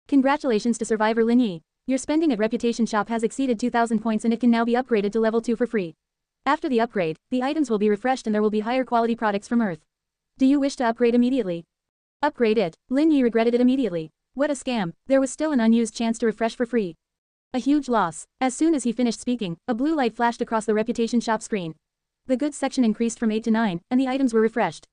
Congratulations to survivor Lin Yi. Your spending at reputation shop has exceeded 2,000 points and it can now be upgraded to level 2 for free. After the upgrade, the items will be refreshed and there will be higher quality products from Earth. Do you wish to upgrade immediately? Upgrade it. Lin Yi regretted it immediately. What a scam. There was still an unused chance to refresh for free. A huge loss. As soon as he finished speaking, a blue light flashed across the reputation shop screen. The goods section increased from 8 to 9, and the items were refreshed.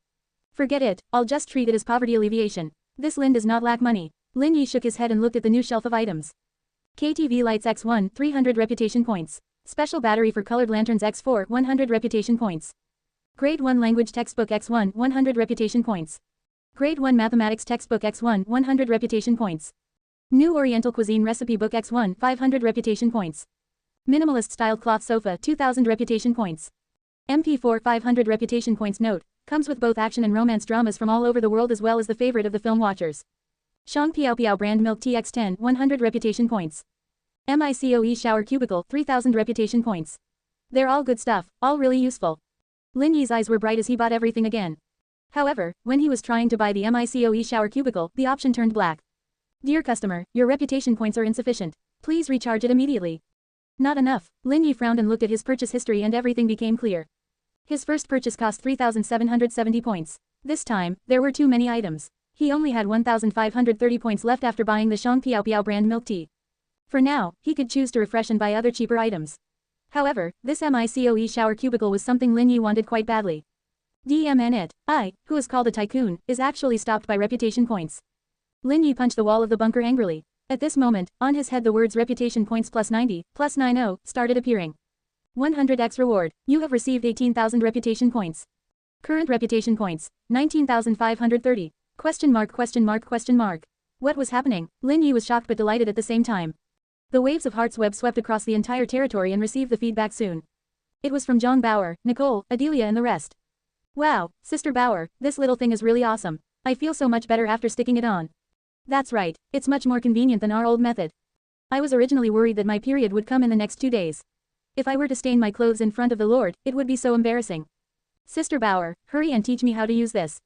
Forget it, I'll just treat it as poverty alleviation. This Lin does not lack money. Lin Yi shook his head and looked at the new shelf of items. KTV lights X1 300 reputation points. Special battery for colored lanterns X4 100 reputation points. Grade 1 language textbook X1 100 reputation points. Grade 1 mathematics textbook X1 100 reputation points. New Oriental cuisine recipe book X1 500 reputation points. Minimalist style cloth sofa 2000 reputation points. MP4 500 reputation points. Note, comes with both action and romance dramas from all over the world as well as the favorite of the film watchers. Shang Piao Piao brand milk TX10 100 reputation points. MICOE shower cubicle 3000 reputation points. They're all good stuff, all really useful. Lin Yi's eyes were bright as he bought everything again. However, when he was trying to buy the MICOE shower cubicle, the option turned black. Dear customer, your reputation points are insufficient. Please recharge it immediately. Not enough. Lin Yi frowned and looked at his purchase history and everything became clear. His first purchase cost 3,770 points. This time, there were too many items. He only had 1,530 points left after buying the Shang Piao Piao brand milk tea. For now, he could choose to refresh and buy other cheaper items. However, this MICOE shower cubicle was something Lin Yi wanted quite badly. DMN it, who is called a tycoon, is actually stopped by reputation points. Lin Yi punched the wall of the bunker angrily. At this moment, on his head the words reputation points plus 90, plus 90, started appearing. 100x reward, you have received 18,000 reputation points. Current reputation points, 19,530. Question mark question mark question mark. What was happening? Lin Yi was shocked but delighted at the same time. The waves of heart's web swept across the entire territory and received the feedback soon. It was from Zhang Bauer, Nicole, Adelia and the rest. Wow, Sister Bauer, this little thing is really awesome. I feel so much better after sticking it on. That's right, it's much more convenient than our old method. I was originally worried that my period would come in the next 2 days. If I were to stain my clothes in front of the Lord, it would be so embarrassing. Sister Bauer, hurry and teach me how to use this.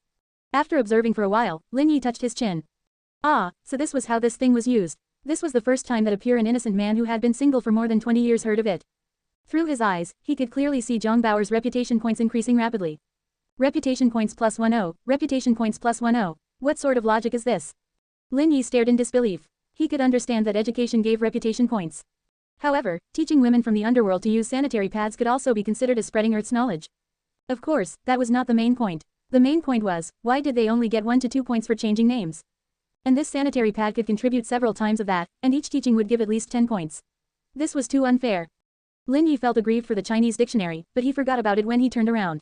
After observing for a while, Lin Yi touched his chin. Ah, so this was how this thing was used. This was the first time that a pure and innocent man who had been single for more than 20 years heard of it. Through his eyes, he could clearly see Zhang Bauer's reputation points increasing rapidly. Reputation points plus 10, reputation points plus 10. What sort of logic is this? Lin Yi stared in disbelief. He could understand that education gave reputation points. However, teaching women from the underworld to use sanitary pads could also be considered as spreading Earth's knowledge. Of course, that was not the main point. The main point was, why did they only get 1 to 2 points for changing names? And this sanitary pad could contribute several times of that, and each teaching would give at least 10 points. This was too unfair. Lin Yi felt aggrieved for the Chinese dictionary, but he forgot about it when he turned around.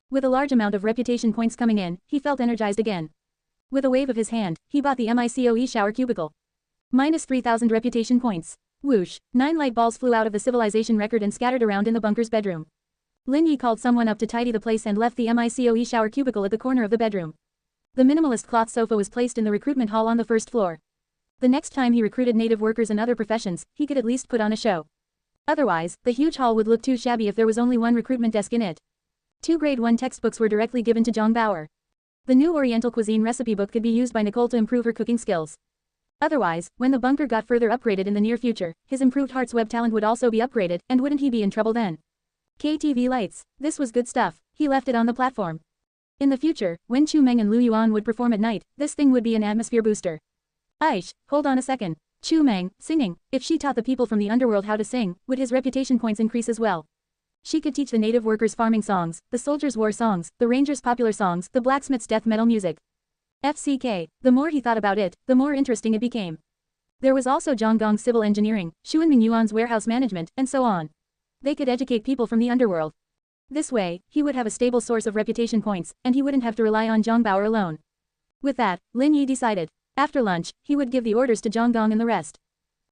With a large amount of reputation points coming in, he felt energized again. With a wave of his hand, he bought the MICOE shower cubicle. Minus 3,000 reputation points. Whoosh, 9 light balls flew out of the civilization record and scattered around in the bunker's bedroom. Lin Yi called someone up to tidy the place and left the MICOE shower cubicle at the corner of the bedroom. The minimalist cloth sofa was placed in the recruitment hall on the first floor. The next time he recruited native workers and other professions, he could at least put on a show. Otherwise, the huge hall would look too shabby if there was only one recruitment desk in it. 2 grade 1 textbooks were directly given to Zhang Bauer. The new Oriental cuisine recipe book could be used by Nicole to improve her cooking skills. Otherwise, when the bunker got further upgraded in the near future, his improved heart's web talent would also be upgraded, and wouldn't he be in trouble then? KTV lights. This was good stuff. He left it on the platform. In the future, when Chu Meng and Lu Yuan would perform at night, this thing would be an atmosphere booster. Aish, hold on a second. Chu Meng, singing. If she taught the people from the underworld how to sing, would his reputation points increase as well? She could teach the native workers farming songs, the soldiers' war songs, the rangers' popular songs, the blacksmiths' death metal music. FCK. The more he thought about it, the more interesting it became. There was also Zhang Gong's civil engineering, Xuanming Yuan's warehouse management, and so on. They could educate people from the underworld. This way, he would have a stable source of reputation points, and he wouldn't have to rely on Zhang Bauer alone. With that, Lin Yi decided. After lunch, he would give the orders to Zhang Gong and the rest.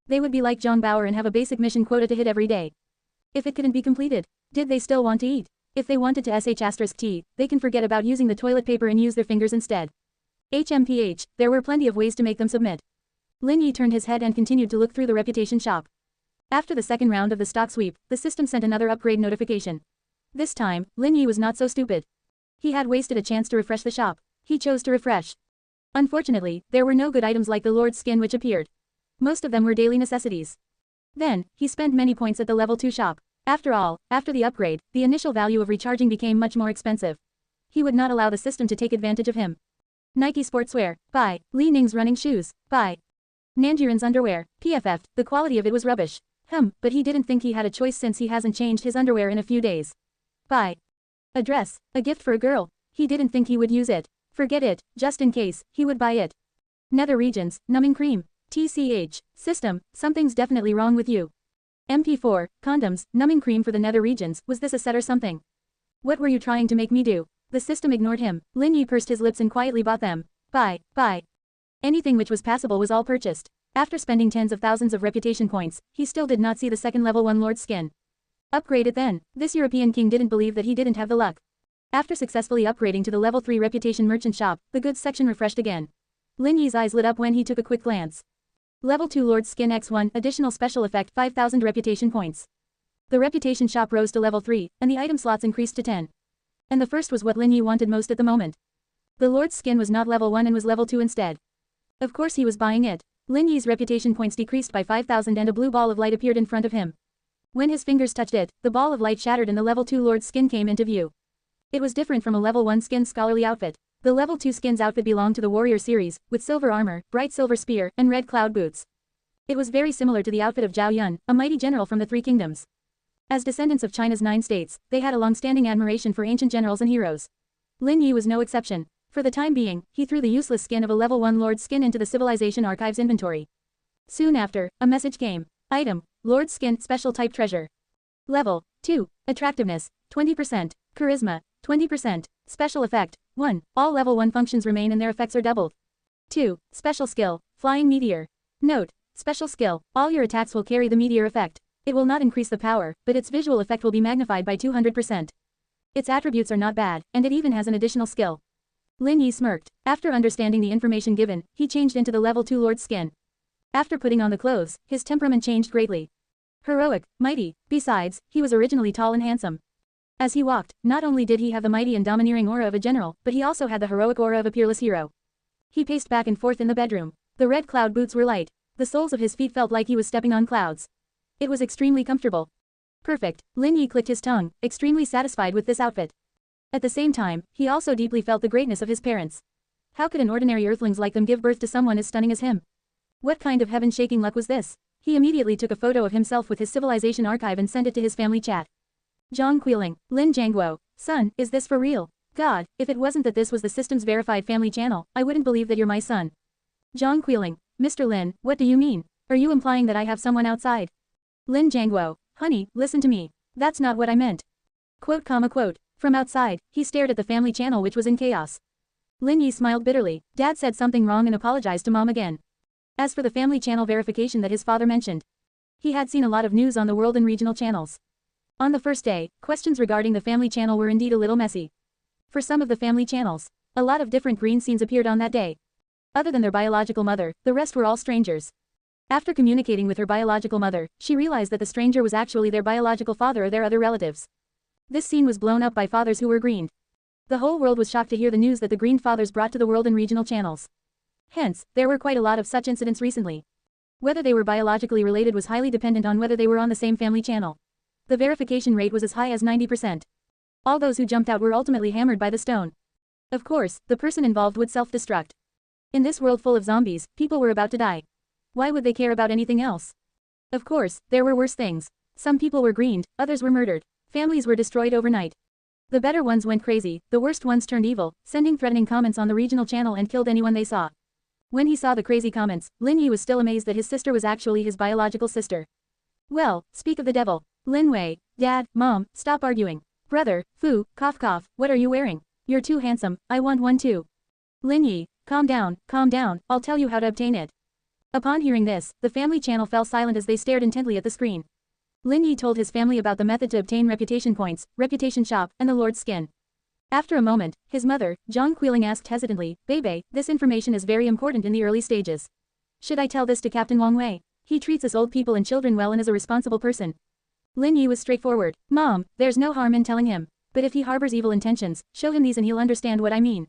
They would be like Zhang Bauer and have a basic mission quota to hit every day. If it couldn't be completed, did they still want to eat? If they wanted to sh*t, they can forget about using the toilet paper and use their fingers instead. HMPH, there were plenty of ways to make them submit. Lin Yi turned his head and continued to look through the reputation shop. After the second round of the stock sweep, the system sent another upgrade notification. This time, Lin Yi was not so stupid. He had wasted a chance to refresh the shop. He chose to refresh. Unfortunately, there were no good items like the Lord's skin which appeared. Most of them were daily necessities. Then, he spent many points at the level 2 shop. After all, after the upgrade, the initial value of recharging became much more expensive. He would not allow the system to take advantage of him. Nike sportswear, buy. Li Ning's running shoes, buy. Nanjiren's underwear, PFF, the quality of it was rubbish. But he didn't think he had a choice since he hasn't changed his underwear in a few days. Buy. A dress, a gift for a girl. He didn't think he would use it. Forget it, just in case, he would buy it. Nether regions, numbing cream. TCH. System, something's definitely wrong with you. MP4, condoms, numbing cream for the nether regions, was this a set or something? What were you trying to make me do? The system ignored him. Lin Yi pursed his lips and quietly bought them. Buy. Anything which was passable was all purchased. After spending tens of thousands of reputation points, he still did not see the second level 1 Lord skin. Upgrade it then. This European king didn't believe that he didn't have the luck. After successfully upgrading to the level 3 reputation merchant shop, the goods section refreshed again. Lin Yi's eyes lit up when he took a quick glance. Level 2 Lord skin X1, additional special effect 5000 reputation points. The reputation shop rose to level 3, and the item slots increased to 10. And the first was what Lin Yi wanted most at the moment. The Lord's skin was not level 1 and was level 2 instead. Of course he was buying it. Lin Yi's reputation points decreased by 5000 and a blue ball of light appeared in front of him. When his fingers touched it, the ball of light shattered and the level 2 Lord's skin came into view. It was different from a level 1 skin scholarly outfit. The level 2 skin's outfit belonged to the warrior series, with silver armor, bright silver spear, and red cloud boots. It was very similar to the outfit of Zhao Yun, a mighty general from the Three Kingdoms. As descendants of China's 9 states, they had a long-standing admiration for ancient generals and heroes. Lin Yi was no exception. For the time being, he threw the useless skin of a level 1 Lord skin into the Civilization Archives inventory. Soon after, a message came. Item, Lord skin, special type treasure. Level 2, attractiveness, 20%, charisma, 20%, special effect, 1, all level 1 functions remain and their effects are doubled. 2, special skill, flying meteor. Note, special skill, all your attacks will carry the meteor effect. It will not increase the power, but its visual effect will be magnified by 200%. Its attributes are not bad, and it even has an additional skill. Lin Yi smirked. After understanding the information given, he changed into the level 2 Lord skin. After putting on the clothes, his temperament changed greatly. Heroic, mighty, besides, he was originally tall and handsome. As he walked, not only did he have the mighty and domineering aura of a general, but he also had the heroic aura of a peerless hero. He paced back and forth in the bedroom. The red cloud boots were light. The soles of his feet felt like he was stepping on clouds. It was extremely comfortable. Perfect. Lin Yi clicked his tongue, extremely satisfied with this outfit. At the same time, he also deeply felt the greatness of his parents. How could an ordinary earthlings like them give birth to someone as stunning as him? What kind of heaven-shaking luck was this? He immediately took a photo of himself with his civilization archive and sent it to his family chat. Zhang Qiling, Lin Jiangguo, son, is this for real? God, if it wasn't that this was the system's verified family channel, I wouldn't believe that you're my son. Zhang Qiling, Mr. Lin, what do you mean? Are you implying that I have someone outside? Lin Jiangguo, honey, listen to me. That's not what I meant. Quote. From outside, he stared at the family channel which was in chaos. Lin Yi smiled bitterly. Dad said something wrong and apologized to Mom again. As for the family channel verification that his father mentioned, he had seen a lot of news on the world and regional channels. On the first day, questions regarding the family channel were indeed a little messy. For some of the family channels, a lot of different green scenes appeared on that day. Other than their biological mother, the rest were all strangers. After communicating with her biological mother, she realized that the stranger was actually their biological father or their other relatives. This scene was blown up by fathers who were greened. The whole world was shocked to hear the news that the green fathers brought to the world and regional channels. Hence, there were quite a lot of such incidents recently. Whether they were biologically related was highly dependent on whether they were on the same family channel. The verification rate was as high as 90%. All those who jumped out were ultimately hammered by the stone. Of course, the person involved would self-destruct. In this world full of zombies, people were about to die. Why would they care about anything else? Of course, there were worse things. Some people were greened, others were murdered. Families were destroyed overnight. The better ones went crazy, the worst ones turned evil, sending threatening comments on the regional channel and killed anyone they saw. When he saw the crazy comments, Lin Yi was still amazed that his sister was actually his biological sister. Well, speak of the devil. Lin Wei, Dad, Mom, stop arguing. Brother, Fu, cough, what are you wearing? You're too handsome, I want one too. Lin Yi, calm down, I'll tell you how to obtain it. Upon hearing this, the family channel fell silent as they stared intently at the screen. Lin Yi told his family about the method to obtain reputation points, reputation shop, and the Lord's skin. After a moment, his mother, Zhang Qiling asked hesitantly, Bebe, this information is very important in the early stages. Should I tell this to Captain Wang Wei? He treats us old people and children well and is a responsible person. Lin Yi was straightforward. Mom, there's no harm in telling him. But if he harbors evil intentions, show him these and he'll understand what I mean.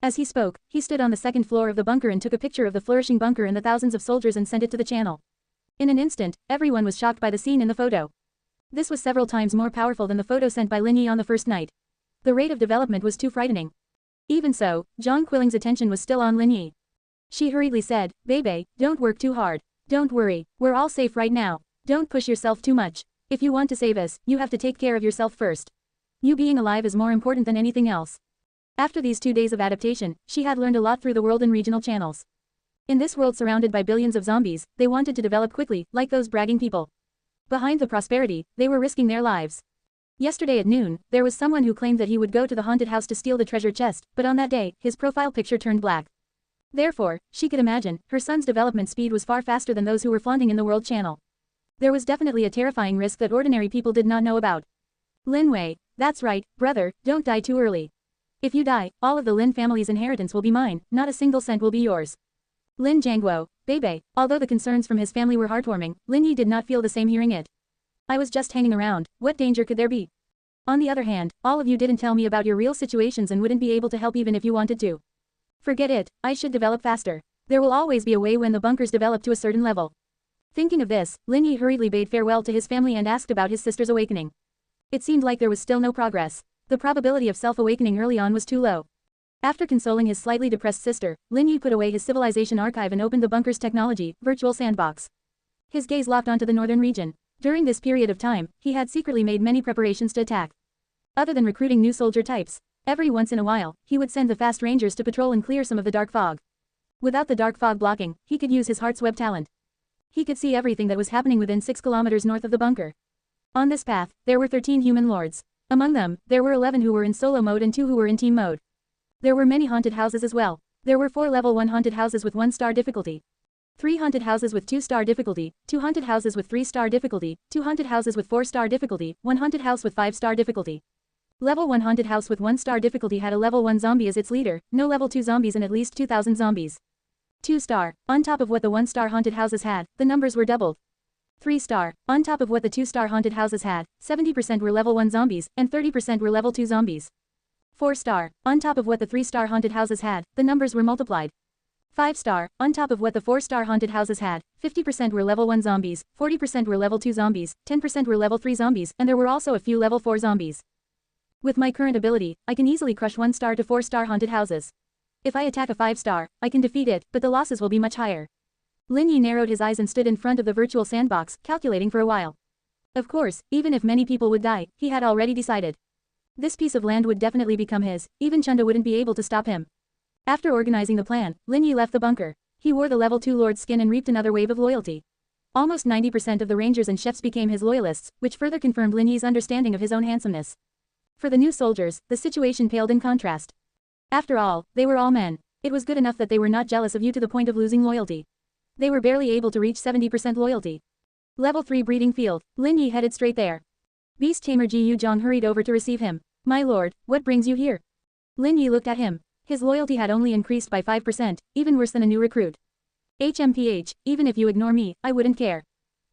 As he spoke, he stood on the second floor of the bunker and took a picture of the flourishing bunker and the thousands of soldiers and sent it to the channel. In an instant, everyone was shocked by the scene in the photo. This was several times more powerful than the photo sent by Lin Yi on the first night. The rate of development was too frightening. Even so, Zhang Qiling's attention was still on Lin Yi. She hurriedly said, Bebe, don't work too hard. Don't worry, we're all safe right now. Don't push yourself too much. If you want to save us, you have to take care of yourself first. You being alive is more important than anything else. After these 2 days of adaptation, she had learned a lot through the world and regional channels. In this world surrounded by billions of zombies, they wanted to develop quickly, like those bragging people. Behind the prosperity, they were risking their lives. Yesterday at noon, there was someone who claimed that he would go to the haunted house to steal the treasure chest, but on that day, his profile picture turned black. Therefore, she could imagine, her son's development speed was far faster than those who were flaunting in the world channel. There was definitely a terrifying risk that ordinary people did not know about. Lin Wei, that's right, brother, don't die too early. If you die, all of the Lin family's inheritance will be mine, not a single cent will be yours. Lin Jiangguo, Bebe, although the concerns from his family were heartwarming, Lin Yi did not feel the same hearing it. I was just hanging around, what danger could there be? On the other hand, all of you didn't tell me about your real situations and wouldn't be able to help even if you wanted to. Forget it, I should develop faster. There will always be a way when the bunkers develop to a certain level. Thinking of this, Lin Yi hurriedly bade farewell to his family and asked about his sister's awakening. It seemed like there was still no progress. The probability of self-awakening early on was too low. After consoling his slightly depressed sister, Lin Yi put away his civilization archive and opened the bunker's technology, virtual sandbox. His gaze locked onto the northern region. During this period of time, he had secretly made many preparations to attack. Other than recruiting new soldier types, every once in a while, he would send the fast rangers to patrol and clear some of the dark fog. Without the dark fog blocking, he could use his heart's web talent. He could see everything that was happening within 6 kilometers north of the bunker. On this path, there were 13 human lords. Among them, there were 11 who were in solo mode and 2 who were in team mode. There were many haunted houses as well. There were 4 level 1 haunted houses with 1-star difficulty. 3 haunted houses with 2-star difficulty, 2 haunted houses with 3-star difficulty, 2 haunted houses with 4-star difficulty, 1 haunted house with 5-star difficulty. Level 1 haunted house with 1-star difficulty had a level 1 zombie as its leader, no level 2 zombies and at least 2,000 zombies. 2-star, on top of what the 1-star haunted houses had, the numbers were doubled. 3-star, on top of what the 2-star haunted houses had, 70% were level 1 zombies, and 30% were level 2 zombies. 4-star, on top of what the 3-star haunted houses had, the numbers were multiplied. 5-star, on top of what the 4-star haunted houses had, 50% were level 1 zombies, 40% were level 2 zombies, 10% were level 3 zombies, and there were also a few level 4 zombies. With my current ability, I can easily crush 1-star to 4-star haunted houses. If I attack a 5-star, I can defeat it, but the losses will be much higher. Lin Yi narrowed his eyes and stood in front of the virtual sandbox, calculating for a while. Of course, even if many people would die, he had already decided. This piece of land would definitely become his, even Chunda wouldn't be able to stop him. After organizing the plan, Lin Yi left the bunker. He wore the level 2 lord's skin and reaped another wave of loyalty. Almost 90% of the rangers and chefs became his loyalists, which further confirmed Lin Yi's understanding of his own handsomeness. For the new soldiers, the situation paled in contrast. After all, they were all men. It was good enough that they were not jealous of you to the point of losing loyalty. They were barely able to reach 70% loyalty. Level 3 breeding field, Lin Yi headed straight there. Beast tamer Ji Yuzhong hurried over to receive him. My lord, what brings you here? Lin Yi looked at him. His loyalty had only increased by 5%, even worse than a new recruit. HMPH, even if you ignore me, I wouldn't care.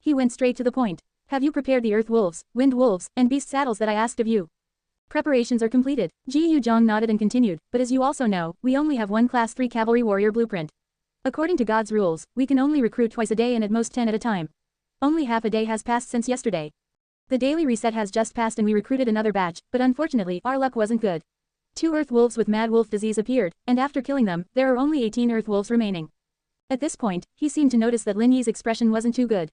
He went straight to the point. Have you prepared the earth wolves, wind wolves, and beast saddles that I asked of you? Preparations are completed. Ji Yuzhong nodded and continued, but as you also know, we only have one class 3 cavalry warrior blueprint. According to God's rules, we can only recruit twice a day and at most 10 at a time. Only half a day has passed since yesterday. The daily reset has just passed and we recruited another batch, but unfortunately, our luck wasn't good. 2 earth wolves with mad wolf disease appeared, and after killing them, there are only 18 earth wolves remaining. At this point, he seemed to notice that Lin Yi's expression wasn't too good.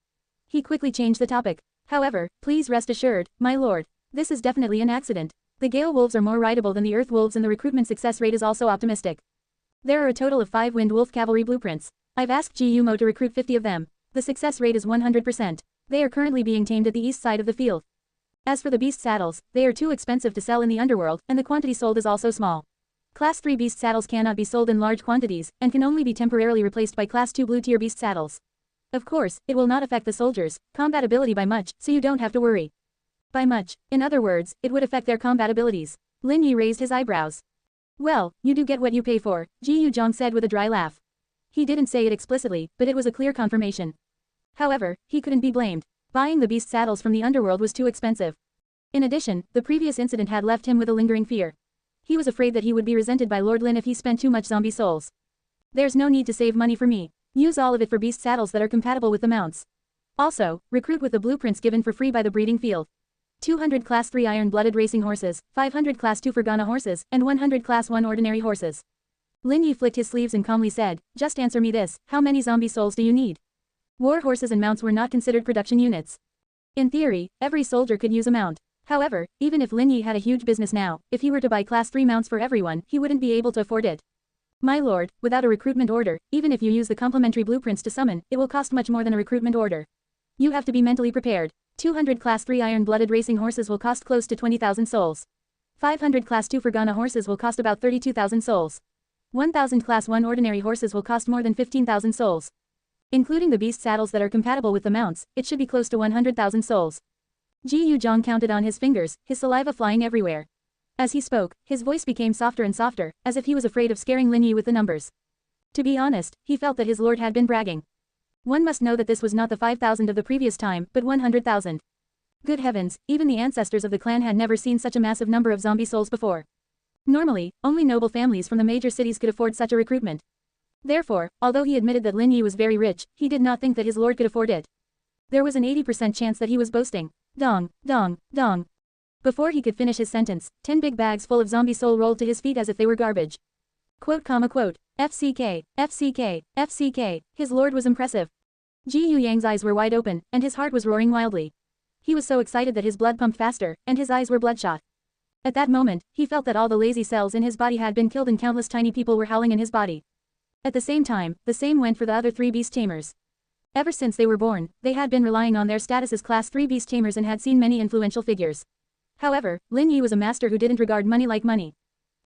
He quickly changed the topic. However, please rest assured, my lord, this is definitely an accident. The Gale Wolves are more rideable than the Earth Wolves and the recruitment success rate is also optimistic. There are a total of 5 Wind Wolf cavalry blueprints. I've asked Ji Yumo to recruit 50 of them. The success rate is 100%. They are currently being tamed at the east side of the field. As for the beast saddles, they are too expensive to sell in the underworld, and the quantity sold is also small. Class 3 beast saddles cannot be sold in large quantities, and can only be temporarily replaced by Class 2 blue-tier beast saddles. Of course, it will not affect the soldiers' combat ability by much, so you don't have to worry. By much, in other words, it would affect their combat abilities. Lin Yi raised his eyebrows. Well, you do get what you pay for, Ji Yuzhong said with a dry laugh. He didn't say it explicitly, but it was a clear confirmation. However, he couldn't be blamed. Buying the beast saddles from the underworld was too expensive. In addition, the previous incident had left him with a lingering fear. He was afraid that he would be resented by Lord Lin if he spent too much zombie souls. There's no need to save money for me. Use all of it for beast saddles that are compatible with the mounts. Also, recruit with the blueprints given for free by the breeding field. 200 Class 3 iron-blooded racing horses, 500 Class 2 Fergana horses, and 100 Class 1 ordinary horses. Lin Yi flicked his sleeves and calmly said, just answer me this, how many zombie souls do you need? War horses and mounts were not considered production units. In theory, every soldier could use a mount. However, even if Lin Yi had a huge business now, if he were to buy Class 3 mounts for everyone, he wouldn't be able to afford it. My lord, without a recruitment order, even if you use the complementary blueprints to summon, it will cost much more than a recruitment order. You have to be mentally prepared. 200 Class 3 iron-blooded racing horses will cost close to 20,000 souls. 500 Class 2 Fergana horses will cost about 32,000 souls. 1,000 Class 1 ordinary horses will cost more than 15,000 souls. Including the beast saddles that are compatible with the mounts, it should be close to 100,000 souls. Ji Yuzhong counted on his fingers, his saliva flying everywhere. As he spoke, his voice became softer and softer, as if he was afraid of scaring Lin Yi with the numbers. To be honest, he felt that his lord had been bragging. One must know that this was not the 5,000 of the previous time, but 100,000. Good heavens, even the ancestors of the clan had never seen such a massive number of zombie souls before. Normally, only noble families from the major cities could afford such a recruitment. Therefore, although he admitted that Lin Yi was very rich, he did not think that his lord could afford it. There was an 80% chance that he was boasting. Dong, dong, dong. Before he could finish his sentence, 10 big bags full of zombie soul rolled to his feet as if they were garbage. Quote, quote, FCK, FCK, FCK, his lord was impressive. Ji Yuyang's eyes were wide open, and his heart was roaring wildly. He was so excited that his blood pumped faster, and his eyes were bloodshot. At that moment, he felt that all the lazy cells in his body had been killed and countless tiny people were howling in his body. At the same time, the same went for the other 3 beast tamers. Ever since they were born, they had been relying on their status as Class 3 beast tamers and had seen many influential figures. However, Lin Yi was a master who didn't regard money like money.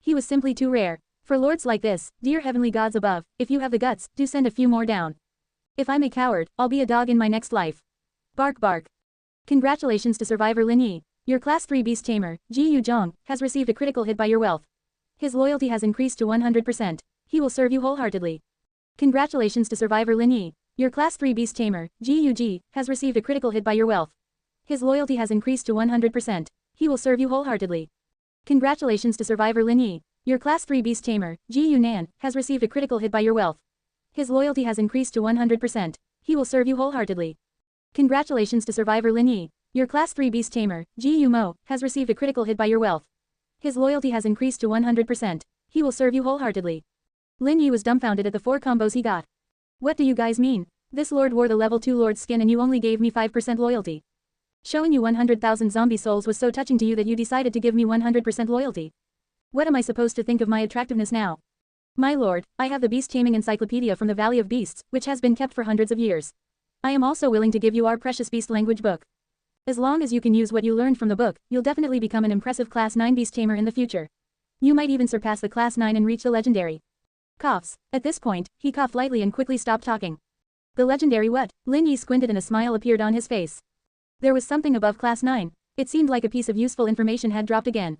He was simply too rare. For lords like this, dear heavenly gods above, if you have the guts, do send a few more down. If I'm a coward, I'll be a dog in my next life. Bark bark. Congratulations to survivor Lin Yi. Your Class 3 beast tamer, Ji Yuzhong, has received a critical hit by your wealth. His loyalty has increased to 100%. He will serve you wholeheartedly. Congratulations to survivor Lin Yi. Your Class 3 beast tamer, Ji Yuji, has received a critical hit by your wealth. His loyalty has increased to 100%. He will serve you wholeheartedly. Congratulations to survivor Lin Yi. Your Class 3 beast tamer, Ji Yunan, has received a critical hit by your wealth. His loyalty has increased to 100%. He will serve you wholeheartedly. Congratulations to survivor Lin Yi. Your Class 3 beast tamer, Ji Yumo, has received a critical hit by your wealth. His loyalty has increased to 100%. He will serve you wholeheartedly. Lin Yi was dumbfounded at the 4 combos he got. What do you guys mean? This lord wore the level 2 lord's skin and you only gave me 5% loyalty. Showing you 100,000 zombie souls was so touching to you that you decided to give me 100% loyalty. What am I supposed to think of my attractiveness now? My lord, I have the beast taming encyclopedia from the Valley of Beasts, which has been kept for hundreds of years. I am also willing to give you our precious beast language book. As long as you can use what you learned from the book, you'll definitely become an impressive Class 9 beast tamer in the future. You might even surpass the Class 9 and reach the legendary. Coughs. At this point, he coughed lightly and quickly stopped talking. The legendary what? Lin Yi squinted and a smile appeared on his face. There was something above Class 9. It seemed like a piece of useful information had dropped again.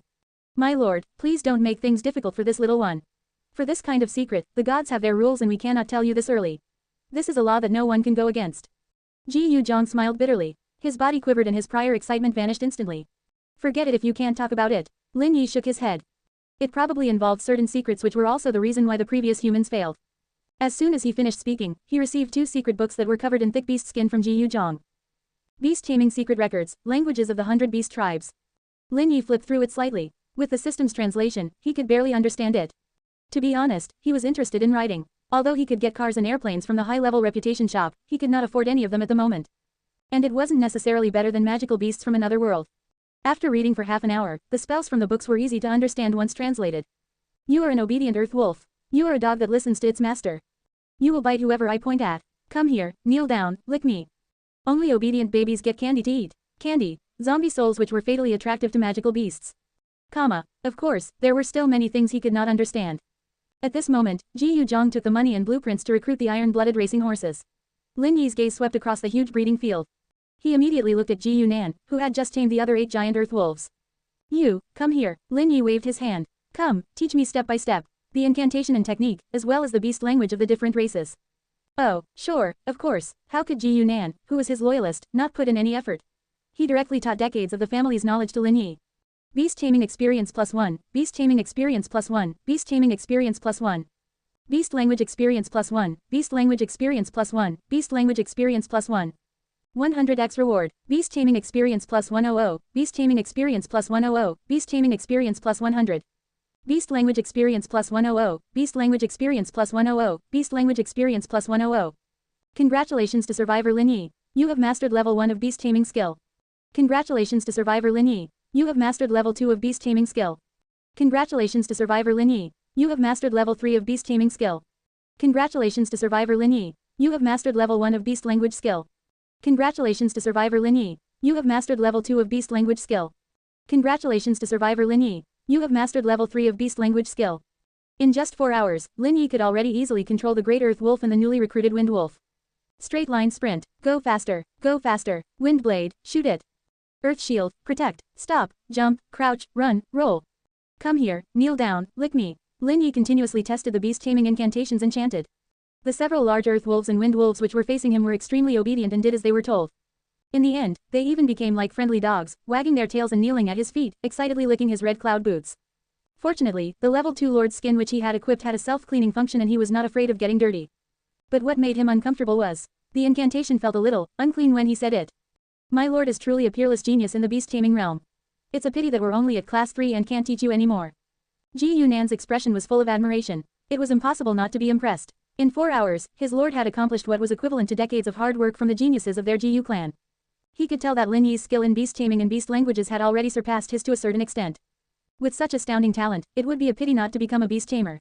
My lord, please don't make things difficult for this little one. For this kind of secret, the gods have their rules and we cannot tell you this early. This is a law that no one can go against. Ji Yuzhong smiled bitterly. His body quivered and his prior excitement vanished instantly. Forget it if you can't talk about it. Lin Yi shook his head. It probably involved certain secrets which were also the reason why the previous humans failed. As soon as he finished speaking, he received 2 secret books that were covered in thick beast skin from Ji Yuzhong. Beast Taming Secret Records, Languages of the 100 Beast Tribes. Lin Yi flipped through it slightly. With the system's translation, he could barely understand it. To be honest, he was interested in writing. Although he could get cars and airplanes from the high-level reputation shop, he could not afford any of them at the moment. And it wasn't necessarily better than magical beasts from another world. After reading for half an hour, the spells from the books were easy to understand once translated. You are an obedient earth wolf. You are a dog that listens to its master. You will bite whoever I point at. Come here, kneel down, lick me. Only obedient babies get candy to eat. Candy. Zombie souls which were fatally attractive to magical beasts. Of course, there were still many things he could not understand. At this moment, Ji Yuzhong took the money and blueprints to recruit the iron-blooded racing horses. Lin Yi's gaze swept across the huge breeding field. He immediately looked at Ji Yunan, who had just tamed the other 8 giant earth wolves. You, come here. Lin Yi waved his hand. Come, teach me step by step. The incantation and technique, as well as the beast language of the different races. Oh, sure, of course. How could Ji Yunan, who was his loyalist, not put in any effort? He directly taught decades of the family's knowledge to Lin Yi. Beast Taming Experience +1, Beast Taming Experience +1, Beast Taming Experience +1. Beast Language Experience +1, Beast Language Experience +1, Beast Language Experience +1. 100x reward, Beast Taming Experience +100, Beast Taming Experience +100, Beast Taming Experience +100. Beast Language Experience +100, Beast Language Experience +100, Beast Language Experience +100. Congratulations to survivor Lin Yi. You have mastered level 1 of beast taming skill. Congratulations to survivor Lin Yi. You have mastered level 2 of beast taming skill. Congratulations to survivor Lin Yi. You have mastered level 3 of beast taming skill. Congratulations to survivor Lin Yi. You have mastered level 1 of beast language skill. Congratulations to survivor Lin Yi. You have mastered level 2 of beast language skill. Congratulations to survivor Lin Yi. You have mastered level 3 of beast language skill. In just 4 hours, Lin Yi could already easily control the Great Earth Wolf and the newly recruited Wind Wolf. Straight line sprint, go faster, Wind Blade, shoot it. Earth Shield, protect, stop, jump, crouch, run, roll. Come here, kneel down, lick me. Lin Yi continuously tested the beast taming incantations and chanted. The several large earth wolves and wind wolves which were facing him were extremely obedient and did as they were told. In the end, they even became like friendly dogs, wagging their tails and kneeling at his feet, excitedly licking his red cloud boots. Fortunately, the level 2 Lord's skin which he had equipped had a self-cleaning function and he was not afraid of getting dirty. But what made him uncomfortable was, the incantation felt a little unclean when he said it. My lord is truly a peerless genius in the beast taming realm. It's a pity that we're only at class 3 and can't teach you anymore. Ji Yunan's expression was full of admiration. It was impossible not to be impressed. In 4 hours, his lord had accomplished what was equivalent to decades of hard work from the geniuses of their Ji Yu clan. He could tell that Lin Yi's skill in beast taming and beast languages had already surpassed his to a certain extent. With such astounding talent, it would be a pity not to become a beast tamer.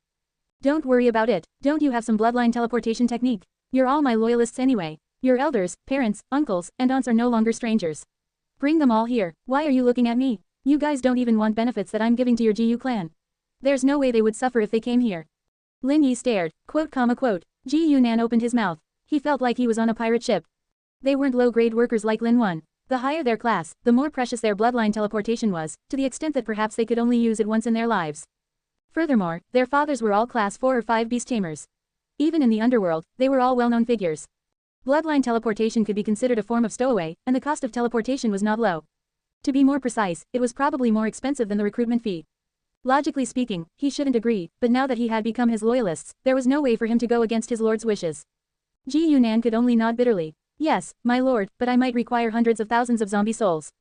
Don't worry about it. Don't you have some bloodline teleportation technique? You're all my loyalists anyway. Your elders, parents, uncles, and aunts are no longer strangers. Bring them all here. Why are you looking at me? You guys don't even want benefits that I'm giving to your Ji Yu clan. There's no way they would suffer if they came here. Lin Yi stared, quote. Ji Yunan opened his mouth. He felt like he was on a pirate ship. They weren't low-grade workers like Lin Wan. The higher their class, the more precious their bloodline teleportation was, to the extent that perhaps they could only use it once in their lives. Furthermore, their fathers were all class 4 or 5 beast tamers. Even in the underworld, they were all well-known figures. Bloodline teleportation could be considered a form of stowaway, and the cost of teleportation was not low. To be more precise, it was probably more expensive than the recruitment fee. Logically speaking, he shouldn't agree, but now that he had become his loyalists, there was no way for him to go against his lord's wishes. Ji Yunan could only nod bitterly. Yes, my lord, but I might require hundreds of thousands of zombie souls.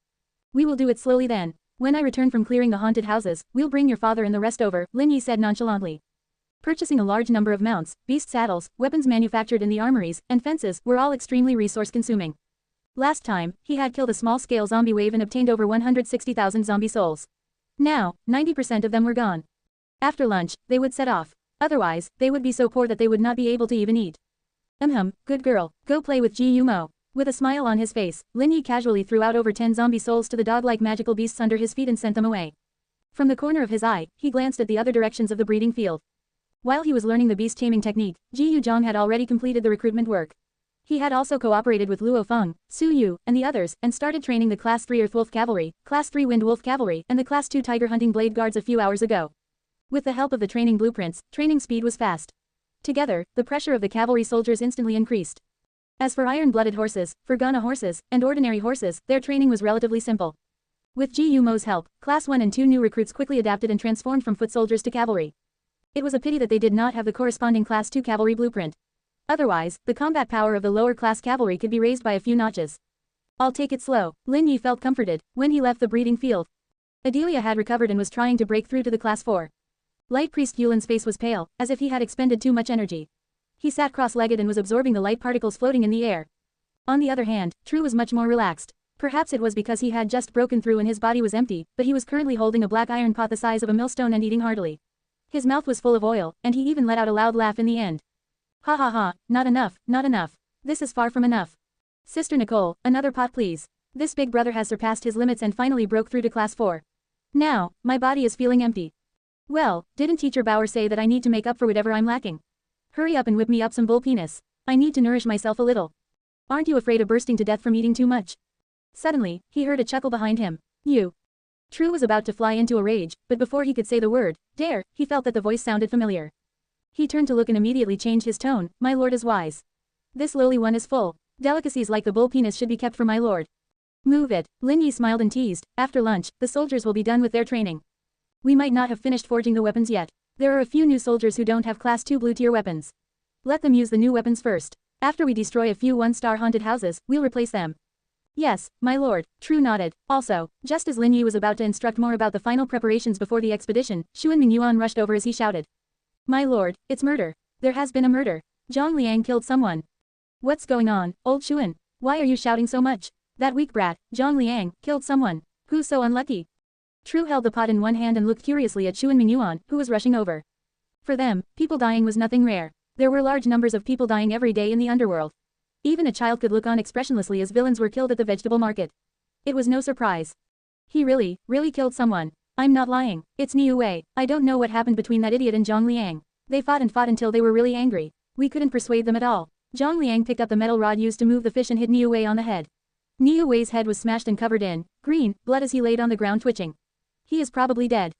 We will do it slowly then. When I return from clearing the haunted houses, we'll bring your father and the rest over, Lin Yi said nonchalantly. Purchasing a large number of mounts, beast saddles, weapons manufactured in the armories, and fences were all extremely resource-consuming. Last time, he had killed a small-scale zombie wave and obtained over 160,000 zombie souls. Now, 90% of them were gone. After lunch, they would set off. Otherwise, they would be so poor that they would not be able to even eat. Good girl, go play with Ji Yu Mo. With a smile on his face, Lin Yi casually threw out over 10 zombie souls to the dog-like magical beasts under his feet and sent them away. From the corner of his eye, he glanced at the other directions of the breeding field. While he was learning the beast taming technique, Ji Yuzhong had already completed the recruitment work. He had also cooperated with Luo Feng, Su Yu, and the others, and started training the Class 3 Earth Wolf Cavalry, Class 3 Wind Wolf Cavalry, and the Class 2 Tiger Hunting Blade Guards a few hours ago. With the help of the training blueprints, training speed was fast. Together, the pressure of the cavalry soldiers instantly increased. As for iron-blooded horses, Fergana horses, and ordinary horses, their training was relatively simple. With Ji Yumo's help, Class 1 and 2 new recruits quickly adapted and transformed from foot soldiers to cavalry. It was a pity that they did not have the corresponding Class 2 cavalry blueprint. Otherwise, the combat power of the lower-class cavalry could be raised by a few notches. I'll take it slow. Lin Yi felt comforted when he left the breeding field. Adelia had recovered and was trying to break through to the Class 4. Light Priest Yulin's face was pale, as if he had expended too much energy. He sat cross-legged and was absorbing the light particles floating in the air. On the other hand, True was much more relaxed. Perhaps it was because he had just broken through and his body was empty, but he was currently holding a black iron pot the size of a millstone and eating heartily. His mouth was full of oil, and he even let out a loud laugh in the end. Ha ha ha, not enough, not enough. This is far from enough. Sister Nicole, another pot please. This big brother has surpassed his limits and finally broke through to Class 4. Now, my body is feeling empty. Well, didn't Teacher Bauer say that I need to make up for whatever I'm lacking? Hurry up and whip me up some bull penis. I need to nourish myself a little. Aren't you afraid of bursting to death from eating too much? Suddenly, he heard a chuckle behind him. You. True was about to fly into a rage, but before he could say the word, dare, he felt that the voice sounded familiar. He turned to look and immediately changed his tone. My lord is wise. This lowly one is full. Delicacies like the bull penis should be kept for my lord. Move it. Lin Yi smiled and teased. After lunch, the soldiers will be done with their training. We might not have finished forging the weapons yet. There are a few new soldiers who don't have Class 2 blue tier weapons. Let them use the new weapons first. After we destroy a few one-star haunted houses, we'll replace them. Yes, my lord, True nodded. Also, just as Lin Yi was about to instruct more about the final preparations before the expedition, Xuan Mingyuan rushed over as he shouted. My lord, it's murder. There has been a murder. Zhang Liang killed someone. What's going on, old Xuan? Why are you shouting so much? That weak brat, Zhang Liang, killed someone. Who's so unlucky? True held the pot in one hand and looked curiously at Xuan Mingyuan, who was rushing over. For them, people dying was nothing rare. There were large numbers of people dying every day in the underworld. Even a child could look on expressionlessly as villains were killed at the vegetable market. It was no surprise. He really killed someone. I'm not lying. It's Niu Wei. I don't know what happened between that idiot and Zhang Liang. They fought and fought until they were really angry. We couldn't persuade them at all. Zhang Liang picked up the metal rod used to move the fish and hit Niu Wei on the head. Niu Wei's head was smashed and covered in green blood as he laid on the ground twitching. He is probably dead.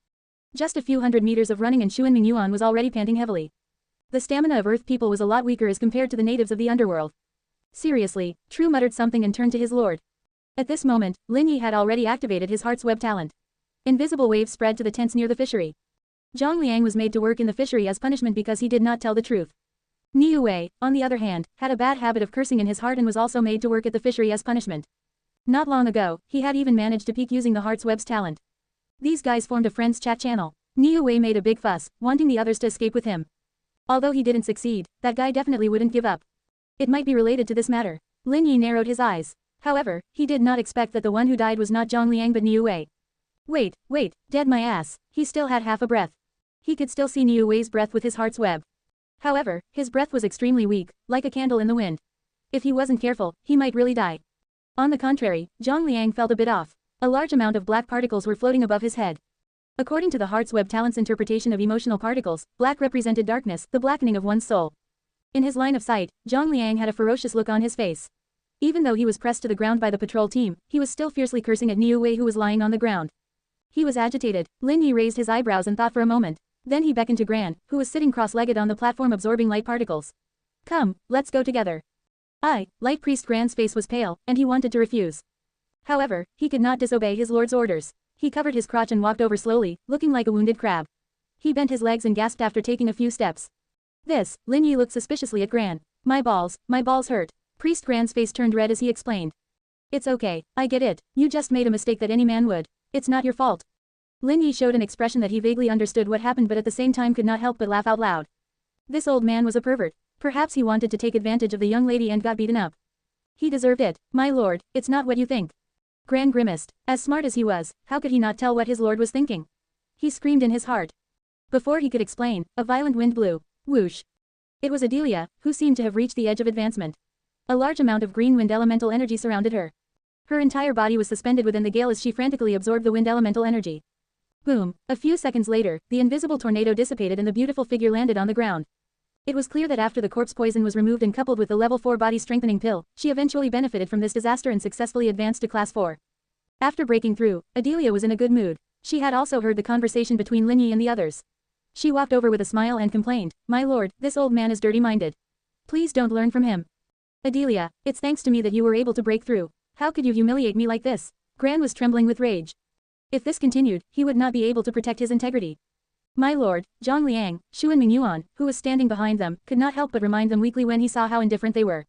Just a few hundred meters of running and Xuan Mingyuan was already panting heavily. The stamina of Earth people was a lot weaker as compared to the natives of the underworld. Seriously, True muttered something and turned to his lord. At this moment, Lin Yi had already activated his heart's web talent. Invisible waves spread to the tents near the fishery. Zhang Liang was made to work in the fishery as punishment because he did not tell the truth. Niu Wei, on the other hand, had a bad habit of cursing in his heart and was also made to work at the fishery as punishment. Not long ago, he had even managed to peek using the heart's web's talent. These guys formed a friends chat channel. Niu Wei made a big fuss, wanting the others to escape with him. Although he didn't succeed, that guy definitely wouldn't give up. It might be related to this matter. Lin Yi narrowed his eyes. However, he did not expect that the one who died was not Zhang Liang but Niu Wei. Wait, dead my ass. He still had half a breath. He could still see Niu Wei's breath with his heart's web. However, his breath was extremely weak, like a candle in the wind. If he wasn't careful, he might really die. On the contrary, Zhang Liang felt a bit off. A large amount of black particles were floating above his head. According to the heart's web talent's interpretation of emotional particles, black represented darkness, the blackening of one's soul. In his line of sight, Zhang Liang had a ferocious look on his face. Even though he was pressed to the ground by the patrol team, he was still fiercely cursing at Niu Wei who was lying on the ground. He was agitated. Lin Yi raised his eyebrows and thought for a moment. Then he beckoned to Gran, who was sitting cross-legged on the platform absorbing light particles. Come, let's go together. Light Priest Gran's face was pale, and he wanted to refuse. However, he could not disobey his lord's orders. He covered his crotch and walked over slowly, looking like a wounded crab. He bent his legs and gasped after taking a few steps. Lin Yi looked suspiciously at Gran. My balls hurt. Priest Gran's face turned red as he explained. It's okay, I get it, you just made a mistake that any man would. It's not your fault. Lin Yi showed an expression that he vaguely understood what happened but at the same time could not help but laugh out loud. This old man was a pervert. Perhaps he wanted to take advantage of the young lady and got beaten up. He deserved it, my lord, it's not what you think. Gran grimaced. As smart as he was, how could he not tell what his lord was thinking? He screamed in his heart. Before he could explain, a violent wind blew. Whoosh. It was Adelia, who seemed to have reached the edge of advancement. A large amount of green wind elemental energy surrounded her. Her entire body was suspended within the gale as she frantically absorbed the wind elemental energy. Boom. A few seconds later, the invisible tornado dissipated and the beautiful figure landed on the ground. It was clear that after the corpse poison was removed and coupled with the level 4 body strengthening pill, she eventually benefited from this disaster and successfully advanced to class 4. After breaking through, Adelia was in a good mood. She had also heard the conversation between Lin Yi and the others. She walked over with a smile and complained, my lord, this old man is dirty-minded. Please don't learn from him. Adelia, it's thanks to me that you were able to break through. How could you humiliate me like this? Gran was trembling with rage. If this continued, he would not be able to protect his integrity. My lord, Zhang Liang, Xuan Mingyuan, who was standing behind them, could not help but remind them weakly when he saw how indifferent they were.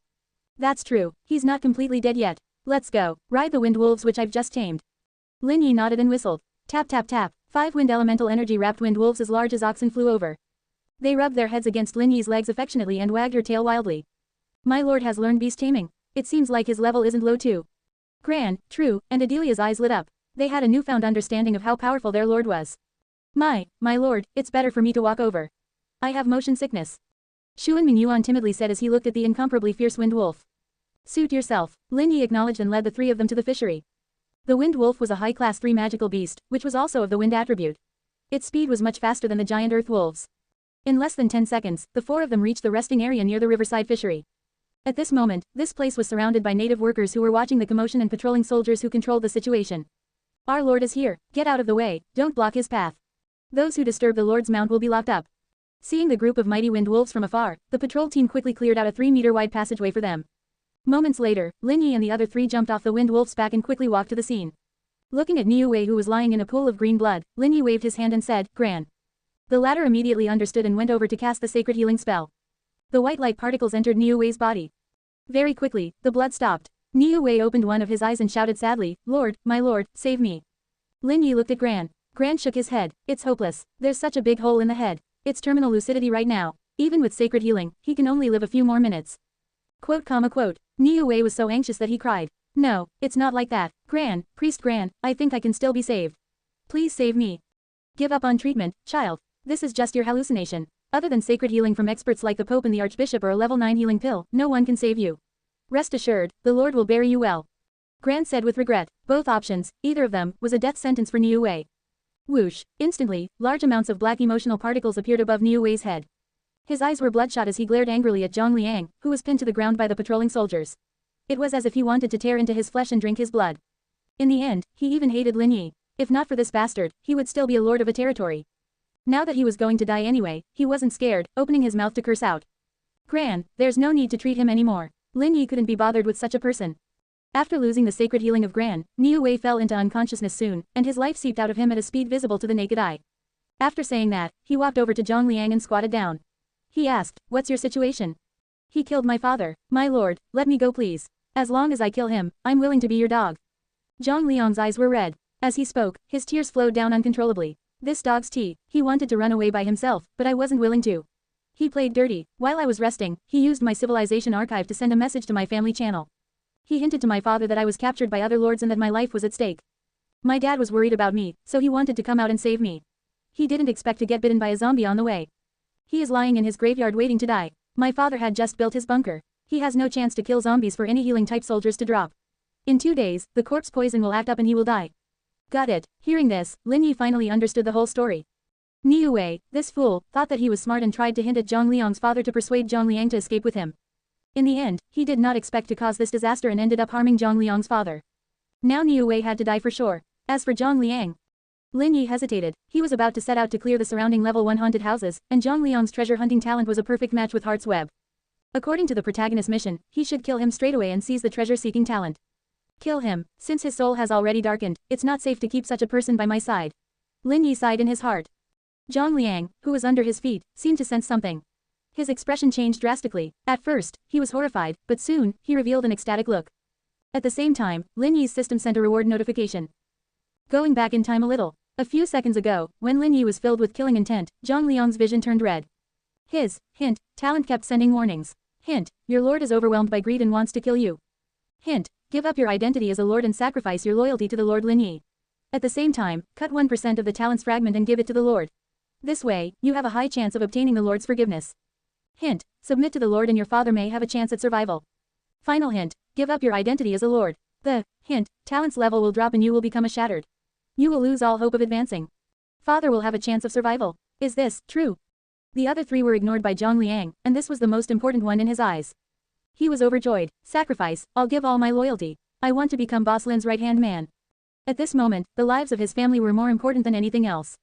That's true, he's not completely dead yet. Let's go, ride the wind wolves which I've just tamed. Lin Yi nodded and whistled. Tap tap tap, 5 wind elemental energy wrapped wind wolves as large as oxen flew over. They rubbed their heads against Lin Yi's legs affectionately and wagged her tail wildly. My lord has learned beast taming. It seems like his level isn't low too. Gran, True, and Adelia's eyes lit up. They had a newfound understanding of how powerful their lord was. My lord, it's better for me to walk over. I have motion sickness. Xuan Mingyuan timidly said as he looked at the incomparably fierce wind wolf. Suit yourself, Lin Yi acknowledged and led the 3 of them to the fishery. The wind wolf was a high-class 3 magical beast, which was also of the wind attribute. Its speed was much faster than the giant earth wolves. In less than 10 seconds, the 4 of them reached the resting area near the riverside fishery. At this moment, this place was surrounded by native workers who were watching the commotion and patrolling soldiers who controlled the situation. Our lord is here, get out of the way, don't block his path. Those who disturb the lord's mount will be locked up. Seeing the group of mighty wind wolves from afar, the patrol team quickly cleared out a 3-meter-wide passageway for them. Moments later, Lin Yi and the other 3 jumped off the wind wolf's back and quickly walked to the scene. Looking at Niu Wei who was lying in a pool of green blood, Lin Yi waved his hand and said, Gran. The latter immediately understood and went over to cast the sacred healing spell. The white light particles entered Niu Wei's body. Very quickly, the blood stopped. Niu Wei opened one of his eyes and shouted sadly, Lord, my lord, save me. Lin Yi looked at Gran. Gran shook his head. It's hopeless. There's such a big hole in the head. It's terminal lucidity right now. Even with sacred healing, he can only live a few more minutes. Quote. Niu Wei was so anxious that he cried. No, it's not like that. Gran, Priest Gran, I think I can still be saved. Please save me. Give up on treatment, child. This is just your hallucination. Other than sacred healing from experts like the Pope and the Archbishop or a level 9 healing pill, no one can save you. Rest assured, the Lord will bury you well. Gran said with regret. Both options, either of them, was a death sentence for Niu Wei. Whoosh! Instantly, large amounts of black emotional particles appeared above Niu Wei's head. His eyes were bloodshot as he glared angrily at Zhang Liang, who was pinned to the ground by the patrolling soldiers. It was as if he wanted to tear into his flesh and drink his blood. In the end, he even hated Lin Yi. If not for this bastard, he would still be a lord of a territory. Now that he was going to die anyway, he wasn't scared, opening his mouth to curse out. Gran, there's no need to treat him anymore. Lin Yi couldn't be bothered with such a person. After losing the sacred healing of Gran, Niu Wei fell into unconsciousness soon, and his life seeped out of him at a speed visible to the naked eye. After saying that, he walked over to Zhang Liang and squatted down. He asked, "What's your situation?" "He killed my father. My lord, let me go please. As long as I kill him, I'm willing to be your dog." Zhang Liang's eyes were red. As he spoke, his tears flowed down uncontrollably. This dog's tea, he wanted to run away by himself, but I wasn't willing to. He played dirty. While I was resting, he used my civilization archive to send a message to my family channel. He hinted to my father that I was captured by other lords and that my life was at stake. My dad was worried about me, so he wanted to come out and save me. He didn't expect to get bitten by a zombie on the way. He is lying in his graveyard waiting to die. My father had just built his bunker. He has no chance to kill zombies for any healing-type soldiers to drop. In 2 days, the corpse poison will act up and he will die. Got it. Hearing this, Lin Yi finally understood the whole story. Niu Wei, this fool, thought that he was smart and tried to hint at Zhang Liang's father to persuade Zhang Liang to escape with him. In the end, he did not expect to cause this disaster and ended up harming Zhang Liang's father. Now Niu Wei had to die for sure. As for Zhang Liang, Lin Yi hesitated. He was about to set out to clear the surrounding level 1 haunted houses, and Zhang Liang's treasure hunting talent was a perfect match with Heart's Web. According to the protagonist mission, he should kill him straight away and seize the treasure-seeking talent. Kill him. Since his soul has already darkened, it's not safe to keep such a person by my side. Lin Yi sighed in his heart. Zhang Liang, who was under his feet, seemed to sense something. His expression changed drastically. At first, he was horrified, but soon, he revealed an ecstatic look. At the same time, Lin Yi's system sent a reward notification. Going back in time a little. A few seconds ago, when Lin Yi was filled with killing intent, Zhang Liang's vision turned red. His hint talent kept sending warnings. Hint, your lord is overwhelmed by greed and wants to kill you. Hint, give up your identity as a lord and sacrifice your loyalty to the Lord Lin Yi. At the same time, cut 1% of the talent's fragment and give it to the Lord. This way, you have a high chance of obtaining the Lord's forgiveness. Hint, submit to the Lord and your father may have a chance at survival. Final hint, give up your identity as a lord. The hint talent's level will drop and you will become a shattered. You will lose all hope of advancing. Father will have a chance of survival. Is this true? The other 3 were ignored by Zhang Liang, and this was the most important one in his eyes. He was overjoyed. Sacrifice, I'll give all my loyalty. I want to become Boss Lin's right-hand man. At this moment, the lives of his family were more important than anything else.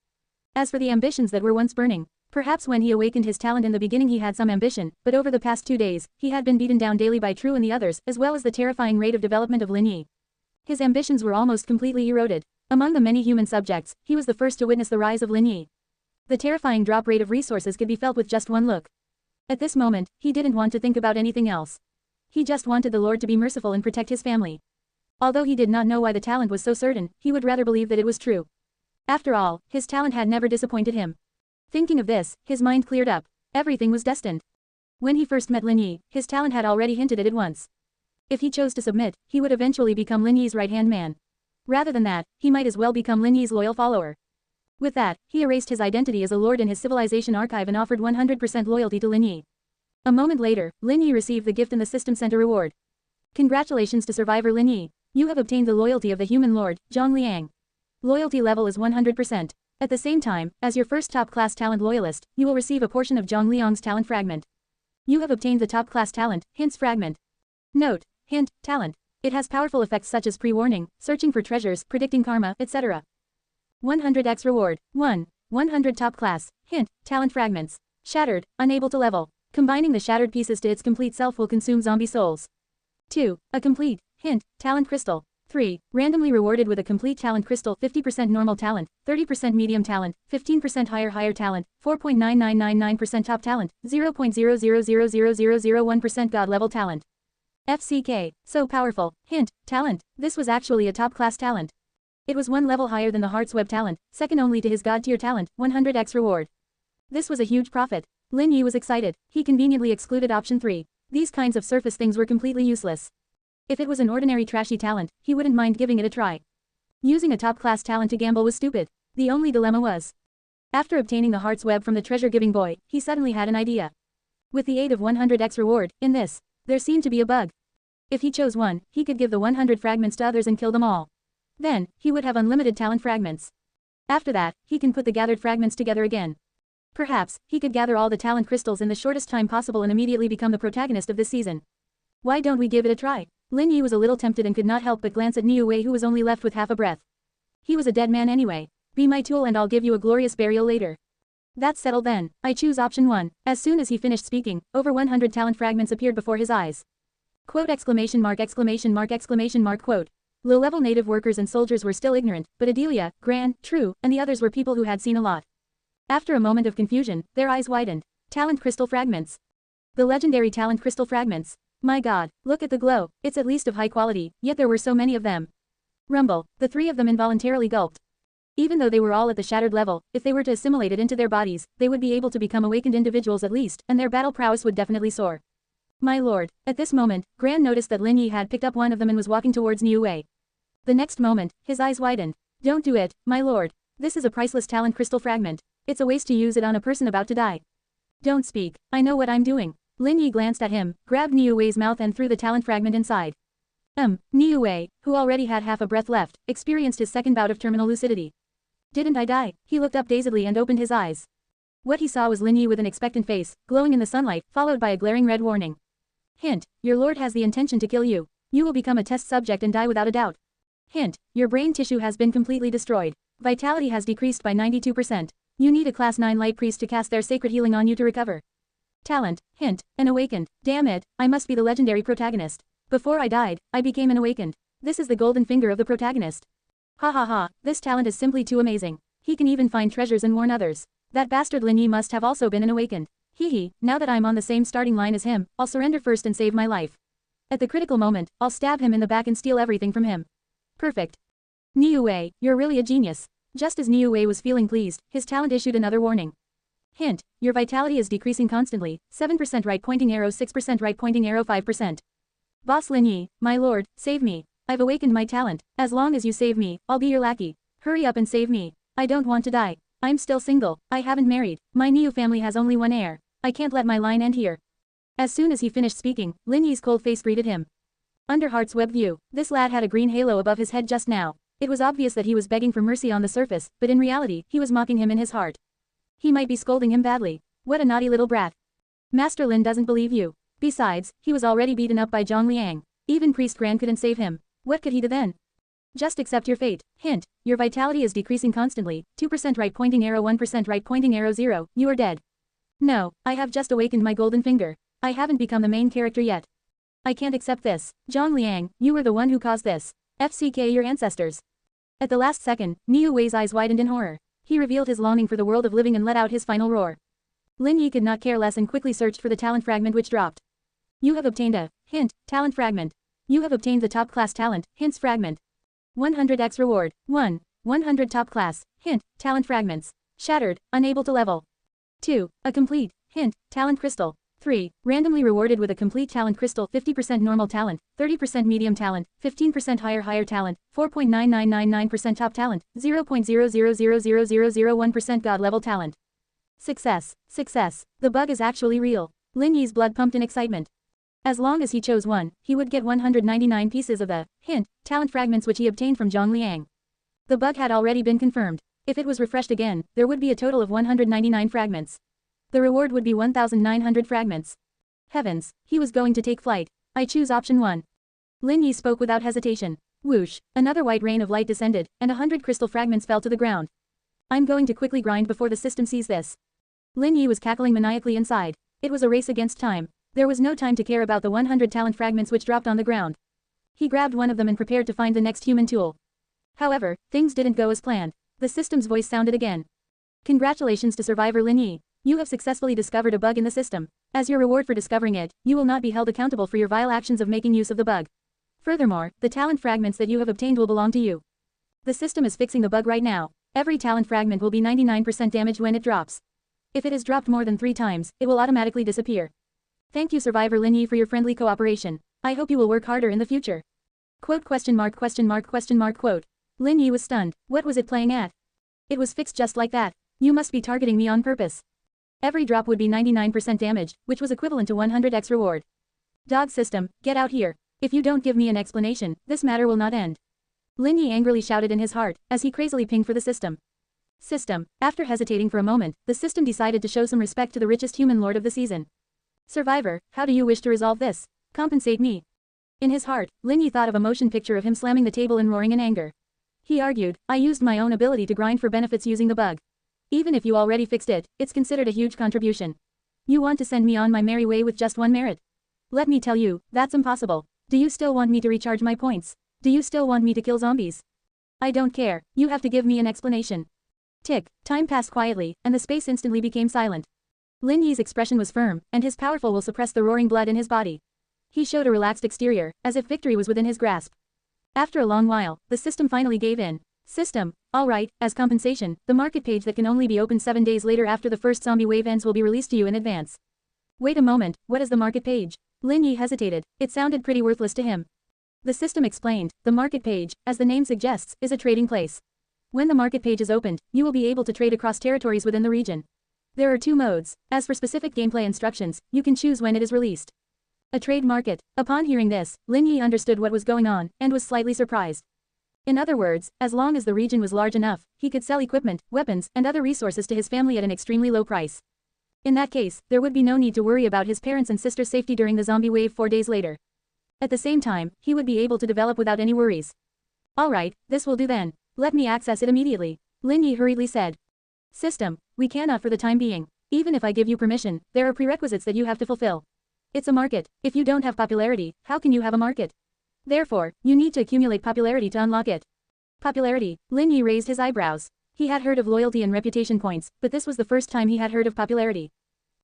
As for the ambitions that were once burning, perhaps when he awakened his talent in the beginning he had some ambition, but over the past 2 days, he had been beaten down daily by True and the others, as well as the terrifying rate of development of Lin Yi. His ambitions were almost completely eroded. Among the many human subjects, he was the first to witness the rise of Lin Yi. The terrifying drop rate of resources could be felt with just one look. At this moment, he didn't want to think about anything else. He just wanted the Lord to be merciful and protect his family. Although he did not know why the talent was so certain, he would rather believe that it was true. After all, his talent had never disappointed him. Thinking of this, his mind cleared up. Everything was destined. When he first met Lin Yi, his talent had already hinted at it once. If he chose to submit, he would eventually become Lin Yi's right-hand man. Rather than that, he might as well become Lin Yi's loyal follower. With that, he erased his identity as a lord in his civilization archive and offered 100% loyalty to Lin Yi. A moment later, Lin Yi received the gift and the system sent a reward. Congratulations to survivor Lin Yi. You have obtained the loyalty of the human lord, Zhang Liang. Loyalty level is 100%. At the same time, as your first top-class talent loyalist, you will receive a portion of Zhang Liang's talent fragment. You have obtained the top-class talent, Hints fragment. Note, Hint, talent. It has powerful effects such as pre-warning, searching for treasures, predicting karma, etc. 100x reward. 1. 100 top-class, Hint, talent fragments. Shattered, unable to level. Combining the shattered pieces to its complete self will consume zombie souls. 2. A complete, Hint, talent crystal. 3. Randomly rewarded with a complete talent crystal, 50% normal talent, 30% medium talent, 15% higher talent, 4.9999% top talent, 0.0000001% god level talent. FCK, so powerful. Hint, talent. This was actually a top-class talent. It was 1 level higher than the Heart's Web talent, second only to his god tier talent, 100x reward. This was a huge profit. Lin Yi was excited. He conveniently excluded option 3. These kinds of surface things were completely useless. If it was an ordinary trashy talent, he wouldn't mind giving it a try. Using a top-class talent to gamble was stupid. The only dilemma was, After obtaining the heart's web from the treasure-giving boy, he suddenly had an idea. With the aid of 100x reward, in this, there seemed to be a bug. If he chose one, he could give the 100 fragments to others and kill them all. Then, he would have unlimited talent fragments. After that, he can put the gathered fragments together again. Perhaps, he could gather all the talent crystals in the shortest time possible and immediately become the protagonist of this season. Why don't we give it a try? Lin Yi was a little tempted and could not help but glance at Niu Wei, who was only left with half a breath. He was a dead man anyway. Be my tool and I'll give you a glorious burial later. That's settled then. I choose option 1. As soon as he finished speaking, over 100 talent fragments appeared before his eyes. Quote exclamation mark exclamation mark exclamation mark quote. Low-level native workers and soldiers were still ignorant, but Adelia, Gran, True, and the others were people who had seen a lot. After a moment of confusion, their eyes widened. Talent crystal fragments. The legendary talent crystal fragments. My god, look at the glow, it's at least of high quality, yet there were so many of them. Rumble, the three of them involuntarily gulped. Even though they were all at the shattered level, if they were to assimilate it into their bodies, they would be able to become awakened individuals at least, and their battle prowess would definitely soar. My lord, at this moment, Gran noticed that Lin Yi had picked up one of them and was walking towards Niu Wei. The next moment, his eyes widened. Don't do it, my lord. This is a priceless talent crystal fragment. It's a waste to use it on a person about to die. Don't speak, I know what I'm doing. Lin Yi glanced at him, grabbed Niu Wei's mouth and threw the talent fragment inside. Niu Wei, who already had half a breath left, experienced his second bout of terminal lucidity. Didn't I die? He looked up dazedly and opened his eyes. What he saw was Lin Yi with an expectant face, glowing in the sunlight, followed by a glaring red warning. Hint, your lord has the intention to kill you. You will become a test subject and die without a doubt. Hint, your brain tissue has been completely destroyed. Vitality has decreased by 92%. You need a class 9 light priest to cast their sacred healing on you to recover. Talent, hint, an awakened. Damn it, I must be the legendary protagonist. Before I died, I became an awakened. This is the golden finger of the protagonist. Ha ha ha, this talent is simply too amazing. He can even find treasures and warn others. That bastard Lin Yi must have also been an awakened. Hee, now that I'm on the same starting line as him, I'll surrender first and save my life. At the critical moment, I'll stab him in the back and steal everything from him. Perfect. Niu Wei, you're really a genius. Just as Niu Wei was feeling pleased, his talent issued another warning. Hint, your vitality is decreasing constantly, 7% right pointing arrow 6% right pointing arrow 5%. Boss Lin Yi, my lord, save me. I've awakened my talent. As long as you save me, I'll be your lackey. Hurry up and save me. I don't want to die. I'm still single. I haven't married. My Niu family has only one heir. I can't let my line end here. As soon as he finished speaking, Lin Yi's cold face greeted him. Under Heart's web view, this lad had a green halo above his head just now. It was obvious that he was begging for mercy on the surface, but in reality, he was mocking him in his heart. He might be scolding him badly. What a naughty little brat. Master Lin doesn't believe you. Besides, he was already beaten up by Zhang Liang. Even Priest Gran couldn't save him. What could he do then? Just accept your fate. Hint, your vitality is decreasing constantly, 2% right pointing arrow 1% right pointing arrow 0, you are dead. No, I have just awakened my golden finger. I haven't become the main character yet. I can't accept this. Zhang Liang, you were the one who caused this. FCK your ancestors. At the last second, Niu Wei's eyes widened in horror. He revealed his longing for the world of living and let out his final roar. Lin Yi could not care less and quickly searched for the talent fragment which dropped. You have obtained a, hint, talent fragment. You have obtained the top class talent, hints fragment. 100x reward, 1. 100 top class, hint, talent fragments. Shattered, unable to level. 2. A complete, hint, talent crystal. 3. Randomly rewarded with a complete talent crystal 50% normal talent, 30% medium talent, 15% higher talent, 4.9999% top talent, 0.0000001% god level talent. Success. Success. The bug is actually real. Lin Yi's blood pumped in excitement. As long as he chose one, he would get 199 pieces of the, hint, talent fragments which he obtained from Zhang Liang. The bug had already been confirmed. If it was refreshed again, there would be a total of 199 fragments. The reward would be 1,900 fragments. Heavens, he was going to take flight. I choose option 1. Lin Yi spoke without hesitation. Whoosh, another white rain of light descended, and 100 crystal fragments fell to the ground. I'm going to quickly grind before the system sees this. Lin Yi was cackling maniacally inside. It was a race against time. There was no time to care about the 100 talent fragments which dropped on the ground. He grabbed one of them and prepared to find the next human tool. However, things didn't go as planned. The system's voice sounded again. Congratulations to survivor Lin Yi. You have successfully discovered a bug in the system. As your reward for discovering it, you will not be held accountable for your vile actions of making use of the bug. Furthermore, the talent fragments that you have obtained will belong to you. The system is fixing the bug right now. Every talent fragment will be 99% damaged when it drops. If it is dropped more than 3 times, it will automatically disappear. Thank you survivor Lin Yi for your friendly cooperation. I hope you will work harder in the future. Quote question mark question mark question mark quote. Lin Yi was stunned. What was it playing at? It was fixed just like that. You must be targeting me on purpose. Every drop would be 99% damage, which was equivalent to 100x reward. Dog system, get out here. If you don't give me an explanation, this matter will not end. Lin Yi angrily shouted in his heart, as he crazily pinged for the system. System. After hesitating for a moment, the system decided to show some respect to the richest human lord of the season. Survivor, how do you wish to resolve this? Compensate me. In his heart, Lin Yi thought of a motion picture of him slamming the table and roaring in anger. He argued, I used my own ability to grind for benefits using the bug. Even if you already fixed it, it's considered a huge contribution. You want to send me on my merry way with just one merit? Let me tell you, that's impossible. Do you still want me to recharge my points? Do you still want me to kill zombies? I don't care, you have to give me an explanation. Tick, time passed quietly, and the space instantly became silent. Lin Yi's expression was firm, and his powerful will suppressed the roaring blood in his body. He showed a relaxed exterior, as if victory was within his grasp. After a long while, the system finally gave in. System, alright, as compensation, the market page that can only be opened 7 days later after the first zombie wave ends will be released to you in advance. Wait a moment, what is the market page? Lin Yi hesitated, it sounded pretty worthless to him. The system explained, the market page, as the name suggests, is a trading place. When the market page is opened, you will be able to trade across territories within the region. There are 2 modes. As for specific gameplay instructions, you can choose when it is released. A trade market. Upon hearing this, Lin Yi understood what was going on, and was slightly surprised. In other words, as long as the region was large enough, he could sell equipment, weapons, and other resources to his family at an extremely low price. In that case, there would be no need to worry about his parents' and sister's safety during the zombie wave 4 days later. At the same time, he would be able to develop without any worries. Alright, this will do then. Let me access it immediately. Lin Yi hurriedly said. System, we cannot for the time being. Even if I give you permission, there are prerequisites that you have to fulfill. It's a market. If you don't have popularity, how can you have a market? Therefore, you need to accumulate popularity to unlock it. Popularity. Lin Yi raised his eyebrows. He had heard of loyalty and reputation points, but this was the first time he had heard of popularity.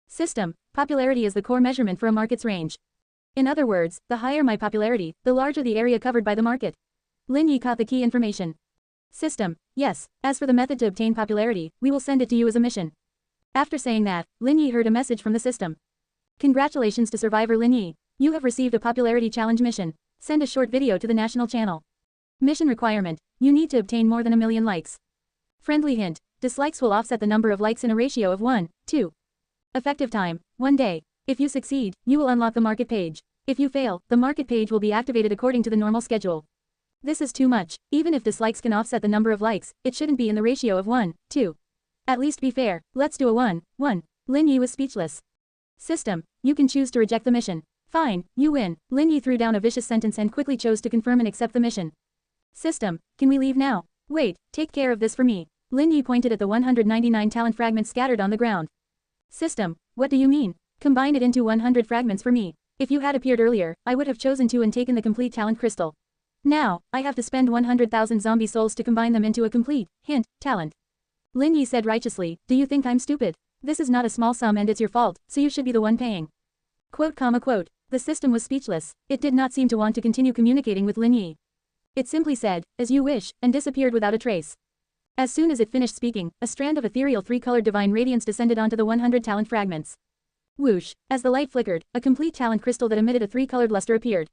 System. Popularity is the core measurement for a market's range. In other words, the higher my popularity, the larger the area covered by the market. Lin Yi caught the key information. System. Yes, as for the method to obtain popularity, we will send it to you as a mission. After saying that, Lin Yi heard a message from the system. Congratulations to survivor Lin Yi. You have received a popularity challenge mission. Send a short video to the national channel. Mission requirement. You need to obtain more than 1 million likes. Friendly hint. Dislikes will offset the number of likes in a ratio of 1:2. Effective time. 1 day. If you succeed, you will unlock the market page. If you fail, the market page will be activated according to the normal schedule. This is too much. Even if dislikes can offset the number of likes, it shouldn't be in the ratio of 1:2. At least be fair. Let's do a 1:1. Lin Yi was speechless. System. You can choose to reject the mission. Fine, you win. Lin Yi threw down a vicious sentence and quickly chose to confirm and accept the mission. System. Can we leave now? Wait, take care of this for me. Lin Yi pointed at the 199 talent fragments scattered on the ground. System. What do you mean? Combine it into 100 fragments for me. If you had appeared earlier, I would have chosen to and taken the complete talent crystal. Now, I have to spend 100,000 zombie souls to combine them into a complete, talent. Lin Yi said righteously, do you think I'm stupid? This is not a small sum and it's your fault, so you should be the one paying. Quote. The system was speechless. It did not seem to want to continue communicating with Lin Yi. It simply said, as you wish, and disappeared without a trace. As soon as it finished speaking, a strand of ethereal 3-colored divine radiance descended onto the 100 talent fragments. Whoosh, as the light flickered, a complete talent crystal that emitted a 3-colored luster appeared.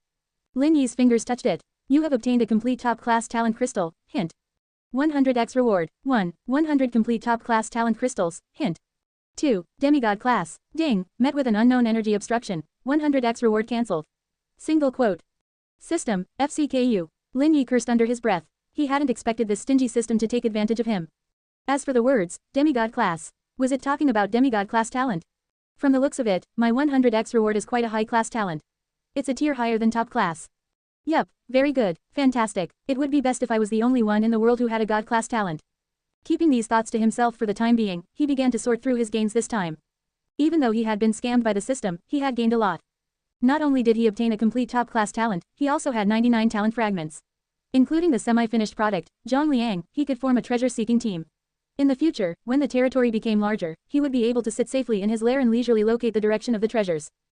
Lin Yi's fingers touched it. You have obtained a complete top-class talent crystal, 100x reward, 100 complete top-class talent crystals, 2, demigod class, ding, met with an unknown energy obstruction, 100x reward cancelled. Single quote. System, FCKU. Lin Yi cursed under his breath. He hadn't expected this stingy system to take advantage of him. As for the words, demigod class, was it talking about demigod class talent? From the looks of it, my 100x reward is quite a high-class talent. It's a tier higher than top class. Yup, very good, fantastic. It would be best if I was the only one in the world who had a god-class talent. Keeping these thoughts to himself for the time being, he began to sort through his gains this time. Even though he had been scammed by the system, he had gained a lot. Not only did he obtain a complete top-class talent, he also had 99 talent fragments. Including the semi-finished product, Zhang Liang, he could form a treasure-seeking team. In the future, when the territory became larger, he would be able to sit safely in his lair and leisurely locate the direction of the treasures.